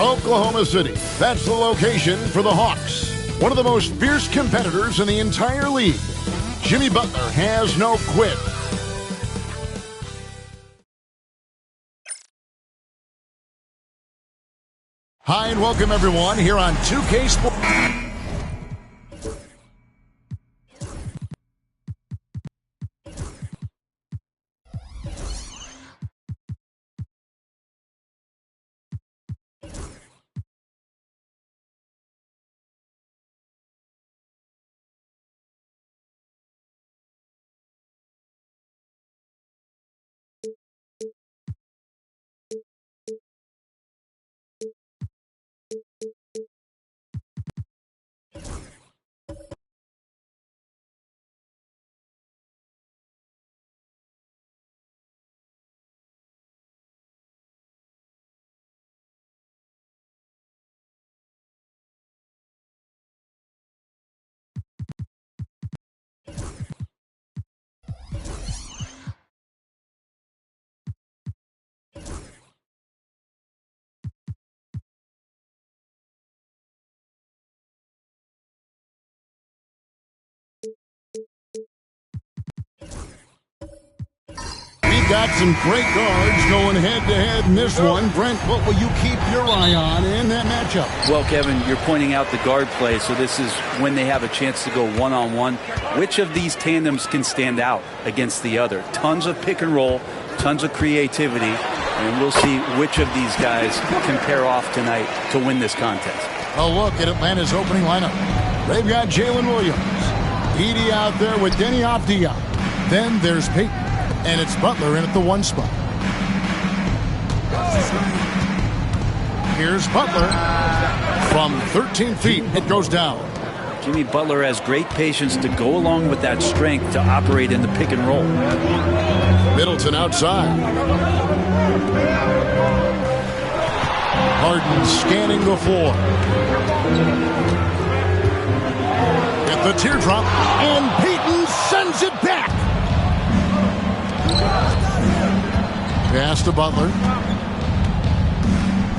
Oklahoma City. That's the location for the Hawks. One of the most fierce competitors in the entire league. Jimmy Butler has no quit. Hi and welcome everyone here on 2K Sports. Got some great guards going head-to-head in this one. Brent, what will you keep your eye on in that matchup? Well, Kevin, you're pointing out the guard play, so this is when they have a chance to go one-on-one. Which of these tandems can stand out against the other? Tons of pick and roll, tons of creativity, and we'll see which of these guys can pair off tonight to win this contest. A look at Atlanta's opening lineup. They've got Jalen Williams. Edey out there with Denny Avdia. Then there's Payton, and it's Butler in at the 1 spot. Here's Butler. From 13 feet, it goes down. Jimmy Butler has great patience to go along with that strength to operate in the pick and roll. Middleton outside. Harden scanning the floor. At the teardrop, and Payton sends it back. Pass to Butler.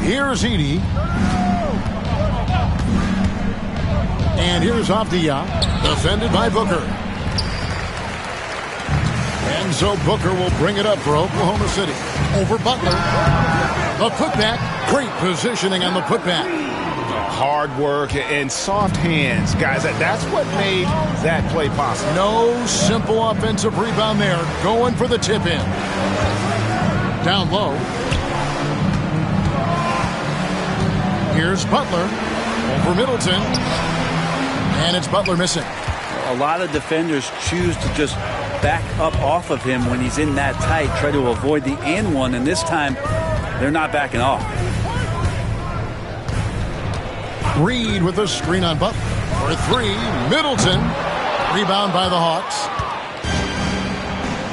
Here's Edey. And here's Avdija, defended by Booker. And so Booker will bring it up for Oklahoma City. Over Butler. The putback. Great positioning on the putback. Hard work and soft hands. Guys, that's what made that play possible. No simple offensive rebound there. Going for the tip in. Down low. Here's Butler. Over Middleton. And it's Butler missing. A lot of defenders choose to just back up off of him when he's in that tight, try to avoid the and one, and this time they're not backing off. Reed with a screen on Butler. For 3, Middleton. Rebound by the Hawks.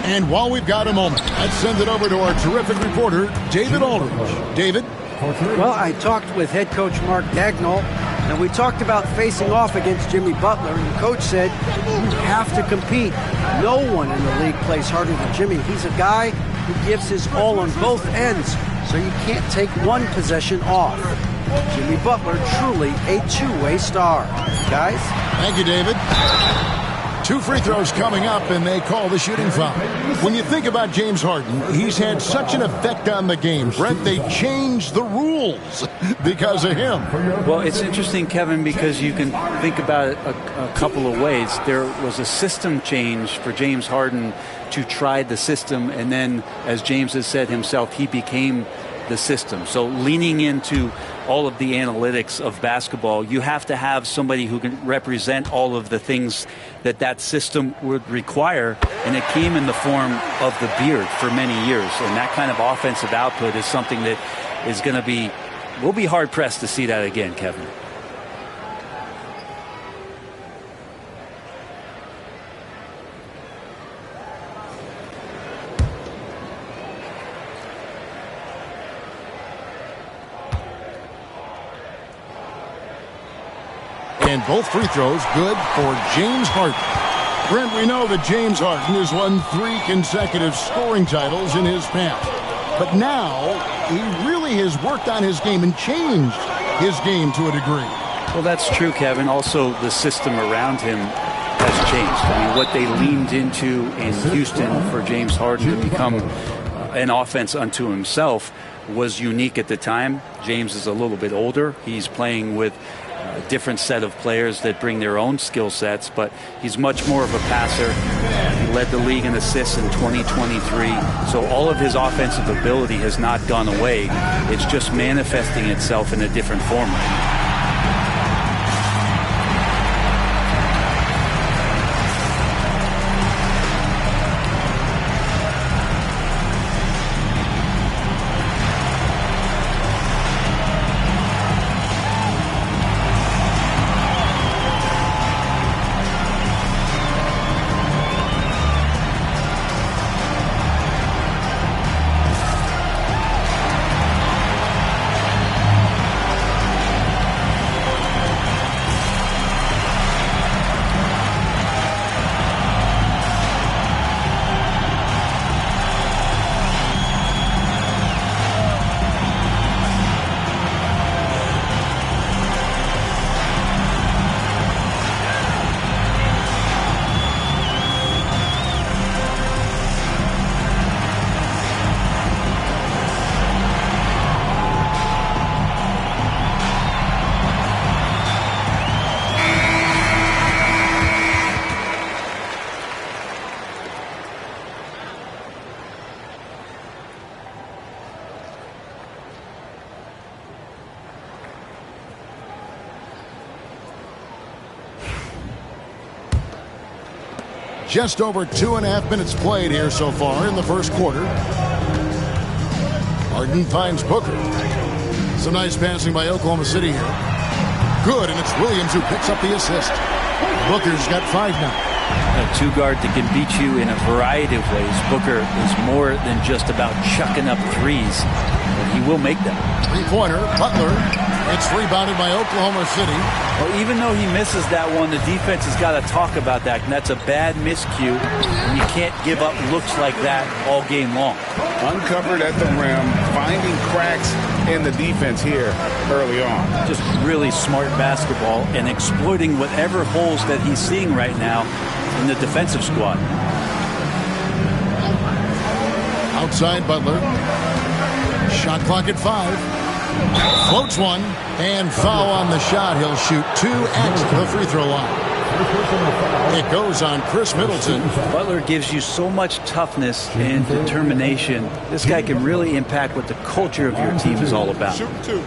And while we've got a moment, let's send it over to our terrific reporter, David Aldridge. David? Well, I talked with head coach Mark Dagnall, and we talked about facing off against Jimmy Butler, and the coach said, you have to compete. No one in the league plays harder than Jimmy. He's a guy who gives his all on both ends, so you can't take one possession off. Jimmy Butler, truly a two-way star. Guys? Thank you, David. 2 free throws coming up, and they call the shooting foul. When you think about James Harden, he's had such an effect on the game. Brent, they changed the rules because of him. Well, it's interesting, Kevin, because you can think about it a couple of ways. There was a system change for James Harden to try the system, and then, as James has said himself, he became the system. So leaning into all of the analytics of basketball, you have to have somebody who can represent all of the things that system would require, and it came in the form of the beard for many years. And that kind of offensive output is something that is going to be, we'll be hard pressed to see that again, Kevin. And both free throws good for James Harden. Brent, we know that James Harden has won 3 consecutive scoring titles in his past. But now he really has worked on his game and changed his game to a degree. Well, that's true, Kevin. Also, the system around him has changed. I mean, what they leaned into in Houston for James Harden to become an offense unto himself was unique at the time. James is a little bit older. He's playing with a different set of players that bring their own skill sets, but he's much more of a passer. He led the league in assists in 2023, so all of his offensive ability has not gone away. It's just manifesting itself in a different form right now. Just over 2.5 minutes played here so far in the first quarter. Harden finds Booker. Some nice passing by Oklahoma City here. Good, and it's Williams who picks up the assist. Booker's got 5 now. A two-guard that can beat you in a variety of ways. Booker is more than just about chucking up threes, but he will make them. Three-pointer, Butler. It's rebounded by Oklahoma City. Well, even though he misses that one, the defense has got to talk about that, and that's a bad miscue. And you can't give up looks like that all game long. Uncovered at the rim, finding cracks in the defense here early on. Just really smart basketball and exploiting whatever holes that he's seeing right now in the defensive squad. Outside Butler. Shot clock at 5. Floats one, and foul on the shot. He'll shoot 2 at the free throw line. It goes on Chris Middleton. Butler gives you so much toughness and determination. This guy can really impact what the culture of your team is all about. Shoot 2.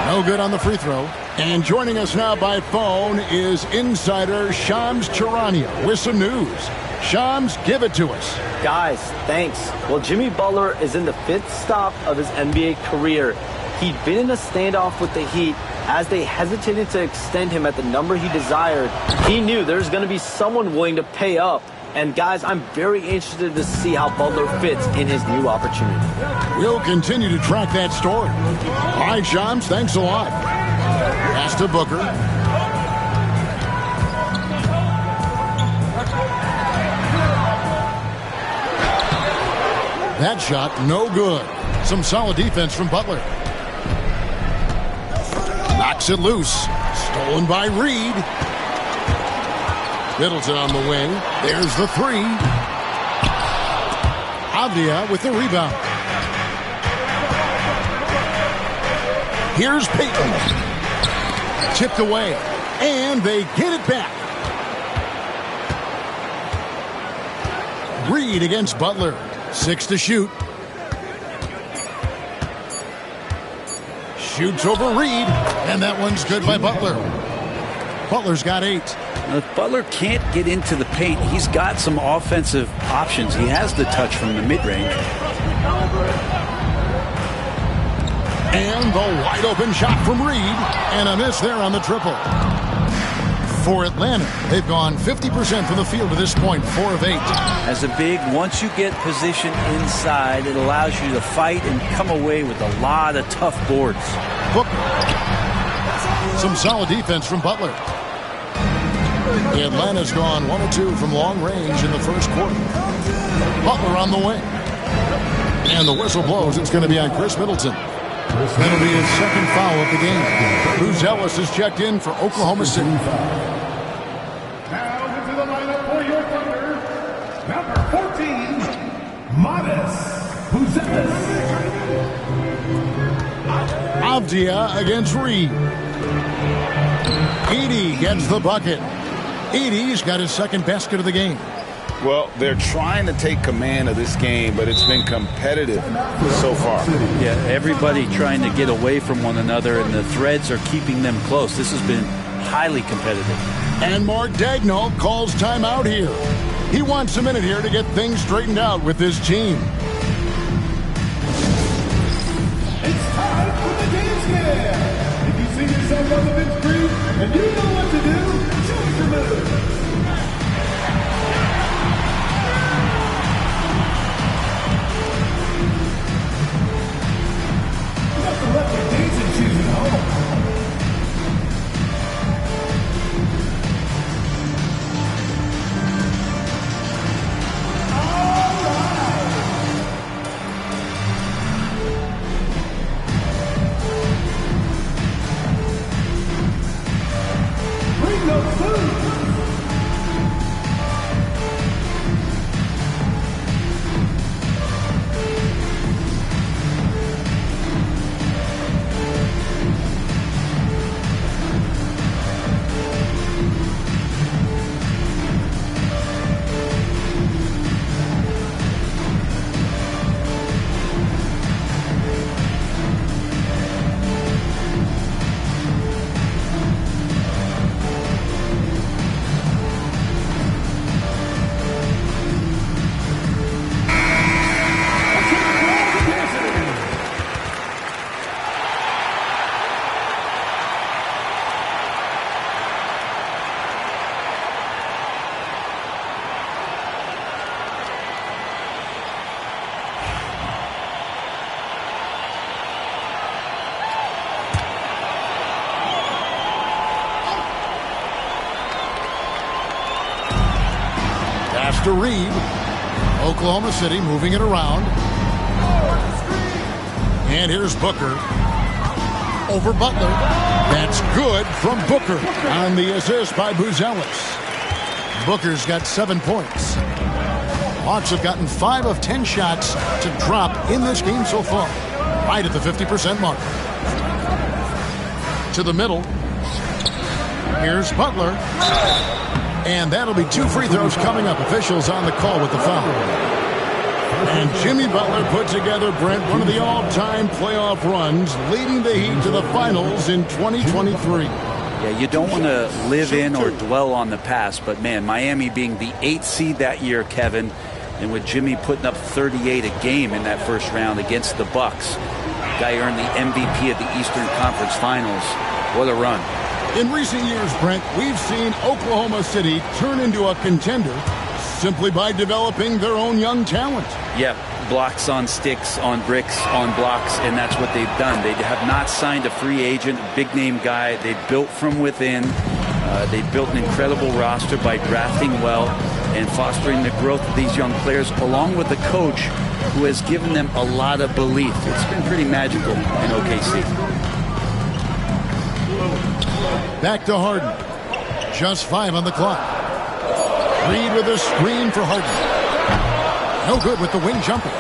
No good on the free throw. And joining us now by phone is insider Shams Charania with some news. Shams, give it to us. Guys, thanks. Well, Jimmy Butler is in the 5th stop of his NBA career. He'd been in a standoff with the Heat. As they hesitated to extend him at the number he desired, he knew there's going to be someone willing to pay up. And guys, I'm very interested to see how Butler fits in his new opportunity. We'll continue to track that story. All right, Shams, thanks a lot. Pass to Booker. That shot, no good. Some solid defense from Butler. Knocks it loose. Stolen by Reed. Middleton on the wing. There's the 3. Avdia with the rebound. Here's Payton. Tipped away. And they get it back. Reed against Butler. 6 to shoot. Shoots over Reed. And that one's good by Butler. Butler's got 8. If Butler can't get into the paint, he's got some offensive options. He has the touch from the mid-range. And the wide open shot from Reed. And a miss there on the triple. For Atlanta, they've gone 50% from the field to this point, 4 of 8. As a big, once you get position inside, it allows you to fight and come away with a lot of tough boards. Booker. Some solid defense from Butler. Atlanta's gone 1 of 2 from long range in the first quarter. Butler on the wing. And the whistle blows. It's going to be on Chris Middleton. That'll be his 2nd foul of the game. Bruce Ellis has checked in for Oklahoma City. Now into the lineup for your Thunder, number 14, Matas Buzelis. Avdia against Reed. Edey gets the bucket. Edey's got his 2nd basket of the game. Well, they're trying to take command of this game, but it's been competitive so far. Yeah, everybody trying to get away from one another, and the threads are keeping them close. This has been highly competitive. And Mark Daigneault calls timeout here. He wants a minute here to get things straightened out with his team. It's time for the dance cam. If you see yourself on the big screen and you know what to do, show us your move. Left your dancing shoes at home. Bring those food. to Reed. Oklahoma City moving it around. And here's Booker. Over Butler. That's good from Booker on the assist by Buzelis. Booker's got 7 points. Hawks have gotten 5 of 10 shots to drop in this game so far. Right at the 50% mark. To the middle. Here's Butler. And that'll be 2 free throws coming up. Officials on the call with the foul. And Jimmy Butler put together, Brent, one of the all-time playoff runs, leading the Heat to the finals in 2023. Yeah, you don't want to live in or dwell on the past, but man, Miami being the 8th seed that year, Kevin, and with Jimmy putting up 38 a game in that first round against the Bucks. Guy earned the MVP at the Eastern Conference Finals. What a run. In recent years, Brent, we've seen Oklahoma City turn into a contender simply by developing their own young talent. Yep, blocks on sticks, on bricks, on blocks, and that's what they've done. They have not signed a free agent, a big-name guy. They built from within. They built an incredible roster by drafting well and fostering the growth of these young players, along with a coach who has given them a lot of belief. It's been pretty magical in OKC. Back to Harden. Just 5 on the clock. Reed with a screen for Harden. No good with the wing jumper.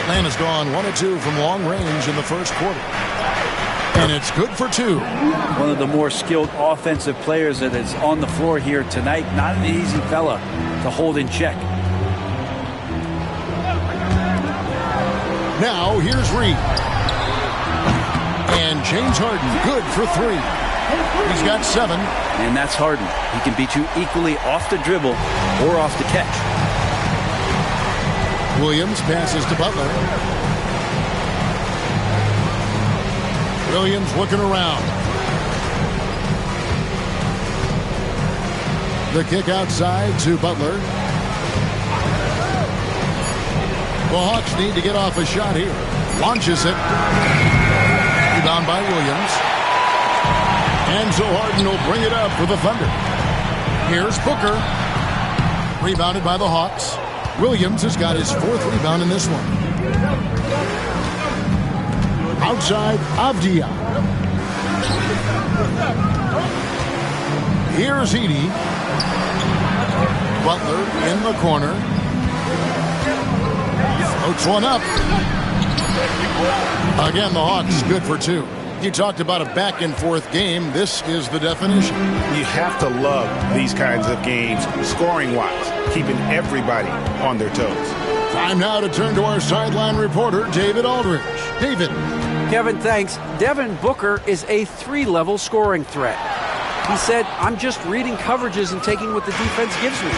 Atlanta's gone 1 of 2 from long range in the first quarter. And it's good for 2. One of the more skilled offensive players that is on the floor here tonight. Not an easy fella to hold in check. Now here's Reed. And James Harden good for 3. He's got 7. And that's Harden. He can beat you equally off the dribble or off the catch. Williams passes to Butler. Williams looking around. The kick outside to Butler. The Hawks need to get off a shot here. Launches it. Rebound by Williams. And so Harden will bring it up for the Thunder. Here's Booker. Rebounded by the Hawks. Williams has got his 4th rebound in this one. Outside, Avdia. Here's Edey. Butler in the corner. Floats one up. Again, the Hawks good for 2. You talked about a back-and-forth game. This is the definition. You have to love these kinds of games, scoring-wise, keeping everybody on their toes. Time now to turn to our sideline reporter, David Aldridge. David. Kevin, thanks. Devin Booker is a 3-level scoring threat. He said, I'm just reading coverages and taking what the defense gives me.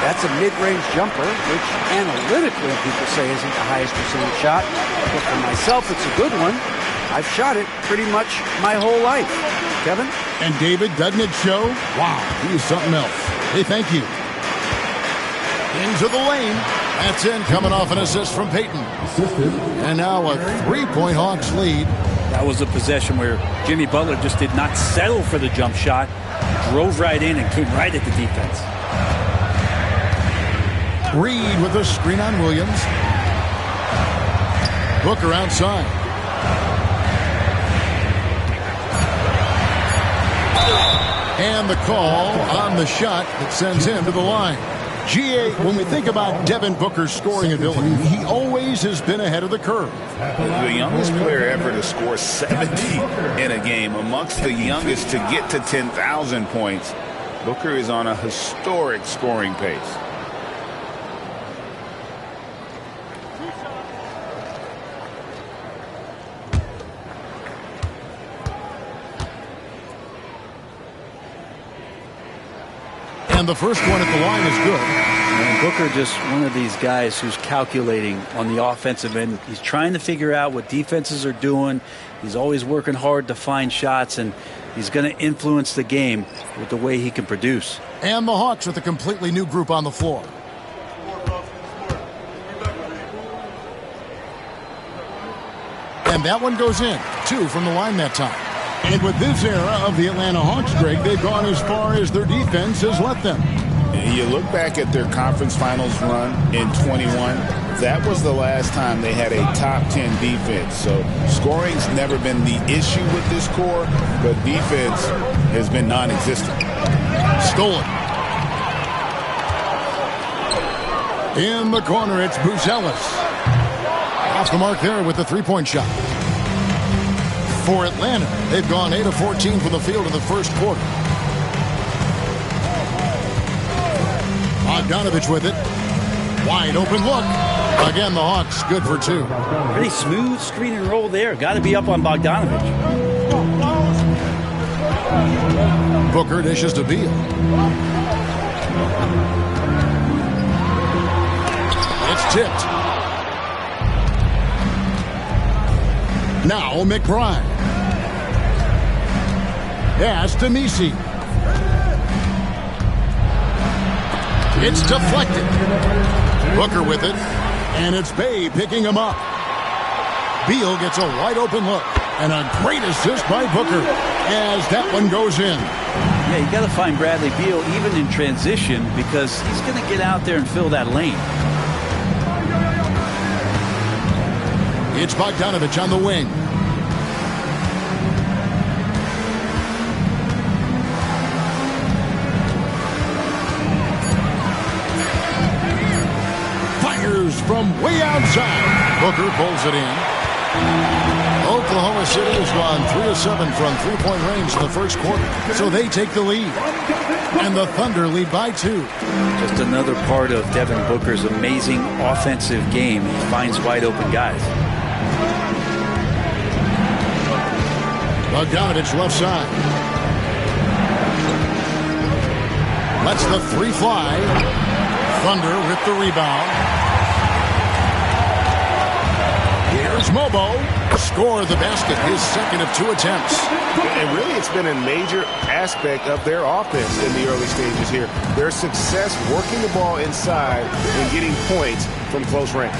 That's a mid-range jumper, which analytically people say isn't the highest percentage shot. But for myself, it's a good one. I've shot it pretty much my whole life. Kevin? And David, doesn't it show? Wow, he's something else. Hey, thank you. Into the lane. That's in, coming off an assist from Payton. And now a 3-point Hawks lead. That was a possession where Jimmy Butler just did not settle for the jump shot. Drove right in and came right at the defense. Reed with a screen on Williams. Booker outside. And the call on the shot that sends him to the line. GA, when we think about Devin Booker's scoring ability, he always has been ahead of the curve. The youngest player ever to score 70 in a game, amongst the youngest to get to 10,000 points. Booker is on a historic scoring pace. And the first one at the line is good. And Booker just one of these guys who's calculating on the offensive end. He's trying to figure out what defenses are doing. He's always working hard to find shots, and he's going to influence the game with the way he can produce. And the Hawks with a completely new group on the floor. And that one goes in. 2 from the line that time. And with this era of the Atlanta Hawks, Greg, they've gone as far as their defense has let them. You look back at their conference finals run in 21, that was the last time they had a top 10 defense. So scoring's never been the issue with this core, but defense has been non-existent. Stolen. In the corner, it's Buzelis. Off the mark there with the three-point shot. For Atlanta, they've gone 8 of 14 from the field in the first quarter. Bogdanovich with it. Wide open look. Again, the Hawks good for 2. Pretty smooth screen and roll there. Got to be up on Bogdanovich. Booker dishes to Beal. It's tipped. Now McBride. Pass to Messi. It's deflected. Booker with it. And it's Bay picking him up. Beal gets a wide open look. And a great assist by Booker as that one goes in. Yeah, you got to find Bradley Beal even in transition because he's going to get out there and fill that lane. It's Bogdanovich on the wing. Fires from way outside. Booker pulls it in. Oklahoma City has gone 3 of 7 from three-point range in the first quarter. So they take the lead. And the Thunder lead by 2. Just another part of Devin Booker's amazing offensive game. He finds wide open guys. Bogdanovich left side. Lets the three fly. Thunder with the rebound. Here's Mobo. Score the basket, his second of 2 attempts. And really, it's been a major aspect of their offense in the early stages here. Their success working the ball inside and getting points from close range.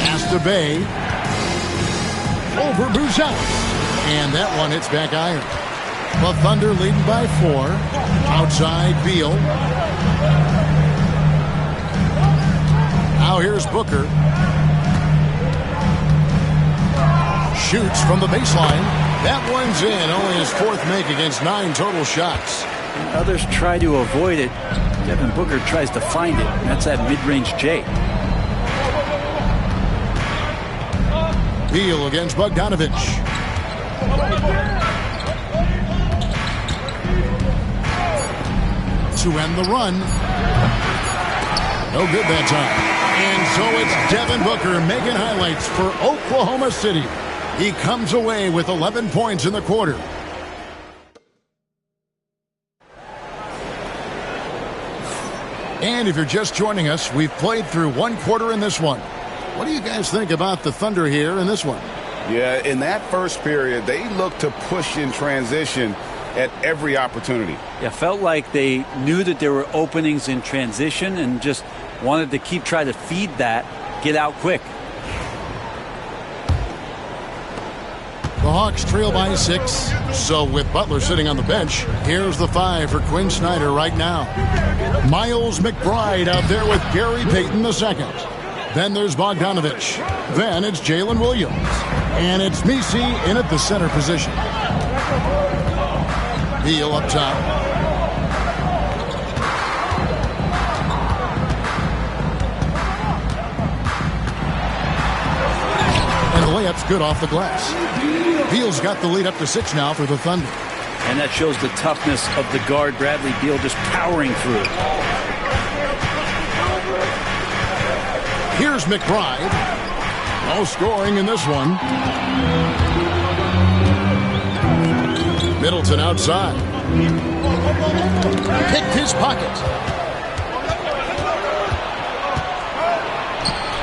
Pass to Bay. Over Buzelis. And that one hits back iron. The Thunder leading by 4. Outside Beal. Now here's Booker. Shoots from the baseline. That one's in. Only his 4th make against 9 total shots. And others try to avoid it. Devin Booker tries to find it. And that's that mid-range J. Beal against Bogdanovich. To end the run. No good that time. And so it's Devin Booker making highlights for Oklahoma City. He comes away with 11 points in the quarter. And if you're just joining us, we've played through 1 quarter in this one. What do you guys think about the Thunder here in this one? Yeah, in that first period, they looked to push in transition at every opportunity. Yeah, felt like they knew that there were openings in transition and just wanted to keep trying to feed that, get out quick. The Hawks trail by 6. So with Butler sitting on the bench, here's the 5 for Quinn Snyder right now. Miles McBride out there with Gary Payton II. Then there's Bogdanovich. Then it's Jalen Williams. And it's Messi in at the center position. Beal up top. And the layup's good off the glass. Beal's got the lead up to 6 now for the Thunder. And that shows the toughness of the guard, Bradley Beal, just powering through. Here's McBride. No scoring in this one. Middleton outside. Picked his pocket.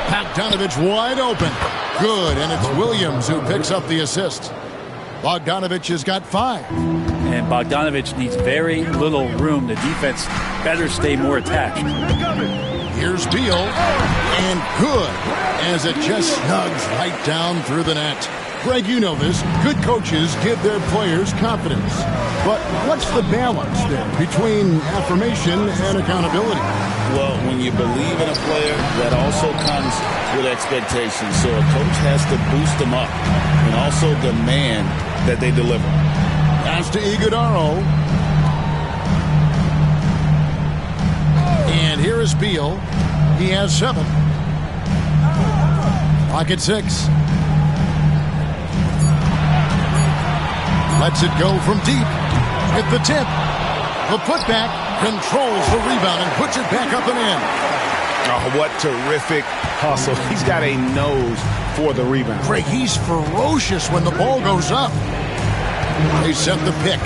Bogdanovich wide open. Good, and it's Williams who picks up the assist. Bogdanovich has got 5. And Bogdanovich needs very little room. The defense better stay more attached. Here's Beal, and good, as it just snugs right down through the net. Greg, you know this. Good coaches give their players confidence. But what's the balance there between affirmation and accountability? Well, when you believe in a player, that also comes with expectations. So a coach has to boost them up and also demand that they deliver. Pass to Iguodaro. And here is Beal. He has 7. Pocket 6. Lets it go from deep. Hit the tip. The putback controls the rebound and puts it back up and in. Oh, what terrific hustle. He's got a nose for the rebound. Craig, he's ferocious when the ball goes up. They set the pick.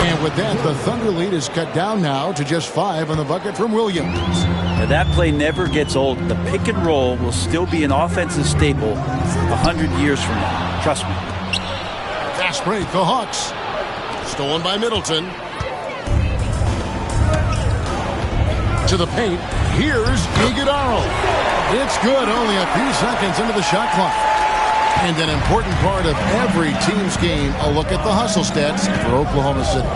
And with that, the Thunder lead is cut down now to just 5 on the bucket from Williams. Now that play never gets old. The pick and roll will still be an offensive staple 100 years from now. Trust me. Fast break, the Hawks. Stolen by Middleton. To the paint. Here's Iguodaro. It's good, only a few seconds into the shot clock. And an important part of every team's game, a look at the hustle stats for Oklahoma City.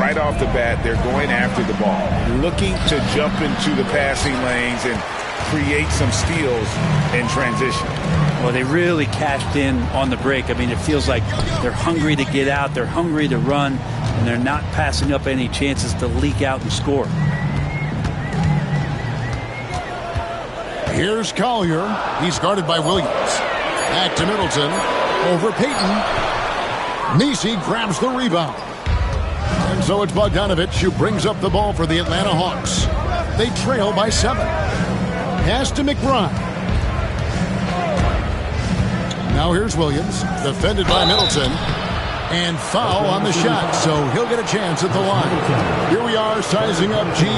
Right off the bat, they're going after the ball, looking to jump into the passing lanes and create some steals in transition. Well, they really cashed in on the break. I mean, it feels like they're hungry to get out, they're hungry to run, and they're not passing up any chances to leak out and score. Here's Collier. He's guarded by Williams. Back to Middleton. Over Payton. Nisi grabs the rebound. And so it's Bogdanovich who brings up the ball for the Atlanta Hawks. They trail by 7. Pass to McBride. Now here's Williams. Defended by Middleton. And foul on the shot, so he'll get a chance at the line. Here we are sizing up GA.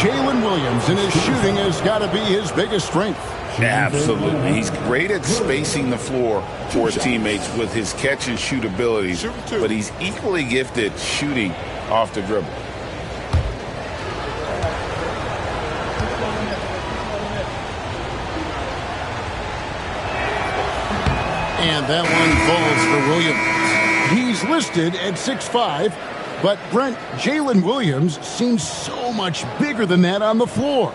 Jalen Williams, and his shooting has got to be his biggest strength. Absolutely. He's great at spacing the floor for his teammates with his catch and shoot abilities, but he's equally gifted shooting off the dribble. And that one falls for Williams. He's listed at 6'5", but Brent, Jalen Williams seems so much bigger than that on the floor.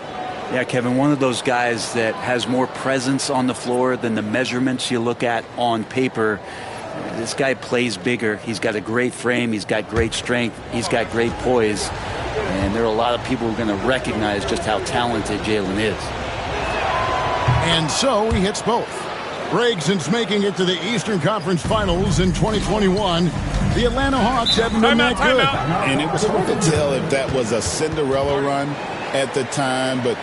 Yeah, Kevin, one of those guys that has more presence on the floor than the measurements you look at on paper. This guy plays bigger. He's got a great frame. He's got great strength. He's got great poise. And there are a lot of people who are going to recognize just how talented Jalen is. And so he hits both. Greg, since making it to the Eastern Conference Finals in 2021, the Atlanta Hawks haven't been that good. And it was hard to tell if that was a Cinderella run at the time, but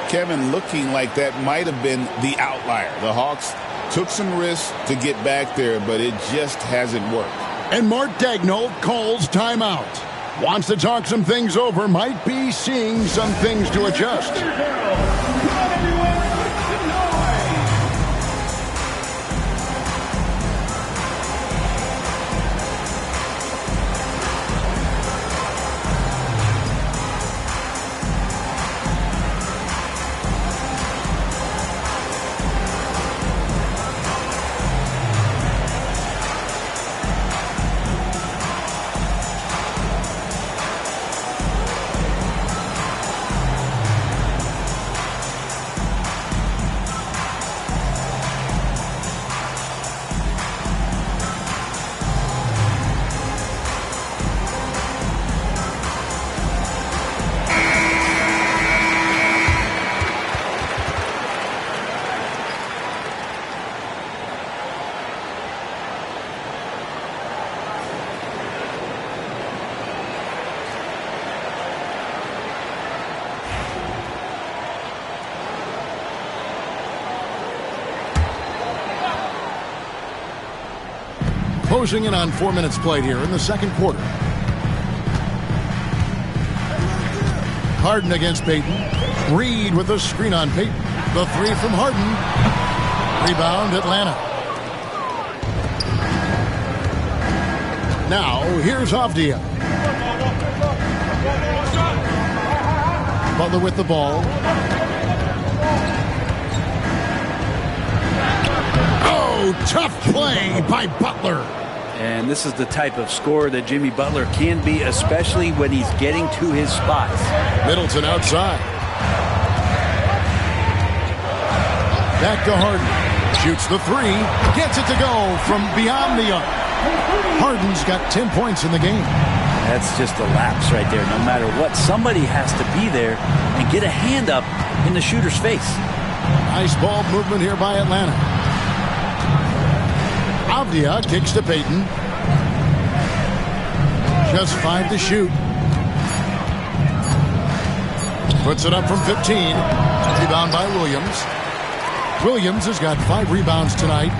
Kevin, looking like that might have been the outlier. The Hawks took some risks to get back there, but it just hasn't worked. And Mark Daigneault calls timeout. Wants to talk some things over, might be seeing some things to adjust. Closing in on 4 minutes played here in the second quarter. Harden against Payton. Reed with a screen on Payton. The three from Harden. Rebound Atlanta. Now here's Avdija. Butler with the ball. Oh, tough play by Butler. And this is the type of scorer that Jimmy Butler can be, especially when he's getting to his spots. Middleton outside. Back to Harden. Shoots the three. Gets it to go from beyond the arc. Harden's got 10 points in the game. That's just a lapse right there. No matter what, somebody has to be there and get a hand up in the shooter's face. Nice ball movement here by Atlanta. Avdia kicks to Payton. Just 5 to shoot. Puts it up from 15. Rebound by Williams. Williams has got 5 rebounds tonight.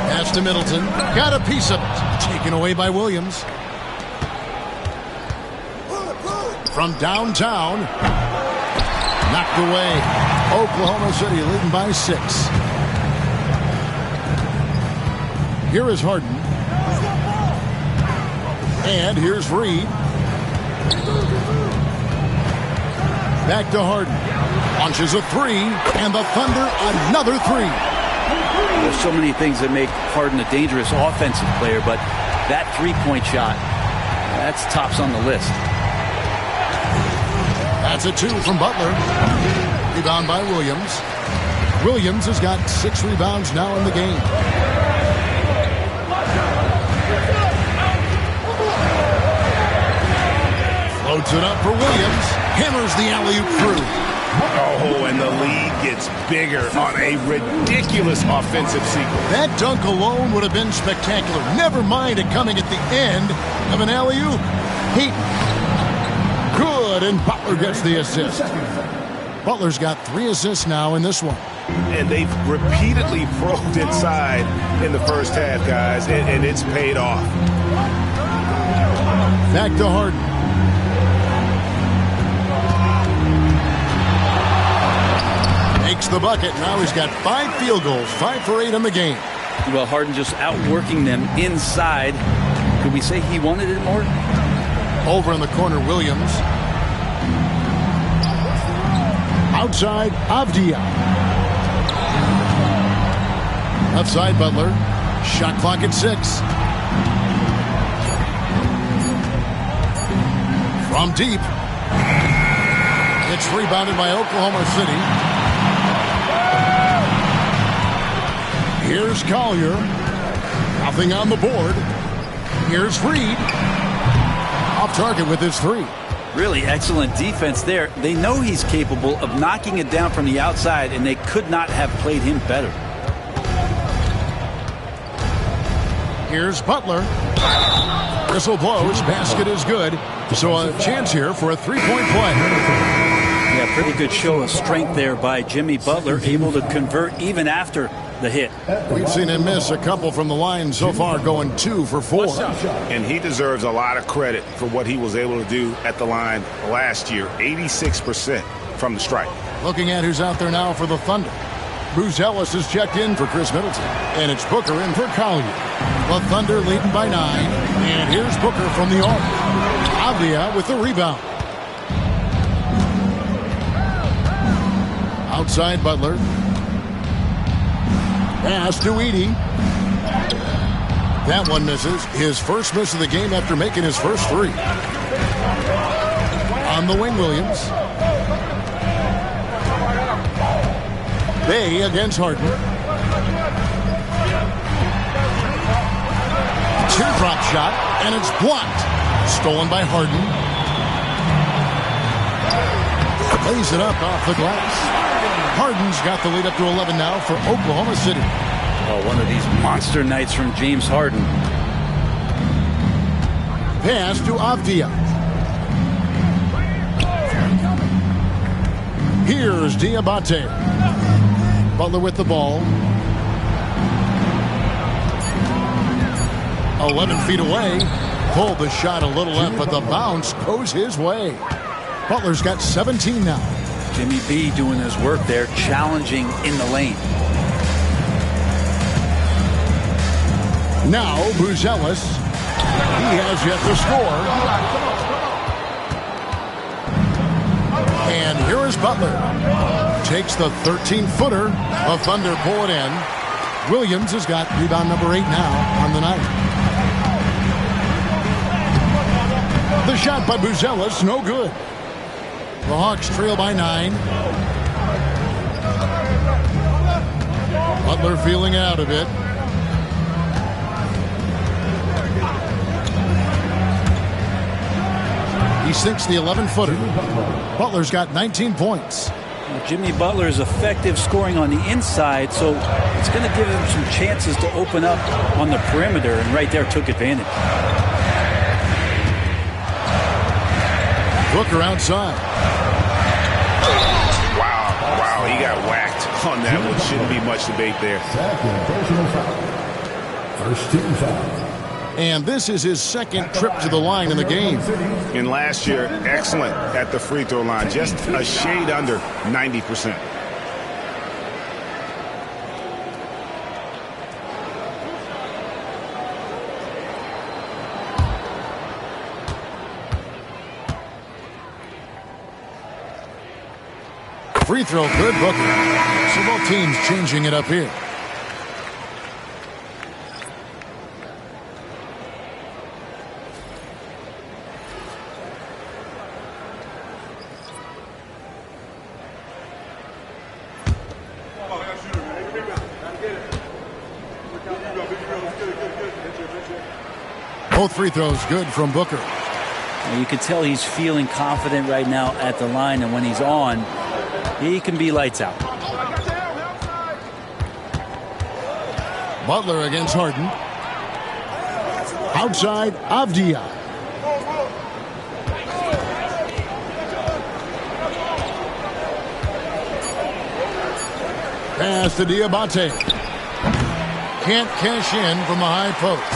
Pass to Middleton. Got a piece of it. Taken away by Williams. From downtown. Knocked away. Oklahoma City leading by 6. Here is Harden. And here's Reed. Back to Harden. Launches a 3. And the Thunder another 3. There's so many things that make Harden a dangerous offensive player, but that three-point shot, that's tops on the list. That's a 2 from Butler. Rebound by Williams. Williams has got 6 rebounds now in the game. Floats it up for Williams. Hammers the alley-oop through. Oh, and the lead gets bigger on a ridiculous offensive sequence. That dunk alone would have been spectacular. Never mind it coming at the end of an alley-oop. Good, and Butler gets the assist. Butler's got 3 assists now in this one. And they've repeatedly probed inside in the first half, guys, and it's paid off. Back to Harden. Makes the bucket. Now he's got 5 field goals, 5 for 8 in the game. Well, Harden just outworking them inside. Could we say he wanted it more? Over in the corner, Williams. Outside, Avdia. Left side, Butler. Shot clock at 6. From deep. It's rebounded by Oklahoma City. Here's Collier. Nothing on the board. Here's Reed. Off target with his 3. Really excellent defense there. They know he's capable of knocking it down from the outside, and they could not have played him better. Here's Butler. Whistle blows. Basket is good. So a chance here for a 3-point play. Yeah, pretty good show of strength there by Jimmy Butler, able to convert even after the hit. We've seen him miss a couple from the line so far, going 2 for 4. And he deserves a lot of credit for what he was able to do at the line last year. 86% from the stripe. Looking at who's out there now for the Thunder. Bruce Ellis has checked in for Chris Middleton. And it's Booker in for Collier. The Thunder leading by 9. And here's Booker from the arc. Avdia with the rebound. Outside Butler. Pass to Edey. That one misses. His first miss of the game after making his first 3. On the wing, Williams. Bay against Harden. Teardrop shot, and it's blocked. Stolen by Harden. Lays it up off the glass. Harden's got the lead up to 11 now for Oklahoma City. Oh, one of these monster nights from James Harden. Pass to Avdia. Here's Diabate. Butler with the ball. 11 feet away. Pulled the shot a little left, but the bounce goes his way. Butler's got 17 now. Jimmy B doing his work there, challenging in the lane. Now, Buzelis. He has yet to score. And here is Butler. Takes the 13-footer. The Thunder pull it in. Williams has got rebound number 8 now on the night. The shot by Buzelis, no good. The Hawks trail by 9. Butler feeling out of it. He sinks the 11-footer. Butler's got 19 points. Jimmy Butler is effective scoring on the inside, so it's going to give him some chances to open up on the perimeter, and right there took advantage. Booker outside. Wow, he got whacked on that one. Shouldn't be much debate there. First team foul. And this is his second trip to the line in the game. And last year, excellent at the free throw line. Just a shade under 90%. Free throw good, Booker. So both teams changing it up here. Both free throws good from Booker. You can tell he's feeling confident right now at the line, and when he's on, he can be lights out. Butler against Harden. Outside, Avdia. Pass to Diabate. Can't cash in from the high post.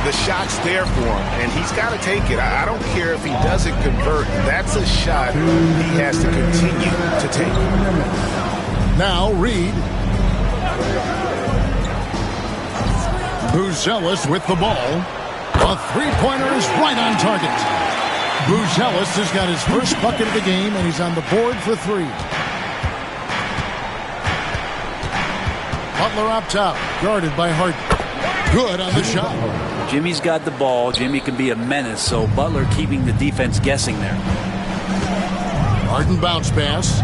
The shot's there for him, and he's got to take it. I don't care if he doesn't convert. That's a shot he has to continue to take. Now Reed. Buzelis with the ball. A three-pointer is right on target. Buzelis has got his first bucket of the game, and he's on the board for 3. Butler up top, guarded by Harden. Good on the shot. Jimmy's got the ball. Jimmy can be a menace, so Butler keeping the defense guessing there. Harden bounce pass.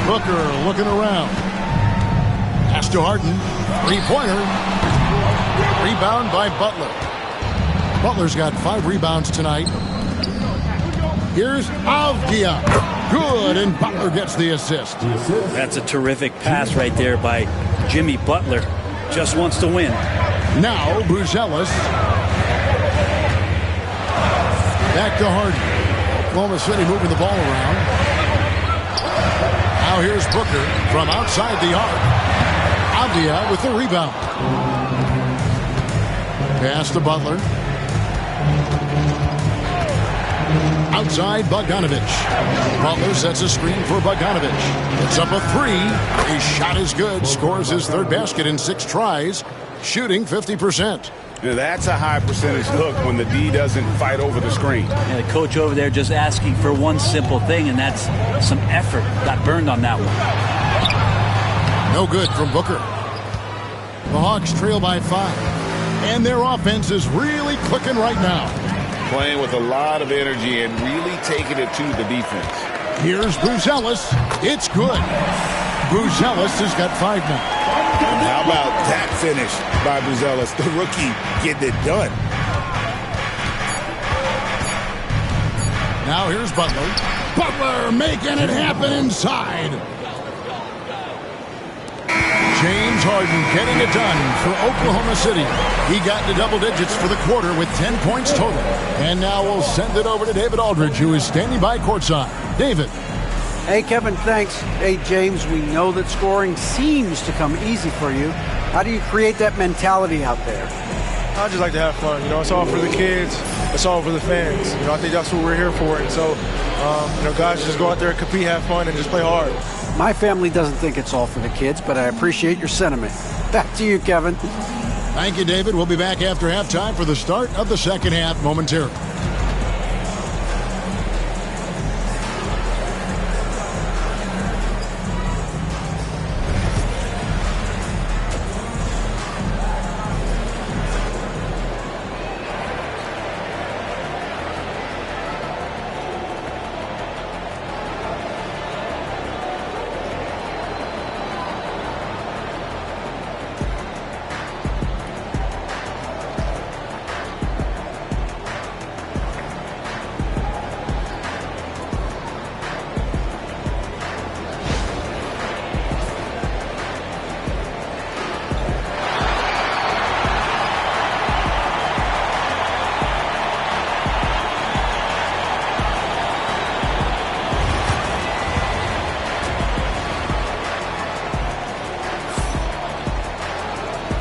Booker looking around. Pass to Harden. Three-pointer. Rebound by Butler. Butler's got 5 rebounds tonight. Here's Avdia. Good, and Butler gets the assist. That's a terrific pass right there by Jimmy Butler. Just wants to win. Now Buzelis. Back to Harden. Oklahoma City moving the ball around. Now here's Booker from outside the arc. Avdia with the rebound. Pass to Butler. Outside Bogdanovich. Butler sets a screen for Bogdanovich. It's up a 3. His shot is good. Scores his 3rd basket in 6 tries. Shooting 50%. Now that's a high percentage look when the D doesn't fight over the screen. And the coach over there just asking for one simple thing, and that's some effort. Got burned on that one. No good from Booker. The Hawks trail by 5. And their offense is really clicking right now. Playing with a lot of energy and really taking it to the defense. Here's Buzelis. It's good. Buzelis has got 5 now. And how about that finish by Buzelis, the rookie, getting it done. Now here's Butler. Butler making it happen inside. James Harden getting it done for Oklahoma City. He got into double digits for the quarter with 10 points total. And now we'll send it over to David Aldridge, who is standing by courtside. David. Hey, Kevin, thanks. Hey, James, we know that scoring seems to come easy for you. How do you create that mentality out there? I just like to have fun. You know, it's all for the kids. It's all for the fans. You know, I think that's what we're here for. And so, you know, guys, just go out there and compete, have fun, and just play hard. My family doesn't think it's all for the kids, but I appreciate your sentiment. Back to you, Kevin. Thank you, David. We'll be back after halftime for the start of the second half momentarily.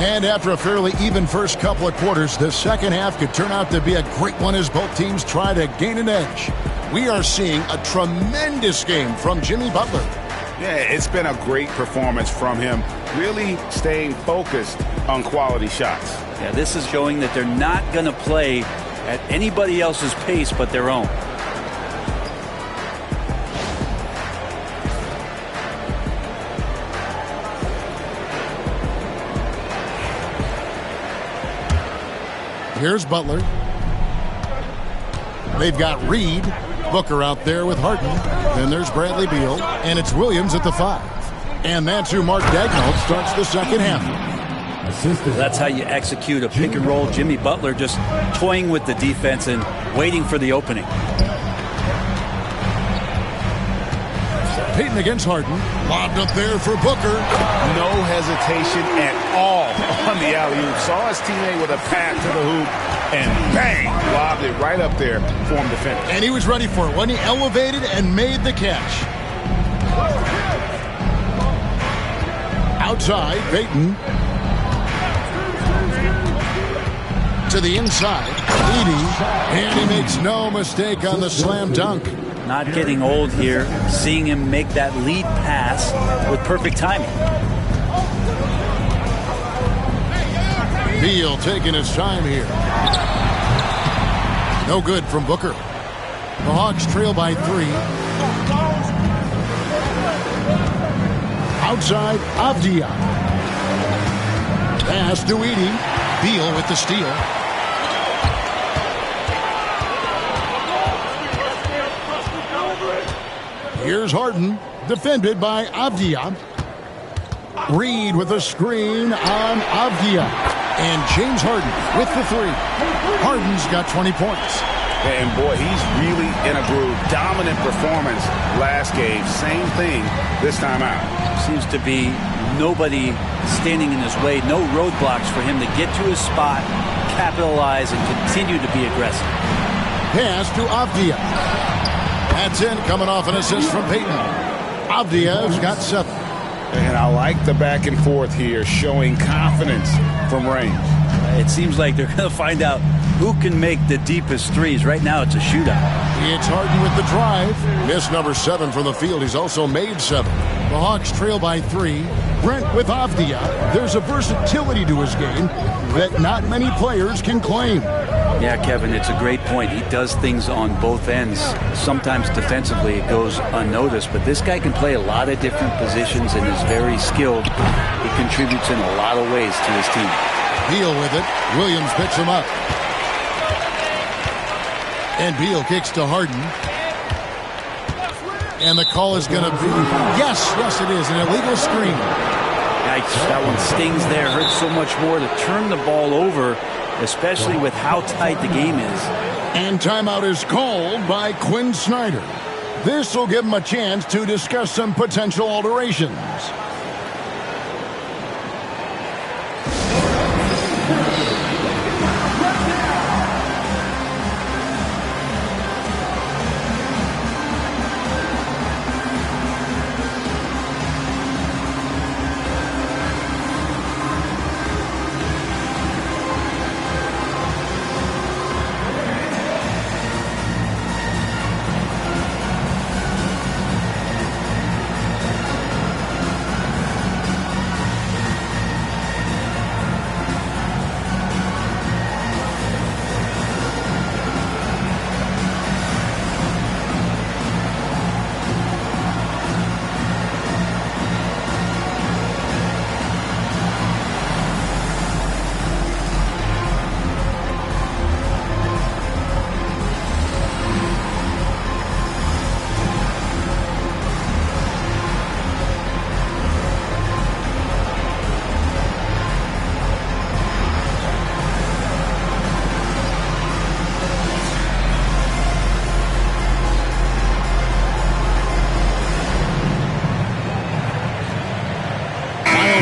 And after a fairly even first couple of quarters, the second half could turn out to be a great one as both teams try to gain an edge. We are seeing a tremendous game from Jimmy Butler. Yeah, it's been a great performance from him, really staying focused on quality shots. Yeah, this is showing that they're not going to play at anybody else's pace but their own. Here's Butler. They've got Reed. Booker out there with Harden. Then there's Bradley Beal. And it's Williams at the 5. And that's who Mark Daigneault starts the second half. That's how you execute a pick and roll. Jimmy Butler just toying with the defense and waiting for the opening. Payton against Harden. Lobbed up there for Booker. No hesitation at all on the alley-oop. Saw his teammate with a pass to the hoop, and bang, lobbed it right up there for him to finish. And he was ready for it when he elevated and made the catch. Outside, Payton. To the inside, Edey. And he makes no mistake on the slam dunk. Not getting old here, seeing him make that lead pass with perfect timing. Beal taking his time here. No good from Booker. The Hawks trail by 3. Outside, Avdia. Pass to Edey. Beal with the steal. Here's Harden, defended by Avdia. Reed with a screen on Avdia. And James Harden with the 3. Harden's got 20 points. And boy, he's really in a groove. Dominant performance last game. Same thing this time out. Seems to be nobody standing in his way. No roadblocks for him to get to his spot, capitalize, and continue to be aggressive. Pass to Avdia. That's in, coming off an assist from Payton. Avdia's got 7. And I like the back and forth here, showing confidence from range. It seems like they're going to find out who can make the deepest threes. Right now, it's a shootout. It's Harden with the drive. Missed number 7 from the field. He's also made 7. The Hawks trail by 3. Brent with Avdia. There's a versatility to his game that not many players can claim. Yeah, Kevin, it's a great point. He does things on both ends. Sometimes defensively it goes unnoticed, but this guy can play a lot of different positions and is very skilled. He contributes in a lot of ways to his team. Beal with it. Williams picks him up. And Beal kicks to Harden. And the call is going to be, yes, it is, an illegal screen. Yikes, that one stings there. Hurts so much more to turn the ball over, especially with how tight the game is. And timeout is called by Quinn Snyder. This will give him a chance to discuss some potential alterations.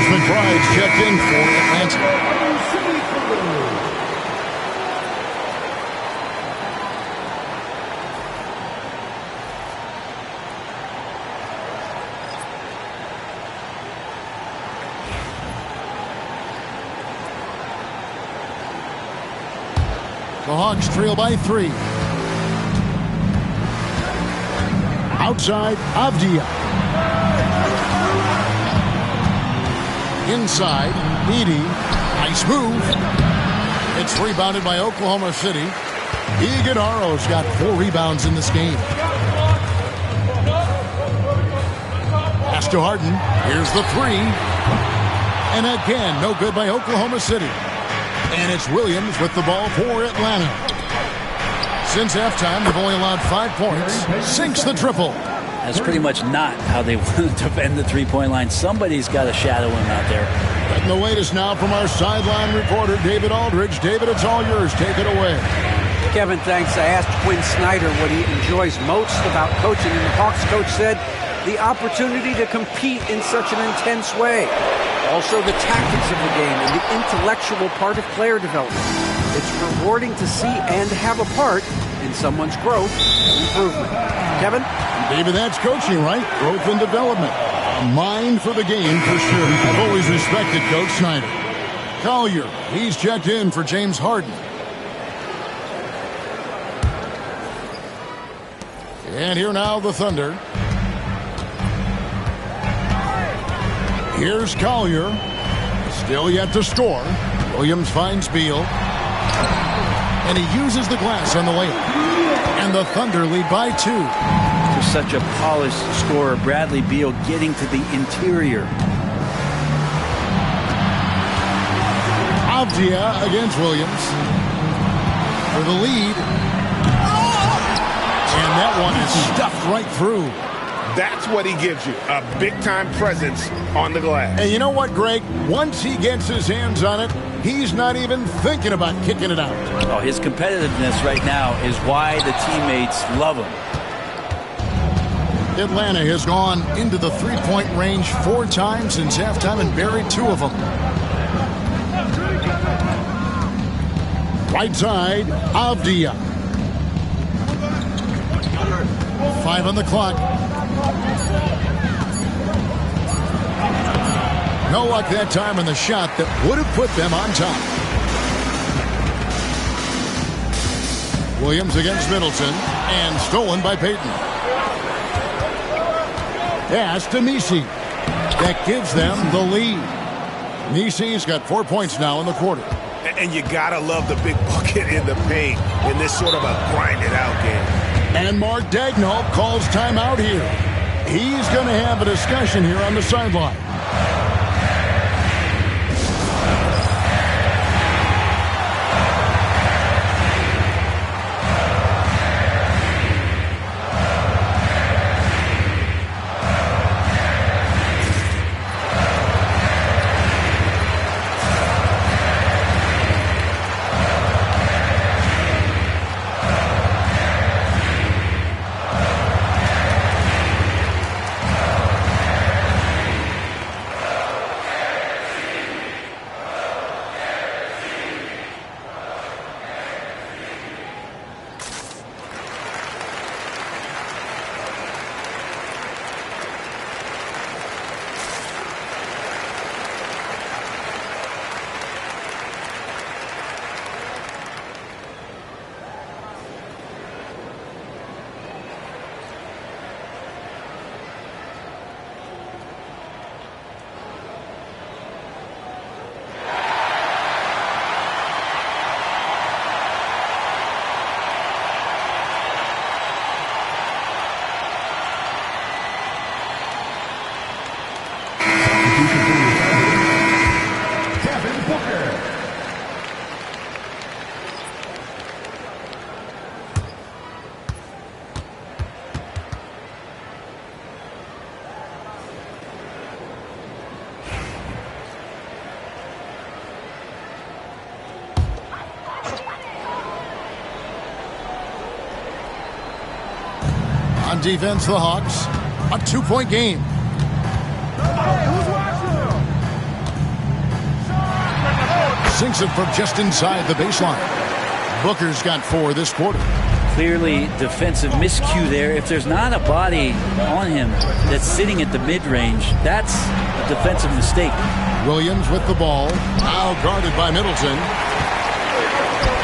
McBride's checked in for Atlanta. The Hawks trail by 3. Outside, Avdia. Inside, Edey. Nice move. It's rebounded by Oklahoma City. Iguodala's got 4 rebounds in this game. Pass to Harden. Here's the 3. And again, no good by Oklahoma City. And it's Williams with the ball for Atlanta. Since halftime, they've only allowed 5 points. Sinks the triple. That's pretty much not how they want to defend the three-point line. Somebody's got to shadow him out there. And the latest now from our sideline reporter, David Aldridge. David, it's all yours. Take it away. Kevin, thanks. I asked Quinn Snyder what he enjoys most about coaching, and the Hawks coach said the opportunity to compete in such an intense way. Also the tactics of the game and the intellectual part of player development. It's rewarding to see and have a part in someone's growth and improvement. Kevin? David, that's coaching, right? Growth and development. A mind for the game, for sure. I've always respected Coach Snyder. Collier, he's checked in for James Harden. And here now the Thunder. Here's Collier. Still yet to score. Williams finds Beal. And he uses the glass on the layup. And the Thunder lead by 2. For such a polished scorer, Bradley Beal getting to the interior. Avdia against Williams. For the lead. And that one is stuffed right through. That's what he gives you, a big-time presence on the glass. And you know what, Greg? Once he gets his hands on it, he's not even thinking about kicking it out. Oh, his competitiveness right now is why the teammates love him. Atlanta has gone into the three-point range 4 times since halftime and buried 2 of them. Right side, Avdia. 5 on the clock. No luck that time on the shot that would have put them on top. Williams against Middleton, and stolen by Payton. Pass to Missi. That gives them the lead. Missi's got 4 points now in the quarter. And you gotta love the big bucket in the paint in this sort of a grinded-out game. And Mark Daigneault calls timeout here. He's going to have a discussion here on the sideline. On defense, the Hawks, a 2-point game. Sinks it from just inside the baseline. Booker's got 4 this quarter. Clearly defensive miscue there. If there's not a body on him that's sitting at the mid-range, that's a defensive mistake. Williams with the ball, now guarded by Middleton.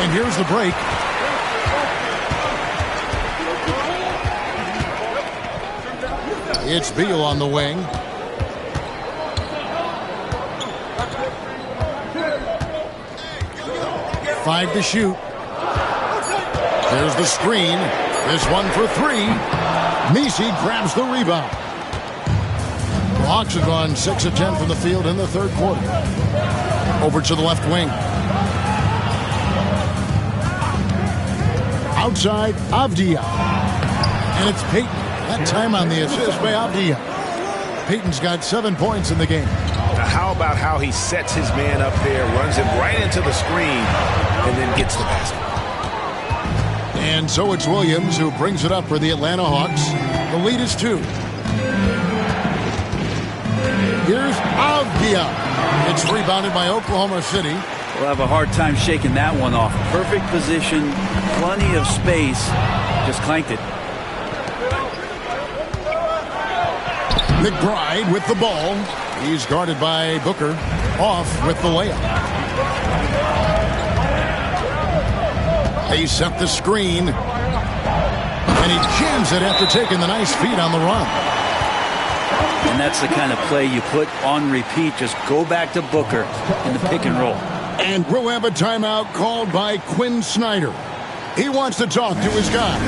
And here's the break. It's Beal on the wing. Five to shoot. There's the screen. This one for three. Messi grabs the rebound. The Hawks have gone 6 of 10 from the field in the third quarter. Over to the left wing. Outside, Avdia. And it's Payton. That time on the assist by Avdia. Payton's got 7 points in the game. Now how about how he sets his man up there, runs him right into the screen, and then gets the basket. And so it's Williams who brings it up for the Atlanta Hawks. The lead is 2. Here's Avdia. It's rebounded by Oklahoma City. We'll have a hard time shaking that one off. Perfect position, plenty of space. Just clanked it. McBride with the ball. He's guarded by Booker. Off with the layup. They set the screen. And he jams it after taking the nice feed on the run. And that's the kind of play you put on repeat. Just go back to Booker in the pick and roll. And we'll have a timeout called by Quinn Snyder. He wants to talk to his guy.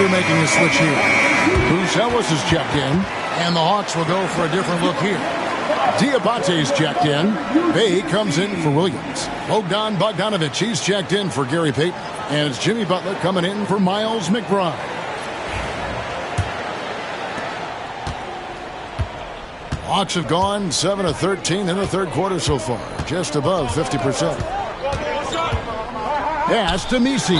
Making a switch here. Bruce Ellis is checked in, and the Hawks will go for a different look here. Diabate's checked in. Bay comes in for Williams. Bogdan Bogdanovic, he's checked in for Gary Payton. And it's Jimmy Butler coming in for Miles McBride. Hawks have gone 7 of 13 in the third quarter so far, just above 50%. Pass to Messi.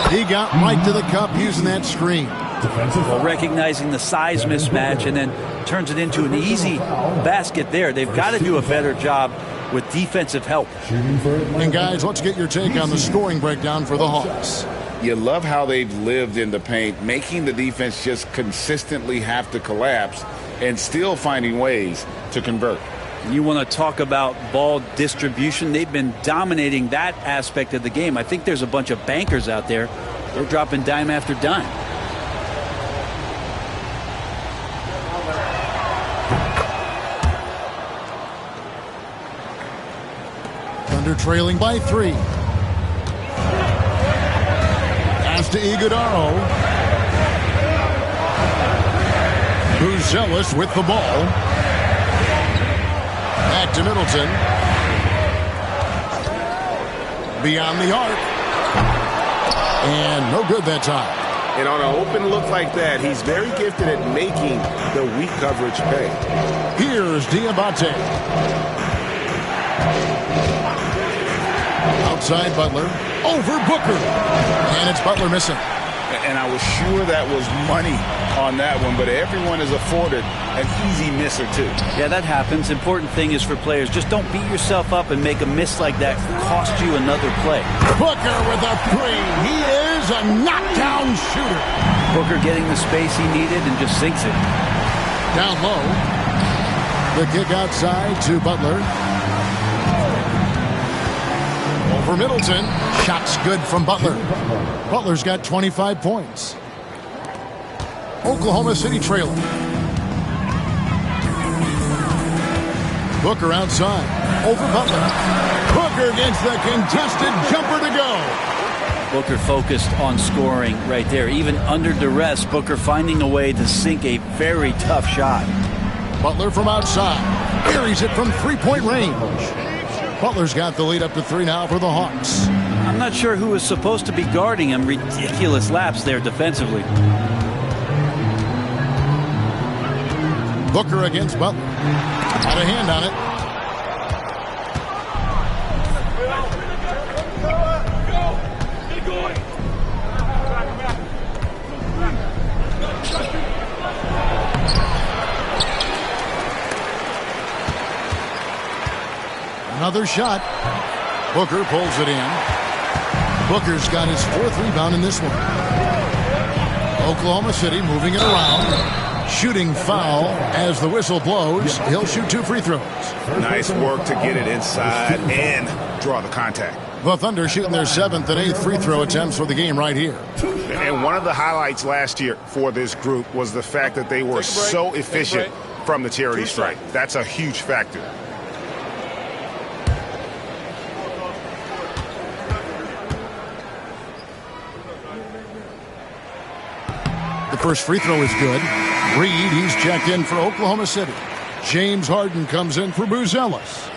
He got right to the cup using that screen. Well, recognizing the size mismatch and then turns it into an easy basket there. They've got to do a better job with defensive help. And guys, let's get your take on the scoring breakdown for the Hawks. You love how they've lived in the paint, making the defense just consistently have to collapse and still finding ways to convert. You want to talk about ball distribution. They've been dominating that aspect of the game. I think there's a bunch of bankers out there. They're dropping dime after dime. Thunder trailing by 3. Pass to Iguodaro. Bruce with the ball. Back to Middleton. Beyond the arc. And no good that time. And on an open look like that, he's very gifted at making the weak coverage pay. Here's Diabate. Outside Butler. Over Booker. And it's Butler missing. And I was sure that was money on that one, but everyone is afforded an easy misser too. Yeah, that happens. Important thing is for players, just don't beat yourself up and make a miss like that cost you another play. Booker with a three. He is a knockdown shooter. Booker getting the space he needed and just sinks it. Down low. The kick outside to Butler. Over Middleton. Shots good from Butler. Butler's got 25 points. Oklahoma City trailing. Booker outside. Over Butler. Booker gets the contested jumper to go. Booker focused on scoring right there. Even under duress, Booker finding a way to sink a very tough shot. Butler from outside. Carries it from three-point range. Butler's got the lead up to 3 now for the Hawks. I'm not sure who is supposed to be guarding him. Ridiculous lapse there defensively. Booker against Butler. Had a hand on it. Another shot. Booker pulls it in. Booker's got his 4th rebound in this one. Oklahoma City moving it around. Shooting foul as the whistle blows. He'll shoot 2 free throws. Nice work to get it inside and draw the contact. The Thunder shooting their 7th and 8th free throw attempts for the game right here. And one of the highlights last year for this group was the fact that they were so efficient from the charity stripe. That's a huge factor. The first free throw is good. Reed, he's checked in for Oklahoma City. James Harden comes in for Booz Ellis.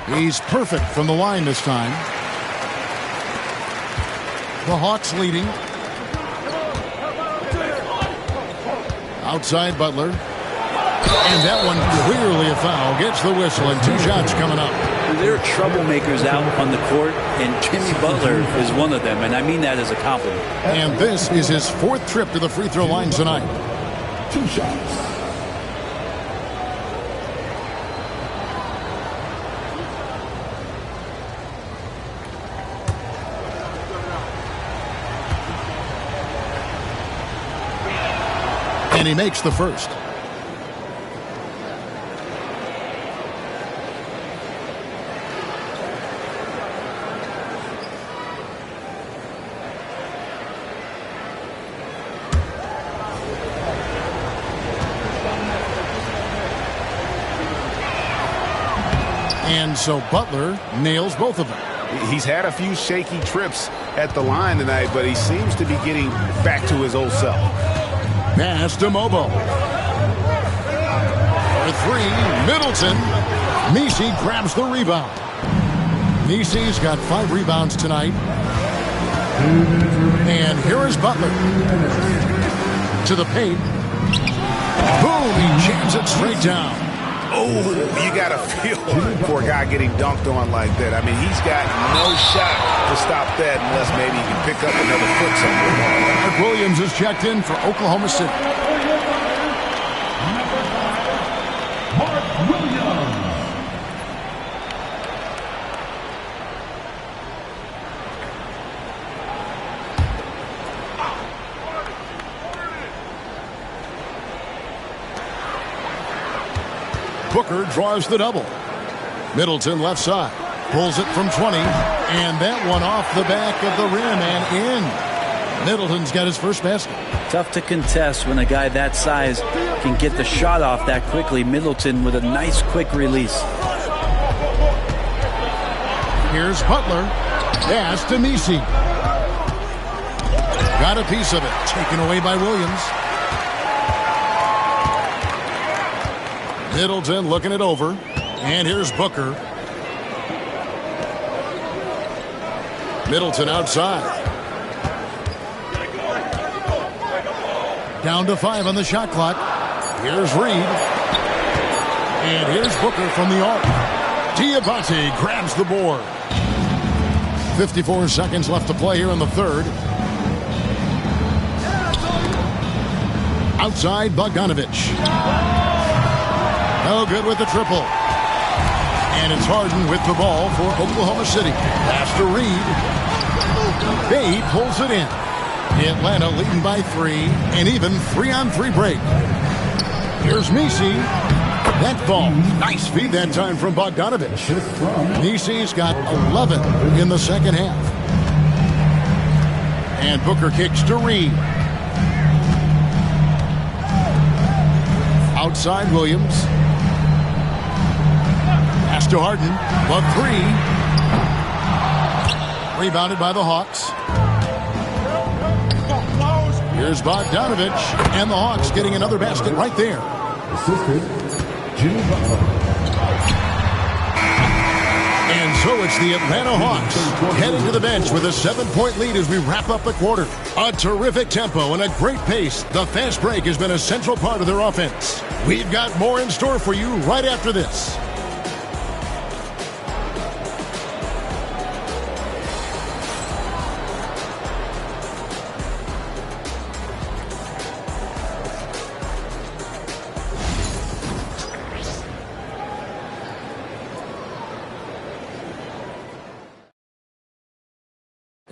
He's perfect from the line this time. The Hawks leading. Outside Butler. And that one clearly a foul. Gets the whistle and 2 shots coming up. There are troublemakers out on the court, and Jimmy Butler is one of them, and I mean that as a compliment. And this is his 4th trip to the free throw line tonight. 2 shots. And he makes the first. And so Butler nails both of them. He's had a few shaky trips at the line tonight, but he seems to be getting back to his old self. Pass to Mobo. For 3, Middleton. Missi grabs the rebound. Missi's got 5 rebounds tonight. And here is Butler. To the paint. Boom, he jams it straight down. Oh, you got to feel for a guy getting dunked on like that. I mean, he's got no shot to stop that unless maybe he can pick up another foot somewhere. Mark Williams is checked in for Oklahoma City. Mark Williams. Booker draws the double. Middleton left side. Pulls it from 20. And that one off the back of the rim and in. Middleton's got his first basket. Tough to contest when a guy that size can get the shot off that quickly. Middleton with a nice quick release. Here's Butler. Pass to Missi. Got a piece of it. Taken away by Williams. Middleton looking it over. And here's Booker. Middleton outside. Down to 5 on the shot clock. Here's Reed. And here's Booker from the arc. Diabate grabs the board. 54 seconds left to play here in the third. Outside Bogdanovich. No good with the triple. And it's Harden with the ball for Oklahoma City. Pass to Reed. Bade pulls it in. Atlanta leading by 3. And even 3-on-3 break. Here's Missi. That ball, nice feed that time from Bogdanovich. Nisi's got 11 in the second half. And Booker kicks to Reed. Outside Williams. Pass to Harden. The three. Rebounded by the Hawks. Here's Bogdanovich. And the Hawks getting another basket right there. And so it's the Atlanta Hawks heading to the bench with a 7-point lead as we wrap up the quarter. A terrific tempo and a great pace. The fast break has been a central part of their offense. We've got more in store for you right after this.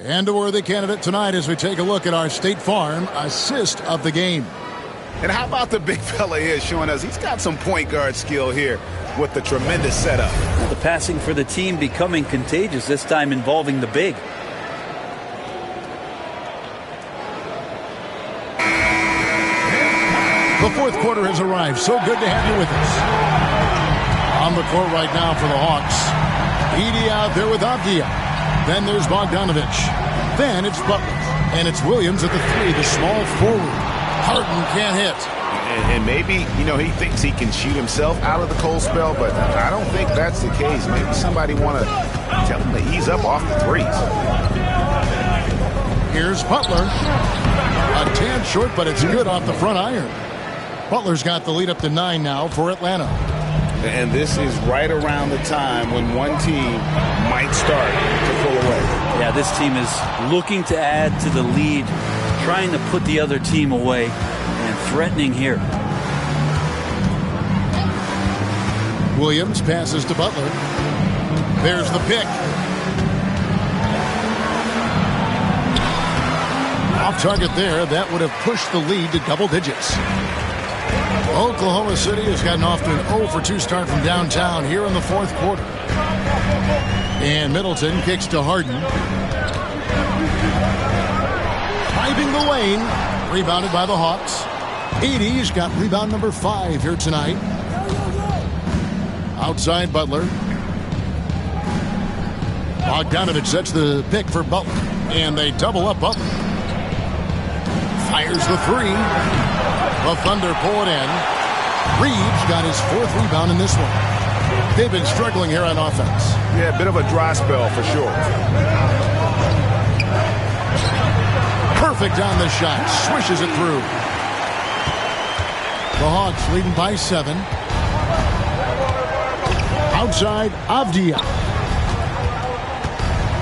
And a worthy candidate tonight as we take a look at our State Farm assist of the game. And how about the big fella here showing us he's got some point guard skill here with the tremendous setup. The passing for the team becoming contagious, this time involving the big. The fourth quarter has arrived. So good to have you with us. On the court right now for the Hawks. Edey out there with Avdia. Then there's Bogdanovich. Then it's Butler. And it's Williams at the three, the small forward. Harden can't hit. And maybe, he thinks he can shoot himself out of the cold spell, but I don't think that's the case. Maybe somebody want to tell him to ease up off the threes. Here's Butler. A tad short, but it's good off the front iron. Butler's got the lead up to 9 now for Atlanta. And this is right around the time when one team might start to pull away. Yeah, this team is looking to add to the lead, trying to put the other team away, and threatening here. Williams passes to Butler. There's the pick. Off target there. That would have pushed the lead to double digits. Oklahoma City has gotten off to an 0-for-2 start from downtown here in the fourth quarter. And Middleton kicks to Harden. Driving the lane. Rebounded by the Hawks. Edey's got rebound number 5 here tonight. Outside Butler. Bogdanovich sets the pick for Butler. And they double up Butler. Fires the three. The Thunder pull it in. Reeves got his 4th rebound in this one. They've been struggling here on offense. Yeah, a bit of a dry spell for sure. Perfect on the shot. Swishes it through. The Hawks leading by 7. Outside Avdia.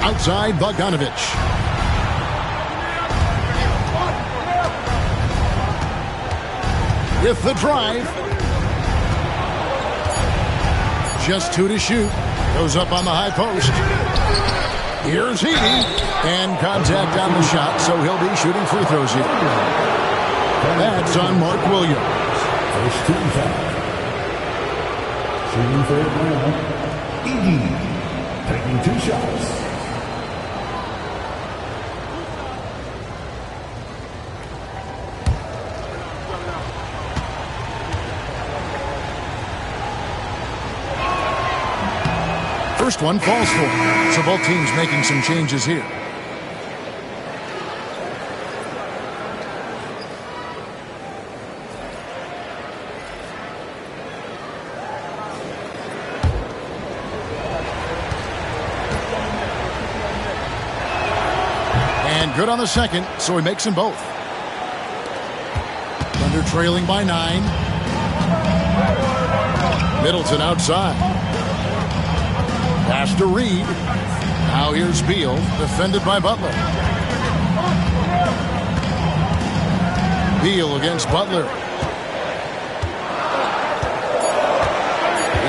Outside Bogdanovich. With the drive. Just 2 to shoot. Goes up on the high post. Here's Edey. And contact on the shot, so he'll be shooting free throws here. That's on Mark Williams. First team foul. Shooting for Atlanta. Edey. Taking 2 shots. First one falls for him. So both teams making some changes here. And good on the second, so he makes them both. Thunder trailing by 9. Middleton outside. Pass to Reed. Now here's Beal, defended by Butler. Beal against Butler.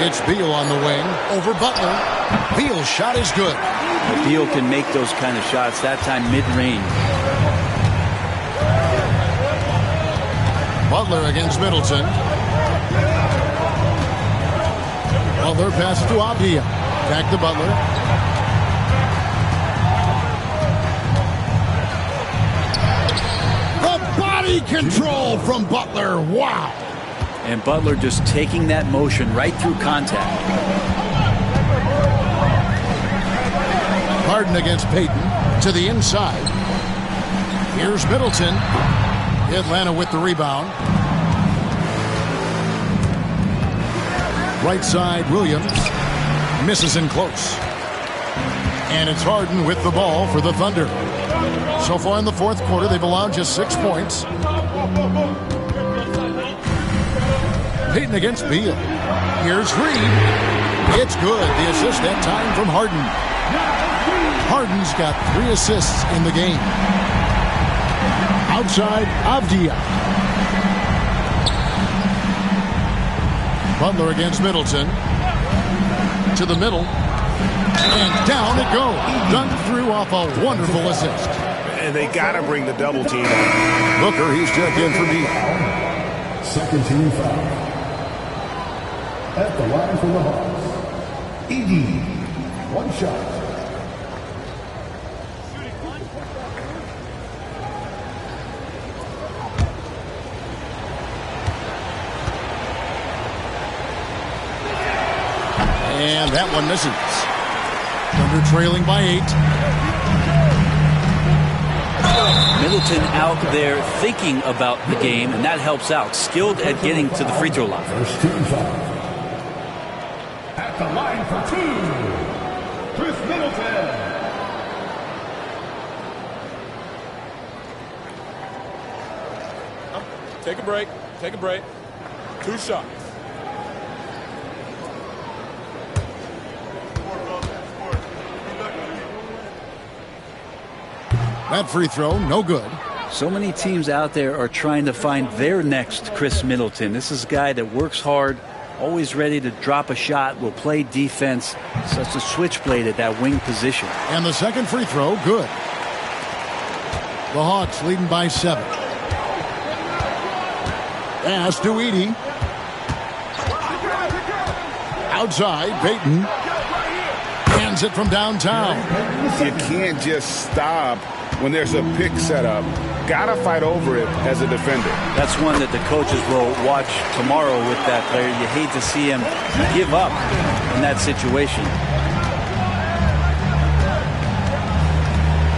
It's Beal on the wing over Butler. Beal's shot is good. Beal can make those kind of shots, that time mid-range. Butler against Middleton. Butler passes to Avdia. Back to Butler. The body control from Butler. Wow. And Butler just taking that motion right through contact. Harden against Payton to the inside. Here's Middleton. Atlanta with the rebound. Right side, Williams. Misses in close. And it's Harden with the ball for the Thunder. So far in the fourth quarter, they've allowed just 6 points. Payton against Beal. Here's Reed. It's good. The assist that time from Harden. Harden's got 3 assists in the game. Outside, Avdia. Butler against Middleton. To the middle. And down it goes. Dunk through off a wonderful assist. And they got to bring the double team on. Booker, he's checked in for me. Second team foul. At the line for the Hawks, Edey, 1 shot. And that one misses. Thunder trailing by 8. Middleton out there thinking about the game, and that helps out. Skilled at getting to the free throw line. First team foul. At the line for 2, Chris Middleton. Take a break. Take a break. 2 shots. That free throw, no good. So many teams out there are trying to find their next Chris Middleton. This is a guy that works hard, always ready to drop a shot, will play defense, such a switchblade at that wing position. And the second free throw, good. The Hawks leading by 7. Pass to Edey. Outside, Payton. Hands it from downtown. You can't just stop when there's a pick set up. Gotta fight over it as a defender. That's one that the coaches will watch tomorrow with that player. You hate to see him give up in that situation.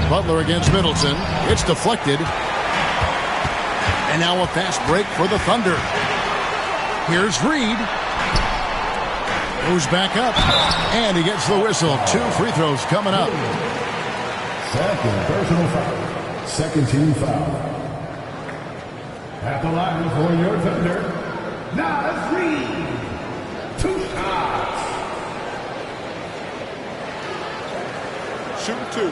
Butler against Middleton. It's deflected. And now a fast break for the Thunder. Here's Reed. Moves back up. And he gets the whistle. 2 free throws coming up. Second personal foul. Second team foul. At the line for your Thunder, Naz Reid. 2 shots. Shoot 2.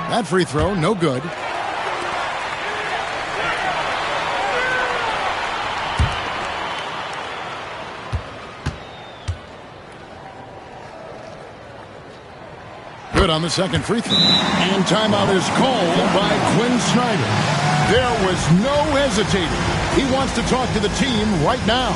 That free throw, no good. Good on the second free throw. And timeout is called by Quinn Snyder. There was no hesitating. He wants to talk to the team right now.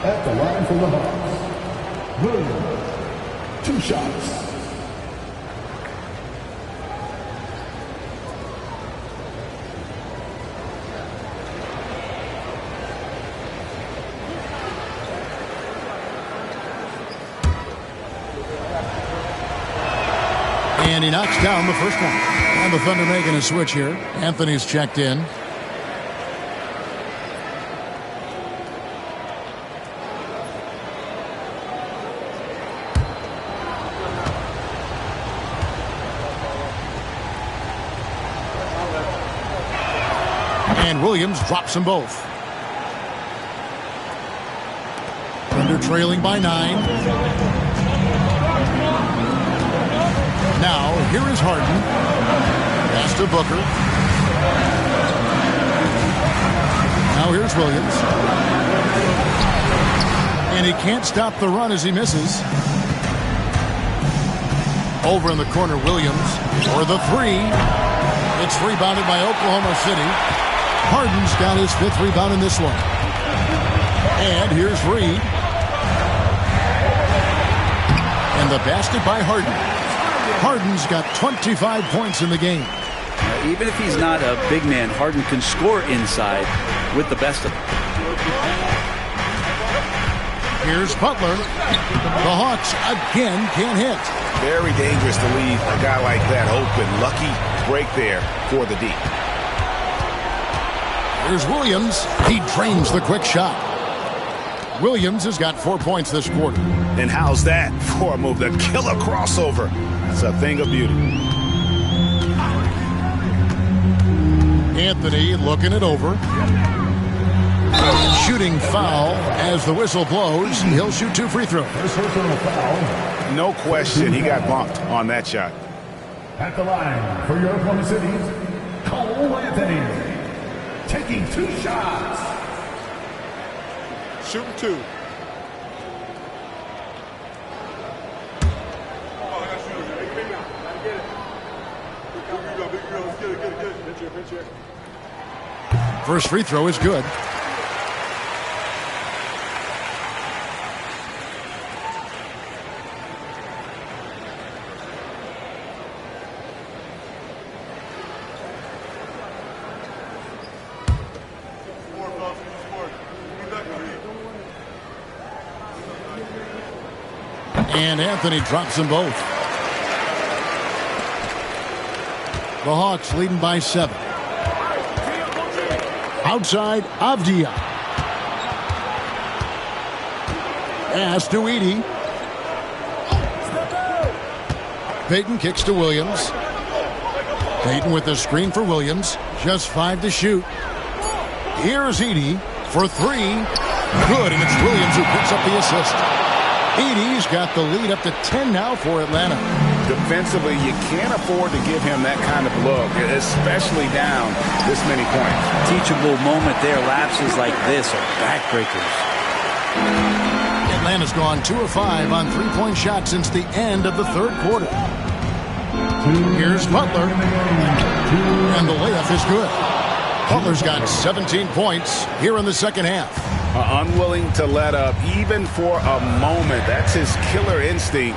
At the line for the Hawks, Williams, 2 shots. And he knocks down the first one. And the Thunder making a switch here. Anthony's checked in. And Williams drops them both. Thunder trailing by 9. Now, here is Harden. Pass to Booker. Now here's Williams. And he can't stop the run as he misses. Over in the corner, Williams for the 3. It's rebounded by Oklahoma City. Harden's got his 5th rebound in this one. And here's Reed. And the basket by Harden. Harden's got 25 points in the game. Even if he's not a big man, Harden can score inside with the best of them. Here's Butler. The Hawks again can't hit. Very dangerous to leave a guy like that open. Lucky break there for the D. Here's Williams. He drains the quick shot. Williams has got 4 points this quarter. And how's that for a move? The killer crossover. It's a thing of beauty. Anthony looking it over. Shooting foul as the whistle blows. He'll shoot 2 free throws. No question, he got bumped on that shot. At the line for your Oklahoma City, Cole Anthony, taking 2 shots. Shooting 2. First free throw is good. And Anthony drops them both. The Hawks leading by 7. Outside, Avdia. Pass to Edey. Payton kicks to Williams. Payton with the screen for Williams. Just 5 to shoot. Here's Edey for 3. Good, and it's Williams who picks up the assist. Edey's got the lead up to 10 now for Atlanta. Defensively, you can't afford to give him that kind of look, especially down this many points. Teachable moment there. Lapses like this are backbreakers. Atlanta's gone 2 of 5 on 3-point shots since the end of the 3rd quarter. Here's Butler. And the layup is good. Butler's got 17 points here in the second half. Unwilling to let up even for a moment. That's his killer instinct,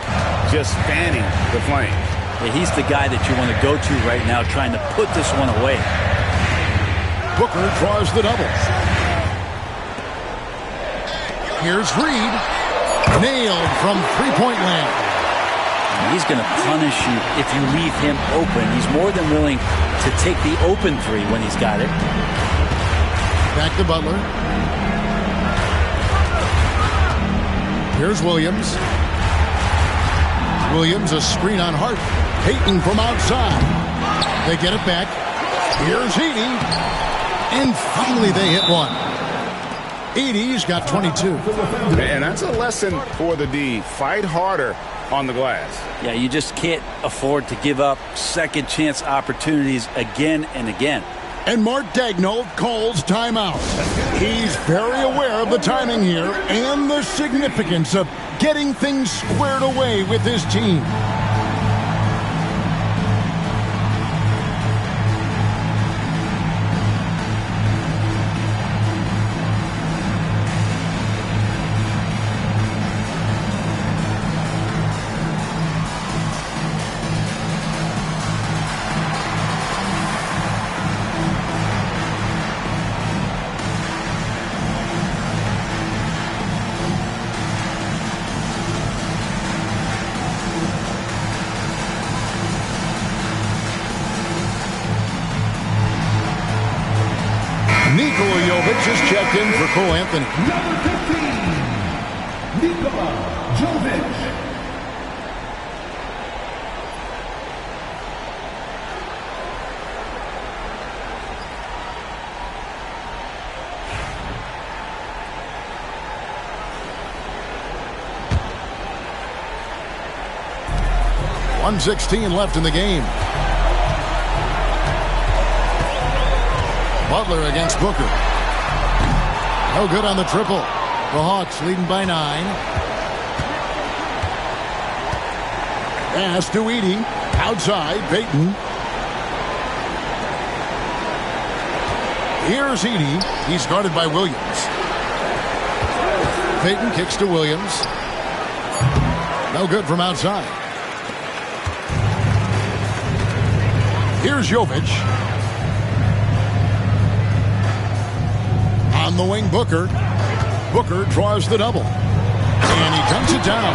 just fanning the flames. Yeah, he's the guy that you want to go to right now, trying to put this one away. Booker draws the double. Here's Reed. Nailed from 3-point land. He's going to punish you if you leave him open. He's more than willing to take the open 3 when he's got it. Back to Butler. Here's Williams. Williams, a screen on Hart. Payton from outside. They get it back. Here's Edey. And finally they hit one. Edey's got 22. And that's a lesson for the D. Fight harder on the glass. Yeah, you just can't afford to give up second chance opportunities again and again. And Mark Daigneault calls timeout. He's very aware of the timing here and the significance of getting things squared away with his team. Nikola Jovic is checked in for Cole Anthony. Number 15, Nikola Jovic. .116 left in the game. Butler against Booker. No good on the triple. The Hawks leading by 9. Pass to Edey. Outside, Payton. Here's Edey. He's guarded by Williams. Payton kicks to Williams. No good from outside. Here's Jovic. On the wing, Booker. Booker draws the double. And he dunks it down.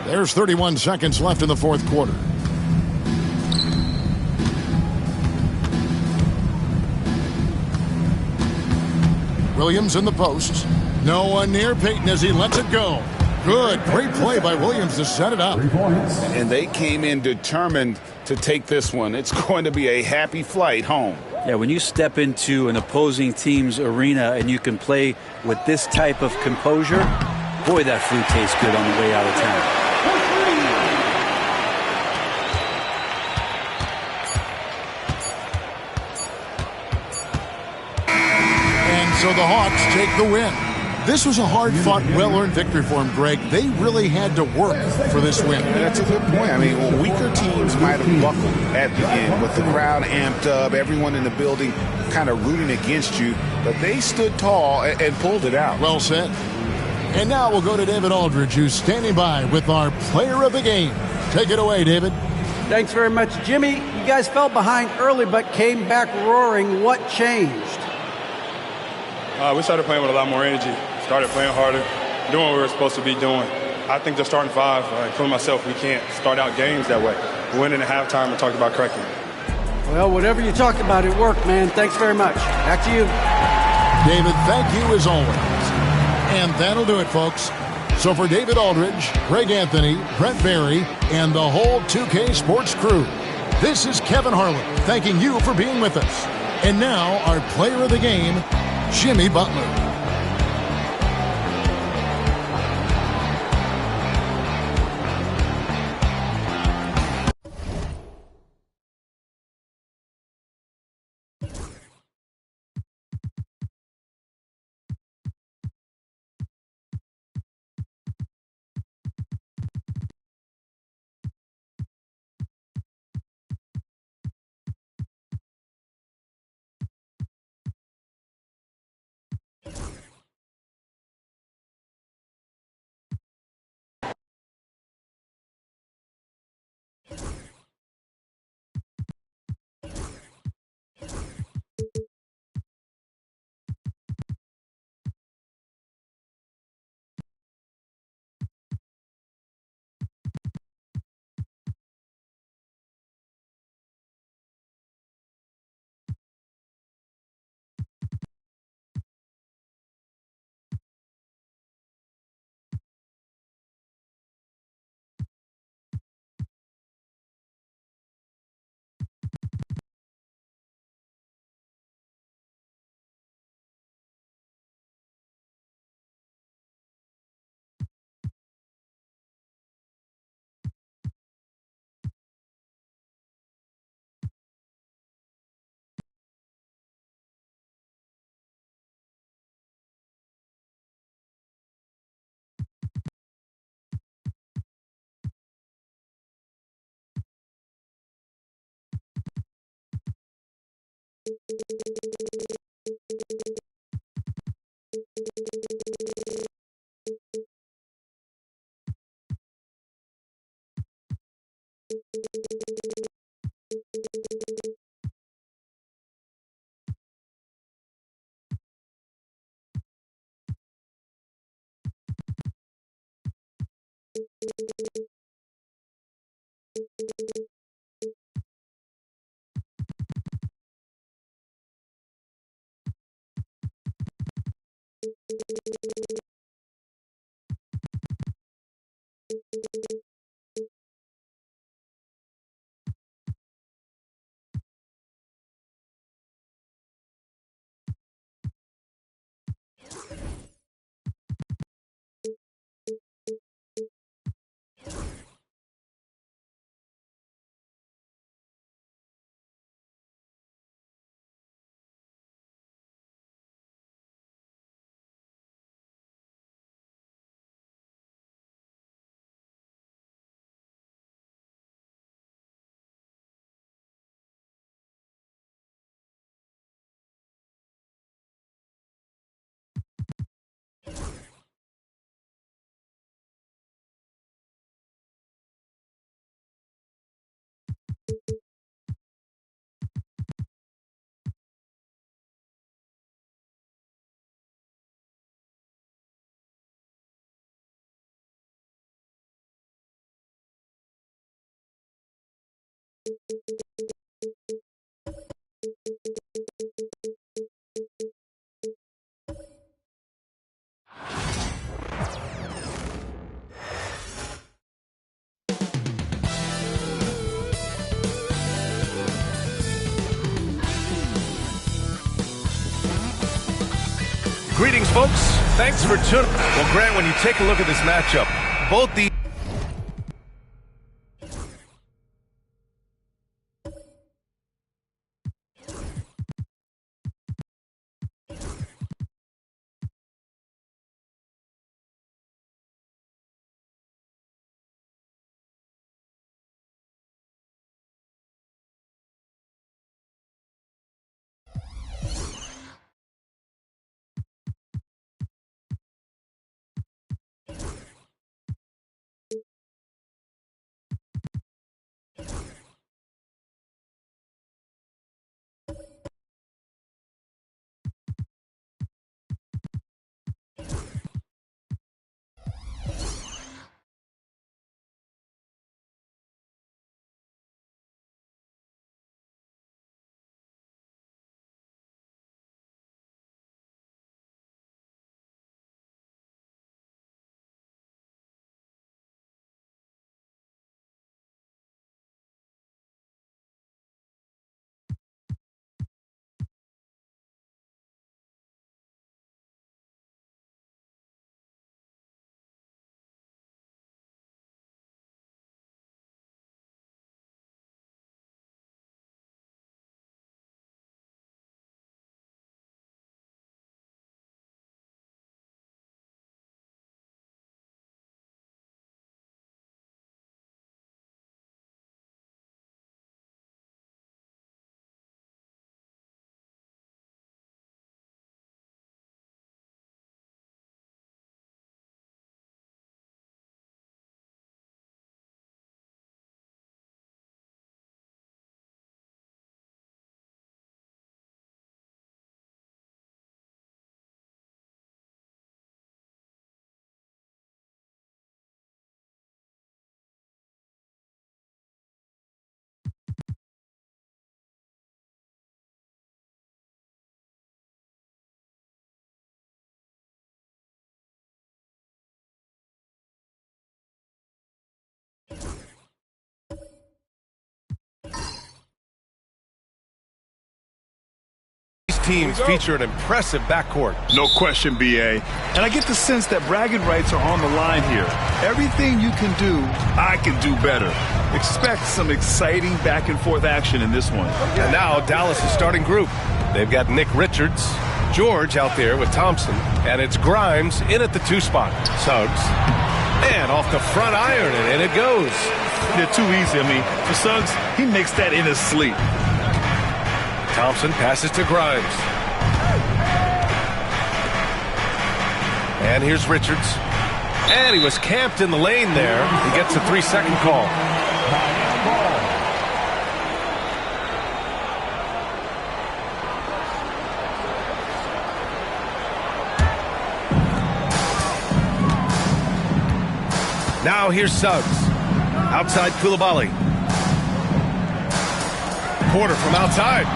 There's 31 seconds left in the fourth quarter. Williams in the post. No one near Payton as he lets it go. Good. Great play by Williams to set it up. And they came in determined to take this one. It's going to be a happy flight home. Yeah, when you step into an opposing team's arena and you can play with this type of composure, boy, that food tastes good on the way out of town. And so the Hawks take the win. This was a hard-fought, well-earned victory for them, Greg. They really had to work for this win. That's a good point. I mean, weaker teams might have buckled at the end with the crowd amped up, everyone in the building kind of rooting against you, but they stood tall and pulled it out. Well said. And now we'll go to David Aldridge, who's standing by with our player of the game. Take it away, David. Thanks very much, Jimmy. You guys fell behind early but came back roaring. What changed? We started playing with a lot more energy, started playing harder, doing what we were supposed to be doing. I think the starting five, including myself, we can't start out games that way. We went in at halftime and talked about correcting. Well, whatever you talked about, it worked, man. Thanks very much. Back to you. David, thank you as always. And that'll do it, folks. So for David Aldridge, Greg Anthony, Brent Barry, and the whole 2K Sports crew, this is Kevin Harlan thanking you for being with us. And now, our player of the game, Jimmy Butler. Greetings, folks. Thanks for tuning. Well, Grant, when you take a look at this matchup, both the teams feature an impressive backcourt. No question, B.A. And I get the sense that bragging rights are on the line here. Everything you can do, I can do better. Expect some exciting back-and-forth action in this one. And now Dallas' starting group. They've got Nick Richards, George out there with Thompson, and it's Grimes in at the 2 spot. Suggs. And off the front iron, and in it goes. They're too easy. I mean, for Suggs, he makes that in his sleep. Thompson passes to Grimes. And here's Richards. And he was camped in the lane there. He gets a 3-second call. Now here's Suggs. Outside Coulibaly. Porter from outside.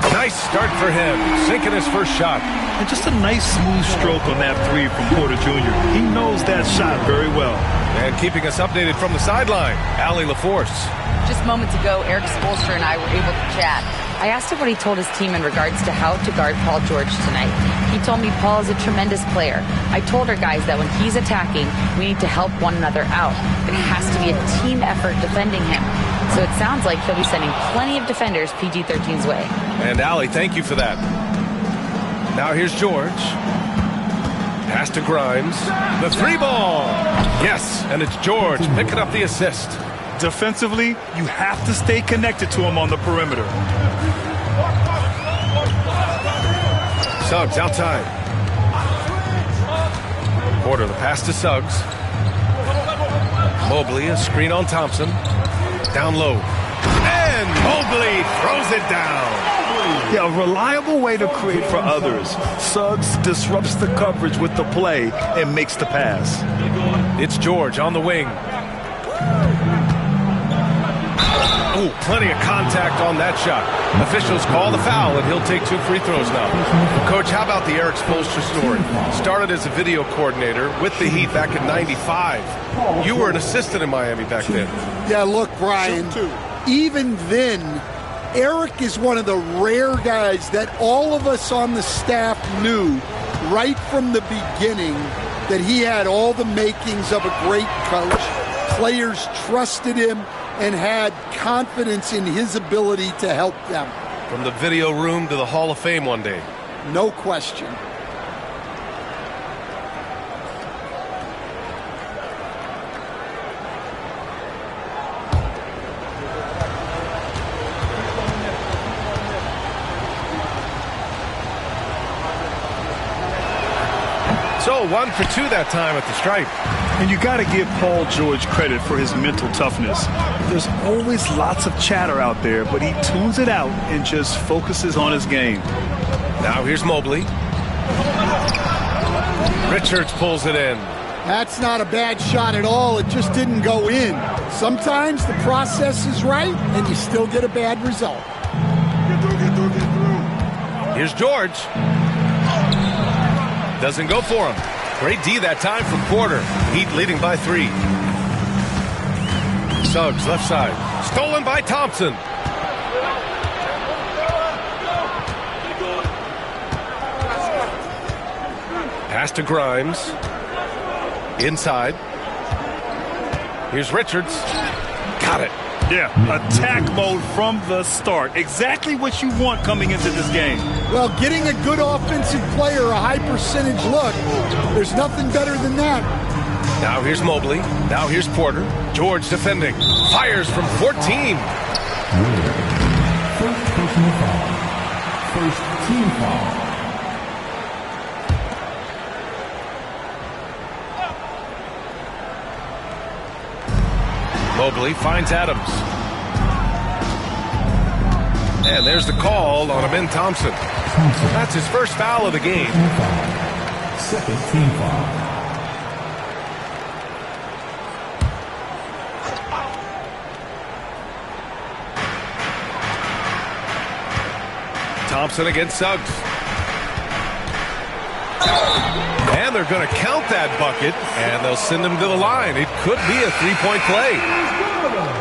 Nice start for him, sinking his first shot. And just a nice smooth stroke on that three from Porter Jr. He knows that shot very well. And keeping us updated from the sideline, Allie LaForce. Just moments ago, Eric Spoelstra and I were able to chat. I asked him what he told his team in regards to how to guard Paul George tonight. He told me Paul is a tremendous player. I told our guys that when he's attacking, we need to help one another out. It has to be a team effort defending him. So it sounds like he'll be sending plenty of defenders PG-13's way. And Allie, thank you for that. Now here's George. Pass to Grimes. The three ball. Yes, and it's George picking up the assist. Defensively, you have to stay connected to him on the perimeter. Suggs outside. Porter, the pass to Suggs. Mobley, a screen on Thompson. Down low. And Mobley throws it down. Yeah, a reliable way to create for others. Suggs disrupts the coverage with the play and makes the pass. It's George on the wing. Ooh, plenty of contact on that shot. Officials call the foul, and he'll take 2 free throws now. Coach, how about the Eric Spoelstra story? Started as a video coordinator with the Heat back in '95. You were an assistant in Miami back then. Yeah, look, Brian, even then, Eric is one of the rare guys that all of us on the staff knew right from the beginning that he had all the makings of a great coach. Players trusted him and had confidence in his ability to help them. From the video room to the Hall of Fame one day. No question. So 1 for 2 that time at the stripe. And you got to give Paul George credit for his mental toughness. There's always lots of chatter out there, but he tunes it out and just focuses on his game. Now here's Mobley. Richards pulls it in. That's not a bad shot at all. It just didn't go in. Sometimes the process is right, and you still get a bad result. Here's George. Doesn't go for him. Great D that time from Porter. Heat leading by 3. Suggs left side. Stolen by Thompson. Pass to Grimes. Inside. Here's Richards. Got it. Yeah, attack mode from the start. Exactly what you want coming into this game. Well, getting a good offensive player a high percentage look, there's nothing better than that. Now here's Mobley. Now here's Porter. George defending. Fires from 14. First personal foul. First team foul. Mobley finds Adams. And there's the call on Amin Thompson. That's his first foul of the game. Second team foul. Thompson against Suggs. And they're going to count that bucket, and they'll send him to the line. It could be a three-point play.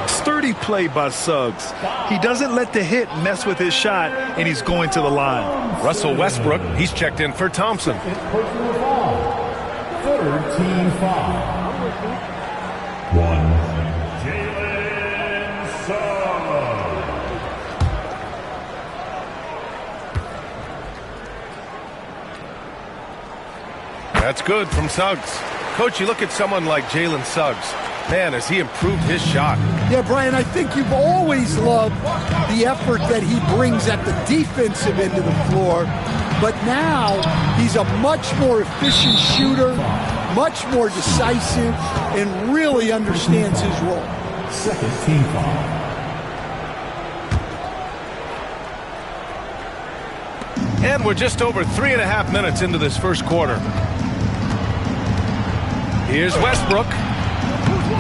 Sturdy play by Suggs. He doesn't let the hit mess with his shot, and he's going to the line. Russell Westbrook, he's checked in for Thompson. Third team foul. 1. Jalen Suggs. That's good from Suggs. Coach, you look at someone like Jalen Suggs. Man, has he improved his shot. Yeah, Brian, I think you've always loved the effort that he brings at the defensive end of the floor. But now he's a much more efficient shooter, much more decisive, and really understands his role. Second team foul. And we're just over 3.5 minutes into this first quarter. Here's Westbrook.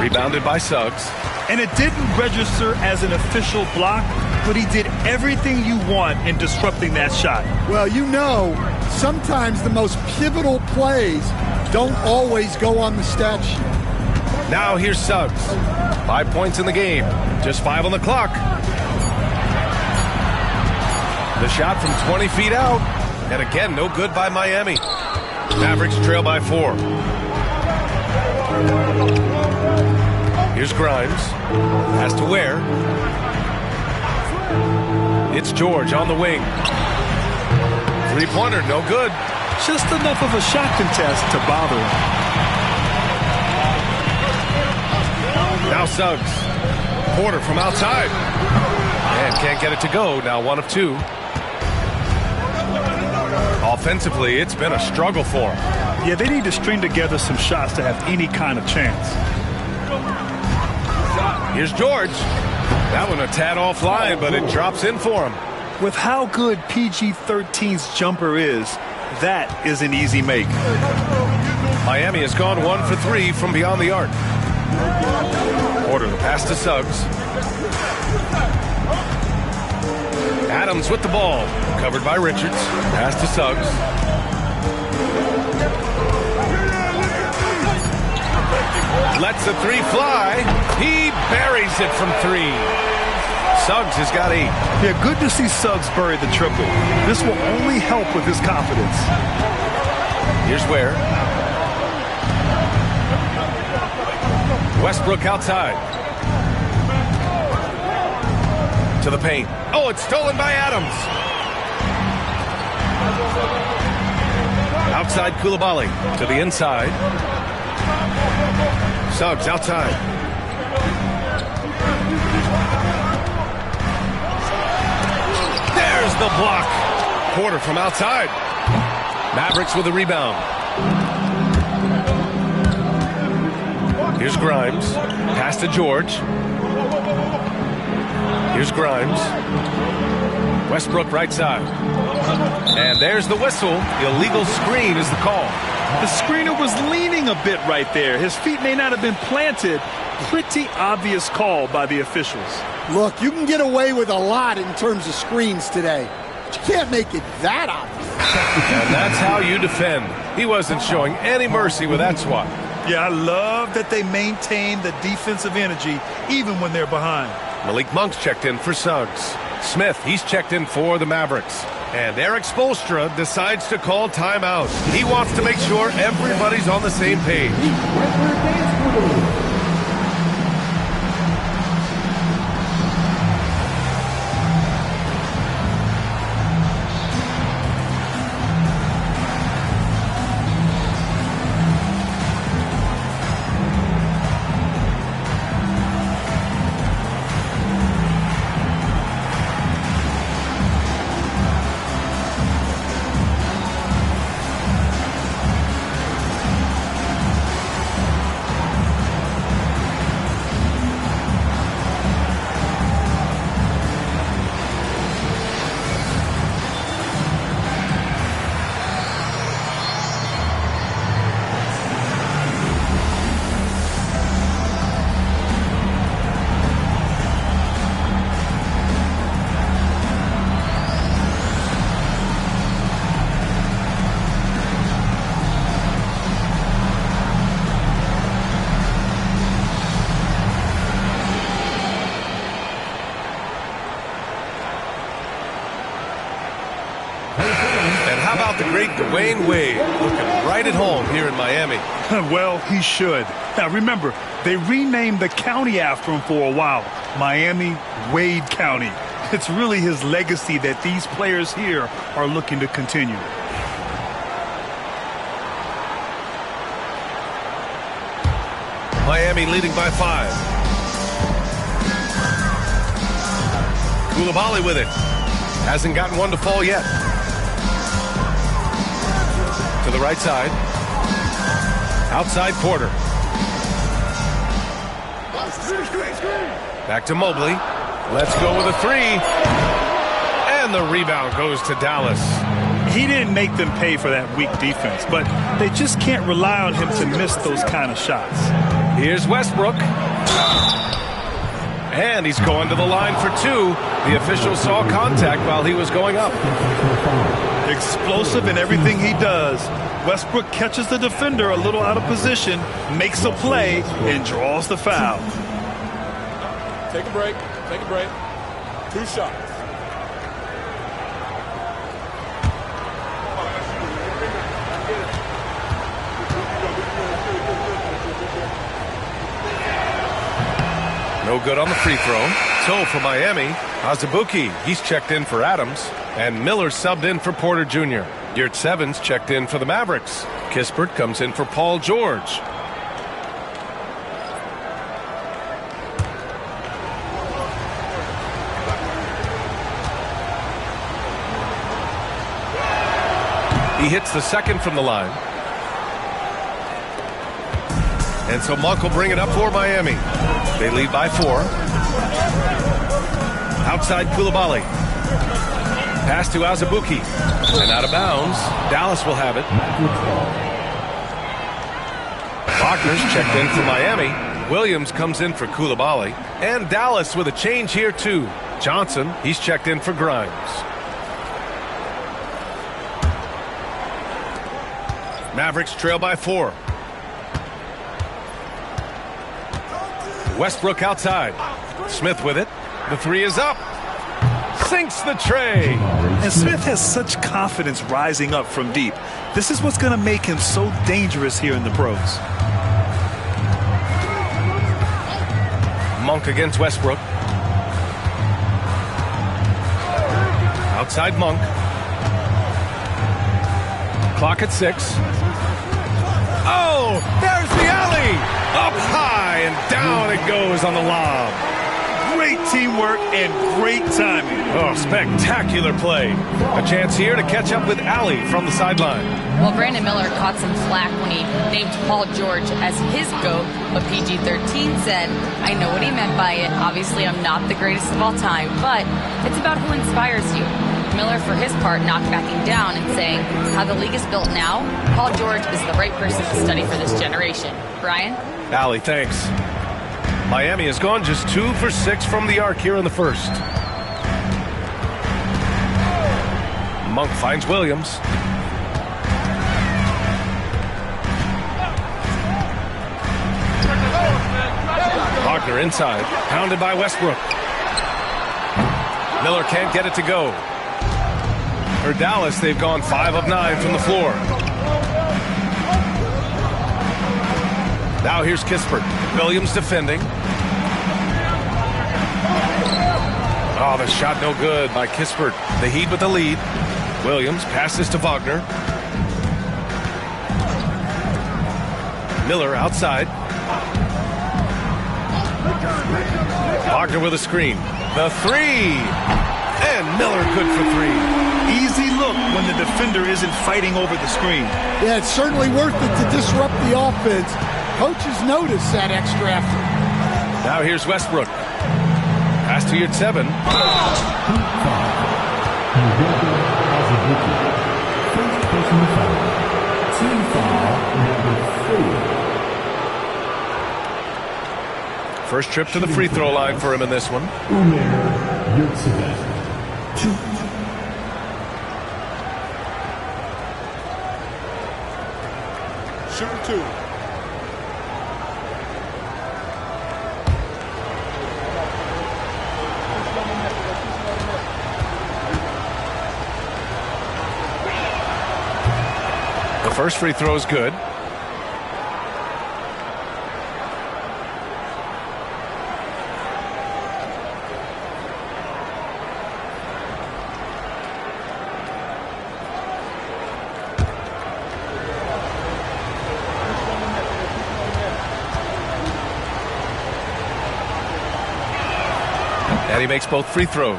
Rebounded by Suggs. And it didn't register as an official block, but he did everything you want in disrupting that shot. Well, you know, sometimes the most pivotal plays don't always go on the stat sheet. Now here's Suggs. 5 points in the game. Just 5 on the clock. The shot from 20 feet out. And again, no good by Miami. Mavericks trail by 4. Here's Grimes. Has to Ware. It's George on the wing. 3-pointer, no good. Just enough of a shot contest to bother him. Now Suggs. Porter from outside. And can't get it to go. Now 1 of 2. Offensively, it's been a struggle for him. Yeah, they need to string together some shots to have any kind of chance. Here's George. That one a tad offline, but it drops in for him. With how good PG-13's jumper is, that is an easy make. Miami has gone 1 for 3 from beyond the arc. Porter, the pass to Suggs. Adams with the ball. Covered by Richards. Pass to Suggs. Lets the 3 fly. He buries it from 3. Suggs has got 8. Yeah, good to see Suggs bury the triple. This will only help with his confidence. Here's Ware. Westbrook outside. To the paint. Oh, it's stolen by Adams. Outside Coulibaly. To the inside. Suggs outside. There's the block. Porter from outside. Mavericks with a rebound. Here's Grimes. Pass to George. Here's Grimes. Westbrook right side. And there's the whistle. Illegal screen is the call. The screener was leaning a bit right there. His feet may not have been planted. Pretty obvious call by the officials. Look, you can get away with a lot in terms of screens today. But you can't make it that obvious. And that's how you defend. He wasn't showing any mercy with that swat. Yeah, I love that they maintain the defensive energy even when they're behind. Malik Monk's checked in for Suggs. Smith, he's checked in for the Mavericks. And Eric Spoelstra decides to call timeout. He wants to make sure everybody's on the same page. The great Dwayne Wade looking right at home here in Miami. Well, he should. Now, remember, they renamed the county after him for a while. Miami-Wade County. It's really his legacy that these players here are looking to continue. Miami leading by 5. Coulibaly with it. Hasn't gotten one to fall yet. To the right side. Outside Porter. Back to Mobley. Let's go with a 3. And the rebound goes to Dallas. He didn't make them pay for that weak defense, but they just can't rely on him to miss those kind of shots. Here's Westbrook. And he's going to the line for 2. The official saw contact while he was going up. Explosive in everything he does. Westbrook catches the defender a little out of position, makes a play, and draws the foul. Take a break. Take a break. 2 shots. No good on the free throw. So for Miami, Azubuike, he's checked in for Adams, and Miller subbed in for Porter Jr. Yurtseven's checked in for the Mavericks. Kispert comes in for Paul George. He hits the second from the line. And so Monk will bring it up for Miami. They lead by 4. Outside Coulibaly. Pass to Azubuike. And out of bounds. Dallas will have it. Wagner's checked in for Miami. Williams comes in for Coulibaly. And Dallas with a change here too. Johnson, he's checked in for Grimes. Mavericks trail by 4. Westbrook outside. Smith with it. The 3 is up. Sinks the tray. And Smith has such confidence rising up from deep. This is what's going to make him so dangerous here in the pros. Monk against Westbrook. Outside Monk. Clock at 6. Oh, there's the alley. Up high and down it goes on the lob. Great teamwork and great timing. Oh, spectacular play. A chance here to catch up with Alley from the sideline. Well, Brandon Miller caught some flack when he named Paul George as his GOAT, but PG-13 said, I know what he meant by it. Obviously, I'm not the greatest of all time, but it's about who inspires you. Miller, for his part, not backing down and saying, how the league is built now, Paul George is the right person to study for this generation. Brian? Alley, thanks. Miami has gone just 2 for 6 from the arc here in the first. Monk finds Williams. Wagner inside, pounded by Westbrook. Miller can't get it to go. For Dallas, they've gone 5 of 9 from the floor. Now here's Kispert. Williams defending. Oh, the shot no good by Kispert. The Heat with the lead. Williams passes to Wagner. Miller outside. Wagner with a screen. The 3. And Miller good for 3. Easy look when the defender isn't fighting over the screen. Yeah, it's certainly worth it to disrupt the offense. Coaches notice that extra effort. Now here's Westbrook. Pass to Yurtseven. First trip to the free throw line for him in this one. Shooting 2. The first free throw is good. And he makes both free throws.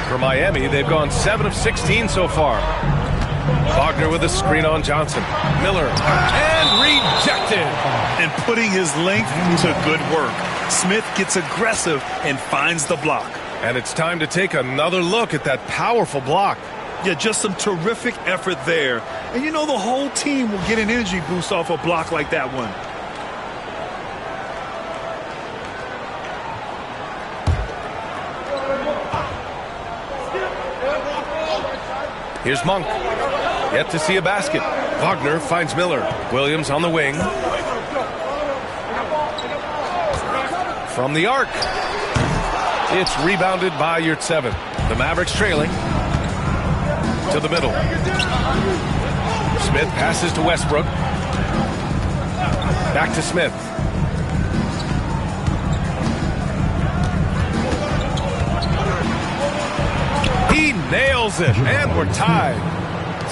For Miami, they've gone 7 of 16 so far. Wagner with a screen on Johnson. Miller, and rejected. And putting his length to good work. Smith gets aggressive and finds the block. And it's time to take another look at that powerful block. Yeah, just some terrific effort there. And you know the whole team will get an energy boost off a block like that one. Here's Monk. Yet to see a basket. Wagner finds Miller. Williams on the wing. From the arc. It's rebounded by Yurtseven. The Mavericks trailing. To the middle. Smith passes to Westbrook. Back to Smith. He nails it, and we're tied.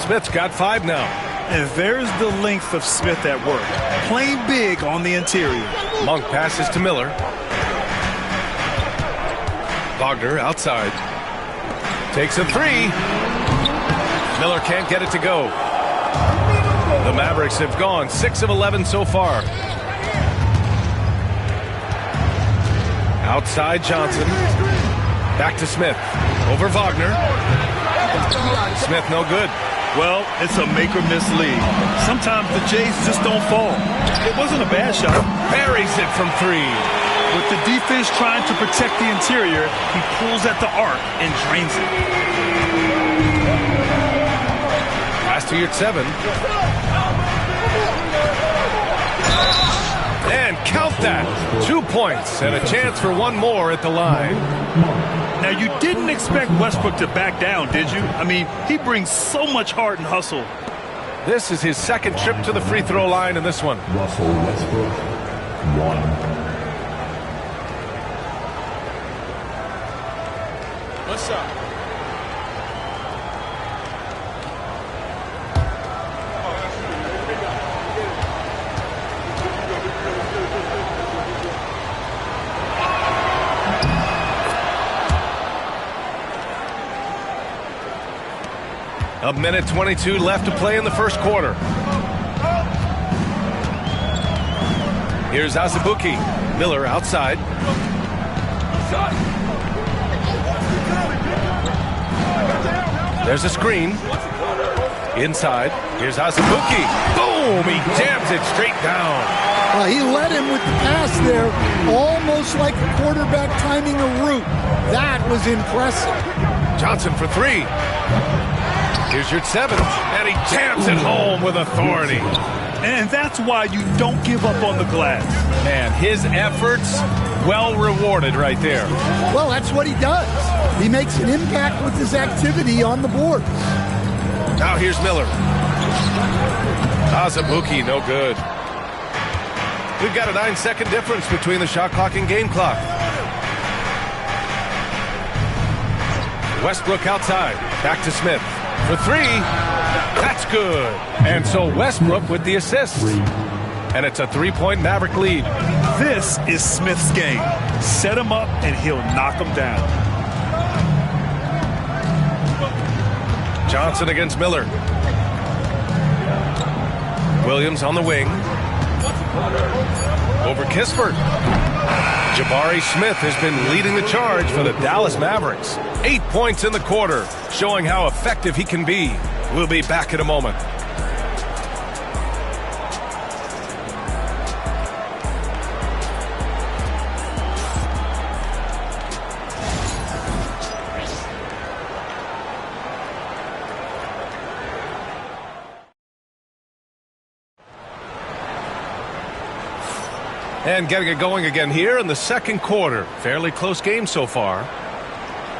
Smith's got 5 now. And there's the length of Smith at work. Playing big on the interior. Monk passes to Miller. Wagner outside. Takes a 3. Miller can't get it to go. The Mavericks have gone 6 of 11 so far. Outside Johnson. Back to Smith. Over Wagner. Smith no good. Well, it's a make-or-miss league. Sometimes the Jays just don't fall. It wasn't a bad shot. Buries it from 3. With the defense trying to protect the interior, he pulls at the arc and drains it. Pass to Yurtseven. And count that. 2 points and a chance for one more at the line. Now, you didn't expect Westbrook to back down, did you? I mean, he brings so much heart and hustle. This is his second trip to the free throw line in this one. Russell Westbrook, 1. What's up? A minute 22 left to play in the first quarter. Here's Azubuike. Miller outside. There's a screen. Inside. Here's Azubuike. Boom! He jams it straight down. He led him with the pass there, almost like a quarterback timing a route. That was impressive. Johnson for 3. Here's Yurtseven, and he jams it home with authority. And that's why you don't give up on the glass. Man, his efforts well rewarded right there. Well, that's what he does. He makes an impact with his activity on the board. Now here's Miller. Azubuike, no good. We've got a 9-second difference between the shot clock and game clock. Westbrook outside. Back to Smith. For 3. That's good. And so Westbrook with the assist. And it's a 3-point Maverick lead. This is Smith's game. Set him up and he'll knock him down. Johnson against Miller. Williams on the wing. Over Kispert. Jabari Smith has been leading the charge for the Dallas Mavericks. 8 points in the quarter, showing how effective he can be. We'll be back in a moment. And getting it going again here in the second quarter. Fairly close game so far.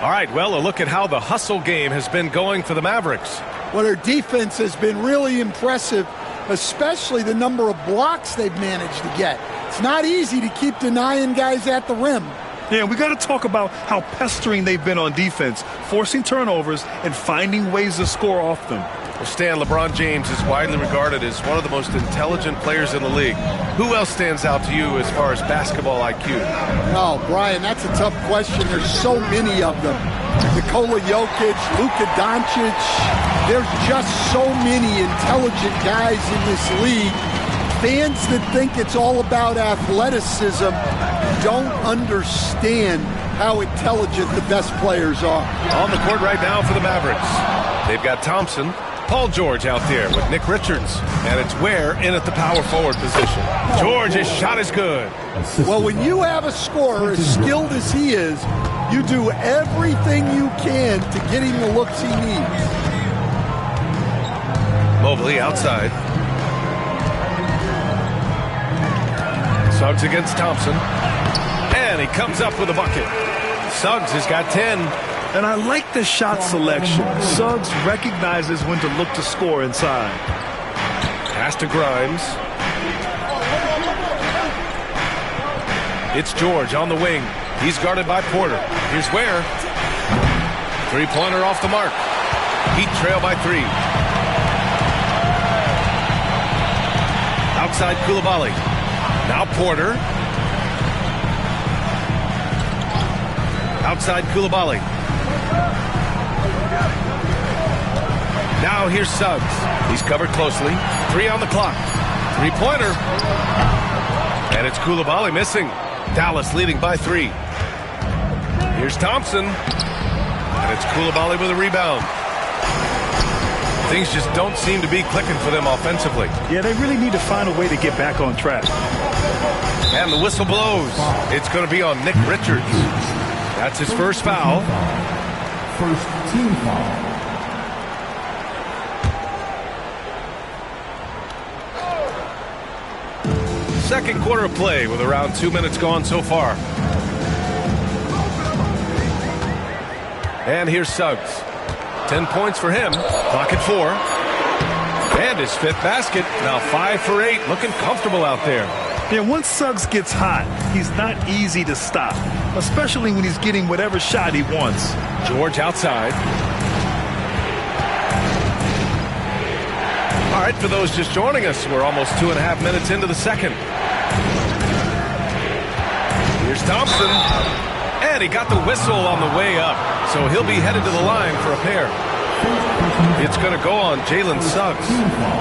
All right, well, a look at how the hustle game has been going for the Mavericks. Well, their defense has been really impressive, especially the number of blocks they've managed to get. It's not easy to keep denying guys at the rim. Yeah, we got to talk about how pestering they've been on defense, forcing turnovers and finding ways to score off them. Well, Stan, LeBron James is widely regarded as one of the most intelligent players in the league. Who else stands out to you as far as basketball IQ? Oh, Brian, that's a tough question. There's so many of them. Nikola Jokic, Luka Doncic. There's just so many intelligent guys in this league. Fans that think it's all about athleticism don't understand how intelligent the best players are. On the court right now for the Mavericks. They've got Thompson, Paul George out there with Nick Richards, and it's Ware in at the power forward position. George's shot is good. Well, when you have a scorer as skilled as he is, you do everything you can to get him the looks he needs. Mobley outside. Suggs against Thompson. And he comes up with a bucket. Suggs has got 10. And I like the shot selection. Suggs recognizes when to look to score inside. Pass to Grimes. It's George on the wing. He's guarded by Porter. Here's Ware. Three-pointer off the mark. Heat trail by 3. Outside Coulibaly. Now Porter. Outside Coulibaly. Now here's Suggs. He's covered closely. 3 on the clock. Three-pointer. And it's Coulibaly missing. Dallas leading by 3. Here's Thompson. And it's Coulibaly with a rebound. Things just don't seem to be clicking for them offensively. Yeah, they really need to find a way to get back on track. And the whistle blows. It's going to be on Nick Richards. That's his first foul. First team foul. Second quarter of play with around 2 minutes gone so far. And here's Suggs. 10 points for him. Clock at 4. And his 5th basket. Now 5 for 8. Looking comfortable out there. Yeah, once Suggs gets hot, he's not easy to stop, especially when he's getting whatever shot he wants. George outside. All right, for those just joining us, we're almost 2.5 minutes into the second. Here's Thompson. And he got the whistle on the way up, so he'll be headed to the line for a pair. It's going to go on Jalen Suggs.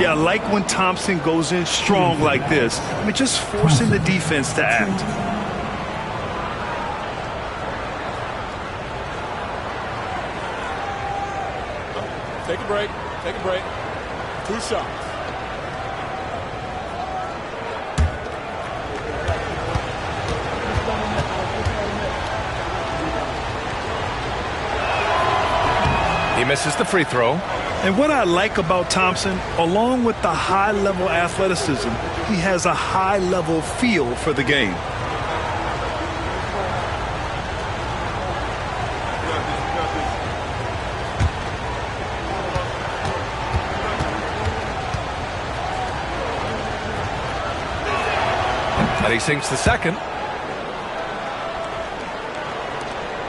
Yeah, I like when Thompson goes in strong like this. I mean, just forcing the defense to act. Take a break. Take a break. 2 shots. He misses the free throw. And what I like about Thompson, along with the high-level athleticism, he has a high-level feel for the game. And he sinks the second.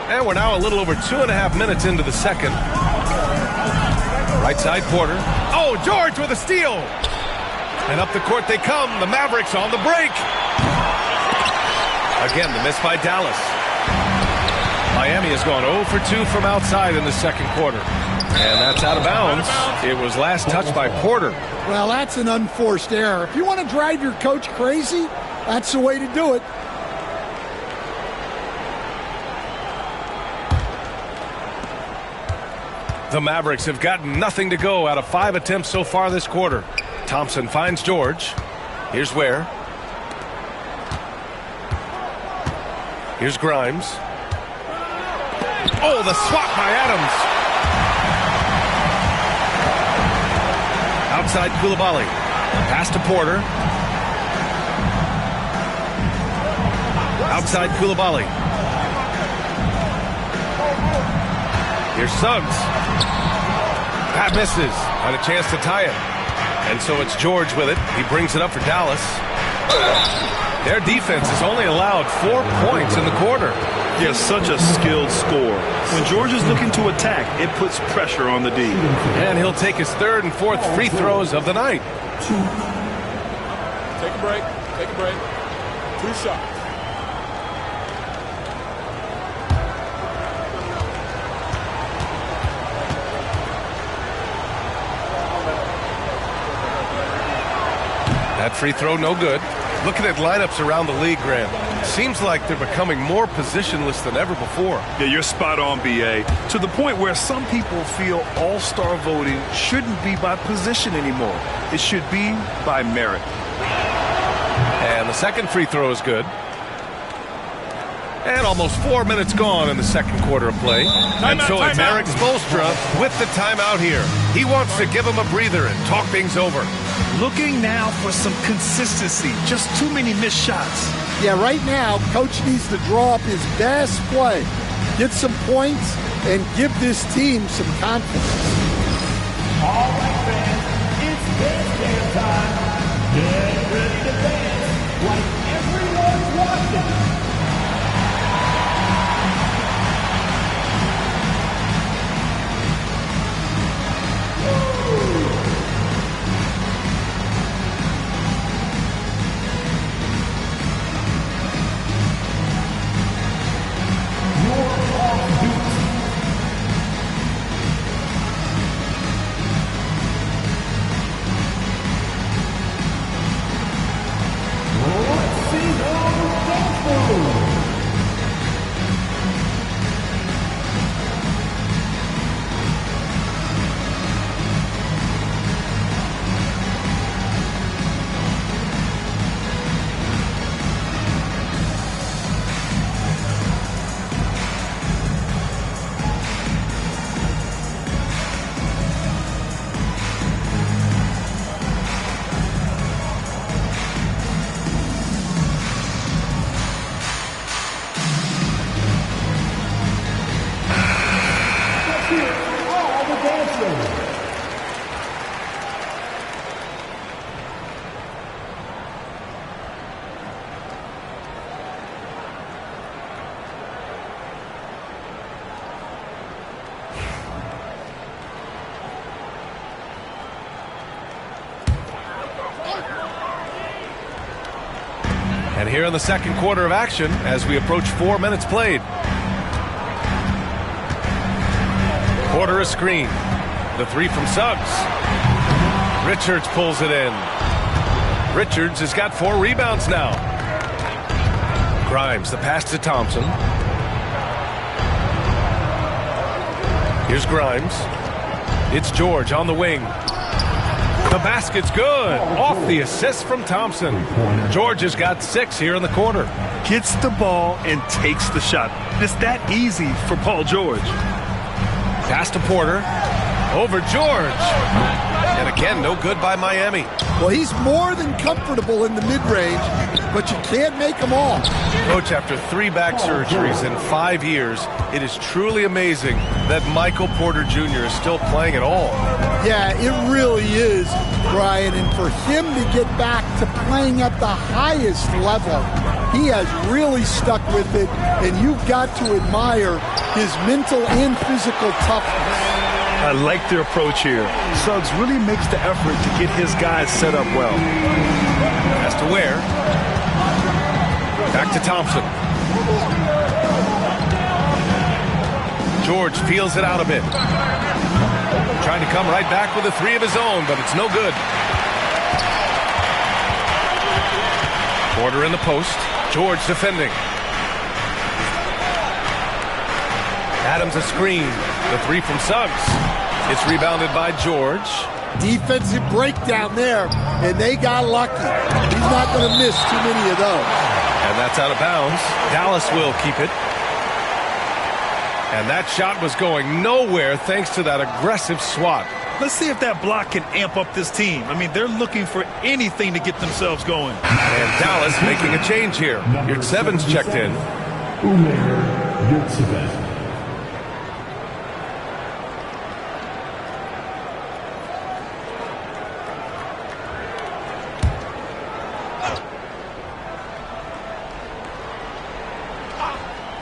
And we're now a little over 2.5 minutes into the second. Right side, Porter. Oh, George with a steal. And up the court they come. The Mavericks on the break. Again, the miss by Dallas. Miami has gone 0 for 2 from outside in the second quarter. And that's out of bounds. It was last touched by Porter. Well, that's an unforced error. If you want to drive your coach crazy, that's the way to do it. The Mavericks have gotten nothing to go out of 5 attempts so far this quarter. Thompson finds George. Here's Ware. Here's Grimes. Oh, the swat by Adams. Outside Coulibaly. Pass to Porter. Outside Coulibaly. Here's Suggs. Pat misses. Had a chance to tie it. And so it's George with it. He brings it up for Dallas. Their defense has only allowed 4 points in the quarter. Yeah, such a skilled score. When George is looking to attack, it puts pressure on the D. And he'll take his 3rd and 4th free throws of the night. Take a break. Take a break. 2 shots. That free throw, no good. Looking at lineups around the league, Graham, seems like they're becoming more positionless than ever before. Yeah, you're spot on, B.A. To the point where some people feel all-star voting shouldn't be by position anymore. It should be by merit. And the second free throw is good. And almost 4 minutes gone in the second quarter of play. And so it's Erik Spoelstra with the timeout here. He wants to give him a breather and talk things over. Looking now for some consistency. Just too many missed shots. Yeah, right now, Coach needs to draw up his best play, get some points, and give this team some confidence. All right, fans, it's dance time. Get ready to dance like everyone's watching. And here in the second quarter of action as we approach 4 minutes played. Quarter a screen. The three from Suggs. Richards pulls it in. Richards has got 4 rebounds now. Grimes, the pass to Thompson. Here's Grimes. It's George on the wing. The basket's good. Off the assist from Thompson. George has got 6 here in the quarter. Gets the ball and takes the shot. It's that easy for Paul George. Pass to Porter. Over George. And again, no good by Miami. Well, he's more than comfortable in the mid-range, but you can't make them all. Coach, after 3 back surgeries in 5 years, it is truly amazing that Michael Porter Jr. is still playing at all. Yeah, it really is, Brian. And for him to get back to playing at the highest level, he has really stuck with it, and you've got to admire his mental and physical toughness. I like their approach here. Suggs really makes the effort to get his guys set up well. Pass to Ware. Back to Thompson. George feels it out a bit. Trying to come right back with a 3 of his own, but it's no good. Porter in the post. George defending. Adams a screen. The 3 from Suggs. It's rebounded by George. Defensive breakdown there, and they got lucky. He's not going to miss too many of those. And that's out of bounds. Dallas will keep it. And that shot was going nowhere thanks to that aggressive swat. Let's see if that block can amp up this team. I mean, they're looking for anything to get themselves going. And Dallas making a change here. Yurtseven's checked in.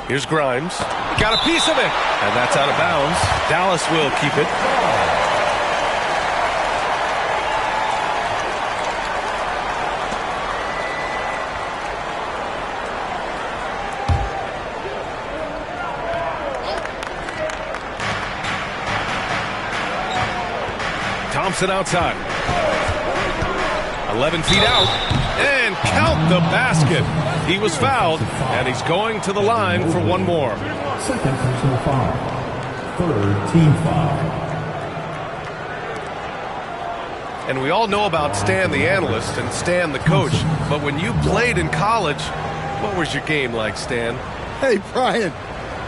Here's Grimes. Got a piece of it. And that's out of bounds. Dallas will keep it. Thompson outside. 11 feet out. And count the basket. He was fouled, and he's going to the line for one more. Second personal foul. Third team foul. And we all know about Stan the analyst and Stan the coach, but when you played in college, what was your game like, Stan? Hey, Brian,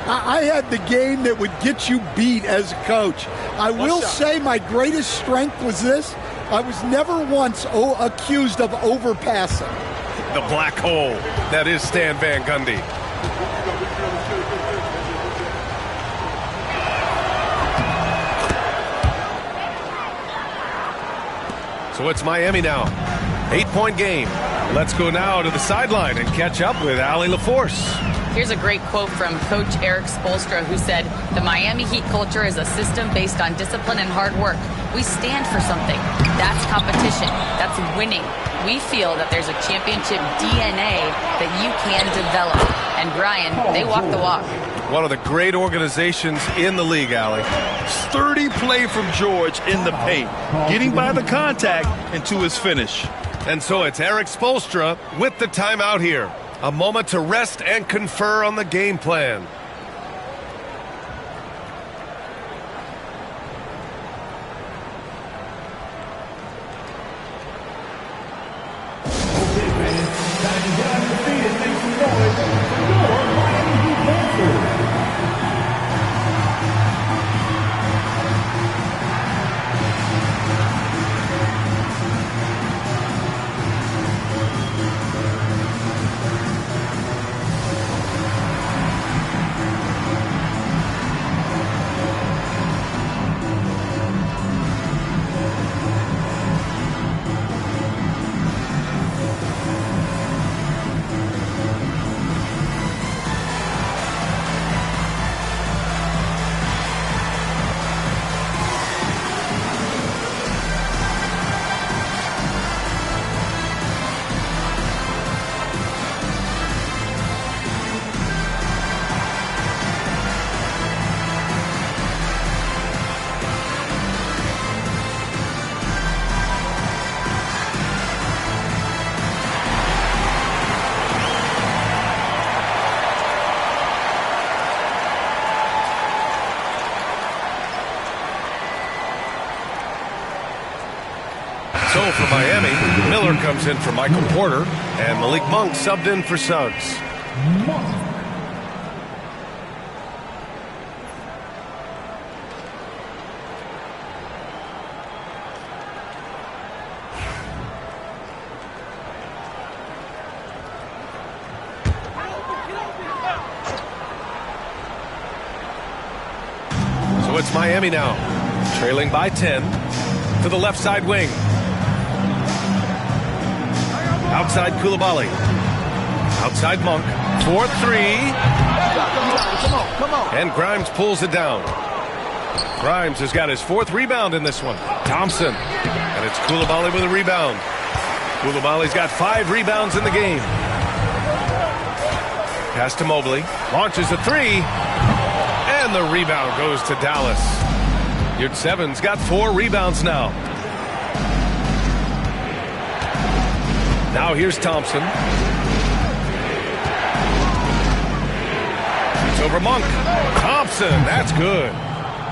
I had the game that would get you beat as a coach. I will say my greatest strength was this. I was never once accused of overpassing. The black hole. That is Stan Van Gundy. So it's Miami now. 8-point game. Let's go now to the sideline and catch up with Allie LaForce. Here's a great quote from Coach Erik Spoelstra, who said, "The Miami Heat culture is a system based on discipline and hard work. We stand for something. That's competition. That's winning. We feel that there's a championship DNA that you can develop." And Brian, they walk the walk. One of the great organizations in the league, Allie. Sturdy play from George in the paint, getting by the contact and to his finish. And so it's Erik Spoelstra with the timeout here. A moment to rest and confer on the game plan. So for Miami, Miller comes in for Michael Porter, and Malik Monk subbed in for Suggs. So it's Miami now, trailing by 10 to the left side wing. Outside Coulibaly. Outside Monk. 4-3. Come on. And Grimes pulls it down. Grimes has got his 4th rebound in this one. Thompson. And it's Coulibaly with a rebound. Coulibaly's got 5 rebounds in the game. Pass to Mobley. Launches a 3. And the rebound goes to Dallas. Yurtseven's got 4 rebounds now. Now here's Thompson. It's over Monk. Thompson, that's good.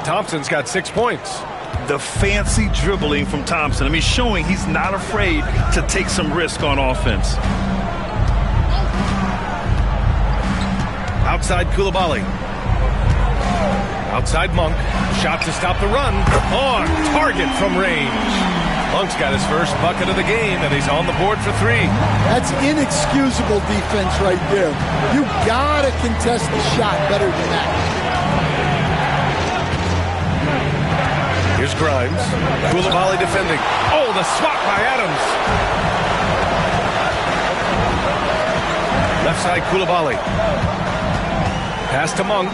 Thompson's got 6 points. The fancy dribbling from Thompson. I mean, showing he's not afraid to take some risk on offense. Outside Coulibaly. Outside Monk. Shot to stop the run. On target from range. Monk's got his first bucket of the game, and he's on the board for 3. That's inexcusable defense right there. You gotta contest the shot better than that. Here's Grimes. Coulibaly defending. Oh, the swat by Adams. Left side Coulibaly. Pass to Monk.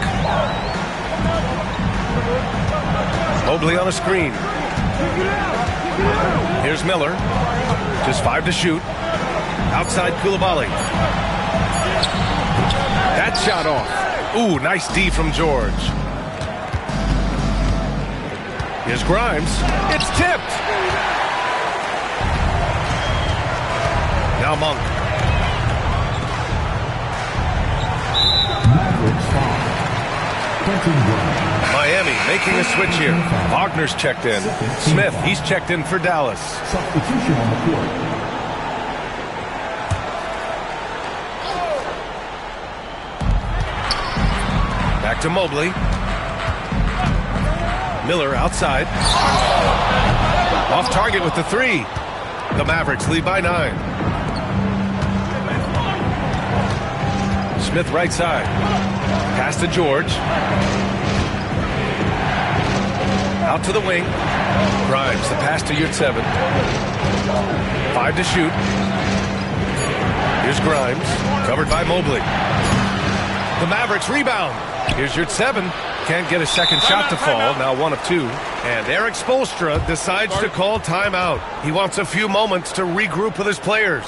Mobley on a screen. Here's Miller. Just 5 to shoot. Outside Coulibaly. That shot off. Ooh, nice D from George. Here's Grimes. It's tipped. Now Monk. Miami making a switch here. Wagner's checked in. Smith, he's checked in for Dallas. Substitution on the court. Back to Mobley. Miller outside. Off target with the three. The Mavericks lead by 9. Smith right side. Pass to George. Out to the wing. Grimes, the pass to Yurtseven. 5 to shoot. Here's Grimes, covered by Mobley. The Mavericks rebound. Here's Yurtseven. Can't get a second shot to fall. Now 1 of 2. And Erik Spoelstra decides to call timeout. He wants a few moments to regroup with his players.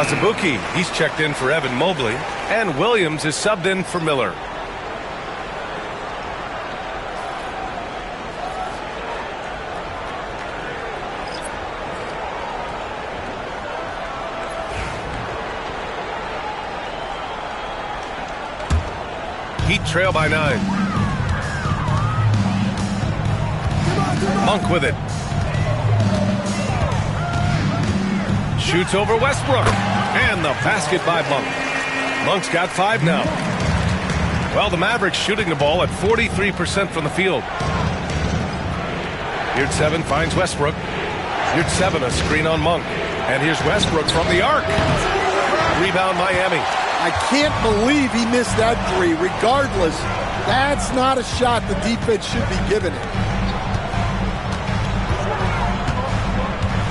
Azubuike, he's checked in for Evan Mobley, and Williams is subbed in for Miller. Heat trail by 9. Monk with it. Shoots over Westbrook. And the basket by Monk. Monk's got 5 now. Well, the Mavericks shooting the ball at 43% from the field. Yurtseven finds Westbrook. Yurtseven a screen on Monk. And here's Westbrook from the arc. Rebound Miami. I can't believe he missed that 3. Regardless, that's not a shot the defense should be giving it.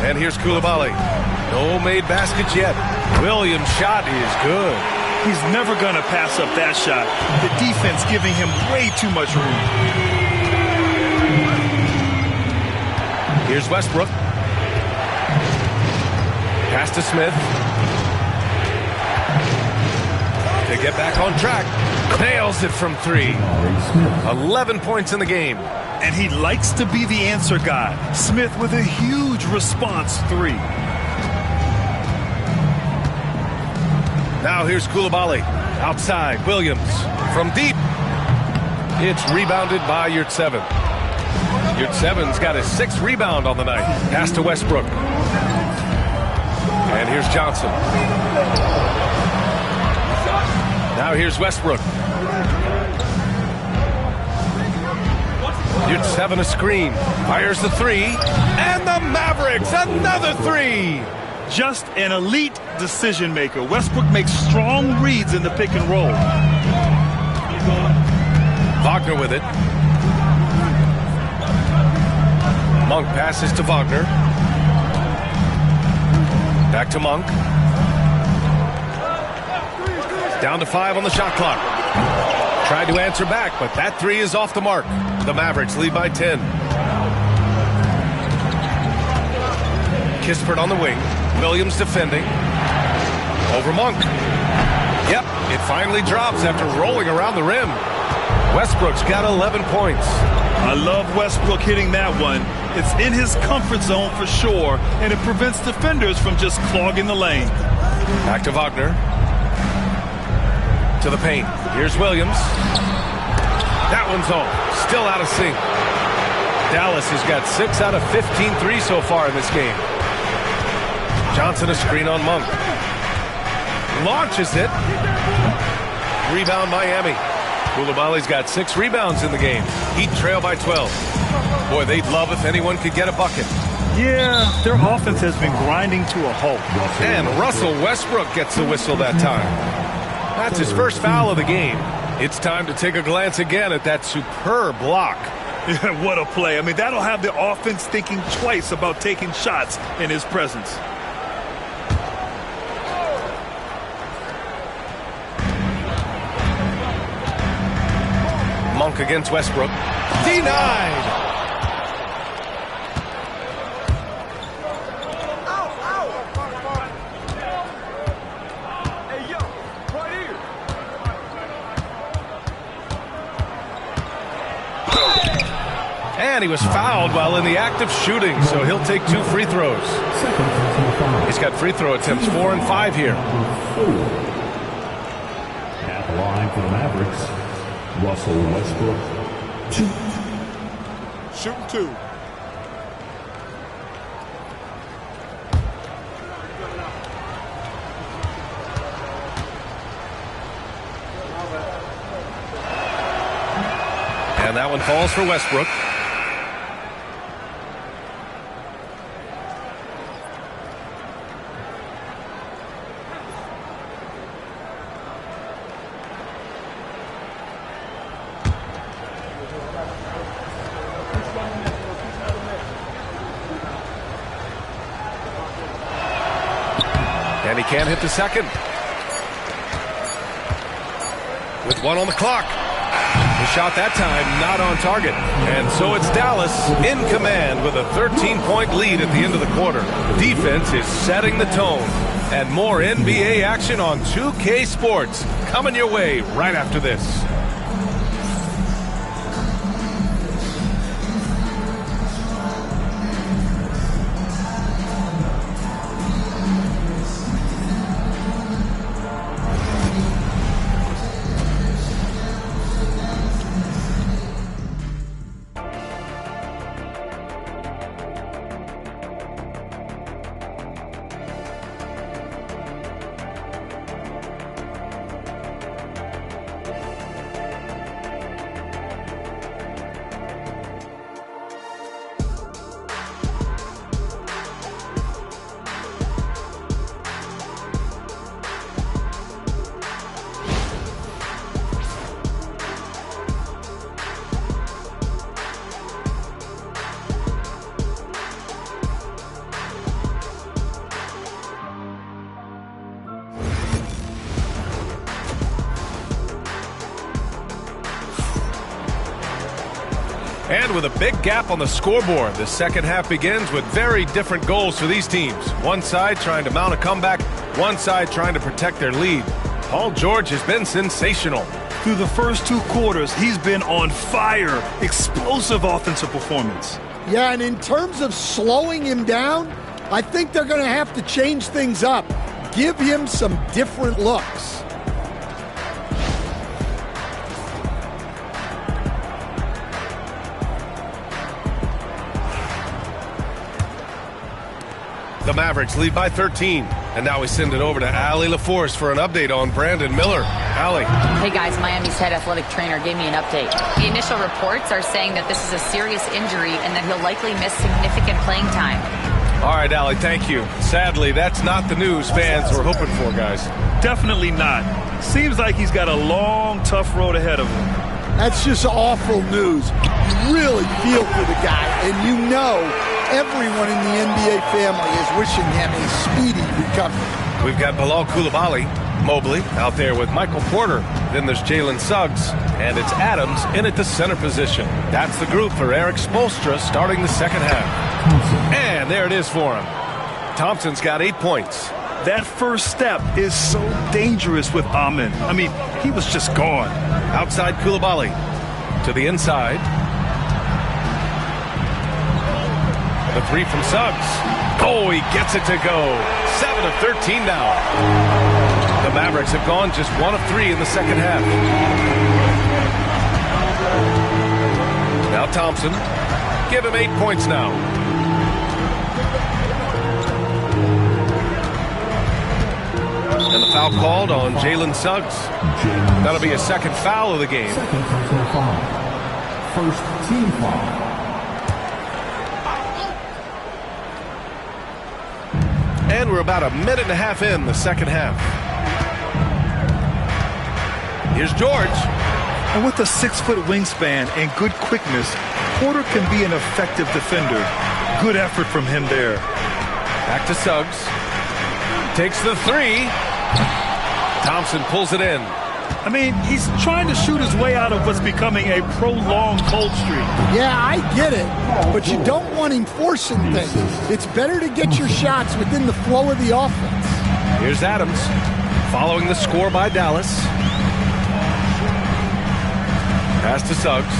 And here's Coulibaly. No made baskets yet. Williams' shot is good. He's never going to pass up that shot. The defense giving him way too much room. Here's Westbrook. Pass to Smith. To get back on track. Nails it from 3. 11 points in the game. And he likes to be the answer guy. Smith with a huge response 3. Now here's Coulibaly. Outside, Williams. From deep. It's rebounded by Yurtseven. Yurtseven's got his 6th rebound on the night. Pass to Westbrook. And here's Johnson. Now here's Westbrook. Yurtseven a screen. Fires the 3. And the Mavericks, another 3. Just an elite decision maker. Westbrook makes strong reads in the pick and roll. Wagner with it. Monk passes to Wagner. Back to Monk. Down to 5 on the shot clock. Tried to answer back, but that 3 is off the mark. The Mavericks lead by 10. Kispert on the wing. Williams defending. Over Monk. Yep, it finally drops after rolling around the rim. Westbrook's got 11 points. I love Westbrook hitting that one. It's in his comfort zone for sure, and it prevents defenders from just clogging the lane. Back to Wagner. To the paint. Here's Williams. That one's off. Still out of sync. Dallas has got 6 out of 15 threes so far in this game. Johnson a screen on Monk. Launches it. Rebound Miami. Coulibaly's got 6 rebounds in the game. Heat trail by 12. Boy, they'd love if anyone could get a bucket. Yeah, their offense has been grinding to a halt. And Russell Westbrook gets the whistle that time. That's his first foul of the game. It's time to take a glance again at that superb block. Yeah, what a play. I mean, that'll have the offense thinking twice about taking shots in his presence. Monk against Westbrook. Denied! And he was fouled while in the act of shooting, so he'll take 2 free throws. He's got free throw attempts 4 and 5 here. At the line for the Mavericks, Russell Westbrook, 2. Shooting 2. And that one falls for Westbrook. And he can't hit the second. With 1 on the clock. The shot that time not on target. And so it's Dallas in command with a 13-point lead at the end of the quarter. Defense is setting the tone. And more NBA action on 2K Sports coming your way right after this. And with a big gap on the scoreboard, the second half begins with very different goals for these teams. One side trying to mount a comeback, one side trying to protect their lead. Paul George has been sensational. Through the first 2 quarters, he's been on fire. Explosive offensive performance. Yeah, and in terms of slowing him down, I think they're going to have to change things up. Give him some different looks. The Mavericks lead by 13. And now we send it over to Allie LaForce for an update on Brandon Miller. Allie. Hey guys, Miami's head athletic trainer gave me an update. The initial reports are saying that this is a serious injury and that he'll likely miss significant playing time. All right, Allie, thank you. Sadly, that's not the news fans were hoping for, guys. Definitely not. Seems like he's got a long, tough road ahead of him. That's just awful news. You really feel for the guy, and you know everyone in the NBA family is wishing him a speedy recovery. We've got Bilal Coulibaly, Mobley out there with Michael Porter. Then there's Jalen Suggs, and it's Adams in at the center position. That's the group for Eric Spoelstra starting the second half. And there it is for him. Thompson's got 8 points. That first step is so dangerous with Amen. I mean, he was just gone. Outside Coulibaly to the inside. The three from Suggs. Oh, he gets it to go. 7 of 13 now. The Mavericks have gone just 1 of 3 in the second half. Now Thompson. Give him 8 points now. And the foul called on Jalen Suggs. That'll be a second foul of the game. Second personal foul. First team foul. And we're about a minute and a half in the second half. Here's George. And with a 6-foot wingspan and good quickness, Porter can be an effective defender. Good effort from him there. Back to Suggs. Takes the three. Thompson pulls it in. I mean, he's trying to shoot his way out of what's becoming a prolonged cold streak. Yeah, I get it, but you don't want him forcing things. It's better to get your shots within the flow of the offense. Here's Adams, following the score by Dallas. Pass to Suggs.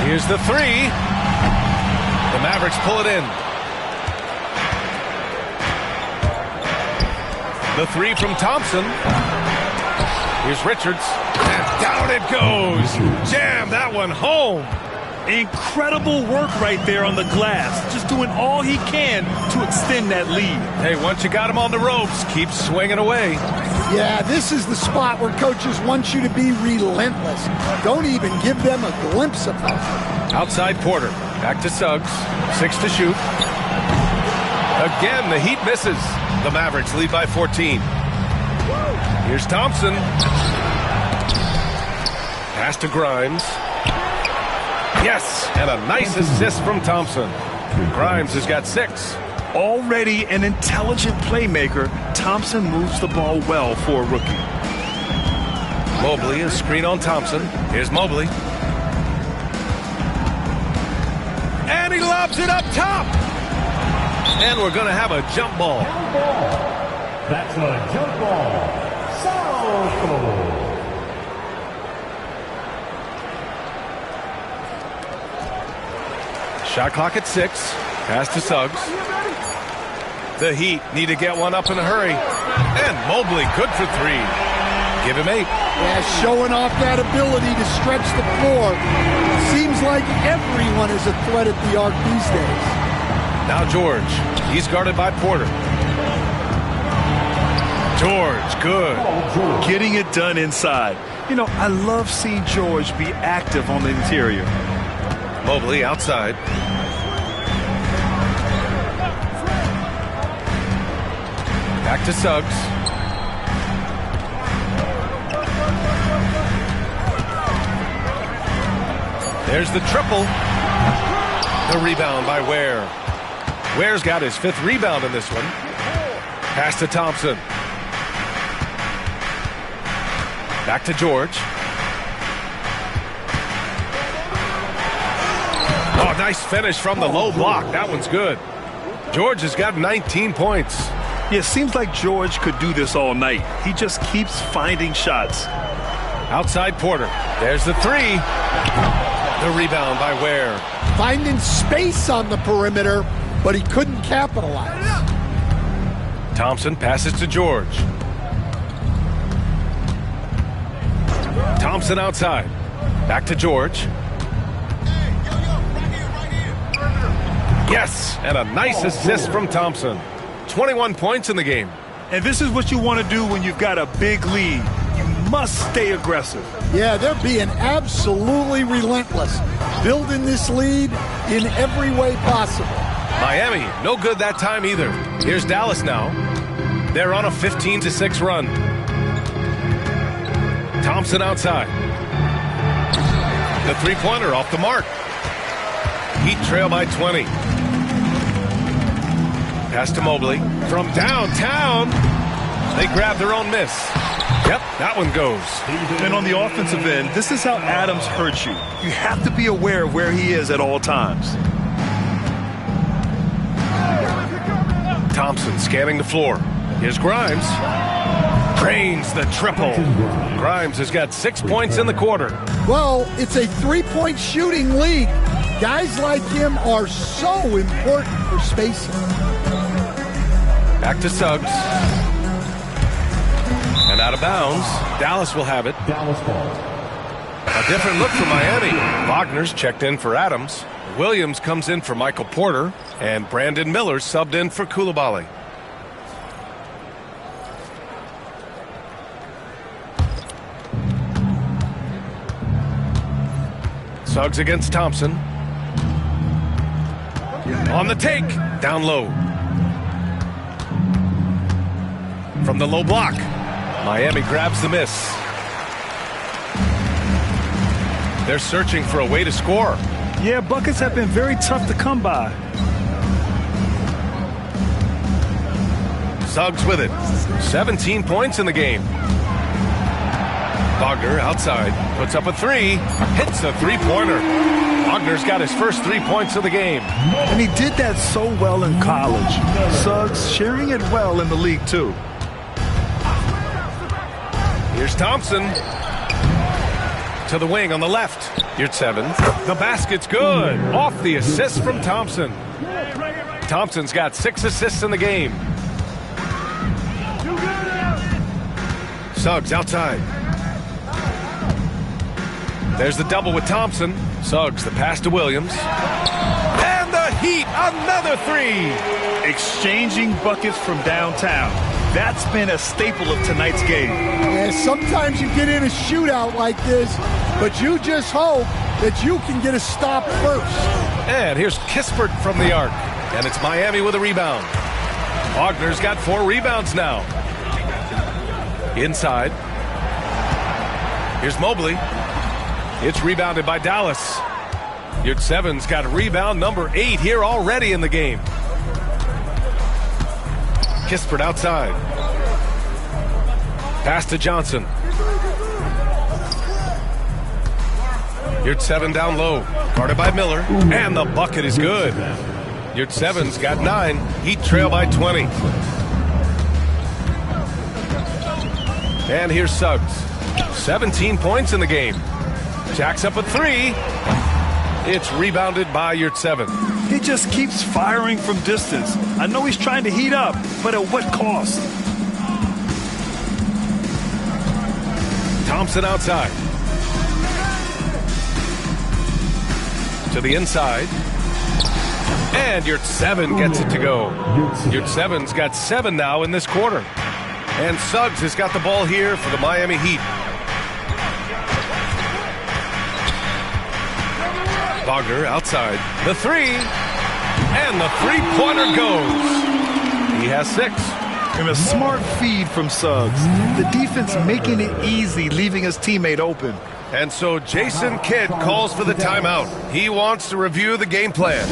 Here's the three. The Mavericks pull it in. The three from Thompson. Here's Richards. And down it goes. Jam that one home. Incredible work right there on the glass. Just doing all he can to extend that lead. Hey, once you got him on the ropes, keep swinging away. Yeah, this is the spot where coaches want you to be relentless. Don't even give them a glimpse of that. Outside Porter. Back to Suggs. 6 to shoot. Again, the Heat misses. The Mavericks lead by 14. Here's Thompson. Pass to Grimes. Yes, and a nice assist from Thompson. Grimes has got 6. Already an intelligent playmaker, Thompson moves the ball well for a rookie. Mobley, a screen on Thompson. Here's Mobley. And he lobs it up top. And we're going to have a jump ball. That's a jump ball. Southpaw. Shot clock at 6. Pass to Suggs. The Heat need to get one up in a hurry. And Mobley good for 3. Give him 8. Yeah, showing off that ability to stretch the floor. Seems like everyone is a threat at the arc these days. Now George. He's guarded by Porter. George, good. Getting it done inside. You know, I love seeing George be active on the interior. Mobley outside. Back to Suggs. There's the triple. The rebound by Ware. Ware's got his 5th rebound in this one. Pass to Thompson. Back to George. Oh, nice finish from the low block. That one's good. George has got 19 points. Yeah, it seems like George could do this all night. He just keeps finding shots. Outside Porter. There's the 3. The rebound by Ware. Finding space on the perimeter, but he couldn't capitalize. Thompson passes to George. Thompson outside. Back to George. Yes, and a nice assist from Thompson. 21 points in the game. And this is what you want to do when you've got a big lead. You must stay aggressive. Yeah, they're being absolutely relentless, building this lead in every way possible. Miami, no good that time either. Here's Dallas now. They're on a 15-6 run. Thompson outside. The three-pointer off the mark. Heat trail by 20. Pass to Mobley. From downtown, they grab their own miss. Yep, that one goes. And on the offensive end, this is how Adams hurts you. You have to be aware of where he is at all times. Thompson scanning the floor. Here's Grimes. Drains the triple. Grimes has got 6 points in the quarter. Well, it's a three-point shooting league. Guys like him are so important for spacing. Back to Suggs. And out of bounds. Dallas will have it. Dallas ball. A different look for Miami. Wagner's checked in for Adams. Williams comes in for Michael Porter. And Brandon Miller subbed in for Coulibaly. Suggs against Thompson. On the take. Down low. From the low block. Miami grabs the miss. They're searching for a way to score. Yeah, buckets have been very tough to come by. Suggs with it. 17 points in the game. Wagner outside. Puts up a three. Hits a three-pointer. Wagner's got his first 3 points of the game. And he did that so well in college. Suggs sharing it well in the league, too. Here's Thompson. To the wing on the left. Yurtseven. The basket's good. Off the assist from Thompson. Thompson's got 6 assists in the game. Suggs outside. There's the double with Thompson. Suggs, the pass to Williams. And the Heat, another three. Exchanging buckets from downtown. That's been a staple of tonight's game. Yeah, sometimes you get in a shootout like this, but you just hope that you can get a stop first. And here's Kispert from the arc. And it's Miami with a rebound. Wagner's got 4 rebounds now. Inside. Here's Mobley. It's rebounded by Dallas. Yurtseven's got rebound number 8 here already in the game. Kispert outside. Pass to Johnson. Yurtseven down low. Guarded by Miller. And the bucket is good. Yurtseven's got 9. Heat trail by 20. And here's Suggs. 17 points in the game. Jacks up a 3. It's rebounded by Yurtseven. He just keeps firing from distance. I know he's trying to heat up, but at what cost? Thompson outside. To the inside. And Yurtseven gets it to go. Yurtseven's got 7 now in this quarter. And Suggs has got the ball here for the Miami Heat. Wagner outside. The 3. And the three-pointer goes. He has 6. And a smart feed from Suggs. The defense making it easy, leaving his teammate open. And so Jason Kidd calls for the timeout. He wants to review the game plan.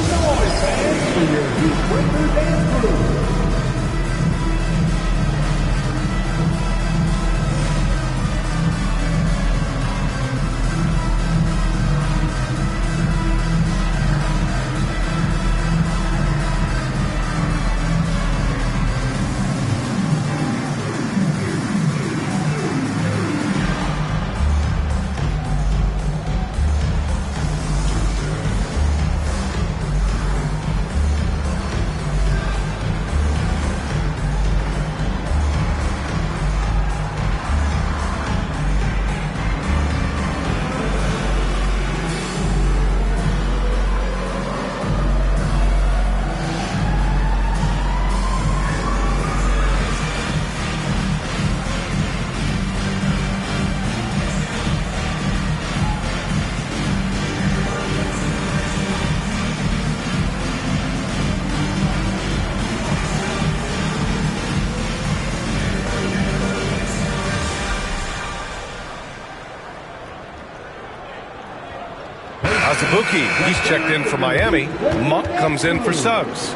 Azubuike, he's checked in for Miami. Monk comes in for Suggs.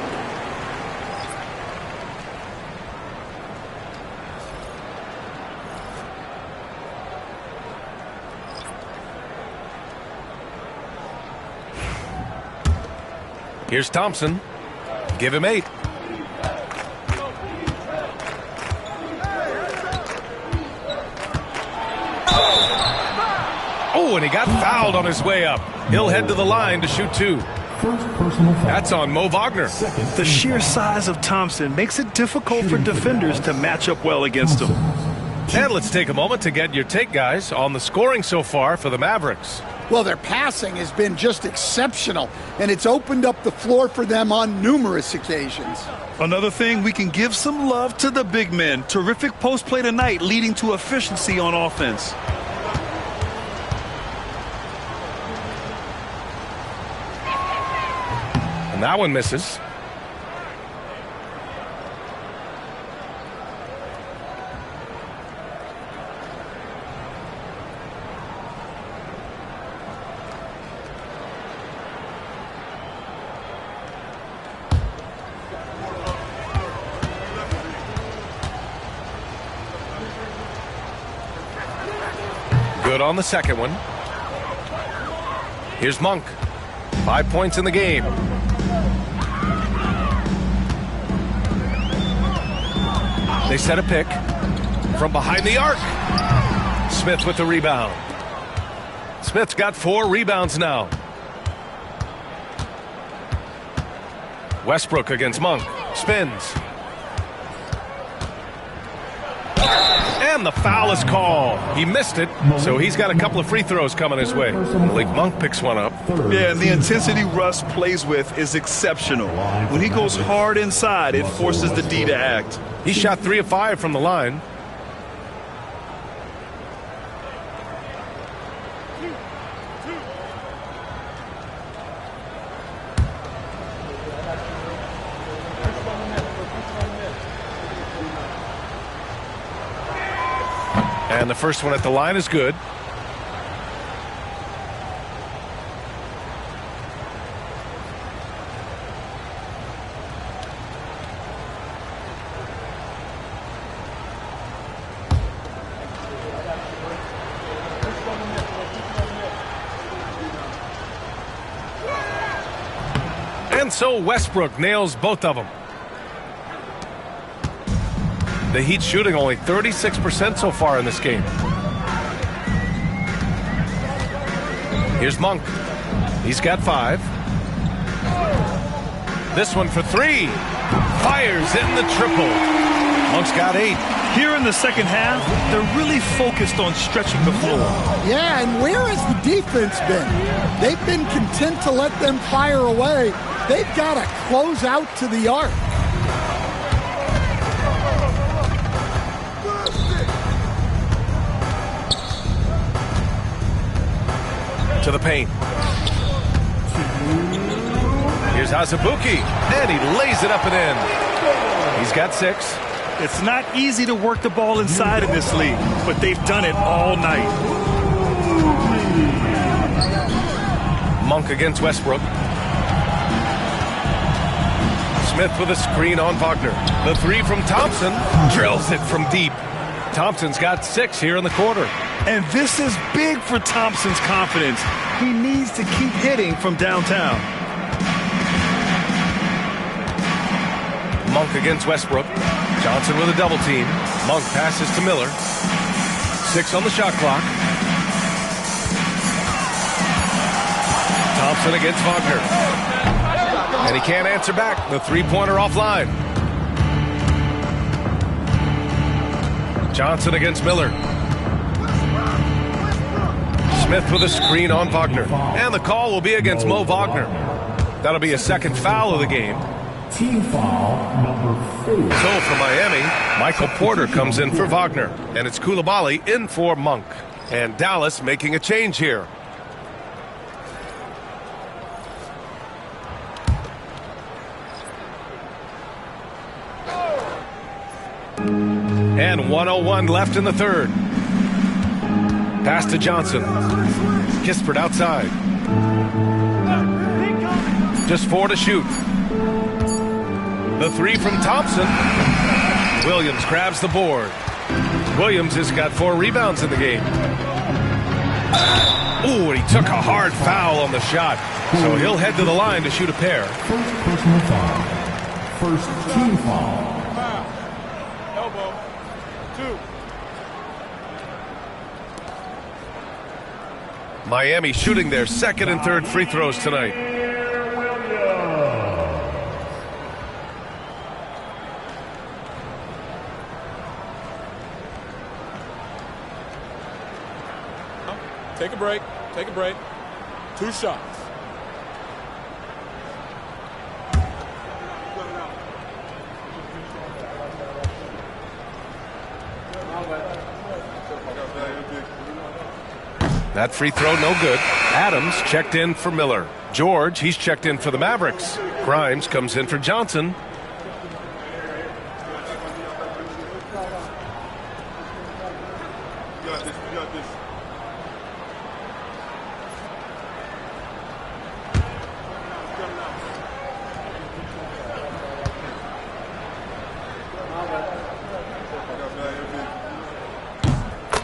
Here's Thompson. Give him 8. Oh, and he got fouled on his way up. He'll head to the line to shoot 2. That's on Mo Wagner. The sheer size of Thompson makes it difficult for defenders to match up well against him. And let's take a moment to get your take, guys, on the scoring so far for the Mavericks. Well, their passing has been just exceptional, and it's opened up the floor for them on numerous occasions. Another thing, we can give some love to the big men. Terrific post play tonight, leading to efficiency on offense. And that one misses. Good on the second one. Here's Monk. 5 points in the game. They set a pick from behind the arc. Smith with the rebound. Smith's got 4 rebounds now. Westbrook against Monk. Spins. And the foul is called. He missed it, so he's got a couple of free throws coming his way. Malik Monk picks one up. Yeah, and the intensity Russ plays with is exceptional. When he goes hard inside, it forces the D to act. He shot 3 of 5 from the line. And the first one at the line is good. And so Westbrook nails both of them. The Heat shooting only 36% so far in this game. Here's Monk. He's got 5. This one for 3. Fires in the triple. Monk's got 8. Here in the second half, they're really focused on stretching the floor. Yeah, and where has the defense been? They've been content to let them fire away. They've got to close out to the arc. To the paint. Here's Azubuike, and he lays it up and in. He's got 6. It's not easy to work the ball inside in this league, but they've done it all night. Monk against Westbrook. Smith with a screen on Wagner. The 3 from Thompson drills it from deep. Thompson's got 6 here in the quarter. And this is big for Thompson's confidence. He needs to keep hitting from downtown. Monk against Westbrook. Johnson with a double team. Monk passes to Miller. 6 on the shot clock. Thompson against Wagner. And he can't answer back. The 3-pointer offline. Johnson against Miller. Smith with a screen on Wagner. And the call will be against Mo Wagner. That'll be a second foul of the game. Team foul number 4. So for Miami, Michael Porter comes in for Wagner. And it's Coulibaly in for Monk. And Dallas making a change here. And 1:01 left in the third. Pass to Johnson. Kispert outside. Just 4 to shoot. The 3 from Thompson. Williams grabs the board. Williams has got 4 rebounds in the game. Ooh, and he took a hard foul on the shot. So he'll head to the line to shoot a pair. First personal foul. First team foul. Elbow. 2. Miami shooting their second and third free throws tonight. Take a break. Take a break. 2 shots. That free throw, no good. Adams checked in for Miller. George, he's checked in for the Mavericks. Grimes comes in for Johnson.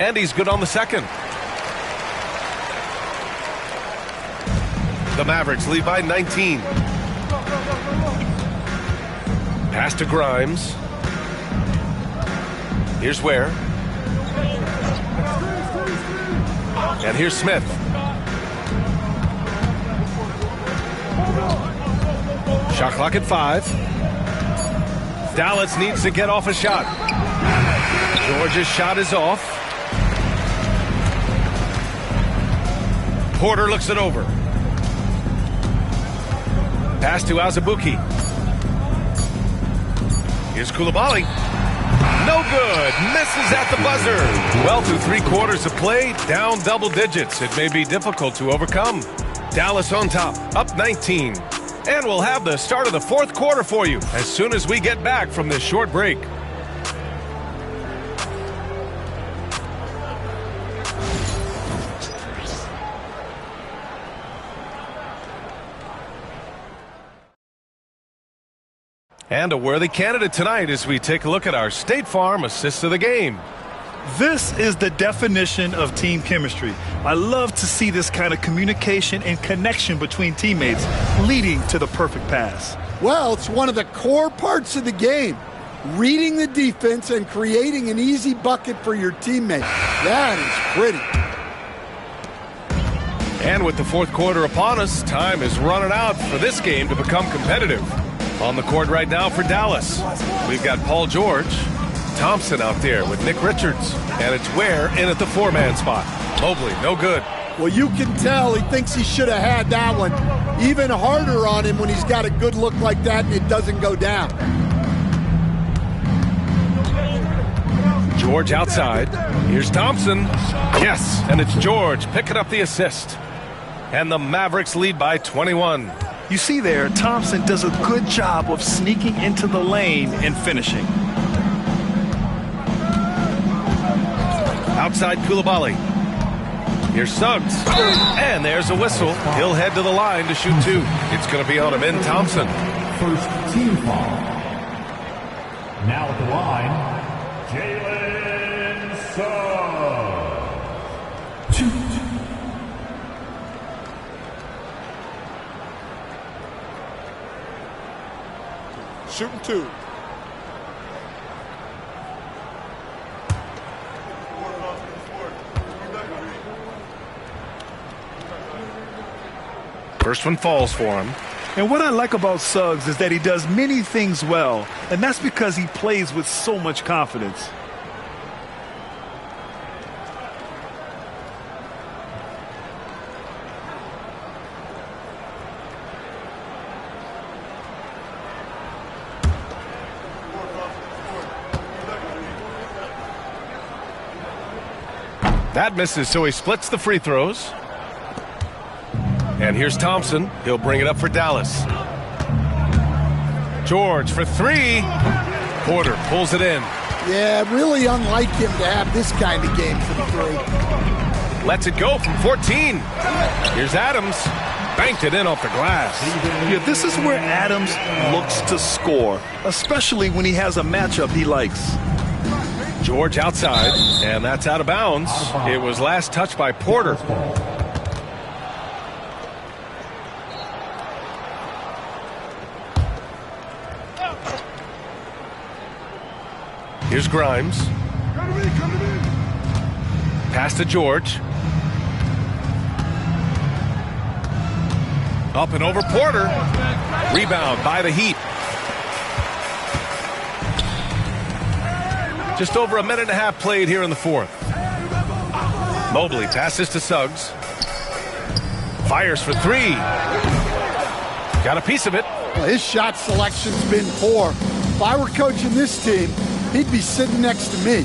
And he's good on the second. The Mavericks lead by 19. Pass to Grimes. Here's Ware. And here's Smith. Shot clock at 5. Dallas needs to get off a shot. George's shot is off. Porter looks it over. Pass to Azubuike. Here's Coulibaly. No good. Misses at the buzzer. Well, through 3 quarters of play, down double digits. It may be difficult to overcome. Dallas on top, up 19. And we'll have the start of the 4th quarter for you as soon as we get back from this short break. And a worthy candidate tonight as we take a look at our State Farm assist of the game. This is the definition of team chemistry. I love to see this kind of communication and connection between teammates leading to the perfect pass. Well, it's one of the core parts of the game. Reading the defense and creating an easy bucket for your teammate. That is pretty. And with the 4th quarter upon us, time is running out for this game to become competitive. On the court right now for Dallas, we've got Paul George, Thompson out there with Nick Richards, and it's Ware in at the 4-man spot. Mobley, no good. Well, you can tell he thinks he should have had that one. Even harder on him when he's got a good look like that and it doesn't go down. George outside. Here's Thompson. Yes, and it's George picking up the assist. And the Mavericks lead by 21. You see there, Thompson does a good job of sneaking into the lane and finishing. Outside Coulibaly. Here's Suggs. And there's a whistle. He'll head to the line to shoot 2. It's going to be on Amin Thompson. First team foul. Now at the line, Jalen Suggs. 2. Shooting 2. First one falls for him. And what I like about Suggs is that he does many things well, and that's because he plays with so much confidence. That misses, so he splits the free throws. And here's Thompson. He'll bring it up for Dallas. George for 3. Porter pulls it in. Yeah, really unlike him to have this kind of game from 3. Lets it go from 14. Here's Adams. Banked it in off the glass. Yeah, this is where Adams looks to score, especially when he has a matchup he likes. George outside, and that's out of bounds. It was last touched by Porter. Here's Grimes. Pass to George. Up and over Porter. Rebound by the Heat. Just over a minute and a half played here in the 4th. Mobley passes to Suggs. Fires for three. Got a piece of it. Well, his shot selection's been poor. If I were coaching this team, he'd be sitting next to me.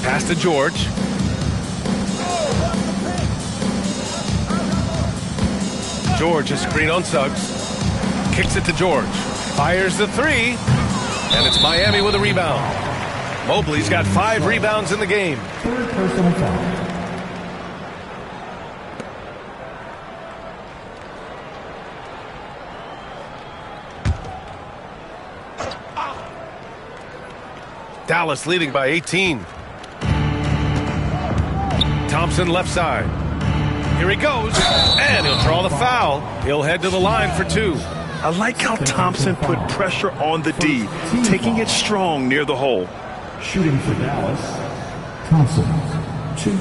Pass to George. George, a screen on Suggs. Kicks it to George. Fires the three. And it's Miami with a rebound. Mobley's got 5 rebounds in the game. Third personal foul. Dallas leading by 18. Thompson left side. Here he goes, and he'll draw the foul. He'll head to the line for 2. I like how Thompson put pressure on the D, taking it strong near the hole. Shooting for Dallas, Thompson, 2.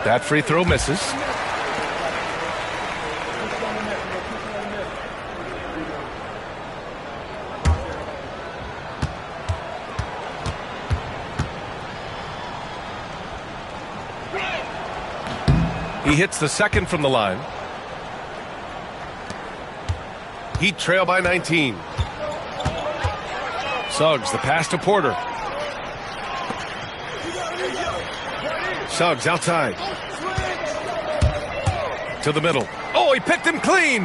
That free throw misses. He hits the second from the line. Heat trail by 19. Suggs, the pass to Porter. Suggs outside. To the middle. Oh, he picked him clean.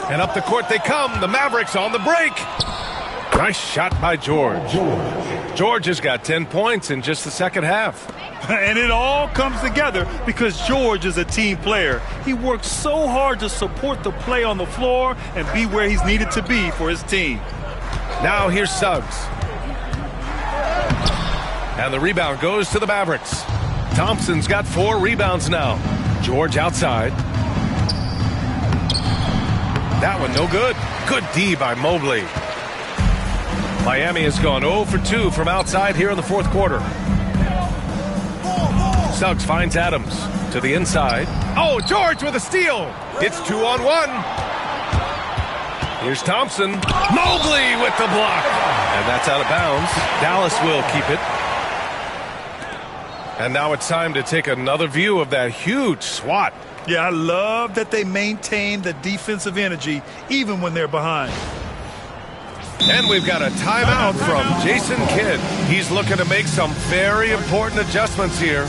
And up the court they come. The Mavericks on the break. Nice shot by George. George has got 10 points in just the second half. And it all comes together because George is a team player. He works so hard to support the play on the floor and be where he's needed to be for his team. Now here's Suggs. And the rebound goes to the Mavericks. Thompson's got 4 rebounds now. George outside. That one no good. Good D by Mobley. Miami has gone 0 for 2 from outside here in the fourth quarter. Suggs finds Adams to the inside. Oh, George with a steal. It's 2-on-1. Here's Thompson. Mobley with the block. And that's out of bounds. Dallas will keep it. And now it's time to take another view of that huge swat. Yeah, I love that they maintain the defensive energy even when they're behind. And we've got a timeout from Jason Kidd. He's looking to make some very important adjustments here.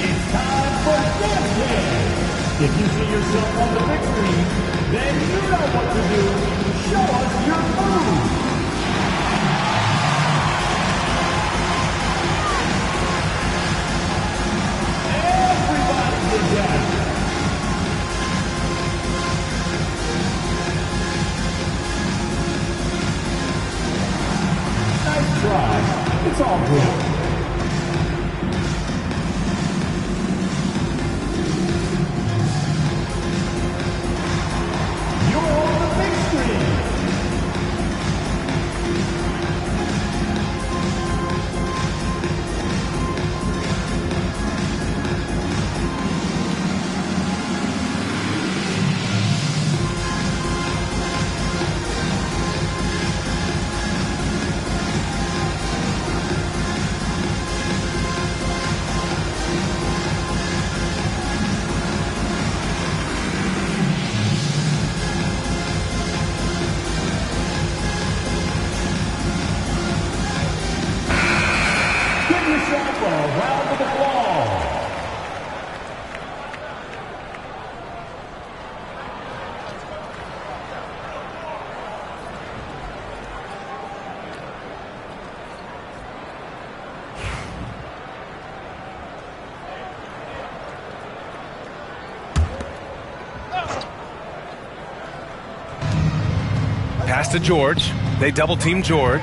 It's time for Dance Jam. If you see yourself on the big screen, then you know what to do. Show us your move. Everybody get down. Nice try. It's all good. Pass to George. They double team George.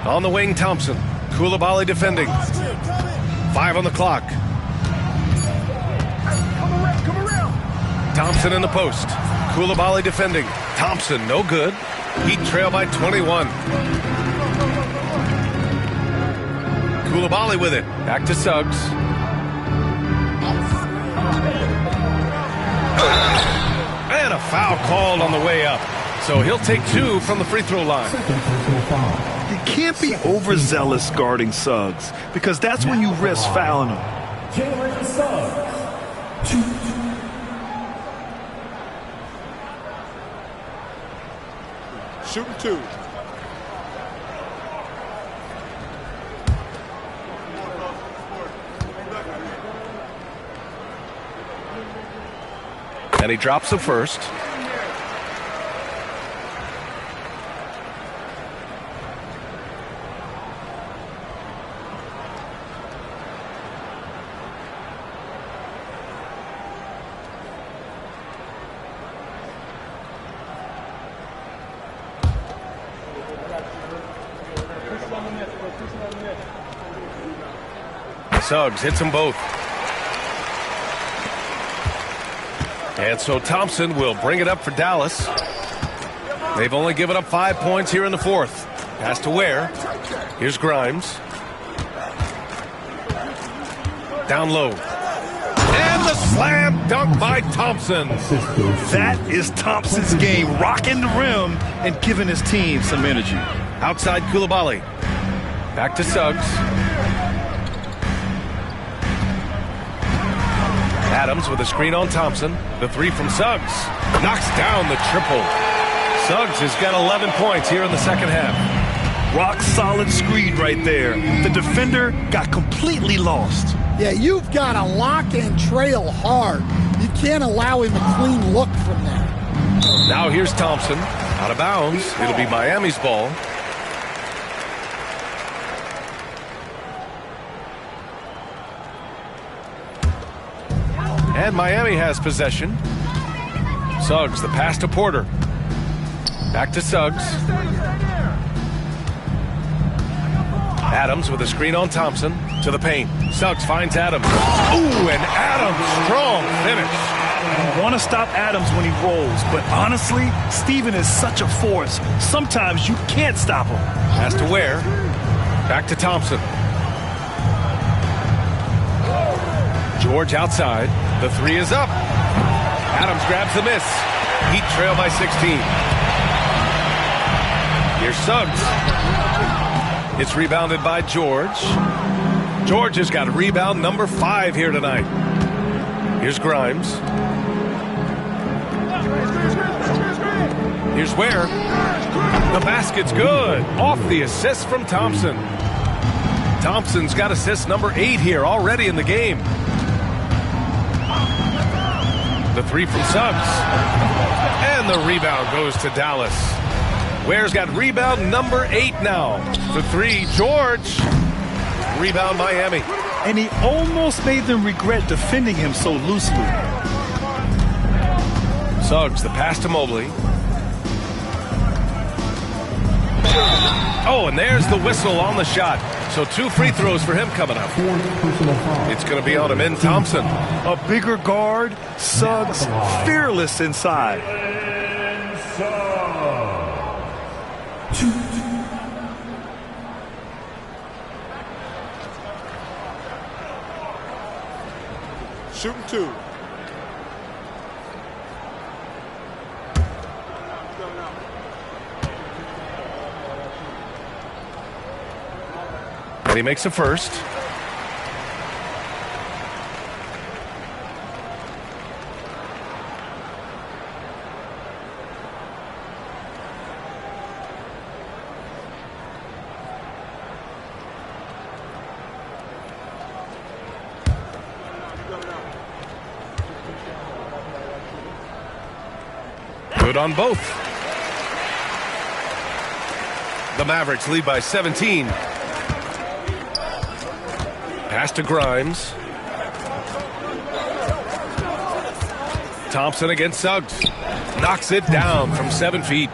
On the wing, Thompson. Coulibaly defending. 5 on the clock. Thompson in the post. Coulibaly defending. Thompson, no good. Heat trail by 21. Coulibaly with it. Back to Suggs. And a foul called on the way up. So he'll take 2 from the free throw line. You can't be overzealous guarding Suggs, because that's when you risk fouling him. Jalen Suggs. 2. Shooting 2. And he drops the first. Suggs hits them both. And so Thompson will bring it up for Dallas. They've only given up 5 points here in the fourth. Pass to Ware. Here's Grimes. Down low. And the slam dunk by Thompson. That is Thompson's game, rocking the rim and giving his team some energy. Outside Coulibaly. Back to Suggs. Adams with a screen on Thompson. The 3 from Suggs. Knocks down the triple. Suggs has got 11 points here in the second half. Rock solid screen right there. The defender got completely lost. Yeah, you've got to lock and trail hard. You can't allow him a clean look from there. Now here's Thompson. Out of bounds. It'll be Miami's ball. And Miami has possession. Suggs, the pass to Porter. Back to Suggs. Adams with a screen on Thompson. To the paint. Suggs finds Adams. Ooh, and Adams, strong finish. You want to stop Adams when he rolls, but honestly, Steven is such a force. Sometimes you can't stop him. Pass to Ware. Back to Thompson. George outside. The 3 is up. Adams grabs the miss. Heat trail by 16. Here's Suggs. It's rebounded by George. George has got rebound number 5 here tonight. Here's Grimes. Here's Ware. The basket's good. Off the assist from Thompson. Thompson's got assist number 8 here already in the game. The 3 from Suggs. And the rebound goes to Dallas. Ware's got rebound number 8 now. The 3, George. Rebound Miami. And he almost made them regret defending him so loosely. Suggs, the pass to Mobley. Oh, and there's the whistle on the shot. So 2 free throws for him coming up. It's going to be on him in Thompson. A bigger guard, Suggs fearless inside. Shooting 2. And he makes a first. Good on both. The Mavericks lead by 17. Pass to Grimes. Thompson against Suggs. Knocks it down from 7 feet.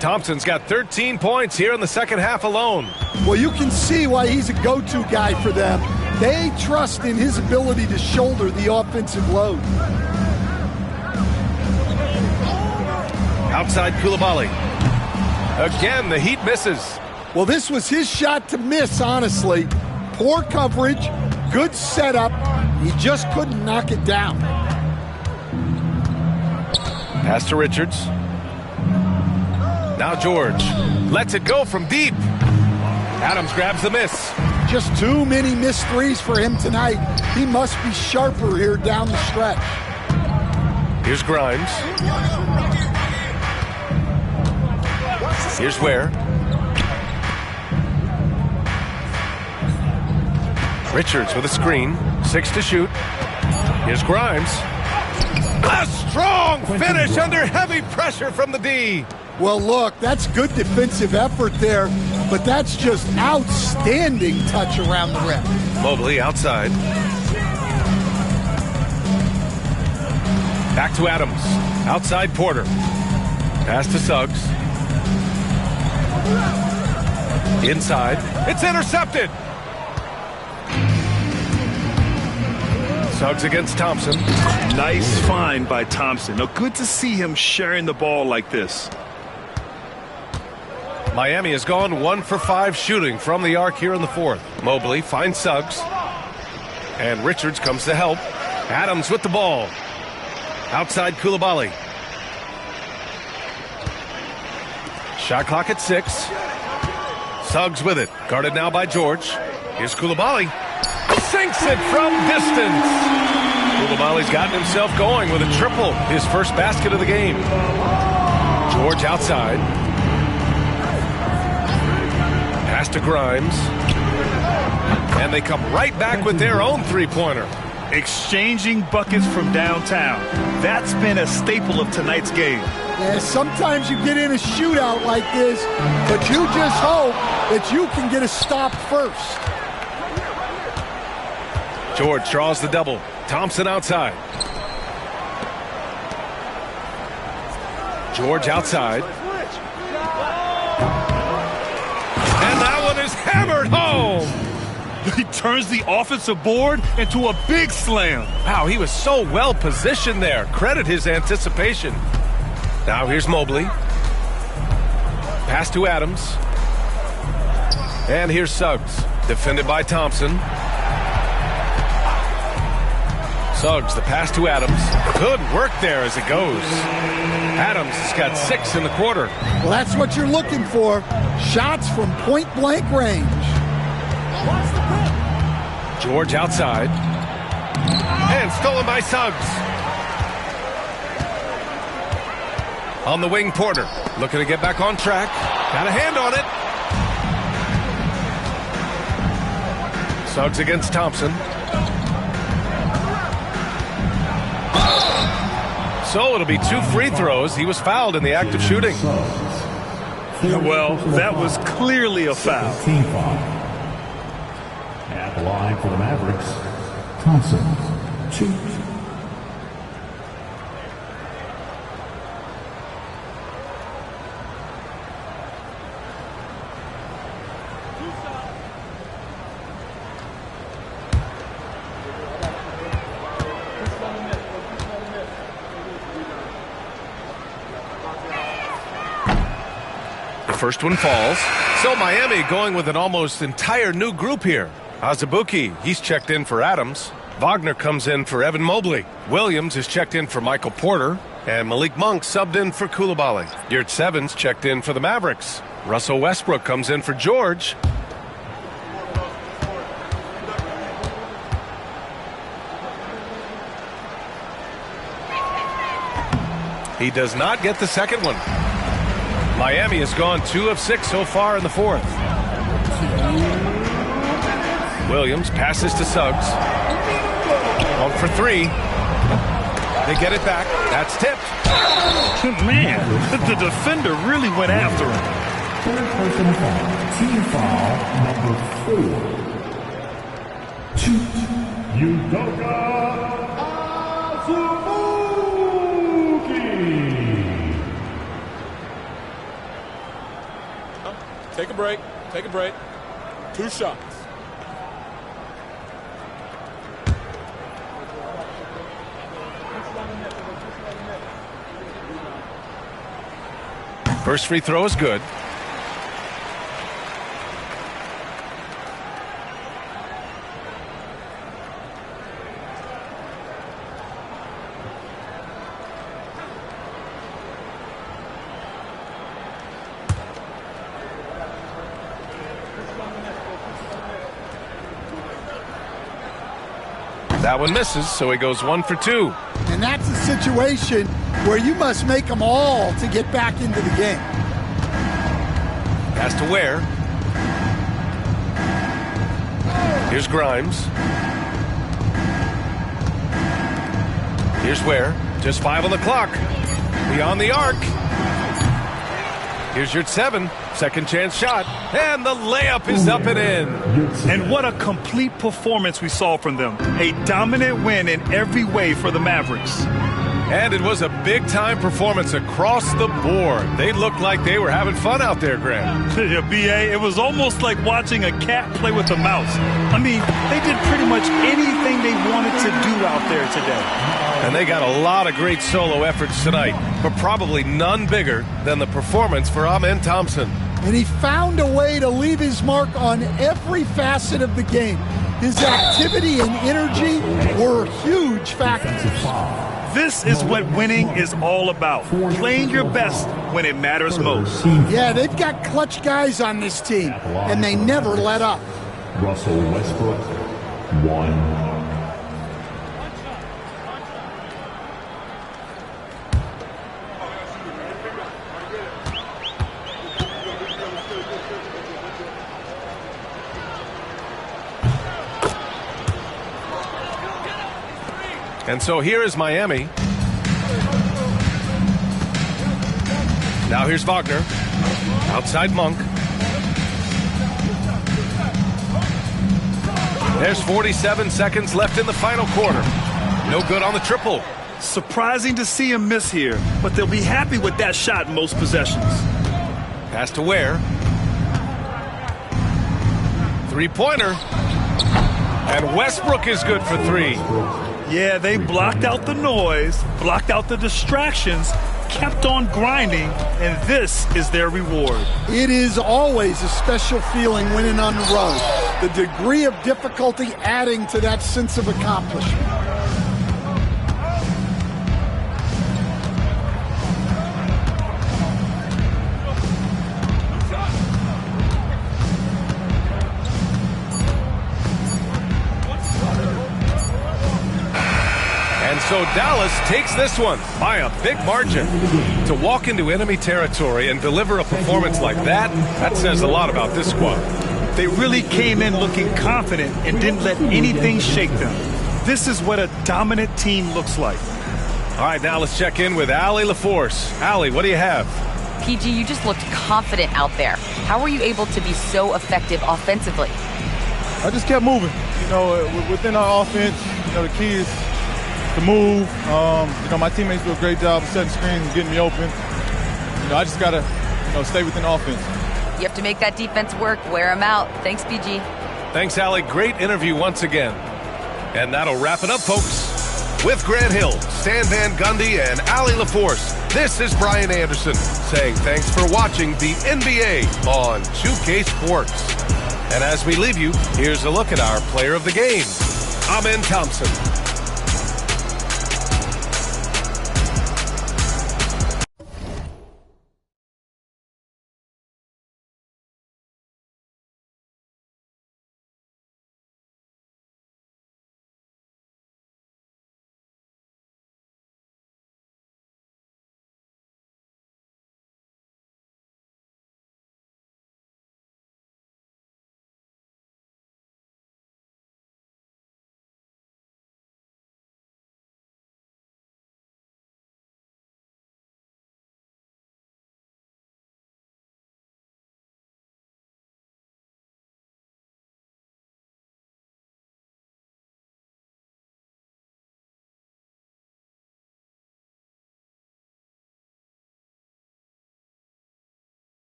Thompson's got 13 points here in the second half alone. Well, you can see why he's a go-to guy for them. They trust in his ability to shoulder the offensive load. Outside Koulibaly. Again, the Heat misses. Well, this was his shot to miss, honestly. Poor coverage, good setup. He just couldn't knock it down. Pass to Richards. Now George lets it go from deep. Adams grabs the miss. Just too many missed threes for him tonight. He must be sharper here down the stretch. Here's Grimes. Here's Ware. Richards with a screen. 6 to shoot. Here's Grimes. A strong finish under heavy pressure from the D. Well, look, that's good defensive effort there, but that's just outstanding touch around the rim. Mobley outside. Back to Adams. Outside Porter. Pass to Suggs. Inside. It's intercepted. Suggs against Thompson. Nice find by Thompson. Now, good to see him sharing the ball like this. Miami has gone 1 for 5 shooting from the arc here in the fourth. Mobley finds Suggs. And Richards comes to help. Adams with the ball. Outside Koulibaly. Shot clock at 6. Suggs with it. Guarded now by George. Here's Koulibaly. Sinks it from distance. Koulibaly's gotten himself going with a triple. His first basket of the game. George outside. Pass to Grimes. And they come right back with their own three-pointer. Exchanging buckets from downtown. That's been a staple of tonight's game. Yeah, sometimes you get in a shootout like this, but you just hope that you can get a stop first. George draws the double. Thompson outside. George outside. And that one is hammered home. He turns the offensive board into a big slam. Wow, he was so well positioned there. Credit his anticipation. Now here's Mobley. Pass to Adams. And here's Suggs. Defended by Thompson. Suggs, the pass to Adams. Good work there as it goes. Adams has got 6 in the quarter. Well, that's what you're looking for. Shots from point-blank range. George outside. And stolen by Suggs. On the wing, Porter. Looking to get back on track. Got a hand on it. Suggs against Thompson. So it'll be 2 free throws. He was fouled in the act of shooting. Well, that was clearly a foul. At the line for the Mavericks, Thompson, 2. First one falls. So Miami going with an almost entire new group here. Azubuike, he's checked in for Adams. Wagner comes in for Evan Mobley. Williams is checked in for Michael Porter. And Malik Monk subbed in for Koulibaly. Yurtseven's checked in for the Mavericks. Russell Westbrook comes in for George. He does not get the second one. Miami has gone 2 of 6 so far in the fourth. Williams passes to Suggs. On for 3. They get it back. That's tipped. Man, the defender really went after him. Third personal foul. Team foul number 4. Udoka Azubuike. Take a break. Take a break. 2 shots. First free throw is good. That one misses, so he goes 1 for 2. And that's a situation where you must make them all to get back into the game. Pass to Ware. Here's Grimes. Here's Ware. Just 5 on the clock. Beyond the arc. Here's your 7. Second chance shot. And the layup is up and in. And what a complete performance we saw from them. A dominant win in every way for the Mavericks. And it was a big-time performance across the board. They looked like they were having fun out there, Graham. Yeah, B.A., it was almost like watching a cat play with a mouse. I mean, they did pretty much anything they wanted to do out there today. And they got a lot of great solo efforts tonight, but probably none bigger than the performance for Amen Thompson. And he found a way to leave his mark on every facet of the game. His activity and energy were huge factors. This is what winning is all about. Playing your best when it matters most. Yeah, they've got clutch guys on this team, and they never let up. Russell Westbrook, 1. And so here is Miami. Now here's Wagner. Outside Monk. There's 47 seconds left in the final quarter. No good on the triple. Surprising to see him miss here, but they'll be happy with that shot in most possessions. Pass to Ware. Three-pointer. And Westbrook is good for 3. Yeah, they blocked out the noise, blocked out the distractions, kept on grinding, and this is their reward. It is always a special feeling winning on the road. The degree of difficulty adding to that sense of accomplishment. So Dallas takes this one by a big margin. To walk into enemy territory and deliver a performance like that, that says a lot about this squad. They really came in looking confident and didn't let anything shake them. This is what a dominant team looks like. All right, now let's check in with Allie LaForce. Allie, what do you have? PG, you just looked confident out there. How were you able to be so effective offensively? I just kept moving. You know, within our offense, you know, the key is to move. You know, my teammates do a great job of setting screens and getting me open. You know, I just got to, you know, stay within offense. You have to make that defense work. Wear them out. Thanks, PG. Thanks, Allie. Great interview once again. And that'll wrap it up, folks. With Grant Hill, Stan Van Gundy, and Allie LaForce, this is Brian Anderson saying thanks for watching the NBA on 2K Sports. And as we leave you, here's a look at our player of the game, Amen Thompson.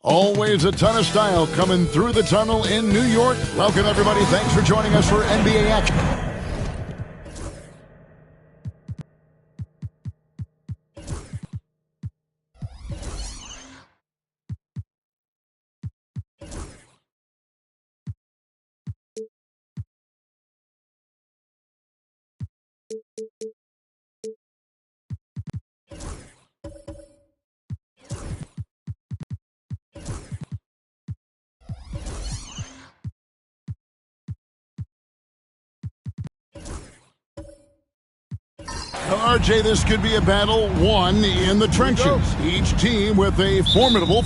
Always a ton of style coming through the tunnel in New York. Welcome, everybody. Thanks for joining us for NBA action. RJ, this could be a battle won in the trenches. Each team with a formidable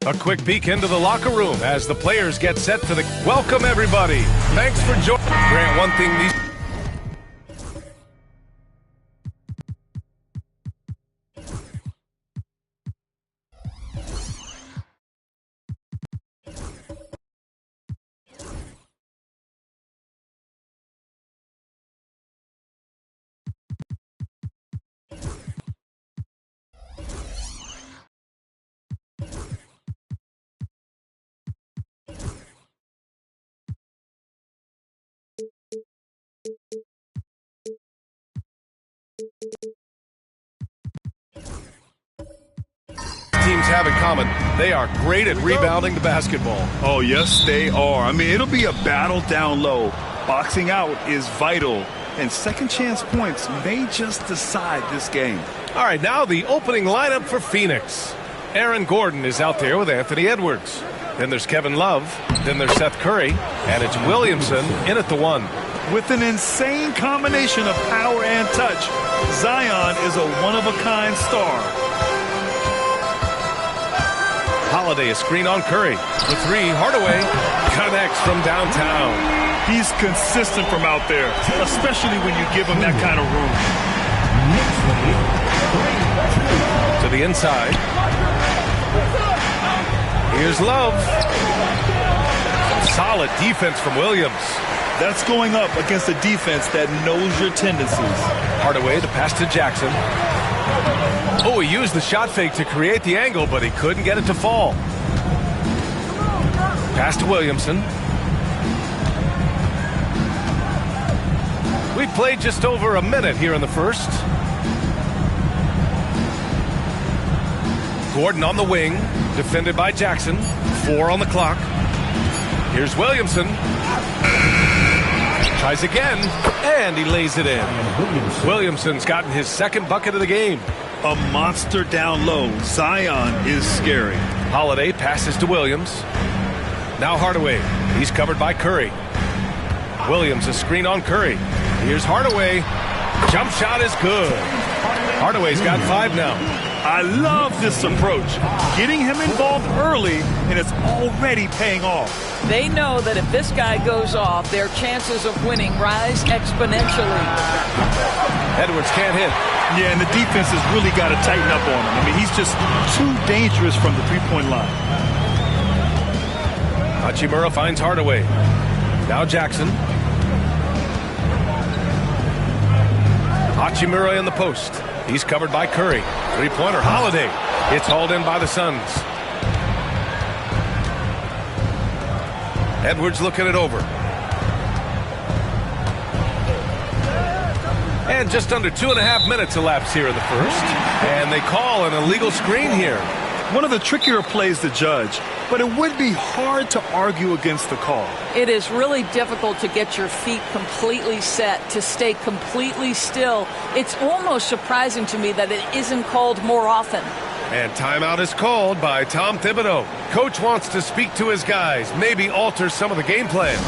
A quick peek into the locker room as the players get set for the... Welcome, everybody. Thanks for joining. Grant, one thing these... teams have in common, they are great at rebounding the basketball. Oh, yes, they are. I mean, it'll be a battle down low. Boxing out is vital, and second chance points may just decide this game. All right, now the opening lineup for Phoenix. Aaron Gordon is out there with Anthony Edwards. Then there's Kevin Love. Then there's Seth Curry. And it's Williamson in at the 1. With an insane combination of power and touch, Zion is a one-of-a-kind star. Holiday, a screen on Curry. The 3, Hardaway connects from downtown. He's consistent from out there, especially when you give him that kind of room. To the inside. Here's Love. Solid defense from Williams. That's going up against a defense that knows your tendencies. Hardaway, the pass to Jackson. Oh, he used the shot fake to create the angle, but he couldn't get it to fall. Pass to Williamson. We played just over a minute here in the first. Gordon on the wing, defended by Jackson. 4 on the clock. Here's Williamson. Tries again, and he lays it in. Williamson's gotten his second bucket of the game. A monster down low. Zion is scary. Holiday passes to Williams. Now Hardaway. He's covered by Curry. Williams a screen on Curry. Here's Hardaway. Jump shot is good. Hardaway's got 5 now. I love this approach. Getting him involved early, and it's already paying off. They know that if this guy goes off, their chances of winning rise exponentially. Edwards can't hit. Yeah, and the defense has really got to tighten up on him. I mean, he's just too dangerous from the three-point line. Hachimura finds Hardaway. Now Jackson. Hachimura in the post. He's covered by Curry. Three-pointer, Holiday. It's hauled in by the Suns. Edwards looking it over. And just under 2.5 minutes elapsed here in the first. And they call an illegal screen here. One of the trickier plays to judge, but it would be hard to argue against the call. It is really difficult to get your feet completely set, to stay completely still. It's almost surprising to me that it isn't called more often. And timeout is called by Tom Thibodeau. Coach wants to speak to his guys, maybe alter some of the game plan.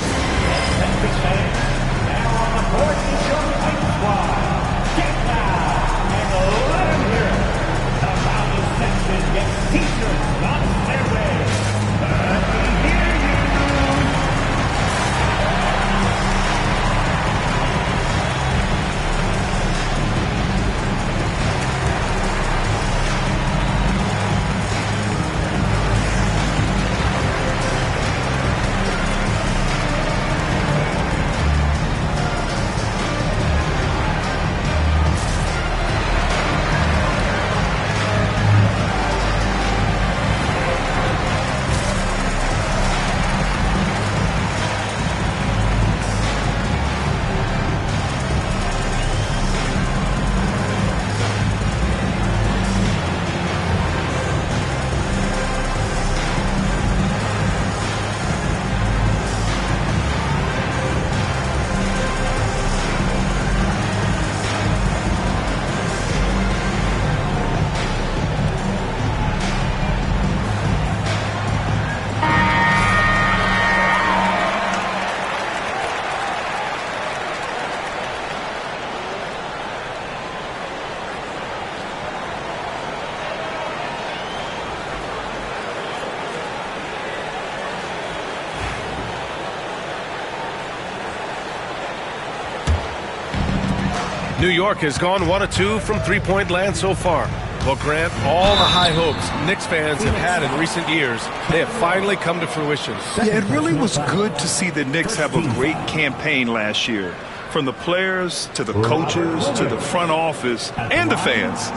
New York has gone 1 of 2 from three-point land so far. Well, Grant, all the high hopes Knicks fans have had in recent years, they have finally come to fruition. Yeah, it really was good to see the Knicks have a great campaign last year. From the players to the coaches to the front office and the fans.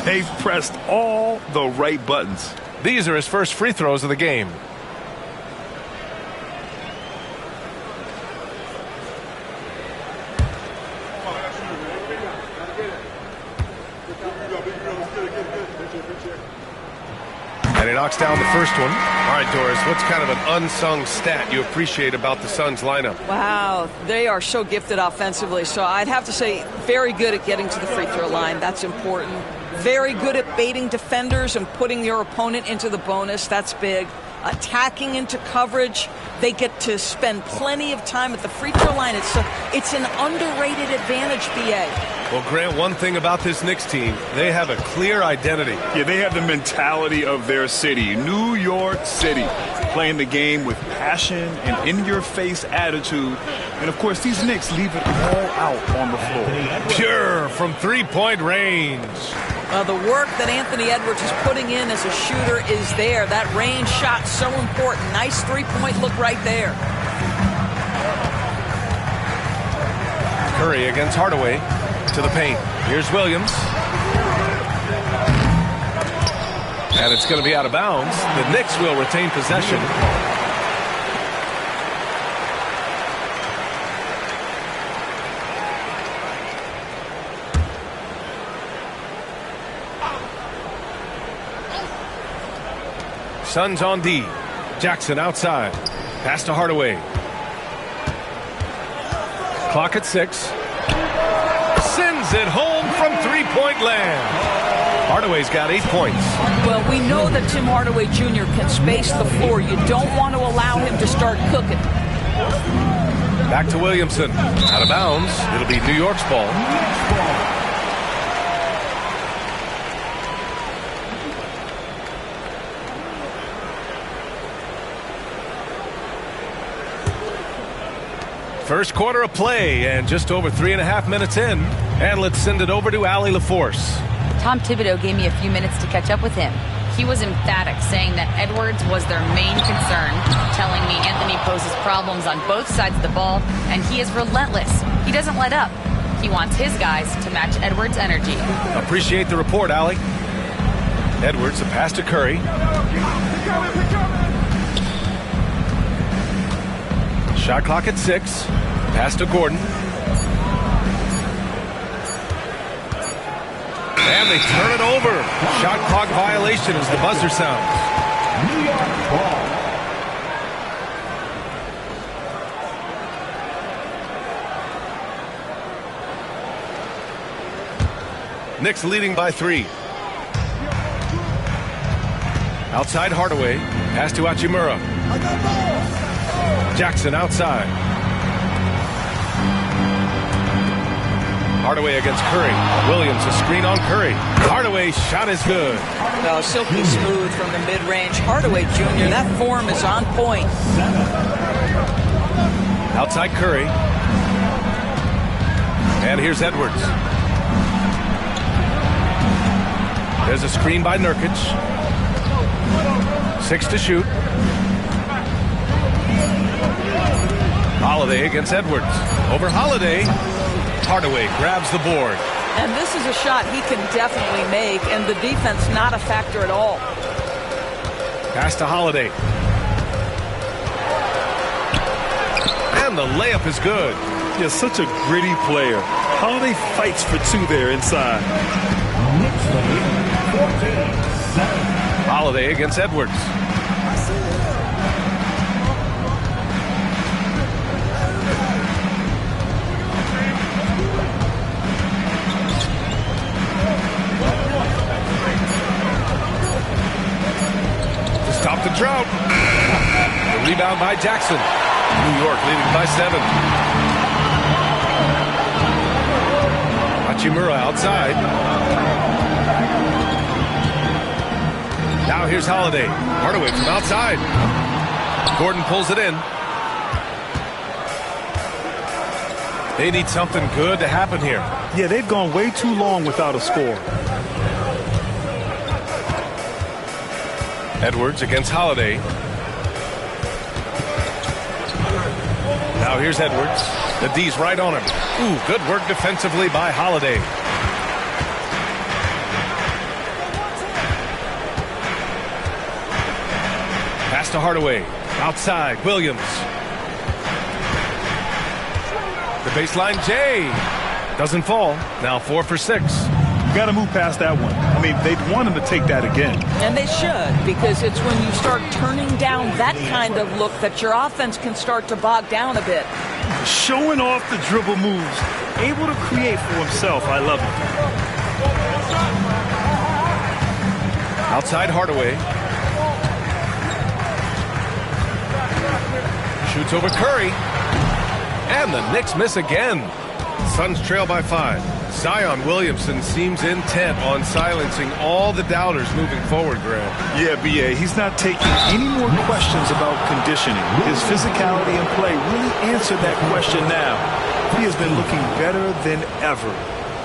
They've pressed all the right buttons. These are his first free throws of the game. And he knocks down the first one. All right, Doris, what's kind of an unsung stat you appreciate about the Suns lineup? Wow, they are so gifted offensively. So I'd have to say very good at getting to the free throw line. That's important. Very good at baiting defenders and putting your opponent into the bonus. That's big. Attacking into coverage. They get to spend plenty of time at the free throw line. It's an underrated advantage, BA. Well, Grant, one thing about this Knicks team, they have a clear identity. Yeah, they have the mentality of their city, New York City, playing the game with passion and in-your-face attitude. And, of course, these Knicks leave it all out on the floor. Pure from three-point range. The work that Anthony Edwards is putting in as a shooter is there. That range shot so important. Nice three-point look right there. Curry against Hardaway to the paint. Here's Williams. And it's going to be out of bounds. The Knicks will retain possession. Suns on D. Jackson outside. Pass to Hardaway. Clock at 6. Sends it home from three-point land. Hardaway's got 8 points. Well, we know that Tim Hardaway Jr. can space the floor. You don't want to allow him to start cooking. Back to Williamson. Out of bounds. It'll be New York's ball. First quarter of play and just over 3.5 minutes in. And let's send it over to Allie LaForce. Tom Thibodeau gave me a few minutes to catch up with him. He was emphatic, saying that Edwards was their main concern, telling me Anthony poses problems on both sides of the ball, and he is relentless. He doesn't let up. He wants his guys to match Edwards' energy. Appreciate the report, Allie. Edwards, a pass to Curry. Shot clock at 6. Pass to Gordon. And they turn it over. Shot clock violation as the buzzer sounds. New York ball. Knicks leading by 3. Outside Hardaway. Pass to Hachimura. Jackson outside. Hardaway against Curry. Williams, a screen on Curry. Hardaway's shot is good. Well, silky smooth from the mid-range. Hardaway Jr., that form is on point. Outside Curry. And here's Edwards. There's a screen by Nurkic. 6 to shoot. Holiday against Edwards. Over Holiday. Hardaway grabs the board. And this is a shot he can definitely make, and the defense not a factor at all. Pass to Holiday. And the layup is good. Yeah, such a gritty player. Holiday fights for 2 there inside. Holiday against Edwards. Stop the drought. The rebound by Jackson. New York leading by 7. Hachimura outside. Now here's Holiday. Hardaway from outside. Gordon pulls it in. They need something good to happen here. Yeah, they've gone way too long without a score. Edwards against Holiday. Now here's Edwards. The D's right on him. Ooh, good work defensively by Holiday. Pass to Hardaway. Outside, Williams. The baseline, Jay. Doesn't fall. Now 4 for 6. You got to move past that one. I mean, they'd want him to take that again. And they should, because it's when you start turning down that kind of look that your offense can start to bog down a bit. Showing off the dribble moves, able to create for himself. I love it. Outside Hardaway. Shoots over Curry. And the Knicks miss again. Suns trail by 5. Zion Williamson seems intent on silencing all the doubters moving forward, Graham. Yeah, B.A., he's not taking any more questions about conditioning. His physicality and play really answered that question now. He has been looking better than ever.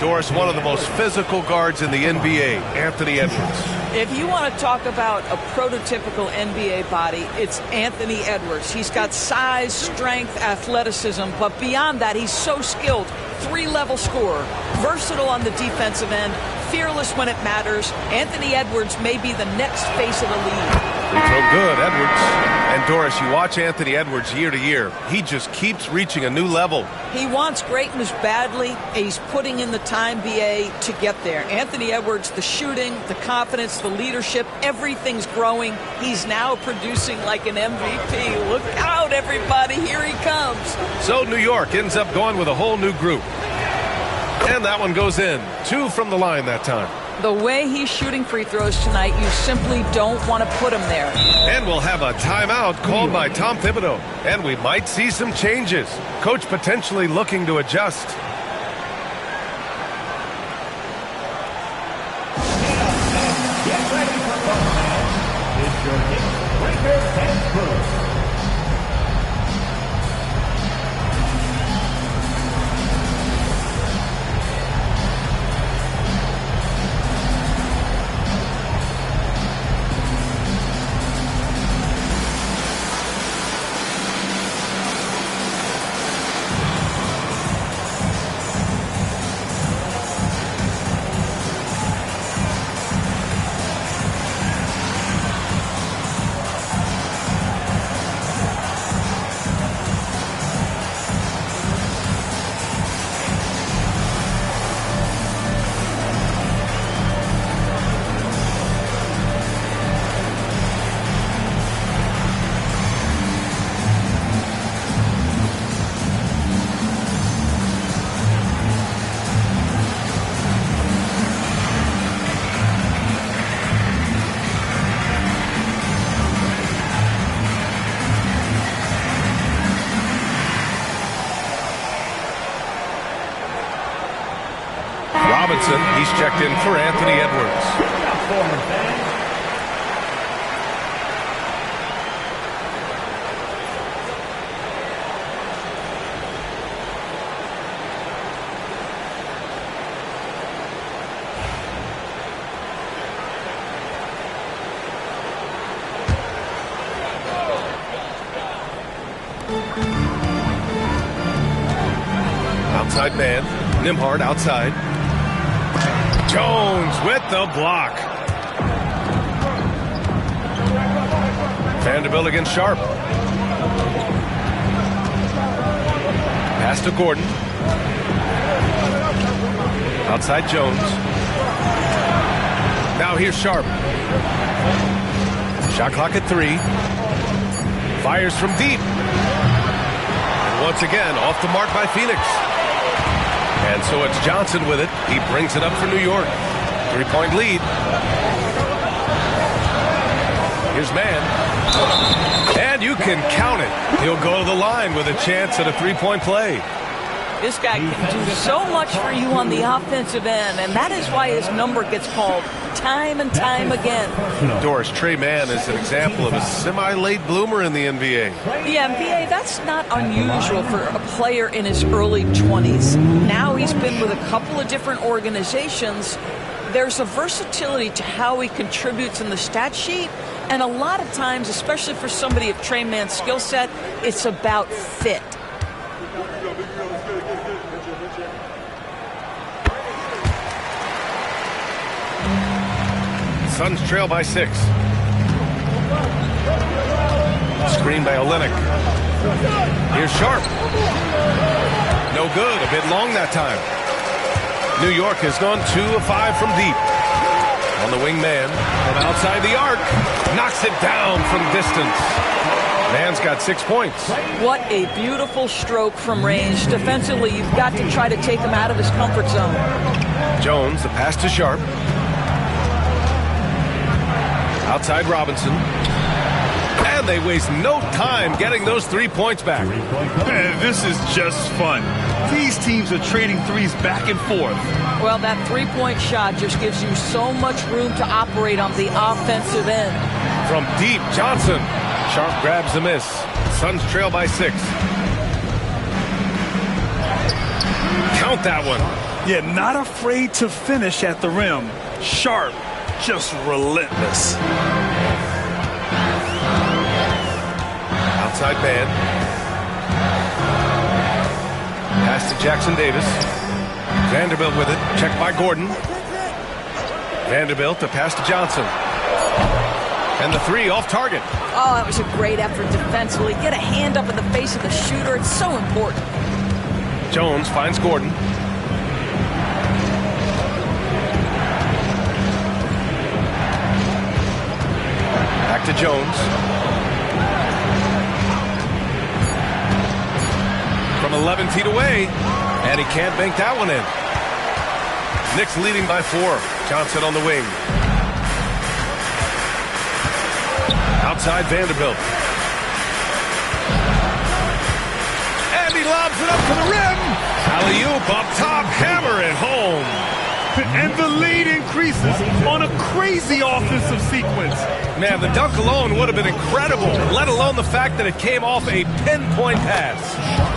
Doris, one of the most physical guards in the NBA, Anthony Edwards. If you want to talk about a prototypical NBA body, it's Anthony Edwards. He's got size, strength, athleticism, but beyond that, he's so skilled. 3-level scorer, versatile on the defensive end, fearless when it matters. Anthony Edwards may be the next face of the league. Free throw good, Edwards. And Doris, you watch Anthony Edwards year to year. He just keeps reaching a new level. He wants greatness badly, and he's putting in the time, BA, to get there. Anthony Edwards, the shooting, the confidence, the leadership, everything's growing. He's now producing like an MVP. Look out, everybody. Here he comes. So New York ends up going with a whole new group. And that one goes in. 2 from the line that time. The way he's shooting free throws tonight, you simply don't want to put him there. And we'll have a timeout called by Tom Thibodeau. And we might see some changes. Coach potentially looking to adjust. Get ready for ball. It's your game breaker and first. Robinson, he's checked in for Anthony Edwards. Outside man, Nembhard outside. Jones with the block. Vanderbilt against Sharp. Pass to Gordon. Outside Jones. Now here's Sharp. Shot clock at 3. Fires from deep. And once again, off the mark by Phoenix. And so it's Johnson with it. He brings it up for New York. 3-point lead. Here's Mann. And you can count it. He'll go to the line with a chance at a 3-point play. This guy can do so much for you on the offensive end, and that is why his number gets called time and time again. Doris, Tre Mann is an example of a semi-late bloomer in the NBA. The NBA, that's not unusual for a player in his early 20s. Now he's been with a couple of different organizations. There's a versatility to how he contributes in the stat sheet, and a lot of times, especially for somebody of Tre Mann's skill set, it's about fit. Suns trail by 6. Screen by Olynyk. Here's Sharp. No good. A bit long that time. New York has gone 2 of 5 from deep. On the wing man from outside the arc. Knocks it down from distance. Mann's got 6 points. What a beautiful stroke from range. Defensively, you've got to try to take him out of his comfort zone. Jones, the pass to Sharp. Outside Robinson. And they waste no time getting those 3 points back. Man, this is just fun. These teams are trading threes back and forth. Well, that 3-point shot just gives you so much room to operate on the offensive end. From deep, Johnson. Sharp grabs the miss. Suns trail by 6. Count that one. Yeah, not afraid to finish at the rim. Sharp, just relentless. Outside man. Pass to Jackson Davis. Vanderbilt with it. Checked by Gordon. Vanderbilt to pass to Johnson. And the three off target. Oh, that was a great effort defensively. Get a hand up in the face of the shooter. It's so important. Jones finds Gordon. Back to Jones. From 11 feet away. And he can't bank that one in. Knicks leading by 4. Johnson on the wing. Outside Vanderbilt. And he lobs it up to the rim. Alley-oop up top, hammer it home. And the lead increases on a crazy offensive sequence. Man, the dunk alone would have been incredible, let alone the fact that it came off a pinpoint pass.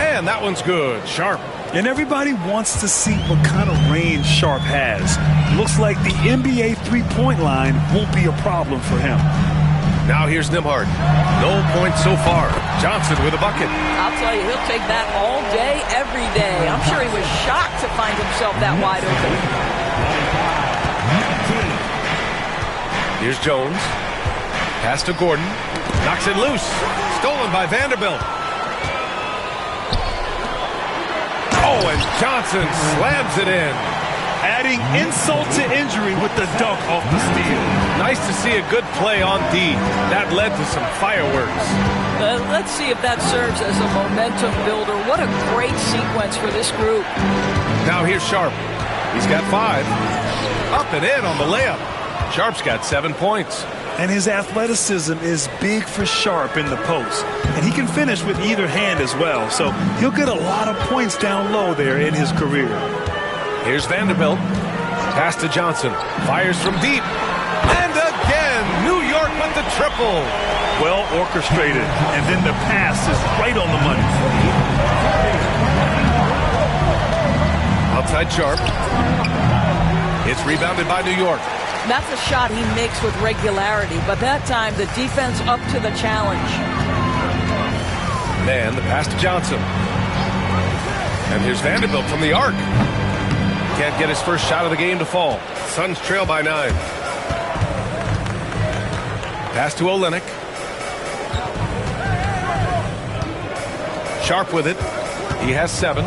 And that one's good. Sharp. And everybody wants to see what kind of range Sharp has. Looks like the NBA three-point line won't be a problem for him. Now here's Nembhard. No points so far. Johnson with a bucket. I'll tell you, he'll take that all day, every day. I'm sure he was shocked to find himself that wide open. Here's Jones. Pass to Gordon. Knocks it loose. Stolen by Vanderbilt. Oh, and Johnson slams it in. Adding insult to injury with the dunk off the steal. Nice to see a good play on D. That led to some fireworks. Let's see if that serves as a momentum builder. What a great sequence for this group. Now here's Sharp. He's got 5. Up and in on the layup. Sharp's got 7 points. And his athleticism is big for Sharp in the post. And he can finish with either hand as well. So he'll get a lot of points down low there in his career. Here's Vanderbilt. Pass to Johnson. Fires from deep. And again, New York with the triple. Well orchestrated. And then the pass is right on the money. Outside Sharp. It's rebounded by New York. That's a shot he makes with regularity, but that time the defense up to the challenge. Man, the pass to Johnson. And here's Vanderbilt from the arc. Can't get his first shot of the game to fall. Suns trail by 9. Pass to Olynyk. Sharp with it. He has 7.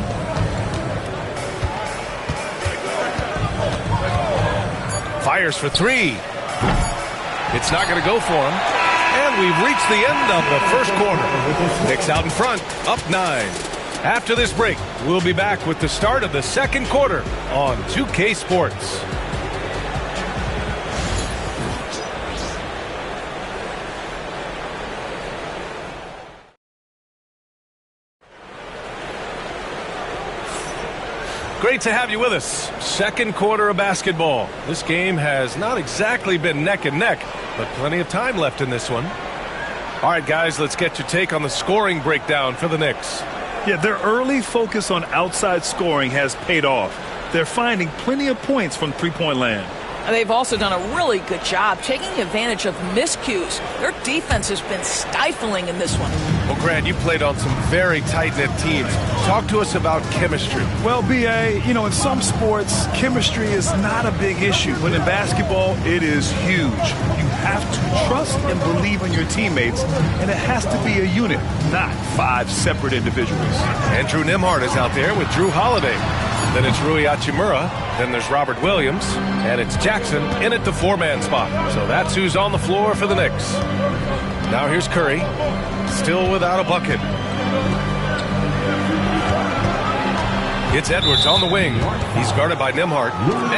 Fires for 3. It's not going to go for him. And we've reached the end of the first quarter. Knicks out in front, up 9. After this break, we'll be back with the start of the second quarter on 2K Sports. Great to have you with us. Second quarter of basketball. This game has not exactly been neck and neck, but plenty of time left in this one. All right, guys, let's get your take on the scoring breakdown for the Knicks. Yeah, their early focus on outside scoring has paid off. They're finding plenty of points from three-point land. And they've also done a really good job taking advantage of miscues. Their defense has been stifling in this one. Well, Grant, you played on some very tight-knit teams. Talk to us about chemistry. Well, B.A., you know, in some sports, chemistry is not a big issue. But in basketball, it is huge. You have to trust and believe in your teammates, and it has to be a unit, not 5 separate individuals. Andrew Nembhard is out there with Drew Holiday. Then it's Rui Hachimura. Then there's Robert Williams. And it's Jackson in at the 4-man spot. So that's who's on the floor for the Knicks. Now here's Curry. Still without a bucket. It's Edwards on the wing. He's guarded by Nembhard.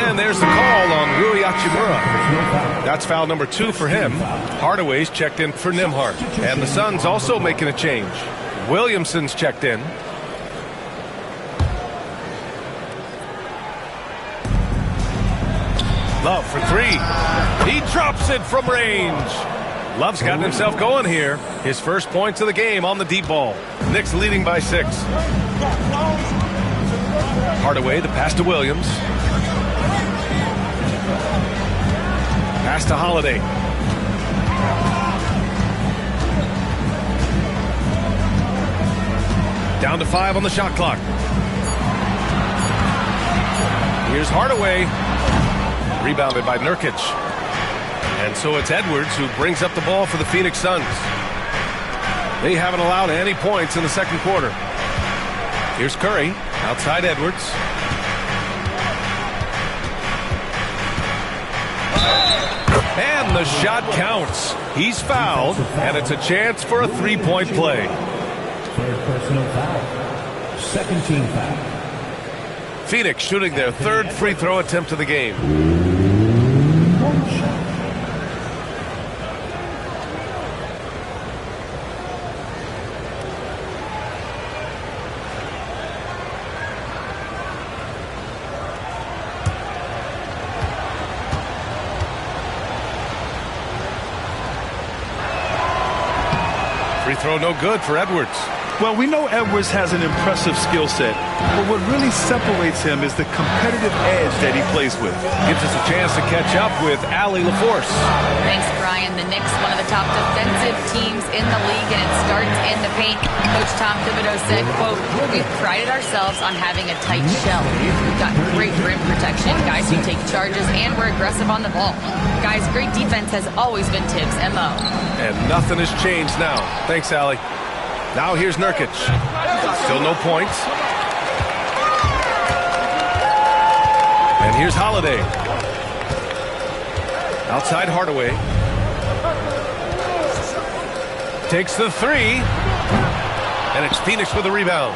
And there's the call on Rui Hachimura. That's foul number 2 for him. Hardaway's checked in for Nembhard. And the Suns also making a change. Williamson's checked in. Love for 3. He drops it from range. Love's gotten himself going here. His first points of the game on the deep ball. Knicks leading by 6. Hardaway, the pass to Williams. Pass to Holiday. Down to 5 on the shot clock. Here's Hardaway. Rebounded by Nurkic. And so it's Edwards who brings up the ball for the Phoenix Suns. They haven't allowed any points in the second quarter. Here's Curry, outside Edwards. And the shot counts. He's fouled, and it's a chance for a three-point play. Third personal foul. Second team foul. Phoenix shooting their third free throw attempt of the game. Free throw no good for Edwards. Well, we know Edwards has an impressive skill set, but what really separates him is the competitive edge that he plays with. Gives us a chance to catch up with Allie LaForce. Thanks, Brian. The Knicks, one of the top defensive teams in the league, and it starts in the paint. Coach Tom Thibodeau said, quote, "We've prided ourselves on having a tight shell. We've got great rim protection, guys who take charges, and we're aggressive on the ball. Guys, great defense has always been Tibbs' MO." And nothing has changed now. Thanks, Allie. Now here's Nurkic. Still no points. And here's Holiday. Outside Hardaway. Takes the three. And it's Phoenix with a rebound.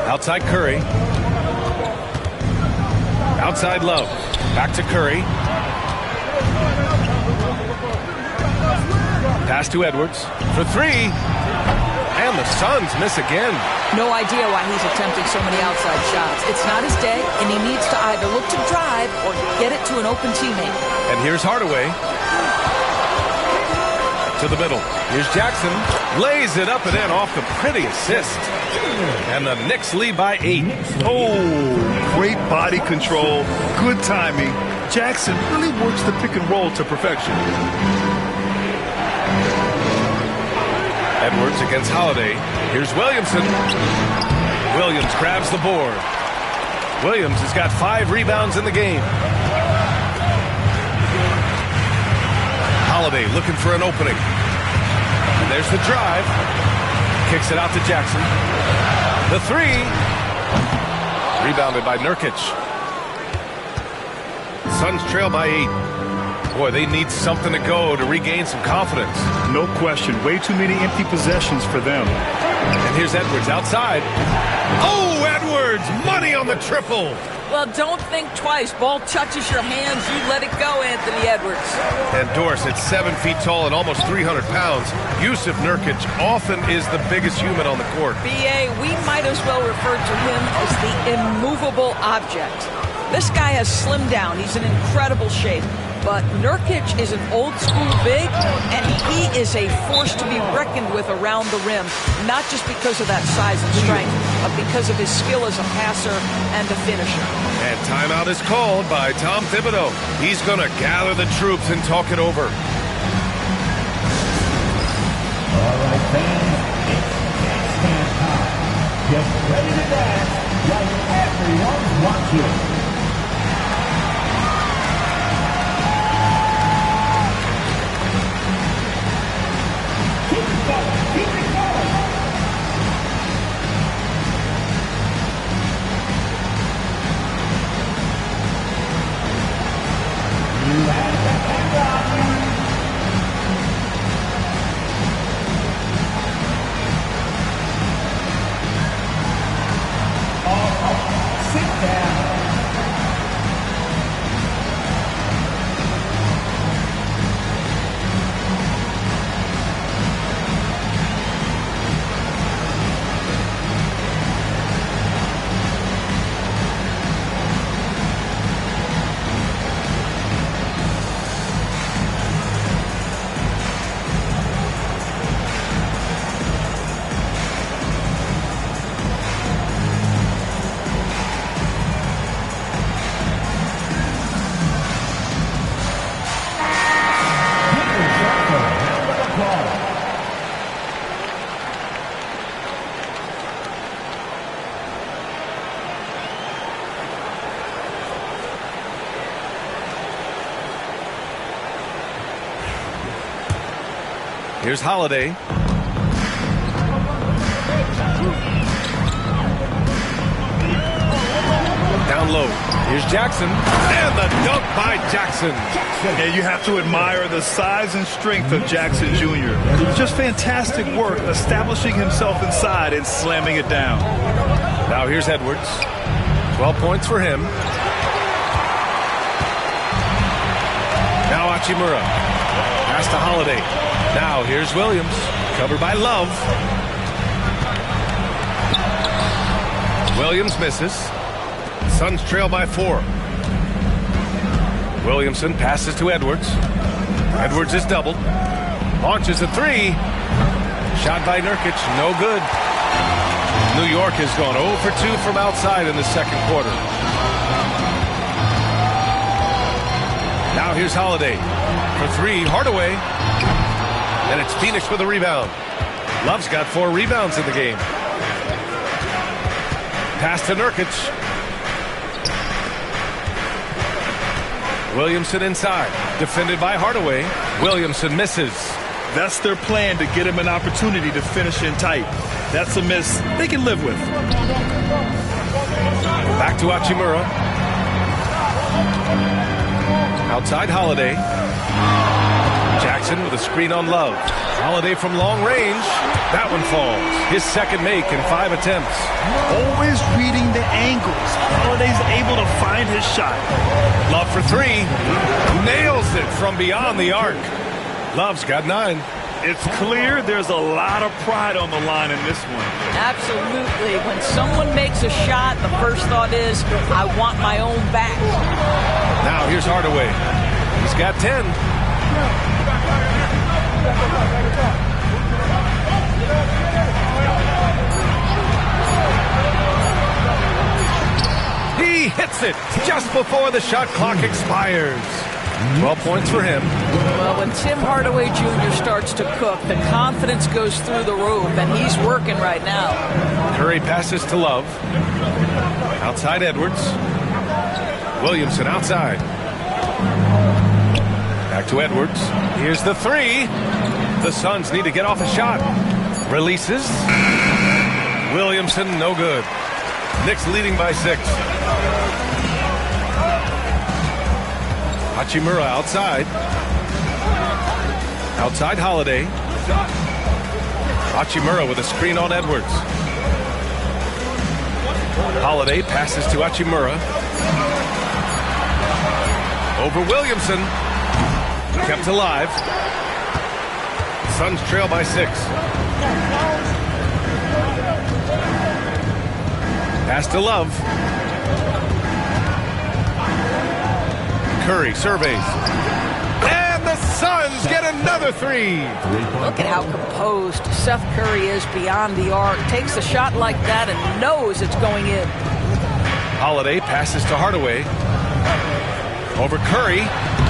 Outside Curry. Outside Love. Back to Curry. Pass to Edwards for three. And the Suns miss again. No idea why he's attempting so many outside shots. It's not his day, and he needs to either look to drive or get it to an open teammate. And here's Hardaway. To the middle. Here's Jackson. Lays it up and in off the pretty assist. And the Knicks lead by 8. Oh, great body control, good timing. Jackson really works the pick and roll to perfection. Edwards against Holiday. Here's Williamson. Williams grabs the board. Williams has got 5 rebounds in the game. Holiday looking for an opening. And there's the drive. Kicks it out to Jackson. The three. Rebounded by Nurkic. Suns trail by 8. Boy, they need something to go to regain some confidence. No question. Way too many empty possessions for them. And here's Edwards outside. Oh, Edwards! Money on the triple! Well, don't think twice. Ball touches your hands, you let it go, Anthony Edwards. And Doris, at 7 feet tall and almost 300 pounds, Jusuf Nurkic often is the biggest human on the court. B.A., we might as well refer to him as the immovable object. This guy has slimmed down. He's in incredible shape. But Nurkic is an old-school big, and he is a force to be reckoned with around the rim, not just because of that size and strength, but because of his skill as a passer and a finisher. And timeout is called by Tom Thibodeau. He's going to gather the troops and talk it over. All right, fans, it's dance time. Get ready to dance like everyone's watching. Sit down. Here's Holiday. Down low. Here's Jackson. And the dunk by Jackson. And you have to admire the size and strength of Jackson Jr. Just fantastic work establishing himself inside and slamming it down. Now here's Edwards. 12 points for him. Now Hachimura. Pass to Holiday. Now here's Williams. Covered by Love. Williams misses. Suns trail by 4. Williamson passes to Edwards. Edwards is doubled. Launches a 3. Shot by Nurkic. No good. New York has gone 0 for 2 from outside in the second quarter. Now here's Holiday. For 3, Hardaway. And it's Phoenix with a rebound. Love's got 4 rebounds in the game. Pass to Nurkic. Williamson inside. Defended by Hardaway. Williamson misses. That's their plan, to get him an opportunity to finish in tight. That's a miss they can live with. Back to Hachimura. Outside Holiday. Jackson with a screen on Love. Holiday from long range. That one falls. His second make in 5 attempts. Always reading the angles. Holiday's able to find his shot. Love for 3. Nails it from beyond the arc. Love's got 9. It's clear there's a lot of pride on the line in this one. Absolutely. When someone makes a shot, the first thought is, I want my own back. Now here's Hardaway. He's got 10. He hits it just before the shot clock expires. 12 points for him. Well, when Tim Hardaway Jr. starts to cook, the confidence goes through the roof, and he's working right now. Curry passes to Love. Outside Edwards. Williamson outside. Back to Edwards. Here's the 3. The Suns need to get off a shot. Releases. Williamson, no good. Knicks leading by 6. Hachimura outside. Outside Holiday. Hachimura with a screen on Edwards. Holiday passes to Hachimura. Over Williamson. Kept alive. Suns trail by 6. Pass to Love. Curry surveys. And the Suns get another 3. Look at how composed Seth Curry is beyond the arc. Takes a shot like that and knows it's going in. Holiday passes to Hardaway. Over Curry.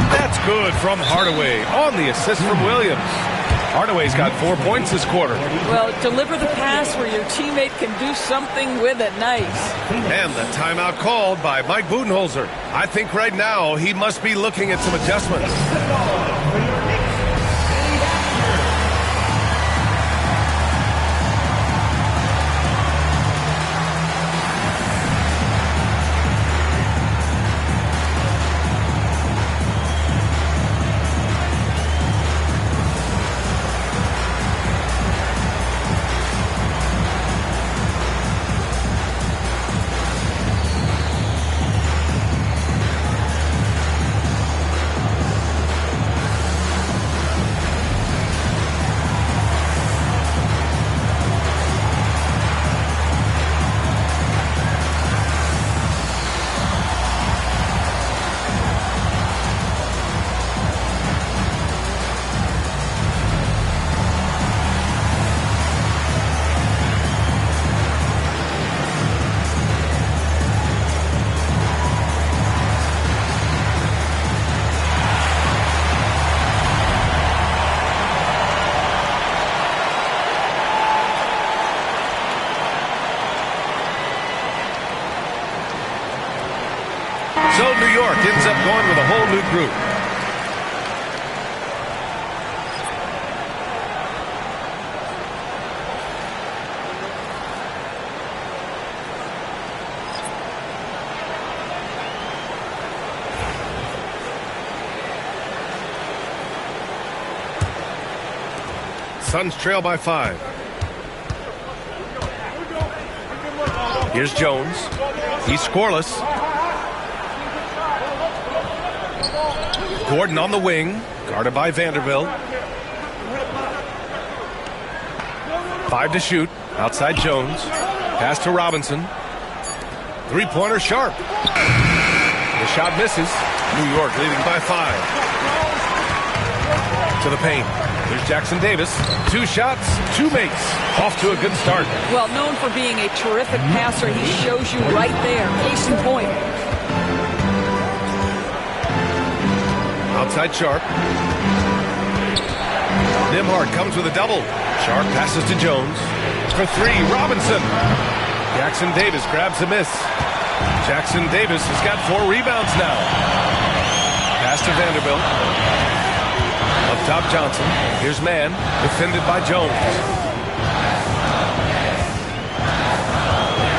That's good from Hardaway on the assist from Williams. Hardaway's got 4 points this quarter. Well, deliver the pass where your teammate can do something with it. Nice. And the timeout called by Mike Budenholzer. I think right now he must be looking at some adjustments. So New York ends up going with a whole new group. Suns trail by 5. Here's Jones. He's scoreless. Gordon on the wing, guarded by Vanderbilt. 5 to shoot. Outside Jones. Pass to Robinson. Three-pointer Sharp. The shot misses. New York leading by 5. To the paint. There's Jackson Davis. 2 shots, 2 makes. Off to a good start. Well, known for being a terrific passer, he shows you right there. Case in point. Outside Sharp. Nembhard comes with a double. Sharp passes to Jones. For 3, Robinson. Jackson Davis grabs a miss. Jackson Davis has got 4 rebounds now. Pass to Vanderbilt. Up top Johnson. Here's Mann. Defended by Jones.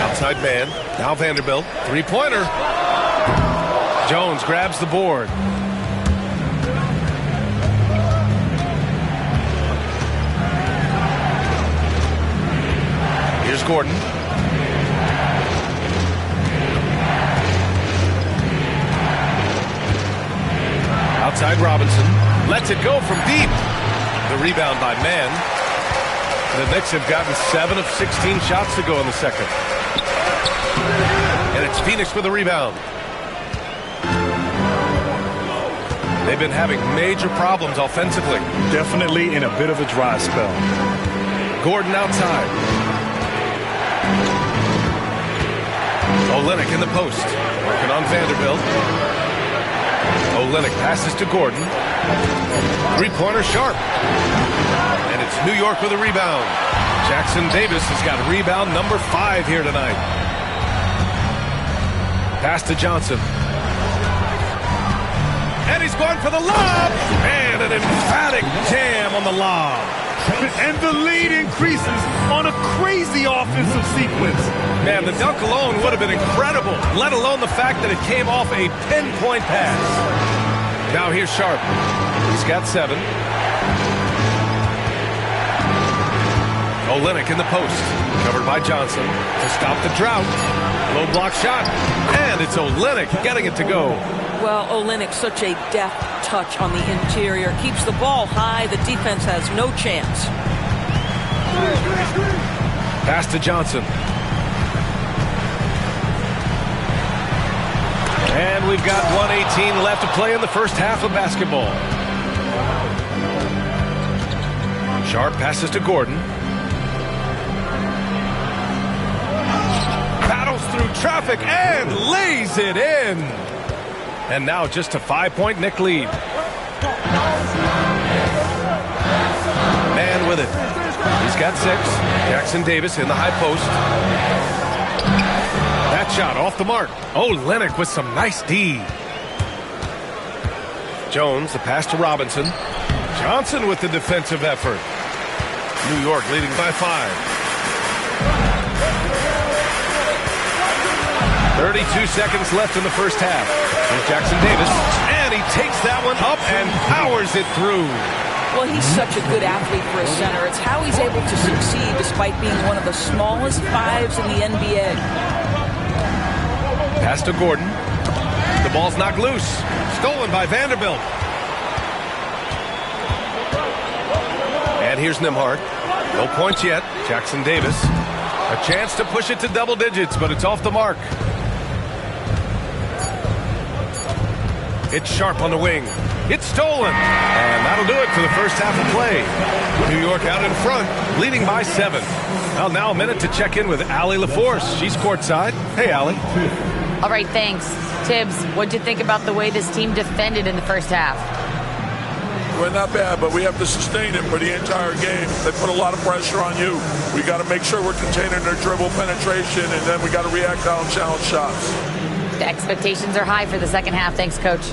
Outside Mann. Now Vanderbilt. Three-pointer. Jones grabs the board. Here's Gordon. Outside Robinson. Lets it go from deep. The rebound by Mann. The Knicks have gotten 7 of 16 shots to go in the second. And it's Phoenix with the rebound. They've been having major problems offensively. Definitely in a bit of a dry spell. Gordon outside. Olynyk in the post. Working on Vanderbilt. Olynyk passes to Gordon. Three-pointer Sharp. And it's New York with a rebound. Jackson Davis has got rebound number 5 here tonight. Pass to Johnson. And he's going for the lob. And an emphatic jam on the lob. And the lead increases on a crazy offensive sequence. Man, the dunk alone would have been incredible, let alone the fact that it came off a pinpoint pass. Now here's Sharp. He's got 7. Olynyk in the post. Covered by Johnson to stop the drought. Low block shot. And it's Olynyk getting it to go. Well, Olynyk, such a deft touch on the interior. Keeps the ball high. The defense has no chance. Pass to Johnson. And we've got 1:18 left to play in the first half of basketball. Sharp passes to Gordon. Battles through traffic and lays it in. And now just a 5-point Knick lead. Man with it. He's got 6. Jackson Davis in the high post. That shot off the mark. Olynyk with some nice D. Jones, the pass to Robinson. Johnson with the defensive effort. New York leading by 5. 32 seconds left in the first half. Here's Jackson Davis, and he takes that one up and powers it through. Well, he's such a good athlete for a center. It's how he's able to succeed despite being one of the smallest 5s in the NBA. Pass to Gordon. The ball's knocked loose. Stolen by Vanderbilt. And here's Nembhard. No points yet. Jackson Davis. A chance to push it to double digits, but it's off the mark. It's Sharp on the wing. It's stolen. And that'll do it for the first half of play. New York out in front, leading by 7. Well, now a minute to check in with Allie LaForce. She's courtside. Hey, Allie. All right, thanks. Tibbs, what'd you think about the way this team defended in the first half? Well, not bad, but we have to sustain it for the entire game. They put a lot of pressure on you. We got to make sure we're containing their dribble penetration, and then we got to react on challenge shots. The expectations are high for the second half. Thanks, Coach.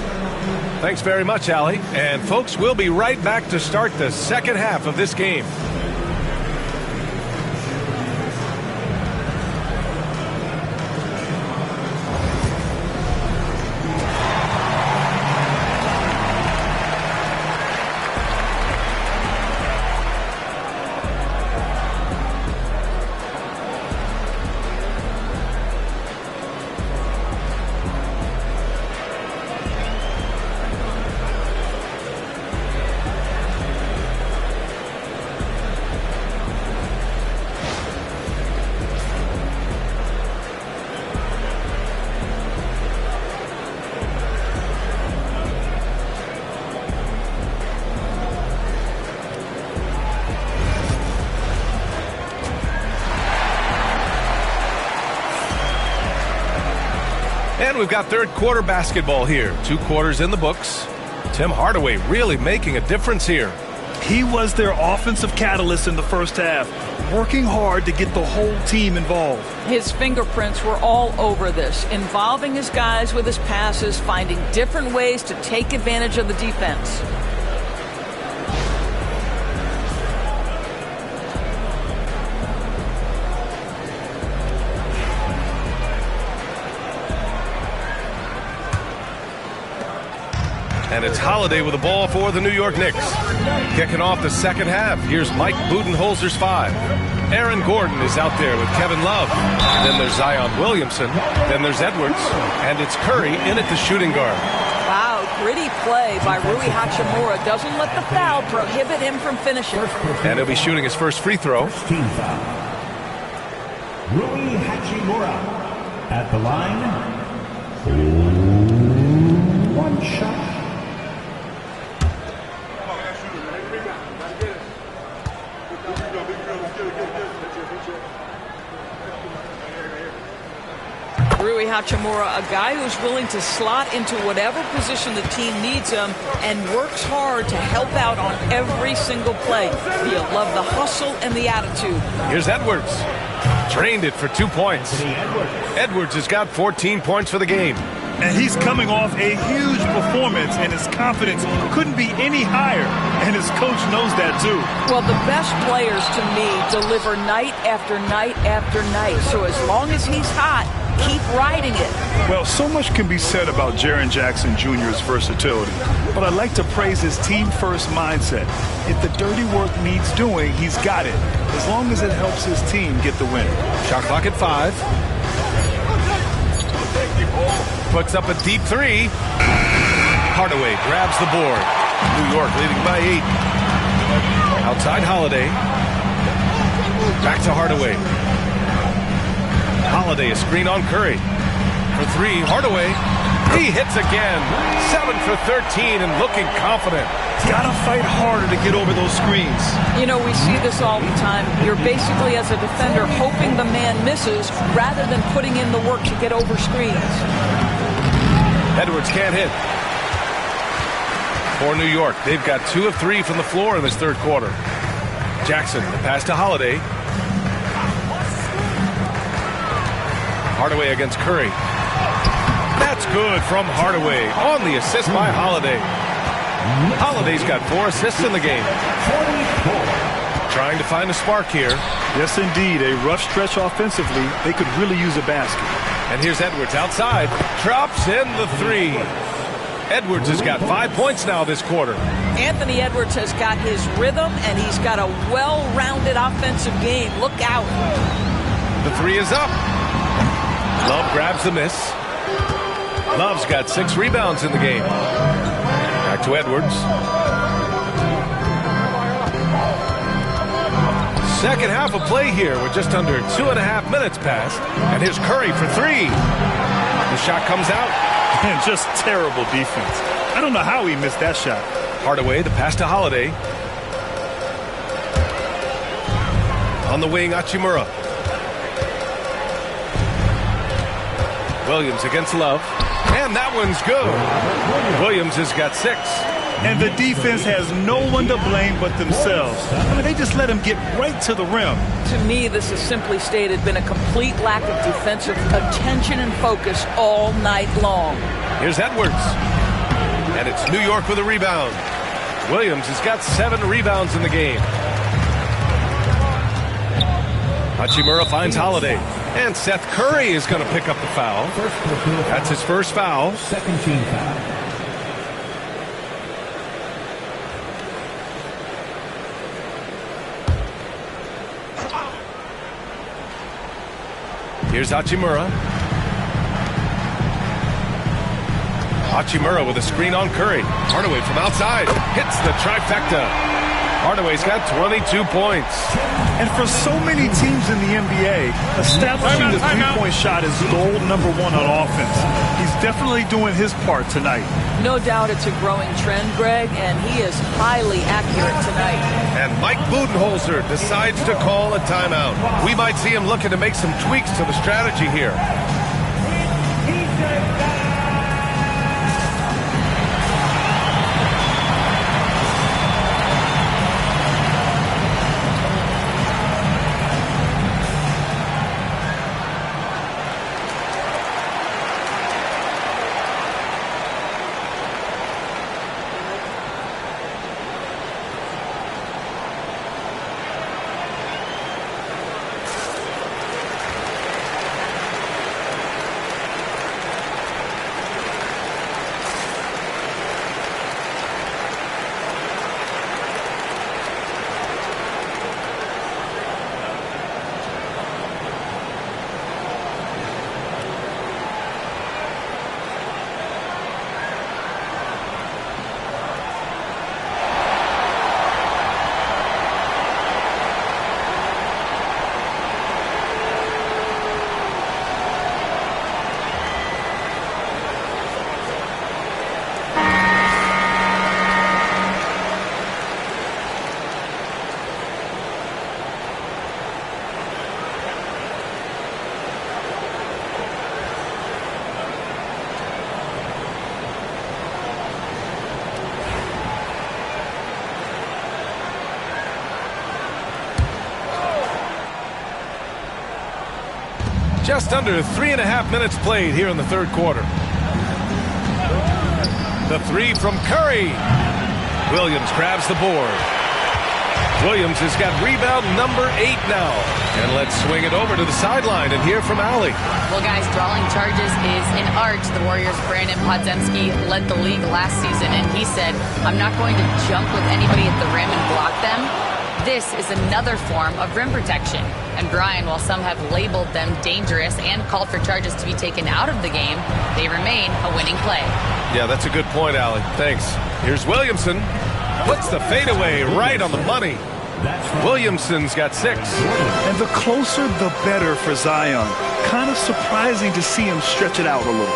Thanks very much, Allie. And, folks, we'll be right back to start the second half of this game. And we've got third quarter basketball here. 2 quarters in the books. Tim Hardaway really making a difference here. He was their offensive catalyst in the first half, working hard to get the whole team involved. His fingerprints were all over this, involving his guys with his passes, finding different ways to take advantage of the defense. And it's Holiday with the ball for the New York Knicks. Kicking off the second half, here's Mike Budenholzer's 5. Aaron Gordon is out there with Kevin Love. Then there's Zion Williamson. Then there's Edwards. And it's Curry in at the shooting guard. Wow, gritty play by Rui Hachimura. Doesn't let the foul prohibit him from finishing. And he'll be shooting his first free throw. Rui Hachimura at the line. 1 shot. Rui Hachimura, a guy who's willing to slot into whatever position the team needs him and works hard to help out on every single play. You love the hustle and the attitude. Here's Edwards. Drained it for 2 points. Edwards has got 14 points for the game. And he's coming off a huge performance, and his confidence couldn't be any higher. And his coach knows that, too. Well, the best players, to me, deliver night after night after night. So as long as he's hot, keep riding it. Well, so much can be said about Jaren Jackson Jr.'s versatility. But I'd like to praise his team-first mindset. If the dirty work needs doing, he's got it. As long as it helps his team get the win. Shot clock at 5. Puts up a deep 3. Hardaway grabs the board. New York leading by 8. Outside Holiday. Back to Hardaway. Holiday, a screen on Curry. For 3, Hardaway. He hits again. 7 for 13 and looking confident. Gotta fight harder to get over those screens. You know, we see this all the time. You're basically, as a defender, hoping the man misses rather than putting in the work to get over screens. Edwards can't hit. For New York, they've got 2 of 3 from the floor in this third quarter. Jackson, the pass to Holiday. Hardaway against Curry. That's good from Hardaway on the assist by Holiday. Holiday's got 4 assists in the game. Trying to find a spark here. Yes, indeed. A rough stretch offensively. They could really use a basket. And here's Edwards outside. Drops in the 3. Edwards has got 5 points now this quarter. Anthony Edwards has got his rhythm, and he's got a well-rounded offensive game. Look out. The 3 is up. Love grabs the miss. Love's got 6 rebounds in the game. Back to Edwards. Second half of play here with just under 2.5 minutes passed. And here's Curry for 3. The shot comes out. And just terrible defense. I don't know how he missed that shot. Hardaway, the pass to Holiday. On the wing, Hachimura. Williams against Love. And that one's good. Williams has got 6. And the defense has no one to blame but themselves. I mean, they just let him get right to the rim. To me, this has simply stated been a complete lack of defensive attention and focus all night long. Here's Edwards. And it's New York with a rebound. Williams has got 7 rebounds in the game. Hachimura finds Holiday. And Seth Curry is going to pick up the foul. That's his first foul. Second team foul. Here's Hachimura. Hachimura with a screen on Curry. Hardaway from outside. Hits the trifecta. Hardaway's got 22 points. And for so many teams in the NBA, establishing the three-point shot is goal number 1 on offense. He's definitely doing his part tonight. No doubt it's a growing trend, Greg, and he is highly accurate tonight. And Mike Budenholzer decides to call a timeout. We might see him looking to make some tweaks to the strategy here. Just under 3.5 minutes played here in the third quarter. The three from Curry. Williams grabs the board. Williams has got rebound number 8 now. And let's swing it over to the sideline and hear from Allie. Well, guys, drawing charges is an art. The Warriors' Brandon Podziemski led the league last season, and he said, I'm not going to jump with anybody at the rim and block them. This is another form of rim protection. And Brian, while some have labeled them dangerous and called for charges to be taken out of the game, they remain a winning play. Yeah, that's a good point, Allie. Thanks. Here's Williamson. Puts the fadeaway right on the money. Williamson's got 6. And the closer, the better for Zion. Kind of surprising to see him stretch it out a little.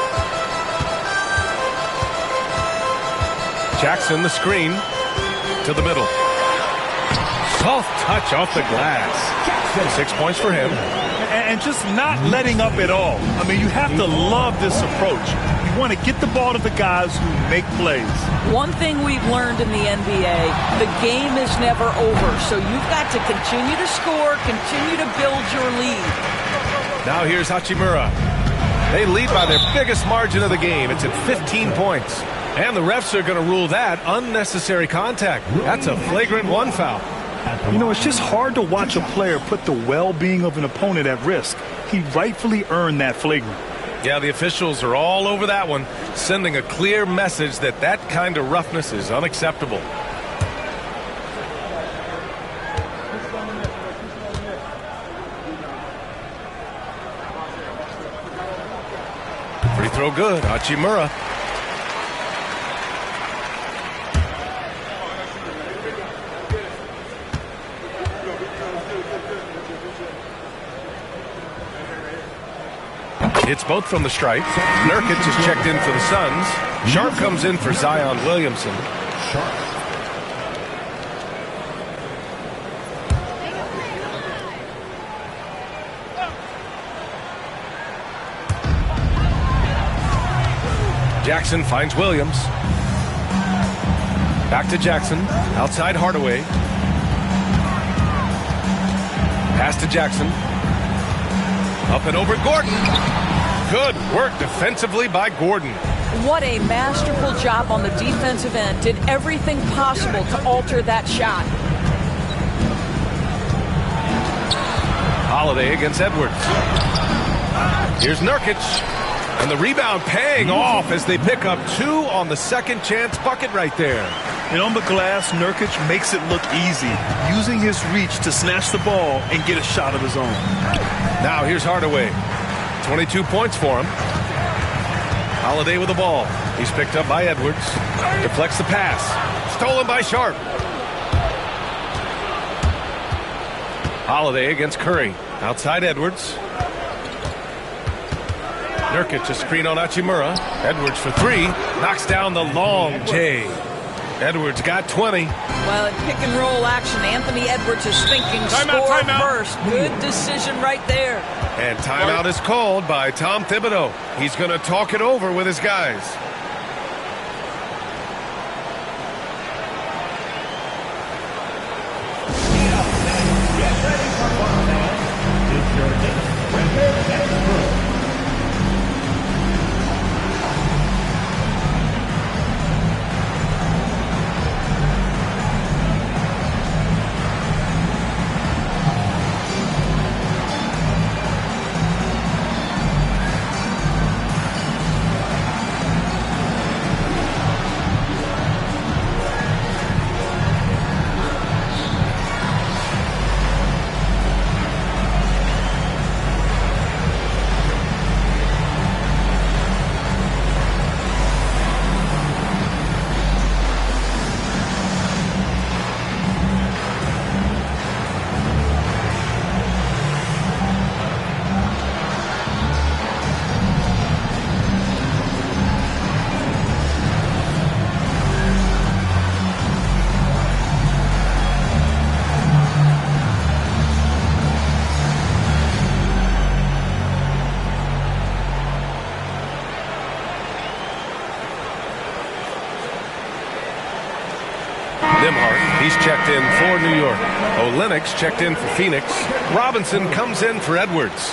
Jackson, the screen to the middle. Soft touch off the glass. 6 points for him. And just not letting up at all. I mean, you have to love this approach. You want to get the ball to the guys who make plays. One thing we've learned in the NBA, the game is never over. So you've got to continue to score, continue to build your lead. Now here's Hachimura. They lead by their biggest margin of the game. It's at 15 points. And the refs are going to rule that unnecessary contact. That's a flagrant 1 foul. You know, it's just hard to watch a player put the well-being of an opponent at risk. He rightfully earned that flagrant. Yeah, the officials are all over that one, sending a clear message that that kind of roughness is unacceptable. Free throw good, Hachimura. It's both from the stripe. Nurkic is checked in for the Suns. Sharp comes in for Zion Williamson. Jackson finds Williams. Back to Jackson. Outside Hardaway. Pass to Jackson. Up and over Gordon. Good work defensively by Gordon. What a masterful job on the defensive end. Did everything possible to alter that shot. Holiday against Edwards. Here's Nurkic. And the rebound paying off as they pick up 2 on the second chance bucket right there. And on the glass, Nurkic makes it look easy, using his reach to snatch the ball and get a shot of his own. Now here's Hardaway. 22 points for him. Holiday with the ball. He's picked up by Edwards. Deflects the pass. Stolen by Sharp. Holiday against Curry. Outside Edwards. Nurkic a screen on Hachimura. Edwards for 3. Knocks down the long J. Edwards got 20. Well, in pick and roll action, Anthony Edwards is thinking Timeout, score timeout. first. Good decision right there. And timeout is called by Tom Thibodeau. He's going to talk it over with his guys. He's checked in for New York. Olynyk checked in for Phoenix. Robinson comes in for Edwards.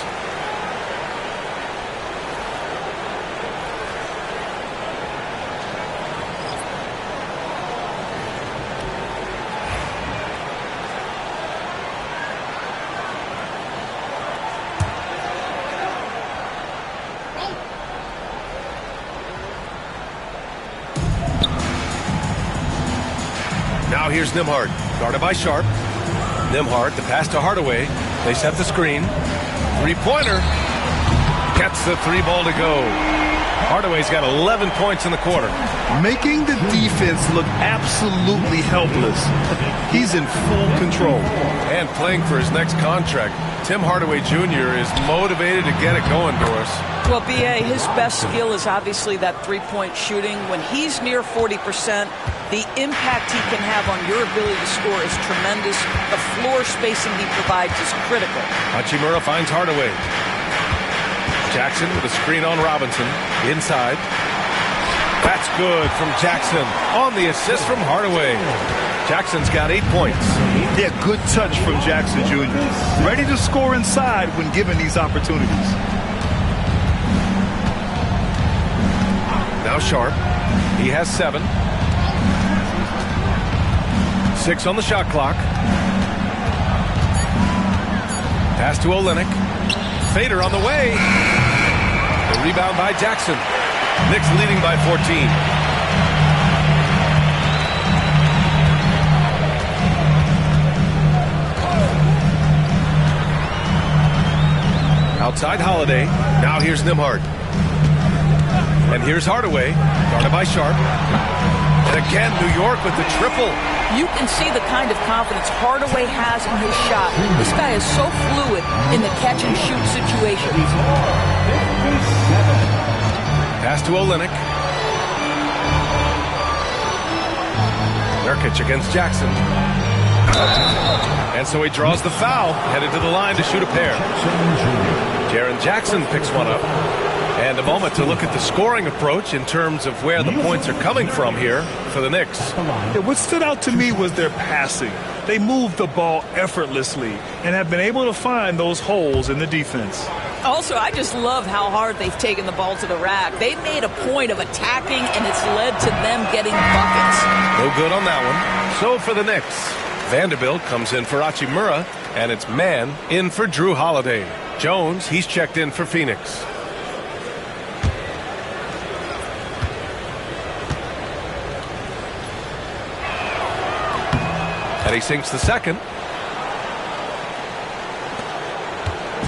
Now here's Nembhard, guarded by Sharp. Nembhard, the pass to Hardaway. They set the screen. Three-pointer. Gets the three ball to go. Hardaway's got 11 points in the quarter. Making the defense look absolutely helpless. He's in full control. And playing for his next contract, Tim Hardaway Jr. is motivated to get it going, Doris. Well, B.A., his best skill is obviously that three-point shooting. When he's near 40%, the impact he can have on your ability to score is tremendous. The floor spacing he provides is critical. Hachimura finds Hardaway. Jackson with a screen on Robinson. Inside. That's good from Jackson on the assist from Hardaway. Jackson's got 8 points. Yeah, good touch from Jackson Jr. Ready to score inside when given these opportunities. Now Sharp. He has 7. 6 on the shot clock. Pass to Olynyk. Fader on the way. The rebound by Jackson. Knicks leading by 14. Outside Holiday. Now here's Nembhard. And here's Hardaway, guarded by Sharp. And again, New York with the triple. You can see the kind of confidence Hardaway has in his shot. This guy is so fluid in the catch-and-shoot situations. Pass to Olynyk. Nurkic against Jackson. And so he draws the foul, headed to the line to shoot a pair. Jaren Jackson picks one up. And a moment to look at the scoring approach in terms of where the points are coming from here for the Knicks. Yeah, what stood out to me was their passing. They moved the ball effortlessly and have been able to find those holes in the defense. Also, I just love how hard they've taken the ball to the rack. They've made a point of attacking, and it's led to them getting buckets. No good on that one. So for the Knicks, Vanderbilt comes in for Hachimura, and it's Mann in for Drew Holiday. Jones, he's checked in for Phoenix. And he sinks the second.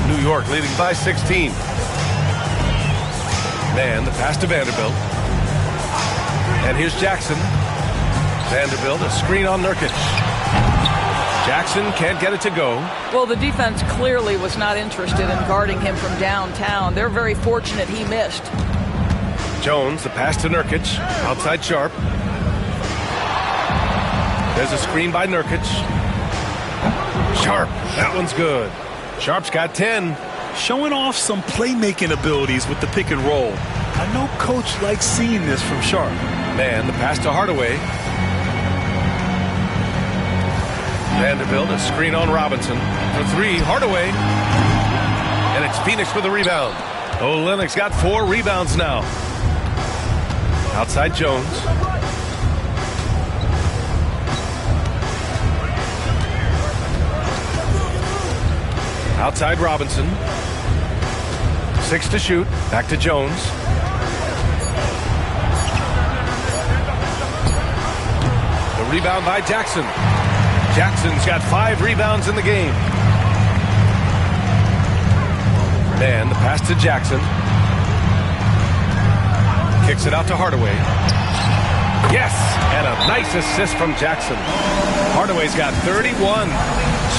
New York leading by 16. Mann, the pass to Vanderbilt. And here's Jackson. Vanderbilt, a screen on Nurkic. Jackson can't get it to go. Well, the defense clearly was not interested in guarding him from downtown. They're very fortunate he missed. Jones, the pass to Nurkic. Outside Sharp. There's a screen by Nurkic. Sharp. That one's good. Sharp's got 10. Showing off some playmaking abilities with the pick and roll. I know Coach likes seeing this from Sharp. Mann, the pass to Hardaway. Vanderbilt, a screen on Robinson. For 3, Hardaway. And it's Phoenix with the rebound. Olynyk's got 4 rebounds now. Outside Jones. Outside Robinson. 6 to shoot. Back to Jones. The rebound by Jackson. Jackson's got 5 rebounds in the game. Mann, the pass to Jackson. Kicks it out to Hardaway. Yes! And a nice assist from Jackson. Hardaway's got 31.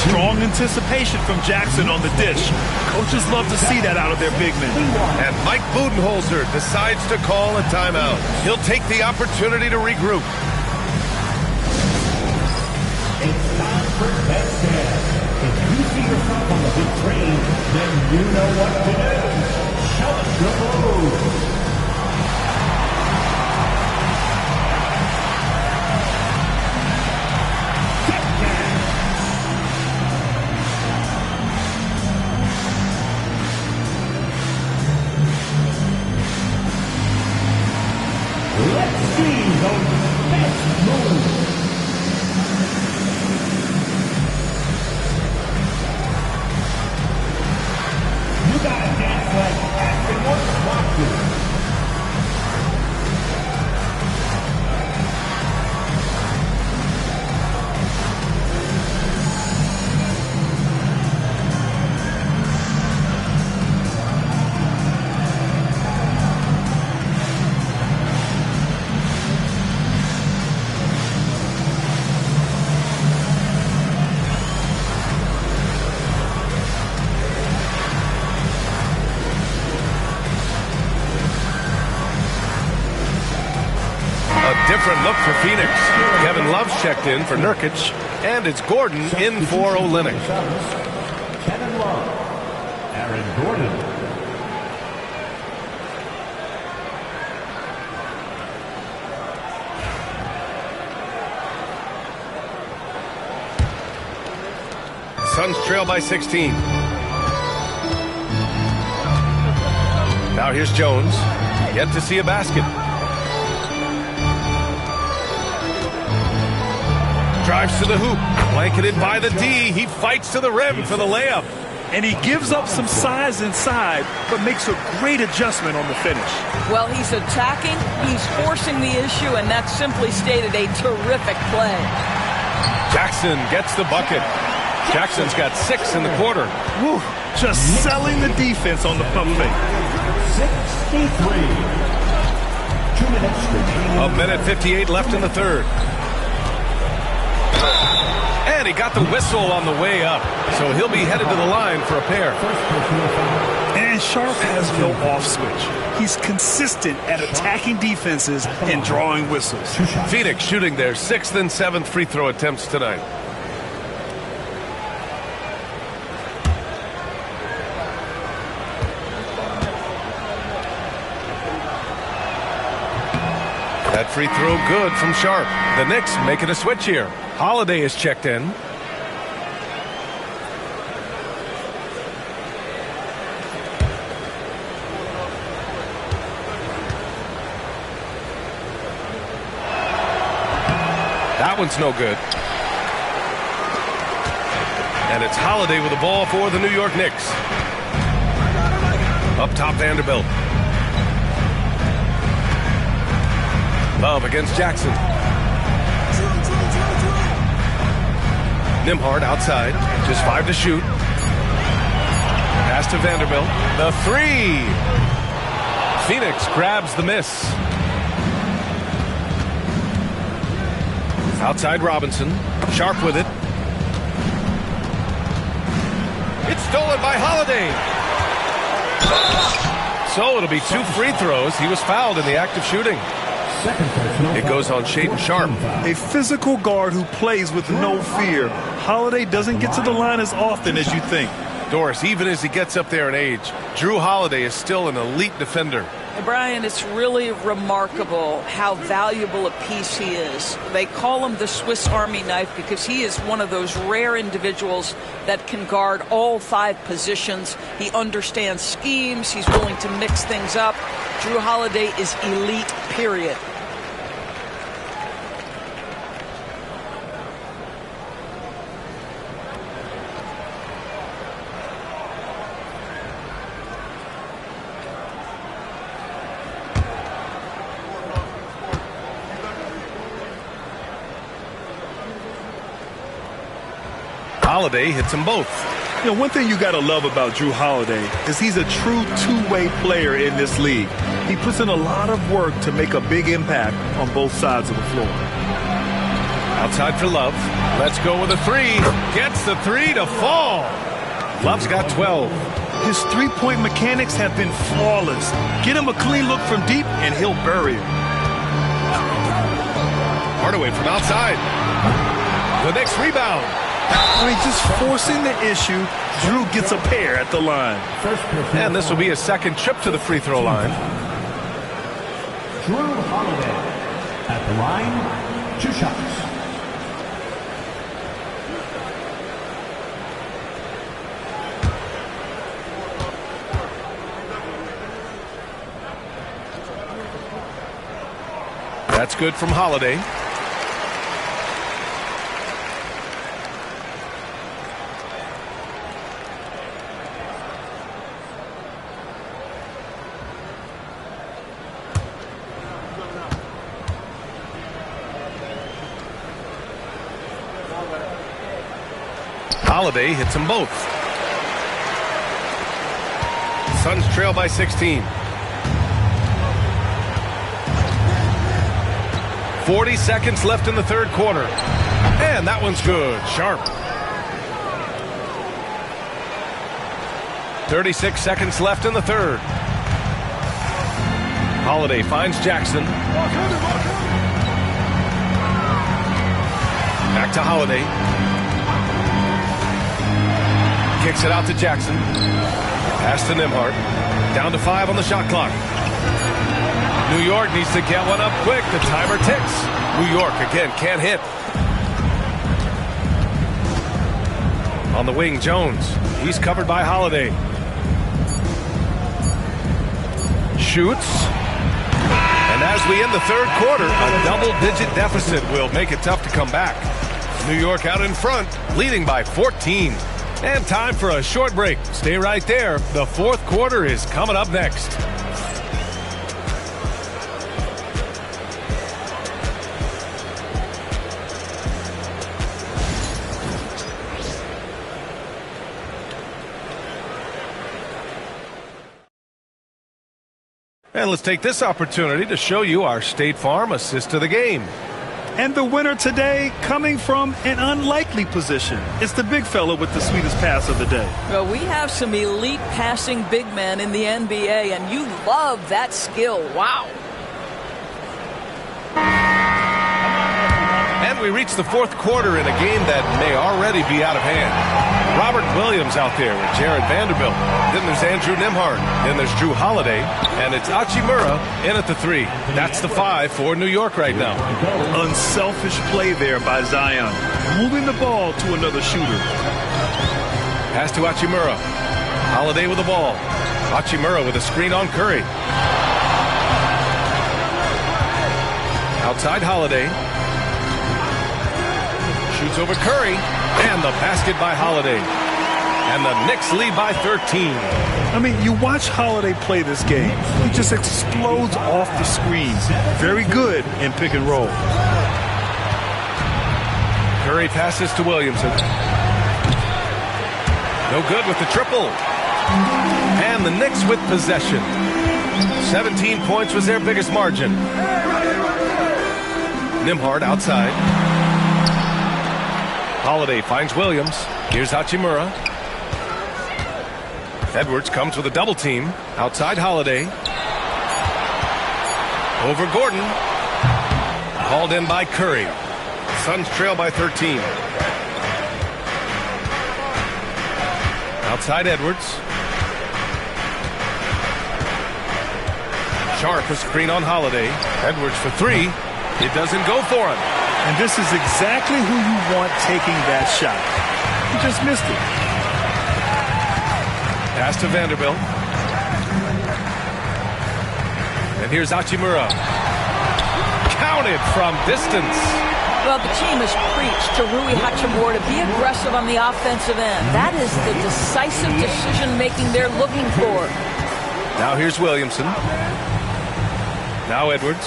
Strong anticipation from Jackson on the dish. Coaches love to see that out of their big men. And Mike Budenholzer decides to call a timeout. He'll take the opportunity to regroup. It's time for Betstamp. If you see yourself on the big train, then you know what to do. Show us your moves. Let's see those best moves. You gotta dance like Aston Martin. Love's checked in for Nurkic, and it's Gordon in for Olynyk. Kevin Love, Aaron Gordon. Suns trail by 16. Now here's Jones. Yet to see a basket. Drives to the hoop. Blanketed by the D. He fights to the rim for the layup. And he gives up some size inside, but makes a great adjustment on the finish. Well, he's attacking, he's forcing the issue, and that's simply stated a terrific play. Jackson gets the bucket. Jackson's got 6 in the quarter. Woo, just selling the defense on the pump fake. 63. 2 minutes remaining. 1:58 left in the third. And he got the whistle on the way up, so he'll be headed to the line for a pair. And Sharp has no off switch. He's consistent at attacking defenses and drawing whistles. Phoenix shooting their 6th and 7th free throw attempts tonight. That free throw good from Sharp. The Knicks making a switch here. Holiday is checked in. That one's no good. And it's Holiday with the ball for the New York Knicks. Up top, Vanderbilt. Love against Jackson. Nembhard outside. Just 5 to shoot. Pass to Vanderbilt. The 3. Phoenix grabs the miss. Outside Robinson. Sharp with it. It's stolen by Holiday. So it'll be 2 free throws. He was fouled in the act of shooting. It goes on Shaedon Sharp. A physical guard who plays with no fear. Holiday doesn't get to the line as often as you think. Doris, even as he gets up there in age, Drew Holiday is still an elite defender. Brian, it's really remarkable how valuable a piece he is. They call him the Swiss Army knife because he is one of those rare individuals that can guard all 5 positions. He understands schemes. He's willing to mix things up. Drew Holiday is elite, period. Holiday hits them both. You know, one thing you got to love about Drew Holiday is he's a true two-way player in this league. He puts in a lot of work to make a big impact on both sides of the floor. Outside for Love. Let's go with a 3. Gets the 3 to fall. Love's got 12. His three-point mechanics have been flawless. Get him a clean look from deep, and he'll bury it. Hardaway from outside. The next rebound. I mean, just forcing the issue. Drew gets a pair at the line. And this will be his 2nd trip to the free throw line. Drew Holiday at the line, 2 shots. That's good from Holiday. Holiday hits them both. Suns trail by 16. 40 seconds left in the third quarter. And that one's good. Sharp. 36 seconds left in the third. Holiday finds Jackson. Back to Holiday. Kicks it out to Jackson. Pass to Nembhard. Down to 5 on the shot clock. New York needs to get one up quick. The timer ticks. New York, again, can't hit. On the wing, Jones. He's covered by Holiday. Shoots. And as we end the third quarter, a double-digit deficit will make it tough to come back. New York out in front, leading by 14. And time for a short break. Stay right there. The fourth quarter is coming up next. And let's take this opportunity to show you our State Farm assist to the game. And the winner today coming from an unlikely position. It's the big fella with the sweetest pass of the day. Well, we have some elite passing big men in the NBA, and you love that skill. Wow. And we reach the fourth quarter in a game that may already be out of hand. Robert Williams out there with Jared Vanderbilt. Then there's Andrew Nembhard. Then there's Drew Holiday. And it's Hachimura in at the 3. That's the 5 for New York right now. Unselfish play there by Zion. Moving the ball to another shooter. Pass to Hachimura. Holiday with the ball. Hachimura with a screen on Curry. Outside Holiday. Shoots over Curry. And the basket by Holiday. And the Knicks lead by 13. I mean, you watch Holiday play this game. He just explodes off the screens. Very good in pick and roll. Curry passes to Williamson. No good with the triple. And the Knicks with possession. 17 points was their biggest margin. Nembhard outside. Holiday finds Williams. Here's Hachimura. Edwards comes with a double team. Outside Holiday. Over Gordon. Called in by Curry. Suns trail by 13. Outside Edwards. Sharp a screen on Holiday. Edwards for 3. It doesn't go for him. And this is exactly who you want taking that shot. He just missed it. Pass to Vanderbilt. And here's Hachimura. Counted from distance. Well, the team has preached to Rui Hachimura to be aggressive on the offensive end. That is the decisive decision-making they're looking for. Now here's Williamson. Now Edwards.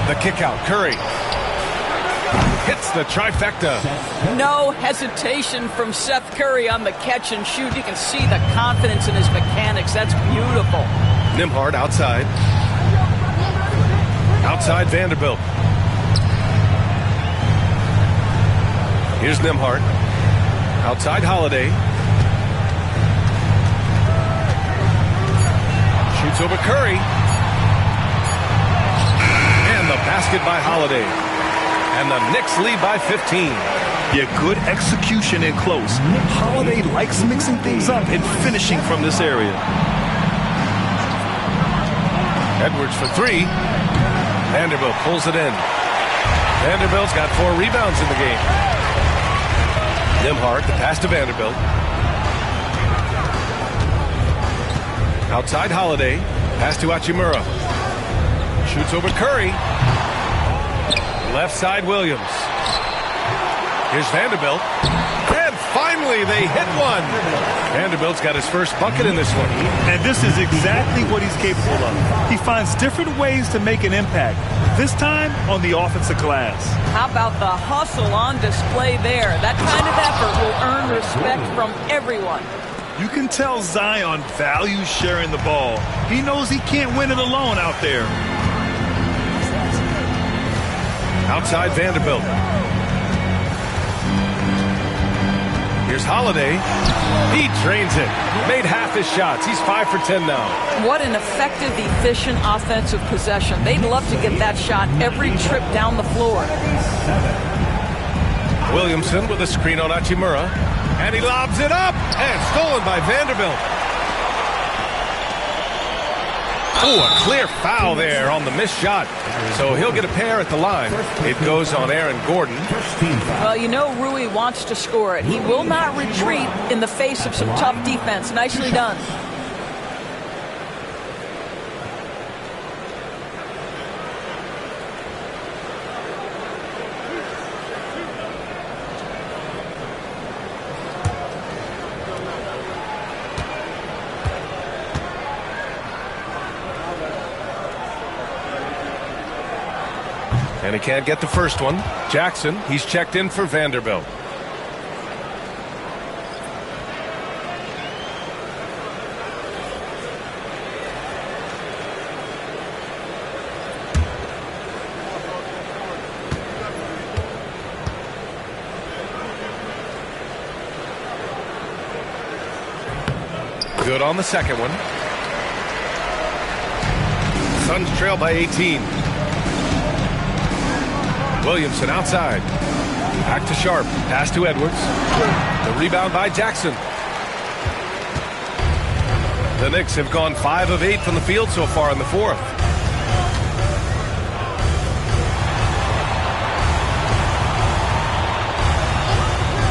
The kick out. Curry hits the trifecta. No hesitation from Seth Curry on the catch and shoot. You can see the confidence in his mechanics. That's beautiful. Nembhard outside. Outside Vanderbilt. Here's Nembhard. Outside Holiday. Shoots over Curry. And the basket by Holiday. And the Knicks lead by 15. Yeah, good execution in close. Holiday likes mixing things up and finishing from this area. Edwards for 3. Vanderbilt pulls it in. Vanderbilt's got 4 rebounds in the game. Nembhard, the pass to Vanderbilt. Outside Holiday. Pass to Hachimura. Shoots over Curry. Left side Williams. Here's Vanderbilt. And finally they hit one. Vanderbilt's got his first bucket in this one. And this is exactly what he's capable of. He finds different ways to make an impact. This time on the offensive glass. How about the hustle on display there? That kind of effort will earn respect from everyone. You can tell Zion values sharing the ball. He knows he can't win it alone out there. Outside Vanderbilt. Here's Holiday. He drains it. Made half his shots. He's 5 for 10 now. What an effective, efficient offensive possession. They'd love to get that shot every trip down the floor. Williamson with a screen on Hachimura. And he lobs it up. And stolen by Vanderbilt. Oh, a clear foul there on the missed shot. So he'll get a pair at the line. It goes on Aaron Gordon. Well, you know Rui wants to score it. He will not retreat in the face of some tough defense. Nicely done. And he can't get the first one. Jackson, he's checked in for Vanderbilt. Good on the second one. Suns trail by 18. Williamson outside. Back to Sharp. Pass to Edwards. The rebound by Jackson. The Knicks have gone 5 of 8 from the field so far in the fourth.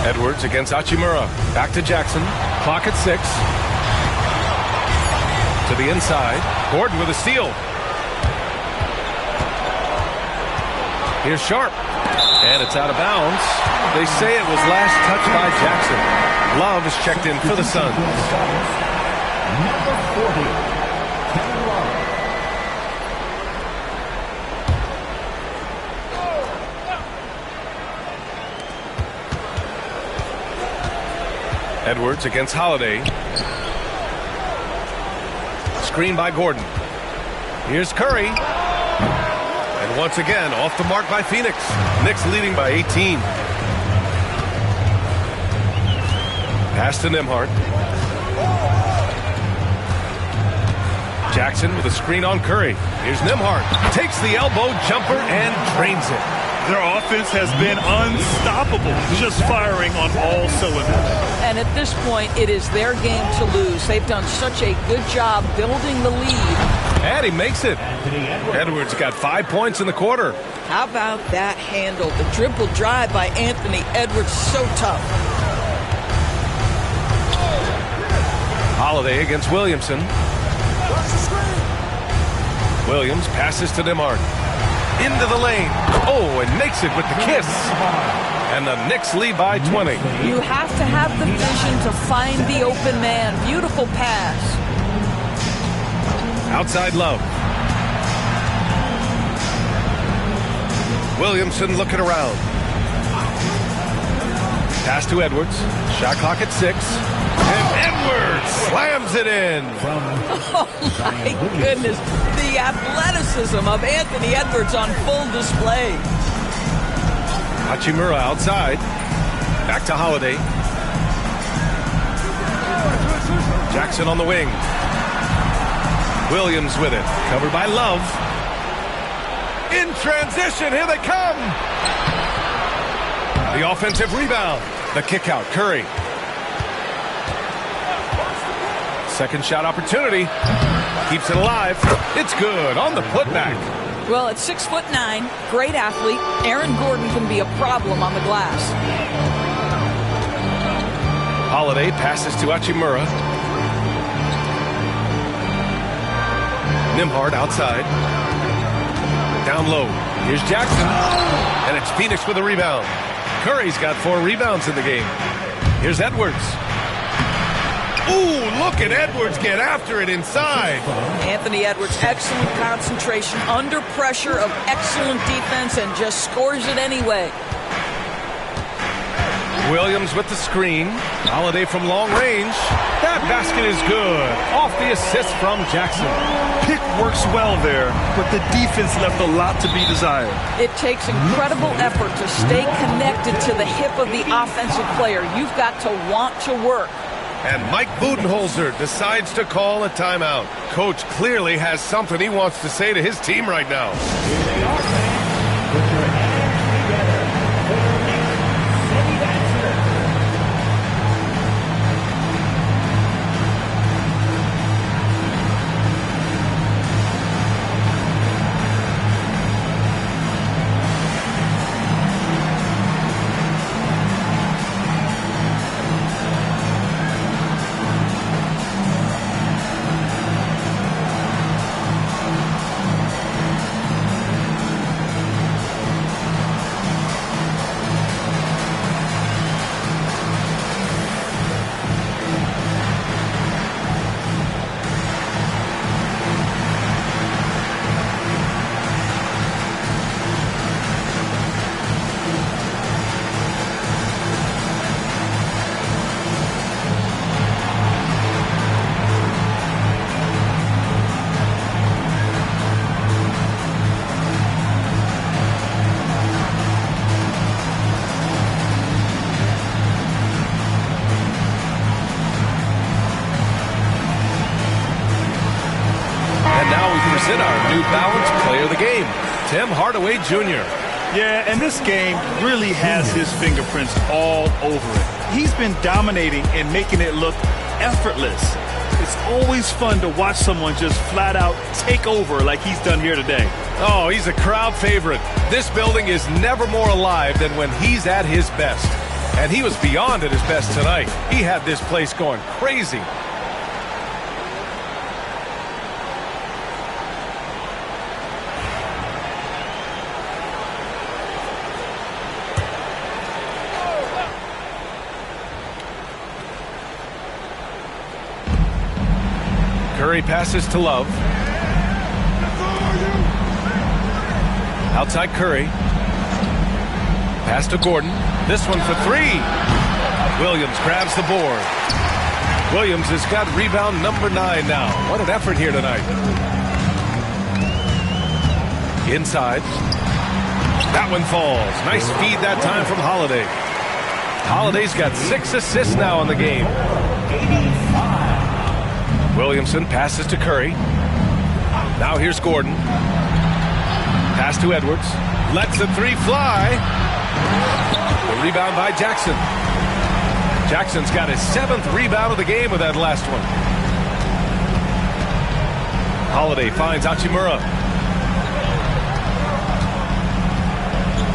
Edwards against Hachimura. Back to Jackson. Clock at 6. To the inside. Gordon with a steal. Here's Sharp. And it's out of bounds. They say it was last touched by Jackson. Love is checked in for the Suns. Number 40, Kevin Love. Edwards against Holiday. Screen by Gordon. Here's Curry. And once again, off the mark by Phoenix. Knicks leading by 18. Pass to Nembhard. Jackson with a screen on Curry. Here's Nembhard. Takes the elbow jumper and drains it. Their offense has been unstoppable, just firing on all cylinders. And at this point, it is their game to lose. They've done such a good job building the lead. And he makes it. Edwards got 5 points in the quarter. How about that handle? The dribble drive by Anthony Edwards, so tough. Holiday against Williamson. Williams passes to Nembhard. Into the lane. Oh, and makes it with the kiss. And the Knicks lead by 20. You have to have the vision to find the open man. Beautiful pass. Outside Love. Williamson looking around. Pass to Edwards. Shot clock at 6. And Edwards slams it in. Oh, my goodness. The athleticism of Anthony Edwards on full display. Hachimura outside. Back to Holiday. Jackson on the wing. Williams with it. Covered by Love. In transition. Here they come. The offensive rebound. The kick out. Curry. Second shot opportunity. Keeps it alive. It's good on the putback. Well, at 6'9", great athlete, Aaron Gordon can be a problem on the glass. Holiday passes to Hachimura. Nembhard outside. Down low. Here's Jackson. And it's Phoenix with a rebound. Curry's got 4 rebounds in the game. Here's Edwards. Ooh, look at Edwards get after it inside. Anthony Edwards, excellent concentration, under pressure of excellent defense, and just scores it anyway. Williams with the screen. Holiday from long range. That basket is good. Off the assist from Jackson. Pick works well there, but the defense left a lot to be desired. It takes incredible effort to stay connected to the hip of the offensive player. You've got to want to work. And Mike Budenholzer decides to call a timeout. Coach clearly has something he wants to say to his team right now. Here they are, fans. Put your hands together for your next city dancer. Our New Balance Player of the Game, Tim Hardaway Jr. Yeah, and this game really has his fingerprints all over it. He's been dominating and making it look effortless. It's always fun to watch someone just flat out take over like he's done here today. Oh, he's a crowd favorite. This building is never more alive than when he's at his best. And he was beyond at his best tonight. He had this place going crazy. Curry passes to Love. Outside Curry. Pass to Gordon. This one for three. Williams grabs the board. Williams has got rebound number 9 now. What an effort here tonight. Inside. That one falls. Nice feed that time from Holiday. Holiday's got 6 assists now in the game. Williamson passes to Curry. Now here's Gordon. Pass to Edwards. Lets the three fly. The rebound by Jackson. Jackson's got his 7th rebound of the game with that last one. Holiday finds Hachimura.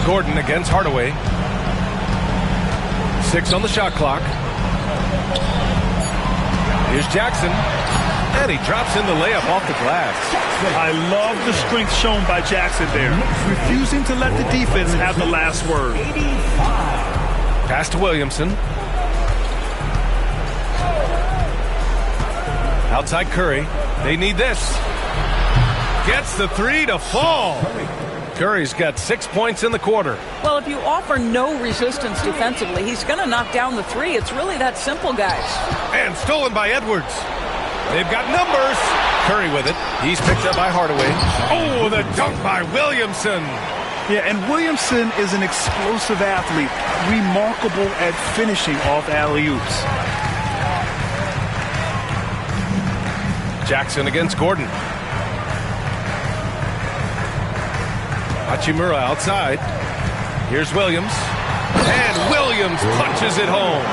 Gordon against Hardaway. 6 on the shot clock. Here's Jackson. And he drops in the layup off the glass. I love the strength shown by Jackson there. Refusing to let the defense have the last word. Pass to Williamson. Outside Curry. They need this. Gets the three to fall. Curry's got 6 points in the quarter. Well, if you offer no resistance defensively, he's going to knock down the three. It's really that simple, guys. And stolen by Edwards. They've got numbers. Curry with it. He's picked up by Hardaway. Oh, the dunk by Williamson. Yeah, and Williamson is an explosive athlete, remarkable at finishing off alley-oops. Jackson against Gordon. Hachimura outside. Here's Williams. And Williams punches it home.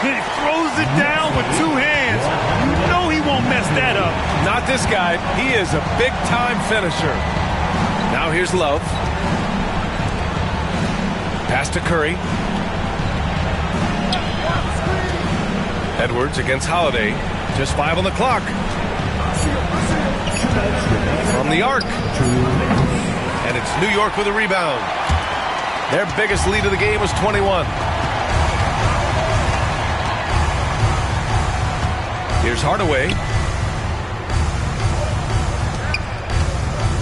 He throws it down with 2 hands. You know he won't mess that up. Not this guy. He is a big-time finisher. Now here's Love. Pass to Curry. Edwards against Holiday. Just 5 on the clock. From the arc. And it's New York with a rebound. Their biggest lead of the game was 21. Here's Hardaway.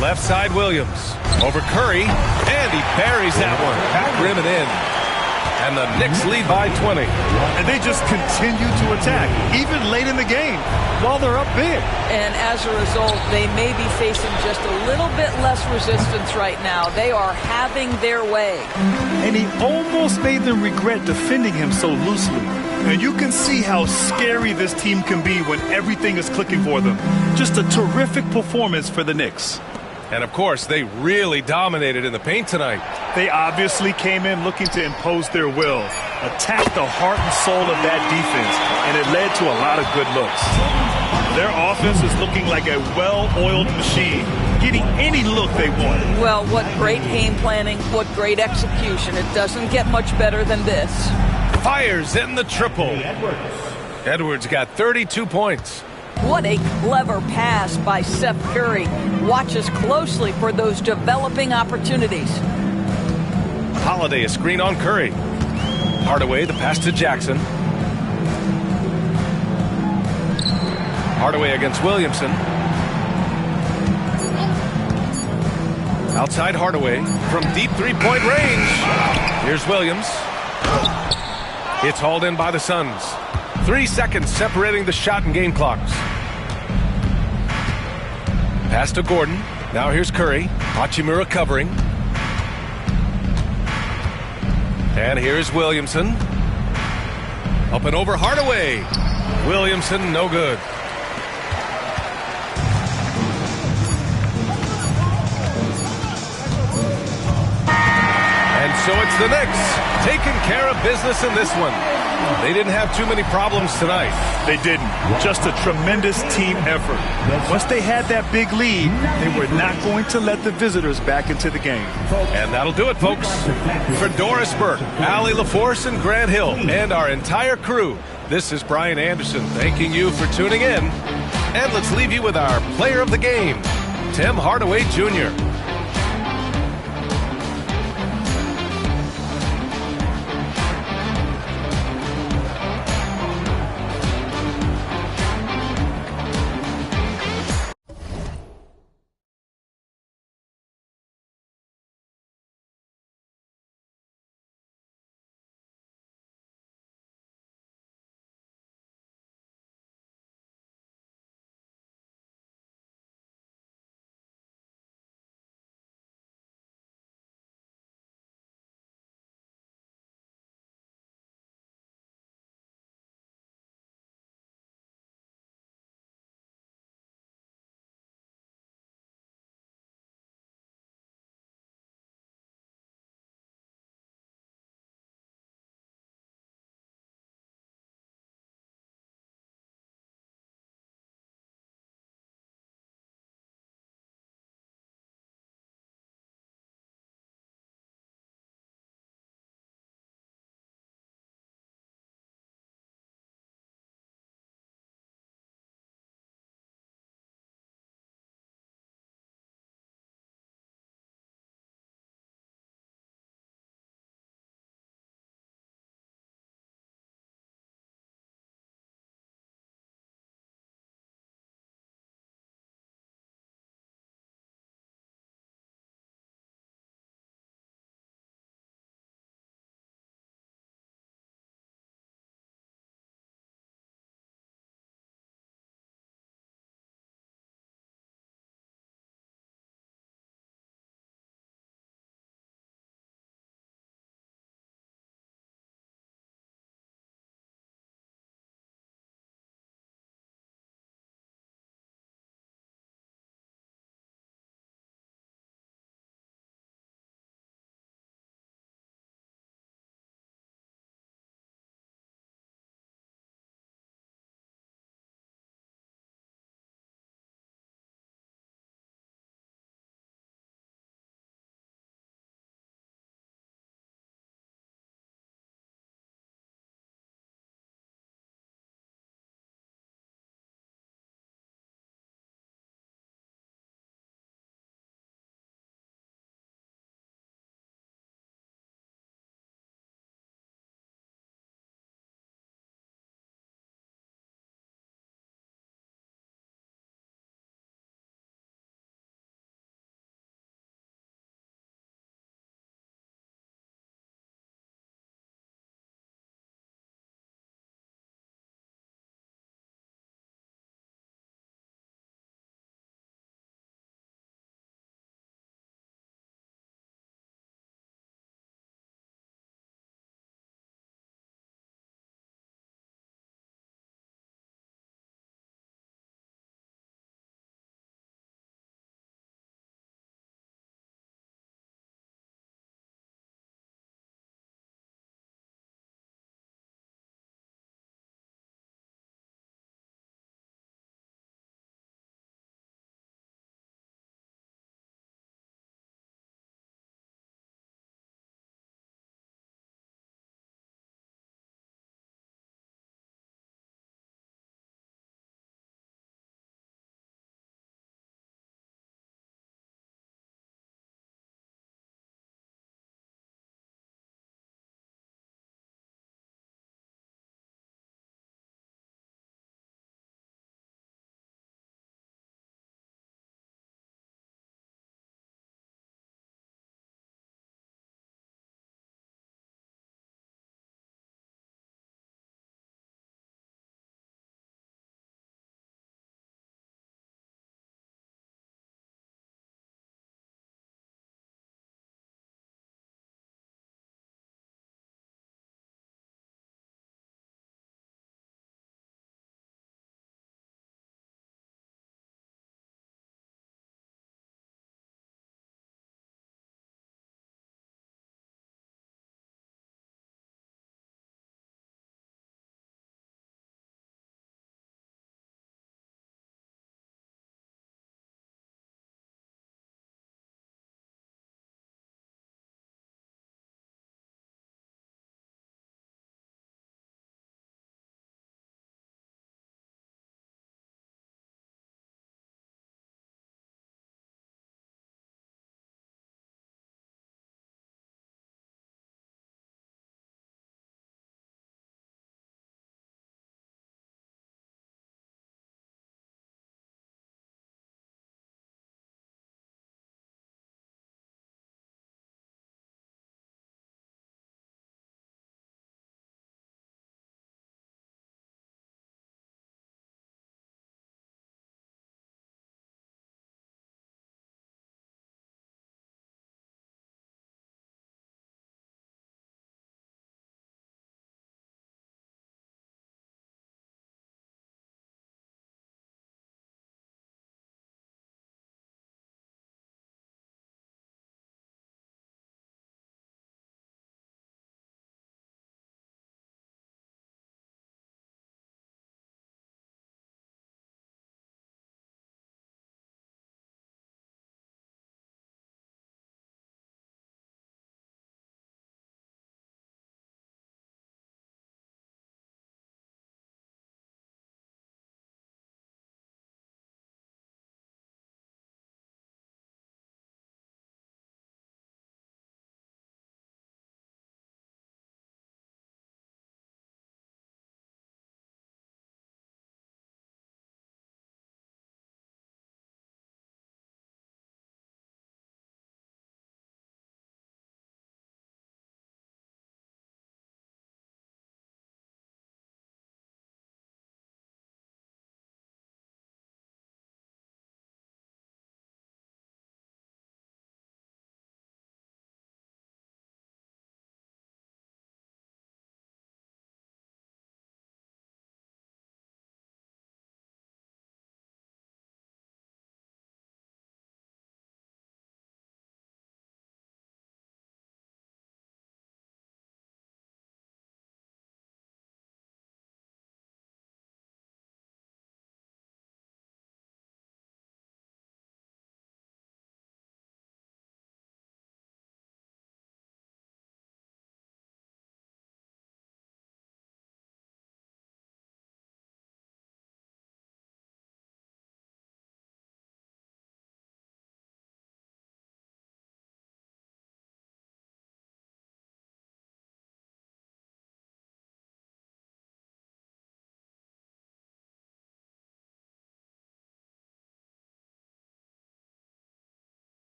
Left side Williams. Over Curry. And he buries that one. Back rim and in. And the Knicks lead by 20. And they just continue to attack, even late in the game, while they're up big. And as a result, they may be facing just a little bit less resistance right now. They are having their way. And he almost made them regret defending him so loosely. And you can see how scary this team can be when everything is clicking for them. Just a terrific performance for the Knicks. And of course, they really dominated in the paint tonight. They obviously came in looking to impose their will, attack the heart and soul of that defense, and it led to a lot of good looks. Their offense is looking like a well-oiled machine, getting any look they want. Well, what great game planning, what great execution. It doesn't get much better than this. Fires in the triple. Edwards got 32 points. What a clever pass by Seth Curry. Watch us closely for those developing opportunities. Holiday a screen on Curry. Hardaway the pass to Jackson. Hardaway against Williamson. Outside Hardaway from deep three-point range. Here's Williams. It's hauled in by the Suns. 3 seconds separating the shot and game clocks. Pass to Gordon. Now here's Curry. Hachimura covering. And here's Williamson. Up and over Hardaway. Williamson, no good. And so it's the Knicks taking care of business in this one. They didn't have too many problems tonight. They didn't. Just a tremendous team effort. Once they had that big lead, they were not going to let the visitors back into the game. And that'll do it, folks. For Doris Burke, Allie LaForce, and Grant Hill, and our entire crew, this is Brian Anderson thanking you for tuning in. And let's leave you with our player of the game, Tim Hardaway Jr.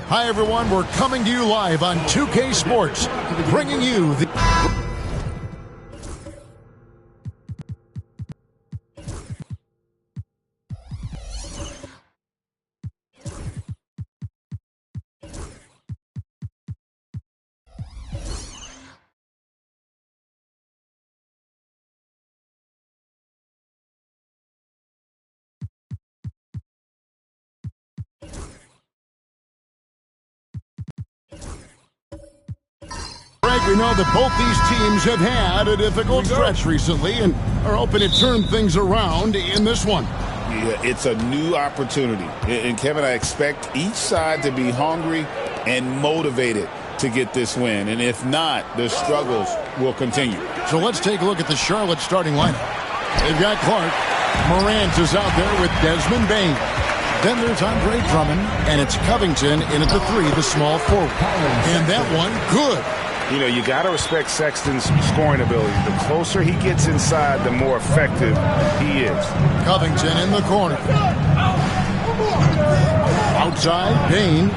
Hi, everyone. We're coming to you live on 2K Sports, bringing you the... We know that both these teams have had a difficult stretch recently and are hoping to turn things around in this one. Yeah, it's a new opportunity. And, Kevin, I expect each side to be hungry and motivated to get this win. And if not, the struggles will continue. So let's take a look at the Charlotte starting lineup. They've got Clark. Morant is out there with Desmond Bane. Then there's Andre Drummond, and it's Covington in at the 3, the small forward. And that one, good. You know, you got to respect Sexton's scoring ability. The closer he gets inside, the more effective he is. Covington in the corner. Outside, Bane.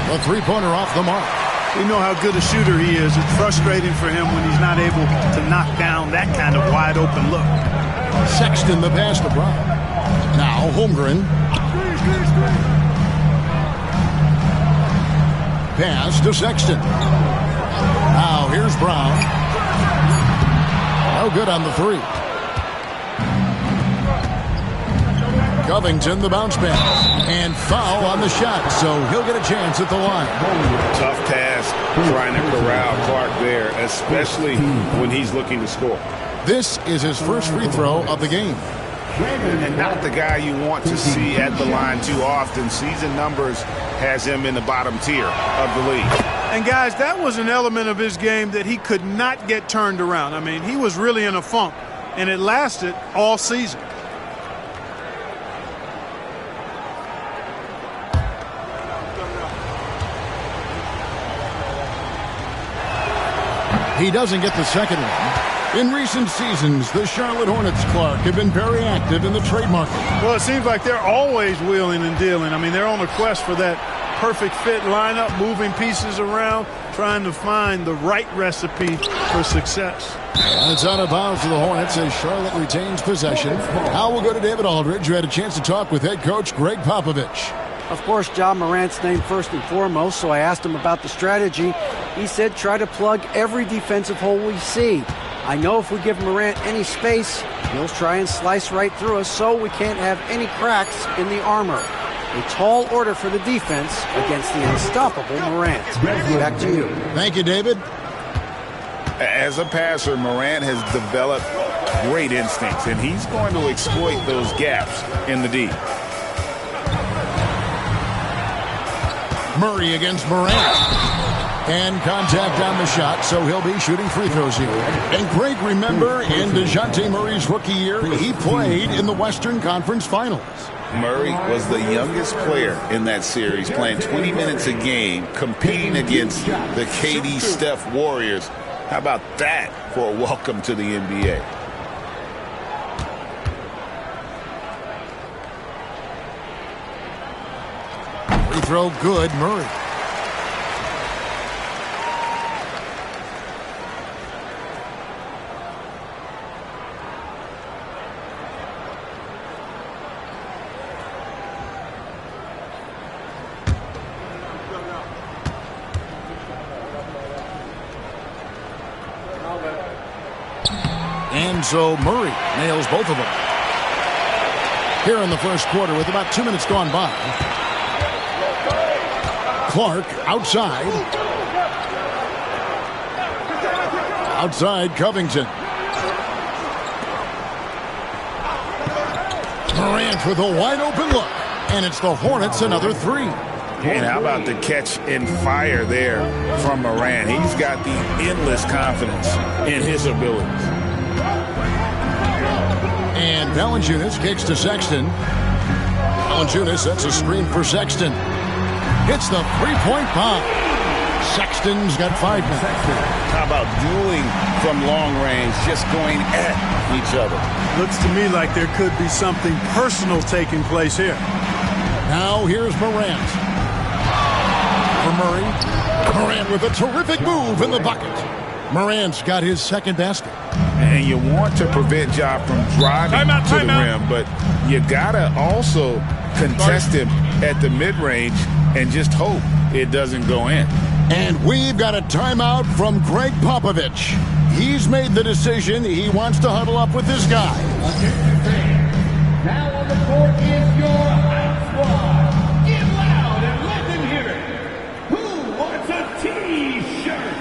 The three-pointer off the mark. We know how good a shooter he is. It's frustrating for him when he's not able to knock down that kind of wide-open look. Sexton the pass to Brown. Now Holmgren. Pass to Sexton. Now here's Brown. No good on the 3. Covington the bounce pass. And foul on the shot, so he'll get a chance at the line. Tough task trying to corral Clark there, especially when he's looking to score. This is his first free throw of the game. And not the guy you want to see at the line too often. Season numbers has him in the bottom tier of the league. And, guys, that was an element of his game that he could not get turned around. I mean, he was really in a funk, and it lasted all season. He doesn't get the second one. In recent seasons, the Charlotte Hornets, Clark, have been very active in the trade market. Well, it seems like they're always wheeling and dealing. I mean, they're on a quest for that perfect fit lineup, moving pieces around, trying to find the right recipe for success. And it's out of bounds to the Hornets as Charlotte retains possession. Now we'll go to David Aldridge, who had a chance to talk with head coach Greg Popovich. Of course, Ja Morant's named first and foremost, so I asked him about the strategy. He said try to plug every defensive hole we see. I know if we give Morant any space, he'll try and slice right through us, so we can't have any cracks in the armor. A tall order for the defense against the unstoppable Morant. Back to you. Thank you, David. As a passer, Morant has developed great instincts, and he's going to exploit those gaps in the D. Murray against Morant. And contact on the shot, so he'll be shooting free throws here. And Greg, remember, in DeJounte Murray's rookie year, he played in the Western Conference Finals. Murray was the youngest player in that series, playing 20 minutes a game, competing against the KD Steph Warriors. How about that for a welcome to the NBA? Free throw good, Murray. And so Murray nails both of them. Here in the first quarter with about 2 minutes gone by. Clark outside. Outside Covington. Morant with a wide open look. And it's the Hornets another three. And how about the catch and fire there from Morant? He's got the endless confidence in his abilities. And Valanciunas kicks to Sexton. Valanciunas sets a screen for Sexton. Hits the three-point bomb. Sexton's got 5 now. How about dueling from long range, just going at each other? Looks to me like there could be something personal taking place here. Now here's Morant. For Murray. Morant with a terrific move in the bucket. Morant's got his second basket. And you want to prevent Ja from driving to the rim, but you gotta also contest him at the mid-range and just hope it doesn't go in. And we've got a timeout from Greg Popovich. He's made the decision. He wants to huddle up with this guy. Now on the court is your high squad. Get loud and let them hear it. Who wants a T-shirt?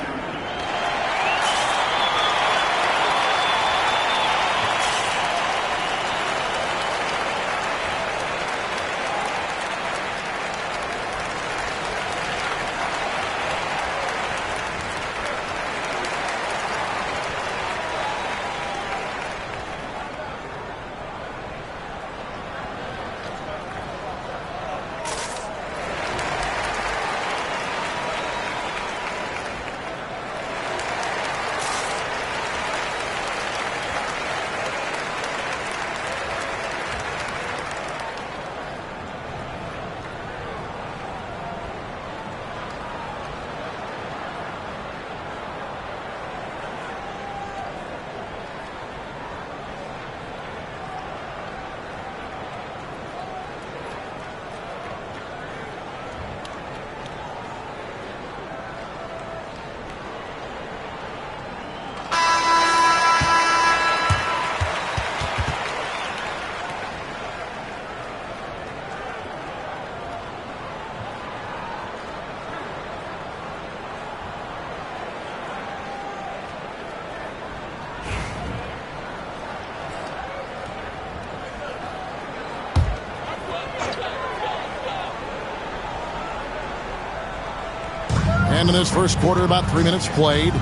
And in this first quarter, about 3 minutes played.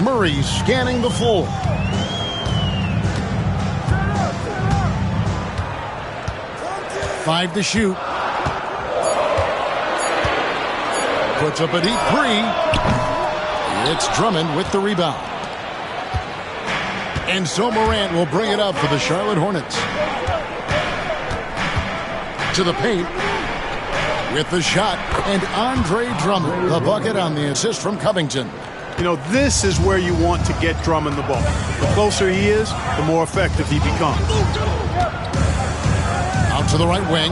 Murray scanning the floor. Five to shoot. Puts up a deep three. It's Drummond with the rebound. And so Morant will bring it up for the Charlotte Hornets. To the paint. With the shot, and Andre Drummond, the bucket on the assist from Covington. You know, this is where you want to get Drummond the ball. The closer he is, the more effective he becomes. Out to the right wing.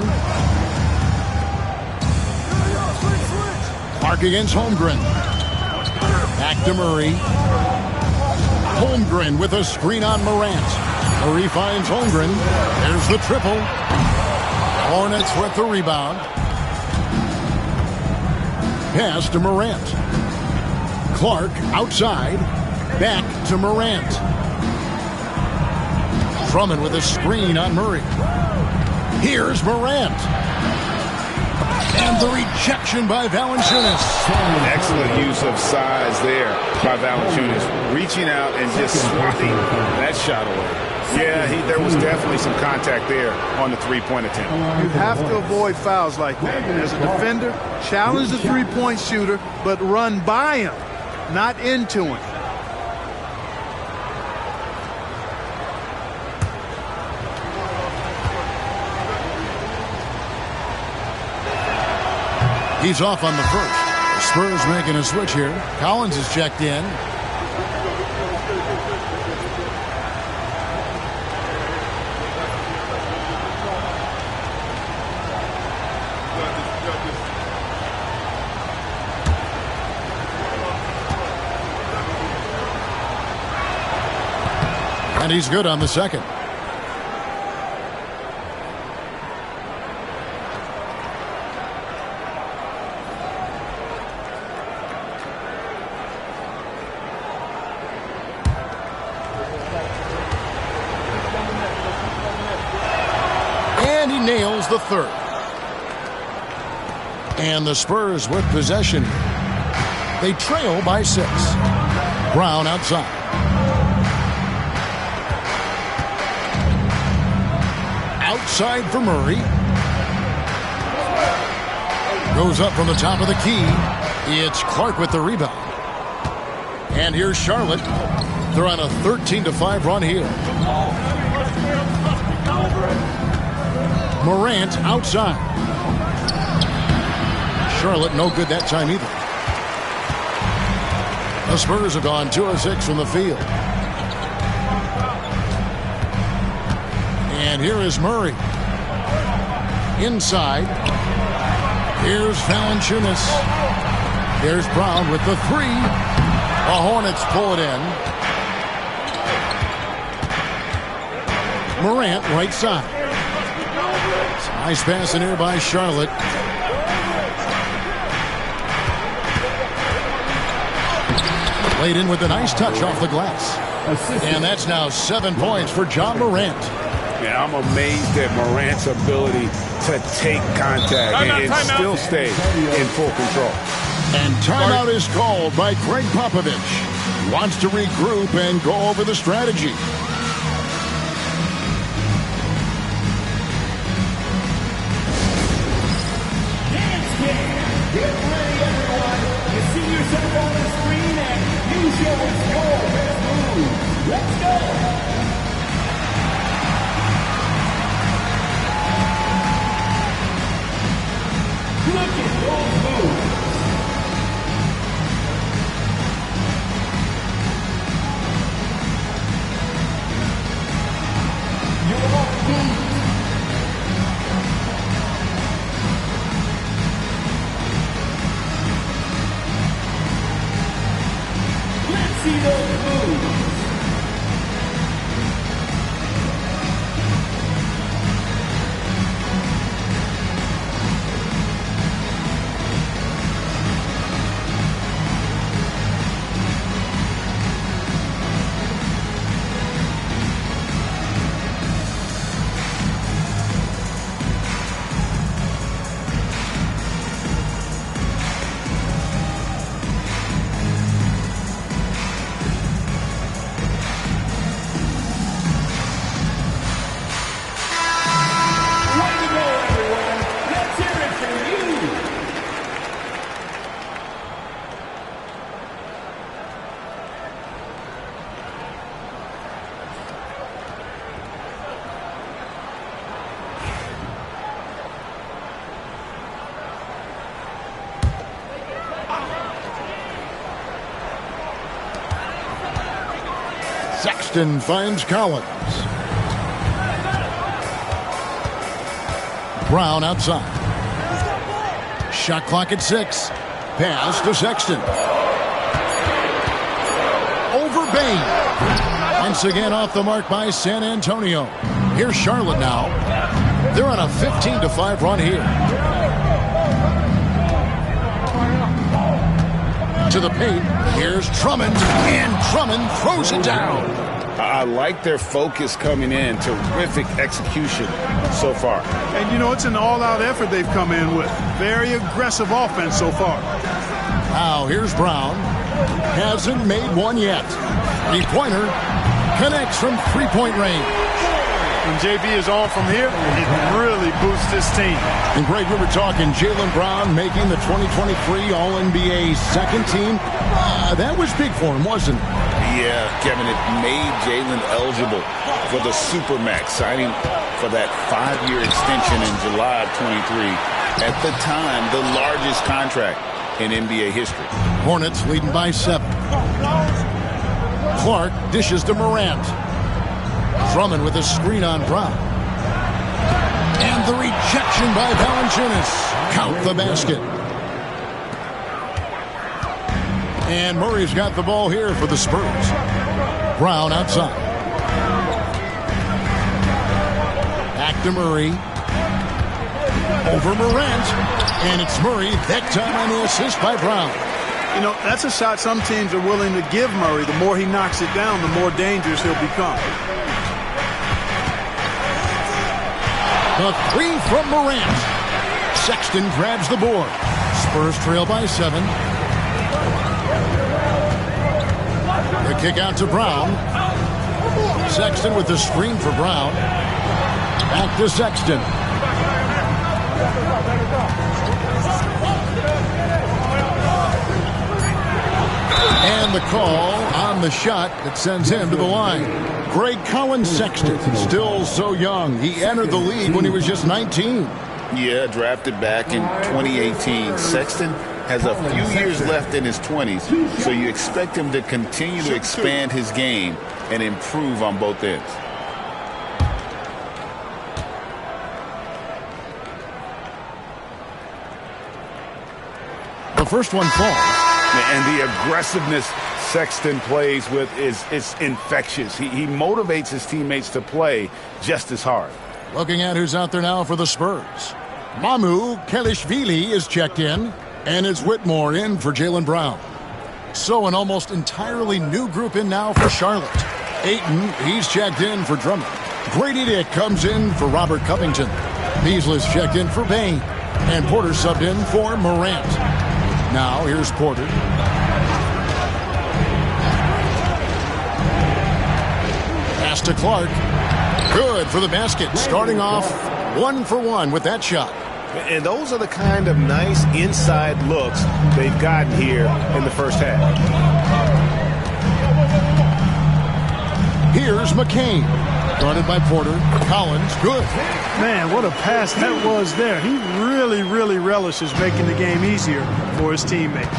Clark against Holmgren. Back to Murray. Holmgren with a screen on Morant. Murray finds Holmgren. There's the triple. Hornets with the rebound. pass to Morant. Clark outside. Back to Morant. Drummond with a screen on Murray. Here's Morant. And the rejection by Valanciunas. Excellent use of size there by Valanciunas. Reaching out and just swatting that shot away. Yeah, there was definitely some contact there on the three-point attempt. You have to avoid fouls like that. As a defender, challenge the three-point shooter, but run by him, not into him. He's off on the first. The Spurs making a switch here. Collins is checked in. And he's good on the second. And he nails the third. And the Spurs with possession. They trail by 6. Brown outside. Outside for Murray. Goes up from the top of the key. It's Clark with the rebound. And here's Charlotte. They're on a 13-5 run here. Morant outside. Charlotte no good that time either. The Spurs have gone 2 of 6 from the field. And here is Murray. Inside. Here's Valanciunas. There's Brown with the 3. The Hornets pull it in. Morant right side. Nice pass in here by Charlotte. Laid in with a nice touch off the glass. And that's now 7 points for John Morant. Yeah, I'm amazed at Morant's ability to take contact and still stay in full control. And timeout is called by Greg Popovich. He wants to regroup and go over the strategy. Get ready, everyone. You see yourself on the screen and you show us your best move. Let's go. Look at those moves. You're off beat. See those moves. Sexton finds Collins. Brown outside. Shot clock at 6. Pass to Sexton. Over Bane. Once again off the mark by San Antonio. Here's Charlotte now. They're on a 15-5 run here. To the paint. Here's Drummond, and Drummond throws it down. I like their focus coming in. Terrific execution so far. And, you know, it's an all-out effort they've come in with. Very aggressive offense so far. Now, here's Brown. Hasn't made one yet. Three-pointer connects from three-point range. When JB is on from here, it really boosts his team. And Greg, we were talking Jaylen Brown making the 2023 All-NBA second team. That was big for him, wasn't it? Yeah, Kevin, it made Jaylen eligible for the Supermax, signing for that 5-year extension in July of 23. At the time, the largest contract in NBA history. Hornets leading by 7. Clark dishes to Morant. Drummond with a screen on Brown. And the rejection by Valanciunas. Count the basket. And Murray's got the ball here for the Spurs. Brown outside. Back to Murray. Over Morant. And it's Murray. That time on the assist by Brown. You know, that's a shot some teams are willing to give Murray. The more he knocks it down, the more dangerous he'll become. The three from Morant. Sexton grabs the board. Spurs trail by 7. The kick out to Brown. Sexton with the screen for Brown. Back to Sexton. And the call on the shot that sends him to the line. Greg Collins Sexton, still so young. He entered the league when he was just 19. Yeah, drafted back in 2018. Sexton has a few years left in his 20s, so you expect him to continue to expand his game and improve on both ends. The first one falls. And the aggressiveness Sexton plays with is infectious. He motivates his teammates to play just as hard. Looking at who's out there now for the Spurs. Mamu Kelishvili is checked in, and it's Whitmore in for Jaylen Brown. So an almost entirely new group in now for Charlotte. Ayton, he's checked in for Drummond. Grady Dick comes in for Robert Covington. Beasley's checked in for Bain. And Porter subbed in for Morant. Now here's Porter. Pass to Clark. Good for the basket. Starting off 1 for 1 with that shot. And those are the kind of nice inside looks they've gotten here in the first half. Here's McCain. Guarded by Porter. Collins, good. Man, what a pass that was there. He really, really relishes making the game easier for his teammates.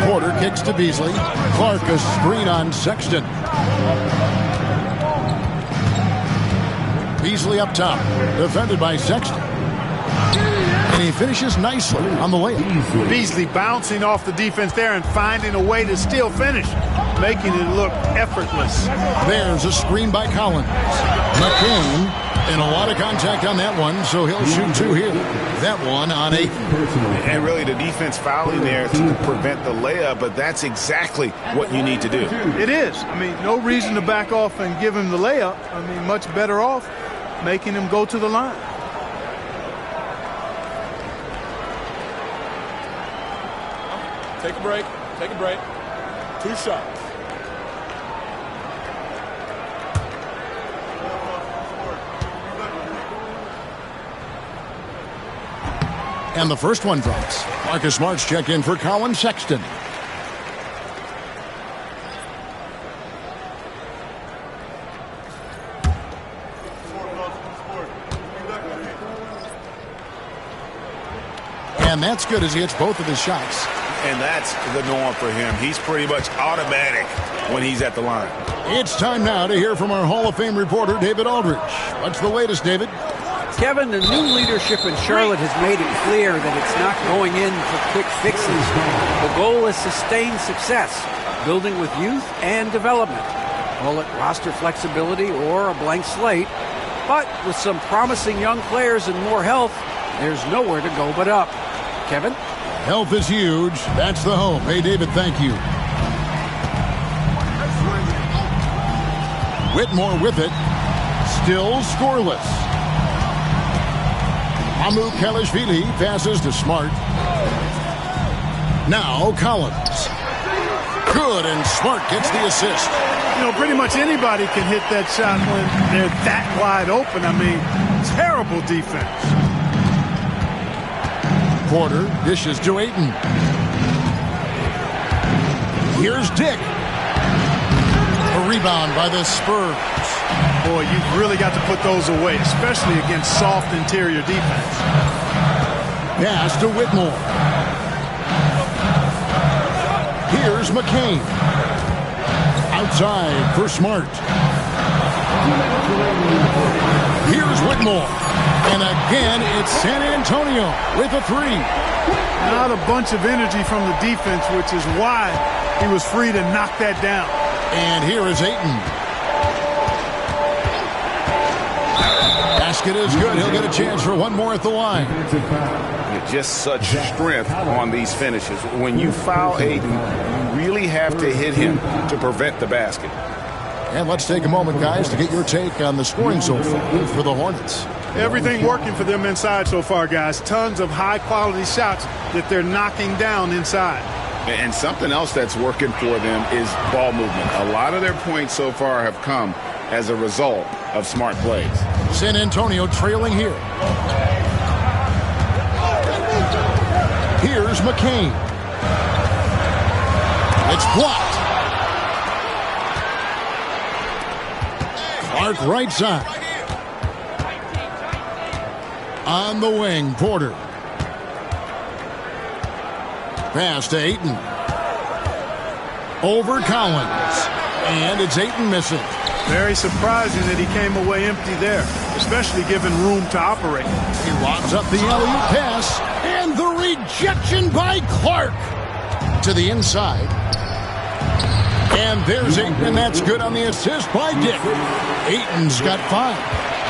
Porter kicks to Beasley. Clark a screen on Sexton. Beasley up top. Defended by Sexton. And he finishes nicely on the layup. Beasley bouncing off the defense there and finding a way to still finish, making it look effortless. There's a screen by Collins. McCain, and a lot of contact on that one, so he'll shoot 2 here. That one on 8. And really the defense fouling there to prevent the layup, but that's exactly what you need to do. It is. I mean, no reason to back off and give him the layup. I mean, much better off making him go to the line. Take a break. Take a break. 2 shots. And the first one drops. Marcus Smart's checked in for Colin Sexton. And that's good as he hits both of his shots. And that's the norm for him. He's pretty much automatic when he's at the line. It's time now to hear from our Hall of Fame reporter, David Aldridge. What's the latest, David? Kevin, the new leadership in Charlotte has made it clear that it's not going in for quick fixes. The goal is sustained success, building with youth and development. Call it roster flexibility or a blank slate. But with some promising young players and more health, there's nowhere to go but up. Kevin? Health is huge. That's the hope. Hey, David, thank you. Whitmore with it. Still scoreless. Mamukelashvili passes to Smart. Now Collins. Good, and Smart gets the assist. You know, pretty much anybody can hit that shot when they're that wide open. I mean, terrible defense. Porter dishes to Ayton. Here's Dick. A rebound by the Spurs. Boy, you've really got to put those away, especially against soft interior defense. Pass to Whitmore. Here's McCain. Outside for Smart. Here's Whitmore. And again, it's San Antonio with a three. Not a bunch of energy from the defense, which is why he was free to knock that down. And here is Ayton. Basket is good. He'll get a chance for one more at the line. Just such strength on these finishes. When you foul Ayton, you really have to hit him to prevent the basket. And let's take a moment, guys, to get your take on the scoring so far for the Hornets. Everything working for them inside so far, guys. Tons of high-quality shots that they're knocking down inside. And something else that's working for them is ball movement. A lot of their points so far have come as a result of smart plays. San Antonio trailing here. Here's McCain. It's blocked. Clark right side. On the wing, Porter. Pass to Ayton. Over Collins. And it's Ayton missing. Very surprising that he came away empty there, especially given room to operate. He lobs up the alley-oop pass. And the rejection by Clark. To the inside. And there's Ayton, and that's good on the assist by Dick. Ayton's got 5.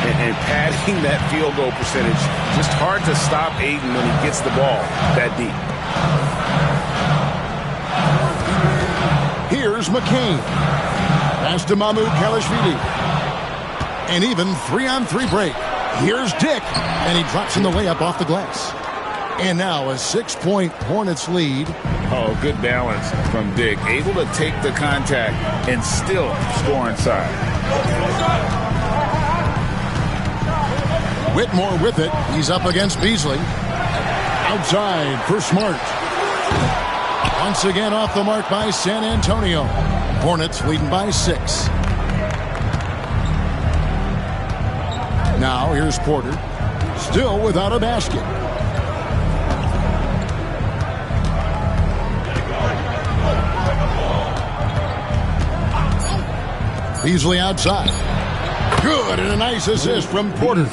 And padding that field goal percentage, just hard to stop Ayton when he gets the ball that deep. Here's McCain. Pass to Mamukelashvili. And even 3-on-3 break. Here's Dick. And he drops in the layup off the glass. And now a 6-point Hornets lead. Oh, good balance from Dick. Able to take the contact and still score inside. Whitmore with it. He's up against Beasley. Outside for Smart. Once again off the mark by San Antonio. Hornets leading by 6. Now here's Porter. Still without a basket. Beasley outside. Good, and a nice assist from Porter.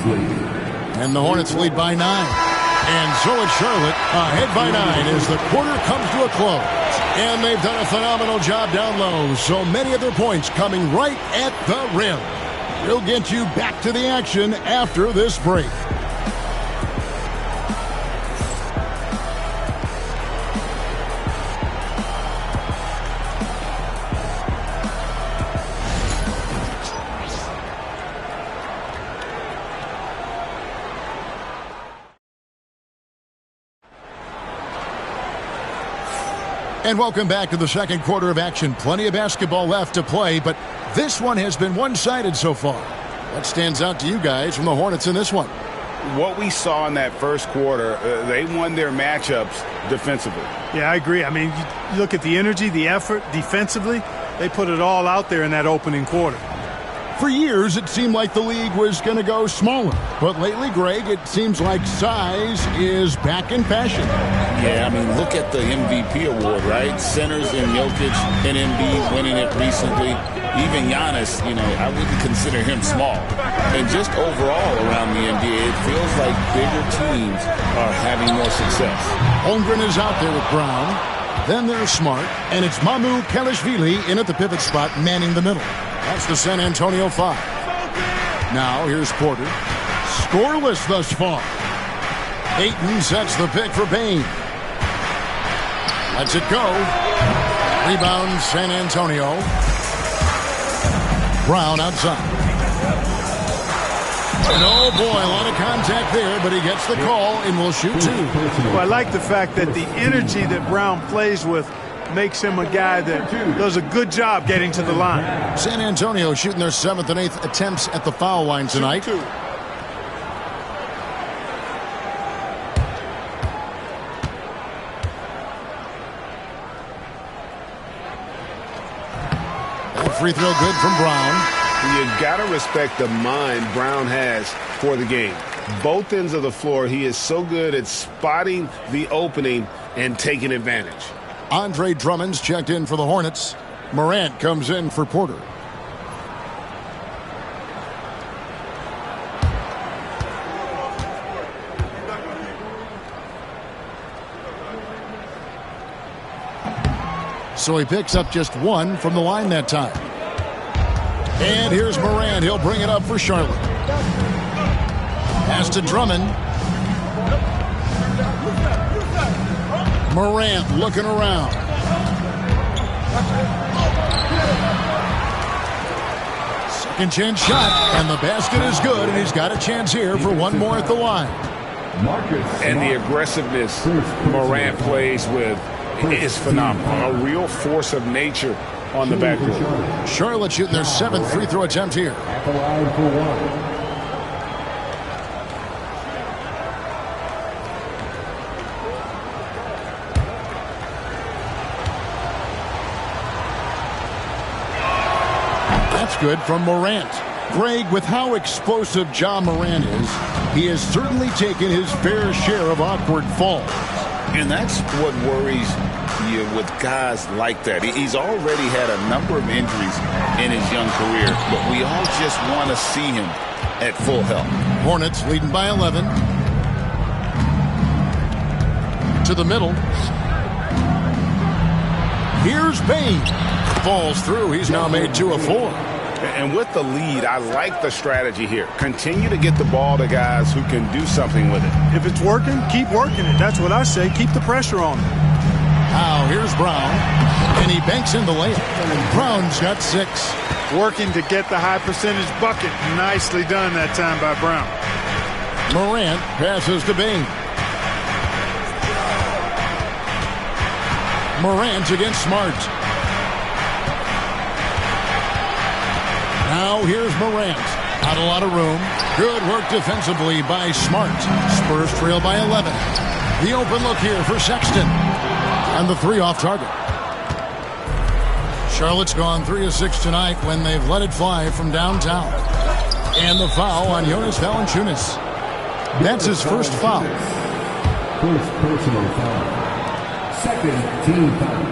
And the Hornets lead by 9. And so it's Charlotte ahead by 9 as the quarter comes to a close. And they've done a phenomenal job down low. So many of their points coming right at the rim. We'll get you back to the action after this break. And welcome back to the second quarter of action. Plenty of basketball left to play, but this one has been one-sided so far. What stands out to you guys from the Hornets in this one? What we saw in that first quarter, they won their matchups defensively. Yeah, I agree. I mean, you look at the energy, the effort defensively, they put it all out there in that opening quarter. For years, it seemed like the league was going to go smaller. But lately, Greg, it seems like size is back in fashion. Yeah, I mean, look at the MVP award, right? Centers and Jokic and Embiid winning it recently. Even Giannis, I wouldn't consider him small. And just overall around the NBA, it feels like bigger teams are having more success. Holmgren is out there with Brown. Then there's Smart. And it's Mamukelashvili in at the pivot spot, manning the middle. That's the San Antonio 5. Now here's Porter. Scoreless thus far. Ayton sets the pick for Payne. Lets it go. Rebound San Antonio. Brown outside. And oh boy, a lot of contact there, but he gets the call and will shoot two. Well, I like the fact that the energy that Brown plays with makes him a guy that does a good job getting to the line. San Antonio shooting their 7th and 8th attempts at the foul line tonight. That free throw good from Brown. You got to respect the mind Brown has for the game. Both ends of the floor, he is so good at spotting the opening and taking advantage. Andre Drummond's checked in for the Hornets. Morant comes in for Porter. So he picks up just one from the line that time. And here's Morant. He'll bring it up for Charlotte. Pass to Drummond. Morant looking around. Second chance shot, and the basket is good, and he's got a chance here for one more at the line. And the aggressiveness Morant plays with is phenomenal. A real force of nature on the backcourt. Charlotte shooting their 7th free throw attempt here. At the line for one. That's good from Morant. Greg, with how explosive Ja Morant is, he has certainly taken his fair share of awkward falls. And that's what worries you with guys like that. He's already had a number of injuries in his young career, but we all just want to see him at full health. Hornets leading by 11. To the middle. Here's Payne. Falls through. He's now made 2 of 4. And with the lead, I like the strategy here. Continue to get the ball to guys who can do something with it. If it's working, keep working it. That's what I say. Keep the pressure on him. Now here's Brown, and he banks in the layup. Brown's got 6. Working to get the high percentage bucket. Nicely done that time by Brown. Morant passes to Bing. Morant against Smart. Now here's Morant. Not a lot of room. Good work defensively by Smart. Spurs trail by 11. The open look here for Sexton. And the 3 off target. Charlotte's gone 3 of 6 tonight when they've let it fly from downtown. And the foul on Jonas Valanciunas. That's his first foul. First personal foul. Second team foul.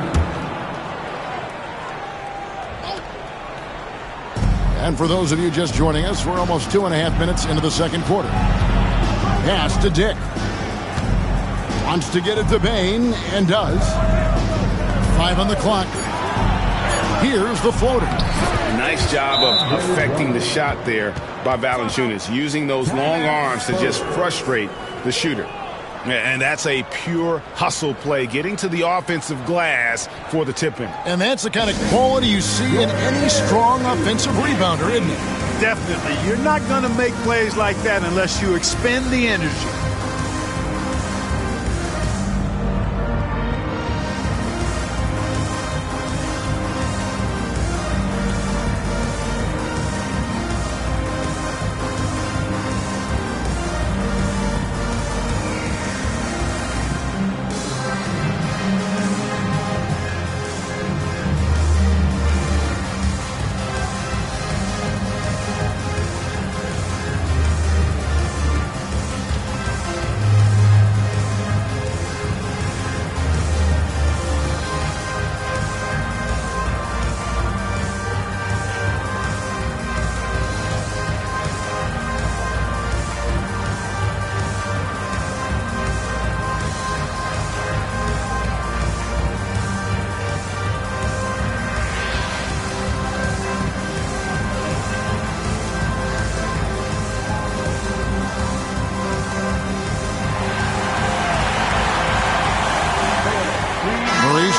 And for those of you just joining us, we're almost 2.5 minutes into the second quarter. Pass to Dick. Wants to get it to Bane, and does. 5 on the clock. Here's the floater. Nice job of affecting the shot there by Valanciunas, using those long arms to just frustrate the shooter. And that's a pure hustle play, getting to the offensive glass for the tip-in. And that's the kind of quality you see in any strong offensive rebounder, isn't it? Definitely. You're not going to make plays like that unless you expend the energy.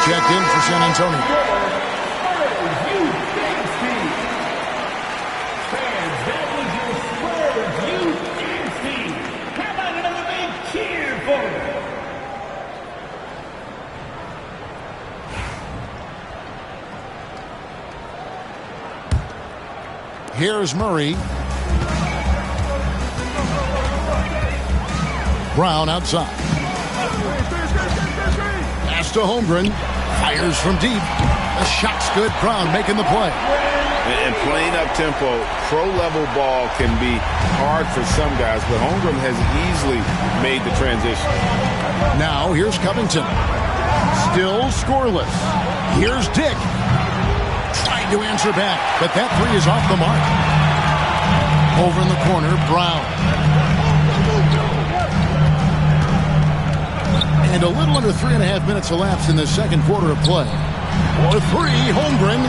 checked in for San Antonio. Here's Murray. Brown outside. Pass to Holmgren. Fires from deep. The shot's good. Brown making the play. And playing up tempo, pro-level ball can be hard for some guys, but Holmgren has easily made the transition. Now here's Covington. Still scoreless. Here's Dick. Trying to answer back, but that three is off the mark. Over in the corner, Brown. And a little under 3.5 minutes elapsed in the second quarter of play. For three, Holmgren.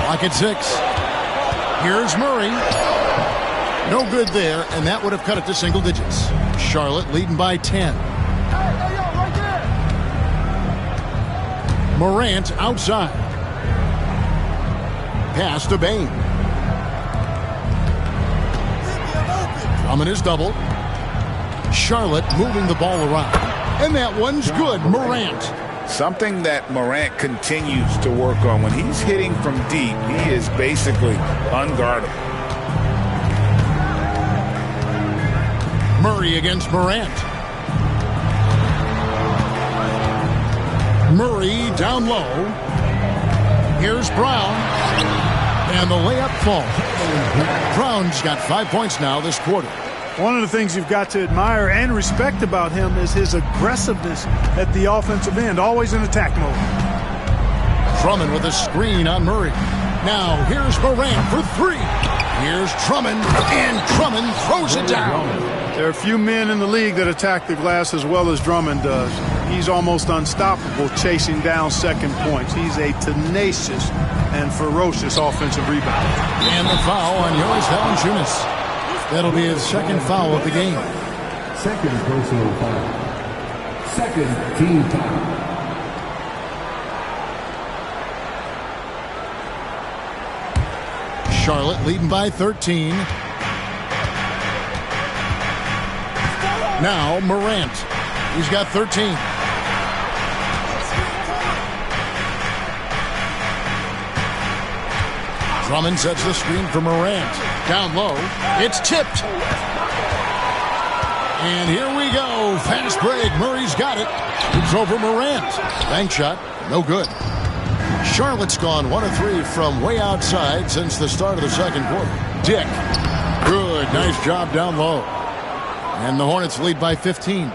Clock at 6. Here's Murray. No good there, and that would have cut it to single digits. Charlotte leading by 10. Morant outside. Pass to Bane. Drummond is doubled. Charlotte moving the ball around. And that one's good. Morant. Something that Morant continues to work on. When he's hitting from deep, he is basically unguardable. Murray against Morant. Murray down low. Here's Brown. And the layup falls. Brown's got 5 points now this quarter. One of the things you've got to admire and respect about him is his aggressiveness at the offensive end, always in attack mode. Drummond with a screen on Murray. Now here's Morant for three. Here's Drummond, and Drummond throws it down. There are few men in the league that attack the glass as well as Drummond does. He's almost unstoppable chasing down second points. He's a tenacious and ferocious offensive rebounder. And the foul on Jonas Valanciunas. That'll be his second foul of the game. Second personal foul. Second team foul. Charlotte leading by 13. Now Morant. He's got 13. Drummond sets the screen for Morant. Down low. It's tipped. And here we go. Fast break. Murray's got it. It's over Morant. Bank shot. No good. Charlotte's gone 1 of 3 from way outside since the start of the second quarter. Dick. Good. Nice job down low. And the Hornets lead by 15.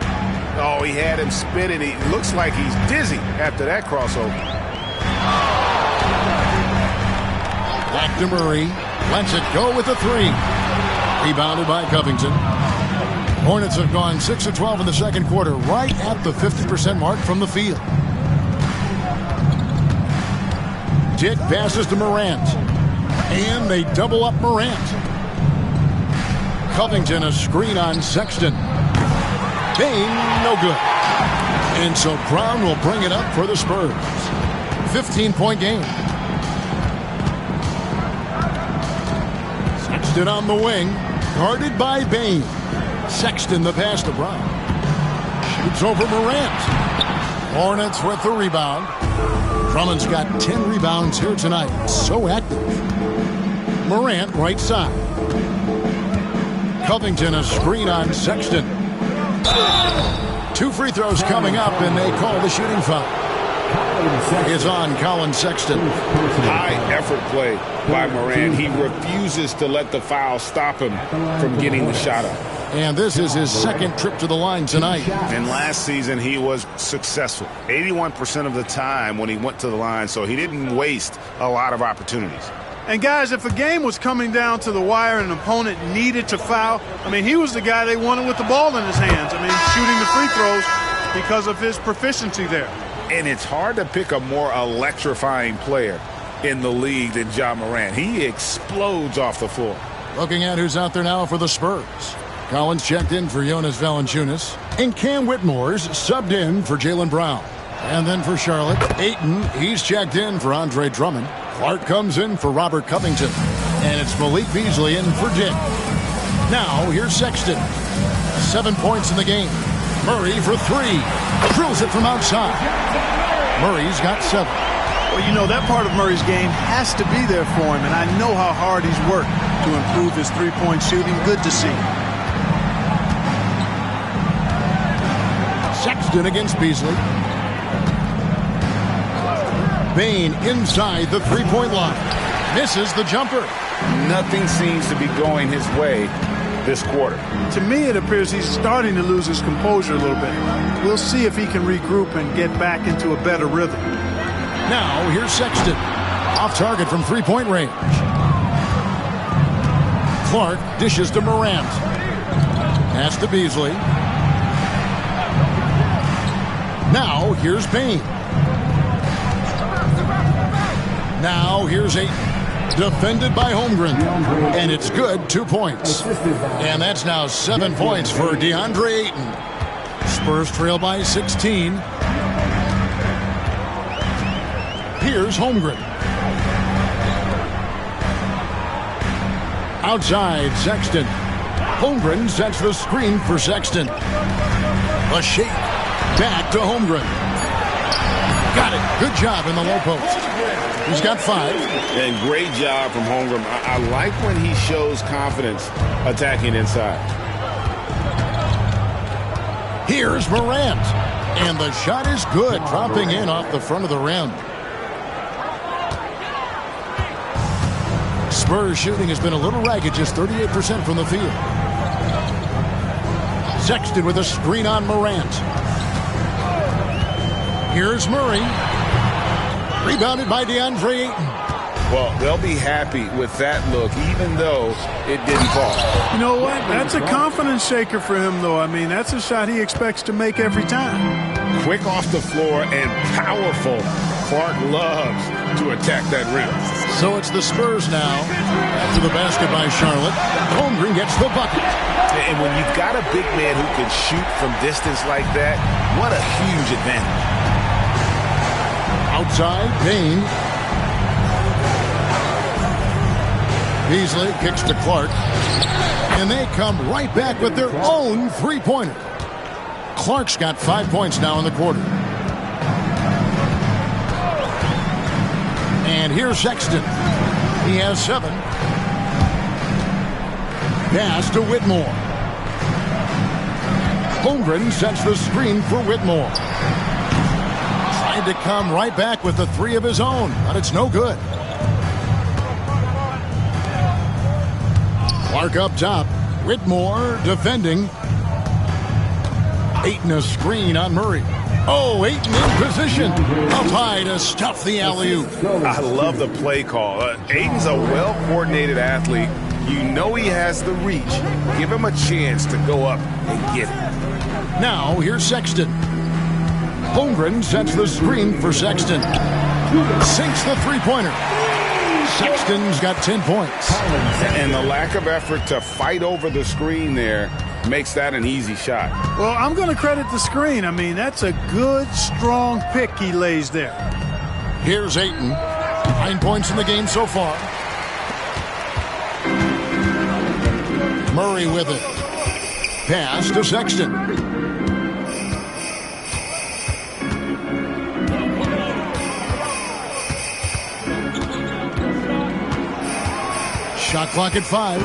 Oh, he had him spinning. He looks like he's dizzy after that crossover. Back to Murray. Lets it go with the three. Rebounded by Covington. Hornets have gone 6 of 12 in the second quarter, right at the 50% mark from the field. Dick passes to Morant. And they double up Morant. Covington a screen on Sexton. Bane, no good. And so Brown will bring it up for the Spurs. 15-point game. Sexton on the wing, guarded by Bane. Sexton the pass to Brown. Shoots over Morant. Hornets with the rebound. Drummond's got 10 rebounds here tonight. So active. Morant right side. Covington a screen on Sexton. 2 free throws coming up, and they call the shooting foul. It's on Colin Sexton. High effort play by Morant. He refuses to let the foul stop him from getting the shot up. And this is his second trip to the line tonight. And last season he was successful 81% of the time when he went to the line, so he didn't waste a lot of opportunities. And guys, if a game was coming down to the wire and an opponent needed to foul, I mean, he was the guy they wanted with the ball in his hands. I mean, shooting the free throws because of his proficiency there. And it's hard to pick a more electrifying player in the league than Ja Morant. He explodes off the floor. Looking at who's out there now for the Spurs. Collins checked in for Jonas Valanciunas. And Cam Whitmore's subbed in for Jaylen Brown. And then for Charlotte, Ayton, he's checked in for Andre Drummond. Clark comes in for Robert Covington. And it's Malik Beasley in for Dick. Now, here's Sexton. 7 points in the game. Murray for 3. Drills it from outside. Murray's got 7. Well, you know, that part of Murray's game has to be there for him, and I know how hard he's worked to improve his three-point shooting. Good to see. Sexton against Beasley. Bane inside the three-point line. Misses the jumper. Nothing seems to be going his way this quarter. To me, it appears he's starting to lose his composure a little bit. We'll see if he can regroup and get back into a better rhythm. Now, here's Sexton. Off target from three-point range. Clark dishes to Morant. Pass to Beasley. Now, here's Bane. Now, here's Ayton. Defended by Holmgren. And it's good, 2 points. And that's now 7 points for DeAndre Ayton. Spurs trail by 16. Here's Holmgren. Outside, Sexton. Holmgren sets the screen for Sexton. A shake. Back to Holmgren. Got it. Good job in the low post. He's got 5. And great job from Holmgren. I like when he shows confidence attacking inside. Here's Morant. And the shot is good, dropping in off the front of the rim. Spurs shooting has been a little ragged, just 38% from the field. Sexton with a screen on Morant. Here's Murray. Rebounded by DeAndre Ayton. Well, they'll be happy with that look, even though it didn't fall. You know what? That's a confidence shaker for him, though. I mean, that's a shot he expects to make every time. Quick off the floor and powerful. Clark loves to attack that rim. So it's the Spurs now. After the basket by Charlotte, Holmgren gets the bucket. And when you've got a big man who can shoot from distance like that, what a huge advantage. Outside, Bane. Beasley kicks to Clark. And they come right back with their own three-pointer. Clark's got 5 points now in the quarter. And here's Sexton. He has 7. Pass to Whitmore. Holmgren sets the screen for Whitmore. Tried to come right back with the 3 of his own, but it's no good. Clark up top. Whitmore defending. Ayton a screen on Murray. Oh, Ayton in position. Up high to stuff the alley-oop. I love the play call. Ayton's a well-coordinated athlete. You know he has the reach. Give him a chance to go up and get it. Now, here's Sexton. Holmgren sets the screen for Sexton. Sinks the three-pointer. Sexton's got 10 points. And the lack of effort to fight over the screen there makes that an easy shot. Well, I'm going to credit the screen. I mean, that's a good, strong pick he lays there. Here's Ayton. 9 points in the game so far. Murray with it. Pass to Sexton. Shot clock at 5.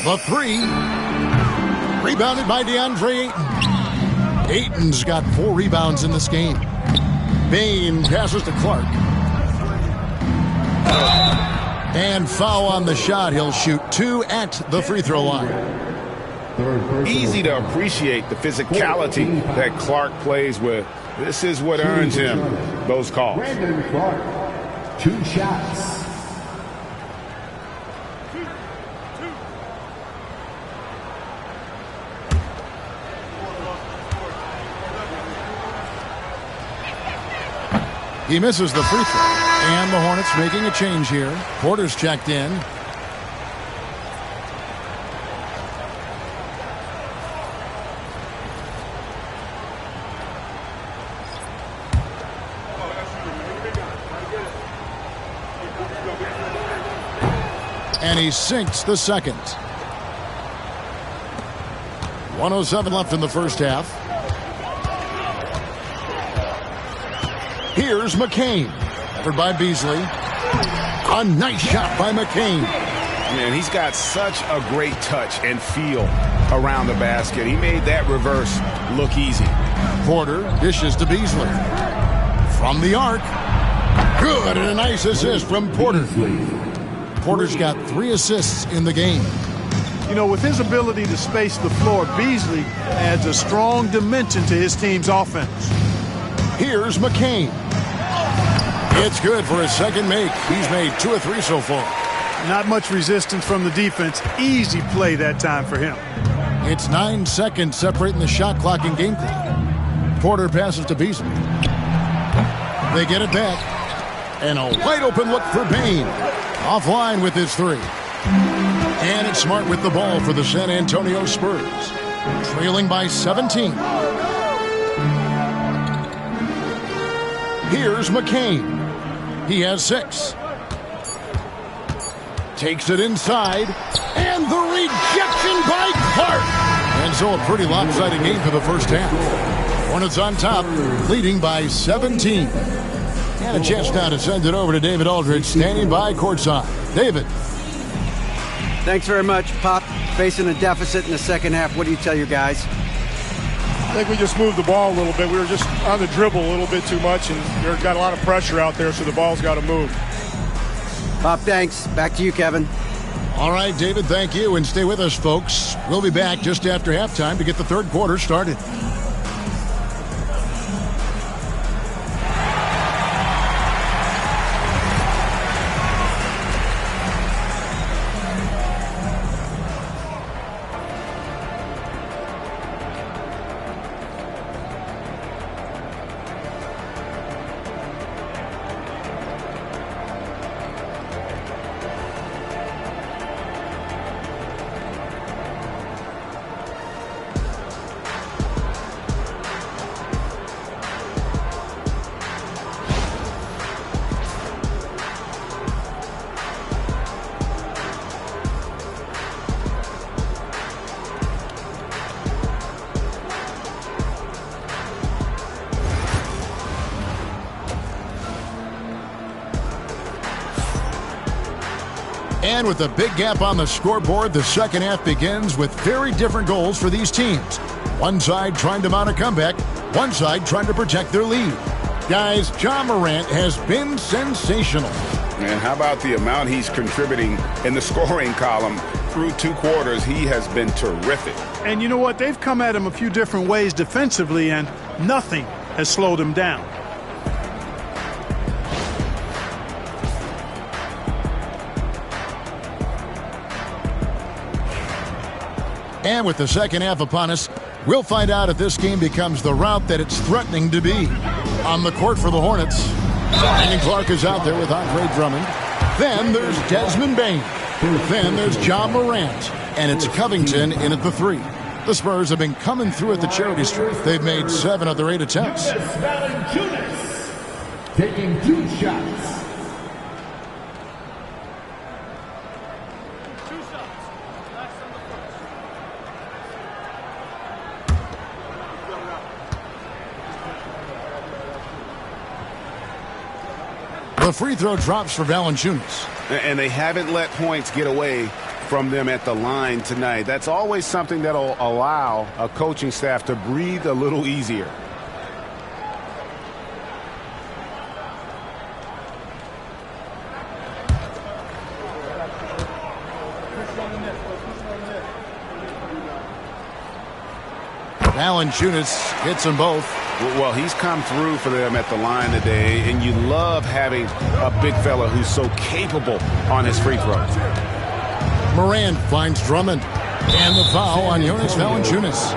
The 3. Rebounded by DeAndre Ayton. Ayton's got 4 rebounds in this game. Bane passes to Clark. And foul on the shot. He'll shoot 2 at the free throw line. Easy to appreciate the physicality that Clark plays with. This is what earns him those calls. Brandon Clark, 2 shots. He misses the free throw. And the Hornets making a change here. Porter's checked in. And he sinks the second. 1:07 left in the first half. Here's McCain. Covered by Beasley. A nice shot by McCain. Man, he's got such a great touch and feel around the basket. He made that reverse look easy. Porter dishes to Beasley. From the arc. Good, and a nice assist from Porter. Porter's got 3 assists in the game. You know, with his ability to space the floor, Beasley adds a strong dimension to his team's offense. Here's McCain. It's good for his second make. He's made 2 of 3 so far. Not much resistance from the defense. Easy play that time for him. It's 9 seconds separating the shot clock and game clock. Porter passes to Beasley. They get it back. And a wide open look for Bane. Offline with his 3. And it's Smart with the ball for the San Antonio Spurs. Trailing by 17. Here's McCain. He has 6. Takes it inside. And the rejection by Clark. And so a pretty lopsided game for the first half. Hornets on top, leading by 17. And a chance now to send it over to David Aldridge, standing by courtside. David. Thanks very much, Pop. Facing a deficit in the second half, what do you tell your guys? I think we just moved the ball a little bit. We were just on the dribble a little bit too much, and we got a lot of pressure out there, so the ball's got to move. Pop, thanks. Back to you, Kevin. All right, David, thank you. And stay with us, folks. We'll be back just after halftime to get the third quarter started. And with a big gap on the scoreboard, the second half begins with very different goals for these teams. One side trying to mount a comeback, one side trying to protect their lead. Guys, Ja Morant has been sensational. And how about the amount he's contributing in the scoring column? Through 2 quarters, he has been terrific. And you know what? They've come at him a few different ways defensively, and nothing has slowed him down. And with the second half upon us, we'll find out if this game becomes the route that it's threatening to be. On the court for the Hornets, Brandon Clark is out there with Andre Drummond. Then there's Desmond Bane. Then there's Ja Morant. And it's Covington in at the 3. The Spurs have been coming through at the charity stripe. They've made 7 of their 8 attempts. Taking 2 shots. The free throw drops for Valanciunas. And they haven't let points get away from them at the line tonight. That's always something that'll allow a coaching staff to breathe a little easier. Valanciunas hits them both. Well, he's come through for them at the line today, and you love having a big fella who's so capable on his free throws. Morant finds Drummond. And the foul on Jonas Valanciunas.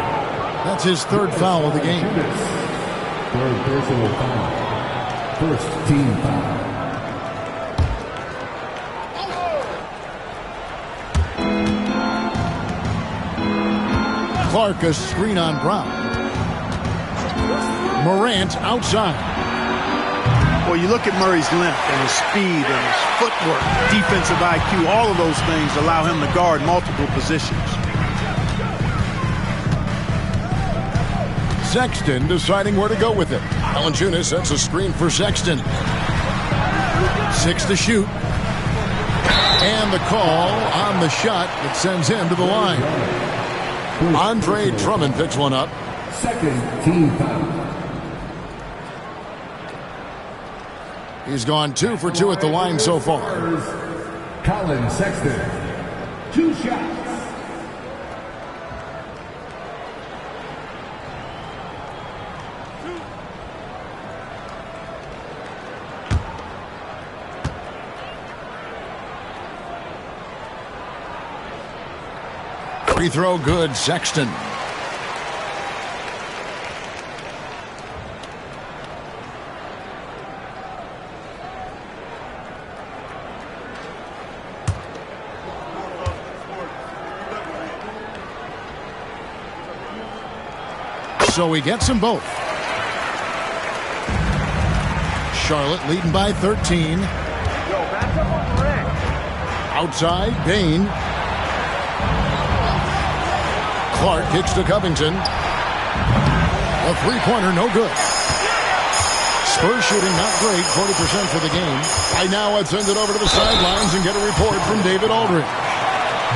That's his 3rd foul of the game. 3rd personal foul. 1st team foul. Clark a screen on Brown. Morant outside. Well, you look at Murray's length and his speed and his footwork, defensive IQ, all of those things allow him to guard multiple positions. Sexton deciding where to go with it. Valanciunas sets a screen for Sexton. 6 to shoot. And the call on the shot that sends him to the line. Andre Drummond picks one up. Second team foul. He's gone 2 for 2 at the line so far. Colin Sexton. 2 shots. Free throw good, Sexton. So he gets them both. Charlotte leading by 13. Outside, Bane. Clark kicks to Covington. A three-pointer, no good. Spurs shooting not great, 40% for the game. I now would send it over to the sidelines and get a report from David Aldridge.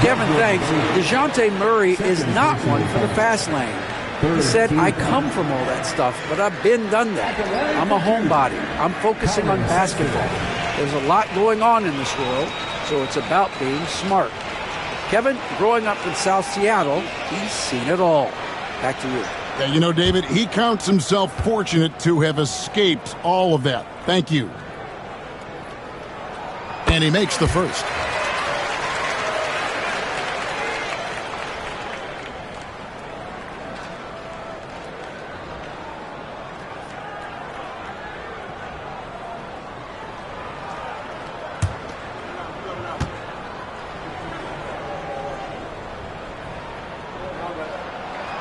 Kevin, thanks. DeJounte Murray is not one for the fast lane. He said, I come from all that stuff, but I've done that. I'm a homebody. I'm focusing on basketball. There's a lot going on in this world, so it's about being smart. Kevin, growing up in South Seattle, he's seen it all. Back to you. Yeah, you know, David, he counts himself fortunate to have escaped all of that. Thank you. And he makes the first.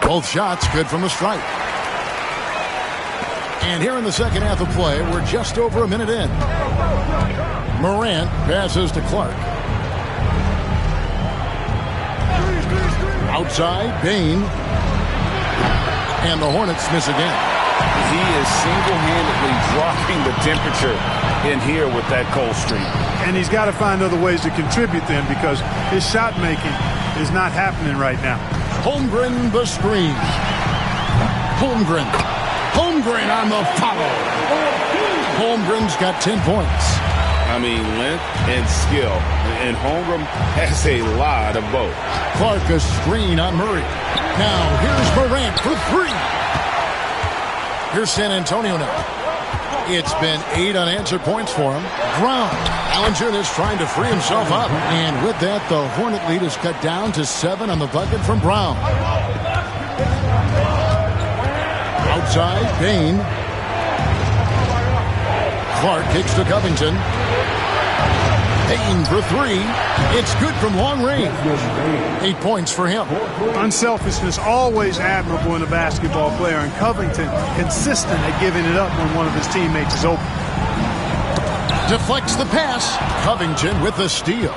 Both shots good from the stripe. And here in the second half of play, we're just over a minute in. Morant passes to Clark. Outside, Bane. And the Hornets miss again. He is single-handedly dropping the temperature in here with that cold streak. And he's got to find other ways to contribute then, because his shot making is not happening right now. Holmgren the screen. Holmgren on the follow. Holmgren's got 10 points. I mean, length and skill. And Holmgren has a lot of both. Clark a screen on Murray. Now here's Morant for 3. Here's San Antonio now. It's been 8 unanswered points for him. Brown. Valanciunas trying to free himself up. And with that, the Hornet lead is cut down to 7 on the bucket from Brown. Outside, Bane. Clark kicks to Covington. Payton for 3. It's good from long range. 8 points for him. Unselfishness always admirable in a basketball player, and Covington consistent at giving it up when one of his teammates is open. Deflects the pass. Covington with the steal.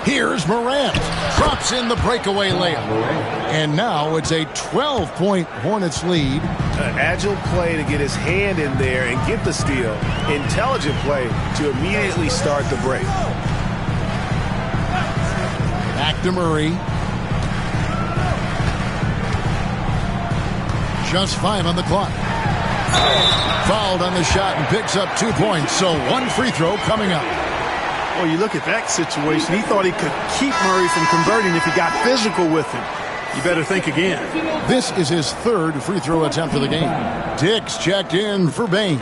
Here's Morant. Drops in the breakaway layup. And now it's a 12-point Hornets lead. An agile play to get his hand in there and get the steal. Intelligent play to immediately start the break. Back to Murray. Just 5 on the clock. Fouled on the shot and picks up 2 points. So 1 free throw coming up. Well, you look at that situation. He thought he could keep Murray from converting if he got physical with him. You better think again. This is his 3rd free throw attempt for the game. Dix checked in for Bane.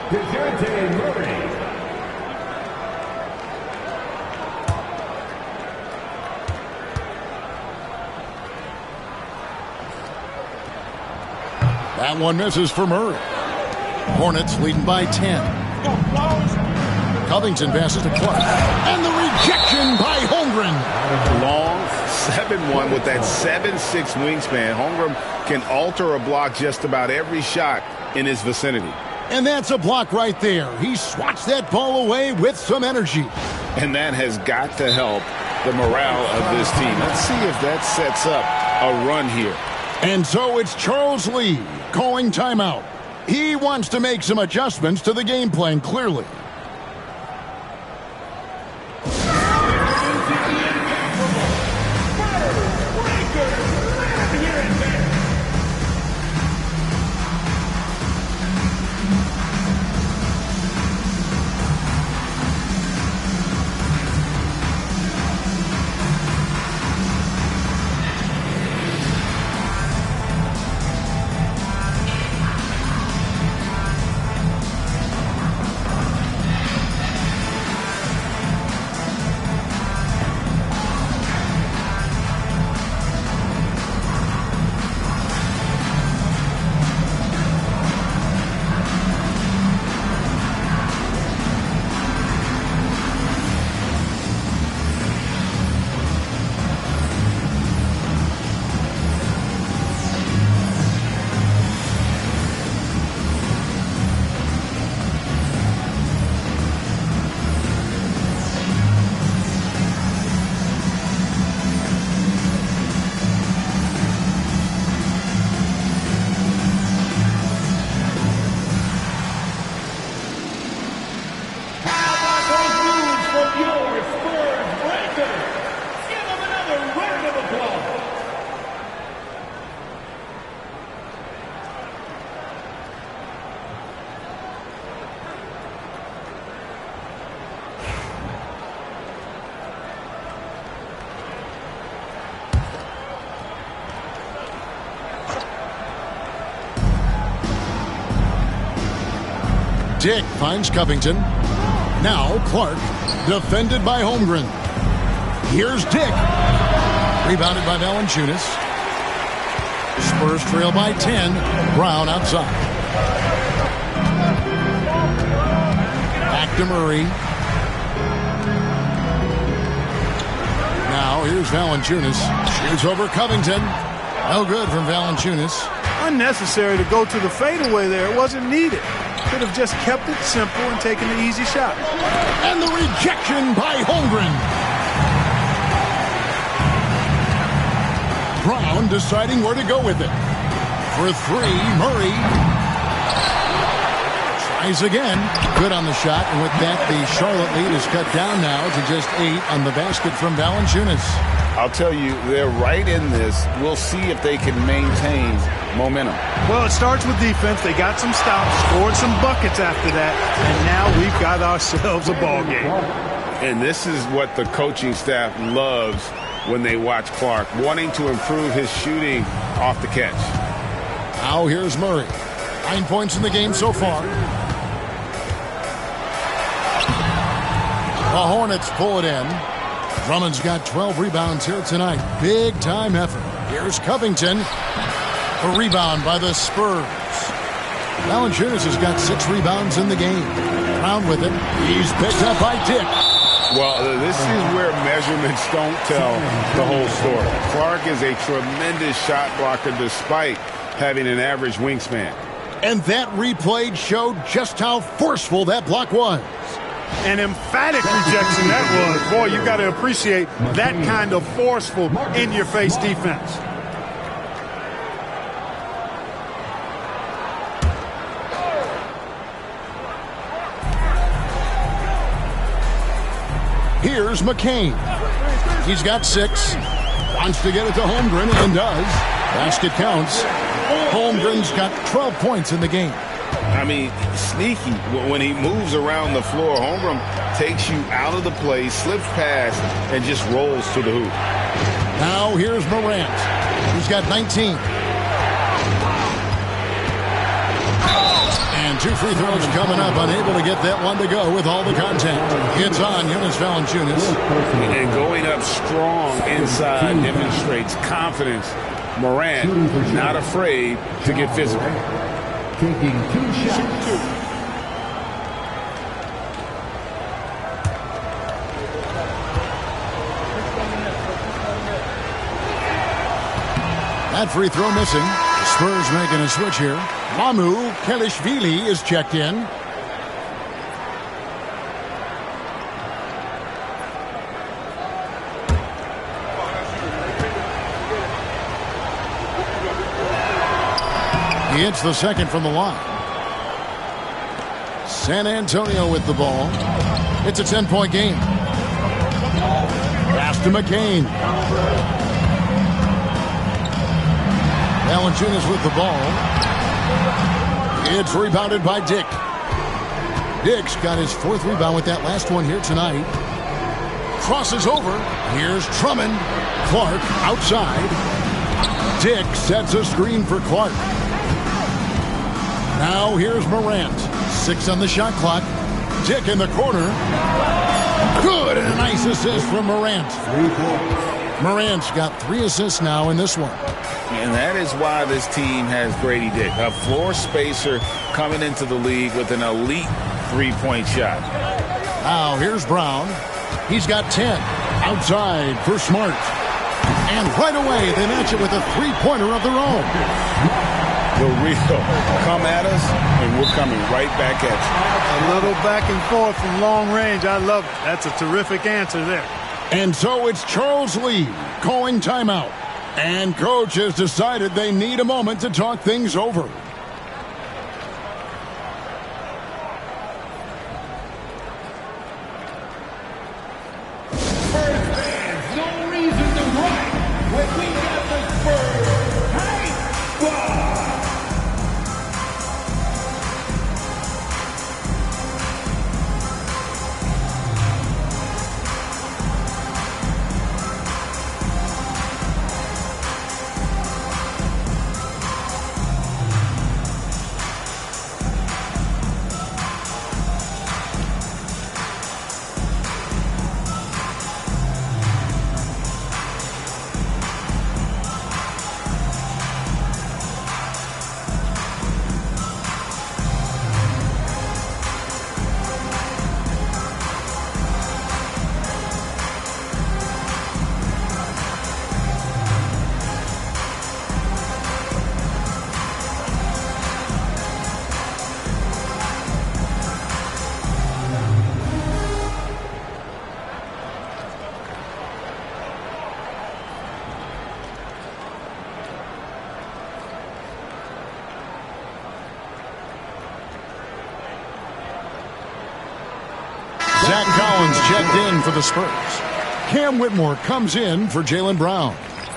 DeJounte Murray. That one misses for Murray. Hornets leading by 10. Covington passes to Clark. And the rejection by Holmgren. Long 7-1 with that 7'6" wingspan. Holmgren can alter a block just about every shot in his vicinity. And that's a block right there. He swats that ball away with some energy. And that has got to help the morale of this team. Let's see if that sets up a run here. And so it's Charles Lee calling timeout. He wants to make some adjustments to the game plan, clearly. Dick finds Covington. Now Clark, defended by Holmgren. Here's Dick. Rebounded by Valanciunas. Spurs trail by 10. Brown outside. Back to Murray. Now here's Valanciunas. Shoots over Covington. No good from Valanciunas. Unnecessary to go to the fadeaway there. It wasn't needed. Could have just kept it simple and taken the easy shot. And the rejection by Holmgren. Brown deciding where to go with it. For three, Murray tries again. Good on the shot, and with that, the Charlotte lead is cut down now to just 8 on the basket from Valanciunas. I'll tell you, they're right in this. We'll see if they can maintain momentum. Well, it starts with defense. They got some stops, scored some buckets after that, and now we've got ourselves a ball game. And this is what the coaching staff loves when they watch Clark, wanting to improve his shooting off the catch. Now here's Murray. 9 points in the game so far. The Hornets pull it in. Drummond's got 12 rebounds here tonight. Big time effort. Here's Covington. A rebound by the Spurs. Valanciunas has got 6 rebounds in the game. Brown with it. He's picked up by Dick. Well, this is where measurements don't tell the whole story. Clark is a tremendous shot blocker despite having an average wingspan. And that replay showed just how forceful that block was. An emphatic rejection that was. Boy, you got to appreciate that kind of forceful in-your-face defense. Here's McCain. He's got 6. Wants to get it to Holmgren and does. Basket counts. Holmgren's got 12 points in the game. I mean, sneaky. When he moves around the floor, Holmgren takes you out of the play, slips past, and just rolls to the hoop. Now here's Morant. He's got 19. And 2 free throws coming up. Unable to get that one to go with all the contact. It's on Jonas Valanciunas. And going up strong inside demonstrates confidence. Morant not afraid to get physical. Taking 2 shots. That free throw missing. Spurs making a switch here. Mamu Kelishvili is checked in. He hits the second from the line. San Antonio with the ball. It's a 10-point game. Pass to McCain. Valanciunas with the ball. It's rebounded by Dick. Dick's got his 4th rebound with that last one here tonight. Crosses over. Here's Drummond. Clark outside. Dick sets a screen for Clark. Now here's Morant. 6 on the shot clock. Dick in the corner. Good, and a nice assist from Morant. Morant's got 3 assists now in this one. And that is why this team has Grady Dick, a floor spacer coming into the league with an elite 3-point shot. Now here's Brown. He's got 10. Outside for Smart. And right away they match it with a 3-pointer of their own. The real come at us, and we're coming right back at you. A little back and forth from long range. I love it. That's a terrific answer there. And so it's Charles Lee calling timeout. And coach has decided they need a moment to talk things over. Zach Collins checked in for the Spurs. Cam Whitmore comes in for Jaylen Brown.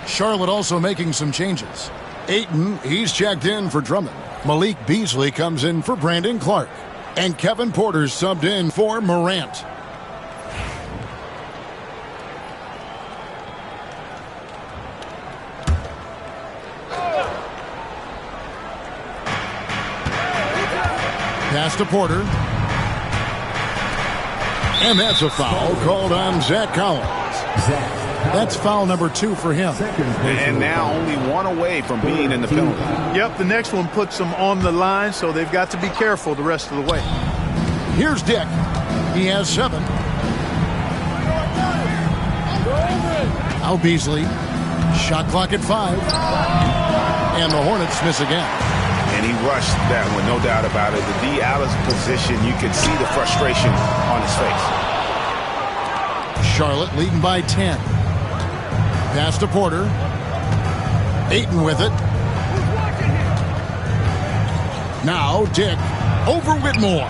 Charlotte also making some changes. Ayton, he's checked in for Drummond. Malik Beasley comes in for Brandon Clark. And Kevin Porter's subbed in for Morant. Pass to Porter. And that's a foul called on Zach Collins. That's foul number 2 for him. And now only 1 away from being in the penalty. Yep, the next one puts them on the line, so they've got to be careful the rest of the way. Here's Dick. He has 7. Now Beasley. Shot clock at 5. And the Hornets miss again. And he rushed that one, no doubt about it. The D out of position, you could see the frustration on his face. Charlotte leading by 10. Pass to Porter. Ayton with it. Now Dick over Whitmore.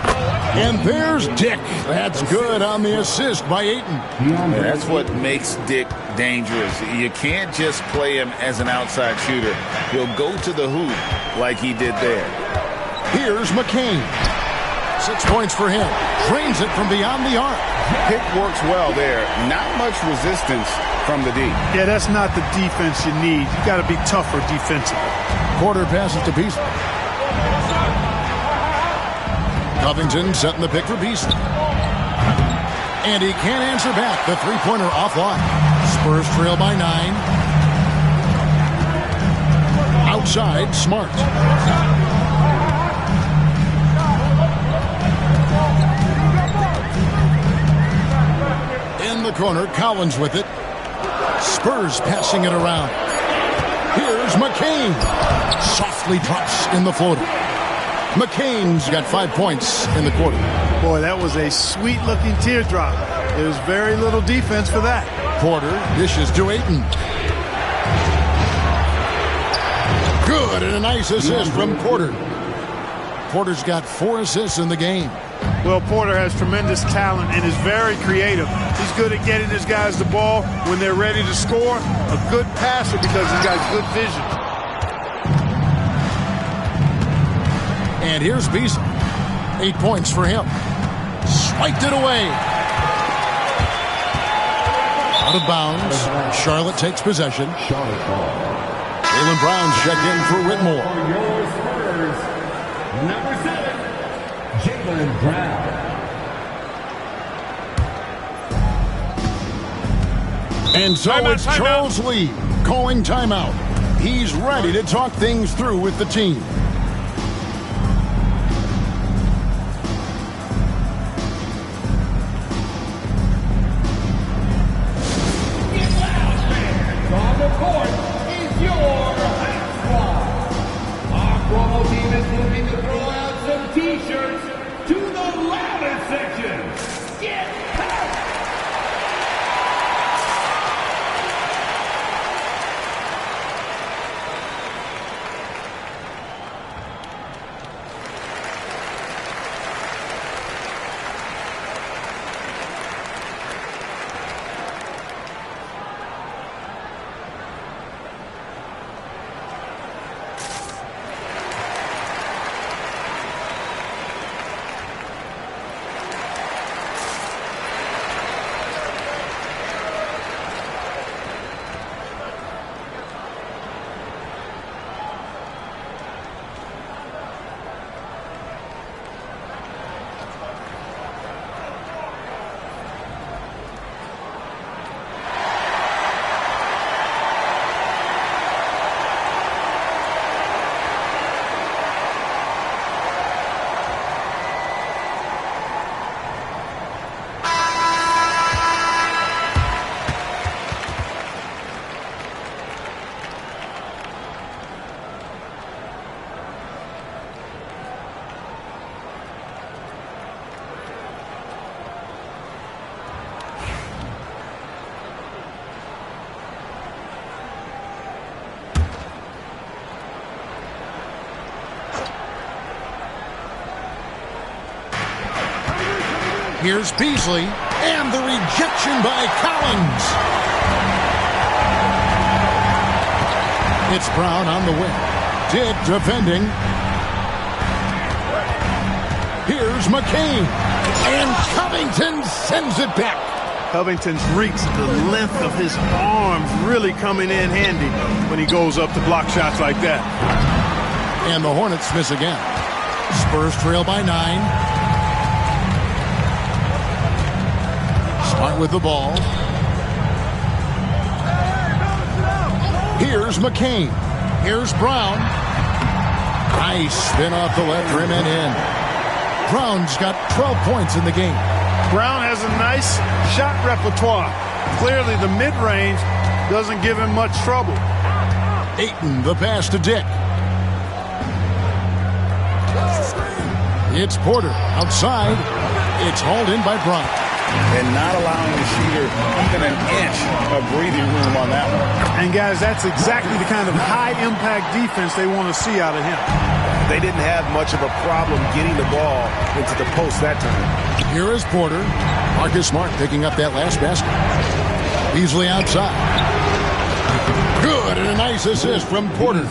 And there's Dick. That's good on the assist by Ayton. And that's what makes Dick dangerous. You can't just play him as an outside shooter. He'll go to the hoop like he did there. Here's McCain. 6 points for him. Drains it from beyond the arc. Pick works well there. Not much resistance from the D. Yeah, that's not the defense you need. You got to be tougher defensively. Porter passes to Beasley. Covington setting the pick for Beasley. And he can't answer back. The 3-pointer offline. Spurs trail by 9. Outside, Smart. In the corner, Collins with it. Spurs passing it around. Here's McCain. Softly drops in the floater. McCain's got 5 points in the quarter. Boy, that was a sweet-looking teardrop. There's very little defense for that. Porter dishes to Ayton. Good, and a nice assist from Porter. Porter's got 4 assists in the game. Well, Porter has tremendous talent and is very creative. He's good at getting his guys the ball when they're ready to score. A good passer because he's got good vision. And here's Beasley. 8 points for him. Swiped it away. Out of bounds. Charlotte takes possession. Jaylen Brown's checked in for Whitmore. Number 7, Jaylen Brown. And so it's Charles Lee calling timeout. He's ready to talk things through with the team. On the court is your high squad. Our promo team is looking to throw out some T-shirts to the loudest section. Get back! Here's Beasley, and the rejection by Collins. It's Brown on the wing. Dick defending. Here's McCain, and Covington sends it back. Covington's reach, the length of his arms really coming in handy when he goes up to block shots like that. And the Hornets miss again. Spurs trail by 9. Smart with the ball. Here's McCain. Here's Brown. Nice spin off the left rim and in. Brown's got 12 points in the game. Brown has a nice shot repertoire. Clearly the mid-range doesn't give him much trouble. Ayton, the pass to Dick. It's Porter outside. It's hauled in by Brown. And not allowing the shooter even an inch of breathing room on that one. And guys, that's exactly the kind of high-impact defense they want to see out of him. They didn't have much of a problem getting the ball into the post that time. Here is Porter. Marcus Smart picking up that last basket. Beasley outside. Good, and a nice assist from Porter.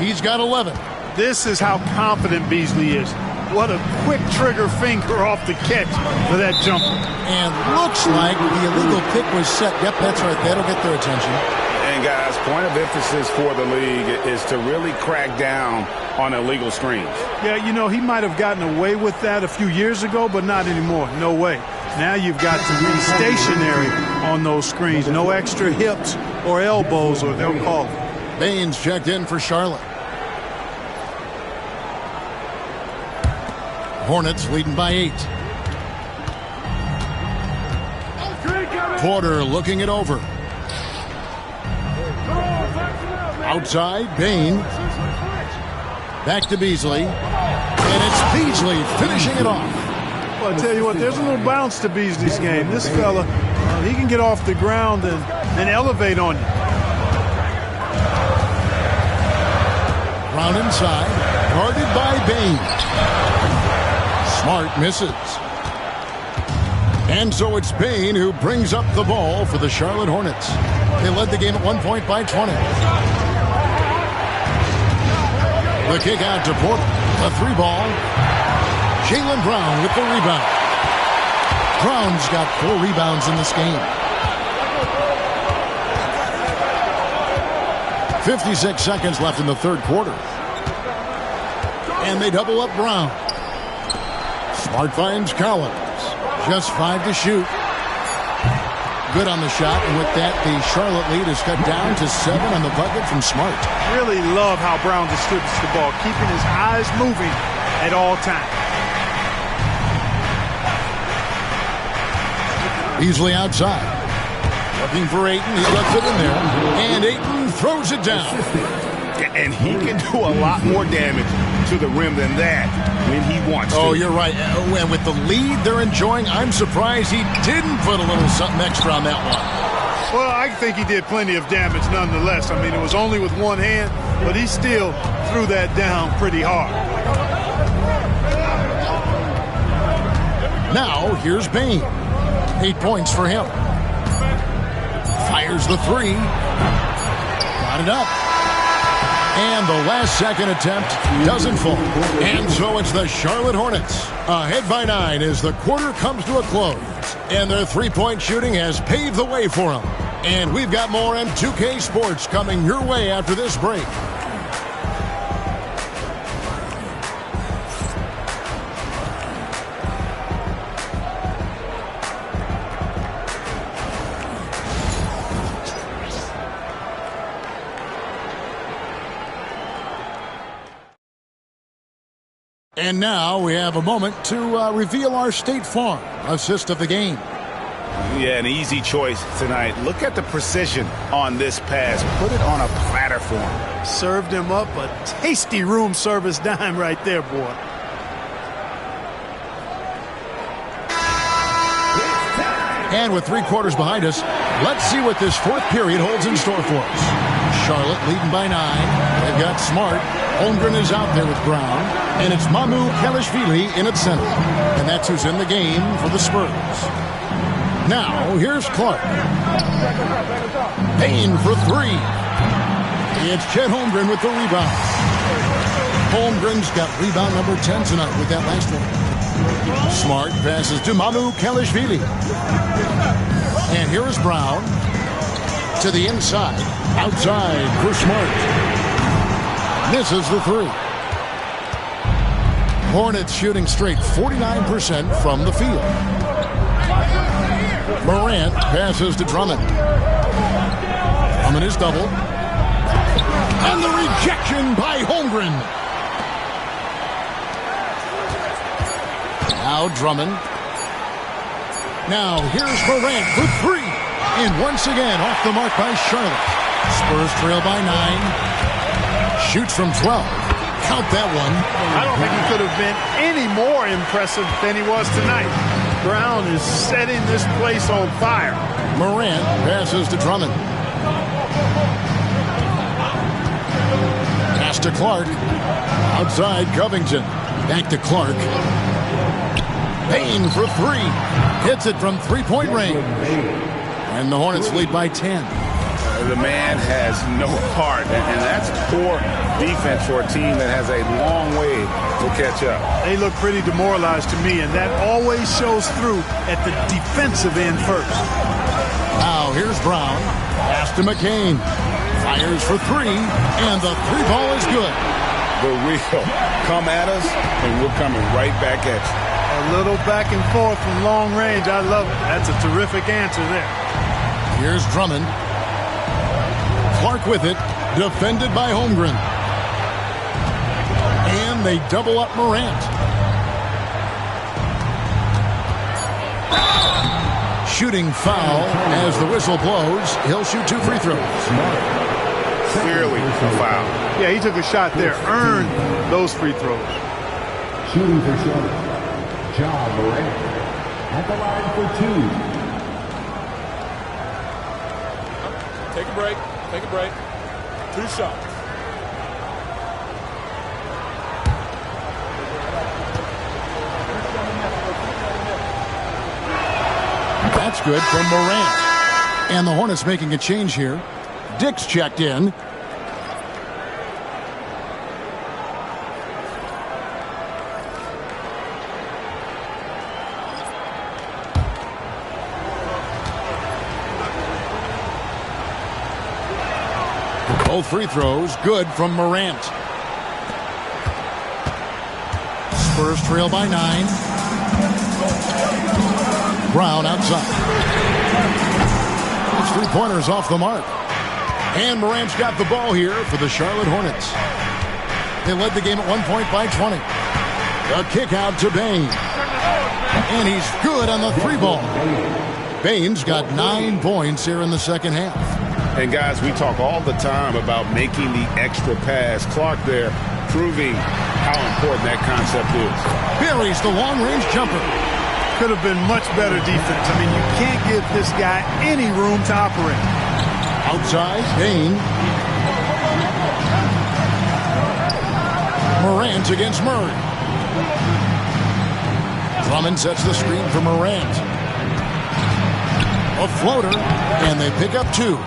He's got 11. This is how confident Beasley is. What a quick trigger finger off the catch for that jumper. And looks like the illegal pick was set. Yep, that's right. That'll get their attention. And guys, point of emphasis for the league is to really crack down on illegal screens. Yeah, you know, he might have gotten away with that a few years ago, but not anymore. No way. Now you've got to be stationary on those screens. No extra hips or elbows, or they'll call it. Baines checked in for Charlotte. Hornets leading by 8. Porter looking it over. Outside, Bain. Back to Beasley. And it's Beasley finishing it off. Well, I tell you what, there's a little bounce to Beasley's game. This fella, he can get off the ground and elevate on you. Brown inside, guarded by Bain. Smart misses. And so it's Bain who brings up the ball for the Charlotte Hornets. They led the game at 1 point by 20. The kick out to Porter. The 3-ball. Jaylen Brown with the rebound. Brown's got 4 rebounds in this game. 56 seconds left in the third quarter. And they double up Brown. Smart finds Collins. Just 5 to shoot. Good on the shot, and with that, the Charlotte lead is cut down to 7 on the bucket from Smart. Really love how Brown distributes the ball, keeping his eyes moving at all times. Beasley outside. Looking for Ayton. He lets it in there. And Ayton throws it down. And he can do a lot more damage to the rim than that when he wants to. Oh, you're right. And with the lead they're enjoying, I'm surprised he didn't put a little something extra on that one. Well, I think he did plenty of damage nonetheless. I mean, it was only with one hand, but he still threw that down pretty hard. Now, here's Bain. 8 points for him. Fires the 3. Got it up. And the last second attempt doesn't fall. And so it's the Charlotte Hornets ahead by 9 as the quarter comes to a close. And their 3-point shooting has paved the way for them. And we've got more M2K Sports coming your way after this break. And now we have a moment to reveal our State Farm assist of the game. Yeah, an easy choice tonight. Look at the precision on this pass. Put it on a platter for him. Served him up a tasty room service dime right there, boy. And with 3 quarters behind us, let's see what this fourth period holds in store for us. Charlotte leading by 9. They've got Smart. Holmgren is out there with Brown. And it's Mamu Kelishvili in at center. And that's who's in the game for the Spurs. Now, here's Clark. Payne for 3. It's Chet Holmgren with the rebound. Holmgren's got rebound number 10 tonight with that last one. Smart passes to Mamu Kelishvili. And here is Brown to the inside. Outside for Smart. Misses the 3. Hornets shooting straight 49% from the field. Morant passes to Drummond. Drummond is double. And the rejection by Holmgren. Now Drummond. Now here's Morant for 3. And once again off the mark by Charlotte. Spurs trail by 9. Shoots from 12. Count that one. I don't think he could have been any more impressive than he was tonight. Brown is setting this place on fire. Morant passes to Drummond. Pass to Clark. Outside Covington. Back to Clark. Payne for 3. Hits it from 3-point range. And the Hornets lead by 10. The man has no heart, and that's poor defense for a team that has a long way to catch up. They look pretty demoralized to me, and that always shows through at the defensive end first. Now here's Brown. Pass to McCain. Fires for 3, and the 3-ball is good. The real come at us, and we're coming right back at you. A little back and forth from long range. I love it. That's a terrific answer there. Here's Drummond. Clark with it, defended by Holmgren. And they double up Morant. Shooting foul as the whistle blows. He'll shoot 2 free throws. Clearly a foul. Yeah, he took a shot there, earned those free throws. Shooting for Charlotte, John Morant. At the line for 2. Take a break. Take a break. 2 shots. That's good from Morant. And the Hornets making a change here. Dick's checked in. Both free throws good from Morant. Spurs trail by 9. Brown outside. His three-pointers off the mark. And Morant's got the ball here for the Charlotte Hornets. They led the game at 1 point by 20. A kick out to Bane. And he's good on the 3-ball. Bane's got 9 points here in the second half. And guys, we talk all the time about making the extra pass. Clark there proving how important that concept is. Buries the long-range jumper. Could have been much better defense. I mean, you can't give this guy any room to operate. Outside, Bane. Morant against Murray. Drummond sets the screen for Morant. A floater, and they pick up 2.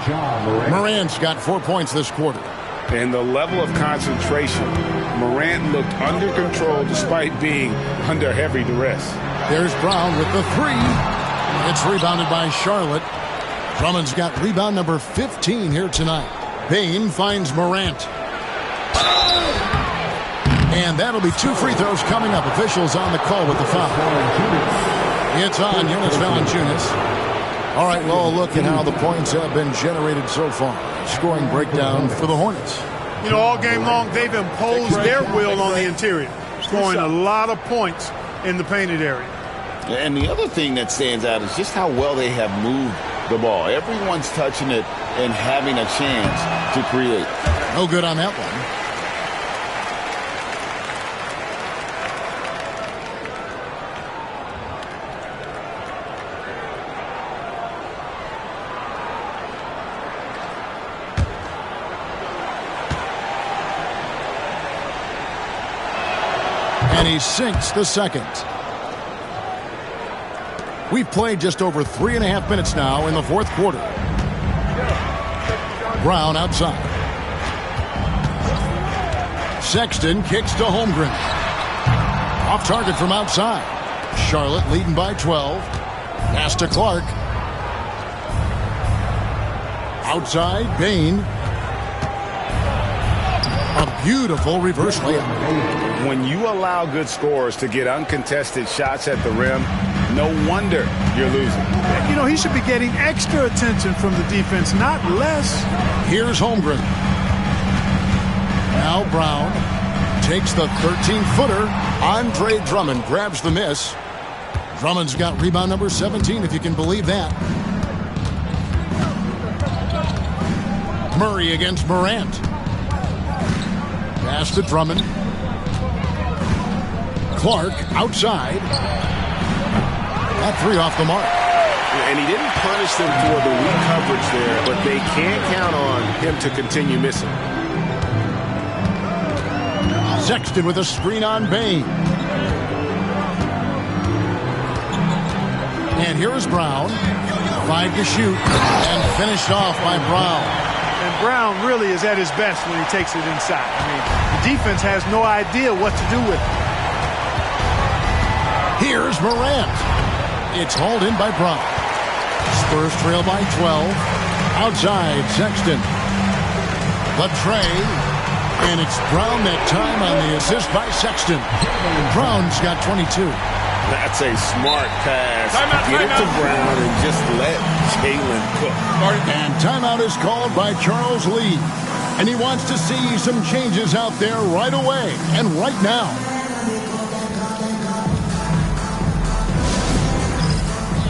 Morant's got 4 points this quarter. And the level of concentration, Morant looked under control despite being under heavy duress. There's Brown with the 3. It's rebounded by Charlotte. Drummond's got rebound number 15 here tonight. Bane finds Morant. And that'll be 2 free throws coming up. Officials on the call with the foul. It's on Jonas Valanciunas. All right, well, look at how the points have been generated so far. Scoring breakdown for the Hornets. You know, all game long, they've imposed their will on the interior, scoring a lot of points in the painted area. And the other thing that stands out is just how well they have moved the ball. Everyone's touching it and having a chance to create. No good on that one. And he sinks the second. We've played just over 3.5 minutes now in the fourth quarter. Brown outside. Sexton kicks to Holmgren. Off target from outside. Charlotte leading by 12. Pass to Clark. Outside, Bane. A beautiful reverse layup. When you allow good scorers to get uncontested shots at the rim, no wonder you're losing. You know, he should be getting extra attention from the defense, not less. Here's Holmgren. Now Brown takes the 13-footer. Andre Drummond grabs the miss. Drummond's got rebound number 17, if you can believe that. Murray against Morant. Pass to Drummond. Clark outside. That 3 off the mark. And he didn't punish them for the weak coverage there, but they can't count on him to continue missing. Sexton with a screen on Bane. And here is Brown. 5 to shoot. And finished off by Brown. And Brown really is at his best when he takes it inside. I mean, the defense has no idea what to do with it. Here's Morant. It's hauled in by Brown. Spurs trail by 12. Outside, Sexton. Latray. And it's Brown that time on the assist by Sexton. Brown's got 22. That's a smart pass. Get it to Brown and just let Jalen cook. And timeout is called by Charles Lee. And he wants to see some changes out there right away and right now.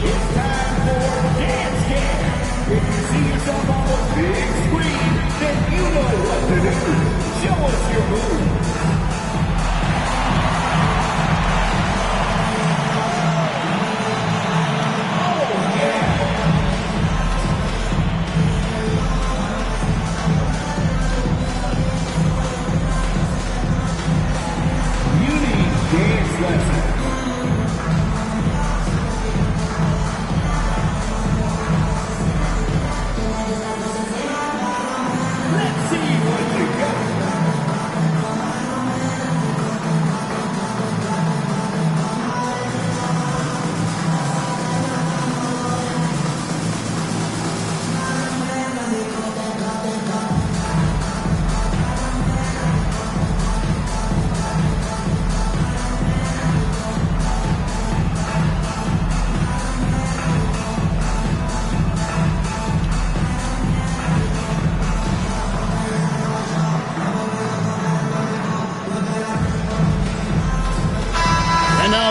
It's time for Dance Cam. If you see yourself on the big screen, then you know what to do. Show us your move.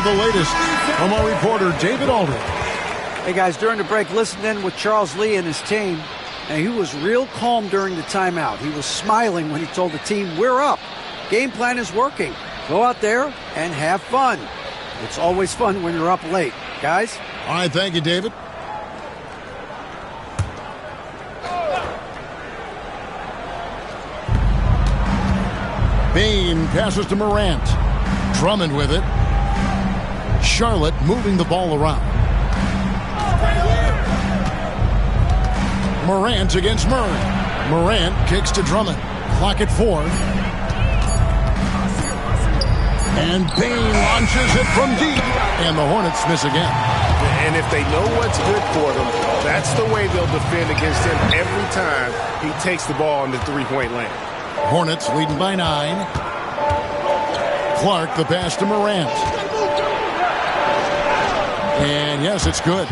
the latest from our reporter, David Aldridge. Hey, guys, during the break, listen in with Charles Lee and his team. And he was real calm during the timeout. He was smiling when he told the team, we're up. Game plan is working. Go out there and have fun. It's always fun when you're up late. Guys? All right, thank you, David. Bane passes to Morant. Drummond with it. Charlotte moving the ball around. Morant against Murray. Morant kicks to Drummond. Clock at 4. And Bane launches it from deep. And the Hornets miss again. And if they know what's good for them, that's the way they'll defend against him every time he takes the ball in the three-point lane. Hornets leading by 9. Clark, the pass to Morant. And yes, it's good.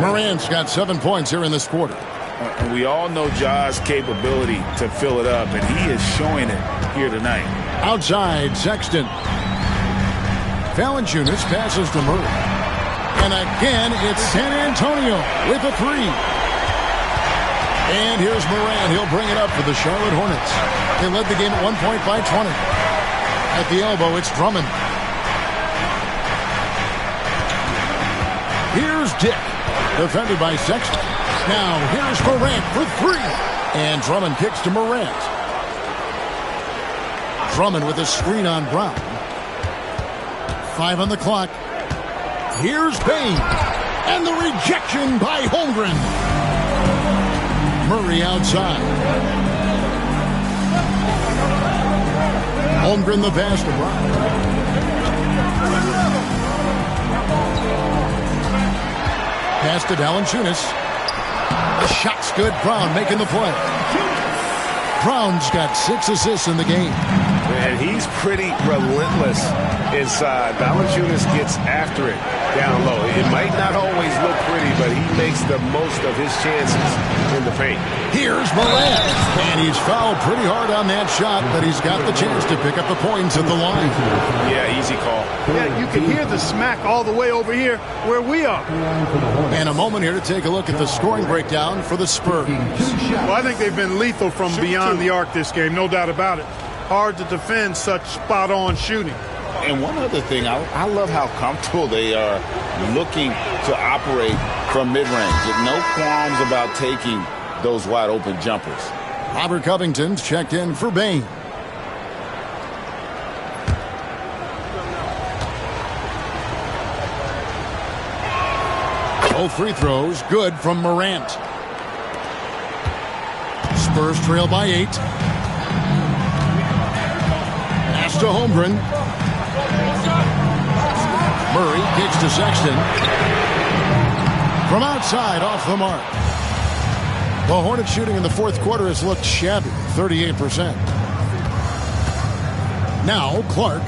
Morant's got 7 points here in this quarter. And we all know Ja's capability to fill it up, and he is showing it here tonight. Outside, Sexton. Valanciunas passes to Murray. And again, it's San Antonio with a 3. And here's Morant. He'll bring it up for the Charlotte Hornets. They led the game at 1 point by 20. At the elbow, it's Drummond. Here's Dick, defended by Sexton. Now, here's Morant for 3. And Drummond kicks to Morant. Drummond with a screen on Brown. 5 on the clock. Here's Bane. And the rejection by Holmgren. Murray outside. Holmgren the pass to Brown. Pass to Valanciunas. The shot's good. Brown making the play. Brown's got 6 assists in the game. And he's pretty relentless inside. Valanciunas gets after it down low. It might not always look pretty, but he makes the most of his chances in the paint. Here's Morant. And he's fouled pretty hard on that shot, but he's got the chance to pick up the points at the line. Yeah, easy call. Yeah, you can hear the smack all the way over here where we are. And a moment here to take a look at the scoring breakdown for the Spurs. Well, I think they've been lethal from beyond the arc this game, no doubt about it. Hard to defend such spot-on shooting. And one other thing, I love how comfortable they are looking to operate from mid-range. With no qualms about taking those wide-open jumpers. Robert Covington's checked in for Bane. Both free throws good from Morant. Spurs trail by 8. Pass to Holmgren. Murray kicks to Sexton. From outside, off the mark. The Hornets shooting in the fourth quarter has looked shabby, 38%. Now Clark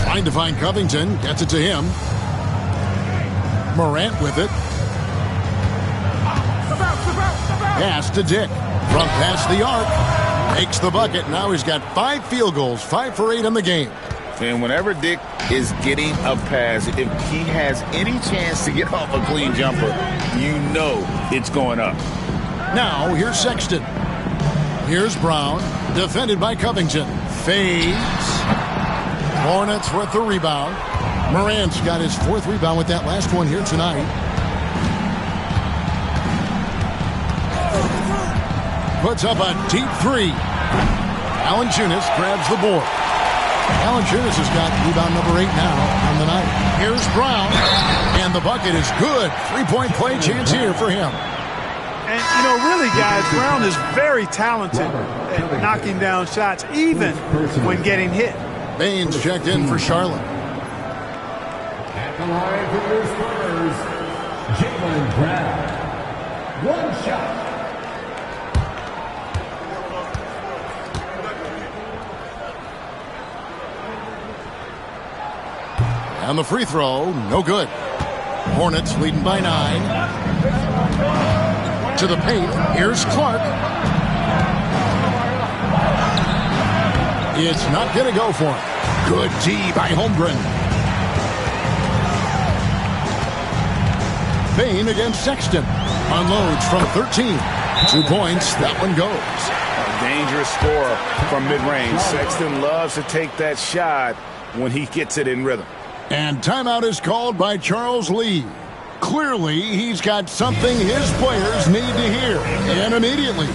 trying to find Covington, gets it to him. Morant with it. Pass to Dick. From past the arc. Makes the bucket. Now he's got 5 field goals, 5 for 8 in the game. And whenever Dick is getting a pass, if he has any chance to get off a clean jumper, you know it's going up. Now here's Sexton. Here's Brown. Defended by Covington. Fades. Hornets with the rebound. Morant's got his 4th rebound with that last one here tonight. Puts up a deep 3. Valanciunas grabs the board. Valanciunas has got rebound number 8 now on the night. Here's Brown. And the bucket is good. 3-point play chance here for him. And, you know, really, guys, Brown is very talented at knocking down shots, even when getting hit. Baines checked in for Charlotte. At the line for the Spurs, Jaylen Brown. 1 shot. And the free throw, no good. Hornets leading by 9. To the paint, here's Clark. It's not going to go for him. Good D by Holmgren. Bane against Sexton. Unloads from 13. 2 points. That one goes. A dangerous scorer from mid-range. Sexton loves to take that shot when he gets it in rhythm. And timeout is called by Charles Lee. Clearly, he's got something his players need to hear, and immediately.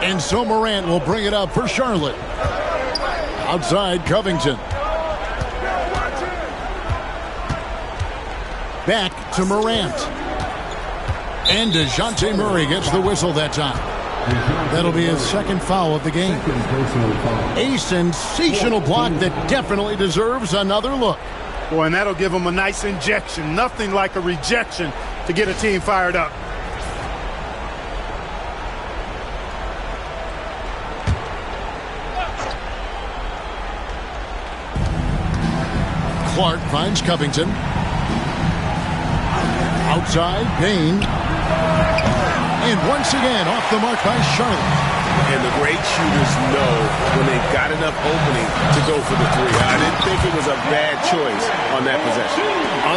And so Morant will bring it up for Charlotte. Outside Covington. Back to Morant. And DeJounte Murray gets the whistle that time. That'll be his second foul of the game. A sensational block that definitely deserves another look. Boy, and that'll give him a nice injection. Nothing like a rejection to get a team fired up. Clark finds Covington. Outside, Bane. And once again, off the mark by Charlotte. And the great shooters know when they've got enough opening to go for the three. I didn't think it was a bad choice on that possession.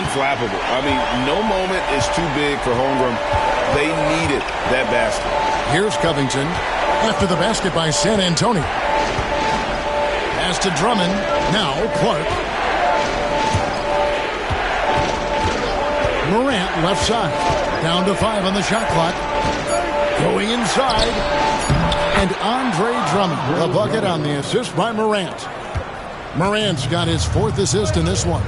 Unflappable. I mean, no moment is too big for Holmgren. They needed that basket. Here's Covington. After the basket by San Antonio. Pass to Drummond. Now Clark. Morant left side. Down to 5 on the shot clock. Going inside. And Andre Drummond, the bucket on the assist by Morant. Morant's got his 4th assist in this one.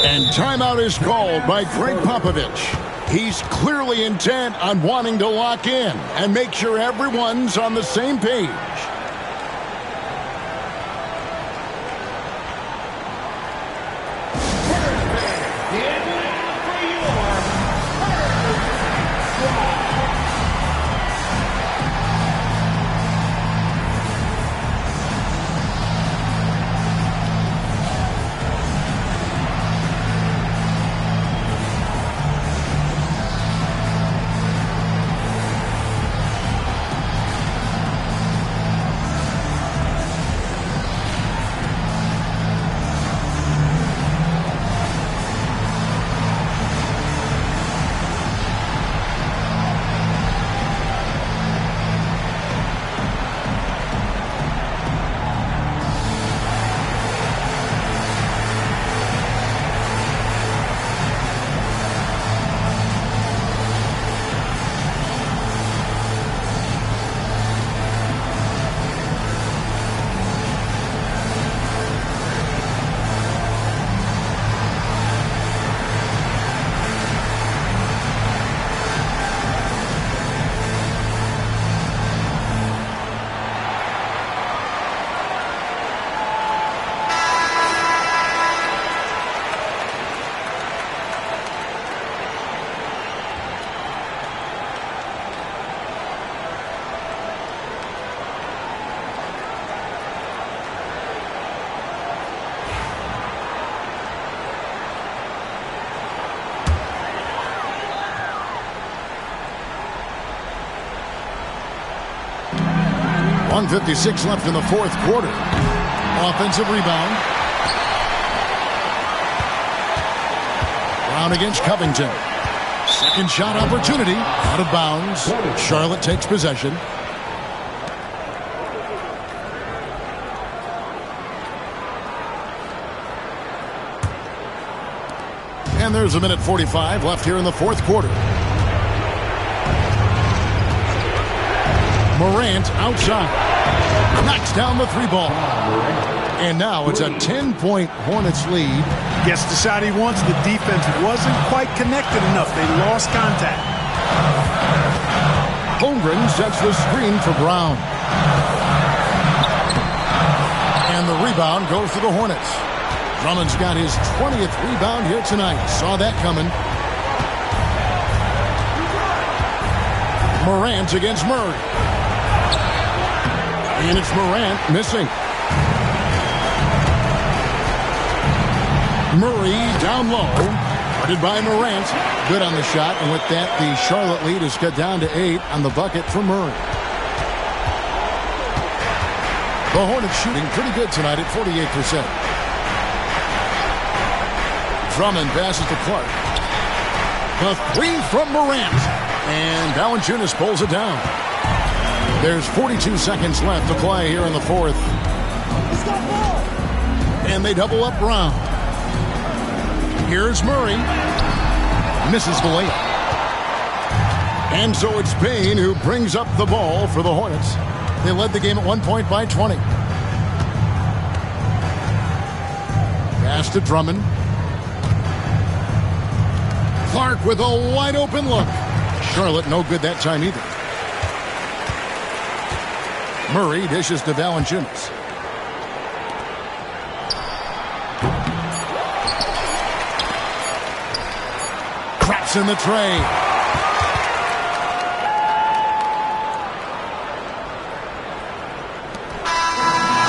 And timeout is called by Greg Popovich. He's clearly intent on wanting to lock in and make sure everyone's on the same page. 1:56 left in the fourth quarter. Offensive rebound. Brown against Covington. Second shot opportunity. Out of bounds. Charlotte takes possession. And there's a minute 45 left here in the fourth quarter. Morant outside. Knocks down the three ball. And now it's a 10-point Hornets lead. Gets the shot he wants. The defense wasn't quite connected enough. They lost contact. Holmgren sets the screen for Brown. And the rebound goes to the Hornets. Drummond's got his 20th rebound here tonight. Saw that coming. Morant against Murray. And it's Morant missing. Murray down low. Guarded by Morant. Good on the shot. And with that, the Charlotte lead is cut down to 8 on the bucket for Murray. The Hornets shooting pretty good tonight at 48%. Drummond passes to Clark. The three from Morant. And Valanciunas pulls it down. There's 42 seconds left to play here in the fourth. And they double up Brown. Here's Murray. Misses the layup. And so it's Payne who brings up the ball for the Hornets. They led the game at 1 point by 20. Pass to Drummond. Clark with a wide open look. Charlotte no good that time either. Murray dishes to Valanciunas. Craps in the tray.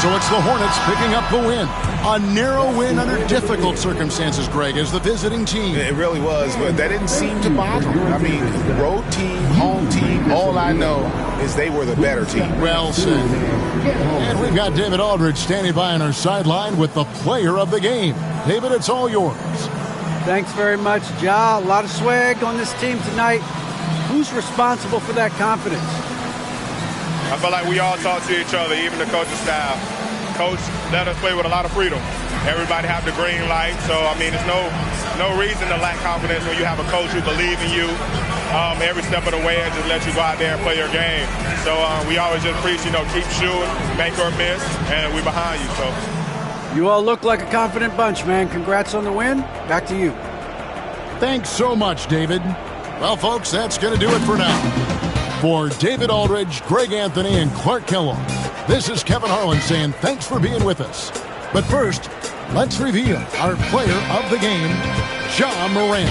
So it's the Hornets picking up the win. A narrow win under difficult circumstances, Greg, as the visiting team. It really was, but that didn't seem to bother them. I mean, road team, home team, all I know is they were the better team. Well said. And we've got David Aldridge standing by on our sideline with the player of the game. David, it's all yours. Thanks very much, Ja. A lot of swag on this team tonight. Who's responsible for that confidence? I feel like we all talk to each other, even the coaching staff. Coach let us play with a lot of freedom. Everybody have the green light, so I mean, there's no reason to lack confidence when you have a coach who believes in you every step of the way and just let you go out there and play your game. So we always just preach, keep shooting, make or miss, and we behind you. So you all look like a confident bunch, man. Congrats on the win. Back to you. Thanks so much, David. Well, folks, that's going to do it for now. For David Aldridge, Greg Anthony, and Clark Kellogg, this is Kevin Harlan saying thanks for being with us. But first, let's reveal our player of the game, Ja Morant.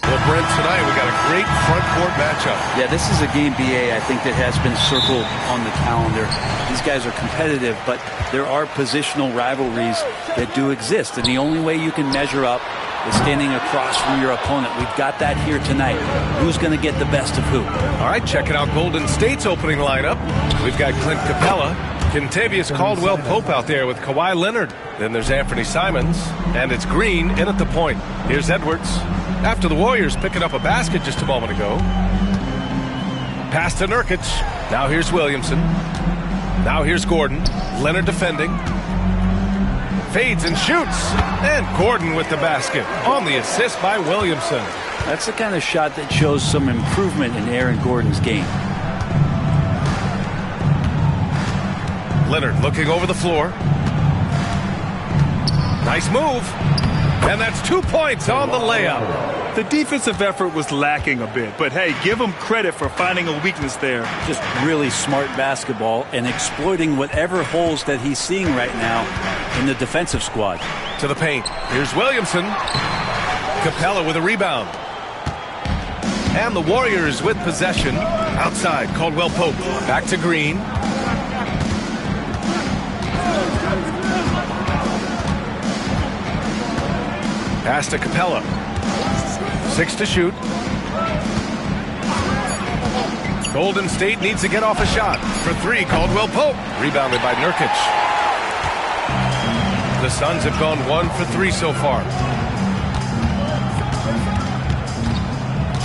Well, Brent, tonight we got a great front court matchup. Yeah, this is a game, BA, I think that has been circled on the calendar. These guys are competitive, but there are positional rivalries that do exist, and the only way you can measure up is standing across from your opponent. We've got that here tonight. Who's going to get the best of who? All right, checking out Golden State's opening lineup. We've got Clint Capella, Kentavious Caldwell-Pope out there with Kawhi Leonard. Then there's Anthony Simons, and it's Green in at the point. Here's Edwards. After the Warriors picking up a basket just a moment ago. Pass to Nurkic. Now here's Williamson. Now here's Gordon. Leonard defending. Fades and shoots. And Gordon with the basket on the assist by Williamson. That's the kind of shot that shows some improvement in Aaron Gordon's game. Leonard looking over the floor. Nice move. And that's 2 points on the layup. The defensive effort was lacking a bit, but hey, give him credit for finding a weakness there. Just really smart basketball and exploiting whatever holes that he's seeing right now in the defensive squad. To the paint. Here's Williamson. Capella with a rebound. And the Warriors with possession. Outside, Caldwell-Pope. Back to Green. Pass to Capella. 6 to shoot. Golden State needs to get off a shot. For three, Caldwell Pope. Rebounded by Nurkic. The Suns have gone 1 for 3 so far.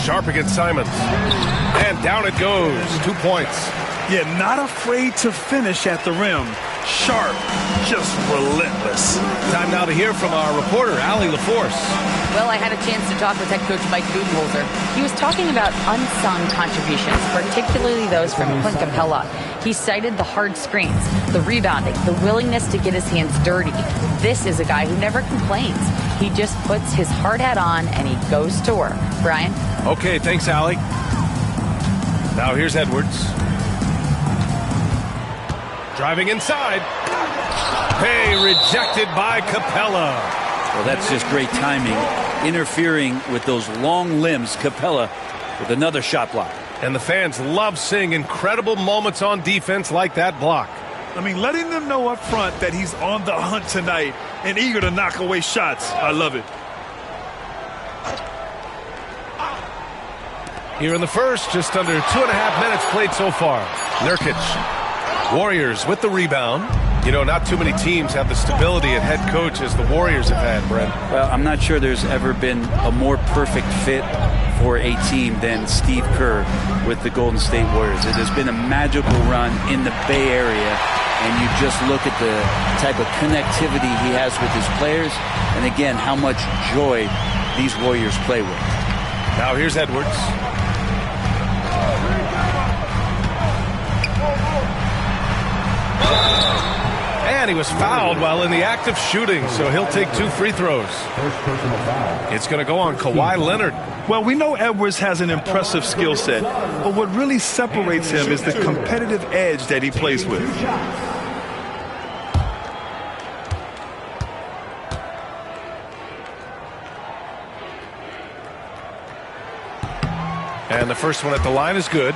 Sharp against Simons. And down it goes. 2 points. Yeah, not afraid to finish at the rim. Sharp, just relentless. Time now to hear from our reporter, Allie LaForce. Well, I had a chance to talk with head coach Mike Budenholzer. He was talking about unsung contributions, particularly those from Clint Capella. He cited the hard screens, the rebounding, the willingness to get his hands dirty. This is a guy who never complains. He just puts his hard hat on and he goes to work. Brian? Okay, thanks, Allie. Now here's Edwards. Driving inside. Hey, rejected by Capella. Well, that's just great timing. Interfering with those long limbs. Capella with another shot block. And the fans love seeing incredible moments on defense like that block. I mean, letting them know up front that he's on the hunt tonight and eager to knock away shots. I love it. Here in the first, just under 2.5 minutes played so far. Nurkic. Warriors with the rebound. You know, not too many teams have the stability at head coach as the Warriors have had, Brent. Well, I'm not sure there's ever been a more perfect fit for a team than Steve Kerr with the Golden State Warriors. It has been a magical run in the Bay Area, and you just look at the type of connectivity he has with his players, and again, how much joy these Warriors play with. Now here's Edwards. And he was fouled while in the act of shooting, so he'll take 2 free throws. It's going to go on Kawhi Leonard. Well, we know Edwards has an impressive skill set, but what really separates him is the competitive edge that he plays with. And the first one at the line is good.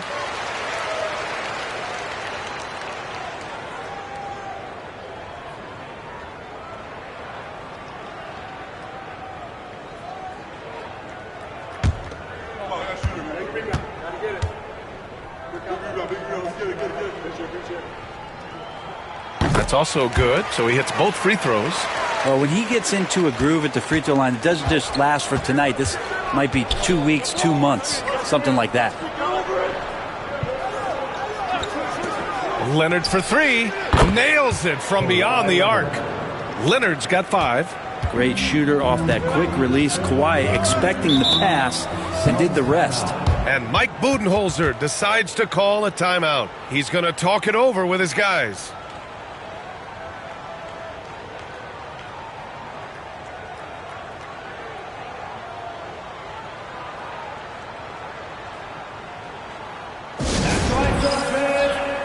That's also good, so he hits both free throws. Well, when he gets into a groove at the free throw line, it doesn't just last for tonight. This might be 2 weeks, 2 months, something like that. Leonard for 3. Nails it from beyond the arc. Leonard's got 5. Great shooter off that quick release. Kawhi expecting the pass and did the rest. And Mike Budenholzer decides to call a timeout. He's going to talk it over with his guys.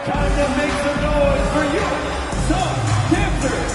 Time to make some noise for you, some dancers.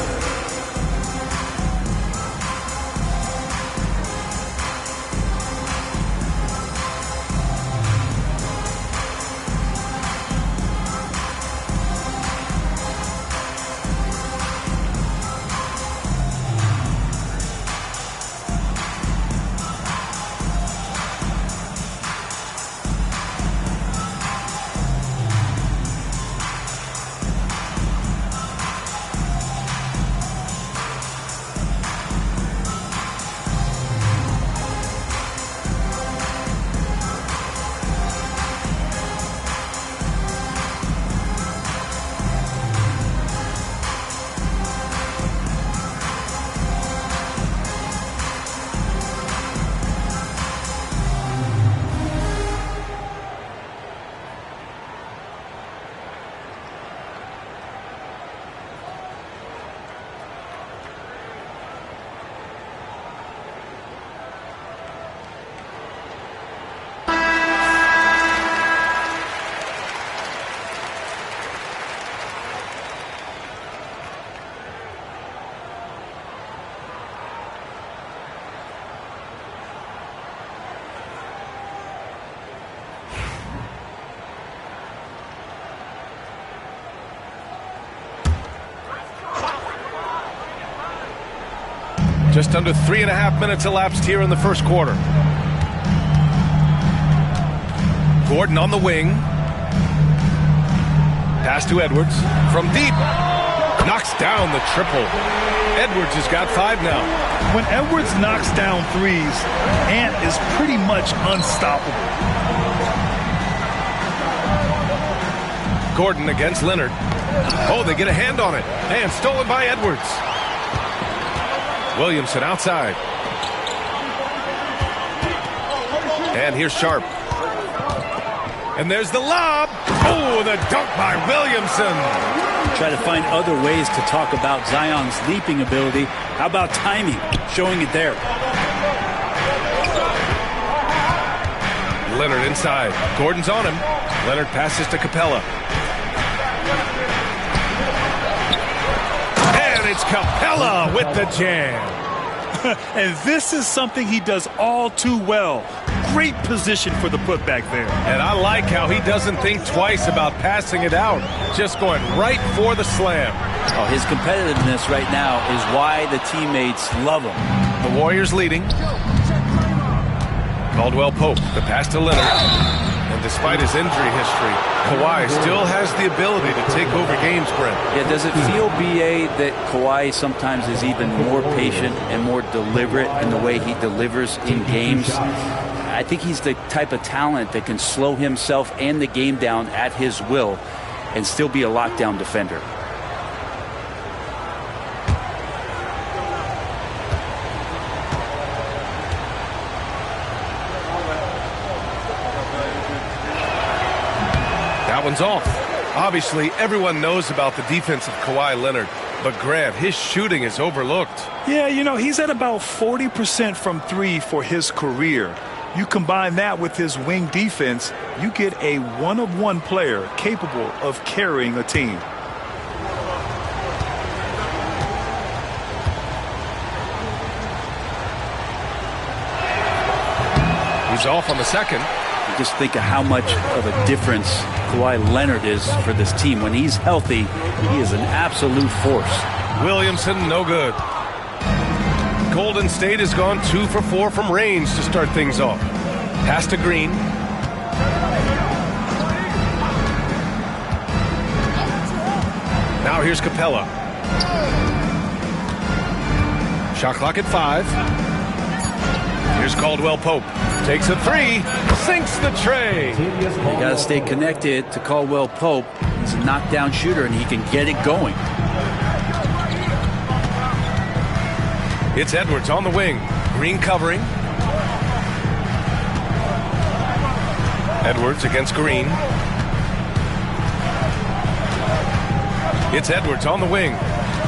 Just under 3.5 minutes elapsed here in the first quarter. Gordon on the wing. Pass to Edwards from deep. Knocks down the triple. Edwards has got 5 now. When Edwards knocks down threes, Ant is pretty much unstoppable. Gordon against Leonard. Oh, they get a hand on it. And stolen by Edwards. Williamson outside. And here's Sharp. And there's the lob. Oh, the dunk by Williamson. Try to find other ways to talk about Zion's leaping ability. How about timing? Showing it there. Leonard inside. Gordon's on him. Leonard passes to Capella. And it's Capella with the jam. And this is something he does all too well. Great position for the putback there. And I like how he doesn't think twice about passing it out. Just going right for the slam. Oh, his competitiveness right now is why the teammates love him. The Warriors leading. Caldwell Pope, the pass to Leonard. And despite his injury history, Kawhi still has the ability to take over games, Brent. Yeah, does it feel, B.A., that Kawhi sometimes is even more patient and more deliberate in the way he delivers in games? I think he's the type of talent that can slow himself and the game down at his will and still be a lockdown defender. That one's off. Obviously, everyone knows about the defense of Kawhi Leonard, but Grant, his shooting is overlooked. Yeah, you know, he's at about 40% from 3 for his career. You combine that with his wing defense, you get a one-of-one player capable of carrying a team. He's off on the second. Just think of how much of a difference Kawhi Leonard is for this team. When he's healthy, he is an absolute force. Williamson, no good. Golden State has gone 2 for 4 from range to start things off. Pass to Green. Now here's Capella. Shot clock at 5. Here's Caldwell Pope. Takes a 3. Sinks the tray. You got to stay connected to Caldwell Pope. He's a knockdown shooter, and he can get it going. It's Edwards on the wing. Green covering. Edwards against Green. It's Edwards on the wing.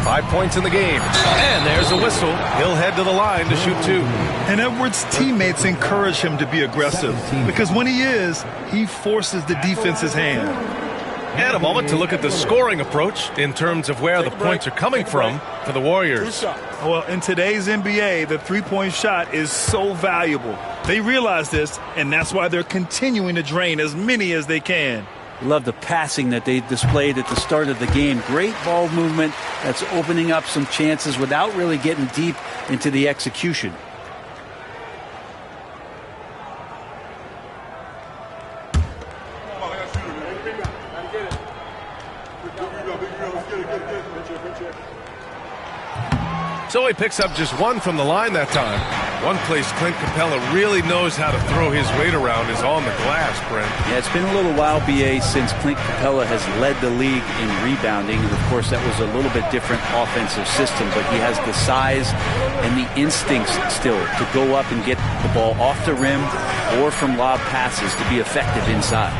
5 points in the game. And there's a whistle. He'll head to the line to shoot 2. And Edwards' teammates encourage him to be aggressive because when he is, he forces the defense's hand. And a moment to look at the scoring approach in terms of where the points are coming from for the Warriors. Well, in today's NBA, the three-point shot is so valuable. They realize this, and that's why they're continuing to drain as many as they can. Love the passing that they displayed at the start of the game. Great ball movement that's opening up some chances without really getting deep into the execution. So he picks up just 1 from the line that time. One place Clint Capella really knows how to throw his weight around is on the glass, Brent. Yeah, it's been a little while, B.A., since Clint Capella has led the league in rebounding. And, of course, that was a little bit different offensive system. But he has the size and the instincts still to go up and get the ball off the rim or from lob passes to be effective inside.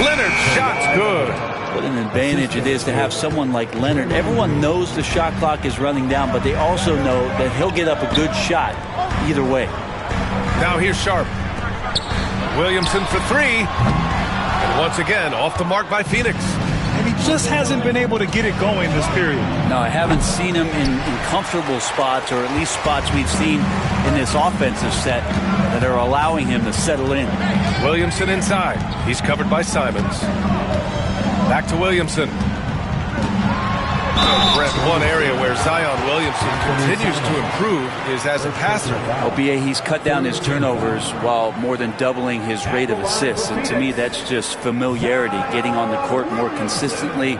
Leonard's shot's good. What an advantage it is to have someone like Leonard. Everyone knows the shot clock is running down, but they also know that he'll get up a good shot either way. Now here's Sharp. Williamson for 3. And once again, off the mark by Phoenix. And he just hasn't been able to get it going this period. No, I haven't seen him in comfortable spots, or at least spots we've seen in this offensive set that are allowing him to settle in. Williamson inside. He's covered by Simons. Back to Williamson. Brett, one area where Zion Williamson continues to improve is as a passer. OBA, he's cut down his turnovers while more than doubling his rate of assists. And to me, that's just familiarity, getting on the court more consistently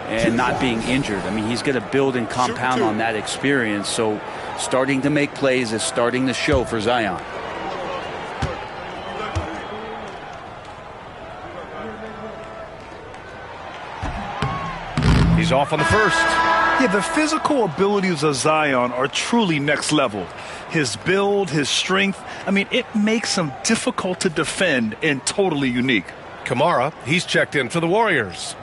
and not being injured. I mean, he's going to build and compound on that experience. So starting to make plays is starting to show for Zion. He's off on the first. Yeah, the physical abilities of Zion are truly next level. His build, his strength, I mean, it makes him difficult to defend and totally unique. Kamara, he's checked in for the Warriors.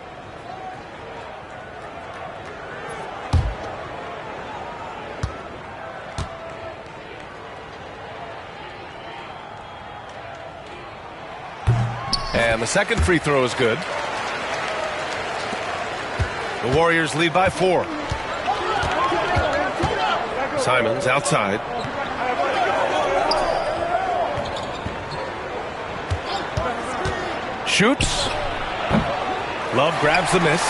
And the second free throw is good. The Warriors lead by 4. Simons outside. Shoots. Love grabs the miss.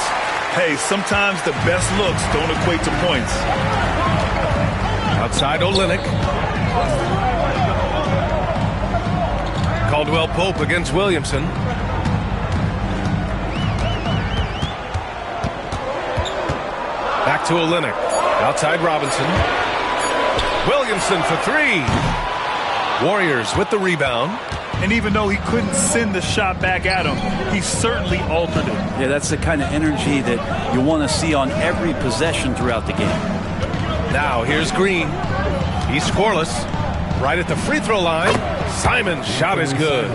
Hey, sometimes the best looks don't equate to points. Outside Olynyk. Caldwell Pope against Williamson. Back to Olynyk. Outside Robinson. Williamson for 3. Warriors with the rebound. And even though he couldn't send the shot back at him, he certainly altered it. Yeah, that's the kind of energy that you want to see on every possession throughout the game. Now here's Green. He's scoreless. Right at the free throw line. Simon's shot is good.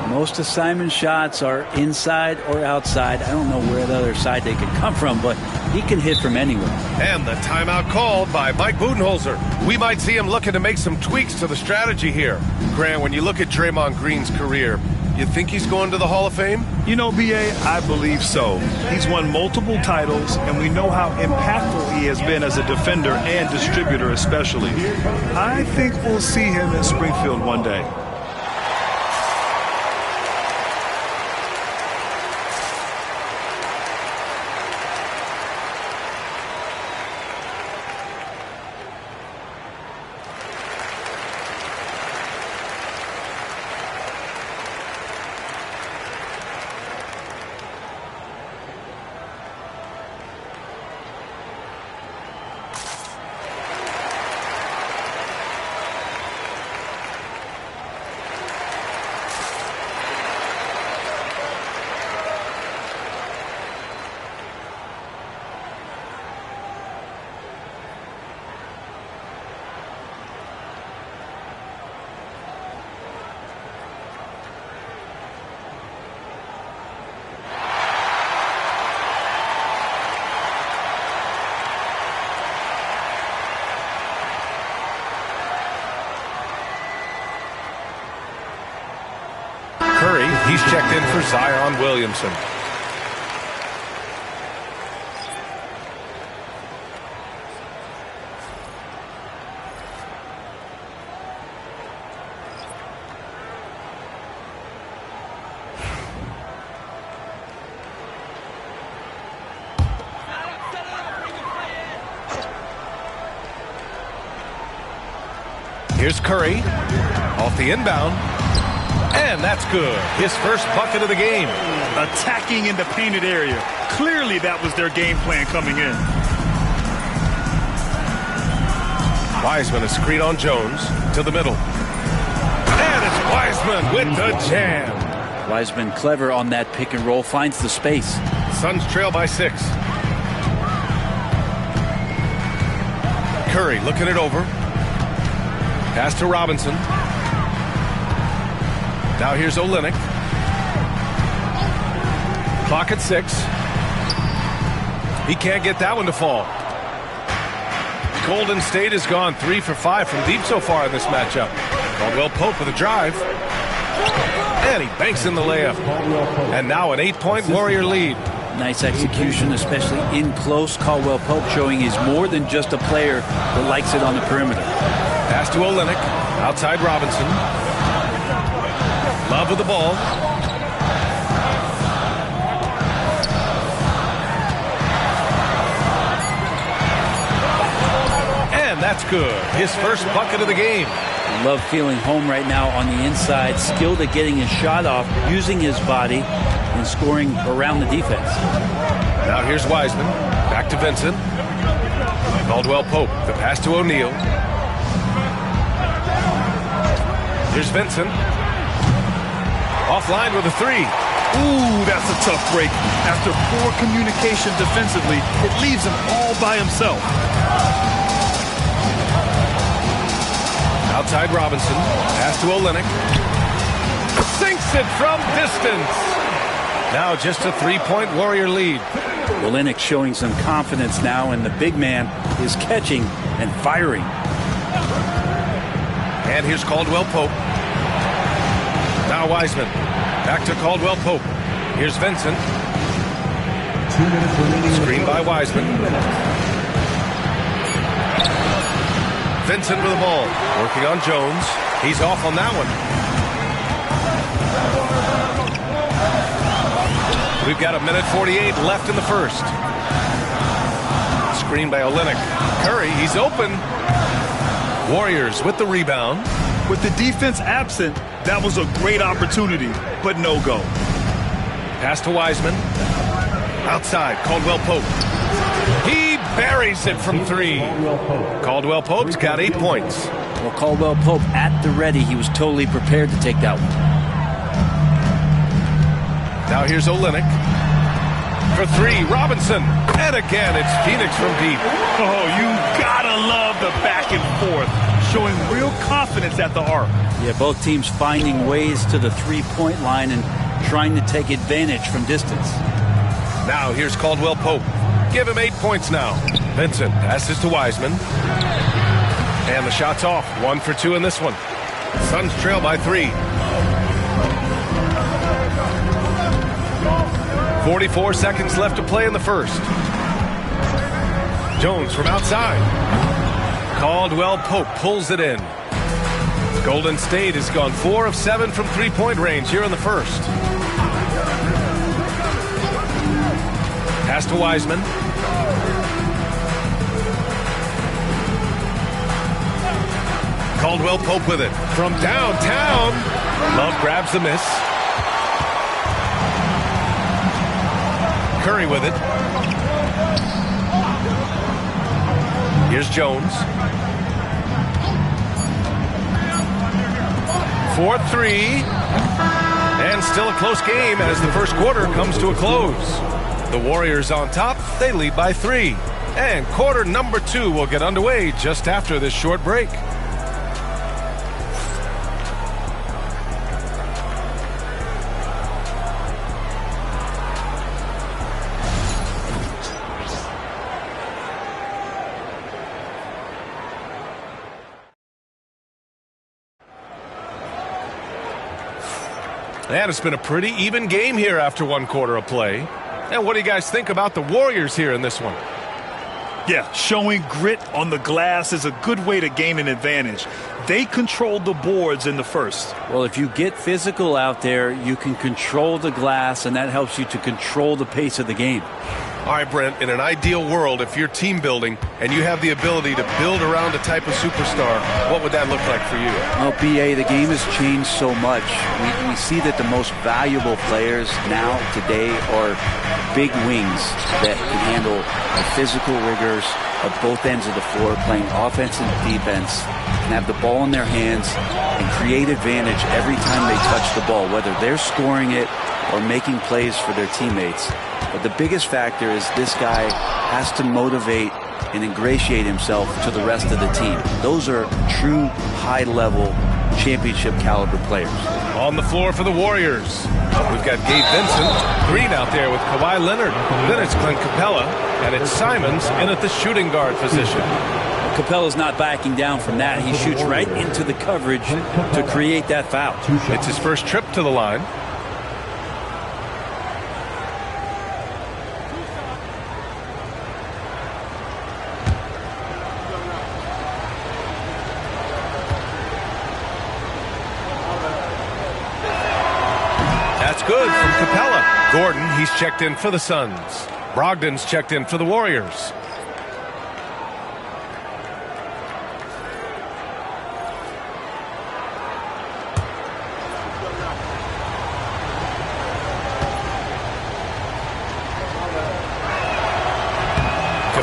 Most of Simon's shots are inside or outside. I don't know where the other side they could come from, but he can hit from anywhere. And the timeout called by Mike Budenholzer. We might see him looking to make some tweaks to the strategy here. Grant, when you look at Draymond Green's career, you think he's going to the Hall of Fame? You know, B.A., I believe so. He's won multiple titles, and we know how impactful he has been as a defender and distributor especially. I think we'll see him in Springfield one day. He's checked in for Zion Williamson. Here's Curry off the inbound. And that's good. His first bucket of the game. Attacking in the painted area. Clearly that was their game plan coming in. Wiseman a screen on Jones to the middle. And it's Wiseman with the jam. Wiseman clever on that pick and roll, finds the space. Suns trail by 6. Curry looking it over. Pass to Robinson. Now here's Olynyk. Clock at 6. He can't get that one to fall. Golden State has gone 3 for 5 from deep so far in this matchup. Caldwell Pope with a drive. And he banks in the layup. And now an 8-point Warrior lead. Nice execution, especially in close. Caldwell Pope showing he's more than just a player that likes it on the perimeter. Pass to Olynyk. Outside Robinson. Love with the ball. good. His first bucket of the game. Love feeling home right now on the inside, skilled at getting his shot off, using his body, and scoring around the defense. Now here's Wiseman. Back to Vincent. Caldwell Pope. The pass to O'Neal. Here's Vincent. Offline with a three. Ooh, that's a tough break. After poor communication defensively, it leaves him all by himself. Outside Robinson. Pass to Olynyk. Sinks it from distance. Now just a three-point Warrior lead. Olynyk showing some confidence now, and the big man is catching and firing. And here's Caldwell Pope. Now Wiseman. Back to Caldwell Pope. Here's Vincent. Screen by Wiseman. Vincent with the ball. Working on Jones. He's off on that one. We've got 1:48 left in the first. Screen by Olynyk. Curry, he's open. Warriors with the rebound. With the defense absent, that was a great opportunity, but no go. Pass to Wiseman. Outside, Caldwell Pope. He buries it from three. Caldwell Pope's got 8 points. Well, Caldwell Pope at the ready. He was totally prepared to take that one. Now here's Olynyk. For three, Robinson. And again, it's Phoenix from deep. Oh, you gotta love the back and forth. Showing real confidence at the arc. Yeah, both teams finding ways to the three-point line and trying to take advantage from distance. Now here's Caldwell Pope. Give him 8 points now. Vincent passes to Wiseman. And the shot's off. 1 for 2 in this one. Suns trail by 3. 44 seconds left to play in the first. Jones from outside. Caldwell Pope pulls it in. Golden State has gone 4 of 7 from three-point range here in the first. Pass to Wiseman. Caldwell Pope with it. From downtown. Love grabs the miss. Curry with it. Here's Jones. 4-3. And still a close game as the first quarter comes to a close. The Warriors on top. They lead by 3. And quarter number 2 will get underway just after this short break. And it's been a pretty even game here after one quarter of play. And what do you guys think about the Warriors here in this one? Yeah, showing grit on the glass is a good way to gain an advantage. They controlled the boards in the first. Well, if you get physical out there, you can control the glass, and that helps you to control the pace of the game. All right, Brent, in an ideal world, if you're team building and you have the ability to build around a type of superstar, what would that look like for you? Well, B.A., the game has changed so much. We see that the most valuable players now, today, are big wings that can handle the physical rigors of both ends of the floor, playing offense and defense, can have the ball in their hands and create advantage every time they touch the ball, whether they're scoring it or making plays for their teammates. But the biggest factor is this guy has to motivate and ingratiate himself to the rest of the team. Those are true high-level championship caliber players. On the floor for the Warriors, we've got Gabe Vincent, Green out there with Kawhi Leonard. Then it's Clint Capella, and it's Simons in at the shooting guard position. Capella's not backing down from that. He shoots right into the coverage to create that foul. It's his first trip to the line. Good from Capella. Gordon, he's checked in for the Suns. Brogdon's checked in for the Warriors.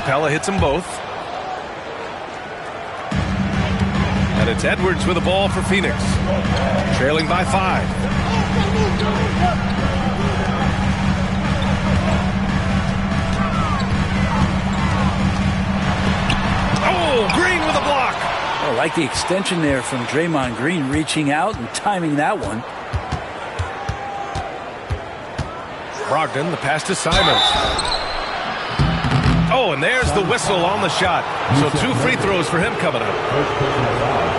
Capella hits them both. And it's Edwards with the ball for Phoenix. Trailing by 5. Oh, Green with a block. I like the extension there from Draymond Green, reaching out and timing that one. Brogdon, the pass to Simons. Oh, and there's the whistle on the shot. So 2 free throws for him coming up.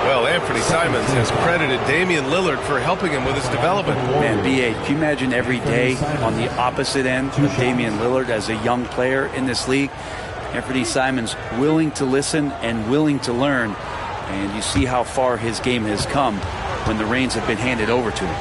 Well, Anthony Simons has credited Damian Lillard for helping him with his development. Man, B.A., can you imagine every day on the opposite end of Damian Lillard as a young player in this league? Anthony Simons willing to listen and willing to learn. And you see how far his game has come when the reins have been handed over to him.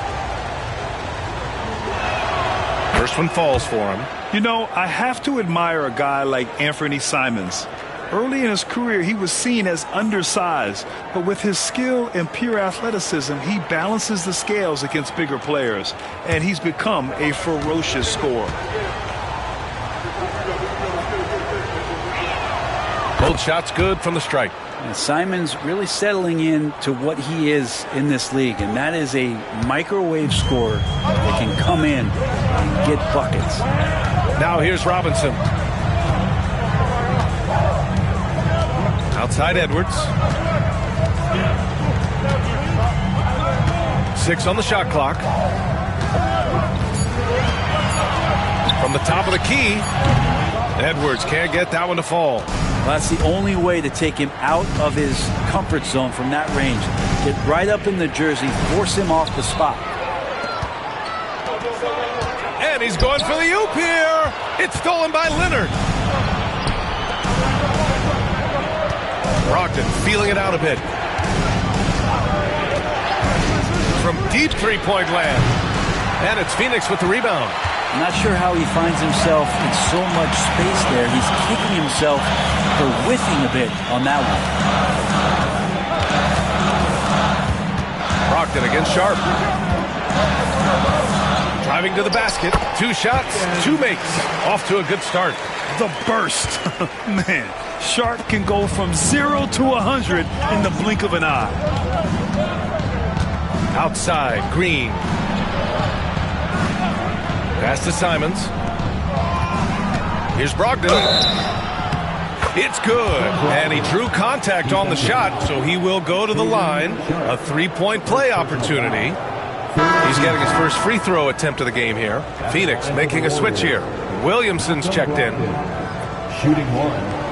First one falls for him. You know, I have to admire a guy like Anthony Simons. Early in his career, he was seen as undersized, but with his skill and pure athleticism, he balances the scales against bigger players, and he's become a ferocious scorer. Both shots good from the strike. And Simons really settling in to what he is in this league, and that is a microwave scorer that can come in and get buckets. Now here's Robinson. Outside Edwards. 6 on the shot clock. From the top of the key, Edwards can't get that one to fall. Well, that's the only way to take him out of his comfort zone from that range. Get right up in the jersey, force him off the spot. And he's going for the oop here. It's stolen by Leonard. Brogdon feeling it out a bit. From deep three-point land. And it's Phoenix with the rebound. I'm not sure how he finds himself in so much space there. He's kicking himself for whiffing a bit on that one. Brogdon against Sharp. Driving to the basket. 2 shots, 2 makes. Off to a good start. The burst. Man, Sharp can go from 0 to 100 in the blink of an eye. Outside, Green. Pass to Simons. Here's Brogdon. It's good. And he drew contact on the shot, so he will go to the line. A 3-point play opportunity. He's getting his first free throw attempt of the game here. Phoenix making a switch here. Williamson's checked in. Shooting 1.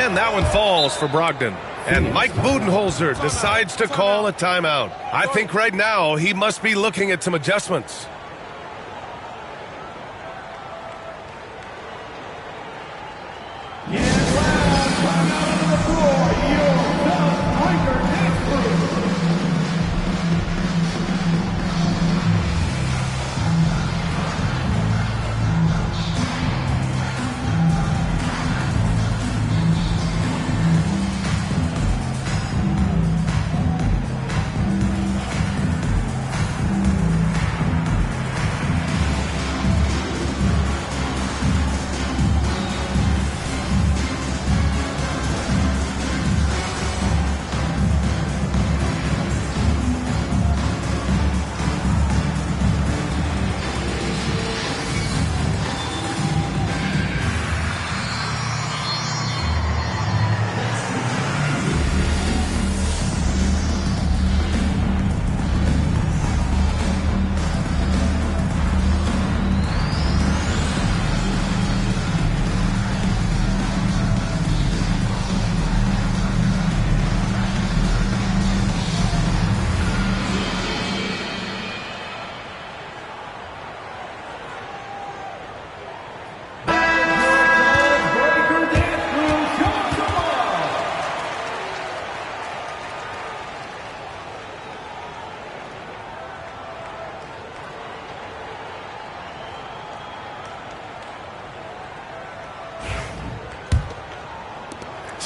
And that one falls for Brogdon. And Mike Budenholzer decides to call a timeout. I think right now he must be looking at some adjustments.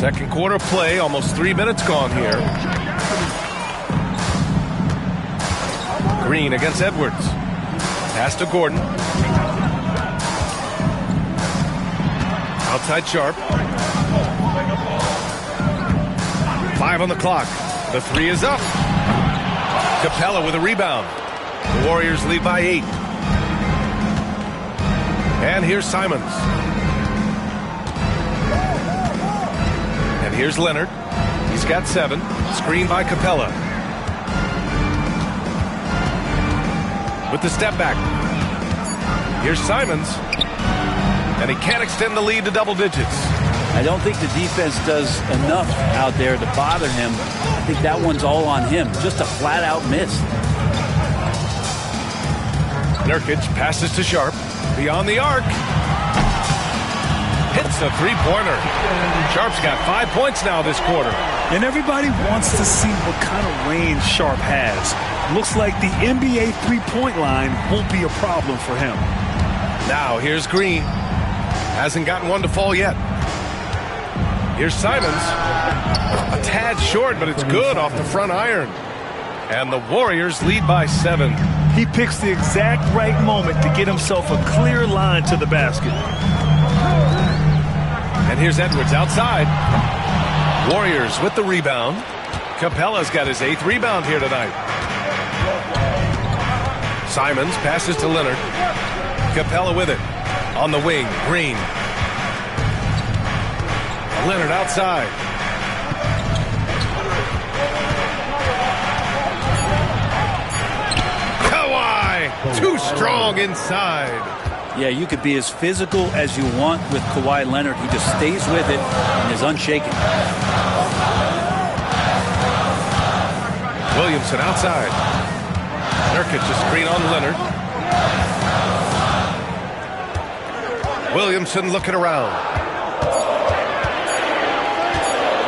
Second quarter play, almost 3 minutes gone here. Green against Edwards. Pass to Gordon. Outside Sharp. 5 on the clock. The 3 is up. Capella with a rebound. The Warriors lead by 8. And here's Simons. And here's Leonard. He's got 7. Screen by Capella. With the step back. Here's Simons. And he can't extend the lead to double digits. I don't think the defense does enough out there to bother him. I think that one's all on him. Just a flat-out miss. Nurkic passes to Sharp. Beyond the arc. Hits a three-pointer. Sharp's got 5 points now this quarter. And everybody wants to see what kind of range Sharp has. Looks like the NBA three-point line won't be a problem for him. Now here's Green. Hasn't gotten one to fall yet. Here's Simons. A tad short, but it's good off the front iron. And the Warriors lead by 7. He picks the exact right moment to get himself a clear line to the basket. And here's Edwards outside. Warriors with the rebound. Capella's got his 8th rebound here tonight. Simons passes to Leonard. Capella with it. On the wing, Green. Leonard outside. Kawhi, too strong inside. Yeah, you could be as physical as you want with Kawhi Leonard. He just stays with it and is unshaken. Williamson outside. Nurkic a screen on Leonard. Williamson looking around.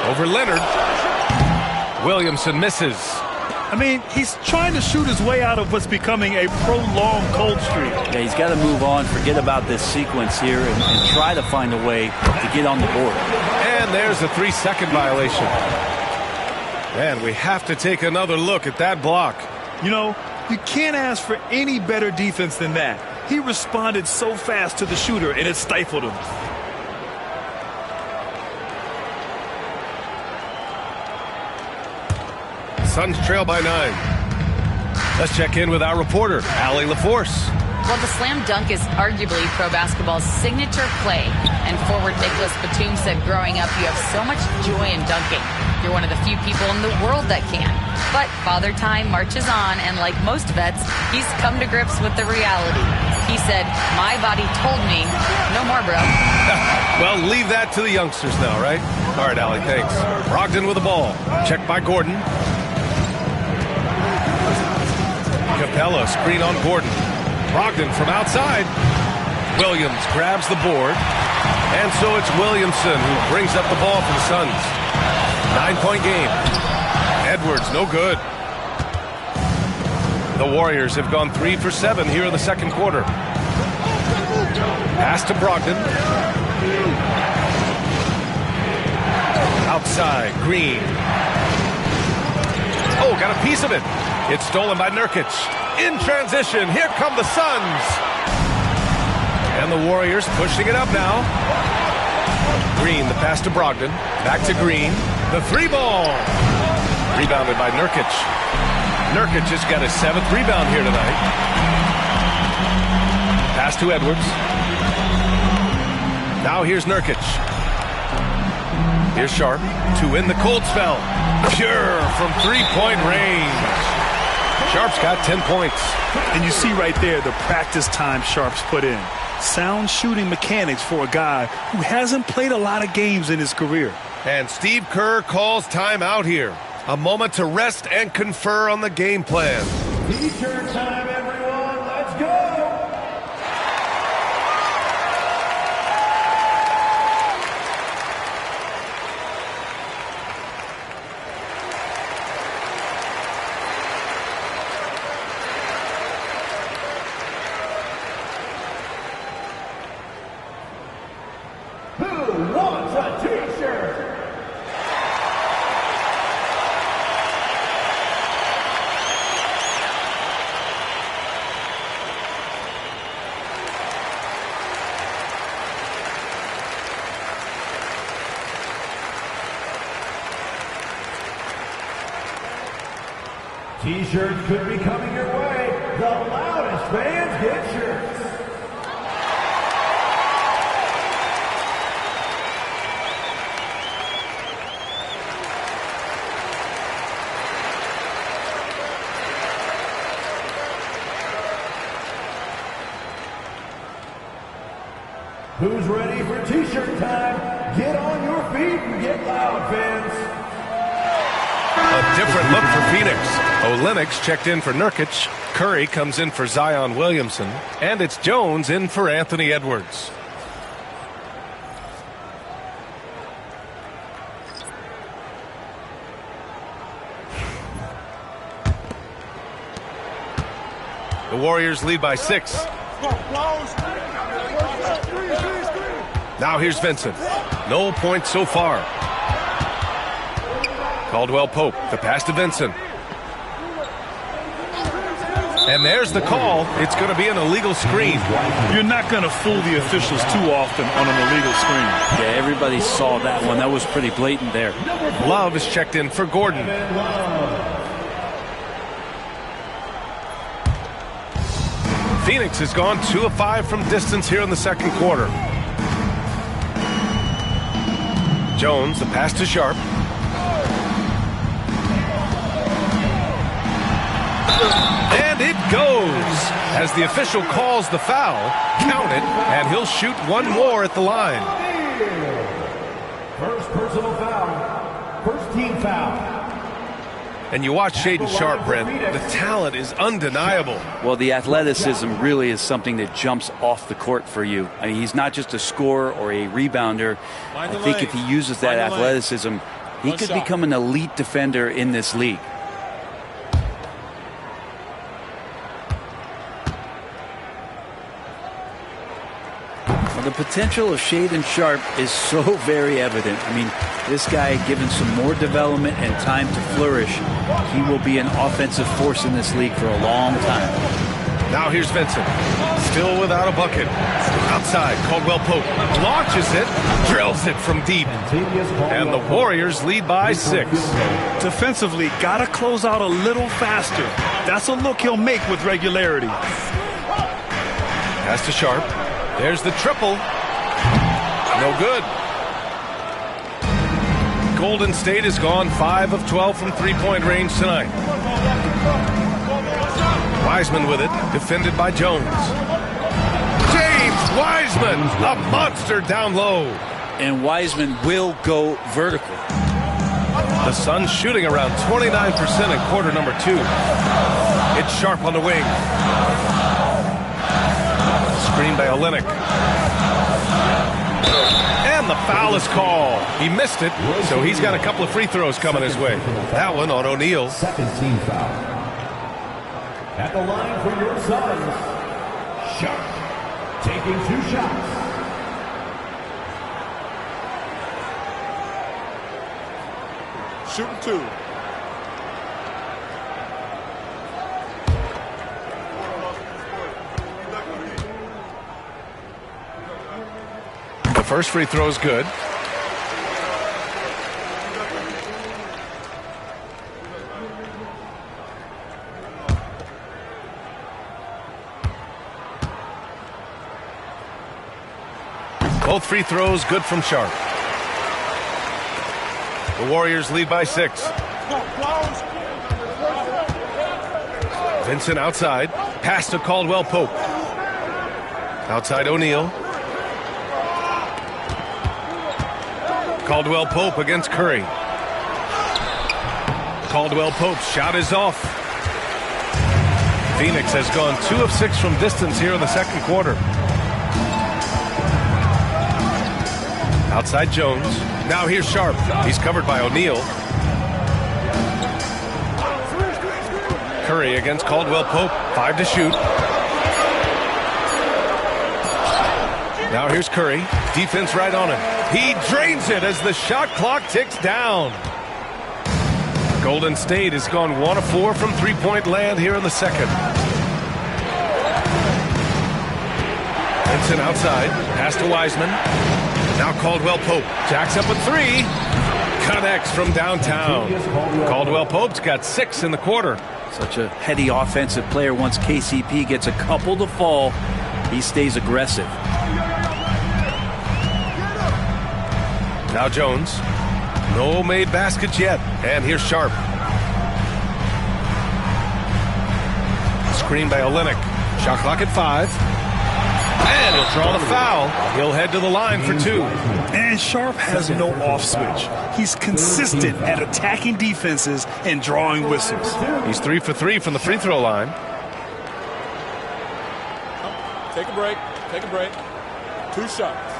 Over Leonard. Williamson misses. I mean, he's trying to shoot his way out of what's becoming a prolonged cold streak. Yeah, he's got to move on, forget about this sequence here, and try to find a way to get on the board. And there's a 3-second violation. And we have to take another look at that block. You know, you can't ask for any better defense than that. He responded so fast to the shooter, and it stifled him. Suns trail by 9. Let's check in with our reporter, Allie LaForce. Well, the slam dunk is arguably pro basketball's signature play. And forward Nicholas Batum said growing up, you have so much joy in dunking. You're one of the few people in the world that can. But Father Time marches on, and like most vets, he's come to grips with the reality. He said, my body told me, no more, bro. Well, leave that to the youngsters now, right? All right, Allie, thanks. Brogdon with the ball. Checked by Gordon. Capella, screen on Gordon. Brogdon from outside. Williams grabs the board. And so it's Williamson who brings up the ball for the Suns. 9-point game. Edwards, no good. The Warriors have gone 3 for 7 here in the second quarter. Pass to Brogdon. Outside, Green. Oh, got a piece of it. It's stolen by Nurkic. In transition, here come the Suns. And the Warriors pushing it up now. Green, the pass to Brogdon. Back to Green. The 3-ball. Rebounded by Nurkic. Nurkic has got his 7th rebound here tonight. Pass to Edwards. Now here's Nurkic. Here's Sharp to end the cold spell. Pure from 3-point range. Sharp's got 10 points. And you see right there the practice time Sharp's put in. Sound shooting mechanics for a guy who hasn't played a lot of games in his career. And Steve Kerr calls timeout here. A moment to rest and confer on the game plan. T-shirt time, everyone. Let's go. Who wants a T-shirt? T-shirts could be coming your way. The loudest fans get shirts. Who's ready for T-shirt time? Get on your feet and get loud, fans. A different look for Phoenix. Olynyk checked in for Nurkic. Curry comes in for Zion Williamson. And it's Jones in for Anthony Edwards. The Warriors lead by 6. Now here's Vincent. No points so far. Caldwell Pope, the pass to Vincent. And there's the call. It's going to be an illegal screen. You're not going to fool the officials too often on an illegal screen. Yeah, everybody saw that one. That was pretty blatant there. Love is checked in for Gordon. Phoenix has gone 2 of 5 from distance here in the second quarter. Jones, the pass to Sharp. And it goes as the official calls the foul. Count it, and he'll shoot one more at the line. First personal foul. First team foul. And you watch Shaedon Sharpe, Brent. The talent is undeniable. Well, the athleticism really is something that jumps off the court for you. I mean, he's not just a scorer or a rebounder. I think if he uses that athleticism, he could become an elite defender in this league. The potential of Shaedon Sharpe is so very evident. I mean, this guy, given some more development and time to flourish, he will be an offensive force in this league for a long time. Now here's Vincent, still without a bucket. Outside, Caldwell Pope launches it, drills it from deep. And the Warriors lead by 6. Defensively, got to close out a little faster. That's a look he'll make with regularity. Pass to Sharpe. There's the triple. No good. Golden State has gone 5 of 12 from three-point range tonight. Wiseman with it, defended by Jones. James Wiseman, a monster down low. And Wiseman will go vertical. The Suns shooting around 29% in quarter number 2. It's Sharpe on the wing. Screen by Olynyk. And the foul is called. He missed it, so he's got a couple of free throws coming his way. That one on O'Neal. Second team foul. At the line for your Suns, Sharpe taking 2 shots. Shooting 2. The first free throw is good. Both free throws good from Sharpe. The Warriors lead by 6. Vincent outside. Pass to Caldwell Pope. Outside O'Neal. Caldwell Pope against Curry. Caldwell Pope's shot is off. Phoenix has gone 2 of 6 from distance here in the second quarter. Outside Jones. Now here's Sharpe. He's covered by O'Neal. Curry against Caldwell Pope. 5 to shoot. Now here's Curry. Defense right on him. He drains it as the shot clock ticks down. Golden State has gone 1 of 4 from three-point land here in the second. Vincent outside. Pass to Wiseman. Now Caldwell Pope. Jacks up a 3. connects from downtown. Caldwell Pope's got 6 in the quarter. Such a heady offensive player. Once KCP gets a couple to fall, he stays aggressive. Now Jones. No made baskets yet. And here's Sharp. Screen by Olynyk. Shot clock at 5. And he'll draw the foul. He'll head to the line for 2. And Sharp has no off switch. He's consistent at attacking defenses and drawing whistles. He's 3 for 3 from the free throw line. Take a break. Take a break. 2 shots.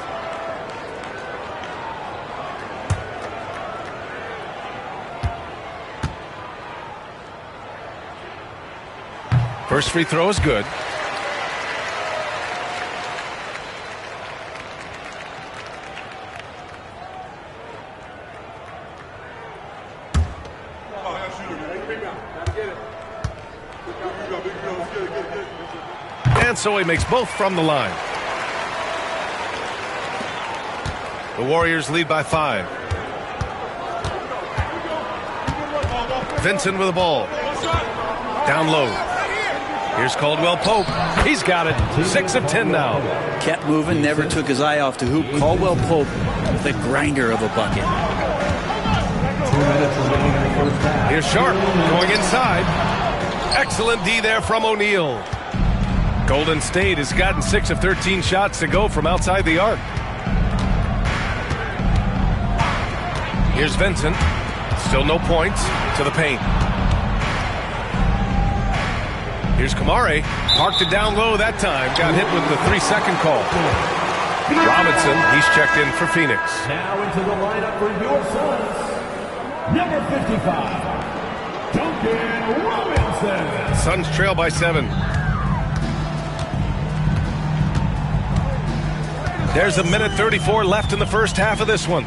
First free throw is good. And so he makes both from the line. The Warriors lead by 5. Vincent with the ball. Down low. Here's Caldwell Pope. He's got it. 6 of 10 now. Kept moving, never took his eye off the hoop. Caldwell Pope with a grinder of a bucket. Here's Sharp going inside. Excellent D there from O'Neal. Golden State has gotten 6 of 13 shots to go from outside the arc. Here's Vincent. Still no points. To the paint. Here's Kamare. Parked it down low that time. Got hit with the 3-second call. Robinson, he's checked in for Phoenix. Now into the lineup for your Suns. Number 55, Duncan Robinson. Suns trail by 7. There's 1:34 left in the first half of this one.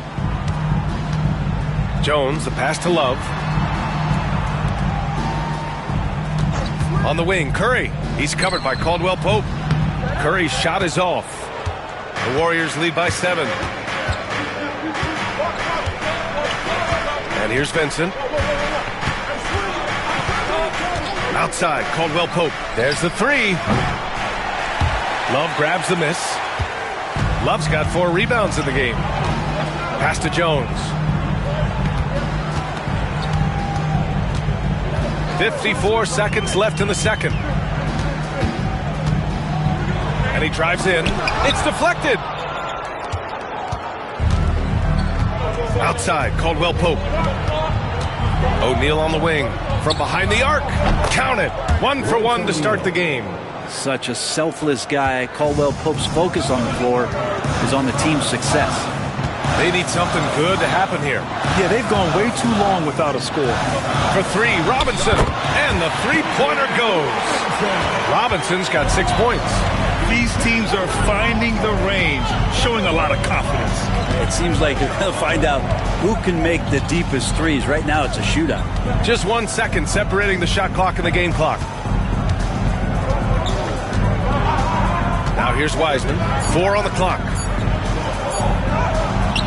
Jones, the pass to Love. On the wing, Curry. He's covered by Caldwell Pope. Curry's shot is off. The Warriors lead by 7. And here's Vincent. Outside, Caldwell Pope. There's the 3. Love grabs the miss. Love's got 4 rebounds in the game. Pass to Jones. 54 seconds left in the second. And he drives in. It's deflected. Outside, Caldwell Pope. O'Neal on the wing. From behind the arc. Count it. 1 for 1 to start the game. Such a selfless guy. Caldwell Pope's focus on the floor is on the team's success. They need something good to happen here. Yeah, they've gone way too long without a score. For 3, Robinson. And the 3-pointer goes. Robinson's got 6 points. These teams are finding the range, showing a lot of confidence. It seems like they're going to find out who can make the deepest threes. Right now, it's a shootout. Just 1 second separating the shot clock and the game clock. Now here's Wiseman. 4 on the clock.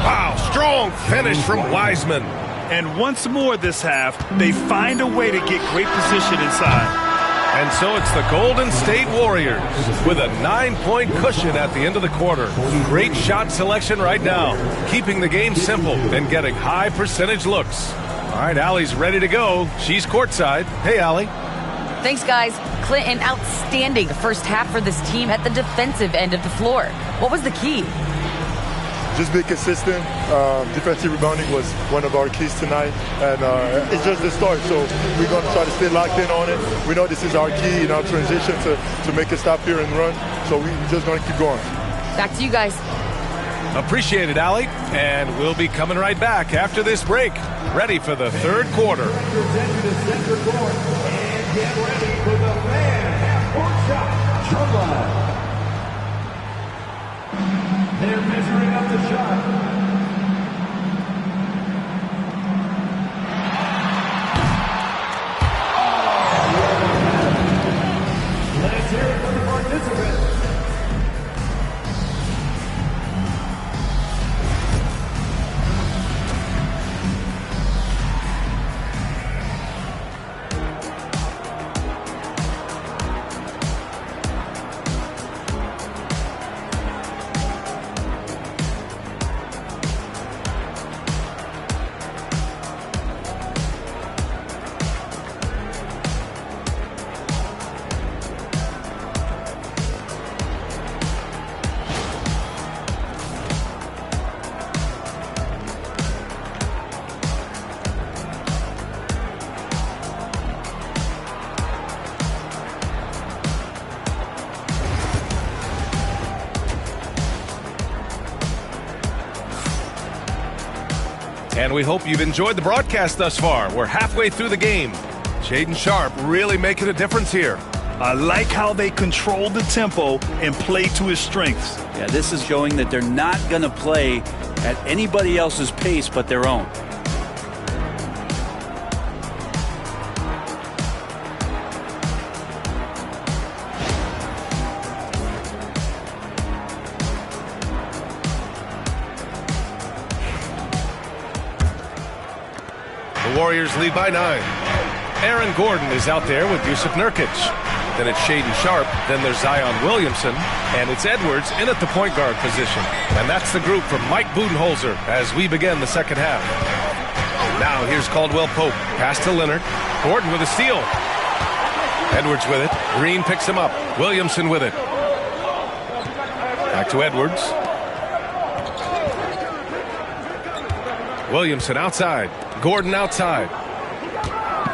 Wow, strong finish from Wiseman. And once more this half, they find a way to get great position inside. And so it's the Golden State Warriors with a 9-point cushion at the end of the quarter. Great shot selection right now, keeping the game simple and getting high percentage looks. All right, Allie's ready to go. She's courtside. Hey, Allie. Thanks, guys. Clint, an outstanding first half for this team at the defensive end of the floor. What was the key? Just be consistent. Defensive rebounding was one of our keys tonight, and it's just the start. So we're going to try to stay locked in on it. We know this is our key in our transition to make a stop here and run. So we're just going to keep going. Back to you guys. Appreciate it, Allie. And we'll be coming right back after this break. Ready for the third quarter. Get ready for the fan half-court shot. They're measuring up the shot. Let's hear it from the participants. And we hope you've enjoyed the broadcast thus far. We're halfway through the game. Shaedon Sharpe really making a difference here. I like how they control the tempo and play to his strengths. Yeah, this is showing that they're not going to play at anybody else's pace but their own. The Warriors lead by 9. Aaron Gordon is out there with Jusuf Nurkic. Then it's Shaedon Sharpe. Then there's Zion Williamson. And it's Edwards in at the point guard position. And that's the group from Mike Budenholzer as we begin the second half. Now here's Caldwell Pope. Pass to Leonard. Gordon with a steal. Edwards with it. Green picks him up. Williamson with it. Back to Edwards. Williamson outside. Gordon outside.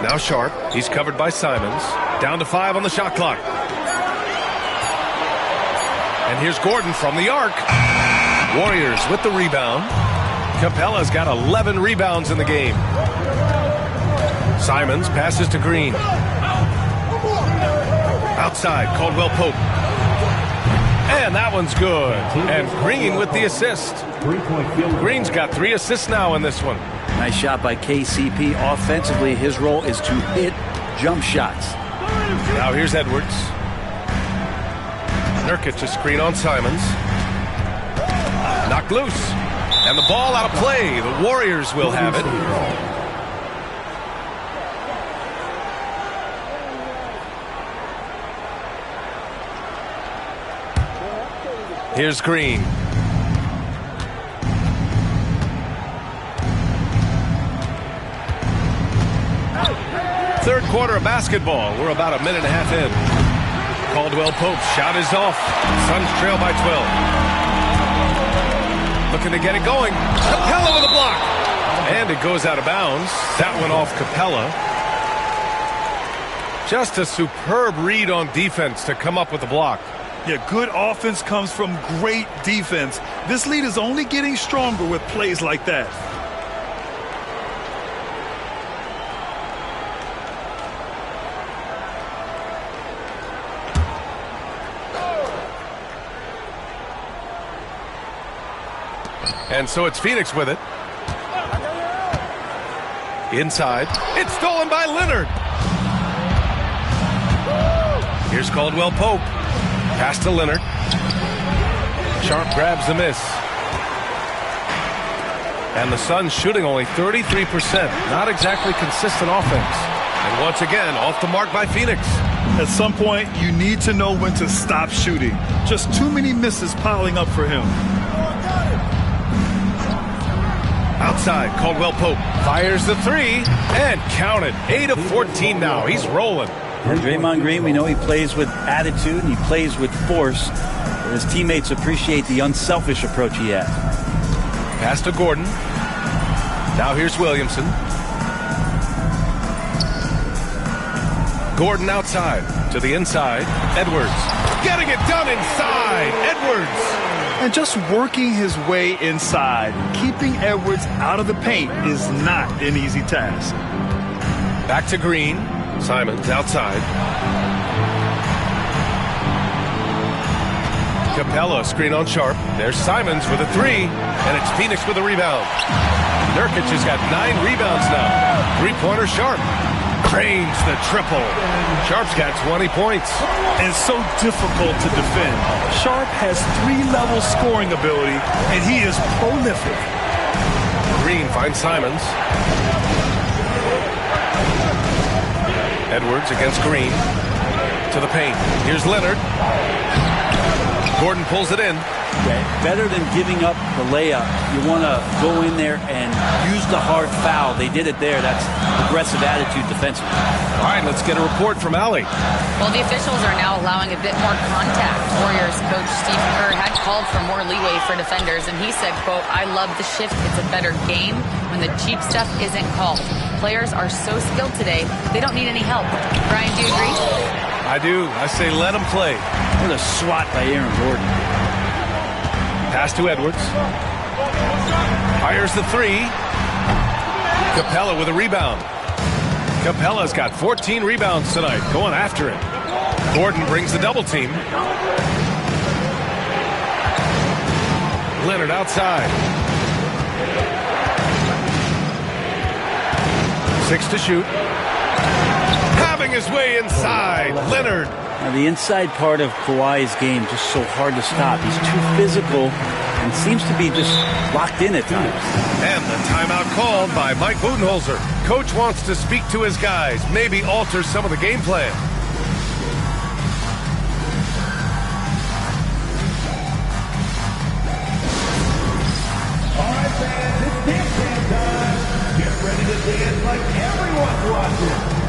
Now Sharpe. He's covered by Simons. Down to 5 on the shot clock. And here's Gordon from the arc. Warriors with the rebound. Capella's got 11 rebounds in the game. Simons passes to Green. Outside, Caldwell Pope. And that one's good. And Green with the assist. Green's got 3 assists now in this one. Nice shot by KCP. Offensively, his role is to hit jump shots. Now here's Edwards. Nurkic, a screen on Simons. Knocked loose. And the ball out of play. The Warriors will have it. Here's Green. Third quarter of basketball. We're about a minute and a half in. Caldwell Pope shot is off. Suns trail by 12. Looking to get it going. Capella with a block. And it goes out of bounds. That went off Capella. Just a superb read on defense to come up with the block. Yeah, good offense comes from great defense. This lead is only getting stronger with plays like that. And so it's Phoenix with it. Inside. It's stolen by Leonard. Here's Caldwell Pope. Pass to Leonard. Sharpe grabs the miss. And the Suns shooting only 33%. Not exactly consistent offense. And once again, off the mark by Phoenix. At some point, you need to know when to stop shooting. Just too many misses piling up for him. Outside, Caldwell Pope fires the 3 and count it. 8 of 14 now. He's rolling. And Draymond Green, we know he plays with attitude and he plays with force. His teammates appreciate the unselfish approach he has. Pass to Gordon. Now here's Williamson. Gordon outside to the inside. Edwards getting it done inside. Edwards. And just working his way inside, keeping Edwards out of the paint is not an easy task. Back to Green. Simons outside. Capella screen on Sharpe. There's Simons with a 3, and it's Phoenix with a rebound. Nurkic has got 9 rebounds now. 3-pointer Sharpe. Cranes the triple. Sharpe's got 20 points. And so difficult to defend. Sharpe has 3-level scoring ability, and he is prolific. Green finds Simons. Edwards against Green. To the paint. Here's Leonard. Gordon pulls it in. Okay. Better than giving up the layup, you want to go in there and use the hard foul. They did it there. That's aggressive attitude defensively. All right, let's get a report from Allie. Well, the officials are now allowing a bit more contact. Warriors coach Steve Kerr had called for more leeway for defenders, and he said, quote, "I love the shift. It's a better game when the cheap stuff isn't called. Players are so skilled today, they don't need any help." Brian, do you agree? I do. I say let him play. What a swat by Aaron Gordon. Pass to Edwards. Fires the 3. Capella with a rebound. Capella's got 14 rebounds tonight, going after it. Gordon brings the double team. Leonard outside. 6 to shoot. Having his way inside. Leonard. Now the inside part of Kawhi's game just so hard to stop. He's too physical and seems to be just locked in at times. And the timeout called by Mike Budenholzer. Coach wants to speak to his guys, maybe alter some of the game plan. All right, fans, it's dance time. Get ready to dance like everyone's watching.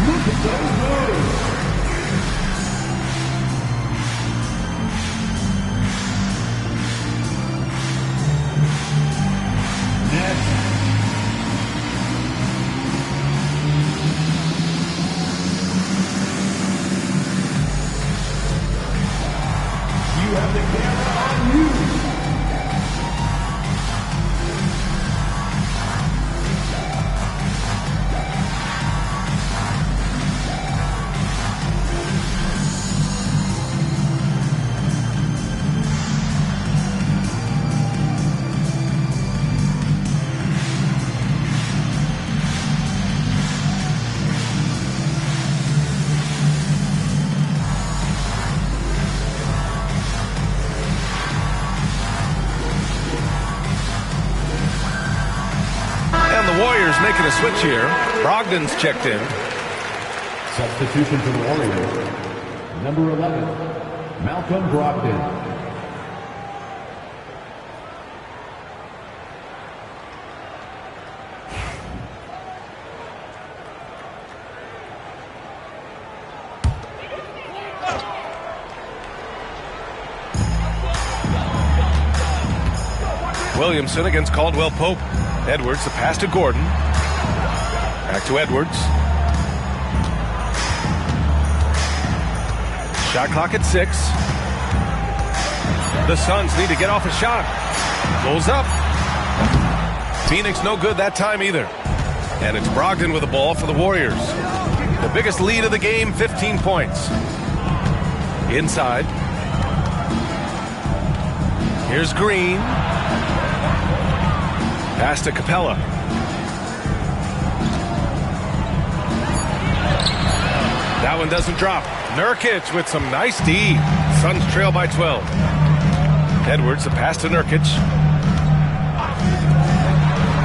Look at those moves. Next. You have the camera on you. Warriors making a switch here. Brogdon's checked in. Substitution for the Warriors. Number 11, Malcolm Brogdon. Williamson against Caldwell Pope. Edwards, the pass to Gordon. Back to Edwards. Shot clock at 6. The Suns need to get off a shot. Goes up. Phoenix no good that time either. And it's Brogdon with the ball for the Warriors. The biggest lead of the game, 15 points. Inside. Here's Green. Pass to Capella. That one doesn't drop. Nurkic with some nice D. Suns trail by 12. Edwards, the pass to Nurkic.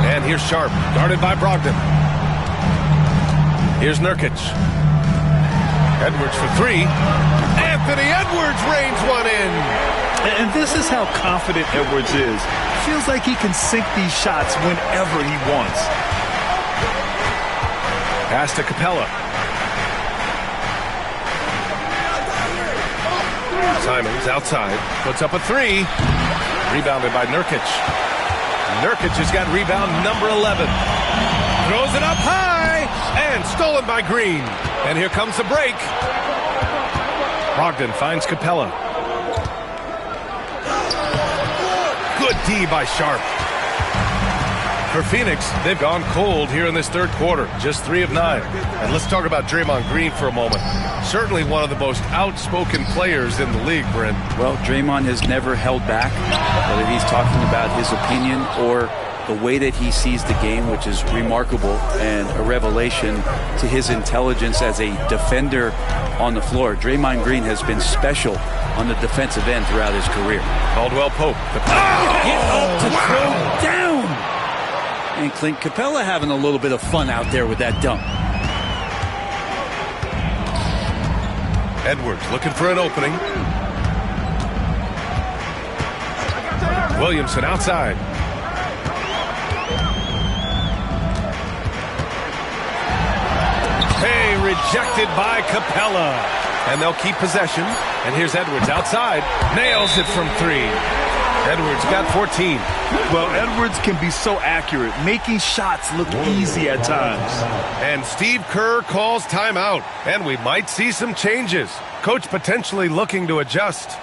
And here's Sharp, guarded by Brogdon. Here's Nurkic. Edwards for 3. Anthony Edwards rains one in. And this is how confident Edwards is. Feels like he can sink these shots whenever he wants. Pass to Capella. Simons outside. Puts up a 3. Rebounded by Nurkic. Nurkic has got rebound number 11. Throws it up high. And stolen by Green. And here comes the break. Brogdon finds Capella. Good D by Sharp. For Phoenix, they've gone cold here in this third quarter. Just 3 of 9. And let's talk about Draymond Green for a moment. Certainly one of the most outspoken players in the league, Brent. Well, Draymond has never held back, whether he's talking about his opinion or the way that he sees the game, which is remarkable and a revelation to his intelligence as a defender on the floor. Draymond Green has been special on the defensive end throughout his career. Caldwell Pope. Get up to throw down. And Clint Capella having a little bit of fun out there with that dunk. Edwards looking for an opening. Williamson outside. Hey, rejected by Capella. And they'll keep possession. And here's Edwards outside. Nails it from 3. Edwards got 14. Well, Edwards can be so accurate, making shots look easy at times. And Steve Kerr calls timeout, and we might see some changes. Coach potentially looking to adjust.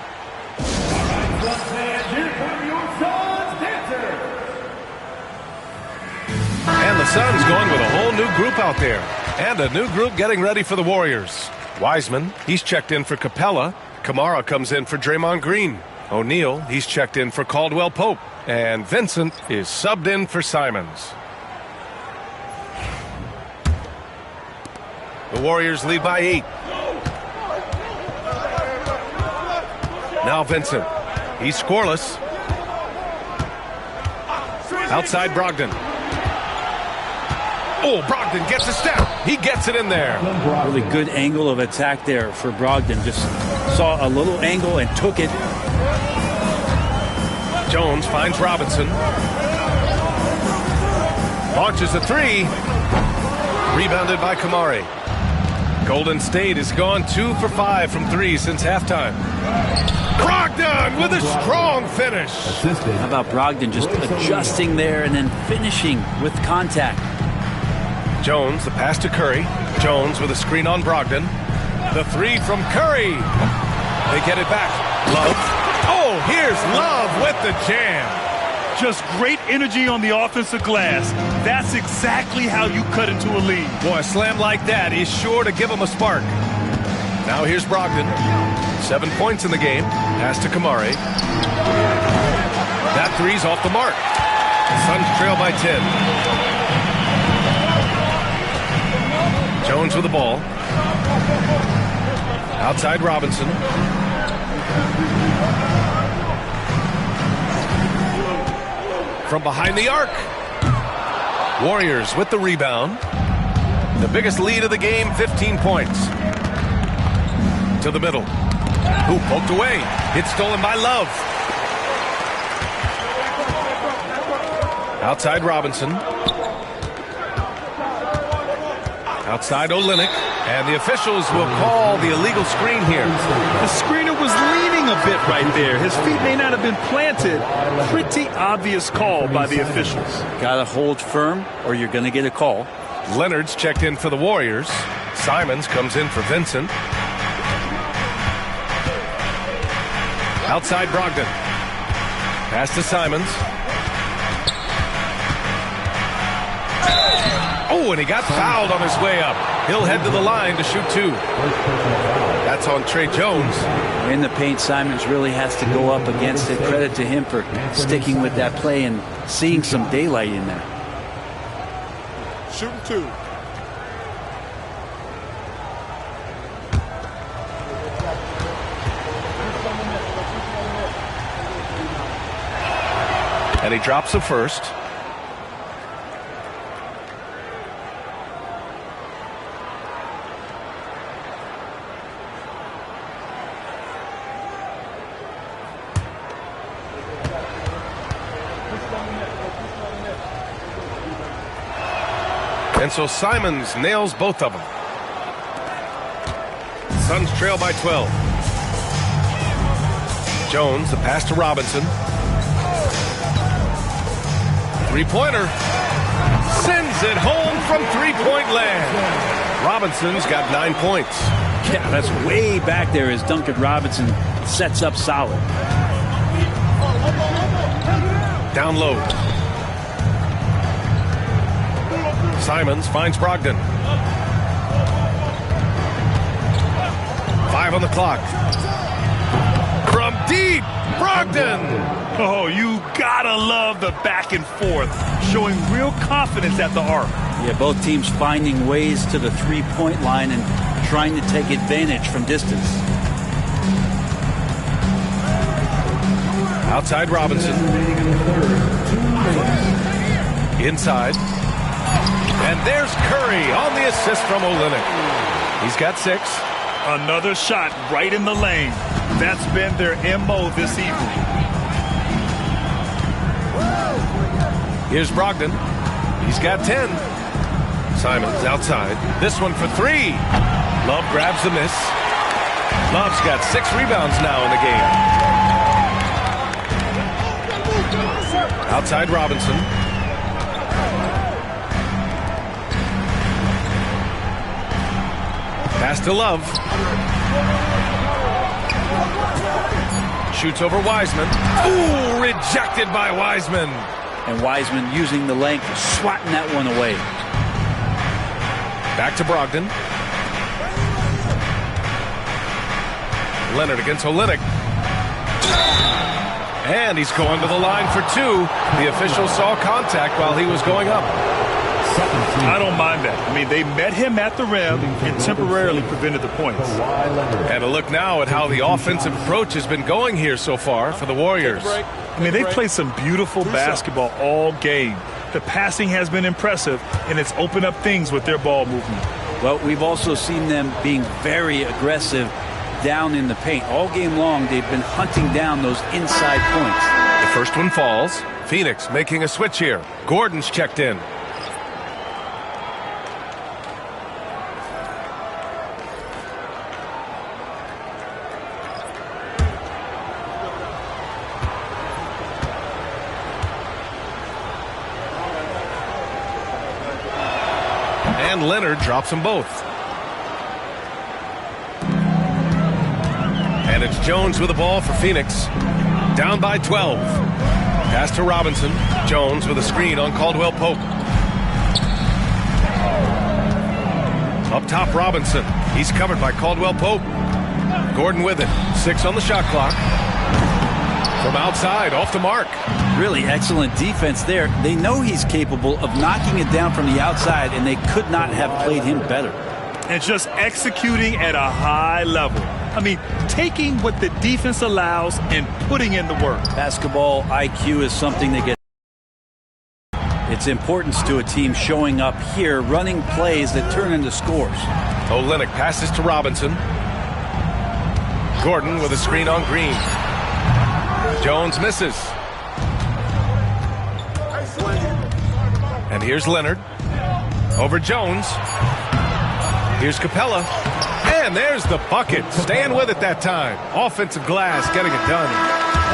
And the Suns going with a whole new group out there. And a new group getting ready for the Warriors. Wiseman, he's checked in for Capella. Kamara comes in for Draymond Green. O'Neal, he's checked in for Caldwell Pope. And Vincent is subbed in for Simons. The Warriors lead by 8. Now Vincent. He's scoreless. Outside Brogdon. Oh, Brogdon gets a step. He gets it in there. Really good angle of attack there for Brogdon. Just saw a little angle and took it. Jones finds Robinson. Launches a three. Rebounded by Kamari. Golden State has gone 2 for 5 from 3 since halftime. Brogdon with a strong finish. How about Brogdon just adjusting there and then finishing with contact? Jones, the pass to Curry. Jones with a screen on Brogdon. The three from Curry. They get it back. Love. Oh, here's Love with the jam. Just great energy on the offensive glass. That's exactly how you cut into a lead. Boy, a slam like that is sure to give him a spark. Now here's Brogdon. 7 points in the game. Pass to Kamari. That three's off the mark. Suns trail by 10. Jones with the ball. Outside Robinson. From behind the arc. Warriors with the rebound. The biggest lead of the game, 15 points. To the middle. Who poked away. It's stolen by Love. Outside Robinson. Outside Olynyk. And the officials will call the illegal screen here. The screener was leaning a bit right there. His feet may not have been planted. Pretty obvious call by the officials. Got to hold firm or you're going to get a call. Leonard's checked in for the Warriors. Simons comes in for Vincent. Outside Brogdon. Pass to Simons. Oh, and he got fouled on his way up. He'll head to the line to shoot 2. That's on Trey Jones. In the paint, Simons really has to go up against it. Credit to him for sticking with that play and seeing some daylight in there. Shooting 2. And he drops the first. And so Simons nails both of them. Suns trail by 12. Jones, the pass to Robinson. Three-pointer. Sends it home from three-point land. Robinson's got 9 points. Yeah, that's way back there as Duncan Robinson sets up solid. Down low. Simons finds Brogdon. 5 on the clock. From deep, Brogdon. Oh, you gotta love the back and forth, showing real confidence at the arc. Yeah, both teams finding ways to the three-point line and trying to take advantage from distance. Outside Robinson. Inside. And there's Curry on the assist from Olynyk. He's got 6. Another shot right in the lane. That's been their MO this evening. Here's Brogdon. He's got 10. Simons outside. This one for 3. Love grabs the miss. Love's got 6 rebounds now in the game. Outside Robinson. Pass to Love. Shoots over Wiseman. Ooh, rejected by Wiseman. And Wiseman using the length, swatting that one away. Back to Brogdon. Leonard against Olynyk. And he's going to the line for two. The official saw contact while he was going up. I don't mind that. I mean, they met him at the rim and temporarily prevented the points. And a look now at how the offensive approach has been going here so far for the Warriors. I mean, they've played some beautiful basketball all game. The passing has been impressive, and it's opened up things with their ball movement. Well, we've also seen them being very aggressive down in the paint. All game long, they've been hunting down those inside points. The first one falls. Phoenix making a switch here. Gordon's checked in. And Leonard drops them both. And it's Jones with the ball for Phoenix. Down by 12. Pass to Robinson. Jones with a screen on Caldwell Pope. Up top, Robinson. He's covered by Caldwell Pope. Gordon with it. 6 on the shot clock. From outside, off the mark. Really excellent defense there. They know he's capable of knocking it down from the outside, and they could not have played him better. And just executing at a high level. I mean, taking what the defense allows and putting in the work. Basketball IQ is something that gets its importance to a team showing up here, running plays that turn into scores. Olynyk passes to Robinson. Gordon with a screen on Green. Jones misses. And here's Leonard. Over Jones. Here's Capella. And there's the bucket. Staying with it that time. Offensive glass getting it done.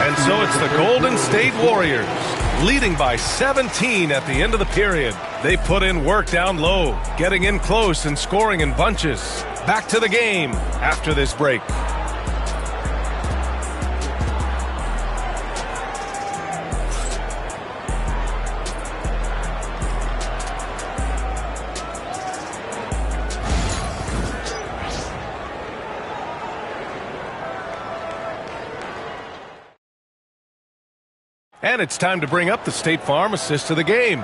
And so it's the Golden State Warriors leading by 17 at the end of the period. They put in work down low, getting in close and scoring in bunches. Back to the game after this break. And it's time to bring up the State Farm assist of the game.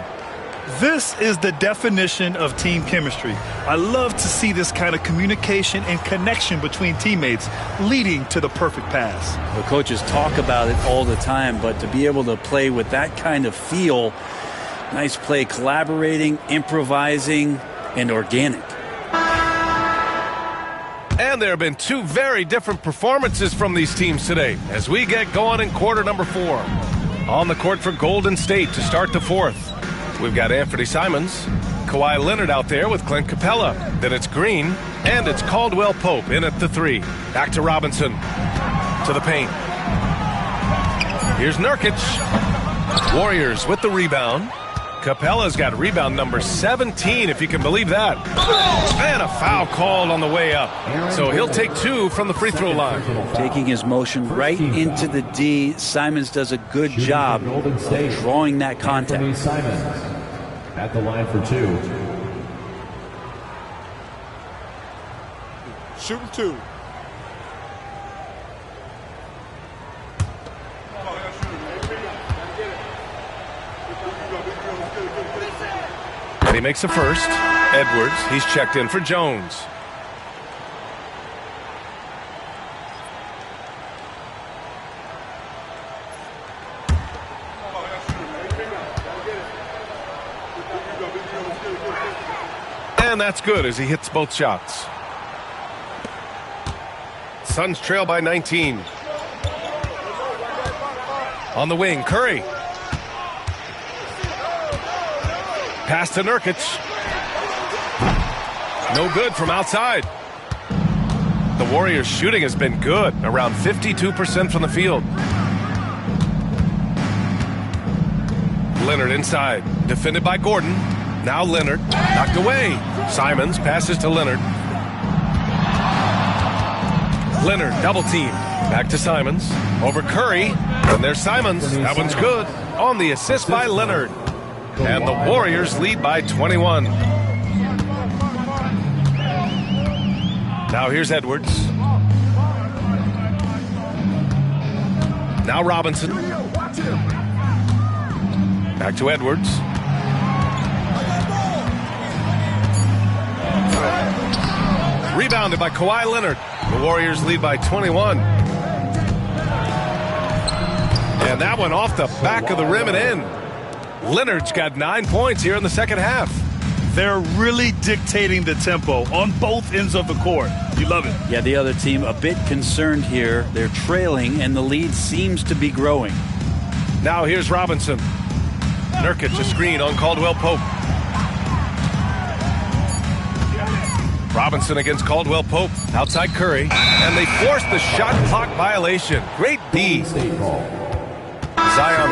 This is the definition of team chemistry. I love to see this kind of communication and connection between teammates leading to the perfect pass. The coaches talk about it all the time, but to be able to play with that kind of feel, nice play, collaborating, improvising, and organic. And there have been two very different performances from these teams today as we get going in quarter number 4. On the court for Golden State to start the fourth. We've got Anthony Simons, Kawhi Leonard out there with Clint Capella. Then it's Green, and it's Caldwell Pope in at the 3. Back to Robinson. To the paint. Here's Nurkic. Warriors with the rebound. Capella's got rebound number 17, if you can believe that. And a foul called on the way up. So he'll take 2 from the free throw line. Taking his motion right into the D. Simons does a good job of drawing that contact. Simons at the line for 2. Shooting 2. And he makes the first. Edwards, he's checked in for Jones. And that's good as he hits both shots. Suns trail by 19. On the wing, Curry. Pass to Nurkic. No good from outside. The Warriors' shooting has been good, around 52% from the field. Leonard inside. Defended by Gordon. Now Leonard. Knocked away. Simons passes to Leonard. Leonard double team. Back to Simons. Over Curry. And there's Simons. That one's good. On the assist by Leonard. And the Warriors lead by 21. Now here's Edwards. Now Robinson. Back to Edwards. Rebounded by Kawhi Leonard. The Warriors lead by 21. And that one off the back of the rim and in. Leonard's got 9 points here in the second half. They're really dictating the tempo on both ends of the court. You love it. Yeah, the other team a bit concerned here. They're trailing, and the lead seems to be growing. Now here's Robinson. Nurkic a screen on Caldwell Pope. Robinson against Caldwell Pope. Outside Curry. And they force the shot clock violation. Great D. Zion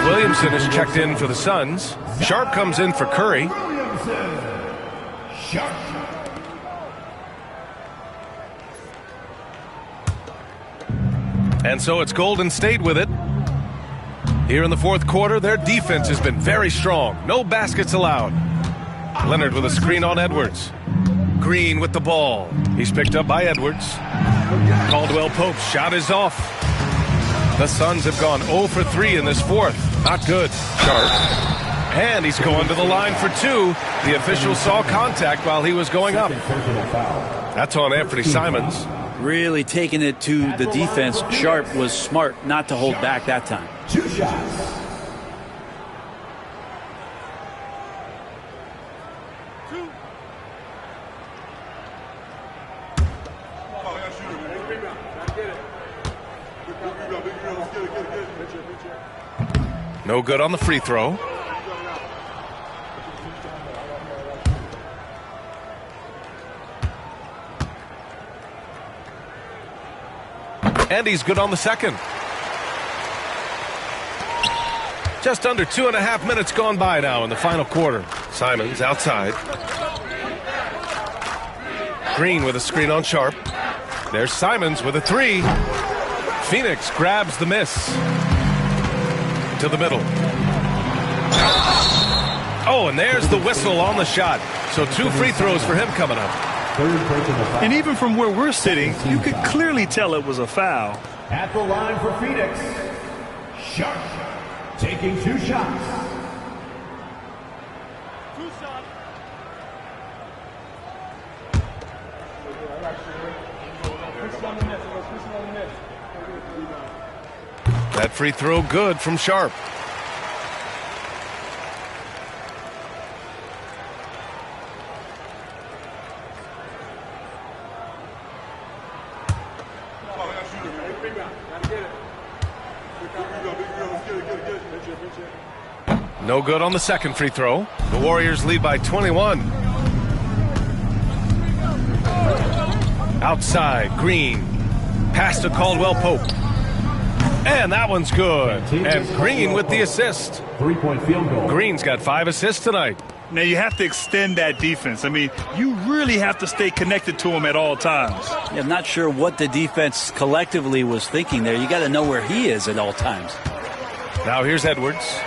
Williamson is checked in for the Suns. Sharp comes in for Curry. And so it's Golden State with it. Here in the fourth quarter, their defense has been very strong. No baskets allowed. Leonard with a screen on Edwards. Green with the ball. He's picked up by Edwards. Caldwell Pope's shot is off. The Suns have gone 0 for 3 in this fourth. Not good. Sharp. And he's going to the line for 2. The official saw contact while he was going up. That's on Anthony Simons. Really taking it to the defense. Sharp was smart not to hold back that time. 2 shots. No good on the free throw. And he's good on the second. Just under 2.5 minutes gone by now in the final quarter. Simons outside. Green with a screen on Sharp. There's Simons with a 3. Phoenix grabs the miss. To the middle. Oh, and there's the whistle on the shot. So 2 free throws for him coming up. And even from where we're sitting, you could clearly tell it was a foul. At the line for Phoenix, Sharp taking 2 shots. That free throw good from Sharp. No good on the second free throw. The Warriors lead by 21. Outside, Green. Pass to Caldwell Pope. And that one's good. And Green with the assist. 3-point field goal. Green's got 5 assists tonight. Now you have to extend that defense. I mean, you really have to stay connected to him at all times. Yeah, I'm not sure what the defense collectively was thinking there. You got to know where he is at all times. Now here's Edwards.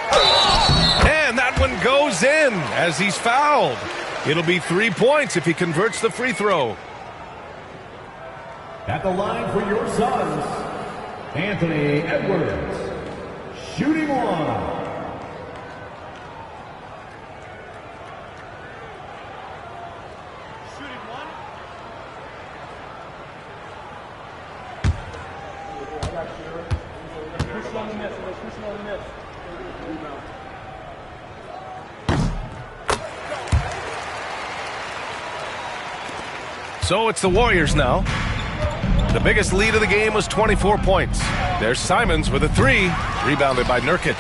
And that one goes in as he's fouled. It'll be 3 points if he converts the free throw. At the line for your Suns, Anthony Edwards, shooting 1. So it's the Warriors now. The biggest lead of the game was 24 points. There's Simons with a 3, rebounded by Nurkic.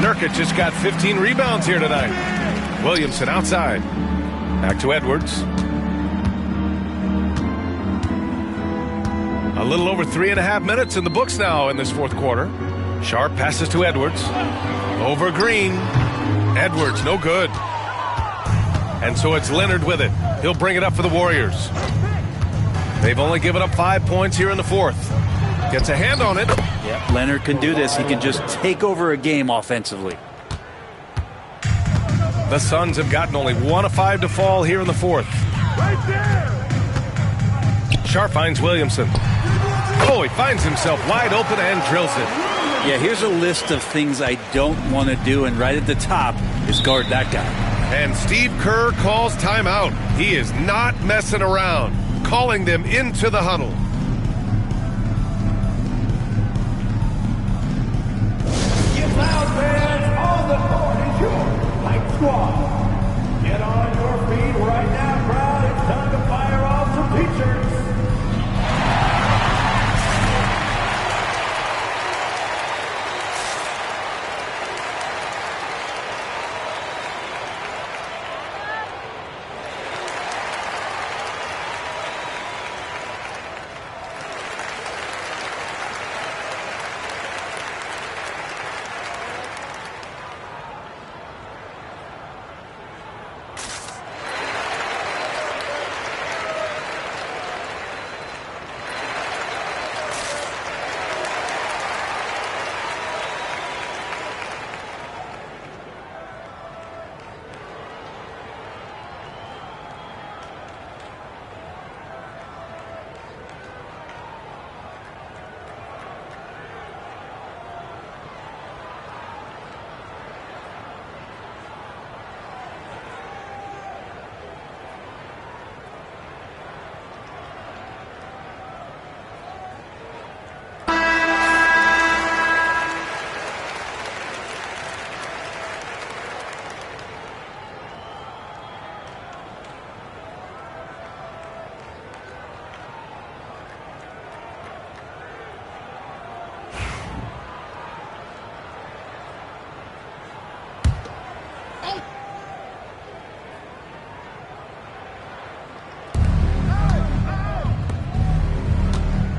Nurkic has got 15 rebounds here tonight. Williamson outside. Back to Edwards. A little over 3.5 minutes in the books now in this fourth quarter. Sharp passes to Edwards. Over Green. Edwards, no good. And so it's Leonard with it. He'll bring it up for the Warriors. They've only given up 5 points here in the fourth. Gets a hand on it. Yeah, Leonard can do this. He can just take over a game offensively. The Suns have gotten only 1 of 5 to fall here in the fourth. Right there. Sharp finds Williamson. Oh, he finds himself wide open and drills it. Yeah, here's a list of things I don't want to do, and right at the top is guard that guy. And Steve Kerr calls timeout. He is not messing around, calling them into the huddle. Get loud, fans. On the court is your Hype Squad. Get on your feet right now, crowd. It's time to fire off some T-shirts.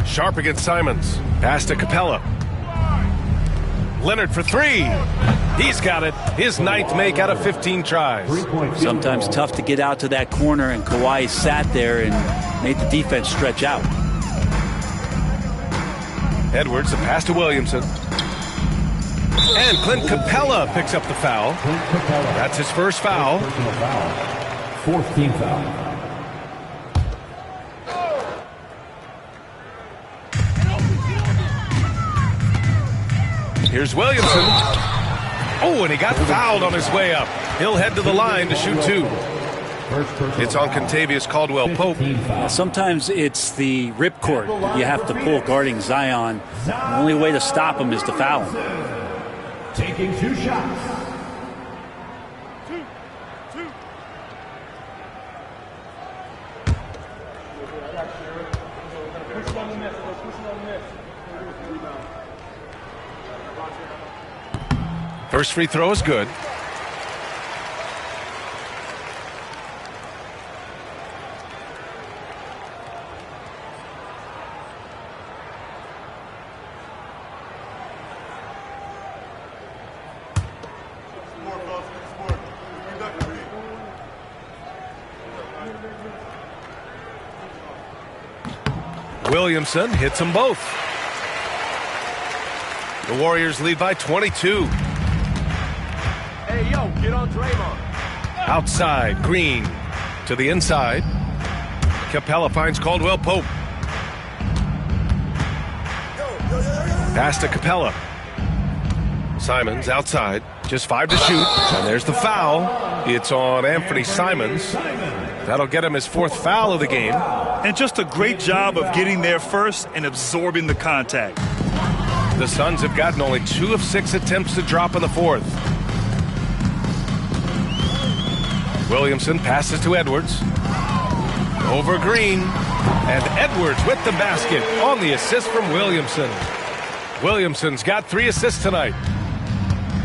Sharp against Simons. Pass to Capella. Leonard for 3. He's got it. His 9th make out of 15 tries. Sometimes tough to get out to that corner, and Kawhi sat there and made the defense stretch out. Edwards, the pass to Williamson. And Clint Capella picks up the foul. That's his first foul. Fourth team foul. Here's Williamson. Oh, and he got fouled on his way up. He'll head to the line to shoot 2. It's on Contavious Caldwell-Pope. Sometimes it's the ripcord you have to pull guarding Zion. The only way to stop him is to foul him. Taking 2 shots. First free throw is good. Williamson hits them both. The Warriors lead by 22. Hey, yo, get on Draymond. Outside, Green to the inside. Capella finds Caldwell-Pope. Pass to Capella. Simons outside, just 5 to shoot, and there's the foul. It's on Anthony Simons. That'll get him his 4th foul of the game. And just a great job of getting there first and absorbing the contact. The Suns have gotten only 2 of 6 attempts to drop in the 4th. Williamson passes to Edwards. Over Green. And Edwards with the basket on the assist from Williamson. Williamson's got 3 assists tonight.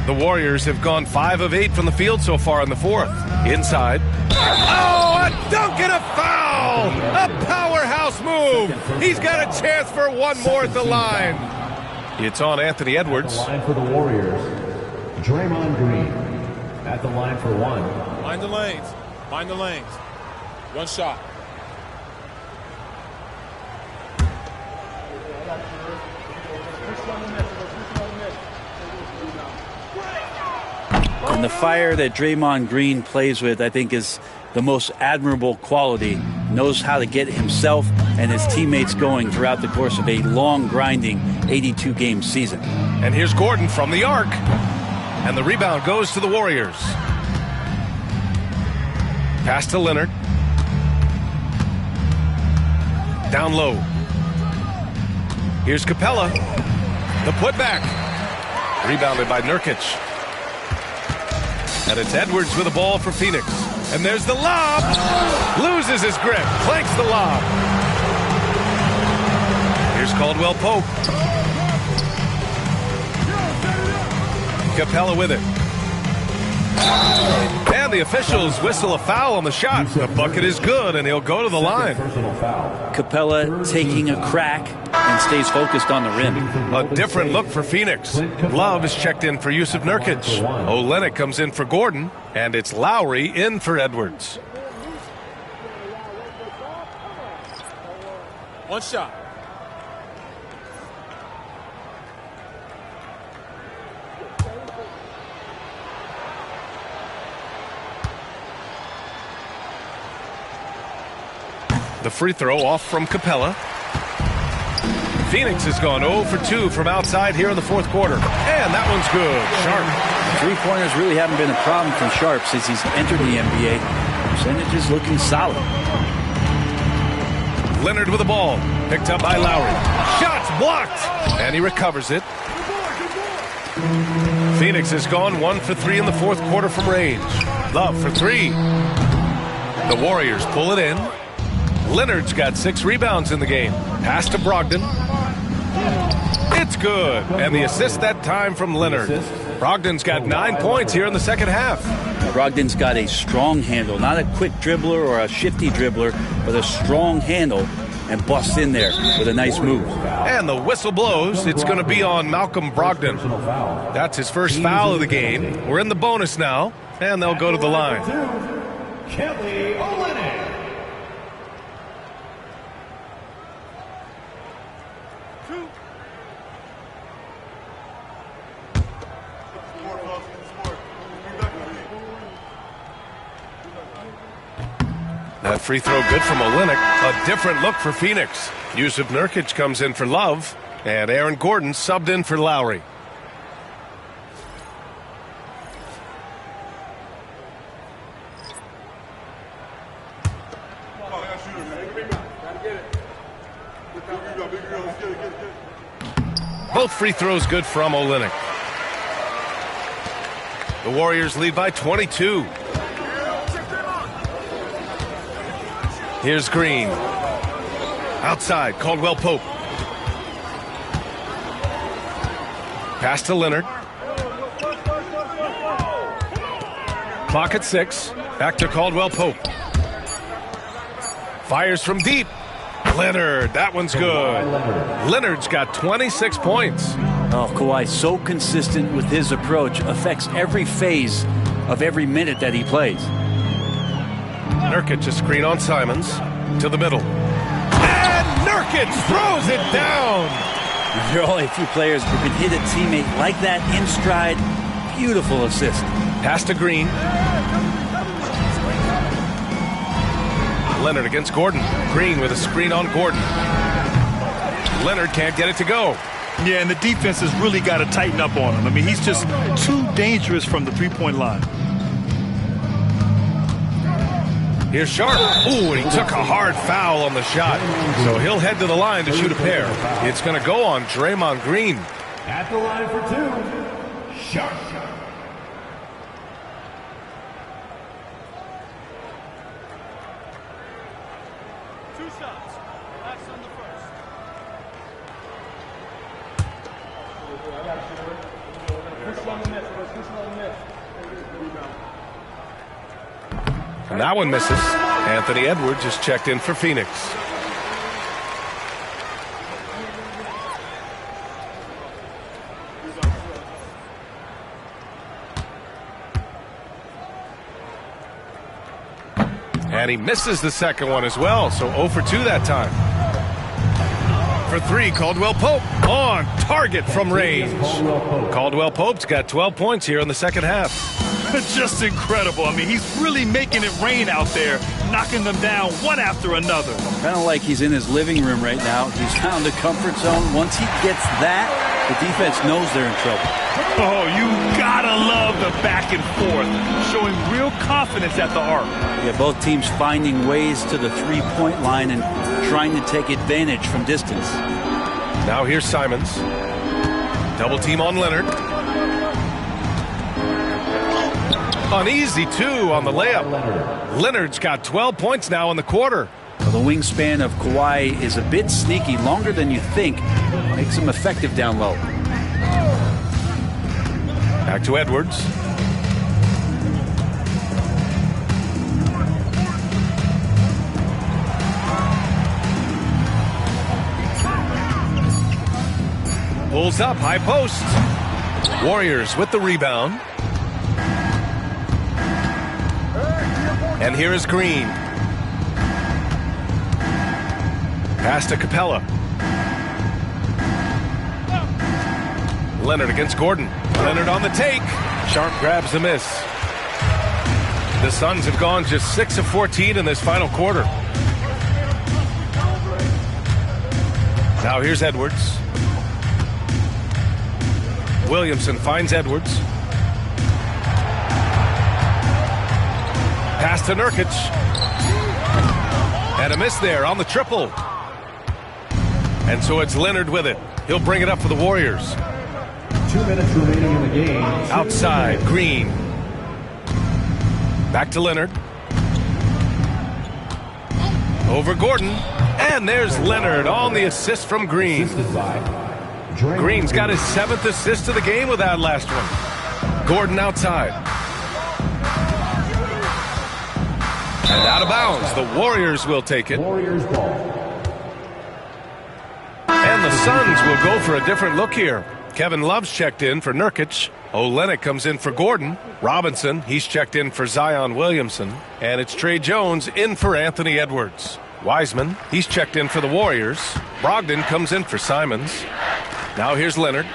The Warriors have gone 5 of 8 from the field so far in the 4th. Inside. Oh, a dunk and a foul! A powerhouse move! He's got a chance for one more at the line. It's on Anthony Edwards. Line for the Warriors, Draymond Green. at the line for one. Mind the lanes. Mind the lanes. One shot. And the fire that Draymond Green plays with, I think, is the most admirable quality. Knows how to get himself and his teammates going throughout the course of a long, grinding 82-game season. And here's Gordon from the arc. And the rebound goes to the Warriors. Pass to Leonard. Down low. Here's Capella. The putback. Rebounded by Nurkic. And it's Edwards with the ball for Phoenix. And there's the lob. Loses his grip. Clanks the lob. Here's Caldwell Pope. Capella with it. And the officials whistle a foul on the shot. The bucket is good, and he'll go to the line. Capella taking a crack and stays focused on the rim. A different look for Phoenix. Love is checked in for Jusuf Nurkic. Olynyk comes in for Gordon, and it's Lowry in for Edwards. One shot. The free throw off from Capella. Phoenix has gone 0 for 2 from outside here in the fourth quarter. And that one's good. Sharp. Three-pointers really haven't been a problem for Sharp since he's entered the NBA. Percentages looking solid. Leonard with the ball. Picked up by Lowry. Shots blocked. And he recovers it. Phoenix has gone 1 for 3 in the fourth quarter from range. Love for 3. The Warriors pull it in. Leonard's got 6 rebounds in the game. Pass to Brogdon. It's good. And the assist that time from Leonard. Brogdon's got 9 points here in the second half. Brogdon's got a strong handle. Not a quick dribbler or a shifty dribbler, but a strong handle, and busts in there with a nice move. And the whistle blows. It's going to be on Malcolm Brogdon. That's his first foul of the game. We're in the bonus now, and they'll go to the line. Kelly Olynyk. That free throw good from Olynyk. A different look for Phoenix. Jusuf Nurkic comes in for Love, and Aaron Gordon subbed in for Lowry. Both free throws good from Olynyk. The Warriors lead by 22. Here's Green. Outside, Caldwell Pope. Pass to Leonard. Clock at 6. Back to Caldwell Pope. Fires from deep. Leonard, that one's good. Leonard's got 26 points. Oh, Kawhi, so consistent with his approach. Affects every phase of every minute that he plays. Nurkic a screen on Simons to the middle. And Nurkic throws it down. There are only a few players who can hit a teammate like that in stride. Beautiful assist. Pass to Green. Leonard against Gordon. Green with a screen on Gordon. Leonard can't get it to go. Yeah, and the defense has really got to tighten up on him. I mean, he's just too dangerous from the three-point line. Here's Sharp. Ooh, and he took a hard foul on the shot. So he'll head to the line to shoot a pair. It's going to go on Draymond Green. At the line for 2, Sharp. And that one misses. Anthony Edwards is checked in for Phoenix. And he misses the second one as well, so 0 for 2 that time. For 3, Caldwell Pope on target from range. Caldwell Pope's got 12 points here in the second half. Just incredible. I mean, he's really making it rain out there, knocking them down one after another. Kind of like he's in his living room right now. He's found a comfort zone. Once he gets that, the defense knows they're in trouble. Oh, you gotta love the back and forth, showing real confidence at the arc. Yeah, both teams finding ways to the three-point line and trying to take advantage from distance. Now here's Simons. Double team on Leonard. An easy 2 on the layup. Leonard's got 12 points now in the quarter. Well, the wingspan of Kawhi is a bit sneaky, longer than you think. Makes him effective down low. Back to Edwards. Pulls up, high post. Warriors with the rebound. And here is Green. Pass to Capella. Leonard against Gordon. Leonard on the take. Sharp grabs the miss. The Suns have gone just 6 of 14 in this final quarter. Now here's Edwards. Williamson finds Edwards. Pass to Nurkic. And a miss there on the triple. And so it's Leonard with it. He'll bring it up for the Warriors. 2 minutes remaining in the game. Outside, Green. Back to Leonard. Over Gordon. And there's Leonard on the assist from Green. Green's got his 7th assist of the game with that last one. Gordon outside. And out of bounds. The Warriors will take it. Warriors ball. And the Suns will go for a different look here. Kevin Love's checked in for Nurkic. Olynyk comes in for Gordon. Robinson, he's checked in for Zion Williamson. And it's Trey Jones in for Anthony Edwards. Wiseman, he's checked in for the Warriors. Brogdon comes in for Simons. Now here's Leonard.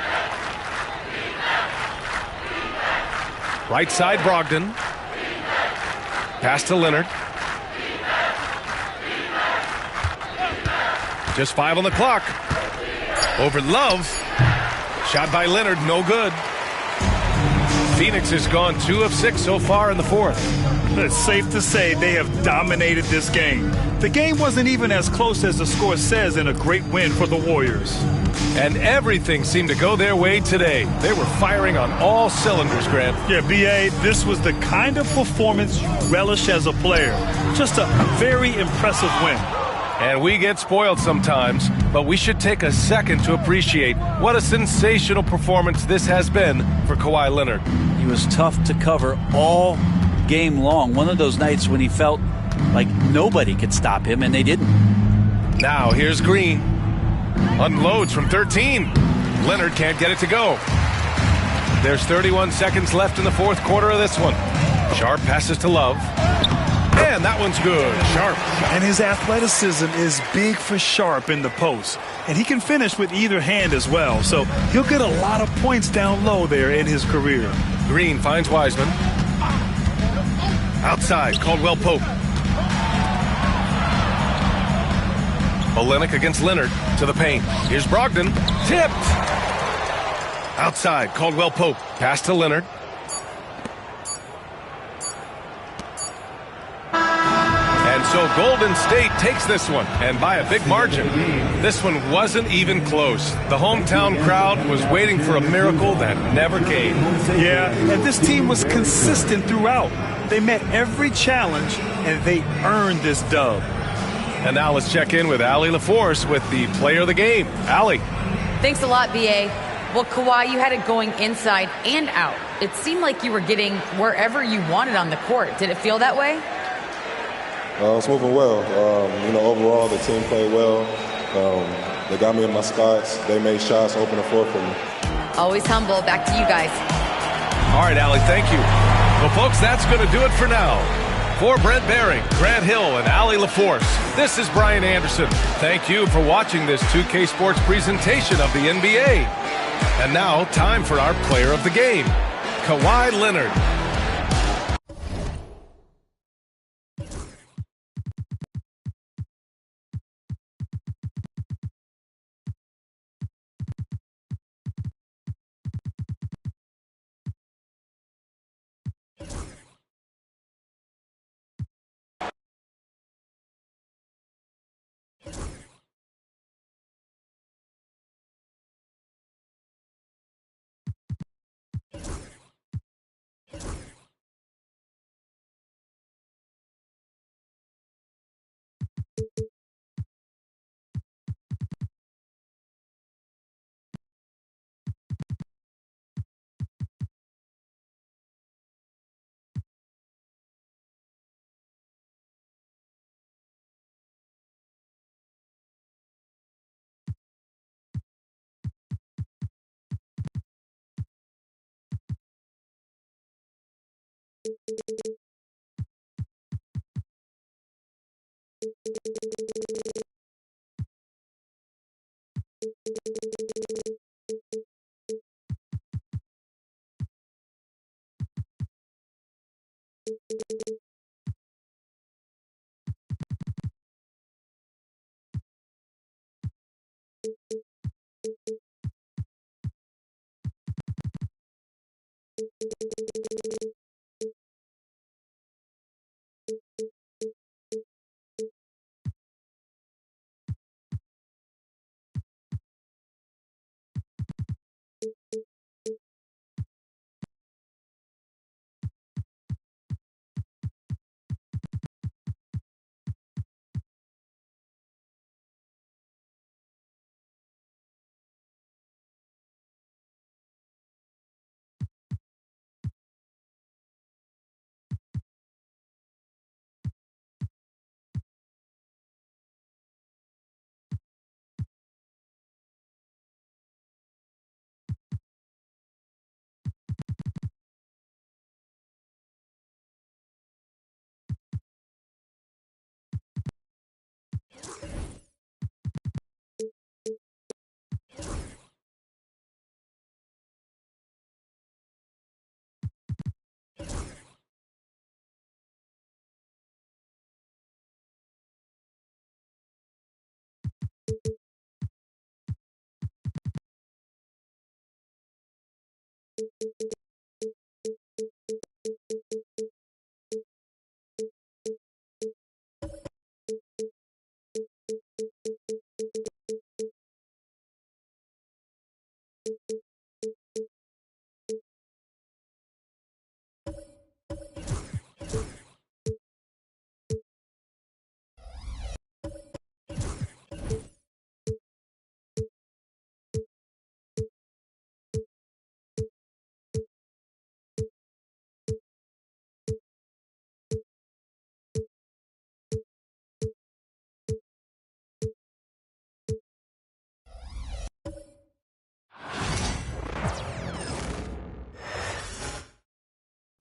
Right side, Brogdon. Pass to Leonard. Just 5 on the clock. Over Love. Shot by Leonard, no good. Phoenix has gone 2 of 6 so far in the fourth. It's safe to say they have dominated this game. The game wasn't even as close as the score says in a great win for the Warriors. And everything seemed to go their way today. They were firing on all cylinders, Grant. Yeah, B.A., this was the kind of performance you relish as a player. Just a very impressive win. And we get spoiled sometimes, but we should take a second to appreciate what a sensational performance this has been for Kawhi Leonard. He was tough to cover all game long. One of those nights when he felt like nobody could stop him, and they didn't. Now here's Green. Unloads from 13. Leonard can't get it to go. There's 31 seconds left in the fourth quarter of this one. Sharp passes to Love. And that one's good. Sharp. And his athleticism is big for Sharp in the post. And he can finish with either hand as well. So he'll get a lot of points down low there in his career. Green finds Wiseman. Outside, Caldwell Pope. Olynyk against Leonard to the paint. Here's Brogdon. Tipped. Outside, Caldwell Pope. Pass to Leonard. And so Golden State takes this one, and by a big margin. This one wasn't even close. The hometown crowd was waiting for a miracle that never came. Yeah, and this team was consistent throughout. They met every challenge, and they earned this dub. And now let's check in with Allie LaForce with the player of the game. Allie. Thanks a lot, B.A. Well, Kawhi, you had it going inside and out. It seemed like you were getting wherever you wanted on the court. Did it feel that way? It's moving well. Overall, the team played well. They got me in my spots. They made shots, open the floor for me. Always humble. Back to you guys. All right, Allie, thank you. Well, folks, that's going to do it for now. For Brent Behring, Grant Hill, and Allie LaForce, this is Brian Anderson. Thank you for watching this 2K Sports presentation of the NBA. And now, time for our player of the game, Kawhi Leonard.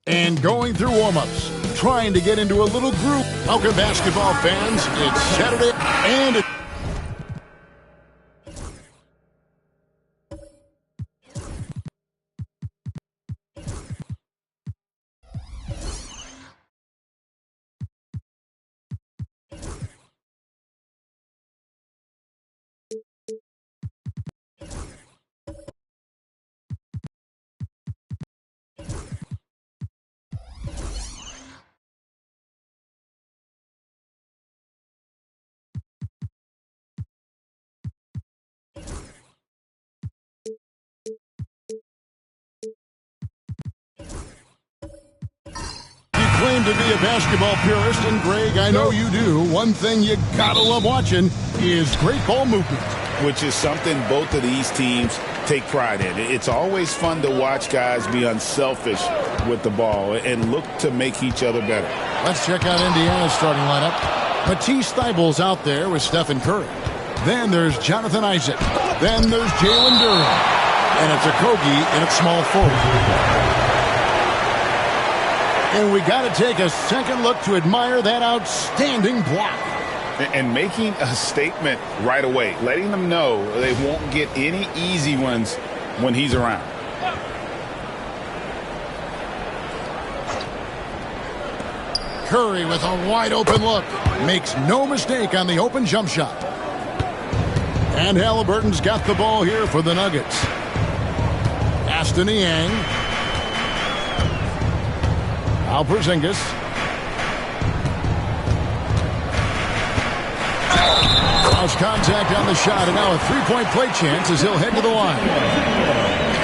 And going through warm-ups, trying to get into a little group. Welcome, basketball fans. It's Saturday, and claim to be a basketball purist, and Greg, I know you do. One thing you gotta love watching is great ball movement, which is something both of these teams take pride in. It's always fun to watch guys be unselfish with the ball and look to make each other better. Let's check out Indiana's starting lineup. Matisse Thybulle's out there with Stephen Curry. Then there's Jonathan Isaac. Then there's Jalen Duren. And it's Okogie in at small forward. And we got to take a second look to admire that outstanding block. And making a statement right away, letting them know they won't get any easy ones when he's around. Curry with a wide open look. Makes no mistake on the open jump shot. And Halliburton's got the ball here for the Nuggets. Aston Niang. Al Porzingis. Cross contact on the shot, and now a three-point play chance as he'll head to the line.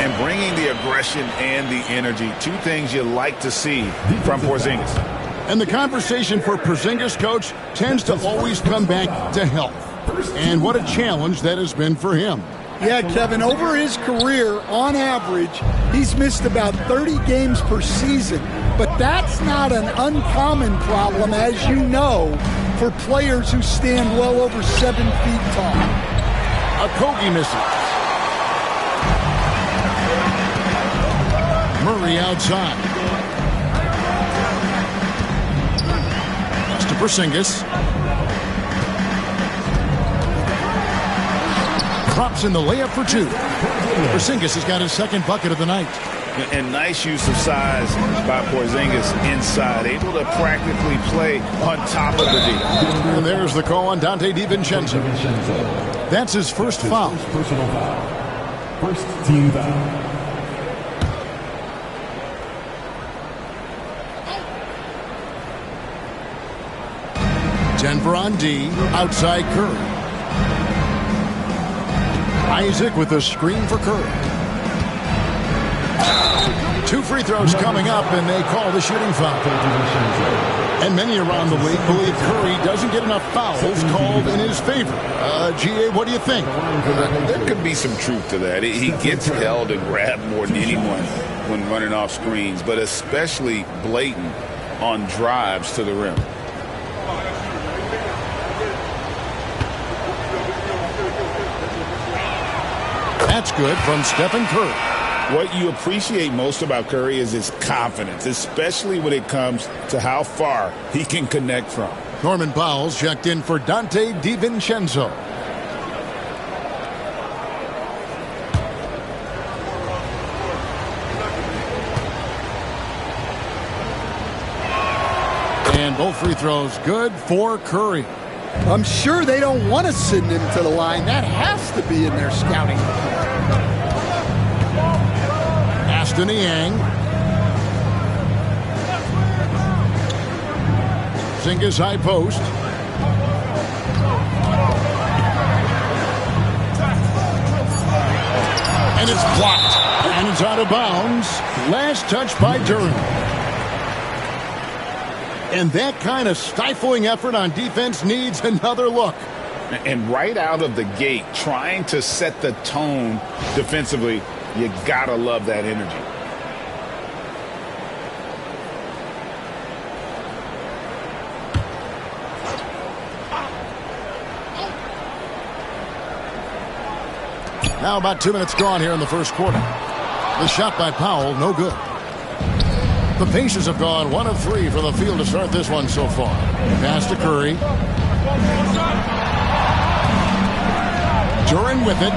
And bringing the aggression and the energy, two things you like to see from Porzingis. And the conversation for Porzingis, Coach, tends to always come back to health. And what a challenge that has been for him. Yeah, Kevin, over his career, on average, he's missed about 30 games per season. But that's not an uncommon problem, as you know, for players who stand well over 7 feet tall. Okogie misses. Murray outside. That's to Porzingis. Drops in the layup for two. Porzingis has got his second bucket of the night. And nice use of size by Porzingis inside, able to practically play on top of the D. And there's the call on Donte DiVincenzo. That's his first foul. Personal foul. First team foul. Denver on D, outside Curry. Isaac with a screen for Curry. 2 free throws coming up, and they call the shooting foul. And many around the league believe Curry doesn't get enough fouls called in his favor. G.A., what do you think? There could be some truth to that. He gets held and grabbed more than anyone when running off screens, but especially blatant on drives to the rim. That's good from Stephen Curry. What you appreciate most about Curry is his confidence, especially when it comes to how far he can connect from. Norman Powell's checked in for Donte DiVincenzo. And both free throws good for Curry. I'm sure they don't want to send him to the line. That has to be in their scouting. Aston Niang. Porzingis high post. And it's blocked. And it's out of bounds. Last touch by Durant. And that kind of stifling effort on defense needs another look. And right out of the gate, trying to set the tone defensively, you gotta love that energy. Now about 2 minutes gone here in the first quarter. The shot by Powell, no good. The Pacers have gone 1 of 3 from the field to start this one so far. Pass to Curry. Duran with it.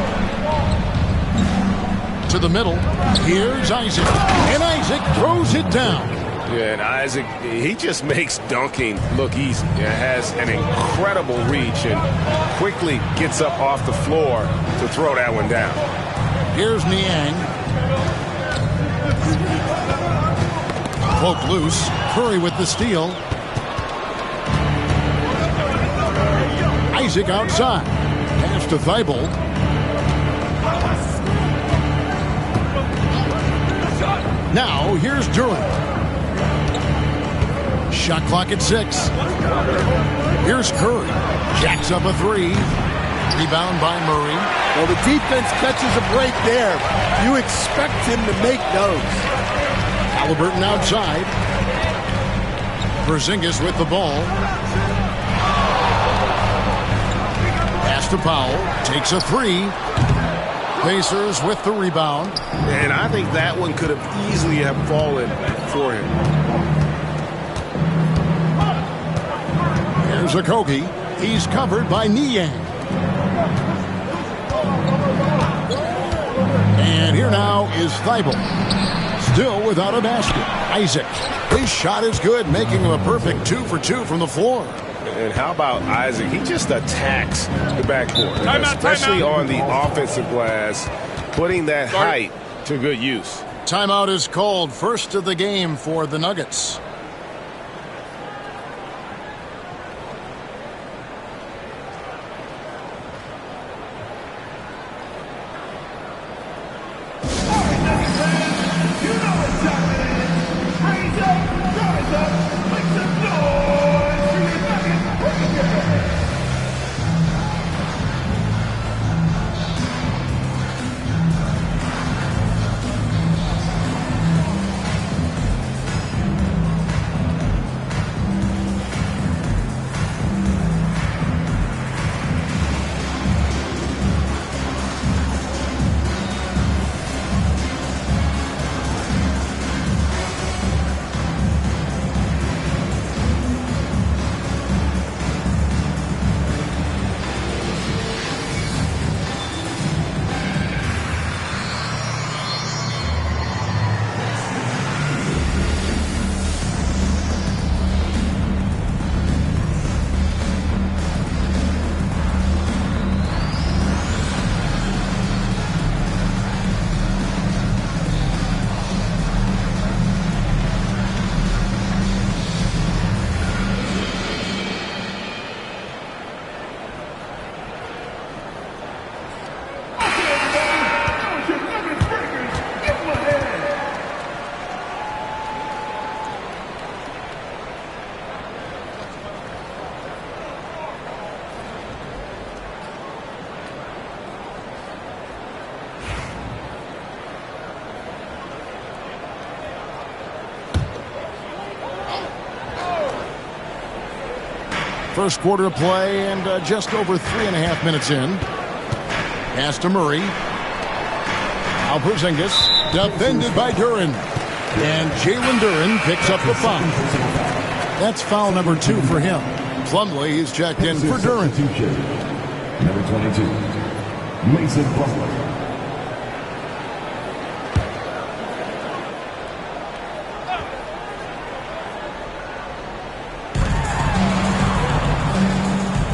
To the middle. Here's Isaac. And Isaac throws it down. Yeah, and Isaac, he just makes dunking look easy. It has an incredible reach and quickly gets up off the floor to throw that one down. Here's Niang. Poke loose. Curry with the steal. Isaac outside. Pass to Thibault. Now here's Durant. Shot clock at 6. Here's Curry. Jacks up a 3. Rebound by Murray. Well, the defense catches a break there. You expect him to make those. Halliburton outside. Porzingis with the ball. Pass to Powell. Takes a 3. Pacers with the rebound. And I think that one could have easily have fallen for him. Here's Okogie. He's covered by Niang. And here now is Thibault. Still without a basket. Isaac. His shot is good, making him a perfect 2 for 2 from the floor. And how about Isaac? He just attacks the backcourt, especially on the offensive glass, putting that height to good use. Timeout is called. First of the game for the Nuggets. First quarter of play and just over 3.5 minutes in. Pass to Murray. Now Porzingis, defended by Duren. And Jalen Duren picks up the foul. That's foul number 2 for him. Plumlee is checked in for Duren. Number 22, Mason Plumlee.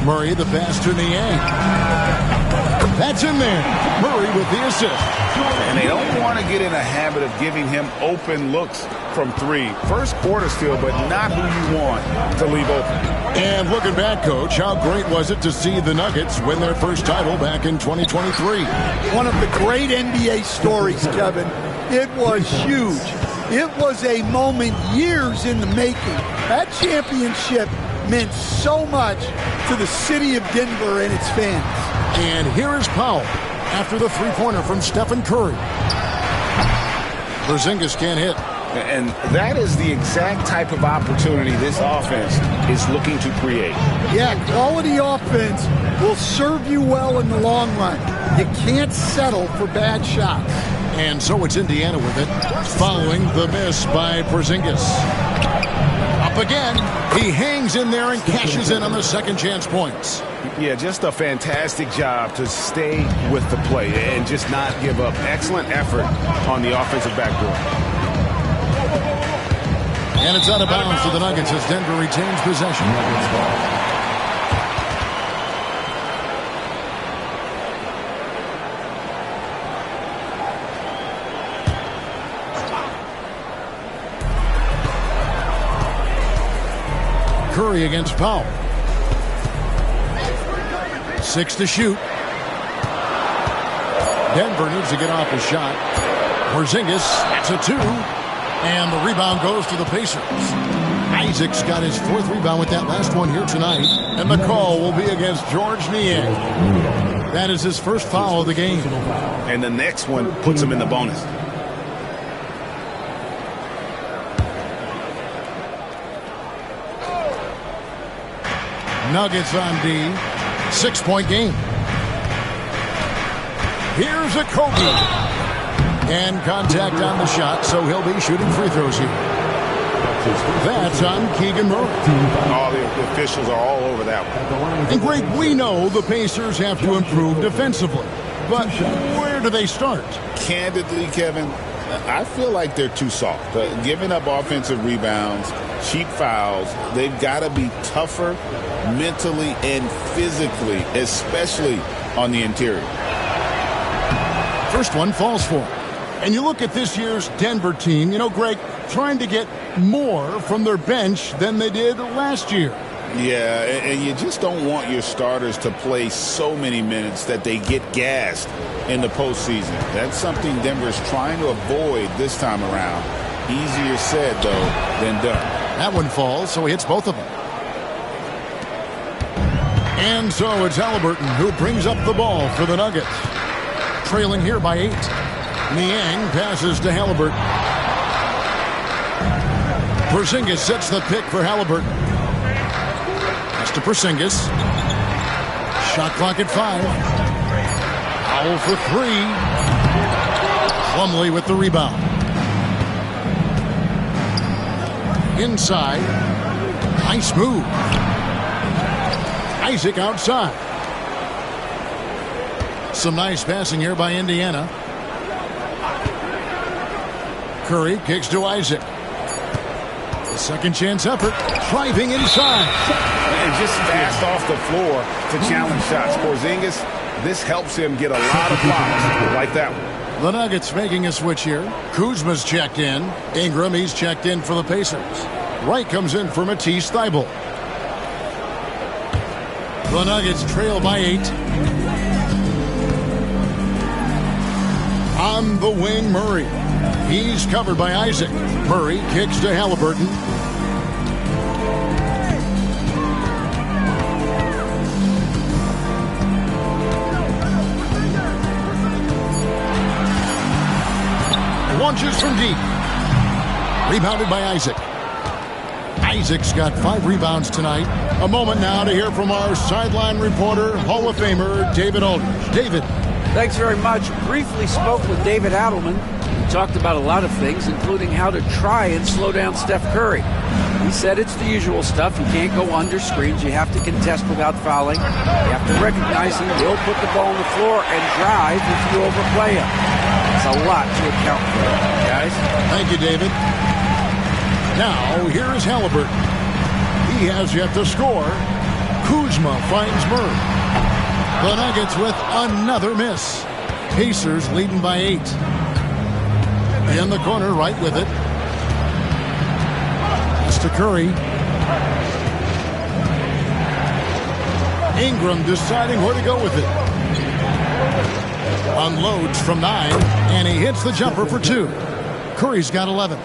Murray, the pass to Niang. That's in there. Murray with the assist. And they don't want to get in a habit of giving him open looks from 3. First quarter still, but not who you want to leave open. And looking back, Coach, how great was it to see the Nuggets win their first title back in 2023? One of the great NBA stories, Kevin. It was huge. It was a moment years in the making. That championship meant so much to the city of Denver and its fans. And here is Powell after the three-pointer from Stephen Curry. Porzingis can't hit. And that is the exact type of opportunity this offense is looking to create. Yeah, quality offense will serve you well in the long run. You can't settle for bad shots. And so it's Indiana with it, following the miss by Porzingis. Up again. He hangs in there and cashes in on the second chance points. Yeah, just a fantastic job to stay with the play and just not give up. Excellent effort on the offensive backdoor. And it's out of bounds to the Nuggets as Denver retains possession. Curry against Powell. 6 to shoot. Denver needs to get off his shot. Porzingis, that's a 2. And the rebound goes to the Pacers. Isaac's got his 4th rebound with that last one here tonight. And the call will be against George Niang. That is his first foul of the game. And the next one puts him in the bonus. Nuggets on D. 6-point game. Here's Okogie. And contact on the shot, so he'll be shooting free throws here. That's on Keegan Murray. All the officials are all over that one. And Greg, we know the Pacers have to improve defensively. But where do they start? Candidly, Kevin, I feel like they're too soft. Giving up offensive rebounds, cheap fouls, they've got to be tougher mentally and physically, especially on the interior. First one falls for him. And you look at this year's Denver team, you know, Greg, trying to get more from their bench than they did last year. Yeah, and you just don't want your starters to play so many minutes that they get gassed in the postseason. That's something Denver's trying to avoid this time around. Easier said, though, than done. That one falls, so he hits both of them. And so it's Halliburton who brings up the ball for the Nuggets. Trailing here by 8. Niang passes to Halliburton. Porzingis sets the pick for Halliburton. Pass to Porzingis. Shot clock at 5. Foul for 3. Plumlee with the rebound. Inside. Nice move. Isaac outside. Some nice passing here by Indiana. Curry kicks to Isaac. The second chance effort. Driving inside. And just fast off the floor to challenge shots. Porzingis, this helps him get a lot of blocks like that one. The Nuggets making a switch here. Kuzma's checked in. Ingram, he's checked in for the Pacers. Wright comes in for Matisse Thybulle. The Nuggets trail by 8. On the wing, Murray. He's covered by Isaac. Murray kicks to Halliburton. Launches from deep. Rebounded by Isaac. Isaac's got 5 rebounds tonight. A moment now to hear from our sideline reporter, Hall of Famer David Aldridge. David. Thanks very much. Briefly spoke with David Adelman. He talked about a lot of things, including how to try and slow down Steph Curry. He said it's the usual stuff. You can't go under screens. You have to contest without fouling. You have to recognize he will put the ball on the floor and drive if you overplay him. It's a lot to account for, guys. Thank you, David. Now, here is Halliburton. He has yet to score. Kuzma finds Murray. The Nuggets with another miss. Pacers leading by 8. In the corner, right with it. Pass to Curry. Ingram deciding where to go with it. Unloads from 9, and he hits the jumper for 2. Curry's got 11.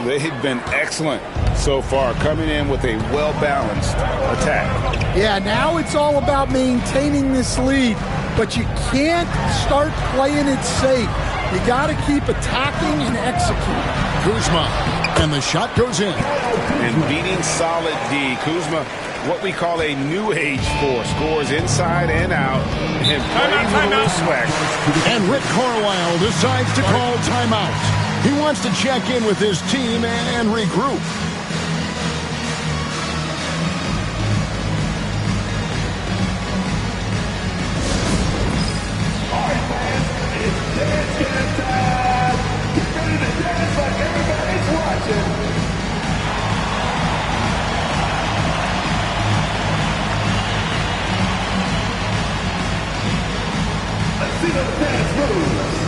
They've been excellent so far, coming in with a well-balanced attack. Yeah, now it's all about maintaining this lead, but you can't start playing it safe. You got to keep attacking and executing. Kuzma, and the shot goes in. And beating solid D. Kuzma, what we call a new age force, scores inside and out, and plays with a little swag. And Rick Carlisle decides to call timeout. He wants to check in with his team and regroup. All right, fans, it's dance time. Get ready to dance like everybody's watching. Let's see those dance moves.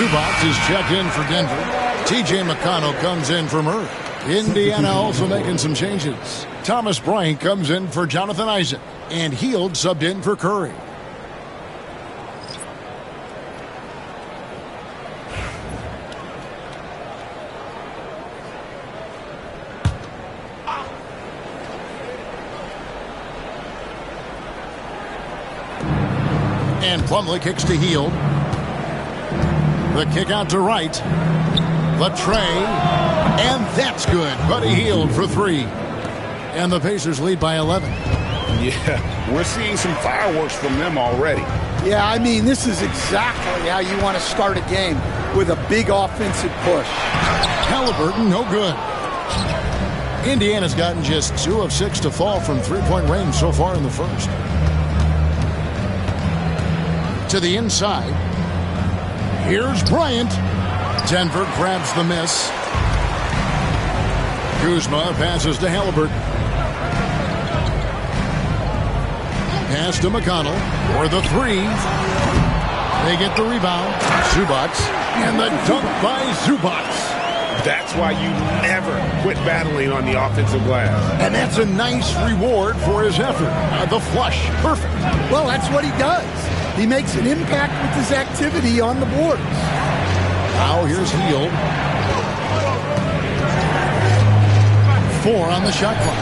Zubac is checked in for Denver. T.J. McConnell comes in for Murray. Indiana also making some changes. Thomas Bryant comes in for Jonathan Isaac. And Hield subbed in for Curry. And Plumlee kicks to Hield. The kick out to Wright. The tray. And that's good. Buddy Hield for 3. And the Pacers lead by 11. Yeah, we're seeing some fireworks from them already. Yeah, I mean, this is exactly how you want to start a game, with a big offensive push. Halliburton, no good. Indiana's gotten just 2 of 6 to fall from three-point range so far in the first. To the inside. Here's Bryant. Denver grabs the miss. Kuzma passes to Halliburton. Pass to McConnell for the 3. They get the rebound. Zubac. And the dunk by Zubac. That's why you never quit battling on the offensive glass. And that's a nice reward for his effort. The flush. Perfect. Well, that's what he does. He makes an impact with his activity on the boards. Now here's Hield. 4 on the shot clock.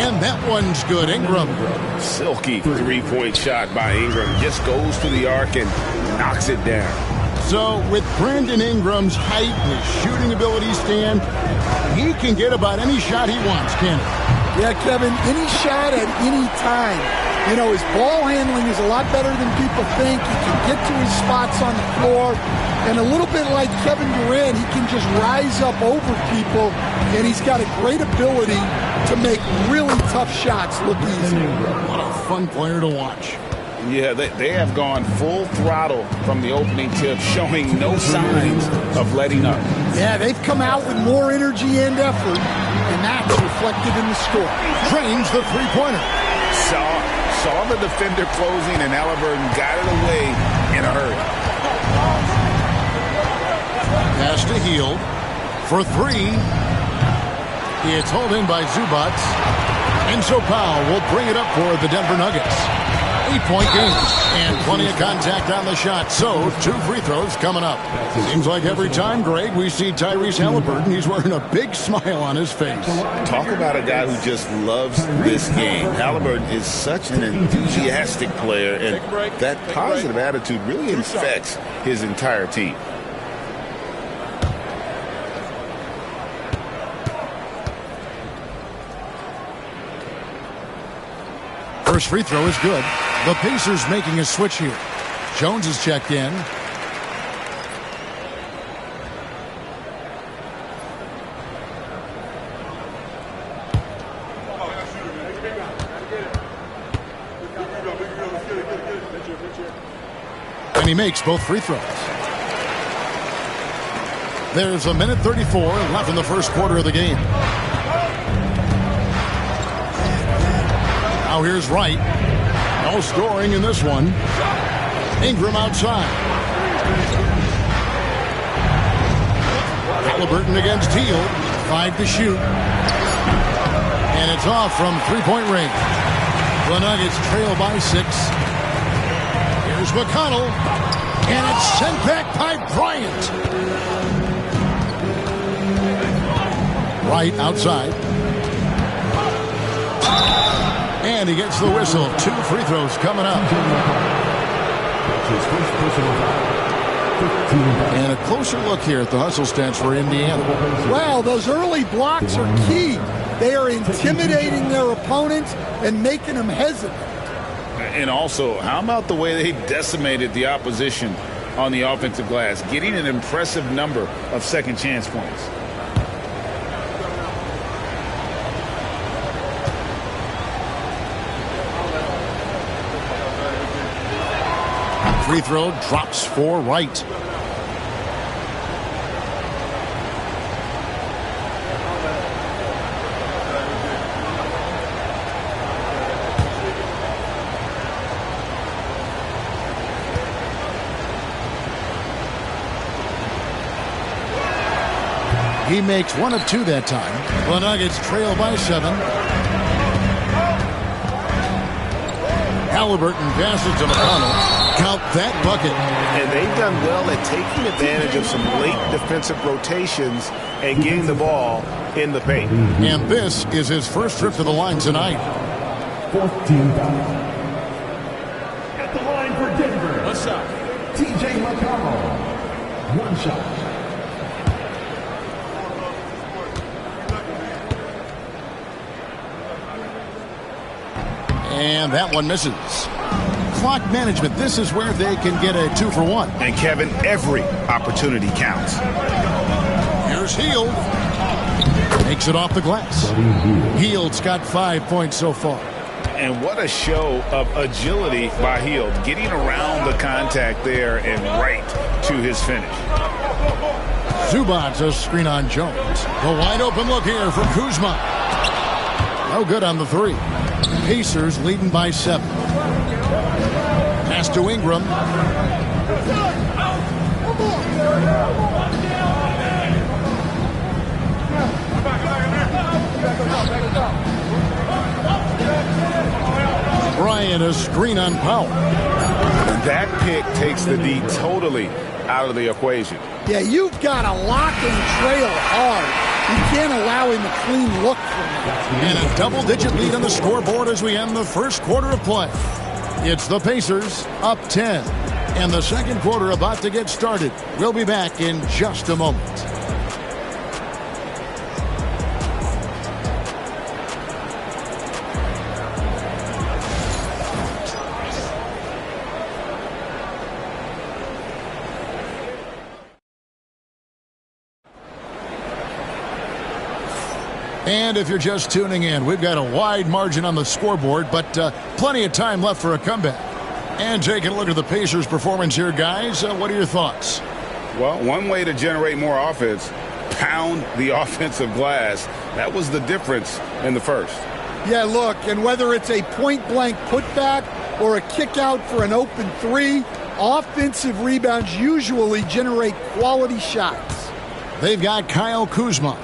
And that one's good. Ingram. Silky three-point shot by Ingram. Just goes to the arc and knocks it down. So with Brandon Ingram's height and his shooting ability, Stan, he can get about any shot he wants, can't he? Yeah, Kevin, any shot at any time. You know, his ball handling is a lot better than people think. He can get to his spots on the floor. And a little bit like Kevin Durant, he can just rise up over people. And he's got a great ability to make really tough shots look easy. What a fun player to watch. Yeah, they have gone full throttle from the opening tip, showing no signs of letting up. Yeah, they've come out with more energy and effort, and that's reflected in the score. Drains the three-pointer. Saw the defender closing, and Halliburton got it away in a hurry. Pass to Hield for 3. It's hauled in by Zubac. And so Powell will bring it up for the Denver Nuggets. 8-point game and plenty of contact on the shot. So 2 free throws coming up. Seems like every time, Greg, we see Tyrese Halliburton, he's wearing a big smile on his face. Talk about a guy who just loves this game. Halliburton is such an enthusiastic player, and that positive attitude really infects his entire team. First free throw is good. The Pacers making a switch here. Jones is checked in. And he makes both free throws. There's 1:34 left in the first quarter of the game. Now here's Wright. No scoring in this one. Ingram outside. Halliburton against Hield. 5 to shoot. And it's off from three-point range. The Nuggets trail by 6. Here's McConnell. And it's sent back by Bryant. Wright outside. And he gets the whistle. 2 free throws coming up. And a closer look here at the hustle stats for Indiana. Well, those early blocks are key. They are intimidating their opponent and making them hesitant. And also, how about the way they decimated the opposition on the offensive glass, getting an impressive number of second chance points. Free throw drops for Wright. He makes one of two that time. The Nuggets trail by 7. Halliburton passes to McConnell. Count that bucket. And they've done well at taking advantage of some late defensive rotations and getting the ball in the paint. And this is his first trip to the line tonight. 14 foul. At the line for Denver. One shot. TJ McConnell. One shot. And that one misses. Clock management. This is where they can get a 2 for 1. And Kevin, every opportunity counts. Here's Hield. Makes it off the glass. Hield's got 5 points so far. And what a show of agility by Hield, getting around the contact there and right to his finish. Zubac a screen on Jones. The wide open look here for Kuzma. No good on the 3. Pacers leading by 7. Pass to Ingram. Bryant a screen on Powell. That pick takes the D totally out of the equation. Yeah, you've got to lock and trail hard. You can't allow him a clean look from him. And a double-digit lead on the scoreboard as we end the first quarter of play. It's the Pacers up 10. And the second quarter about to get started. We'll be back in just a moment. And if you're just tuning in, we've got a wide margin on the scoreboard, but plenty of time left for a comeback. And taking a look at the Pacers' performance here, guys, what are your thoughts? Well, one way to generate more offense, pound the offensive glass. That was the difference in the first. Yeah, look, and whether it's a point-blank putback or a kick out for an open 3, offensive rebounds usually generate quality shots. They've got Kyle Kuzma.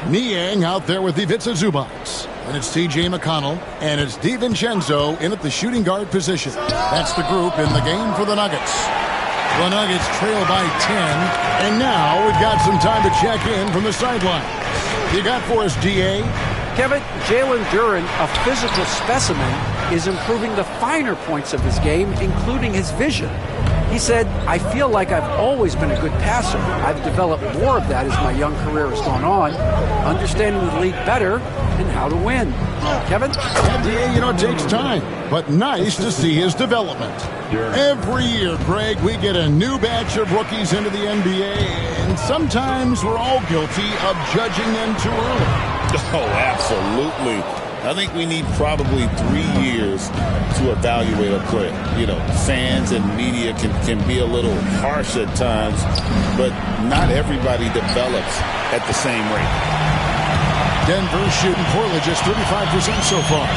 Niang out there with Ivica Zubac. And it's T.J. McConnell. And it's DiVincenzo in at the shooting guard position. That's the group in the game for the Nuggets. The Nuggets trail by 10. And now we've got some time to check in from the sideline. You got for us, D.A.? Kevin, Jalen Duren, a physical specimen, is improving the finer points of his game, including his vision. He said, I feel like I've always been a good passer. I've developed more of that as my young career has gone on, understanding the league better and how to win. Kevin? Yeah, you know, it takes time, but nice to see his development. Every year, Greg, we get a new batch of rookies into the NBA, and sometimes we're all guilty of judging them too early. Oh, absolutely. I think we need probably 3 years to evaluate a player. You know, fans and media can be a little harsh at times, but not everybody develops at the same rate. Denver shooting poorly, just 35% so far.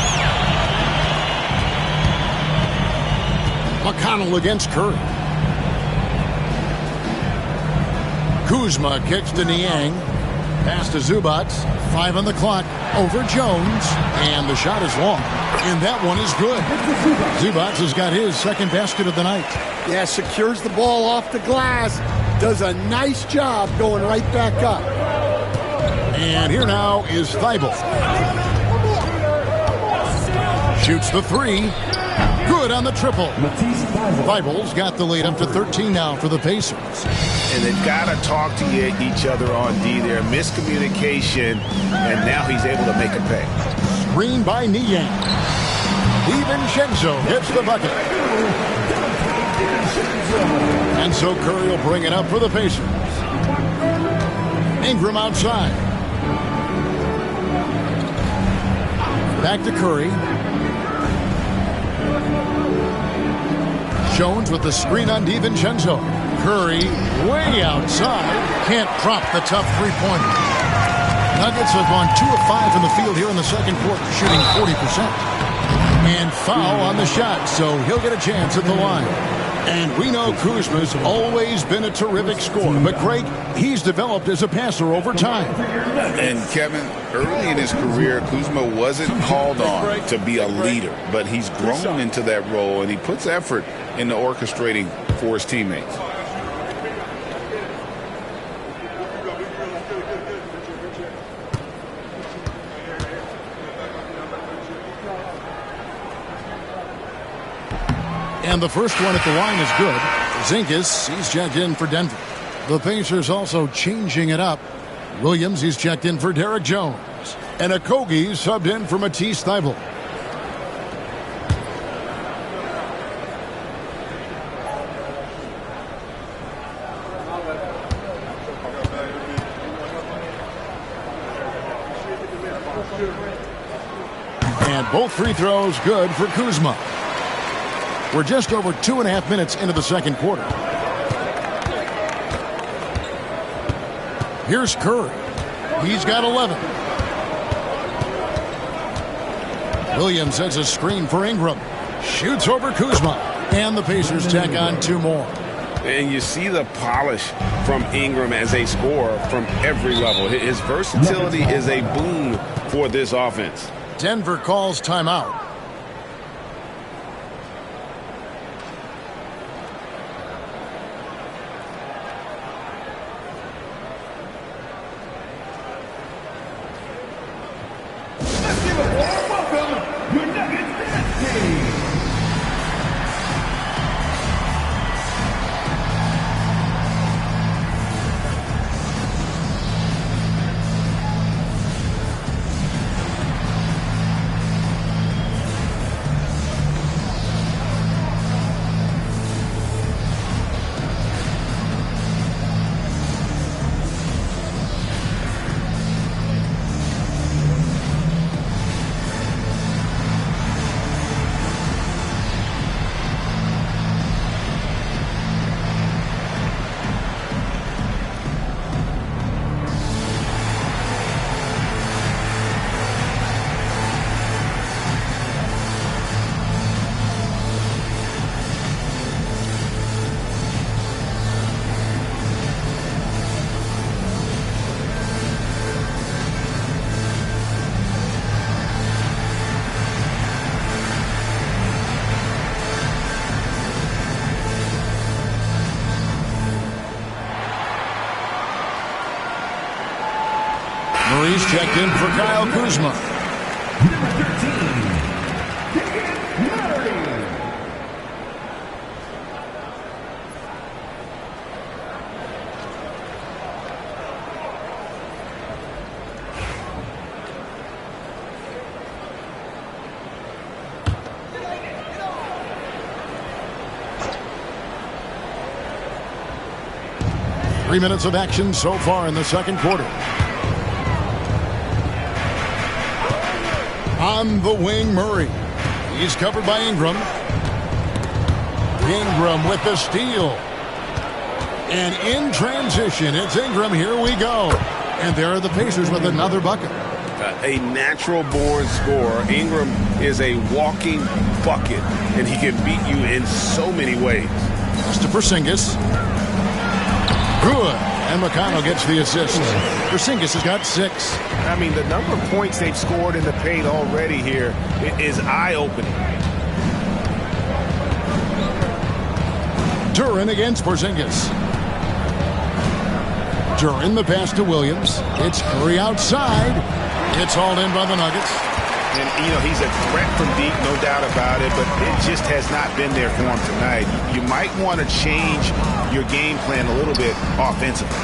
McConnell against Curry. Kuzma kicks to Niang. Pass to Zubac. 5 on the clock. Over Jones. And the shot is long. And that one is good. Zubac has got his second basket of the night. Yeah, secures the ball off the glass. Does a nice job going right back up. And here now is Thibault. Shoots the 3. Good on the triple. Thibault's got the lead up to 13 now for the Pacers. And they've got to talk to each other on D there. Miscommunication, and now he's able to make a pay. Screen by Niang. DiVincenzo hits the bucket. And so Curry will bring it up for the Pacers. Ingram outside. Back to Curry. Jones with the screen on DiVincenzo. Curry way outside. Can't drop the tough three-pointer. Nuggets have gone 2 of 5 in the field here in the second quarter, shooting 40%. And foul on the shot, so he'll get a chance at the line. And we know Kuzma's always been a terrific scorer, but Craig, he's developed as a passer over time. And Kevin, early in his career, Kuzma wasn't called on to be a leader, but he's grown into that role, and he puts effort into orchestrating for his teammates. And the first one at the line is good. Porzingis, he's checked in for Denver. The Pacers also changing it up. Williams, he's checked in for Derek Jones. And Okogie subbed in for Matisse Thybulle. And both free throws good for Kuzma. We're just over 2.5 minutes into the second quarter. Here's Curry. He's got 11. Williams has a screen for Ingram. Shoots over Kuzma. And the Pacers tack on 2 more. And you see the polish from Ingram as a scorer from every level. His versatility is a boon for this offense. Denver calls timeout. Murray's checked in for Kyle Kuzma. Number 13, Murray. 3 minutes of action so far in the second quarter. On the wing, Murray. He's covered by Ingram. Ingram with the steal. And in transition, it's Ingram. Here we go. And there are the Pacers with another bucket. A natural-born scorer. Ingram is a walking bucket, and he can beat you in so many ways. To Porzingis. Good. And McConnell gets the assist. Porzingis has got 6. I mean, the number of points they've scored in the paint already here is eye-opening. Duren against Porzingis. Duren the pass to Williams. It's Curry outside. It's hauled in by the Nuggets. And, you know, he's a threat from deep, no doubt about it, but it just has not been there for him tonight. You might want to change your game plan a little bit offensively.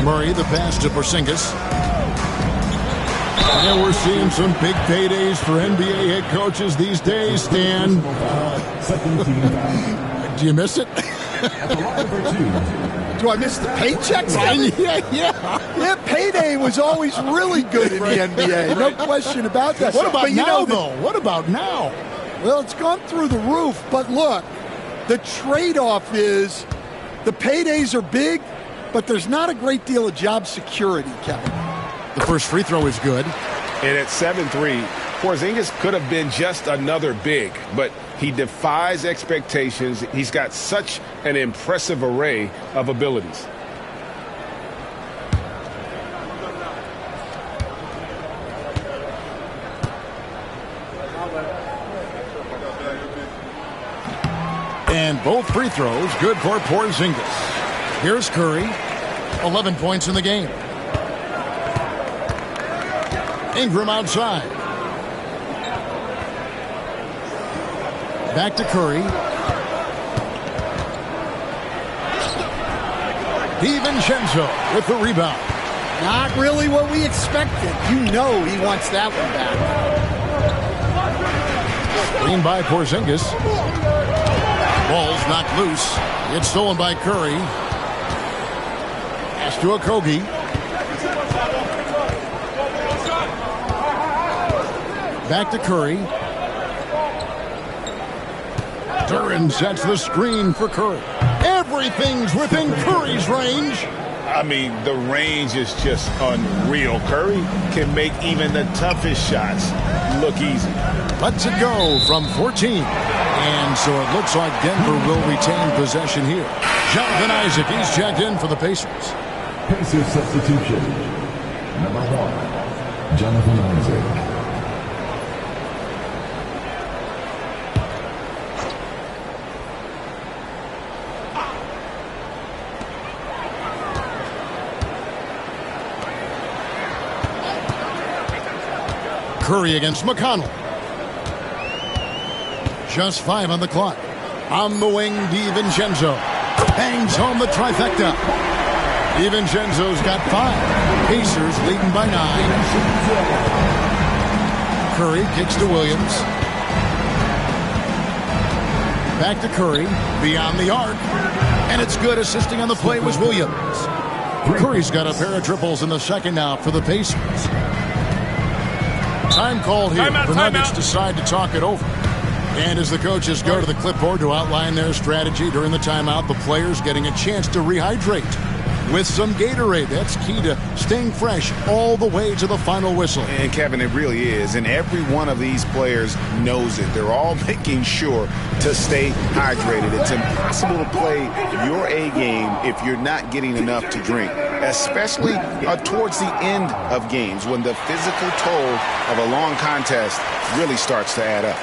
Murray, the pass to Porzingis. And we're seeing some big paydays for NBA head coaches these days, Stan. Do you miss it? Do I miss the paychecks? Yeah, payday was always really good in the NBA. No question about that. What about but now, though? What about now? Well, it's gone through the roof. But look, the trade-off is the paydays are big, but there's not a great deal of job security, Kevin. The first free throw is good. And at 7-3, Porzingis could have been just another big, but he defies expectations. He's got such an impressive array of abilities. And both free throws good for Porzingis. Here's Curry. 11 points in the game. Ingram outside. Back to Curry. DiVincenzo with the rebound. Not really what we expected. You know he wants that one back. Screen by Porzingis. Ball's knocked loose. It's stolen by Curry. Pass to Okogie. Back to Curry. Duren sets the screen for Curry. Everything's within Curry's range. I mean, the range is just unreal. Curry can make even the toughest shots look easy. Lets it go from 14. And so it looks like Denver will retain possession here. Jonathan Isaac, he's checked in for the Pacers. Pacers substitution. Number 1, Jonathan Isaac. Curry against McConnell. Just 5 on the clock. On the wing, DiVincenzo. Hangs home the trifecta. DiVincenzo's got 5. Pacers leading by 9. Curry kicks to Williams. Back to Curry. Beyond the arc. And it's good. Assisting on the play was Williams. Curry's got a pair of triples in the second now for the Pacers. Time called here. The Nuggets decide to talk it over. And as the coaches go to the clipboard to outline their strategy during the timeout, the players getting a chance to rehydrate with some Gatorade. That's key to staying fresh all the way to the final whistle. And Kevin, it really is. And every one of these players knows it. They're all making sure to stay hydrated. It's impossible to play your A game if you're not getting enough to drink, especially towards the end of games when the physical toll of a long contest really starts to add up.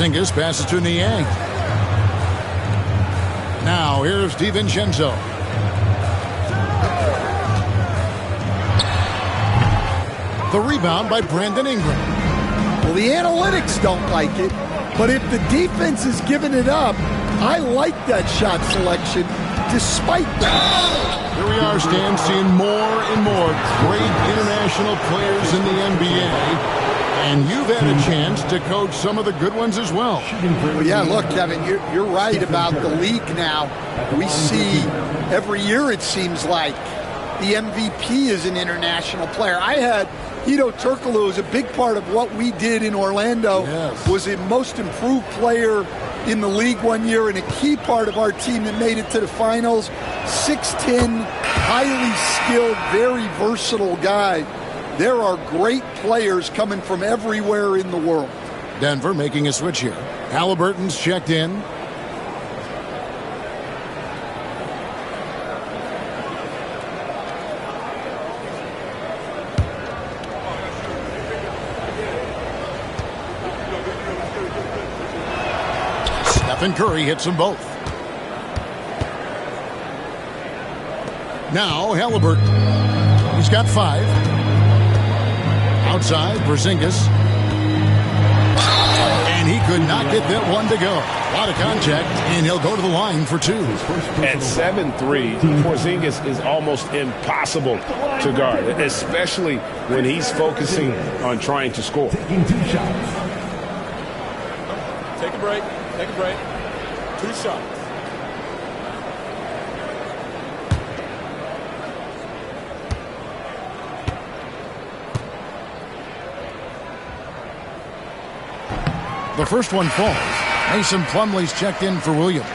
Porzingis passes to Niang. Now here's DiVincenzo. The rebound by Brandon Ingram. Well, the analytics don't like it, but if the defense is giving it up, I like that shot selection despite that. Here we are, Stan, seeing more and more great international players in the NBA. And you've had a chance to coach some of the good ones as well. Well, yeah, look, Kevin, you're right about the league now. We see every year, it seems like, the MVP is an international player. I had Hedo Turkoglu, was a big part of what we did in Orlando, was a most improved player in the league one year and a key part of our team that made it to the finals. 6'10", highly skilled, very versatile guy. There are great players coming from everywhere in the world. Denver making a switch here. Halliburton's checked in. Stephen Curry hits them both. Now Halliburton. He's got 5. Outside, Porzingis. And he could not get that one to go. A lot of contact, and he'll go to the line for 2. At 7'3", Porzingis is almost impossible to guard, especially when he's focusing on trying to score. Taking 2 shots. Take a break. Take a break. 2 shots. The first one falls. Mason Plumlee's checked in for Williams.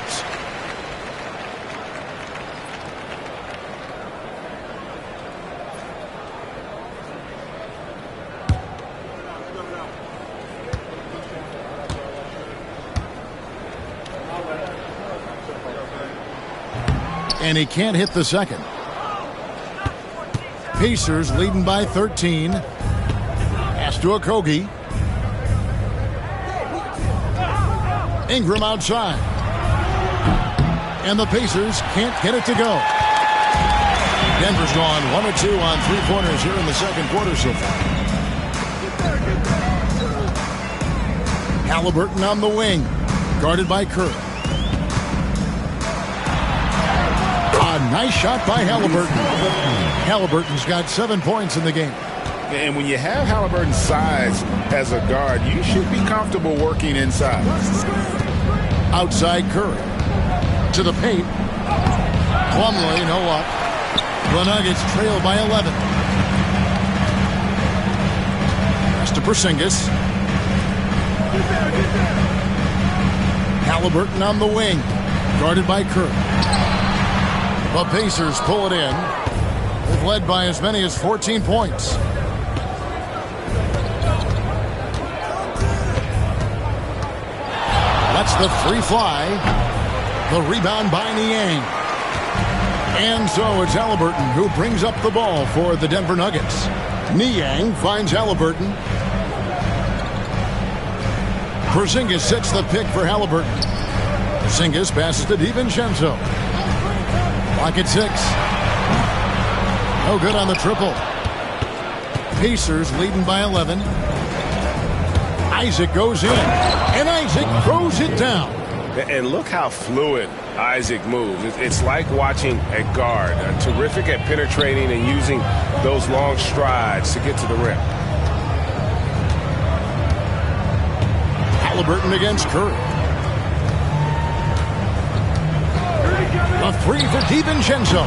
And he can't hit the second. Pacers leading by 13. Pass to Okogie. Ingram outside. And the Pacers can't get it to go. Denver's gone 1 of 2 on 3-pointers here in the second quarter so far. Halliburton on the wing. Guarded by Curry. A nice shot by Halliburton. Halliburton's got 7 points in the game. And when you have Halliburton's size as a guard, you should be comfortable working inside. Outside Curry. To the paint. Plumlee, no luck. The Nuggets trail by 11. Pass to Porzingis. Halliburton on the wing. Guarded by Curry. The Pacers pull it in. They've led by as many as 14 points. That's the free fly. The rebound by Niang. And so it's Halliburton who brings up the ball for the Denver Nuggets. Niang finds Halliburton. Porzingis sets the pick for Halliburton. Porzingis passes to DiVincenzo. Clock at 6. No good on the triple. Pacers leading by 11. Isaac goes in, and Isaac throws it down. And look how fluid Isaac moves. It's like watching a guard, terrific at penetrating and using those long strides to get to the rim. Halliburton against Curry. A 3 for DiVincenzo.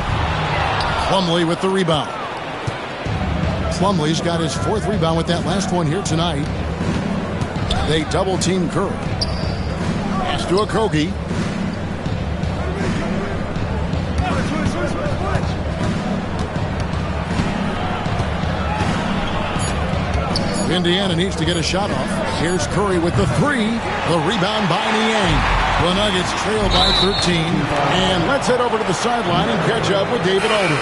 Plumlee with the rebound. Plumlee's got his 4th rebound with that last one here tonight. They double-team Curry. Pass to Okogie. Indiana needs to get a shot off. Here's Curry with the 3. The rebound by Niang. The Nuggets trail by 13. And let's head over to the sideline and catch up with David Aldridge.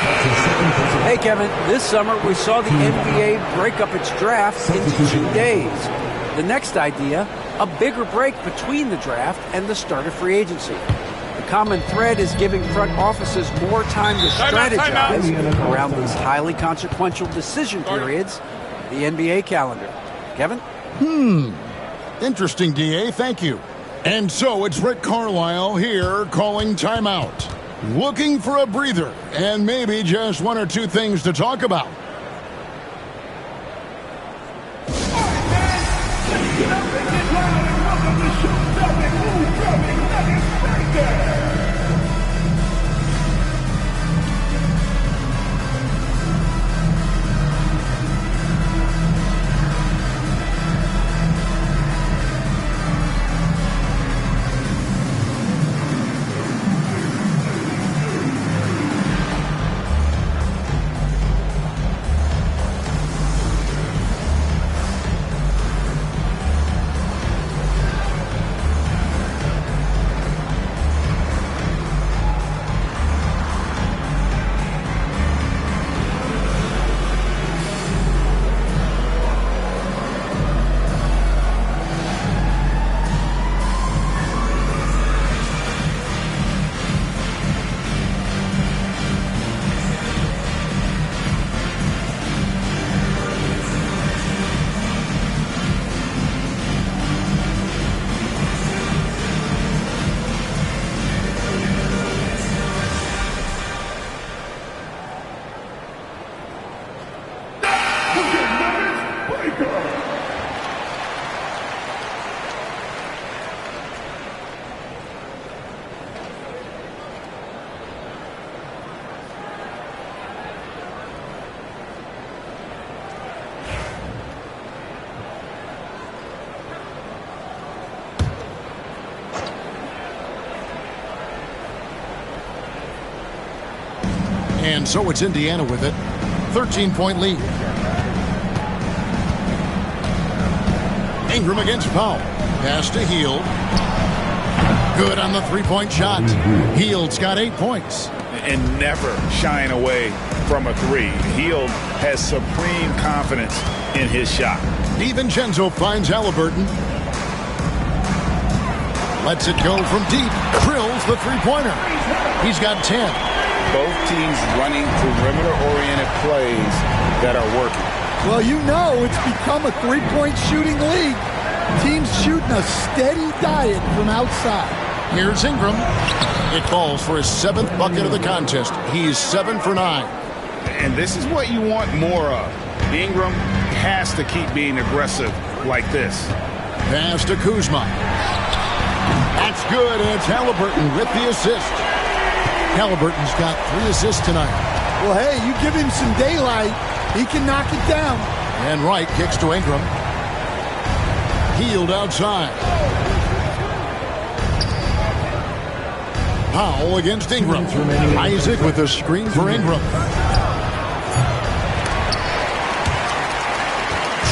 Hey, Kevin. This summer, we saw the NBA break up its drafts into 2 days. The next idea, a bigger break between the draft and the start of free agency. The common thread is giving front offices more time to strategize around these highly consequential decision periods, the NBA calendar. Kevin? Interesting, DA. Thank you. And so it's Rick Carlisle here calling timeout. Looking for a breather and maybe just 1 or 2 things to talk about. And so it's Indiana with it. 13-point lead. Ingram against Powell. Pass to Hield. Good on the three-point shot. Hield's got 8 points. And never shying away from a three. Hield has supreme confidence in his shot. DiVincenzo finds Halliburton. Lets it go from deep. Drills the three-pointer. He's got 10. Both teams running perimeter-oriented plays that are working. Well, you know it's become a three-point shooting league. Teams shooting a steady diet from outside. Here's Ingram. It falls for his 7th bucket of the contest. He's 7 for 9. And this is what you want more of. Ingram has to keep being aggressive like this. Pass to Kuzma. That's good, and it's Halliburton with the assist. Halliburton's got 3 assists tonight. Well, hey, you give him some daylight, he can knock it down. And Wright kicks to Ingram. Hield outside. Powell against Ingram. Isaac with a screen for Ingram.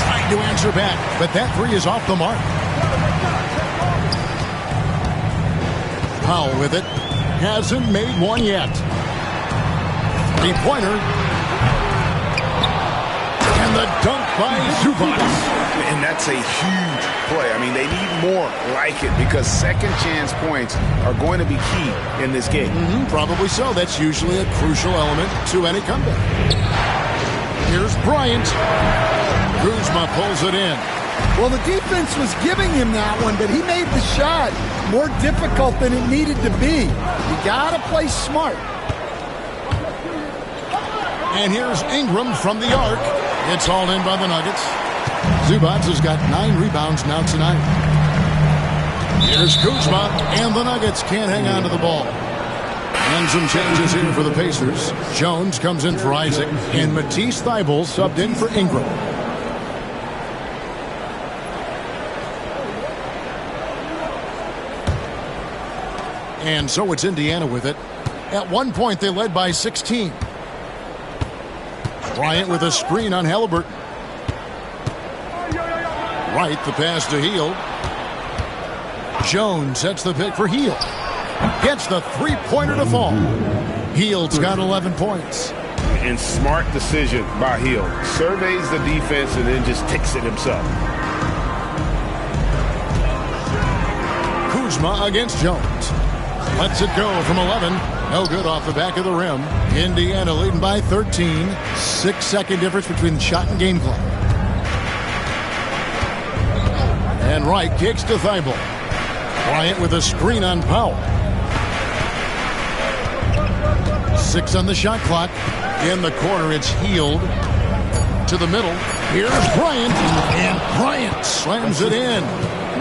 Trying to answer back, but that three is off the mark. Powell with it. Hasn't made one yet. Three-pointer. And the dunk by Zubac. And that's a huge play. I mean, they need more like it because second chance points are going to be key in this game. Probably so. That's usually a crucial element to any comeback. Here's Bryant. Kuzma pulls it in. Well, the defense was giving him that one, but he made the shot more difficult than it needed to be. You got to play smart. And here's Ingram from the arc. It's all in by the Nuggets. Zubac has got 9 rebounds now tonight. Here's Kuzma, and the Nuggets can't hang on to the ball. And some changes here for the Pacers. Jones comes in for Isaac, and Matisse Thybulle subbed in for Ingram. And so it's Indiana with it. At one point, they led by 16. Bryant with a screen on Halliburton. Wright, the pass to Hield. Jones sets the pick for Hield. Gets the three-pointer to fall. Hield's got 11 points. And smart decision by Hield. Surveys the defense and then just takes it himself. Kuzma against Jones. Lets it go from 11. No good off the back of the rim. Indiana leading by 13. 6-second difference between the shot and game clock. And Wright kicks to Thybulle. Bryant with a screen on Powell. 6 on the shot clock. In the corner, it's Hield. To the middle. Here's Bryant. And Bryant slams it in.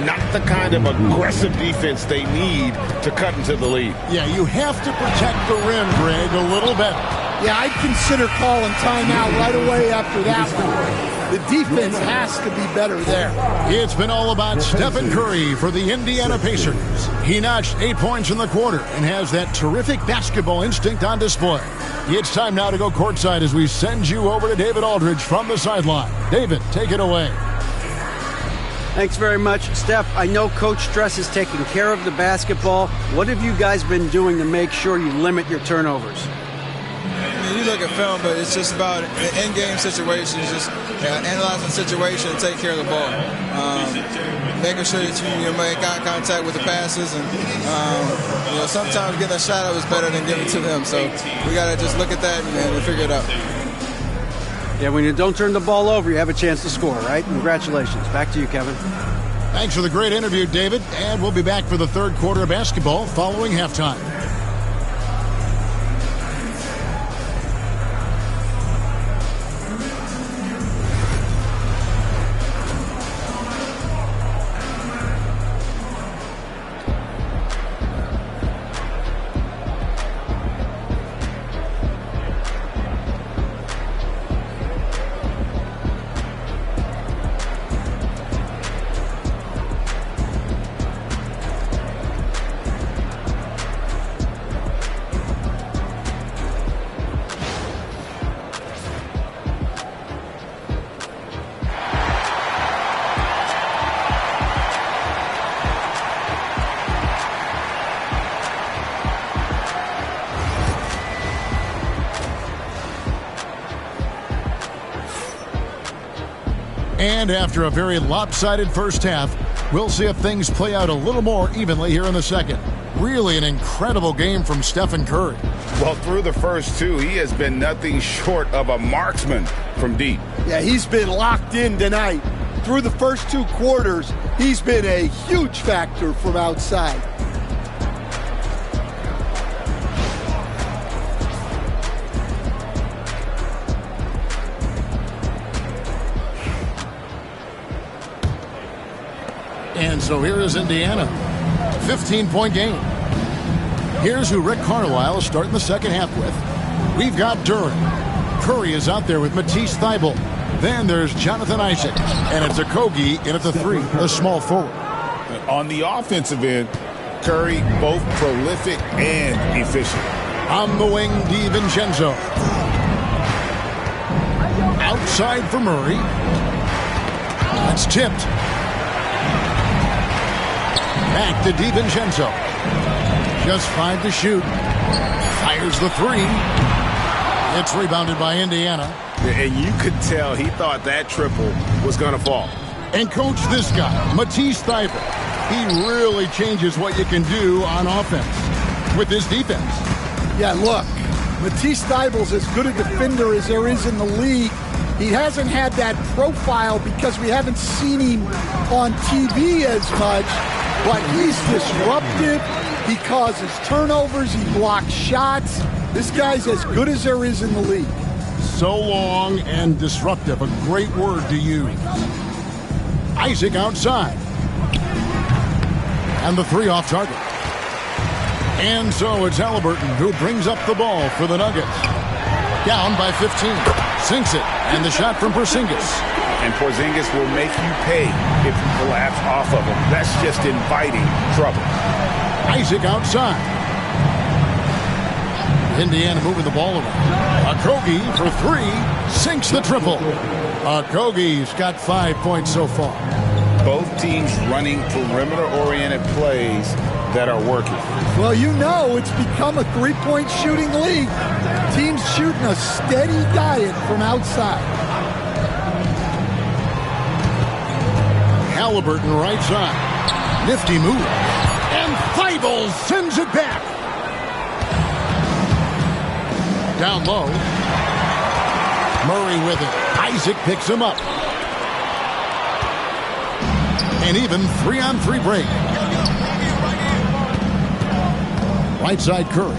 Not the kind of aggressive defense they need to cut into the lead. Yeah, you have to protect the rim, Greg, a little better. Yeah, I'd consider calling timeout right away after that one. The defense has to be better there. It's been all about Stephen Curry for the Indiana Pacers. He notched 8 points in the quarter and has that terrific basketball instinct on display. It's time now to go courtside as we send you over to David Aldridge from the sideline. David, take it away. Thanks very much, Steph. I know Coach Stress is taking care of the basketball. What have you guys been doing to make sure you limit your turnovers? You look at film, but it's just about in-game situations, just analyzing the situation and take care of the ball. Making sure that you make eye contact with the passes, and sometimes getting a shot up is better than giving it to them. So we got to just look at that and figure it out. Yeah, when you don't turn the ball over, you have a chance to score, right? Congratulations. Back to you, Kevin. Thanks for the great interview, David. And we'll be back for the third quarter of basketball following halftime. And after a very lopsided first half, we'll see if things play out a little more evenly here in the second. Really an incredible game from Stephen Curry. Well, through the first two, he has been nothing short of a marksman from deep. Yeah, he's been locked in tonight. Through the first 2 quarters, he's been a huge factor from outside. And so here is Indiana. 15-point game. Here's who Rick Carlisle is starting the second half with. We've got Duren. Curry is out there with Matisse Thybulle. Then there's Jonathan Isaac. And it's Okogie in at the 3, a small forward. On the offensive end, Curry both prolific and efficient. On the wing, DiVincenzo. Outside for Murray. That's tipped. Back to DiVincenzo. Just 5 to shoot. Fires the 3. It's rebounded by Indiana. And you could tell he thought that triple was going to fall. And coach, this guy, Matisse Thybulle, he really changes what you can do on offense with his defense. Yeah, look, Matisse Thybulle's as good a defender as there is in the league. He hasn't had that profile because we haven't seen him on TV as much, but he's disruptive. He causes turnovers. He blocks shots. This guy's as good as there is in the league. So long and disruptive, a great word to use. Isaac outside. And the 3 off target. And so it's Halliburton who brings up the ball for the Nuggets. Down by 15. Sinks it. And the shot from Porzingis. And Porzingis will make you pay if you collapse off of him. That's just inviting trouble. Isaac outside. Indiana moving the ball around. Okogie for 3. Sinks the triple. Okogie's got 5 points so far. Both teams running perimeter-oriented plays that are working. Well, you know it's become a 3-point shooting league. Teams shooting a steady diet from outside. Halliburton right side. Nifty move. And Thybulle sends it back. Down low. Murray with it. Isaac picks him up. And even 3-on-3 break. Right side Curry.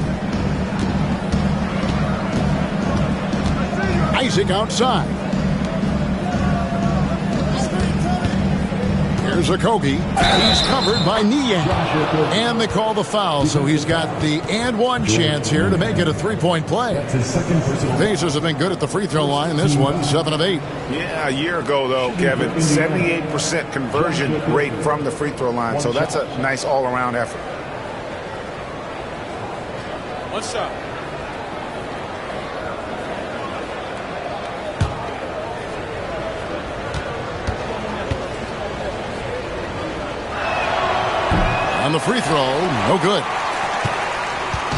Isaac outside. Here's Okogie. He's covered by Niang. And they call the foul, so he's got the and one chance here to make it a 3-point play. Pacers have been good at the free throw line. This one, 7 of 8. Yeah, a year ago, though, Kevin, 78% conversion rate from the free throw line. So that's a nice all-around effort. What's up? On the free throw, no good.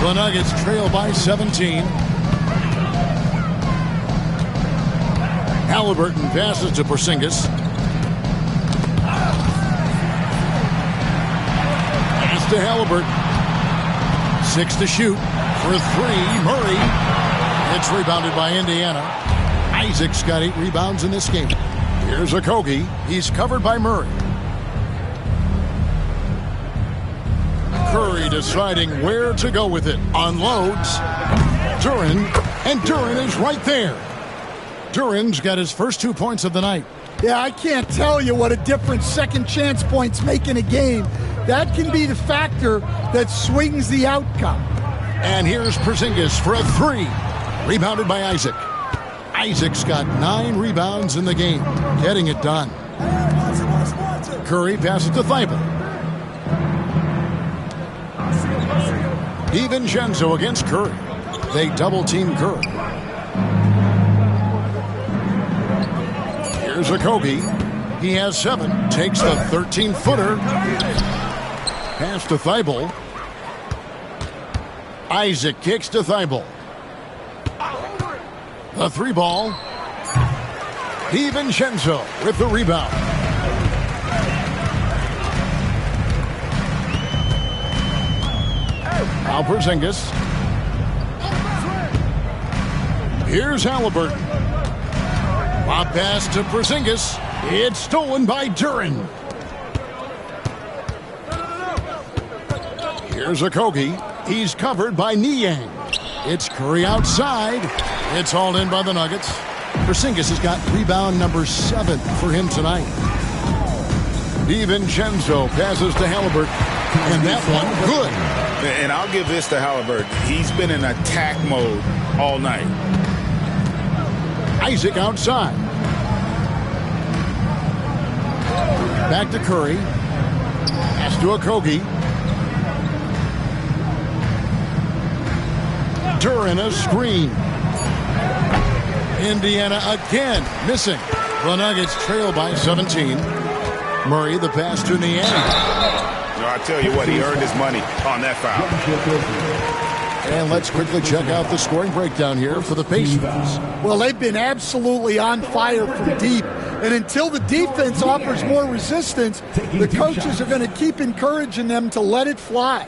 The Nuggets trail by 17. Halliburton passes to Porzingis. Pass to Halliburton. 6 to shoot. For 3, Murray. It's rebounded by Indiana. Isaac's got 8 rebounds in this game. Here's Okogie. He's covered by Murray. Curry deciding where to go with it. Unloads. Duren. And Duren is right there. Duren's got his first 2 points of the night. Yeah, I can't tell you what a difference second chance points make in a game. That can be the factor that swings the outcome. And here's Porzingis for a 3. Rebounded by Isaac. Isaac's got 9 rebounds in the game. Getting it done. Curry passes to Thybulle. DiVincenzo against Curry. They double-team Curry. Here's Okogie. He has 7. Takes the 13-footer. Pass to Thybulle. Isaac kicks to Thybulle. The 3 ball. DiVincenzo with the rebound. Now Porzingis. Here's Halliburton. Lob pass to Porzingis. It's stolen by Duren. Here's Okogie. He's covered by Niang. It's Curry outside. It's hauled in by the Nuggets. Porzingis has got rebound number 7 for him tonight. DiVincenzo passes to Halliburton. And that one, good. And I'll give this to Halliburton. He's been in attack mode all night. Isaac outside. Back to Curry. Pass to Okogie. Duren a screen. Indiana again missing. The Nuggets trail by 17. Murray the pass to Niang. I tell you what, he earned his money on that foul. And let's quickly check out the scoring breakdown here for the Pacers. Well, they've been absolutely on fire from deep. And until the defense offers more resistance, the coaches are going to keep encouraging them to let it fly.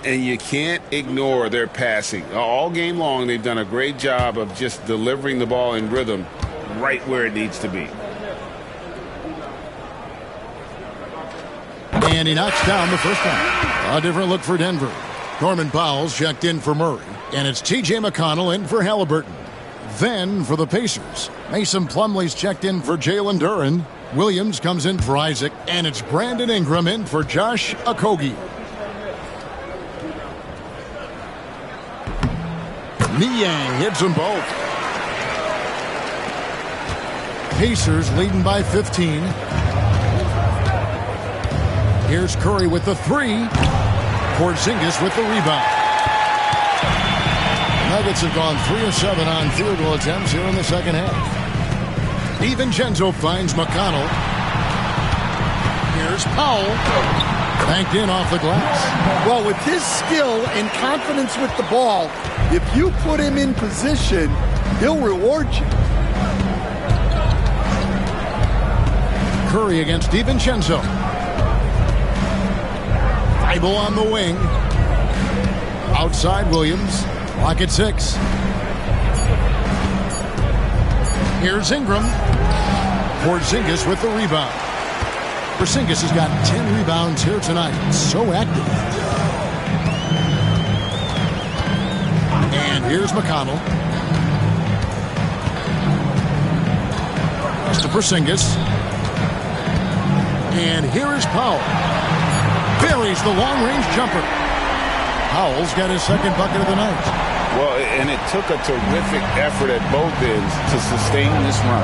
And you can't ignore their passing. All game long, they've done a great job of just delivering the ball in rhythm right where it needs to be. And he knocks down the first one. A different look for Denver. Norman Powell's checked in for Murray. And it's T.J. McConnell in for Halliburton. Then for the Pacers, Mason Plumlee's checked in for Jalen Duren. Williams comes in for Isaac. And it's Brandon Ingram in for Josh Okogie. Niang hits them both. Pacers leading by 15. Here's Curry with the 3. Porzingis with the rebound. Nuggets have gone 3 of 7 on field goal attempts here in the second half. DiVincenzo finds McConnell. Here's Powell. Banked in off the glass. Well, with his skill and confidence with the ball, if you put him in position, he'll reward you. Curry against DiVincenzo. Thibault on the wing. Outside Williams. Clock at 6. Here's Ingram. Porzingis with the rebound. Porzingis has got 10 rebounds here tonight. So active. And here's McConnell. Pass to Porzingis. And here is Powell. Buries the long-range jumper. Powell's got his second bucket of the night. Well, and it took a terrific effort at both ends to sustain this run.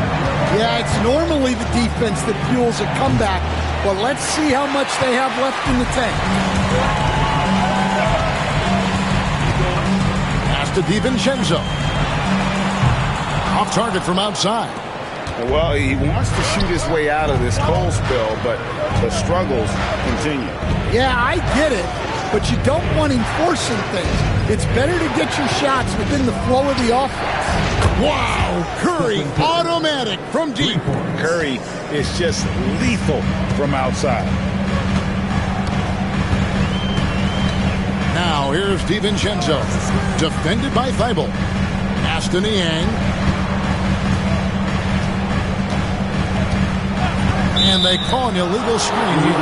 Yeah, it's normally the defense that fuels a comeback, but let's see how much they have left in the tank. Pass to DiVincenzo. Off target from outside. Well, he wants to shoot his way out of this cold spell, but the struggles continue. Yeah, I get it, but you don't want him forcing things. It's better to get your shots within the flow of the offense. Wow, Curry, automatic from deep. Curry is just lethal from outside. Now here's DiVincenzo, defended by Thibault. Pass to Niang. And they call an illegal screen here.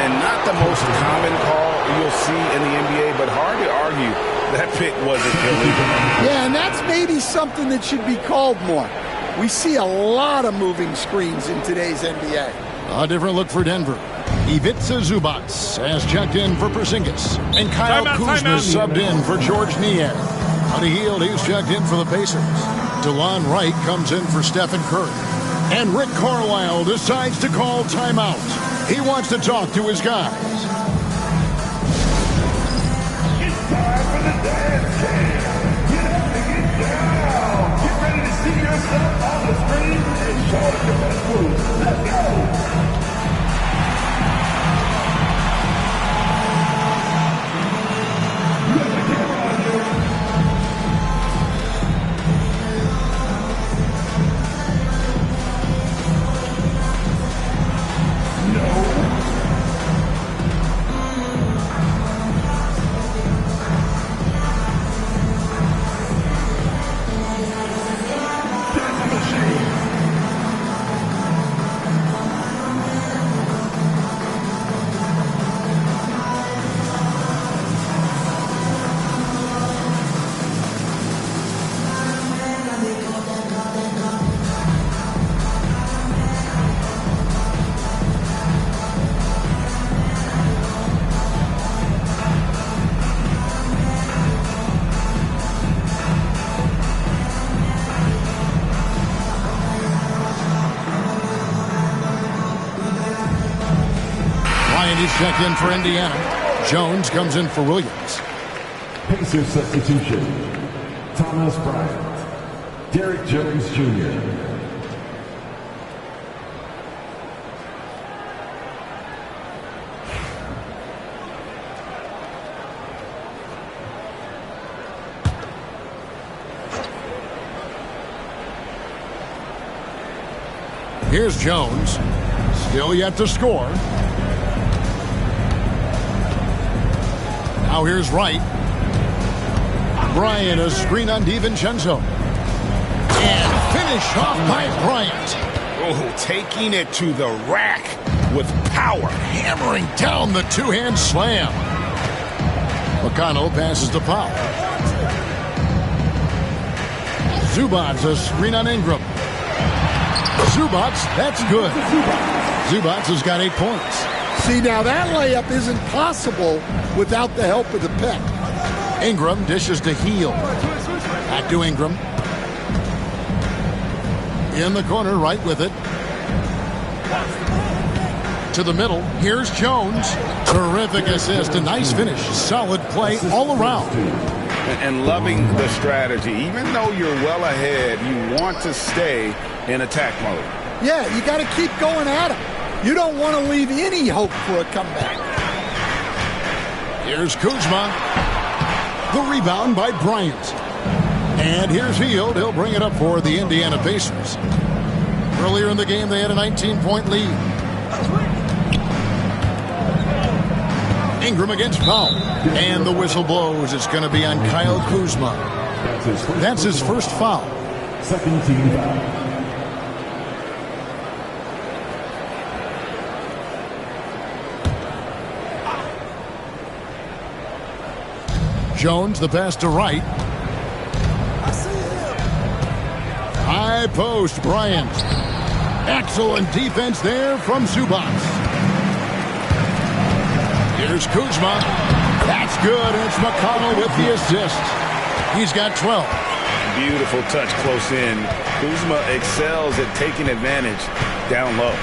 And not the most common call you'll see in the NBA, but hard to argue that pick wasn't illegal. Yeah, and that's maybe something that should be called more. We see a lot of moving screens in today's NBA. A different look for Denver. Ivica Zubac has checked in for Porzingis. And Kyle Kuzma subbed in for George Niang. On the heel, he's checked in for the Pacers. DeLon Wright comes in for Stephen Curry. And Rick Carlisle decides to call timeout. He wants to talk to his guys. It's time for the dance jam. Get up and get down. Get ready to see yourself on the screen and show us your best moves. Let's go. He's checked in for Indiana. Jones comes in for Williams. Pacers substitution. Thomas Bryant. Derek Jones Jr. Here's Jones. Still yet to score. Now here's Wright. Bryant, a screen on DiVincenzo. And finish off by Bryant. Oh, taking it to the rack with power. Hammering down the two-hand slam. McConnell passes to Powell. Zubac, a screen on Ingram. Zubac, that's good. Zubac has got 8 points. See, now that layup isn't possible without the help of the pick. Ingram dishes to Heel. Back to Ingram. In the corner, right with it. To the middle. Here's Jones. Terrific assist. A nice finish. Solid play all around. And loving the strategy. Even though you're well ahead, you want to stay in attack mode. Yeah, you got to keep going at him. You don't want to leave any hope for a comeback. Here's Kuzma. The rebound by Bryant. And here's Hield. He'll bring it up for the Indiana Pacers. Earlier in the game, they had a 19-point lead. Ingram against Powell. And the whistle blows. It's going to be on Kyle Kuzma. That's his first foul. Second team foul. Jones, the pass to Wright. High post, Bryant. Excellent defense there from Zubac. Here's Kuzma. That's good. It's McConnell with the assist. He's got 12. Beautiful touch close in. Kuzma excels at taking advantage down low.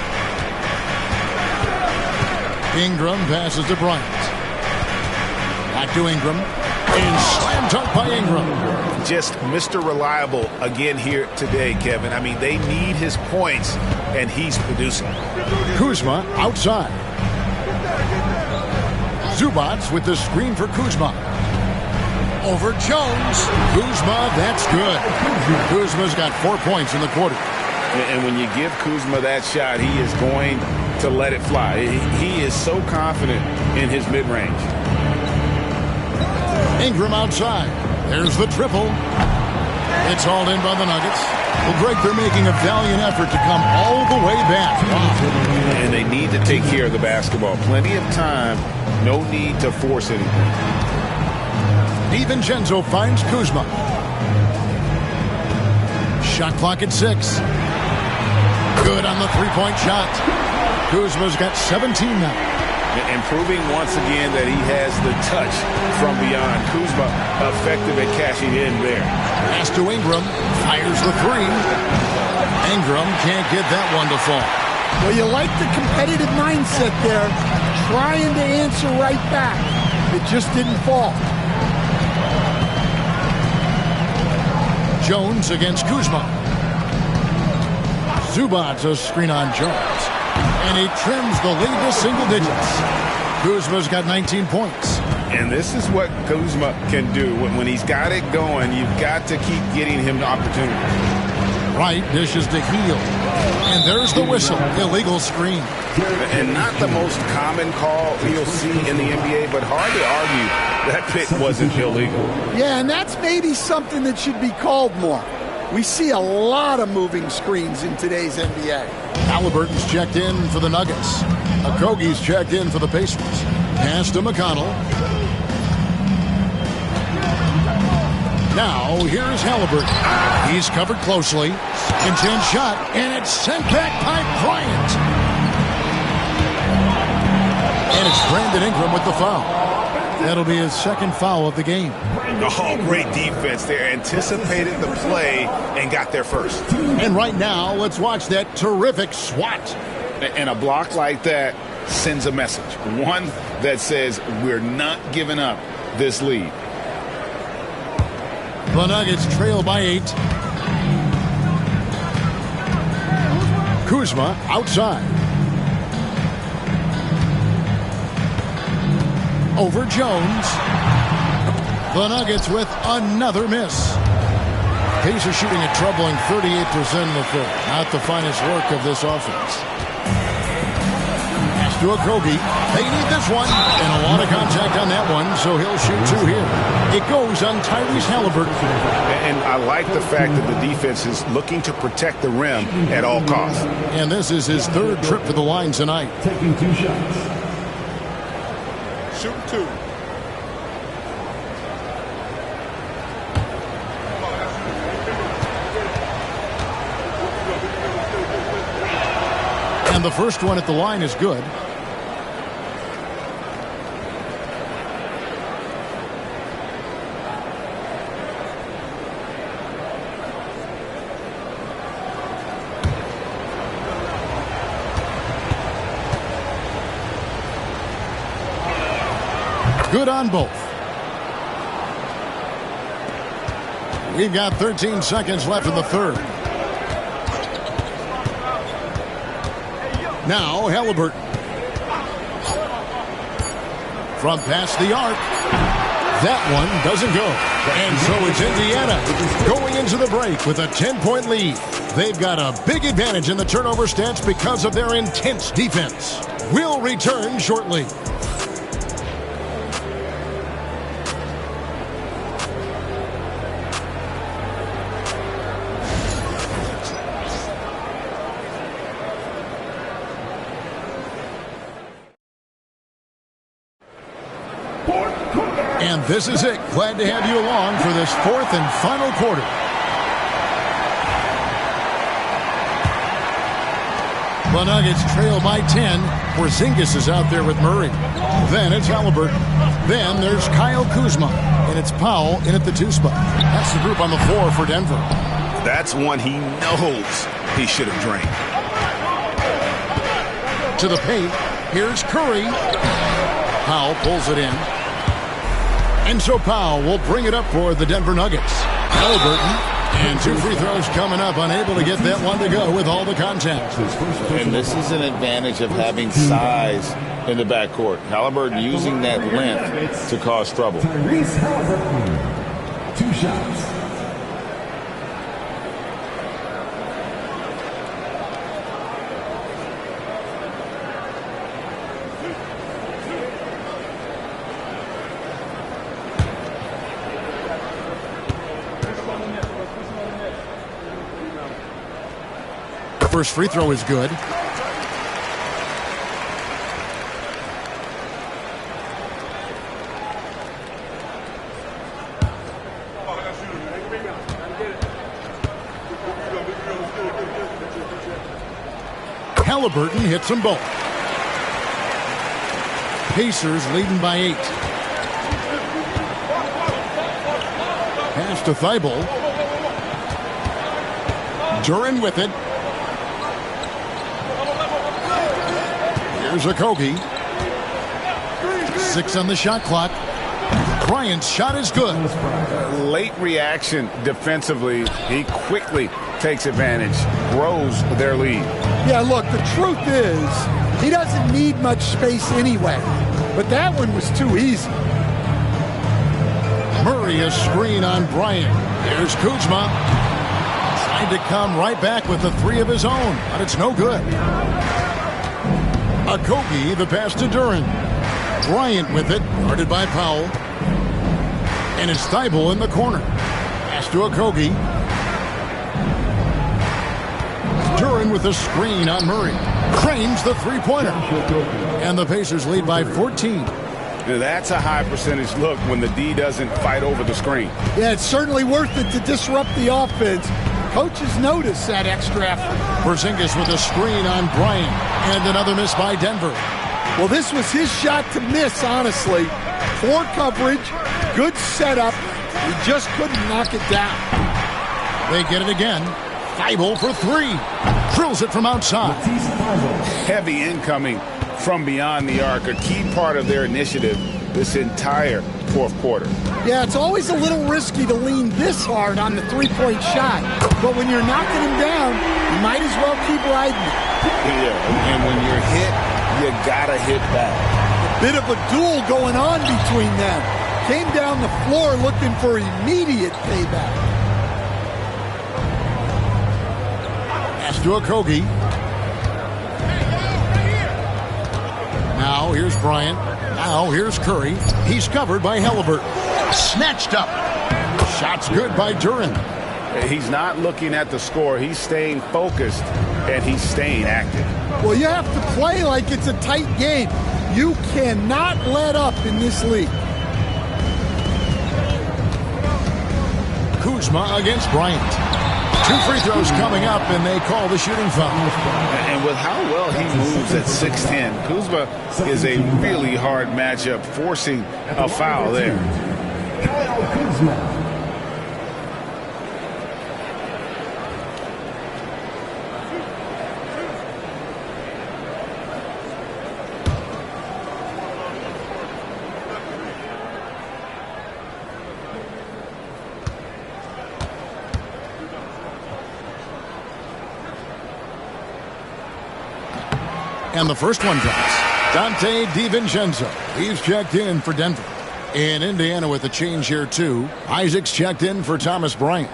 Ingram passes to Bryant. Back to Ingram. And slam dunk by Ingram. Just Mr. Reliable again here today, Kevin. I mean, they need his points, and he's producing. Kuzma outside. Zubac with the screen for Kuzma. Over Jones. Kuzma, that's good. Kuzma's got 4 points in the quarter. And when you give Kuzma that shot, he is going to let it fly. He is so confident in his mid-range. Ingram outside. There's the triple. It's hauled in by the Nuggets. Well, Greg, they're making a valiant effort to come all the way back. And they need to take care of the basketball. Plenty of time. No need to force anything. DiVincenzo finds Kuzma. Shot clock at 6. Good on the three-point shot. Kuzma's got 17 now. And proving once again that he has the touch from beyond. Kuzma effective at cashing in there. Pass to Ingram. Fires the three. Ingram can't get that one to fall. Well, you like the competitive mindset there. Trying to answer right back. It just didn't fall. Jones against Kuzma. Zubac a screen on Jones. And he trims the lead to single digits. Kuzma's got 19 points. And this is what Kuzma can do. When he's got it going, you've got to keep getting him the opportunity. Wright dishes to Heel. And there's the whistle. Illegal screen. And not the most common call you'll see in the NBA, but hard to argue that pick wasn't illegal. Yeah, and that's maybe something that should be called more. We see a lot of moving screens in today's NBA. Halliburton's checked in for the Nuggets. Okogie's checked in for the Pacers. Pass to McConnell. Now, here's Halliburton. He's covered closely. Second chance shot, and it's sent back by Bryant. And it's Brandon Ingram with the foul. That'll be his second foul of the game. Oh, great defense there. Anticipated the play and got there first. And right now, let's watch that terrific swat. And a block like that sends a message, one that says we're not giving up this lead. The Nuggets trail by 8. Kuzma outside. Over Jones. The Nuggets with another miss. Pacers shooting a troubling 38% in the third. Not the finest work of this offense. Pass to Okogie. They need this one. And a lot of contact on that one, so he'll shoot 2 here. It goes on Tyrese Halliburton. And I like the fact that the defense is looking to protect the rim at all costs. And this is his 3rd trip to the line tonight. Taking 2 shots. Shooting 2. And the first one at the line is good. Good on both. We've got 13 seconds left in the third. Now Halliburton. From past the arc. That one doesn't go. And so it's Indiana going into the break with a 10-point lead. They've got a big advantage in the turnover stats because of their intense defense. We'll return shortly. And this is it. Glad to have you along for this 4th and final quarter. The Nuggets trail by 10. Porzingis is out there with Murray. Then it's Halliburton. Then there's Kyle Kuzma. And it's Powell in at the 2 spot. That's the group on the floor for Denver. That's one he knows he should have drained. To the paint. Here's Curry. Powell pulls it in. And so Powell will bring it up for the Denver Nuggets. Halliburton, and 2 free throws coming up, unable to get that one to go with all the contact. And this is an advantage of having size in the backcourt. Halliburton using that length to cause trouble. Tyrese Halliburton. 2 shots. First free throw is good. Halliburton hits them both. Pacers leading by 8. Pass to Thibault. Duren with it. Here's Okogie. 6 on the shot clock. Bryant's shot is good. Late reaction defensively. He quickly takes advantage, grows their lead. Yeah, look, the truth is he doesn't need much space anyway. But that one was too easy. Murray a screen on Bryant. There's Kuzma. Trying to come right back with the 3 of his own, but it's no good. Okogie, the pass to Duren. Bryant with it, guarded by Powell. And it's Thibault in the corner. Pass to Okogie. Duren with a screen on Murray. Cranes the 3-pointer. And the Pacers lead by 14. That's a high percentage look when the D doesn't fight over the screen. Yeah, it's certainly worth it to disrupt the offense. Coaches notice that extra effort. Porzingis with a screen on Bryant. And another miss by Denver. Well, this was his shot to miss, honestly. Poor coverage, good setup. He just couldn't knock it down. They get it again. Thibault for 3. Drills it from outside. Heavy incoming from beyond the arc, a key part of their initiative this entire fourth quarter. Yeah, it's always a little risky to lean this hard on the three-point shot. But when you're knocking him down, you might as well keep riding it. Yeah, and when you're hit, you gotta hit back. A bit of a duel going on between them. Came down the floor looking for immediate payback. Pass to Okogie. Now here's Bryant. Now here's Curry. He's covered by Halliburton. Snatched up. Shot's good by Duren. He's not looking at the score. He's staying focused, and he's staying active. Well, you have to play like it's a tight game. You cannot let up in this league. Kuzma against Bryant. 2 free throws coming up, and they call the shooting foul. And with how well he moves at 6'10", Kuzma is a really hard matchup, forcing a foul there. Kyle Kuzma. And the first one drops. Dante DiVincenzo. He's checked in for Denver. In Indiana with a change here, too. Isaac's checked in for Thomas Bryant.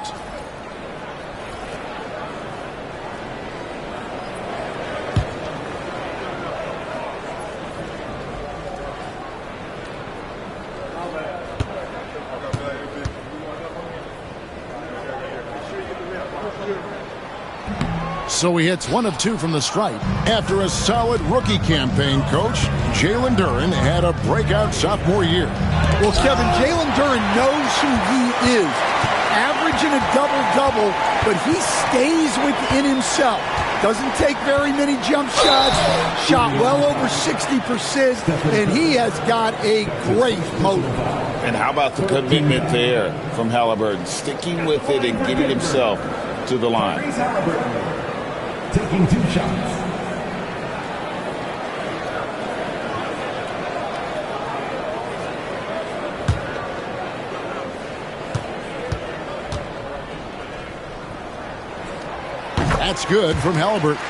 So he hits 1 of 2 from the stripe. After a solid rookie campaign, Coach, Jalen Duren had a breakout sophomore year. Well, Kevin, Jalen Duren knows who he is. Averaging a double-double, but he stays within himself. Doesn't take very many jump shots. Shot well over 60%, and he has got a great motor. And how about the commitment there from Halliburton, sticking with it and getting himself to the line. Taking 2 shots. That's good from Halliburton.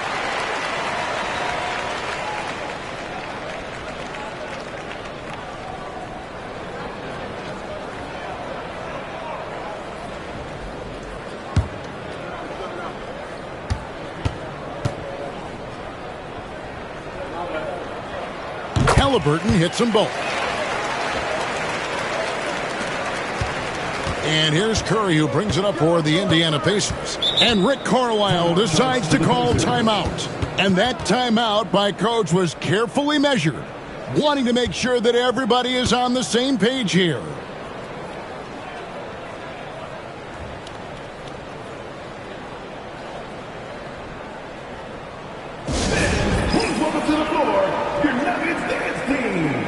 Halliburton hits them both. And here's Curry, who brings it up for the Indiana Pacers. And Rick Carlisle decides to call timeout. And that timeout by Coach was carefully measured, wanting to make sure that everybody is on the same page here. Please welcome to the floor your Nuggets dance team.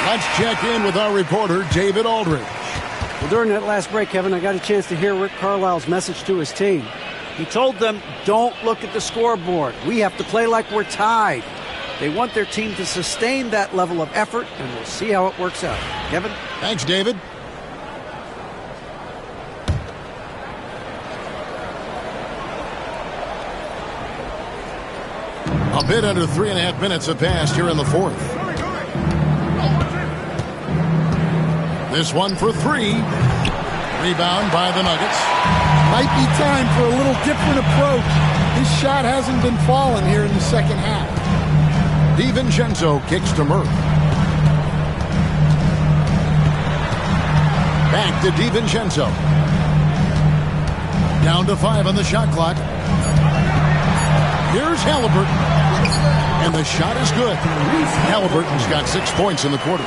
Let's check in with our reporter, David Aldridge. Well, during that last break, Kevin, I got a chance to hear Rick Carlisle's message to his team. He told them, don't look at the scoreboard. We have to play like we're tied. They want their team to sustain that level of effort, and we'll see how it works out. Kevin? Thanks, David. A bit under 3.5 minutes have passed here in the fourth. This one for three. Rebound by the Nuggets. Might be time for a little different approach. His shot hasn't been falling here in the second half. DiVincenzo kicks to Murray. Back to DiVincenzo. Down to 5 on the shot clock. Here's Halliburton. And the shot is good. Halliburton's got 6 points in the quarter.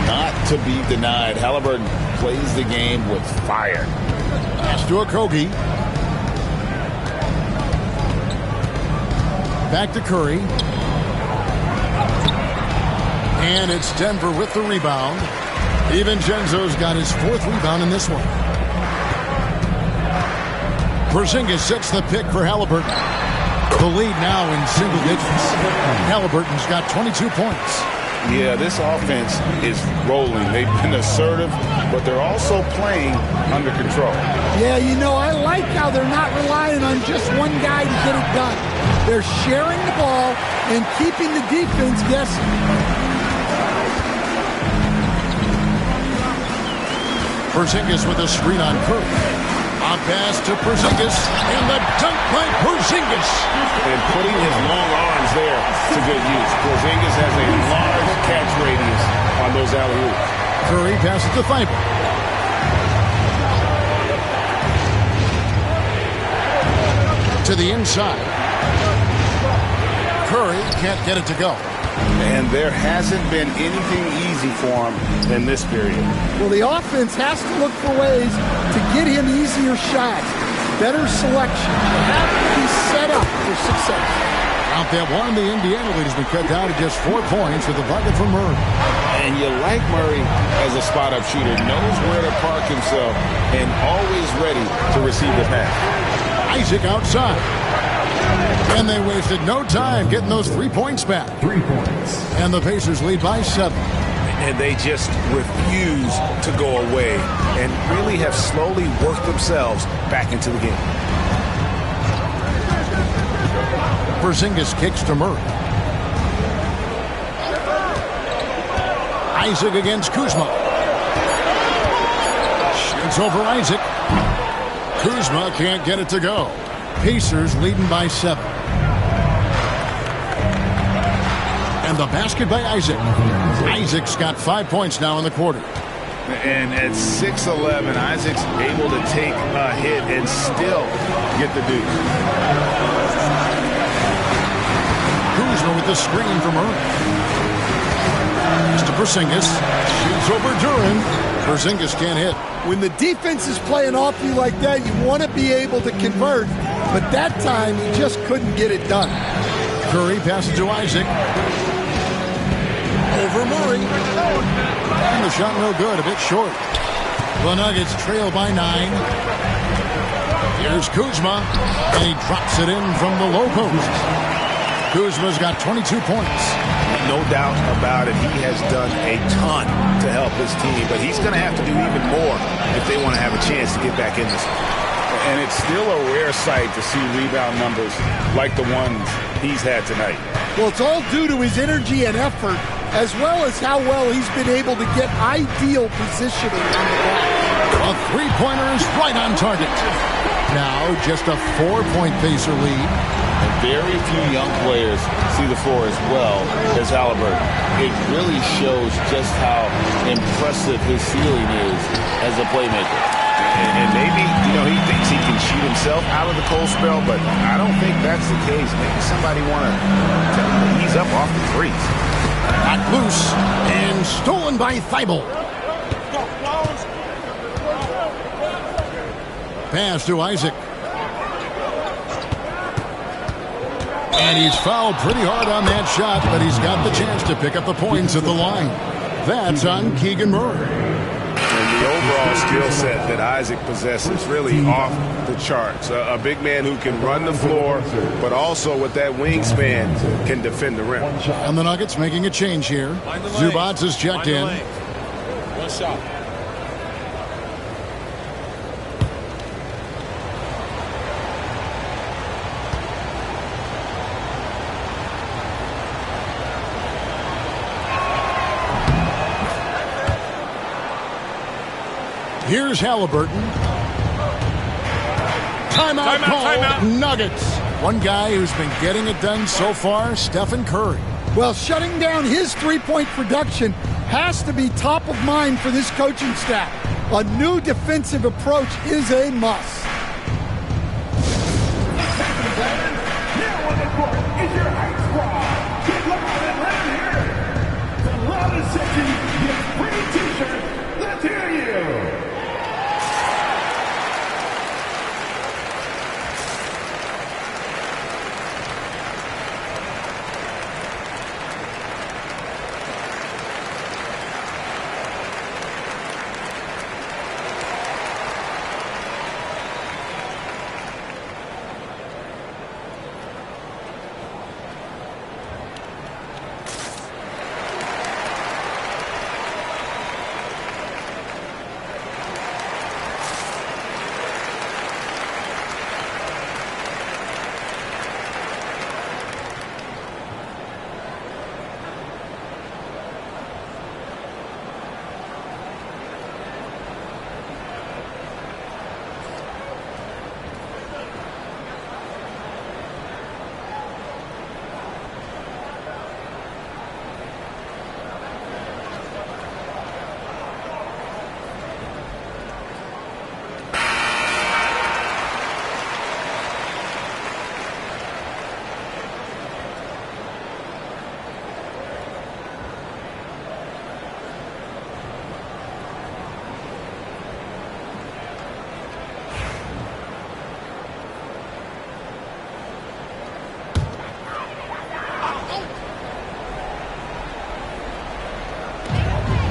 Not to be denied. Halliburton plays the game with fire. Pass to Okogie. Back to Curry. And it's Denver with the rebound. DiVincenzo's got his 4th rebound in this one. Porzingis sets the pick for Halliburton. The lead now in single digits. Halliburton's got 22 points. Yeah, this offense is rolling. They've been assertive, but they're also playing under control. Yeah, you know, I like how they're not relying on just one guy to get it done. They're sharing the ball and keeping the defense guessing. Porzingis with a screen on Curry. A pass to Porzingis, and the dunk by Porzingis. And putting his long arms there to good use. Porzingis has a large catch radius on those alley-oops. Curry passes to Thibault. To the inside. Curry can't get it to go. And there hasn't been anything easy for him in this period. Well, the offense has to look for ways to get him easier shots, better selection. They have to be set up for success. Out that one, the Indiana lead has been cut down to just 4 points with a bucket from Murray. And you like Murray as a spot-up shooter, knows where to park himself, and always ready to receive the pass. Isaac outside. And they wasted no time getting those 3 points back. 3 points. And the Pacers lead by 7. And they just refuse to go away and really have slowly worked themselves back into the game. Porzingis kicks to Murray. Isaac against Kuzma. Shoots over Isaac. Kuzma can't get it to go. Pacers leading by 7. And the basket by Isaac. Isaac's got 5 points now in the quarter. And at 6'11", Isaac's able to take a hit and still get the deuce. Kuzma with the screen from Murray. To Porzingis. Shoots over Duran. Porzingis can't hit. When the defense is playing off you like that, you want to be able to convert. But that time, he just couldn't get it done. Curry passes to Isaac. Over Murray. And the shot no good, a bit short. The Nuggets trail by 9. Here's Kuzma. And he drops it in from the low post. Kuzma's got 22 points. No doubt about it. He has done a ton to help his team, but he's going to have to do even more if they want to have a chance to get back in this. And it's still a rare sight to see rebound numbers like the ones he's had tonight. Well, it's all due to his energy and effort, as well as how well he's been able to get ideal positioning on the glass. A three-pointer is right on target. Now just a 4-point Pacer lead. And very few young players see the floor as well as Halliburton. It really shows just how impressive his ceiling is as a playmaker. And maybe, he thinks he can shoot himself out of the cold spell, but I don't think that's the case. Maybe somebody want to tell him to ease up off the threes. Got loose and stolen by Thibault. Pass to Isaac. And he's fouled pretty hard on that shot, but he's got the chance to pick up the points at the line. That's on Keegan Murray. And the overall skill set that Isaac possesses really off the charts. A big man who can run the floor, but also with that wingspan can defend the rim. And the Nuggets making a change here. Zubac is checked in. One shot. Here's Halliburton. Timeout call. Nuggets. One guy who's been getting it done so far, Stephen Curry. Well, shutting down his three-point production has to be top of mind for this coaching staff. A new defensive approach is a must. Now on the court is your Heights squad. Get loud and let's hear it. The loudest section gets free t-shirts. Let's hear you.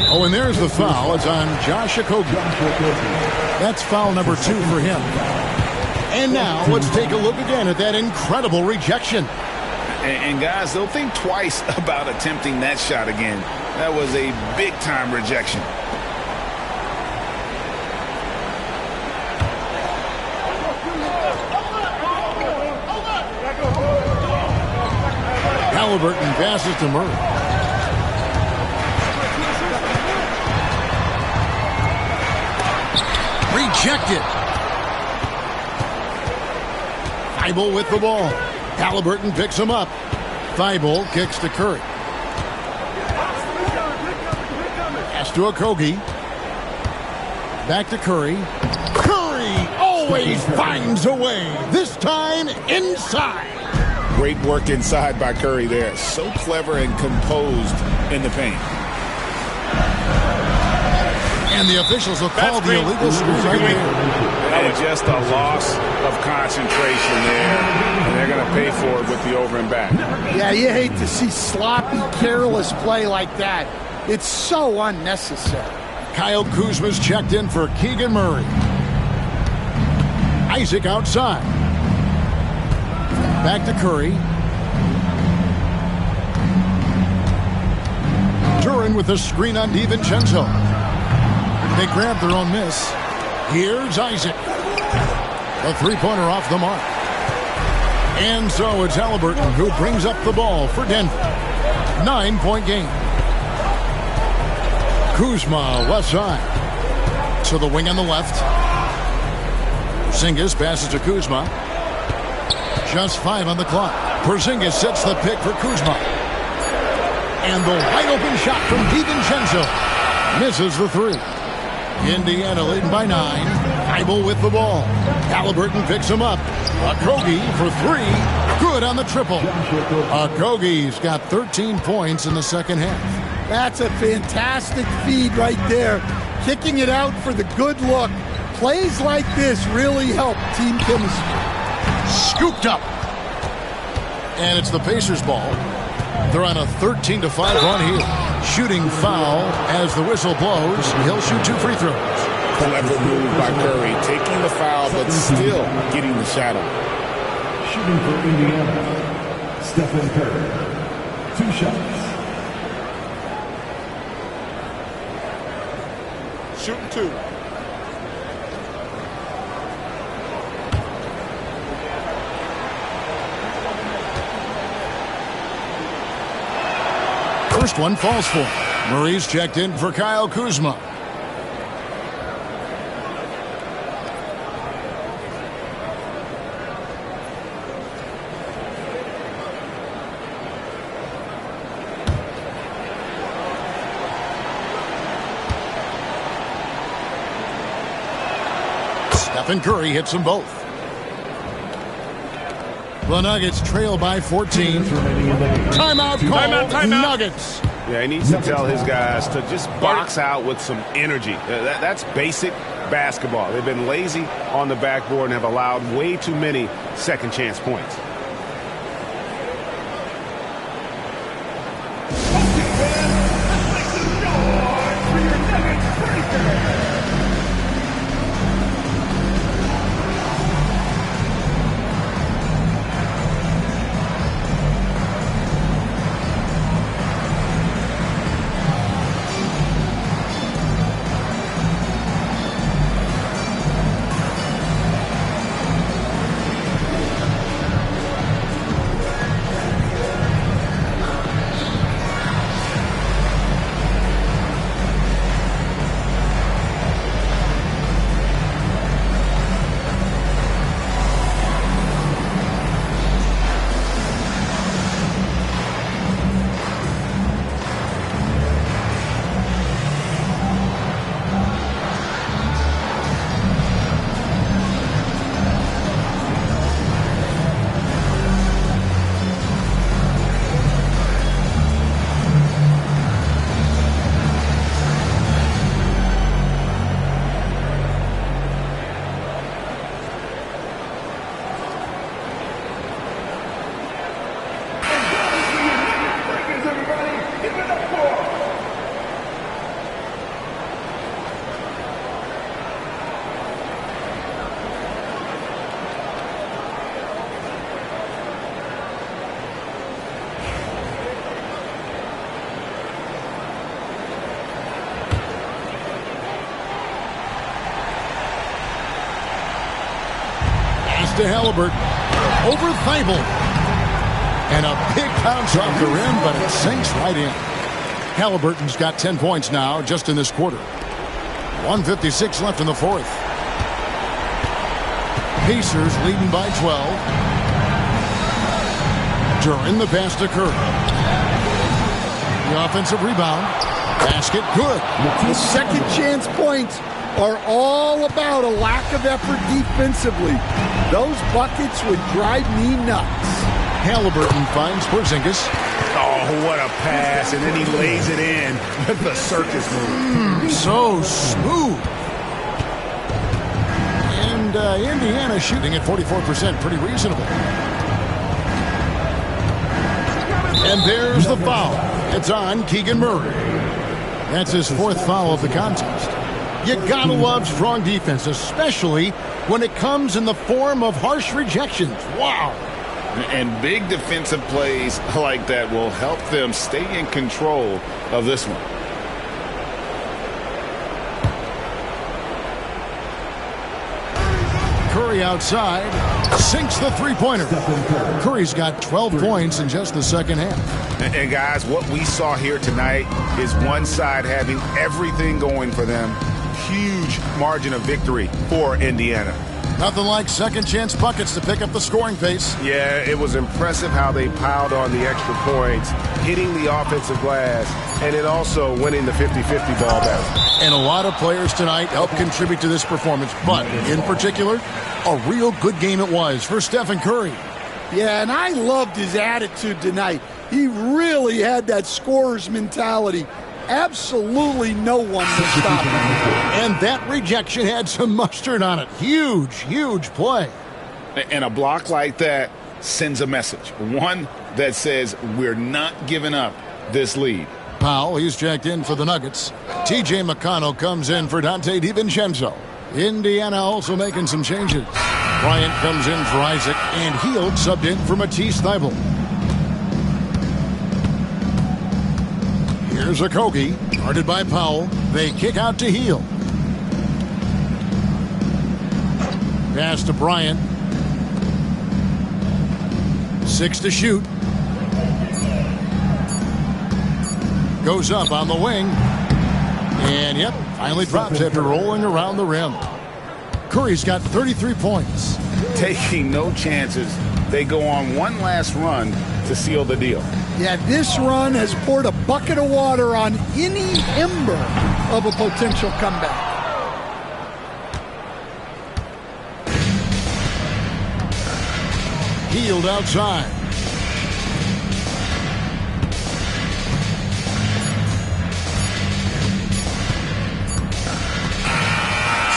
Oh, and there's the foul. It's on Josh Okogie. That's foul number 2 for him. And now let's take a look again at that incredible rejection. And guys, they'll think twice about attempting that shot again. That was a big-time rejection. Halliburton passes to Murray. Rejected. Thibault with the ball. Halliburton picks him up. Thibault kicks to Curry. Pass to Okogie. Back to Curry. Curry always finds a way. This time inside. Great work inside by Curry there. So clever and composed in the paint. And the officials will call the illegal screen right there. And just a loss of concentration there. And they're going to pay for it with the over and back. Yeah, you hate to see sloppy, careless play like that. It's so unnecessary. Kyle Kuzma's checked in for Keegan Murray. Isaac outside. Back to Curry. Duran with a screen on DiVincenzo. They grab their own miss. Here's Isaac. A three-pointer off the mark. And so it's Halliburton who brings up the ball for Denver. 9-point game. Kuzma, left side. To the wing on the left. Porzingis passes to Kuzma. Just 5 on the clock. Porzingis sets the pick for Kuzma. And the wide-open shot from DiVincenzo. Misses the 3. Indiana leading by 9. Thibault with the ball. Halliburton picks him up. Okogie for 3. Good on the triple. Okogie's got 13 points in the second half. That's a fantastic feed right there. Kicking it out for the good look. Plays like this really help team chemistry. Scooped up. And it's the Pacers' ball. They're on a 13-5 run here. Shooting foul as the whistle blows. He'll shoot 2 free throws. Clever move by Curry, taking the foul but still getting the shot on. Shooting for Indiana, Stephen Curry. 2 shots. Shooting 2. First one falls for him. Murray's checked in for Kyle Kuzma. Stephen Curry hits them both. The Nuggets trail by 14. Timeout call. Timeout. Nuggets. Yeah, he needs to tell his guys to just box out with some energy. That's basic basketball. They've been lazy on the backboard and have allowed way too many second chance points. To Halliburton, over Thibault, and a big bounce off the rim, but it sinks right in. Halliburton's got 10 points now just in this quarter. 1:56 left in the fourth. Pacers leading by 12. During the pass to Curry. The offensive rebound. Basket good. The second chance points are all about a lack of effort defensively. Those buckets would drive me nuts. Halliburton finds Porzingis. Oh, what a pass, and then he lays it in with the circus move. So smooth. And Indiana shooting at 44%, pretty reasonable. And there's the foul. It's on Keegan Murray. That's his fourth foul of the contest. You gotta love strong defense, especially when it comes in the form of harsh rejections. Wow. And big defensive plays like that will help them stay in control of this one. Curry outside, sinks the three-pointer. Curry's got 12 points in just the second half. And guys, what we saw here tonight is one side having everything going for them. Huge margin of victory for Indiana. Nothing like second chance buckets to pick up the scoring pace. Yeah, it was impressive how they piled on the extra points, hitting the offensive glass, and then also winning the 50-50 ball battle. And a lot of players tonight helped contribute to this performance, but in particular, a real good game it was for Stephen Curry. Yeah, and I loved his attitude tonight. He really had that scorer's mentality. Absolutely no one will stop him. And that rejection had some mustard on it. Huge, huge play. And a block like that sends a message. One that says we're not giving up this lead. Powell, he's checked in for the Nuggets. T.J. McConnell comes in for Dante DiVincenzo. Indiana also making some changes. Bryant comes in for Isaac, and Hield subbed in for Matisse Thybulle. Here's Okogie, guarded by Powell. They kick out to Hield. Pass to Bryant. 6 to shoot. Goes up on the wing. And, yep, finally drops after rolling around the rim. Curry's got 33 points. Taking no chances. They go on one last run to seal the deal. Yeah, this run has poured a bucket of water on any ember of a potential comeback. Healed outside.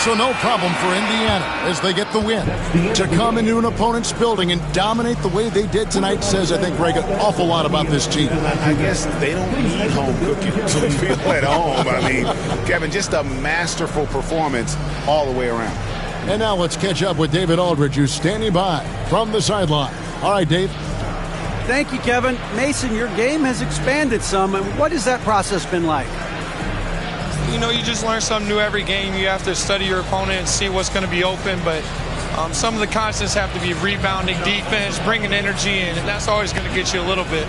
So no problem for Indiana as they get the win. To come into an opponent's building and dominate the way they did tonight says, I think, Greg, an awful lot about this team. I guess they don't need home cooking to feel at home. I mean, Kevin, just a masterful performance all the way around. And now let's catch up with David Aldridge, who's standing by from the sideline. All right, Dave. Thank you, Kevin. Mason, your game has expanded some. And what has that process been like? You know, you just learn something new every game. You have to study your opponent and see what's going to be open. But some of the constants have to be rebounding, defense, bringing energy, and that's always going to get you a little bit.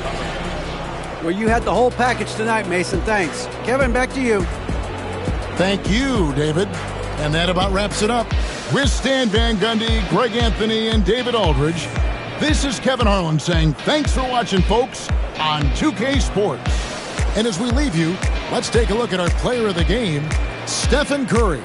Well, you had the whole package tonight, Mason. Thanks. Kevin, back to you. Thank you, David. And that about wraps it up. With Stan Van Gundy, Greg Anthony, and David Aldridge, this is Kevin Harlan saying thanks for watching, folks, on 2K Sports. And as we leave you, let's take a look at our player of the game, Stephen Curry.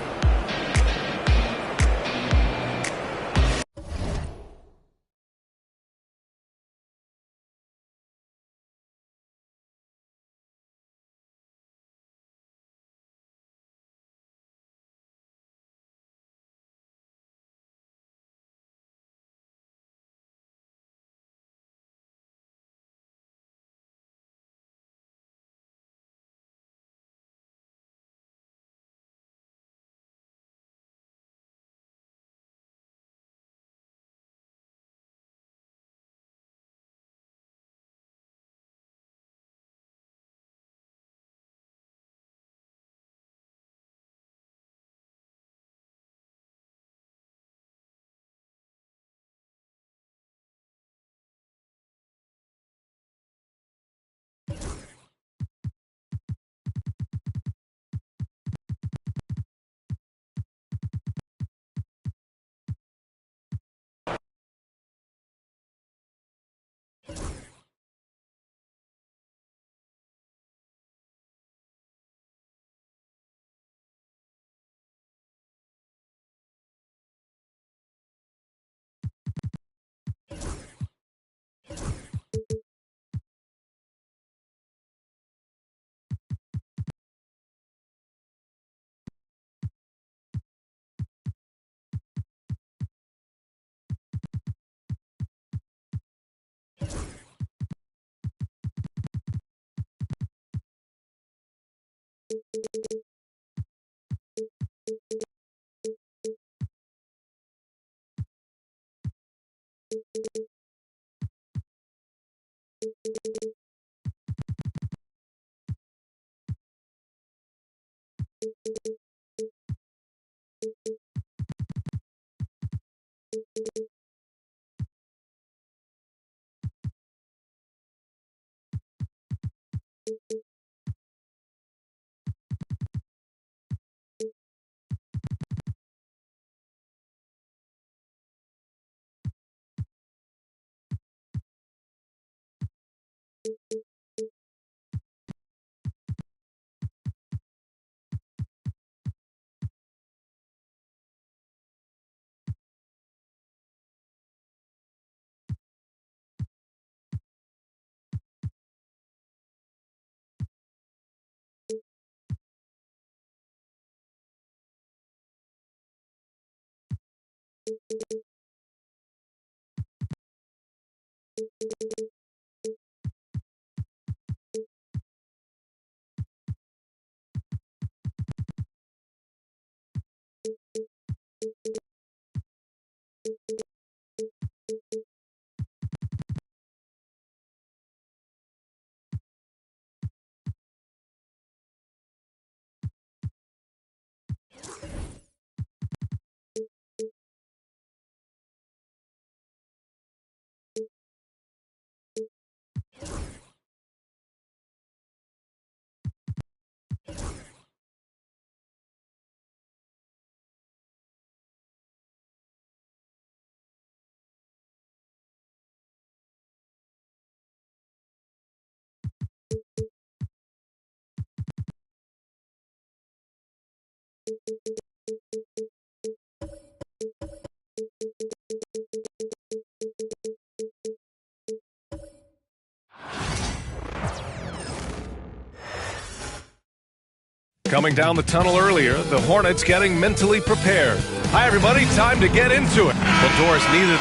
Coming down the tunnel earlier, the Hornets getting mentally prepared. Hi, everybody. Time to get into it. Well, Doris needed...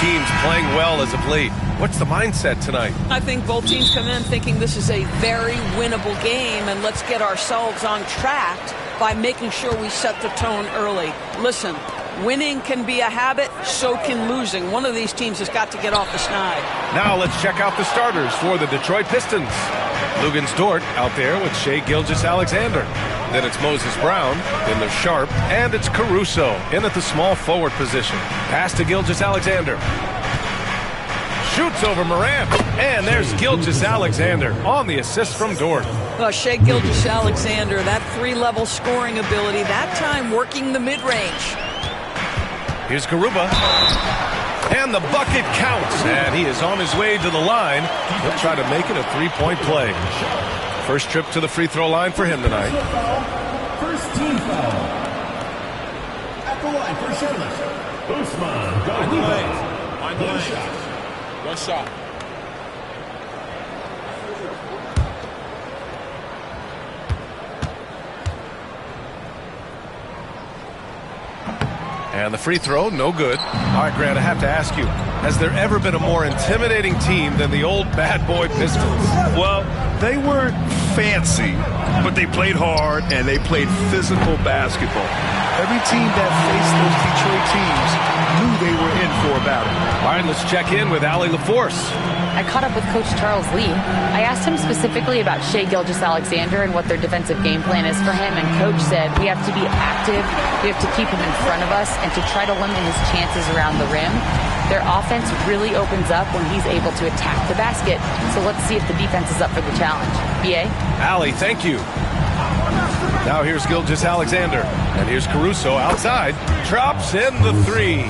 Teams playing well as of late. What's the mindset tonight? I think both teams come in thinking this is a very winnable game, and let's get ourselves on track by making sure we set the tone early. Listen, winning can be a habit, so can losing. One of these teams has got to get off the snide. Now let's check out the starters for the Detroit Pistons. Luguentz Dort out there with Shai Gilgeous-Alexander. Then it's Moses Brown, then there's Sharp, and it's Caruso in at the small forward position. Pass to Gilgeous-Alexander. Shoots over Morant, and there's Gilgeous-Alexander on the assist from Dort. Well, Shai Gilgeous-Alexander, that three-level scoring ability, that time working the mid-range. Here's Garuba. And the bucket counts, and he is on his way to the line. He'll try to make it a three-point play. First trip to the free throw line for him tonight. First team foul. At the line for Charlotte, Usman Garuba. One shot. And the free throw, no good. All right, Grant, I have to ask you, has there ever been a more intimidating team than the old bad boy Pistons? Well, they weren't fancy, but they played hard and they played physical basketball. Every team that faced those Detroit teams knew they were in for a battle. All right, let's check in with Allie LaForce. I caught up with Coach Charles Lee. I asked him specifically about Shai Gilgeous-Alexander and what their defensive game plan is for him, and Coach said we have to be active, we have to keep him in front of us, and to try to limit his chances around the rim. Their offense really opens up when he's able to attack the basket, so let's see if the defense is up for the challenge. B.A.? Allie, thank you. Now here's Gilgeous-Alexander, and here's Caruso outside, drops in the three.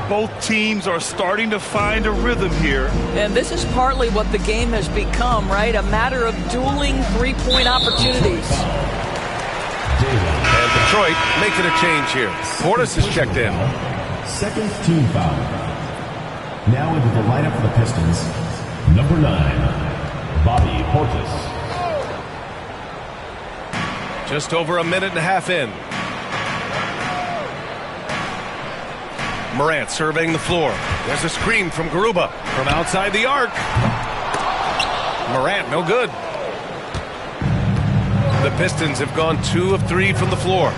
Both teams are starting to find a rhythm here. And this is partly what the game has become, right? A matter of dueling three-point opportunities. And Detroit making a change here. Portis is checked in. Second team foul. Now into the lineup for the Pistons, number 9, Bobby Portis. Just over a minute and a half in. Morant surveying the floor. There's a screen from Garuba from outside the arc. Morant, no good. The Pistons have gone 2 of 3 from the floor.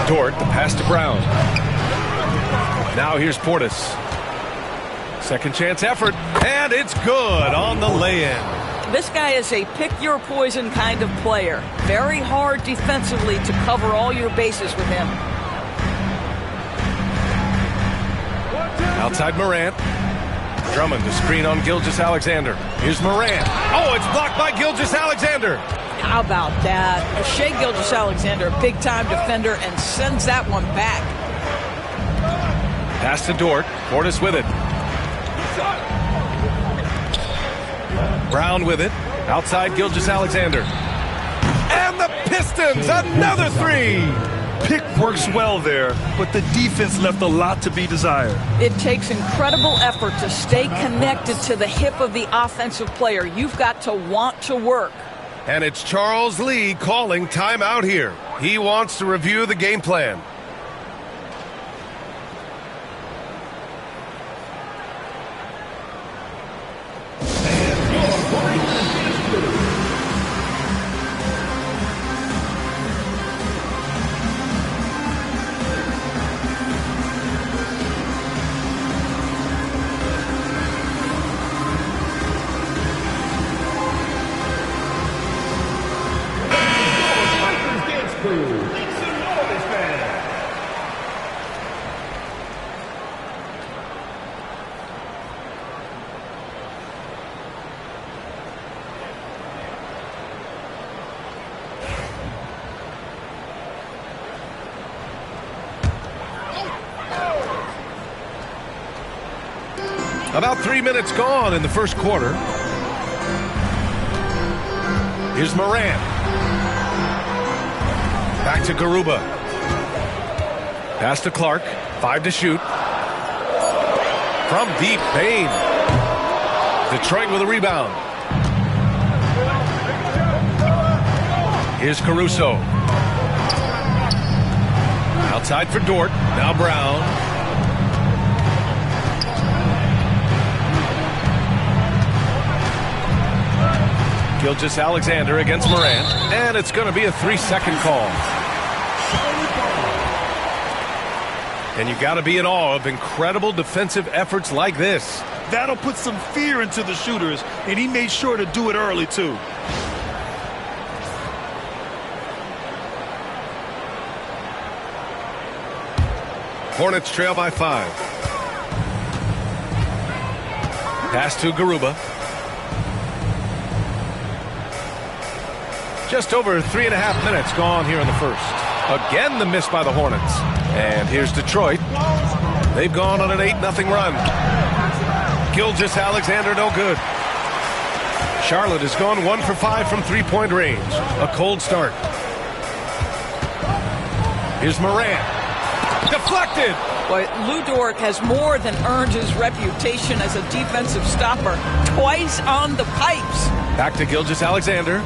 Dort, the pass to Brown. Now here's Portis. Second chance effort, and it's good on the lay-in. This guy is a pick-your-poison kind of player. Very hard defensively to cover all your bases with him. Outside Morant. Drummond to screen on Gilgeous-Alexander. Here's Morant. Oh, it's blocked by Gilgeous-Alexander. How about that? Shai Gilgeous-Alexander, a big-time defender, and sends that one back. Pass to Dort. Portis with it. Brown with it. Outside Gilgeous-Alexander. And the Pistons, another three. Pick works well there, but the defense left a lot to be desired. It takes incredible effort to stay connected to the hip of the offensive player. You've got to want to work. And it's Charles Lee calling timeout here. He wants to review the game plan. crew. Make some noise, fans. About 3 minutes gone in the first quarter. Here's Moran. Back to Garuba. Pass to Clark. 5 to shoot. From deep, Payne. Detroit with a rebound. Here's Caruso. Outside for Dort. Now Brown. Gilgeous-Alexander against Morant, and it's going to be a 3-second call. And you got to be in awe of incredible defensive efforts like this. That'll put some fear into the shooters, and he made sure to do it early, too. Hornets trail by 5. Pass to Garuba. Just over 3.5 minutes gone here in the first. Again, the miss by the Hornets. And here's Detroit. They've gone on an 8-0 run. Gilgeous-Alexander no good. Charlotte has gone 1 for 5 from three-point range. A cold start. Here's Moran. Deflected. Boy, Lou Dort has more than earned his reputation as a defensive stopper. Twice on the pipes. Back to Gilgeous-Alexander.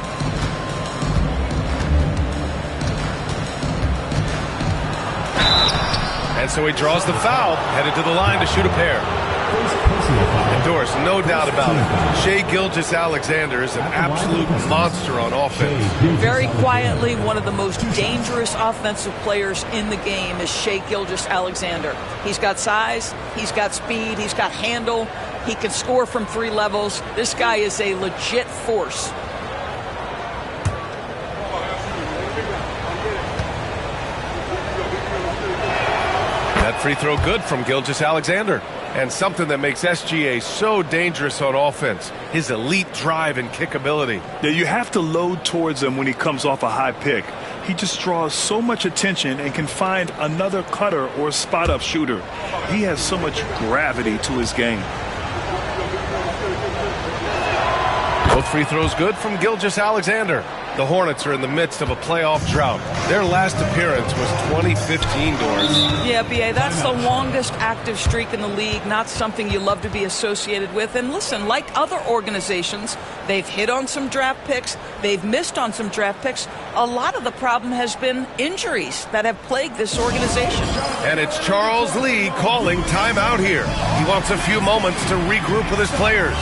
And so he draws the foul, headed to the line to shoot a pair. And Doris, no doubt about it, Shai Gilgeous-Alexander is an absolute monster on offense. Very quietly, one of the most dangerous offensive players in the game is Shai Gilgeous-Alexander. He's got size, he's got speed, he's got handle, he can score from 3 levels. This guy is a legit force. That free throw good from Gilgeous-Alexander. And something that makes SGA so dangerous on offense, his elite drive and kick ability. Yeah, you have to load towards him when he comes off a high pick. He just draws so much attention and can find another cutter or spot-up shooter. He has so much gravity to his game. Both free throws good from Gilgeous-Alexander. The Hornets are in the midst of a playoff drought. Their last appearance was 2015, Doris. Yeah, B.A., that's the longest active streak in the league, not something you love to be associated with. And listen, like other organizations, they've hit on some draft picks, they've missed on some draft picks. A lot of the problem has been injuries that have plagued this organization. And it's Charles Lee calling timeout here. He wants a few moments to regroup with his players.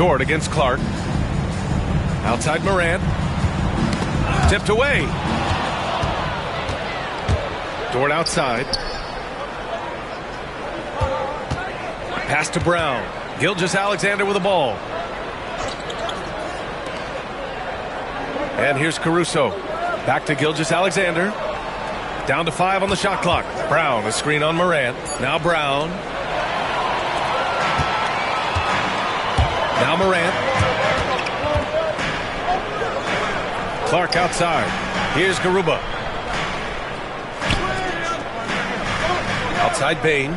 Dort against Clark. Outside Morant. Tipped away. Dort outside. Pass to Brown. Gilgeous-Alexander with the ball. And here's Caruso. Back to Gilgeous-Alexander. Down to 5 on the shot clock. Brown, a screen on Morant. Now Brown. Now Morant. Clark outside. Here's Garuba. Outside Bane.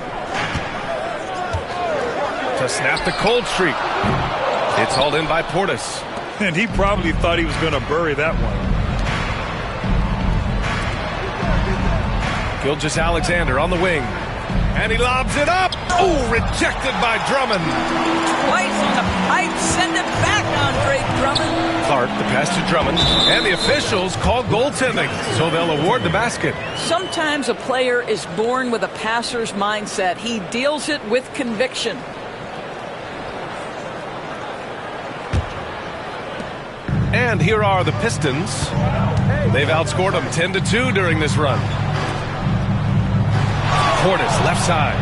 To snap the cold streak. It's hauled in by Portis. And he probably thought he was going to bury that one. Gilgeous-Alexander on the wing. And he lobs it up. Oh, rejected by Drummond. Twice on the pipe. Send it back, Andre Drummond. Clark, the pass to Drummond. And the officials call goaltending, so they'll award the basket. Sometimes a player is born with a passer's mindset. He deals it with conviction. And here are the Pistons. They've outscored them 10-2 during this run. Portis, left side.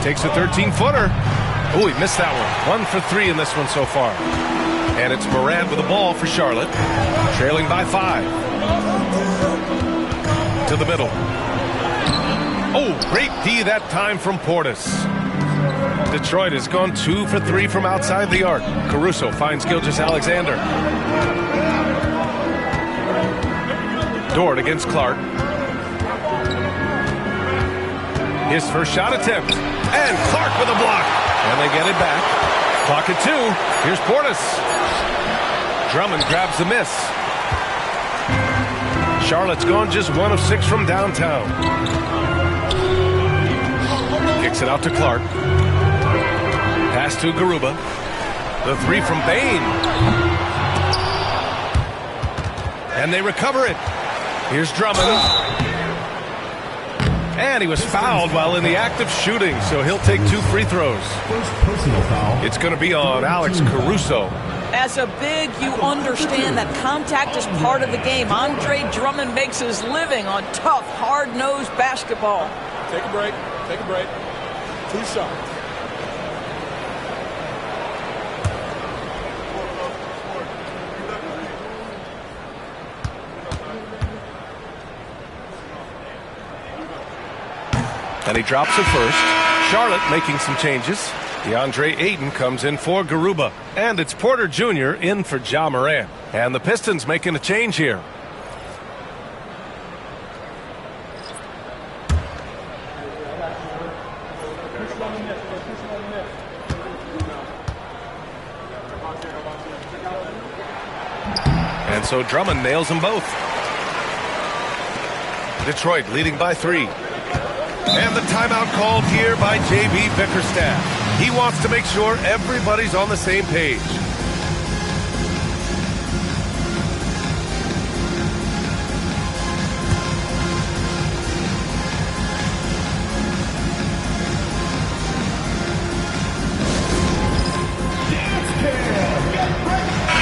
Takes a 13-footer. Oh, he missed that one. 1 for 3 in this one so far. And it's Morant with the ball for Charlotte. Trailing by 5. To the middle. Oh, great D that time from Portis. Detroit has gone 2 for 3 from outside the arc. Caruso finds Gilgeous-Alexander. Dort against Clark. His first shot attempt. And Clark with a block. And they get it back. Clock at 2. Here's Portis. Drummond grabs the miss. Charlotte's gone just 1 of 6 from downtown. Kicks it out to Clark. Pass to Garuba. The 3 from Bane. And they recover it. Here's Drummond. And he was fouled while in the act of shooting, so he'll take 2 free throws. First personal foul. It's going to be on Alex Caruso. As a big, you understand that contact is part of the game. Andre Drummond makes his living on tough, hard-nosed basketball. Take a break. Take a break. 2 shots. And he drops it first. Charlotte making some changes. DeAndre Ayton comes in for Garuba. And it's Porter Jr. in for Ja Morant. And the Pistons making a change here. And so Drummond nails them both. Detroit leading by 3. And the timeout called here by J.B. Bickerstaff. He wants to make sure everybody's on the same page.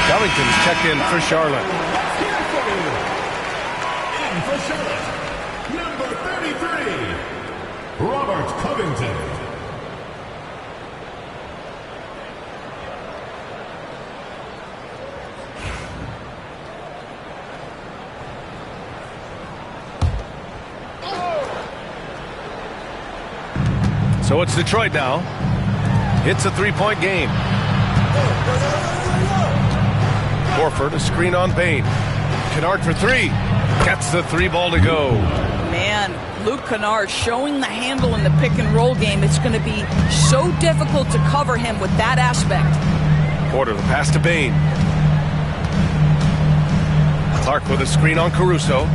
Covington's checked in for Charlotte. In for Charlotte, number 33. Robert Covington. So it's Detroit now. It's a 3-point game. Horford, a screen on Bane. Kennard for 3. Gets the 3 ball to go. Man, Luke Kennard showing the handle in the pick and roll game. It's going to be so difficult to cover him with that aspect. Porter, the pass to Bane. Clark with a screen on Caruso.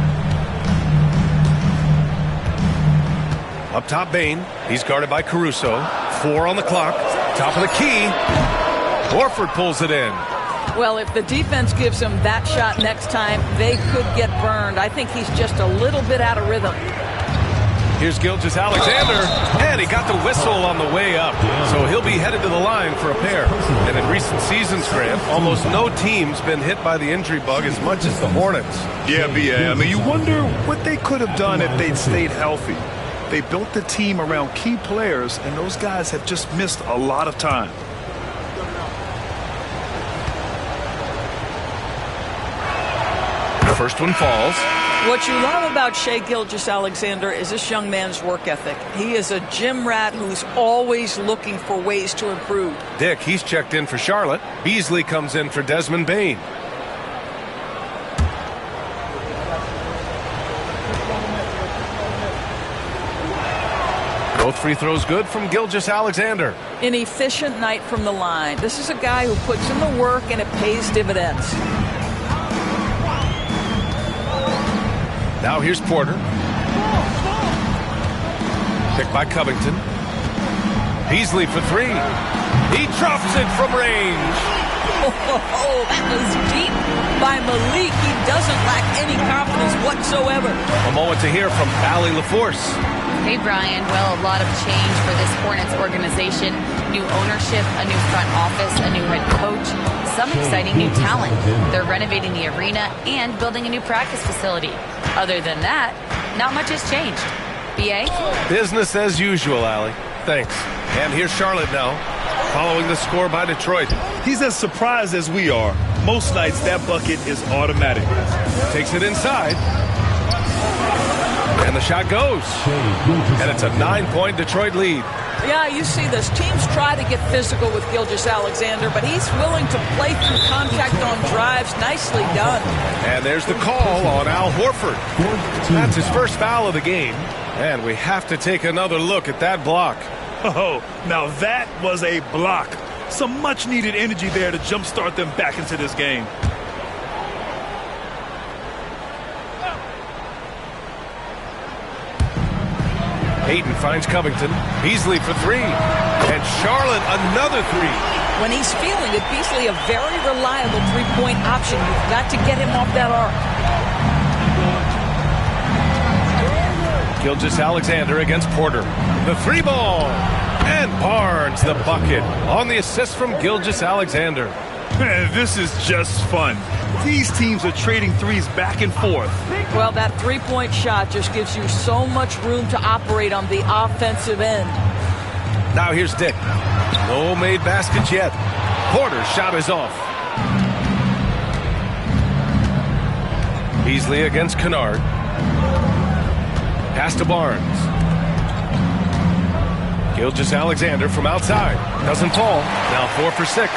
Up top, Bane. He's guarded by Caruso. 4 on the clock. Top of the key. Horford pulls it in. Well, if the defense gives him that shot next time, they could get burned. I think he's just a little bit out of rhythm. Here's Gilgeous-Alexander, and he got the whistle on the way up. So he'll be headed to the line for a pair. And in recent seasons, Grant, almost no team's been hit by the injury bug as much as the Hornets. Yeah, B.A. I mean, you wonder what they could have done if they'd stayed healthy. They built the team around key players, and those guys have just missed a lot of time. The first one falls. What you love about Shai Gilgeous-Alexander is this young man's work ethic. He is a gym rat who's always looking for ways to improve. Dick, he's checked in for Charlotte. Beasley comes in for Desmond Bane. Both free throws good from Gilgeous-Alexander. An efficient night from the line. This is a guy who puts in the work and it pays dividends. Now here's Porter. Picked by Covington. Beasley for three. He drops it from range. Oh, that was deep by Malik. He doesn't lack any confidence whatsoever. A moment to hear from Allie LaForce. Hey, Brian. Well, a lot of change for this Hornets organization. New ownership, a new front office, a new head coach, some exciting new talent. They're renovating the arena and building a new practice facility. Other than that, not much has changed. B.A.? Business as usual, Allie. Thanks. And here's Charlotte now, following the score by Detroit. He's as surprised as we are. Most nights, that bucket is automatic. Takes it inside. And the shot goes. And it's a 9-point Detroit lead. Yeah, you see this. Teams try to get physical with Gilgeous-Alexander, but he's willing to play through contact on drives. Nicely done. And there's the call on Al Horford. That's his first foul of the game. And we have to take another look at that block. Oh, now that was a block. Some much-needed energy there to jumpstart them back into this game. Ayton finds Covington. Beasley for three. And Charlotte another three. When he's feeling it, Beasley a very reliable three-point option. You've got to get him off that arc. Gilgeous-Alexander against Porter. The three ball. And Barnes the bucket on the assist from Gilgeous-Alexander. This is just fun. These teams are trading threes back and forth. Well, that three-point shot just gives you so much room to operate on the offensive end. Now here's Dick. No made baskets yet. Porter's shot is off. Beasley against Kennard. Pass to Barnes. Gilgeous-Alexander from outside. Doesn't fall. Now 4 for 6.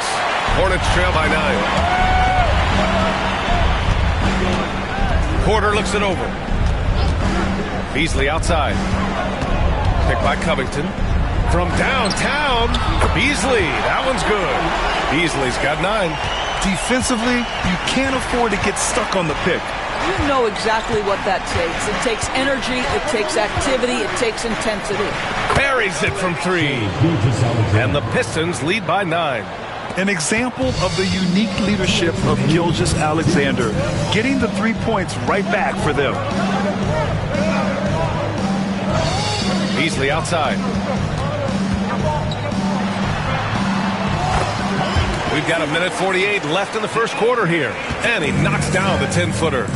Hornets trail by 9. Porter looks it over. Beasley outside. Picked by Covington. From downtown, Beasley. That one's good. Beasley's got 9. Defensively, you can't afford to get stuck on the pick. You know exactly what that takes. It takes energy, it takes activity, it takes intensity. Buries it from 3. And the Pistons lead by 9. An example of the unique leadership of Gilgeous-Alexander, getting the 3 points right back for them. Beasley outside. We've got 1:48 left in the first quarter here. And he knocks down the 10-footer.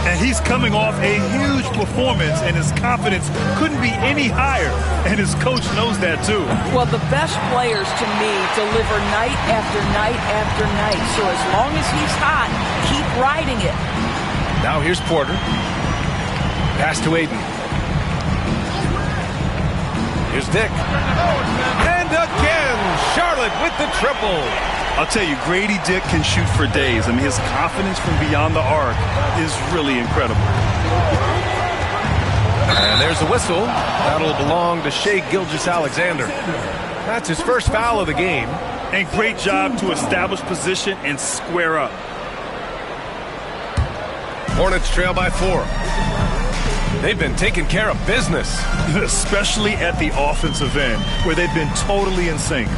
And he's coming off a huge performance, and his confidence couldn't be any higher. And his coach knows that, too. Well, the best players, to me, deliver night after night after night. So as long as he's hot, keep riding it. Now here's Porter. Pass to Ayton. Here's Dick. And again, Charlotte with the triple. I'll tell you, Grady Dick can shoot for days. I mean, his confidence from beyond the arc is really incredible. And there's the whistle. That'll belong to Shai Gilgeous-Alexander. That's his first foul of the game. And great job to establish position and square up. Hornets trail by 4. They've been taking care of business. Especially at the offensive end, where they've been totally in sync.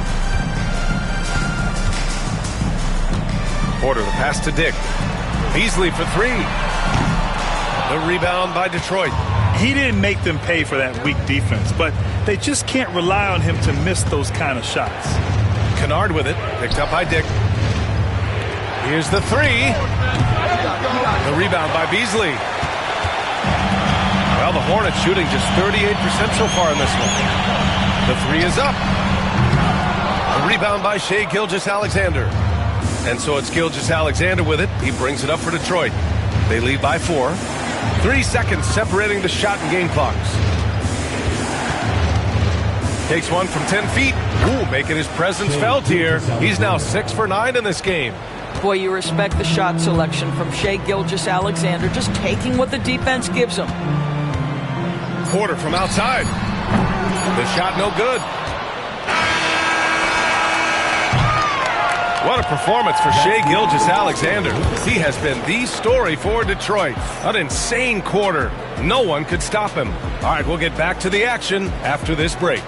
Porter, the pass to Dick. Beasley for 3. The rebound by Detroit. He didn't make them pay for that weak defense, but they just can't rely on him to miss those kind of shots. Kennard with it, picked up by Dick. Here's the three. The rebound by Beasley. Well, the Hornets shooting just 38% so far in this one. The three is up. The rebound by Shai Gilgeous-Alexander. And so it's Gilgeous-Alexander with it. He brings it up for Detroit. They lead by 4. 3 seconds separating the shot and game clocks. Takes one from 10 feet. Ooh, making his presence felt here. He's now 6 for 9 in this game. Boy, you respect the shot selection from Shai Gilgeous-Alexander, just taking what the defense gives him. Porter from outside. The shot no good. What a performance for Shai Gilgeous-Alexander. He has been the story for Detroit. An insane quarter. No one could stop him. All right, we'll get back to the action after this break.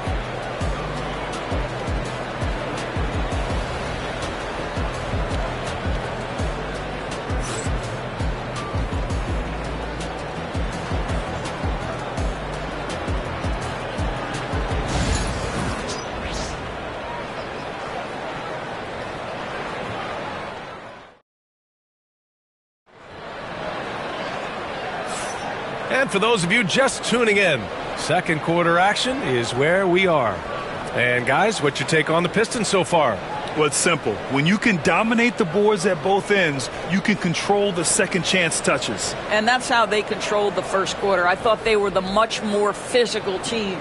And for those of you just tuning in, second quarter action is where we are. And guys, what's your take on the Pistons so far? Well, it's simple. When you can dominate the boards at both ends, you can control the second chance touches. And that's how they controlled the first quarter. I thought they were the much more physical team.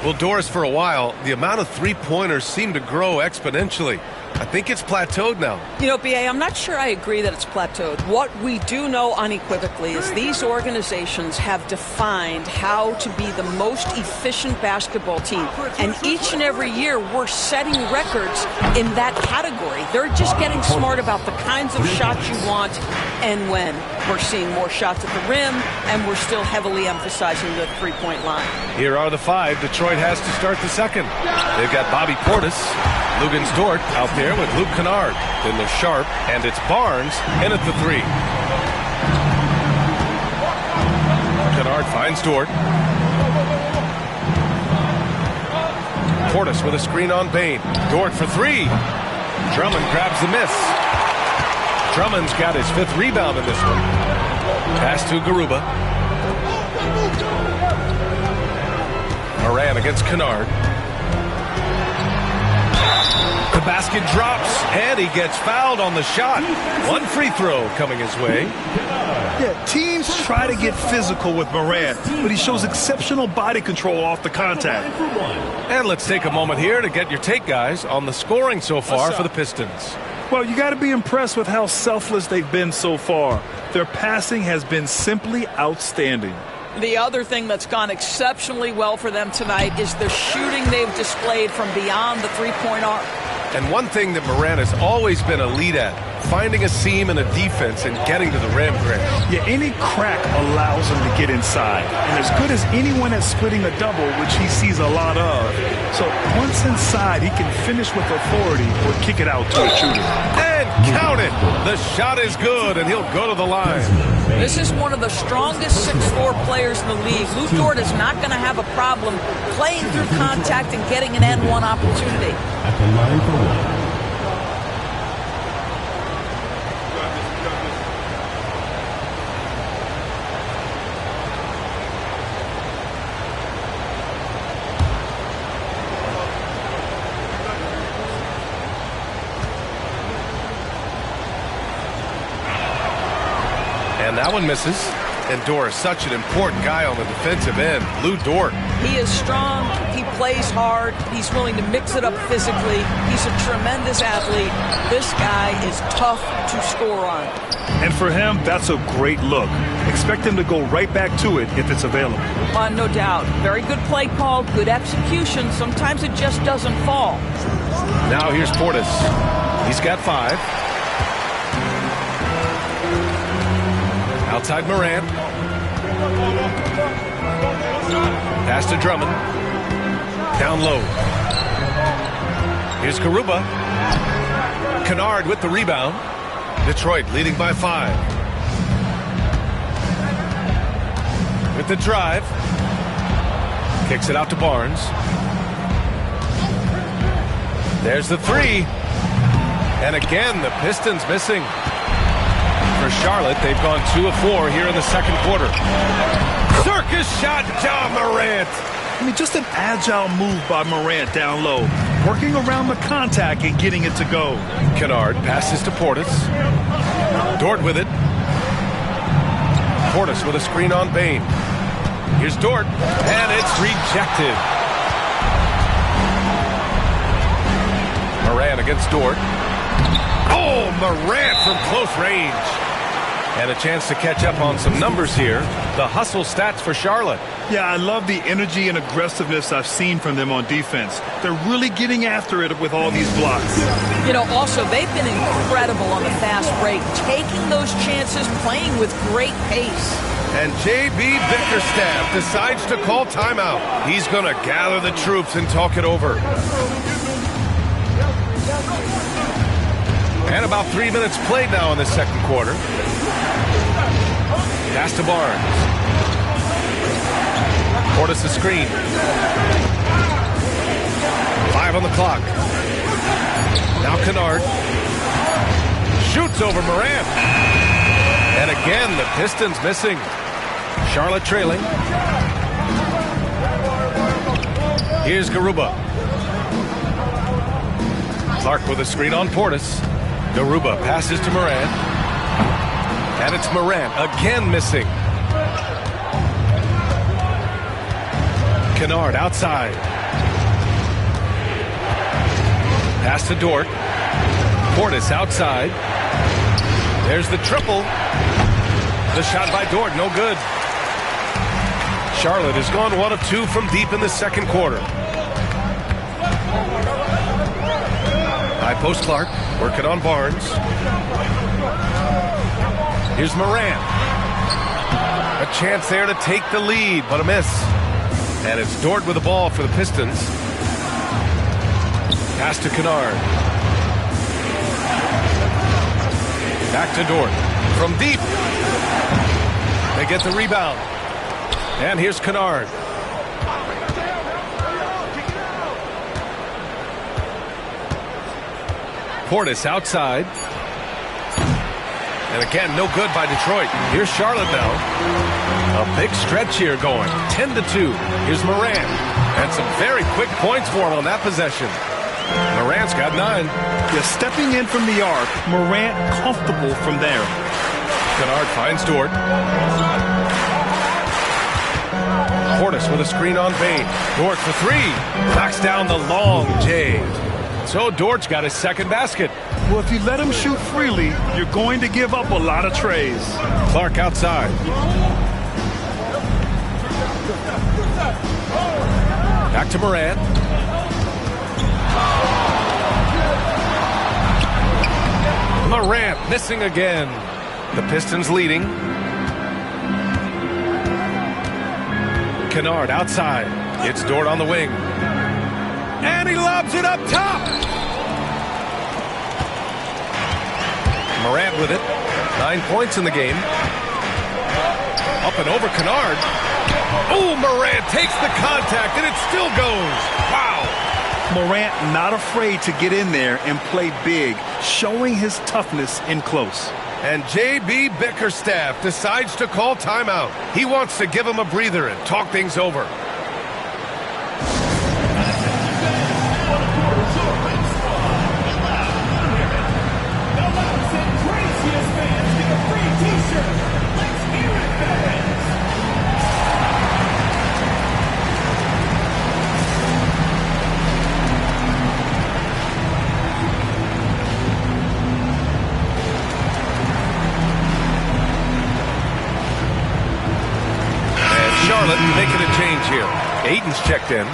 Well, Doris, for a while, the amount of three-pointers seemed to grow exponentially. I think it's plateaued now. You know, B.A., I'm not sure I agree that it's plateaued. What we do know unequivocally is these organizations have defined how to be the most efficient basketball team. And each and every year, we're setting records in that category. They're just getting smart about the kinds of shots you want and when. We're seeing more shots at the rim, and we're still heavily emphasizing the three-point line. Here are the 5 Detroit has to start the second. They've got Bobby Portis, Luguentz Dort out there with Luke Kennard. Then there's Sharp, and it's Barnes in at the 3. Kennard finds Dort. Portis with a screen on Bane. Dort for 3. Drummond grabs the miss. Drummond's got his 5th rebound in this one. Pass to Garuba. Moran against Kennard. The basket drops, and he gets fouled on the shot. One free throw coming his way. Yeah, teams try to get physical with Moran, but he shows exceptional body control off the contact. And let's take a moment here to get your take, guys, on the scoring so far for the Pistons. Well, you got to be impressed with how selfless they've been so far. Their passing has been simply outstanding. The other thing that's gone exceptionally well for them tonight is the shooting they've displayed from beyond the three-point arc. And one thing that Moran has always been elite at, finding a seam in a defense and getting to the rim, Greg. Yeah, any crack allows him to get inside. And as good as anyone at splitting a double, which he sees a lot of. So once inside, he can finish with authority or kick it out to a shooter. And count it! The shot is good, and he'll go to the line. This is one of the strongest 6'4 players in the league. Luke Dort is not going to have a problem playing through contact and getting an N1 opportunity. At the line for one. And that one misses. And Dort is such an important guy on the defensive end. Lou Dort. He is strong. He plays hard. He's willing to mix it up physically. He's a tremendous athlete. This guy is tough to score on. And for him, that's a great look. Expect him to go right back to it if it's available. No doubt. Very good play call, good execution. Sometimes it just doesn't fall. Now here's Portis. He's got 5. Outside Moran. Pass to Drummond. Down low. Here's Garuba. Kennard with the rebound. Detroit leading by 5. with the drive. Kicks it out to Barnes. There's the three. And again, the Pistons missing. For Charlotte, they've gone 2 of 4 here in the second quarter. Circus shot, Ja Morant. I mean, just an agile move by Morant down low. Working around the contact and getting it to go. Kennard passes to Portis. Dort with it. Portis with a screen on Bane. Here's Dort, and it's rejected. Morant against Dort. Oh, Morant from close range. And a chance to catch up on some numbers here. The hustle stats for Charlotte. Yeah, I love the energy and aggressiveness I've seen from them on defense. They're really getting after it with all these blocks. You know, also, they've been incredible on the fast break, taking those chances, playing with great pace. And J.B. Bickerstaff decides to call timeout. He's going to gather the troops and talk it over. And about 3 minutes played now in the second quarter. Pass to Barnes. Portis the screen. 5 on the clock. Now Kennard. Shoots over Morant. And again, the Pistons missing. Charlotte trailing. Here's Garuba. Clark with a screen on Portis. Garuba passes to Morant. And it's Morant again missing. Kennard outside. Pass to Dort. Portis outside. There's the triple. The shot by Dort, no good. Charlotte has gone 1 of 2 from deep in the second quarter. High post Clark, working on Barnes. Here's Morant. A chance there to take the lead, but a miss. And it's Dort with the ball for the Pistons. Pass to Kennard. Back to Dort. From deep. They get the rebound. And here's Kennard. Portis outside. And again, no good by Detroit. Here's Charlotte now. A big stretch here going. 10-2. Here's Morant. And some very quick points for him on that possession. Morant's got 9. Yeah, stepping in from the arc, Morant comfortable from there. Kennard finds Dort. Portis with a screen on Bane. Dort for 3. Knocks down the long J. So Dort's got his second basket. Well, if you let him shoot freely, you're going to give up a lot of trays. Clark outside. Back to Morant. Morant missing again. The Pistons leading. Kennard outside. It's Dort on the wing. And he lobs it up top. Morant with it. 9 points in the game. Up and over Kennard. Oh, Morant takes the contact, and it still goes. Wow. Morant not afraid to get in there and play big, showing his toughness in close. And J.B. Bickerstaff decides to call timeout. He wants to give him a breather and talk things over. Making a change here. Ayton's checked in.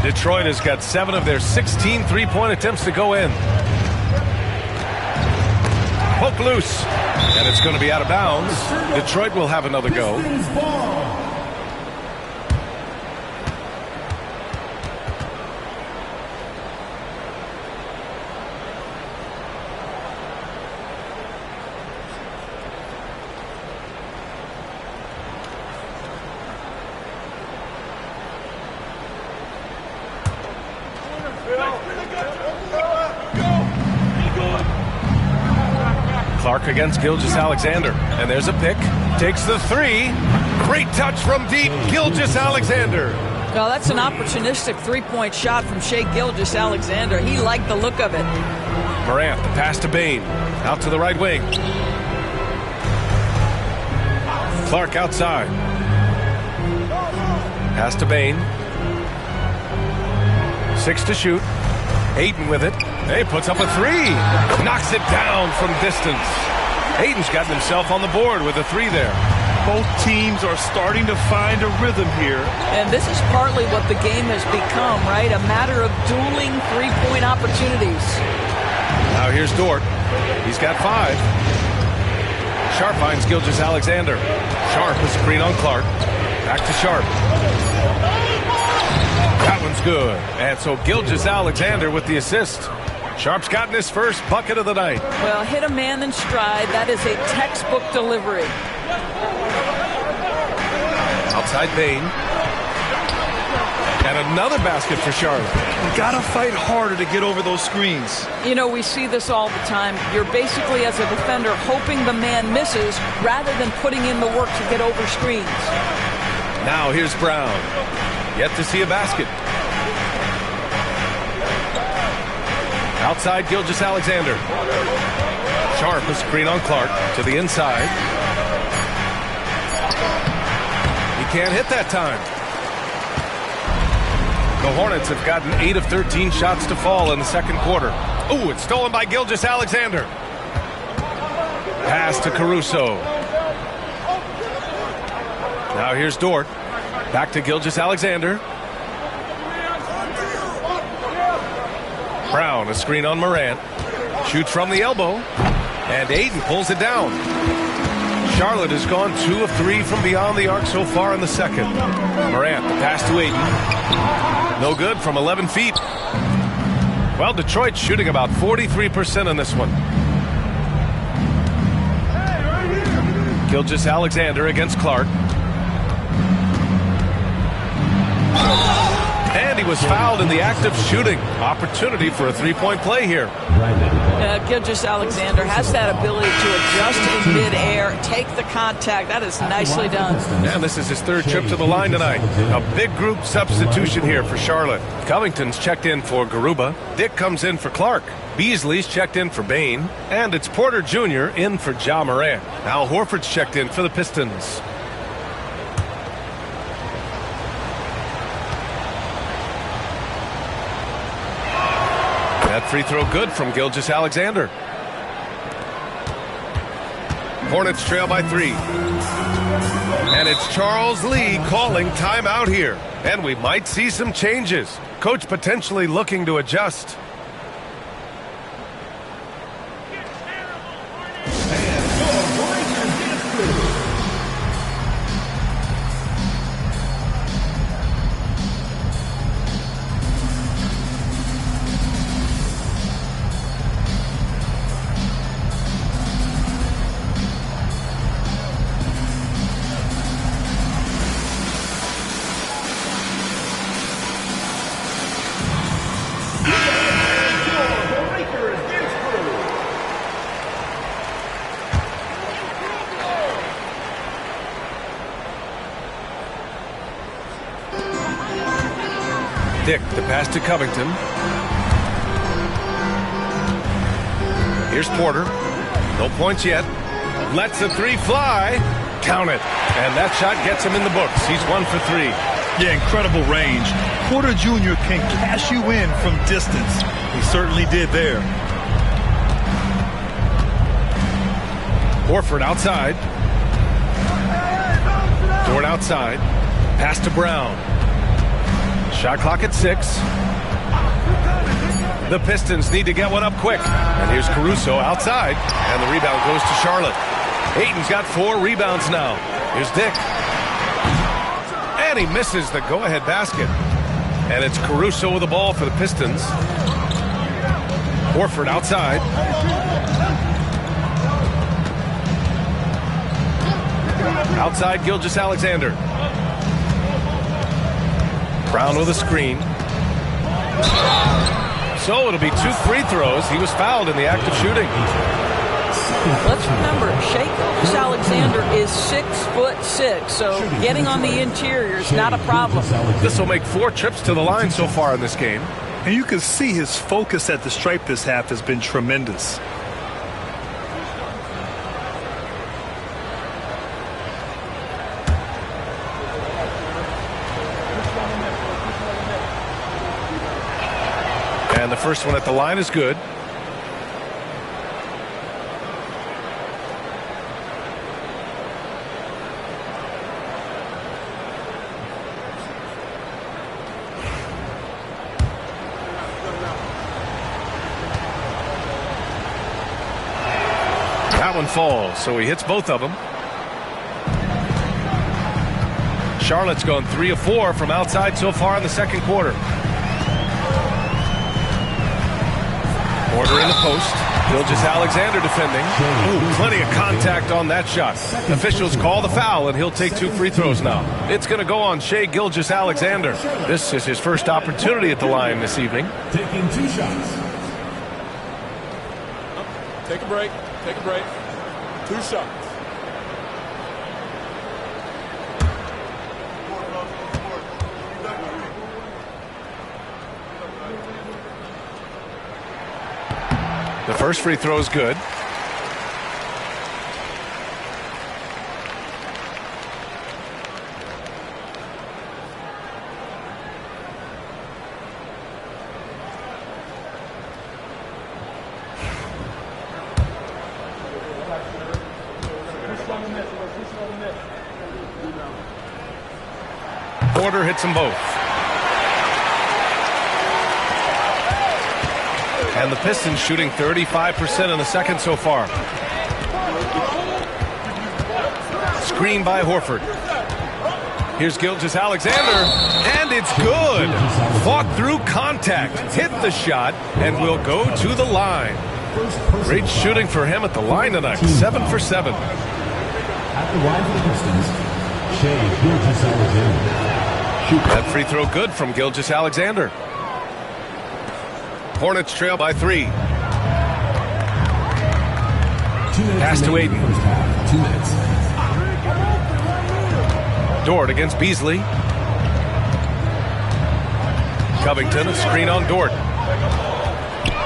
Detroit has got 7 of their 16 three-point attempts to go in. Poke loose. And it's going to be out of bounds. Detroit will have another go. Clark against Gilgeous-Alexander. And there's a pick. Takes the three. Great touch from deep. Gilgeous-Alexander. Well, that's an opportunistic three-point shot from Shai Gilgeous-Alexander. He liked the look of it. Morant, the pass to Bane. Out to the right wing. Clark outside. Pass to Bane. 6 to shoot. Ayton with it. He puts up a three. Knocks it down from distance. Ayton's gotten himself on the board with a three there. Both teams are starting to find a rhythm here. And this is partly what the game has become, right? A matter of dueling three-point opportunities. Now here's Dort. He's got 5. Sharp finds Gilgeous-Alexander. Sharp a screen on Clark. Back to Sharp. That one's good. And so Gilgeous-Alexander with the assist. Sharp's gotten his first bucket of the night. Well, hit a man in stride. That is a textbook delivery. Outside Bane. And another basket for Charlotte. You gotta fight harder to get over those screens. You know, we see this all the time. You're basically, as a defender, hoping the man misses rather than putting in the work to get over screens. Now here's Brown. Yet to see a basket. Outside Gilgeous-Alexander. Sharp a screen on Clark to the inside. He can't hit that time. The Hornets have gotten 8 of 13 shots to fall in the second quarter. Ooh, it's stolen by Gilgeous-Alexander. Pass to Caruso. Now here's Dort. Back to Gilgeous-Alexander. Brown, a screen on Morant. Shoots from the elbow. And Ayton pulls it down. Charlotte has gone 2 of 3 from beyond the arc so far in the second. Morant, the pass to Ayton. No good from 11 feet. Well, Detroit's shooting about 43% in this one. Gilgeous-Alexander against Clark. And he was fouled in the act of shooting. Opportunity for a three-point play here. Gilgeous-Alexander has that ability to adjust in midair, take the contact. That is nicely done. And this is his 3rd trip to the line tonight. A big group substitution here for Charlotte. Covington's checked in for Garuba. Dick comes in for Clark. Beasley's checked in for Bane. And it's Porter Jr. in for Ja Morant. Al Horford's checked in for the Pistons. That free throw good from Gilgeous-Alexander. Hornets trail by 3. And it's Charles Lee calling timeout here. And we might see some changes. Coach potentially looking to adjust. Dick, the pass to Covington. Here's Porter. No points yet. Lets the three fly. Count it. And that shot gets him in the books. He's 1 for 3. Yeah, incredible range. Porter Jr. can cash you in from distance. He certainly did there. Horford outside. Dort outside. Pass to Brown. Shot clock at 6. The Pistons need to get one up quick. And here's Caruso outside. And the rebound goes to Charlotte. Ayton's got 4 rebounds now. Here's Dick. And he misses the go-ahead basket. And it's Caruso with the ball for the Pistons. Horford outside. Outside Gilgeous-Alexander. Brown with a screen. So it'll be 2 free throws. He was fouled in the act of shooting. Let's remember, Shai Gilgeous-Alexander is 6'6", so getting on the interior is not a problem. This will make 4 trips to the line so far in this game. And you can see his focus at the stripe this half has been tremendous. And the first one at the line is good. That one falls, so he hits both of them. Charlotte's gone 3 of 4 from outside so far in the second quarter. Porter in the post. Gilgeous-Alexander defending. Ooh, plenty of contact on that shot. Officials call the foul, and he'll take 2 free throws now. It's going to go on Shai Gilgeous-Alexander. This is his first opportunity at the line this evening. Taking 2 shots. Take a break. Take a break. 2 shots. The first free throw is good. Porter hits them both. And the Pistons shooting 35% in the second so far. Screen by Horford. Here's Gilgeous-Alexander, and it's good. Fought through contact, hit the shot, and will go to the line. Great shooting for him at the line tonight, 7 for 7. At the line for the Pistons, Shai Gilgeous-Alexander. That free throw good from Gilgeous-Alexander. Hornets trail by 3. Pass to Aiden. 2 minutes. Dort against Beasley. Covington, a screen on Dort.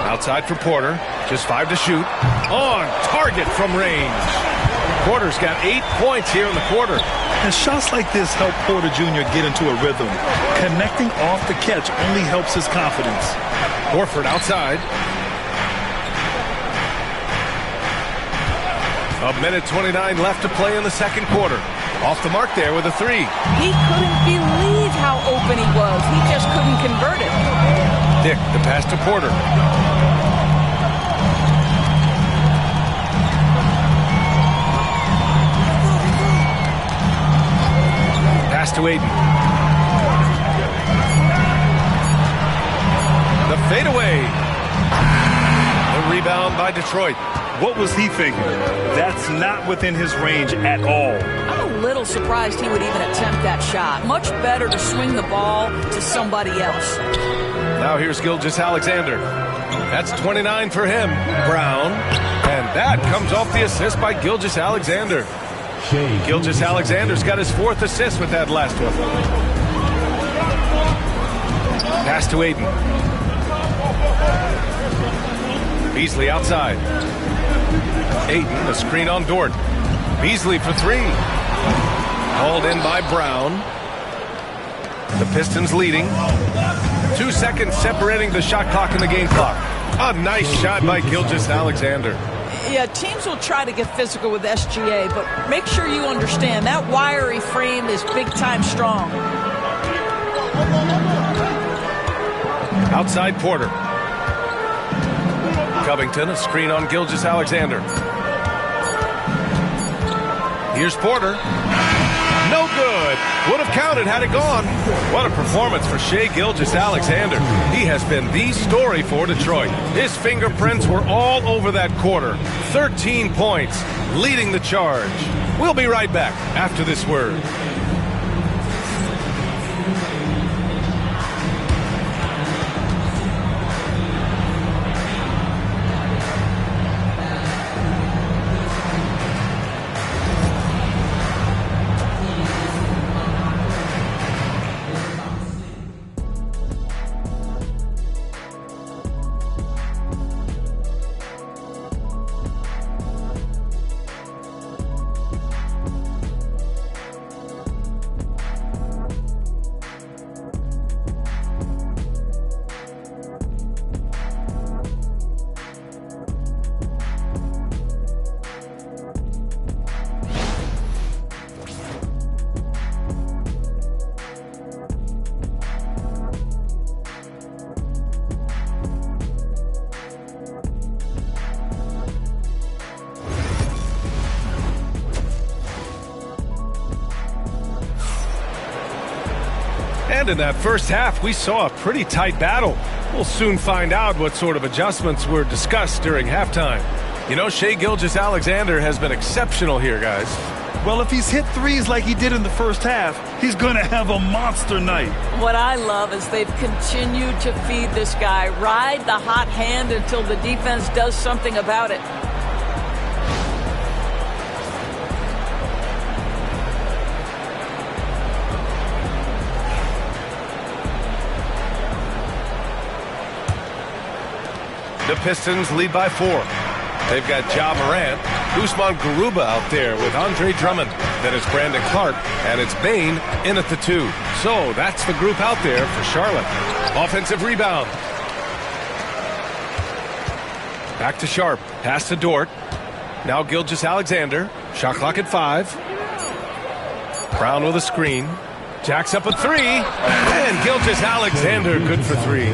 Outside for Porter. Just 5 to shoot. On target from range. Porter's got 8 points here in the quarter. And shots like this help Porter Jr. get into a rhythm. Connecting off the catch only helps his confidence. Horford outside. A minute 29 left to play in the second quarter. Off the mark there with a 3. He couldn't believe how open he was. He just couldn't convert it. Dick, the pass to Porter. Pass to Aiden. The fadeaway. The rebound by Detroit. What was he thinking? That's not within his range at all. I'm a little surprised he would even attempt that shot. Much better to swing the ball to somebody else. Now here's Gilgeous-Alexander. That's 29 for him. Brown. And that comes off the assist by Gilgeous-Alexander. Gilgeous-Alexander's got his 4th assist with that last one. Pass to Aiden. Beasley outside. Aiden, a screen on Dort. Beasley for 3. Called in by Brown. The Pistons leading. 2 seconds separating the shot clock and the game clock. A nice shot by Gilgeous-Alexander. Yeah, teams will try to get physical with SGA, but make sure you understand that wiry frame is big-time strong. Outside Porter. Covington, a screen on Gilgeous-Alexander. Here's Porter. No good. Would have counted had it gone. What a performance for Shai Gilgeous-Alexander. He has been the story for Detroit. His fingerprints were all over that quarter. 13 points, leading the charge. We'll be right back after this word. And in that first half, we saw a pretty tight battle. We'll soon find out what sort of adjustments were discussed during halftime. You know, Shai Gilgeous-Alexander has been exceptional here, guys. Well, if he's hit threes like he did in the first half, he's going to have a monster night. What I love is they've continued to feed this guy. Ride the hot hand until the defense does something about it. The Pistons lead by 4. They've got Ja Morant, Usman Garuba out there with Andre Drummond. Then it's Brandon Clark, and it's Bane in at the 2. So that's the group out there for Charlotte. Offensive rebound. Back to Sharp. Pass to Dort. Now Gilgeous-Alexander. Shot clock at 5. Brown with a screen. Jacks up a 3. And Gilgeous-Alexander good for 3.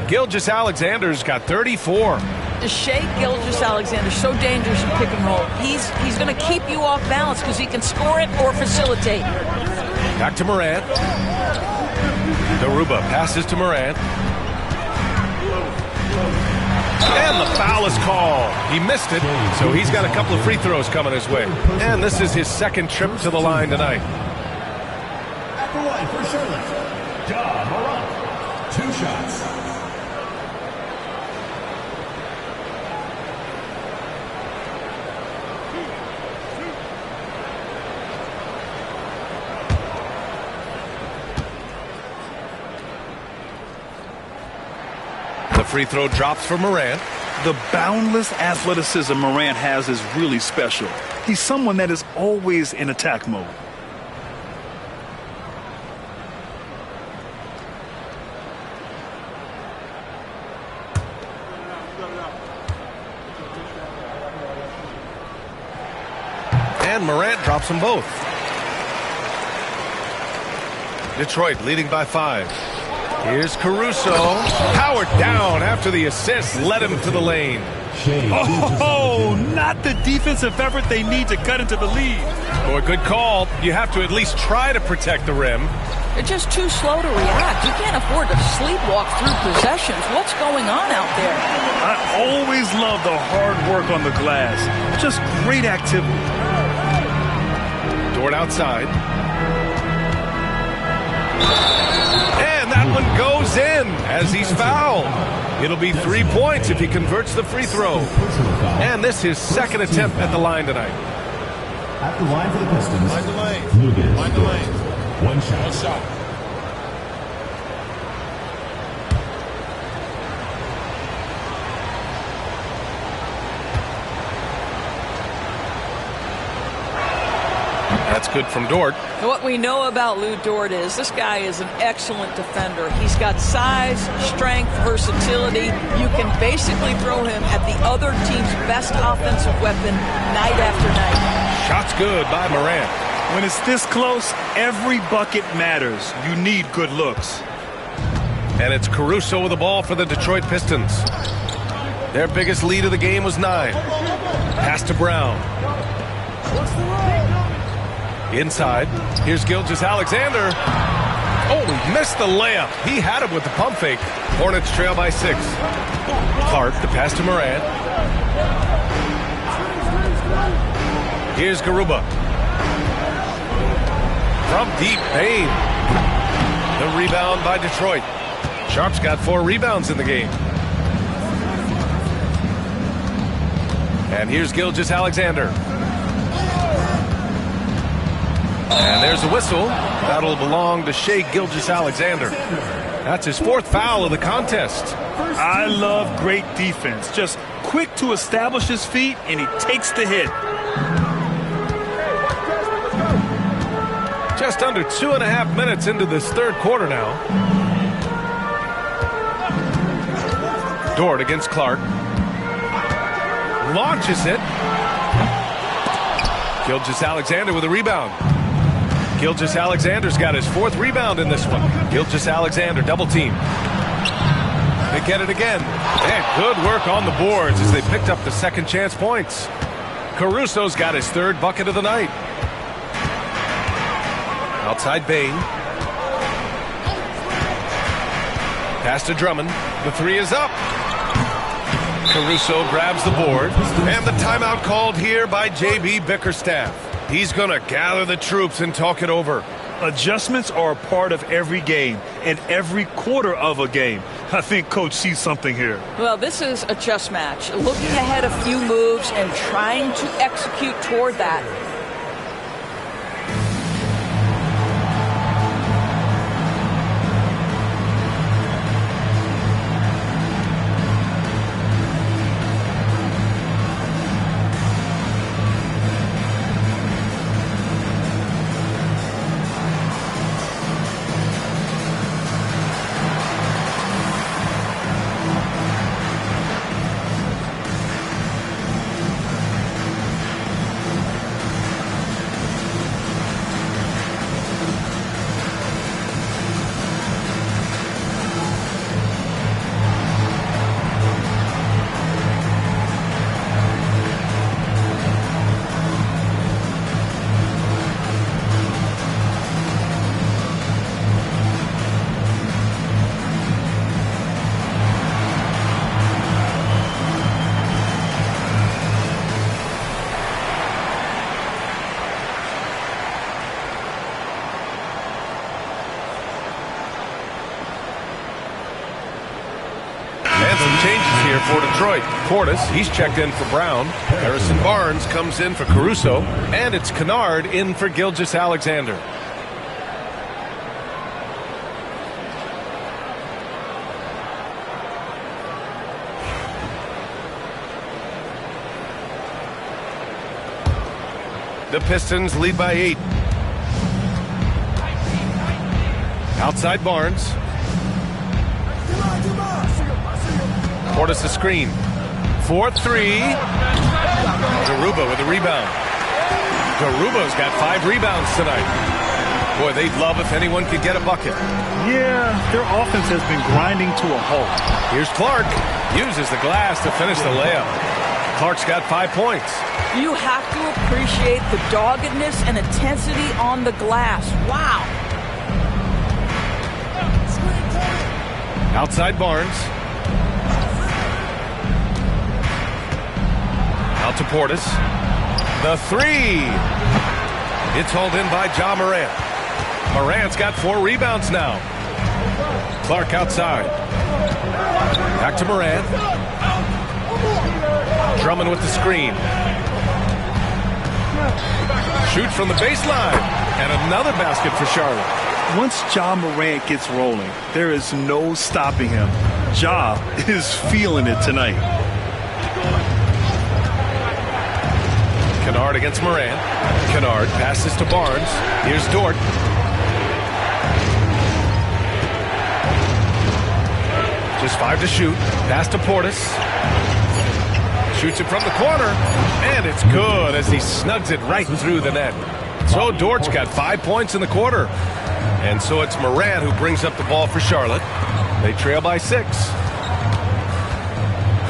Gilgeous-Alexander's got 34. Shai Gilgeous-Alexander, so dangerous in pick and roll. He's going to keep you off balance because he can score it or facilitate. Back to Morant. Garuba passes to Morant. And the foul is called. He missed it, so he's got a couple of free throws coming his way. And this is his second trip to the line tonight. At the line for Charlotte, Ja Morant. 2 shots. The free throw drops for Morant. The boundless athleticism Morant has is really special. He's someone that is always in attack mode. And Morant drops them both. Detroit leading by 5. Here's Caruso. Powered down after the assist led him to the lane. Oh, not the defensive effort they need to cut into the lead. Boy, good call. You have to at least try to protect the rim. They're just too slow to react. You can't afford to sleepwalk through possessions. What's going on out there? I always love the hard work on the glass. Just great activity. Dort outside. And that one goes in as he's fouled. It'll be 3 points if he converts the free throw. And this is his second attempt at the line tonight. At the line for the Pistons, Line the lane. Lucas Line the Dort. lane. 1 shot. 1 shot. That's good from Dort. What we know about Lou Dort is this guy is an excellent defender. He's got size, strength, versatility. You can basically throw him at the other team's best offensive weapon night after night. Shot's good by Morant. When it's this close, every bucket matters. You need good looks. And it's Caruso with the ball for the Detroit Pistons. Their biggest lead of the game was 9. Pass to Brown. Inside. Here's Gilgeous-Alexander. Oh, he missed the layup. He had him with the pump fake. Hornets trail by 6. Clark, the pass to Morant. Here's Garuba. From deep, Bane. The rebound by Detroit. Sharp's got 4 rebounds in the game. And here's Gilgeous-Alexander. And there's a whistle. That'll belong to Shai Gilgeous-Alexander. That's his 4th foul of the contest. I love great defense. Just quick to establish his feet, and he takes the hit. Just under 2.5 minutes into this third quarter now. Dort against Clark. Launches it. Gilgeous-Alexander with a rebound. Gilgeous-Alexander's got his 4th rebound in this one. Gilgeous-Alexander double team. They get it again. And good work on the boards as they picked up the second chance points. Caruso's got his 3rd bucket of the night. Outside Bane. Pass to Drummond. The three is up. Caruso grabs the board. And the timeout called here by J.B. Bickerstaff. He's going to gather the troops and talk it over. Adjustments are a part of every game and every quarter of a game. I think Coach sees something here. Well, this is a chess match. Looking ahead a few moves and trying to execute toward that. For Detroit, Portis, he's checked in for Brown. Harrison Barnes comes in for Caruso. And it's Kennard in for Gilgeous-Alexander. The Pistons lead by 8. Outside Barnes. Portis a screen. 4-3. Garuba with a rebound. Garuba's got 5 rebounds tonight. Boy, they'd love if anyone could get a bucket. Yeah, their offense has been grinding to a halt. Here's Clark. Uses the glass to finish the layup. Clark's got 5 points. You have to appreciate the doggedness and intensity on the glass. Wow. Outside Barnes. Out to Portis. The three. It's hauled in by Ja Morant. Morant's got 4 rebounds now. Clark outside. Back to Morant. Drummond with the screen. Shoots from the baseline. And another basket for Charlotte. Once Ja Morant gets rolling, there is no stopping him. Ja is feeling it tonight. Kennard against Morant. Kennard passes to Barnes. Here's Dort. Just 5 to shoot. Pass to Portis. Shoots it from the corner. And it's good as he snugs it right through the net. So Dort's got 5 points in the quarter. And so it's Morant who brings up the ball for Charlotte. They trail by 6.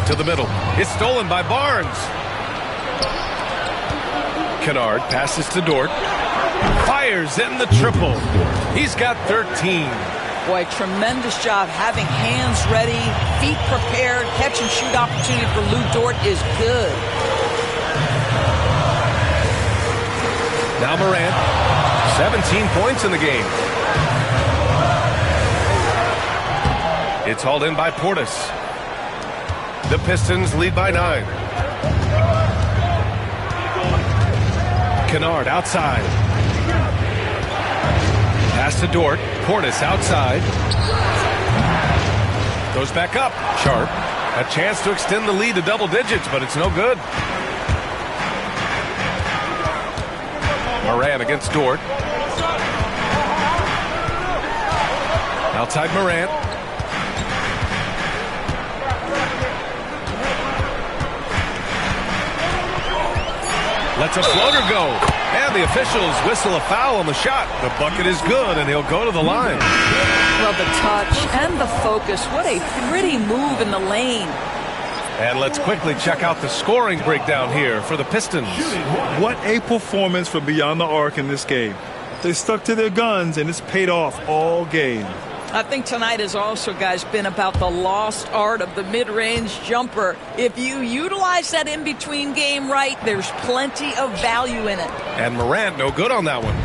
To the middle. It's stolen by Barnes. Kennard passes to Dort. Fires in the triple. He's got 13. Boy, tremendous job having hands ready, feet prepared. Catch and shoot opportunity for Lou Dort is good. Now Morant, 17 points in the game. It's hauled in by Portis. The Pistons lead by 9. Kennard outside. Pass to Dort. Portis outside. Goes back up. Sharp. A chance to extend the lead to double digits, but it's no good. Morant against Dort. Outside Morant. Lets a floater go. And the officials whistle a foul on the shot. The bucket is good, and he'll go to the line. Well, the touch and the focus. What a pretty move in the lane. And let's quickly check out the scoring breakdown here for the Pistons. What a performance for Beyond the Arc in this game. They stuck to their guns, and it's paid off all game. I think tonight has also, guys, been about the lost art of the mid-range jumper. If you utilize that in-between game right, there's plenty of value in it. And Morant, no good on that one.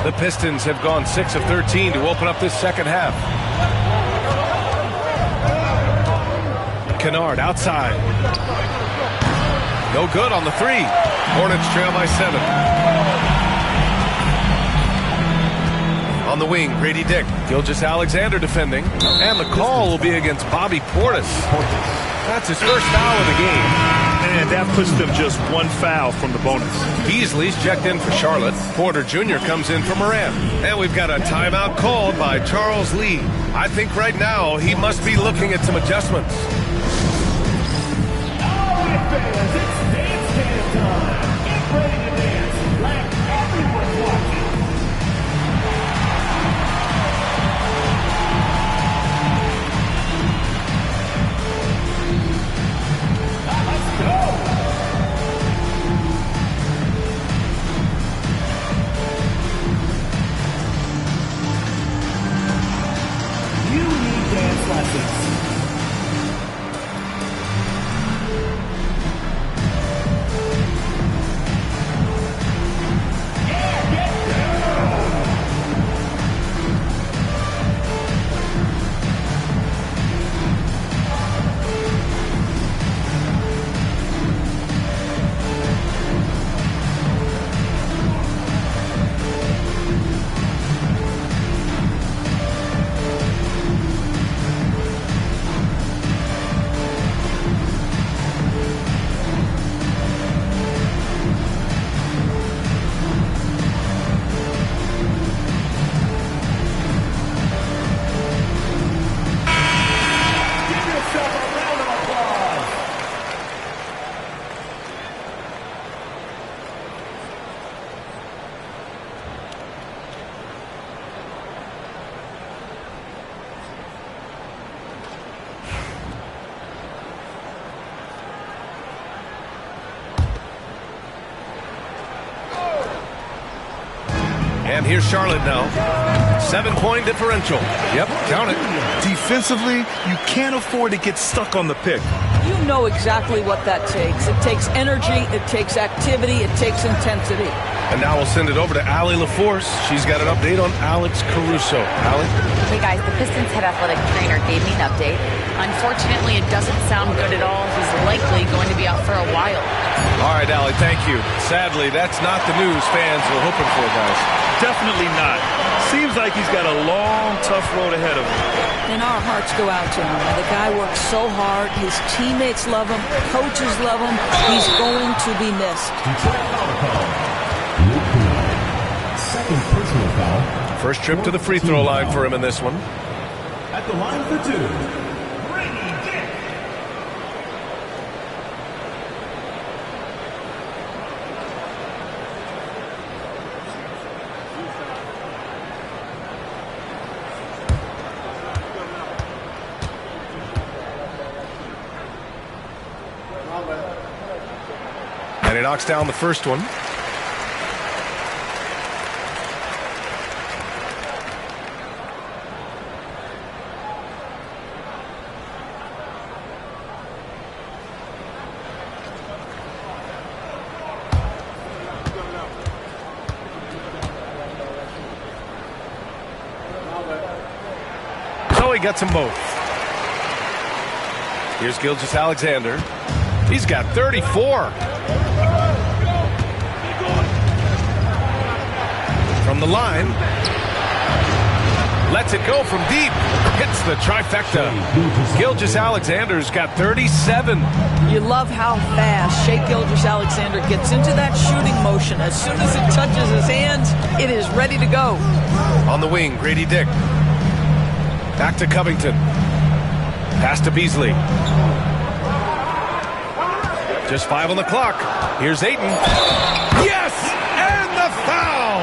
The Pistons have gone 6 of 13 to open up this second half. Kennard outside. No good on the 3. Hornets trail by 7. On the wing, Grady Dick. Gilgeous-Alexander defending. And the call will be against Bobby Portis. That's his first foul of the game. And that puts them just 1 foul from the bonus. Beasley's checked in for Charlotte. Porter Jr. comes in for Morant. And we've got a timeout called by Charles Lee. I think right now he must be looking at some adjustments. All right, fans, it's dance time. Get ready to dance like everyone's watching. And here's Charlotte now. 7-point differential. Yep, count it. Defensively, you can't afford to get stuck on the pick. You know exactly what that takes. It takes energy, it takes activity, it takes intensity. And now we'll send it over to Allie LaForce. She's got an update on Alex Caruso. Allie? Hey guys, the Pistons head athletic trainer gave me an update. Unfortunately, it doesn't sound good at all. He's likely going to be out for a while. All right, Allie, thank you. Sadly, that's not the news fans were hoping for, guys. Definitely not. Seems like he's got a long, tough road ahead of him. And our hearts go out to him. The guy works so hard. His teammates love him. Coaches love him. He's going to be missed. Second personal foul. First trip to the free throw line for him in this one. At the line for 2, Grady Dick. And he knocks down the first one. So he gets them both. Here's Gilgeous-Alexander. He's got 34. From the line. Lets it go from deep. Hits the trifecta. Gilgeous-Alexander's got 37. You love how fast Shai Gilgeous-Alexander gets into that shooting motion. As soon as it touches his hands, it is ready to go. On the wing, Grady Dick. Back to Covington. Pass to Beasley. Just 5 on the clock. Here's Ayton. Yes! And the foul!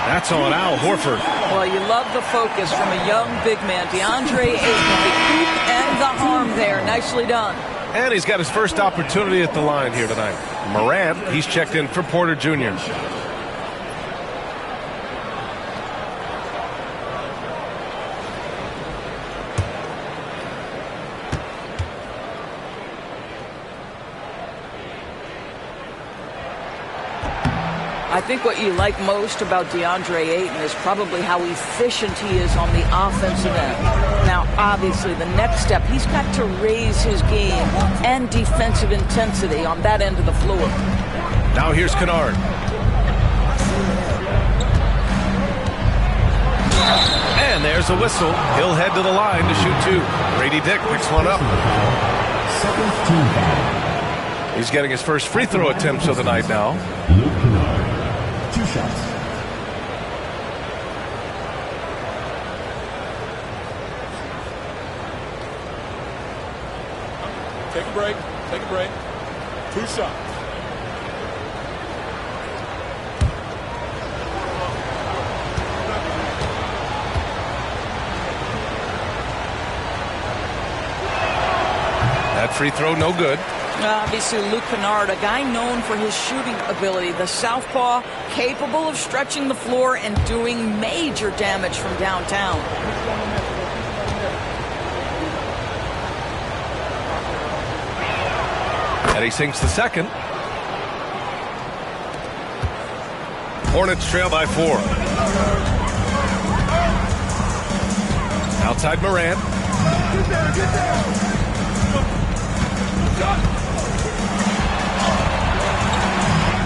That's on Al Horford. Well, you love the focus from a young big man, DeAndre Ayton. The hoop and the harm there. Nicely done. And he's got his first opportunity at the line here tonight. Morant, he's checked in for Porter Jr. I think what you like most about DeAndre Ayton is probably how efficient he is on the offensive end. Now, obviously, the next step, he's got to raise his game and defensive intensity on that end of the floor. Now here's Kennard. And there's a whistle. He'll head to the line to shoot two. Grady Dick picks one up. He's getting his first free throw attempts of the night now. Luke Kennard, 2 shots. Take a break. Take a break. 2 shots. That free throw, no good. Obviously, Luke Kennard, a guy known for his shooting ability. The southpaw, capable of stretching the floor and doing major damage from downtown. And he sinks the second. Hornets trail by 4. Outside Morant. Get there, get there.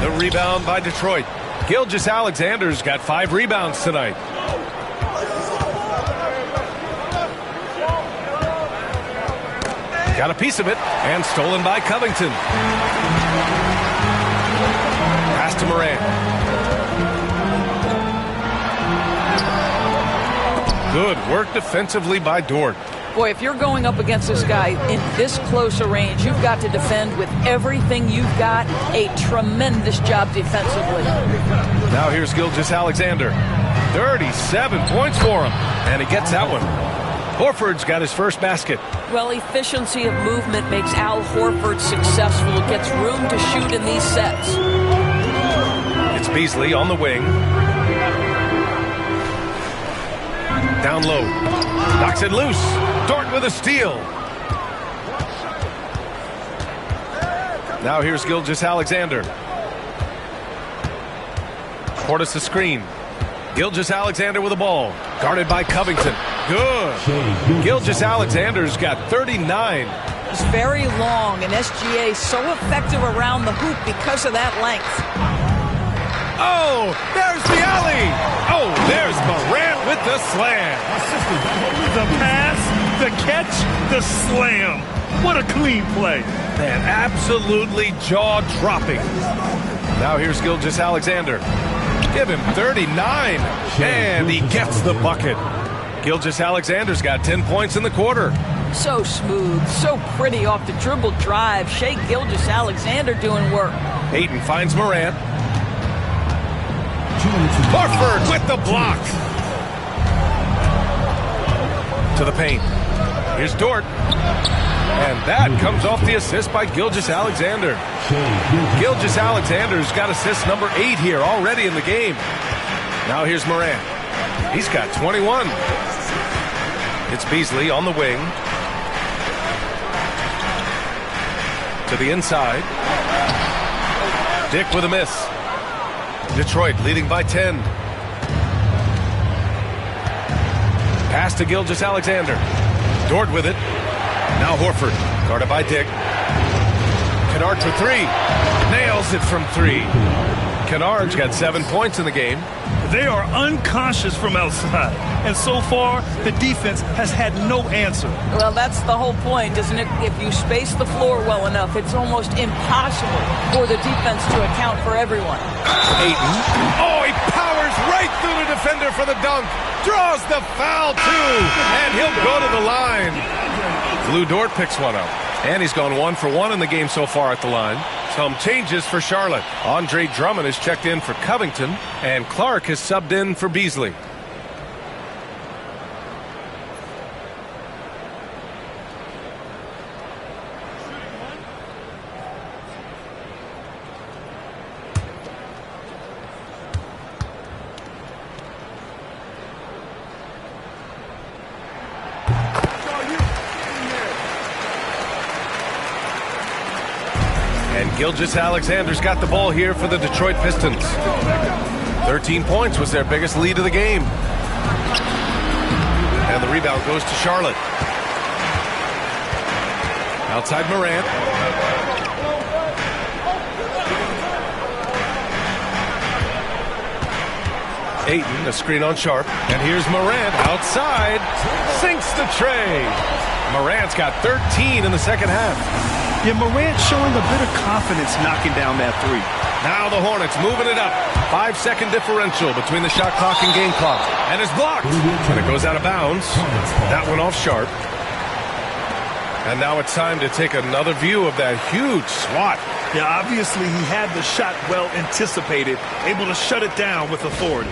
The rebound by Detroit. Gilgeous-Alexander's got 5 rebounds tonight. Got a piece of it, and stolen by Covington. Pass to Morant. Good work defensively by Dort. Boy, if you're going up against this guy in this close a range, you've got to defend with everything you've got. A tremendous job defensively. Now here's Gilgeous-Alexander. 37 points for him, and he gets that one. Horford's got his first basket. Well, efficiency of movement makes Al Horford successful. It gets room to shoot in these sets. It's Beasley on the wing. Down low. Knocks it loose. Dort with a steal. Now here's Gilgeous-Alexander. Portis a screen. Gilgeous-Alexander with the ball. Guarded by Covington. Good. Gilgeous-Alexander's got 39. It's very long, and SGA so effective around the hoop because of that length. Oh, there's the alley. Oh, there's Morant with the slam. The pass, the catch, the slam. What a clean play. Man, absolutely jaw-dropping. Now here's Gilgeous-Alexander. Give him 39, and he gets the bucket. Gilgeous-Alexander's got 10 points in the quarter. So smooth, so pretty off the dribble drive. Shai Gilgeous-Alexander doing work. Ayton finds Morant. Horford with the block. To the paint. Here's Dort. And that comes off the assist by Gilgeous-Alexander. Gilgeous-Alexander's got assist number 8 here already in the game. Now here's Morant. He's got 21. It's Beasley on the wing. To the inside. Dick with a miss. Detroit leading by 10. Pass to Gilgeous-Alexander. Dort with it. Now Horford. Guarded by Dick. Kennard for 3. Nails it from 3. Kennard's got 7 points in the game. They are unconscious from outside. And so far, the defense has had no answer. Well, that's the whole point, isn't it? If you space the floor well enough, it's almost impossible for the defense to account for everyone. Ayton. Oh, he powers right through the defender for the dunk. Draws the foul, too. And he'll go to the line. Lou Dort picks one up. And he's gone 1 for 1 in the game so far at the line. Some changes for Charlotte. Andre Drummond has checked in for Covington, and Clark has subbed in for Beasley. And Gilgeous-Alexander's got the ball here for the Detroit Pistons. 13 points was their biggest lead of the game. And the rebound goes to Charlotte. Outside Morant. Ayton, a screen on Sharp. And here's Morant outside. Sinks the tray. Morant's got 13 in the second half. Yeah, Morant showing a bit of confidence knocking down that three. Now the Hornets moving it up. 5-second differential between the shot clock and game clock. And it's blocked. And it goes out of bounds. That one off Sharp. And now it's time to take another view of that huge swat. Yeah, obviously he had the shot well anticipated, able to shut it down with authority.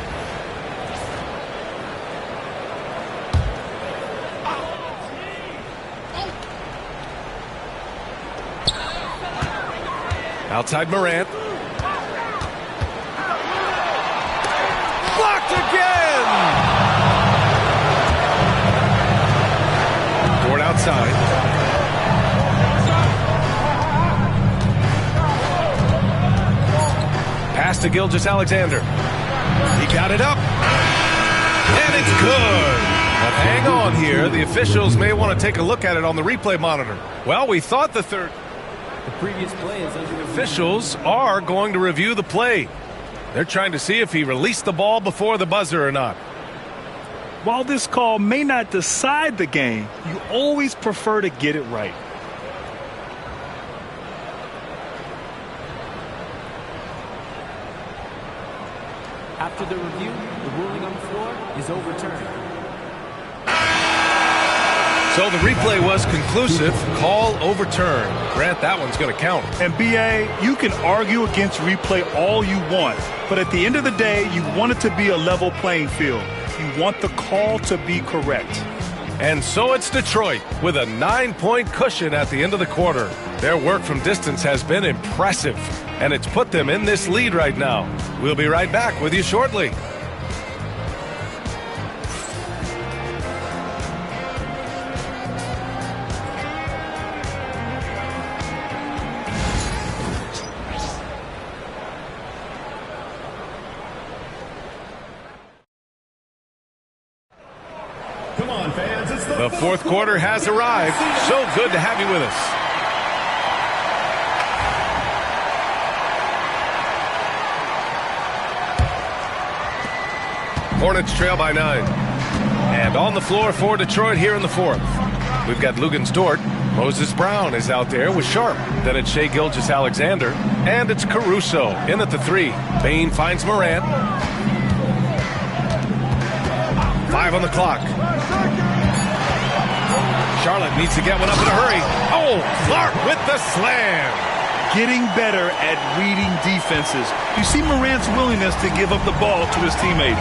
Outside Morant. Blocked again! Dort outside. Pass to Gilgeous-Alexander. He got it up. And it's good. But hang on here. The officials may want to take a look at it on the replay monitor. Well, we thought the previous play is under the officials are going to review the play. They're trying to see if he released the ball before the buzzer or not. While this call may not decide the game, you always prefer to get it right. After the review, the ruling on the floor is overturned. So the replay was conclusive. Call overturned. Grant, that one's going to count. And BA, you can argue against replay all you want, but at the end of the day, you want it to be a level playing field. You want the call to be correct. And so it's Detroit with a 9-point cushion at the end of the quarter. Their work from distance has been impressive, and it's put them in this lead right now. We'll be right back with you shortly. Come on, fans. It's The fourth quarter has arrived. So good to have you with us. Hornets trail by 9. And on the floor for Detroit here in the fourth. We've got Luguentz Dort. Moses Brown is out there with Sharp. Then it's Shai Gilgeous-Alexander. And it's Caruso in at the 3. Bane finds Morant. 5 on the clock. Charlotte needs to get one up in a hurry. Oh, Clark with the slam. Getting better at reading defenses. You see Morant's willingness to give up the ball to his teammates.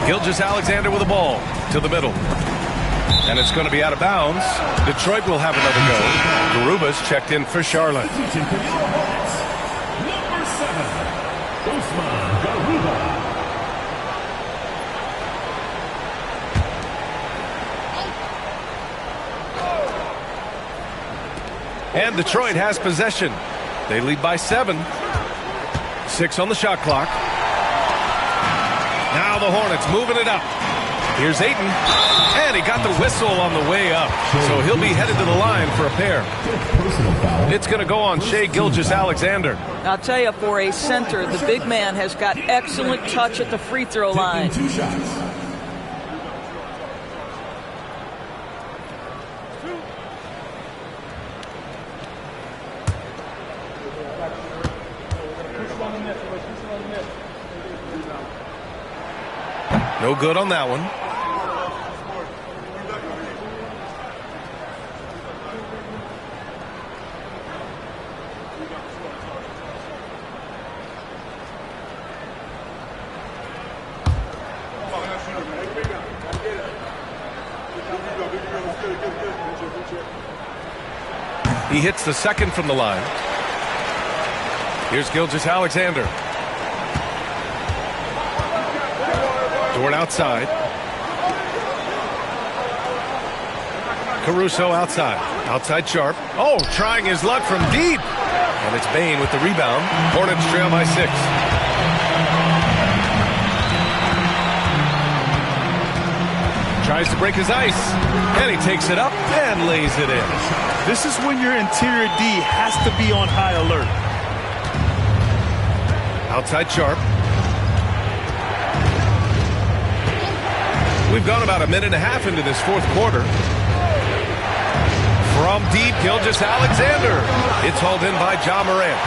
Gilgeous-Alexander with the ball to the middle. And it's going to be out of bounds. Detroit will have another go. Garuba's checked in for Charlotte. Number 7, Usman Garuba. And Detroit has possession. They lead by 7. 6 on the shot clock. Now the Hornets moving it up. Here's Ayton. And he got the whistle on the way up. So he'll be headed to the line for a pair. It's going to go on Shai Gilgeous-Alexander. I'll tell you, for a center, the big man has got excellent touch at the free throw line. 2 shots. No good on that one. He hits the second from the line. Here's Gilgeous-Alexander. Dort outside. Caruso outside. Outside Sharp. Oh, trying his luck from deep. And it's Bane with the rebound. Hornets trail by 6. Tries to break his ice. And he takes it up and lays it in. This is when your interior D has to be on high alert. Outside Sharp. We've gone about a minute and a half into this fourth quarter. From deep, Gilgeous-Alexander. It's hauled in by Ja Morant.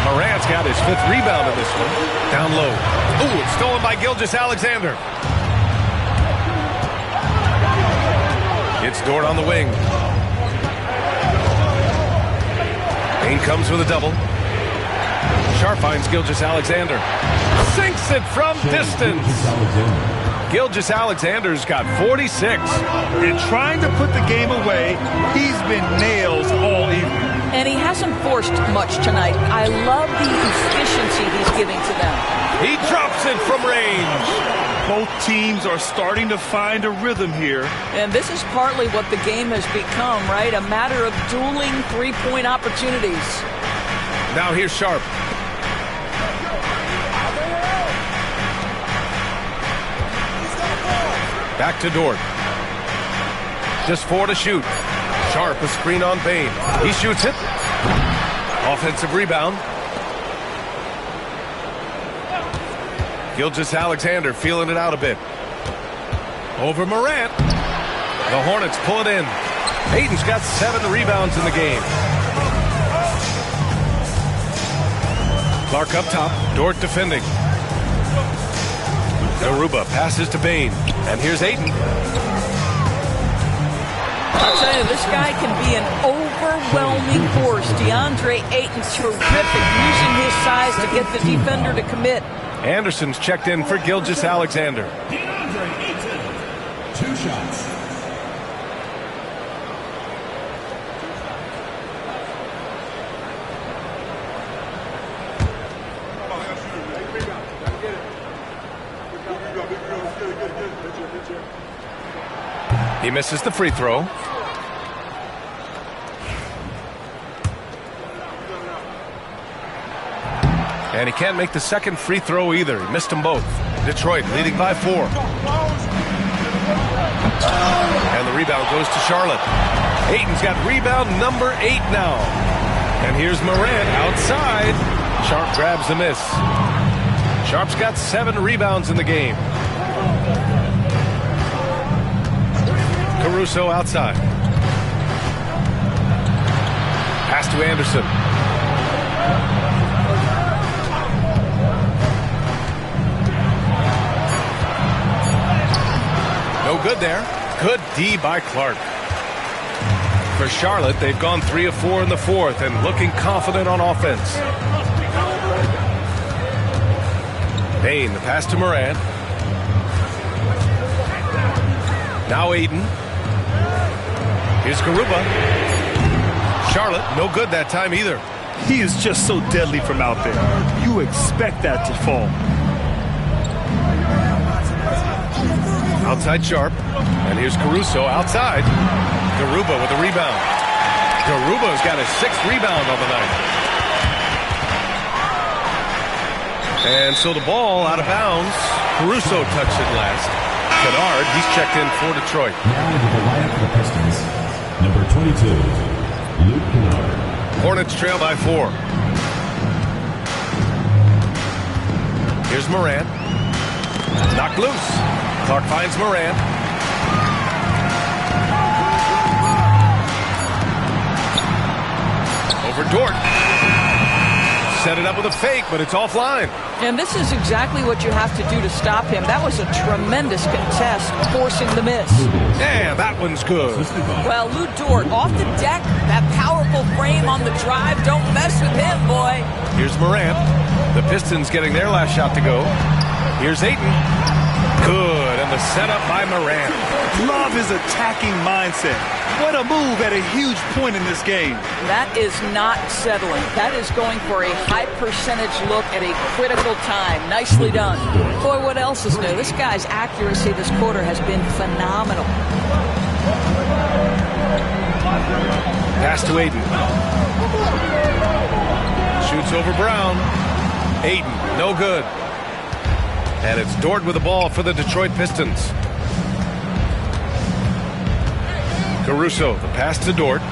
Morant's got his 5th rebound in this one. Down low. Ooh, it's stolen by Gilgeous-Alexander. It's Dort on the wing. Bane comes with a double. Sharp finds Gilgeous-Alexander. Sinks it from distance. Gilgeous-Alexander's got 46. And trying to put the game away, he's been nails all evening. And he hasn't forced much tonight. I love the efficiency he's giving to them. He drops it from range. Both teams are starting to find a rhythm here. And this is partly what the game has become, right? A matter of dueling three-point opportunities. Now here's Sharp. Back to Dort. Just 4 to shoot. Sharp, a screen on Bane. He shoots it. Offensive rebound. Gilgeous-Alexander feeling it out a bit. Over Morant. The Hornets pull it in. Ayton's got 7 rebounds in the game. Clark up top. Dort defending. Garuba passes to Bane. And here's Ayton. I'll tell you, this guy can be an overwhelming force. DeAndre Ayton terrific, using his size to get the defender to commit. Anderson's checked in for Gilgeous-Alexander. DeAndre Ayton, 2 shots. He misses the free throw. And he can't make the second free throw either. He missed them both. Detroit leading by 4. And the rebound goes to Charlotte. Ayton's got rebound number 8 now. And here's Morant outside. Sharp grabs the miss. Sharp's got 7 rebounds in the game. Caruso outside. Pass to Anderson. No good there. Good D by Clark. For Charlotte, they've gone 3 of 4 in the fourth and looking confident on offense. Bane, the pass to Morant. Now Ayton. Here's Garuba. Charlotte, no good that time either. He is just so deadly from out there. You expect that to fall. Outside Sharp. And here's Caruso outside. Garuba with a rebound. Garuba's got his 6th rebound on the night. And so the ball out of bounds. Caruso touched it last. Kennard, he's checked in for Detroit. Now into the lineup for the Pistons, number 22, Luke Kennard. Hornets trail by 4. Here's Morant. Knocked loose. Clark finds Morant. Over Dort. Set it up with a fake, but it's offline. And this is exactly what you have to do to stop him. That was a tremendous contest, forcing the miss. Yeah, that one's good. Well, Lou Dort off the deck, that powerful frame on the drive. Don't mess with him, boy. Here's Morant. The Pistons getting their last shot to go. Here's Ayton. Good, and the setup by Morant. Love his attacking mindset. What a move at a huge point in this game. That is not settling. That is going for a high percentage look at a critical time. Nicely done. Boy, what else is new? This guy's accuracy this quarter has been phenomenal. Pass to Ayton. Shoots over Brown. Ayton, no good. And it's Dort with the ball for the Detroit Pistons. Caruso, the pass to Dort.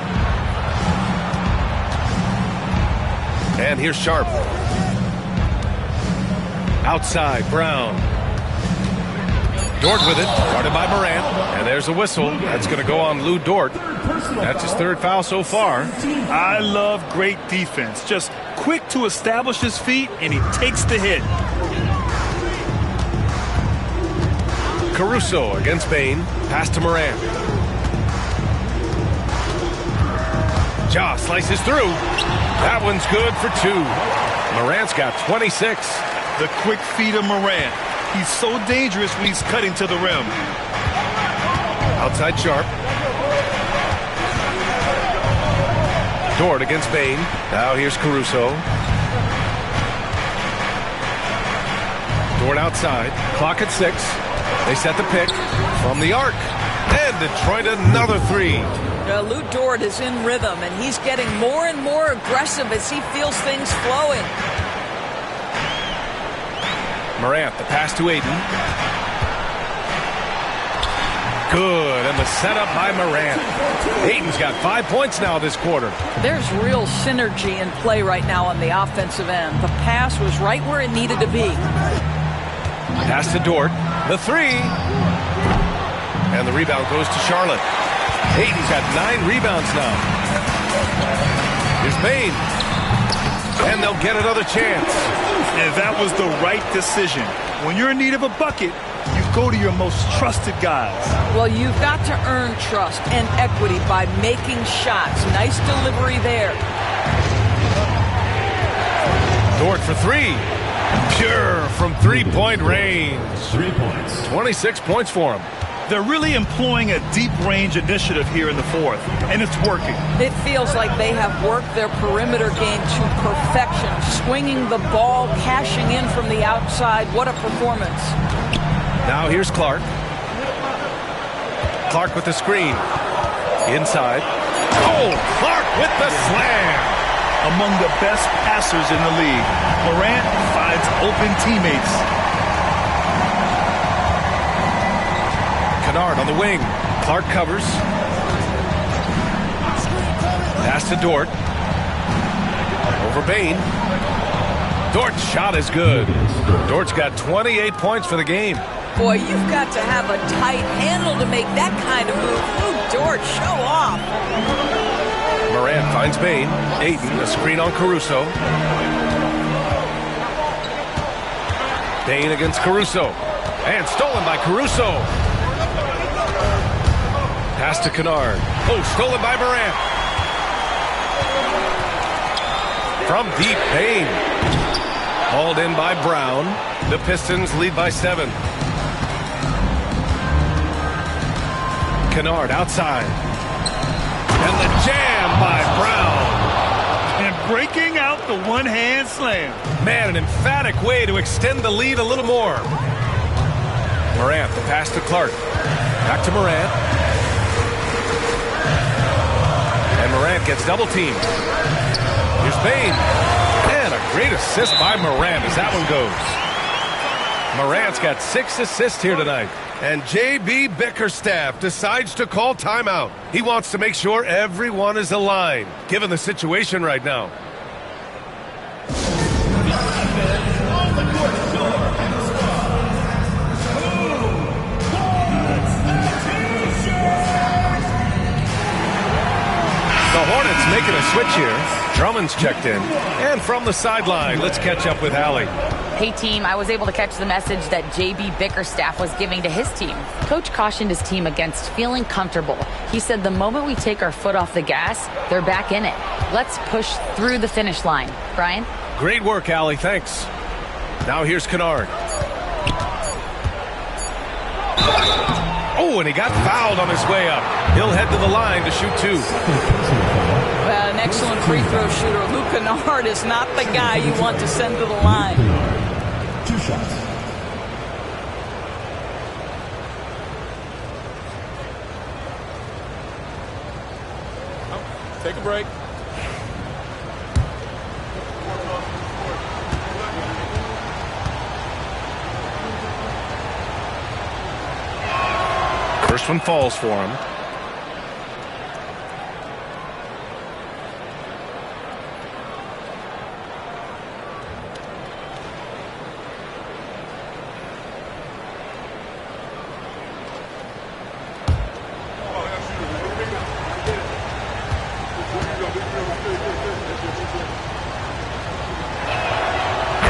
And here's Sharp. Outside, Brown. Dort with it, guarded by Morant. And there's a whistle. That's going to go on Lou Dort. That's his third foul so far. I love great defense. Just quick to establish his feet, and he takes the hit. Caruso against Bane. Pass to Morant. Ja slices through. That one's good for 2. Morant's got 26. The quick feet of Morant. He's so dangerous when he's cutting to the rim. Outside Sharp. Dort against Bane. Now here's Caruso. Dort outside. Clock at 6. They set the pick from the arc. And Detroit another 3. Lou Dort is in rhythm, and he's getting more and more aggressive as he feels things flowing. Morant, the pass to Ayton. Good, and the setup by Morant. Ayton's got 5 points now this quarter. There's real synergy in play right now on the offensive end. The pass was right where it needed to be. Pass to Dort. The 3. And the rebound goes to Charlotte. Ayton's got 9 rebounds now. Here's Bane. And they'll get another chance. And that was the right decision. When you're in need of a bucket, you go to your most trusted guys. Well, you've got to earn trust and equity by making shots. Nice delivery there. Dort for 3. Pure from three-point range. 3 points. 26 points for him. They're really employing a deep range initiative here in the fourth, and it's working. It feels like they have worked their perimeter game to perfection, swinging the ball, cashing in from the outside. What a performance. Now here's Clark. Clark with the screen. Inside. Oh, Clark with the slam. Among the best passers in the league, Morant finds open teammates. Kennard on the wing. Clark covers. Pass to Dort. Over Bane. Dort's shot is good. Dort's got 28 points for the game. Boy, you've got to have a tight handle to make that kind of move. Lou Dort, show off. Morant finds Bane. Ayton, a screen on Caruso. Bane against Caruso. And stolen by Caruso. Pass to Kennard. Oh, stolen by Morant. From deep, Bane. Hauled in by Brown. The Pistons lead by 7. Kennard outside. And the jam by Brown. And breaking out the one-hand slam. Man, an emphatic way to extend the lead a little more. Morant, the pass to Clark. Back to Morant. And Morant gets double-teamed. Here's Bane. And a great assist by Morant as that one goes. Morant's got 6 assists here tonight. And J.B. Bickerstaff decides to call timeout. He wants to make sure everyone is aligned, given the situation right now. The Hornets making a switch here. Drummond's checked in. And from the sideline, let's catch up with Allie. Hey, team, I was able to catch the message that J.B. Bickerstaff was giving to his team. Coach cautioned his team against feeling comfortable. He said the moment we take our foot off the gas, they're back in it. Let's push through the finish line. Brian? Great work, Allie. Thanks. Now here's Kennard. Oh, and he got fouled on his way up. He'll head to the line to shoot 2. Well, an excellent free throw shooter. Luke Kennard is not the guy you want to send to the line. 2 shots. Take a break. First one falls for him.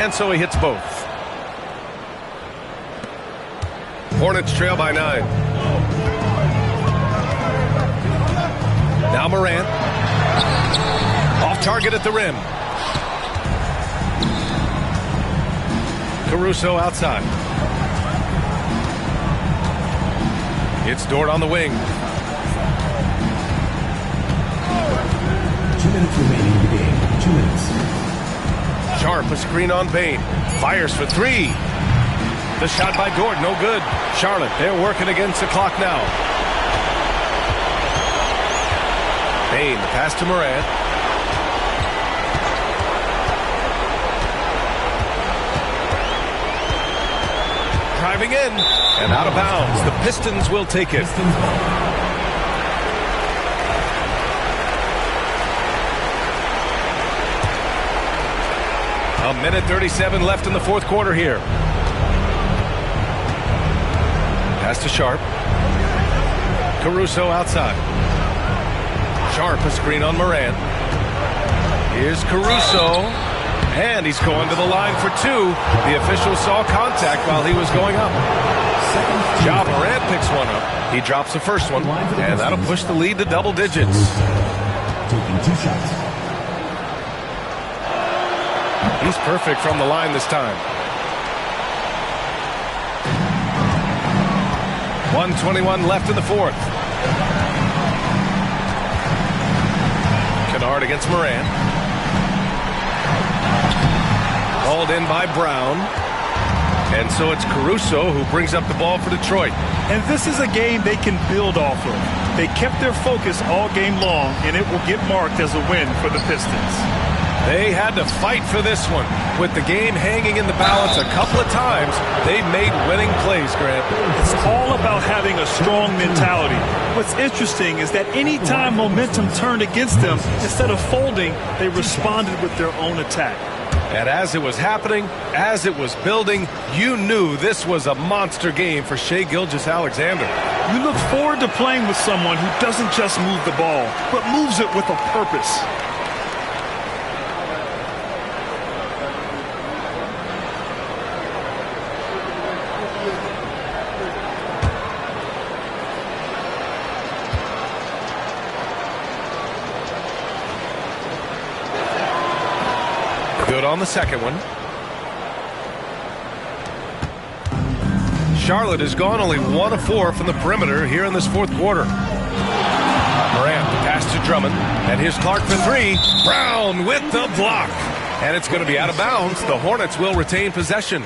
And so he hits both. Hornets trail by 9. Now Morant. Off target at the rim. Caruso outside. It's Dort on the wing. 2 minutes remaining in the game. 2 minutes. Sharp, a screen on Bane. Fires for 3. The shot by Dort, no good. Charlotte, they're working against the clock now. Bane, the pass to Morant. Driving in and out of bounds. The Pistons will take it. A minute 37 left in the fourth quarter here. Pass to Sharp. Caruso outside. Sharp, a screen on Morant. Here's Caruso. And he's going to the line for 2. The official saw contact while he was going up. Ja Morant picks one up. He drops the first one. And that'll push the lead to double digits. Taking 2 shots. He's perfect from the line this time. 1:21 left in the fourth. Kennard against Morant. Hauled in by Brown. And so it's Caruso who brings up the ball for Detroit. And this is a game they can build off of. They kept their focus all game long, and it will get marked as a win for the Pistons. They had to fight for this one. With the game hanging in the balance a couple of times, they made winning plays, Grant. It's all about having a strong mentality. What's interesting is that any time momentum turned against them, instead of folding, they responded with their own attack. And as it was happening, as it was building, you knew this was a monster game for Shai Gilgeous-Alexander. You look forward to playing with someone who doesn't just move the ball, but moves it with a purpose. Good on the second one. Charlotte has gone only 1 of 4 from the perimeter here in this fourth quarter. Morant, the pass to Drummond, and here's Clark for 3. Brown with the block. And it's going to be out of bounds. The Hornets will retain possession.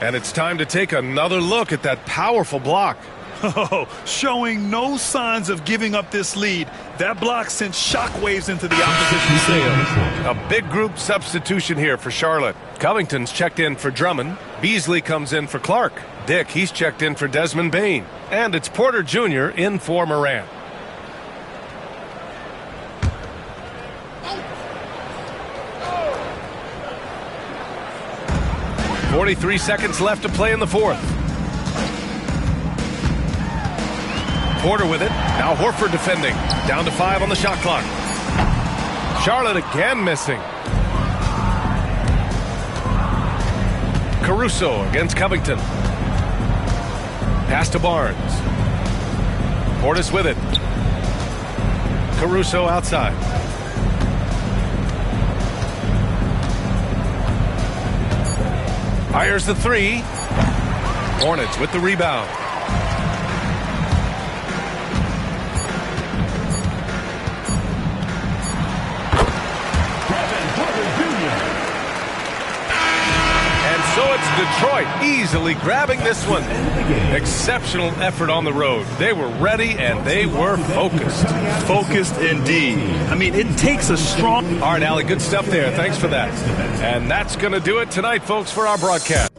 And it's time to take another look at that powerful block. Oh, showing no signs of giving up this lead. That block sent shockwaves into the opposition sails. A big group substitution here for Charlotte. Covington's checked in for Drummond. Beasley comes in for Clark. Dick, he's checked in for Desmond Bane. And it's Porter Jr. in for Morant. .43 seconds left to play in the fourth. Porter with it. Now Horford defending. Down to 5 on the shot clock. Charlotte again missing. Caruso against Covington. Pass to Barnes. Portis with it. Caruso outside. Fires the 3. Hornets with the rebound. And so it's Detroit easily grabbing this one. Exceptional effort on the road. They were ready and they were focused. Focused indeed. I mean, it takes a strong... All right, Allie, good stuff there. Thanks for that. And that's going to do it tonight, folks, for our broadcast.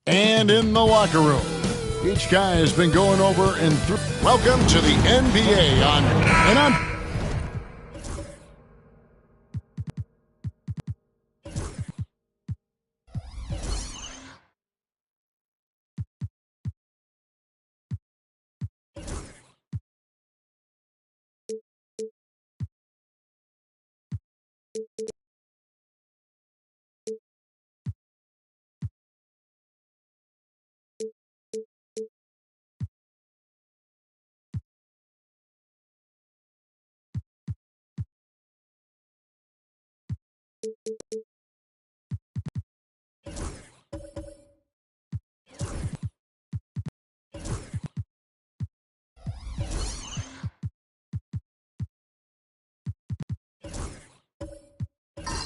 And in the locker room, each guy has been going over and through. Welcome to the NBA on.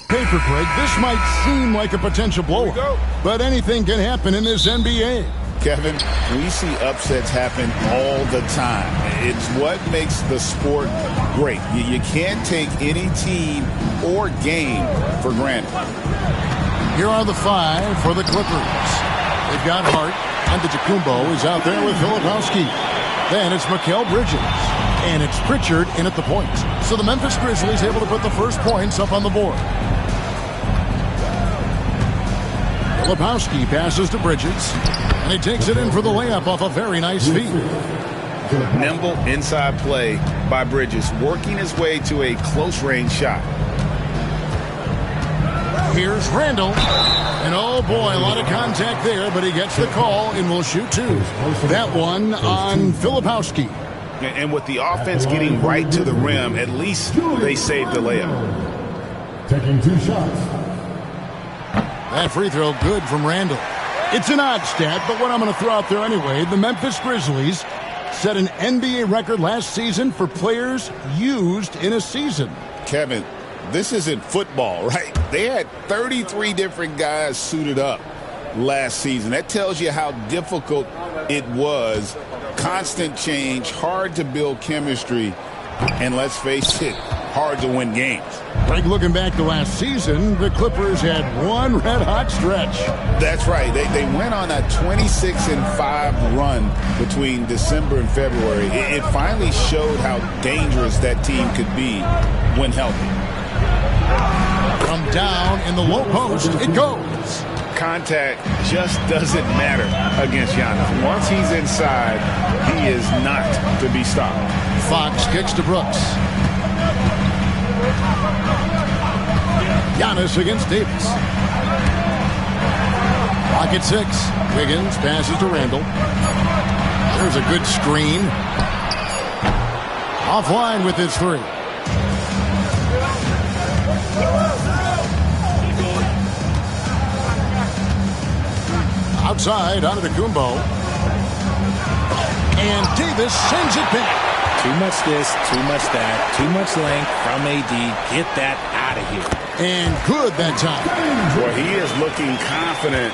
Paper, Greg, this might seem like a potential blowout, but anything can happen in this NBA. Kevin, we see upsets happen all the time. It's what makes the sport great. You can't take any team or game for granted. Here are the 5 for the Clippers. They've got Hart. Antetokounmpo is out there with Filipowski. Then it's Mikal Bridges. And it's Pritchard in at the point. So the Memphis Grizzlies able to put the first points up on the board. Filipowski passes to Bridges. And he takes it in for the layup off a very nice feed. Nimble inside play by Bridges, working his way to a close-range shot. Here's Randall. And oh boy, a lot of contact there, but he gets the call and will shoot 2. That one on Filipowski. And with the offense getting right to the rim, at least they saved the layup. Taking 2 shots. That free throw good from Randall. It's an odd stat, but what I'm going to throw out there anyway, the Memphis Grizzlies set an NBA record last season for players used in a season. Kevin, this isn't football, right? They had 33 different guys suited up last season. That tells you how difficult it was. Constant change, hard to build chemistry, and let's face it, hard to win games. Greg, looking back to last season, the Clippers had one red-hot stretch. That's right. They went on a 26-5 run between December and February. It finally showed how dangerous that team could be when healthy. From down in the low post, it goes. Contact just doesn't matter against Giannis. Once he's inside, he is not to be stopped. Fox kicks to Brooks. Giannis against Davis. Pocket 6. Wiggins passes to Randall. There's a good screen. Offline with his 3. Outside, Antetokounmpo. And Davis sends it back. Too much this, too much that, too much length from AD. Get that out of here. And good that time. Boy, he is looking confident.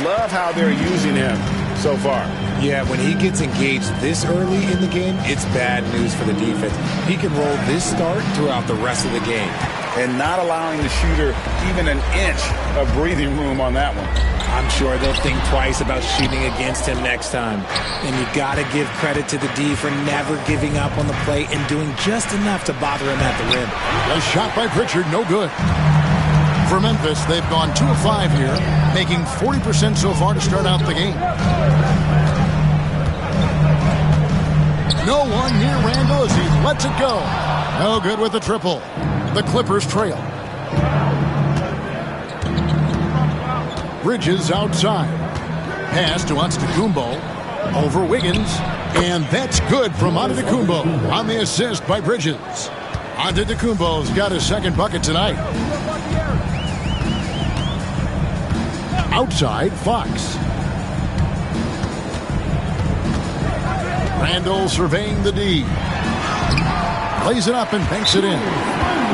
Love how they're using him so far. Yeah, when he gets engaged this early in the game, it's bad news for the defense. He can roll this start throughout the rest of the game. And not allowing the shooter even an inch of breathing room on that one. I'm sure they'll think twice about shooting against him next time. And you got to give credit to the D for never giving up on the play and doing just enough to bother him at the rim. A shot by Pritchard, no good. For Memphis, they've gone 2 of 5 here, making 40% so far to start out the game. No one near Randall as he lets it go. No good with the triple. The Clippers trail. Bridges outside. Pass to Antetokounmpo. Over Wiggins. And that's good from Antetokounmpo on the assist by Bridges. Antetokounmpo's got his second bucket tonight. Outside, Fox. Randall surveying the D. Plays it up and banks it in.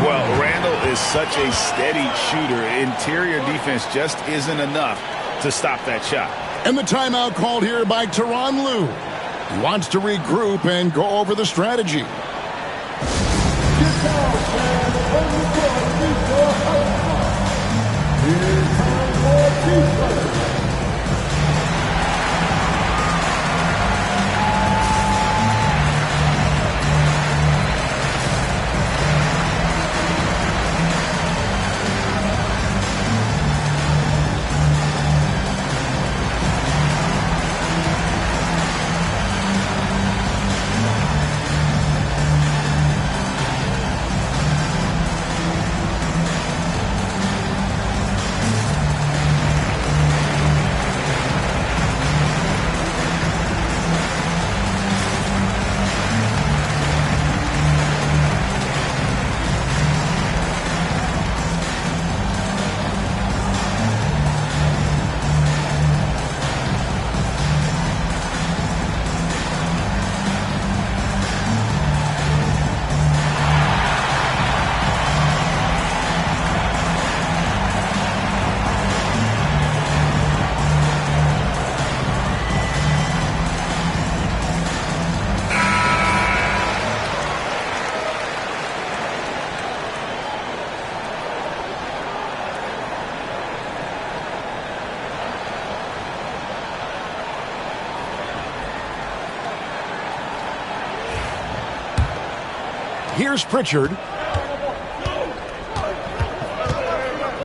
Well, Randall is such a steady shooter. Interior defense just isn't enough to stop that shot. And the timeout called here by Tyronn Lue. He wants to regroup and go over the strategy. Here's Pritchard.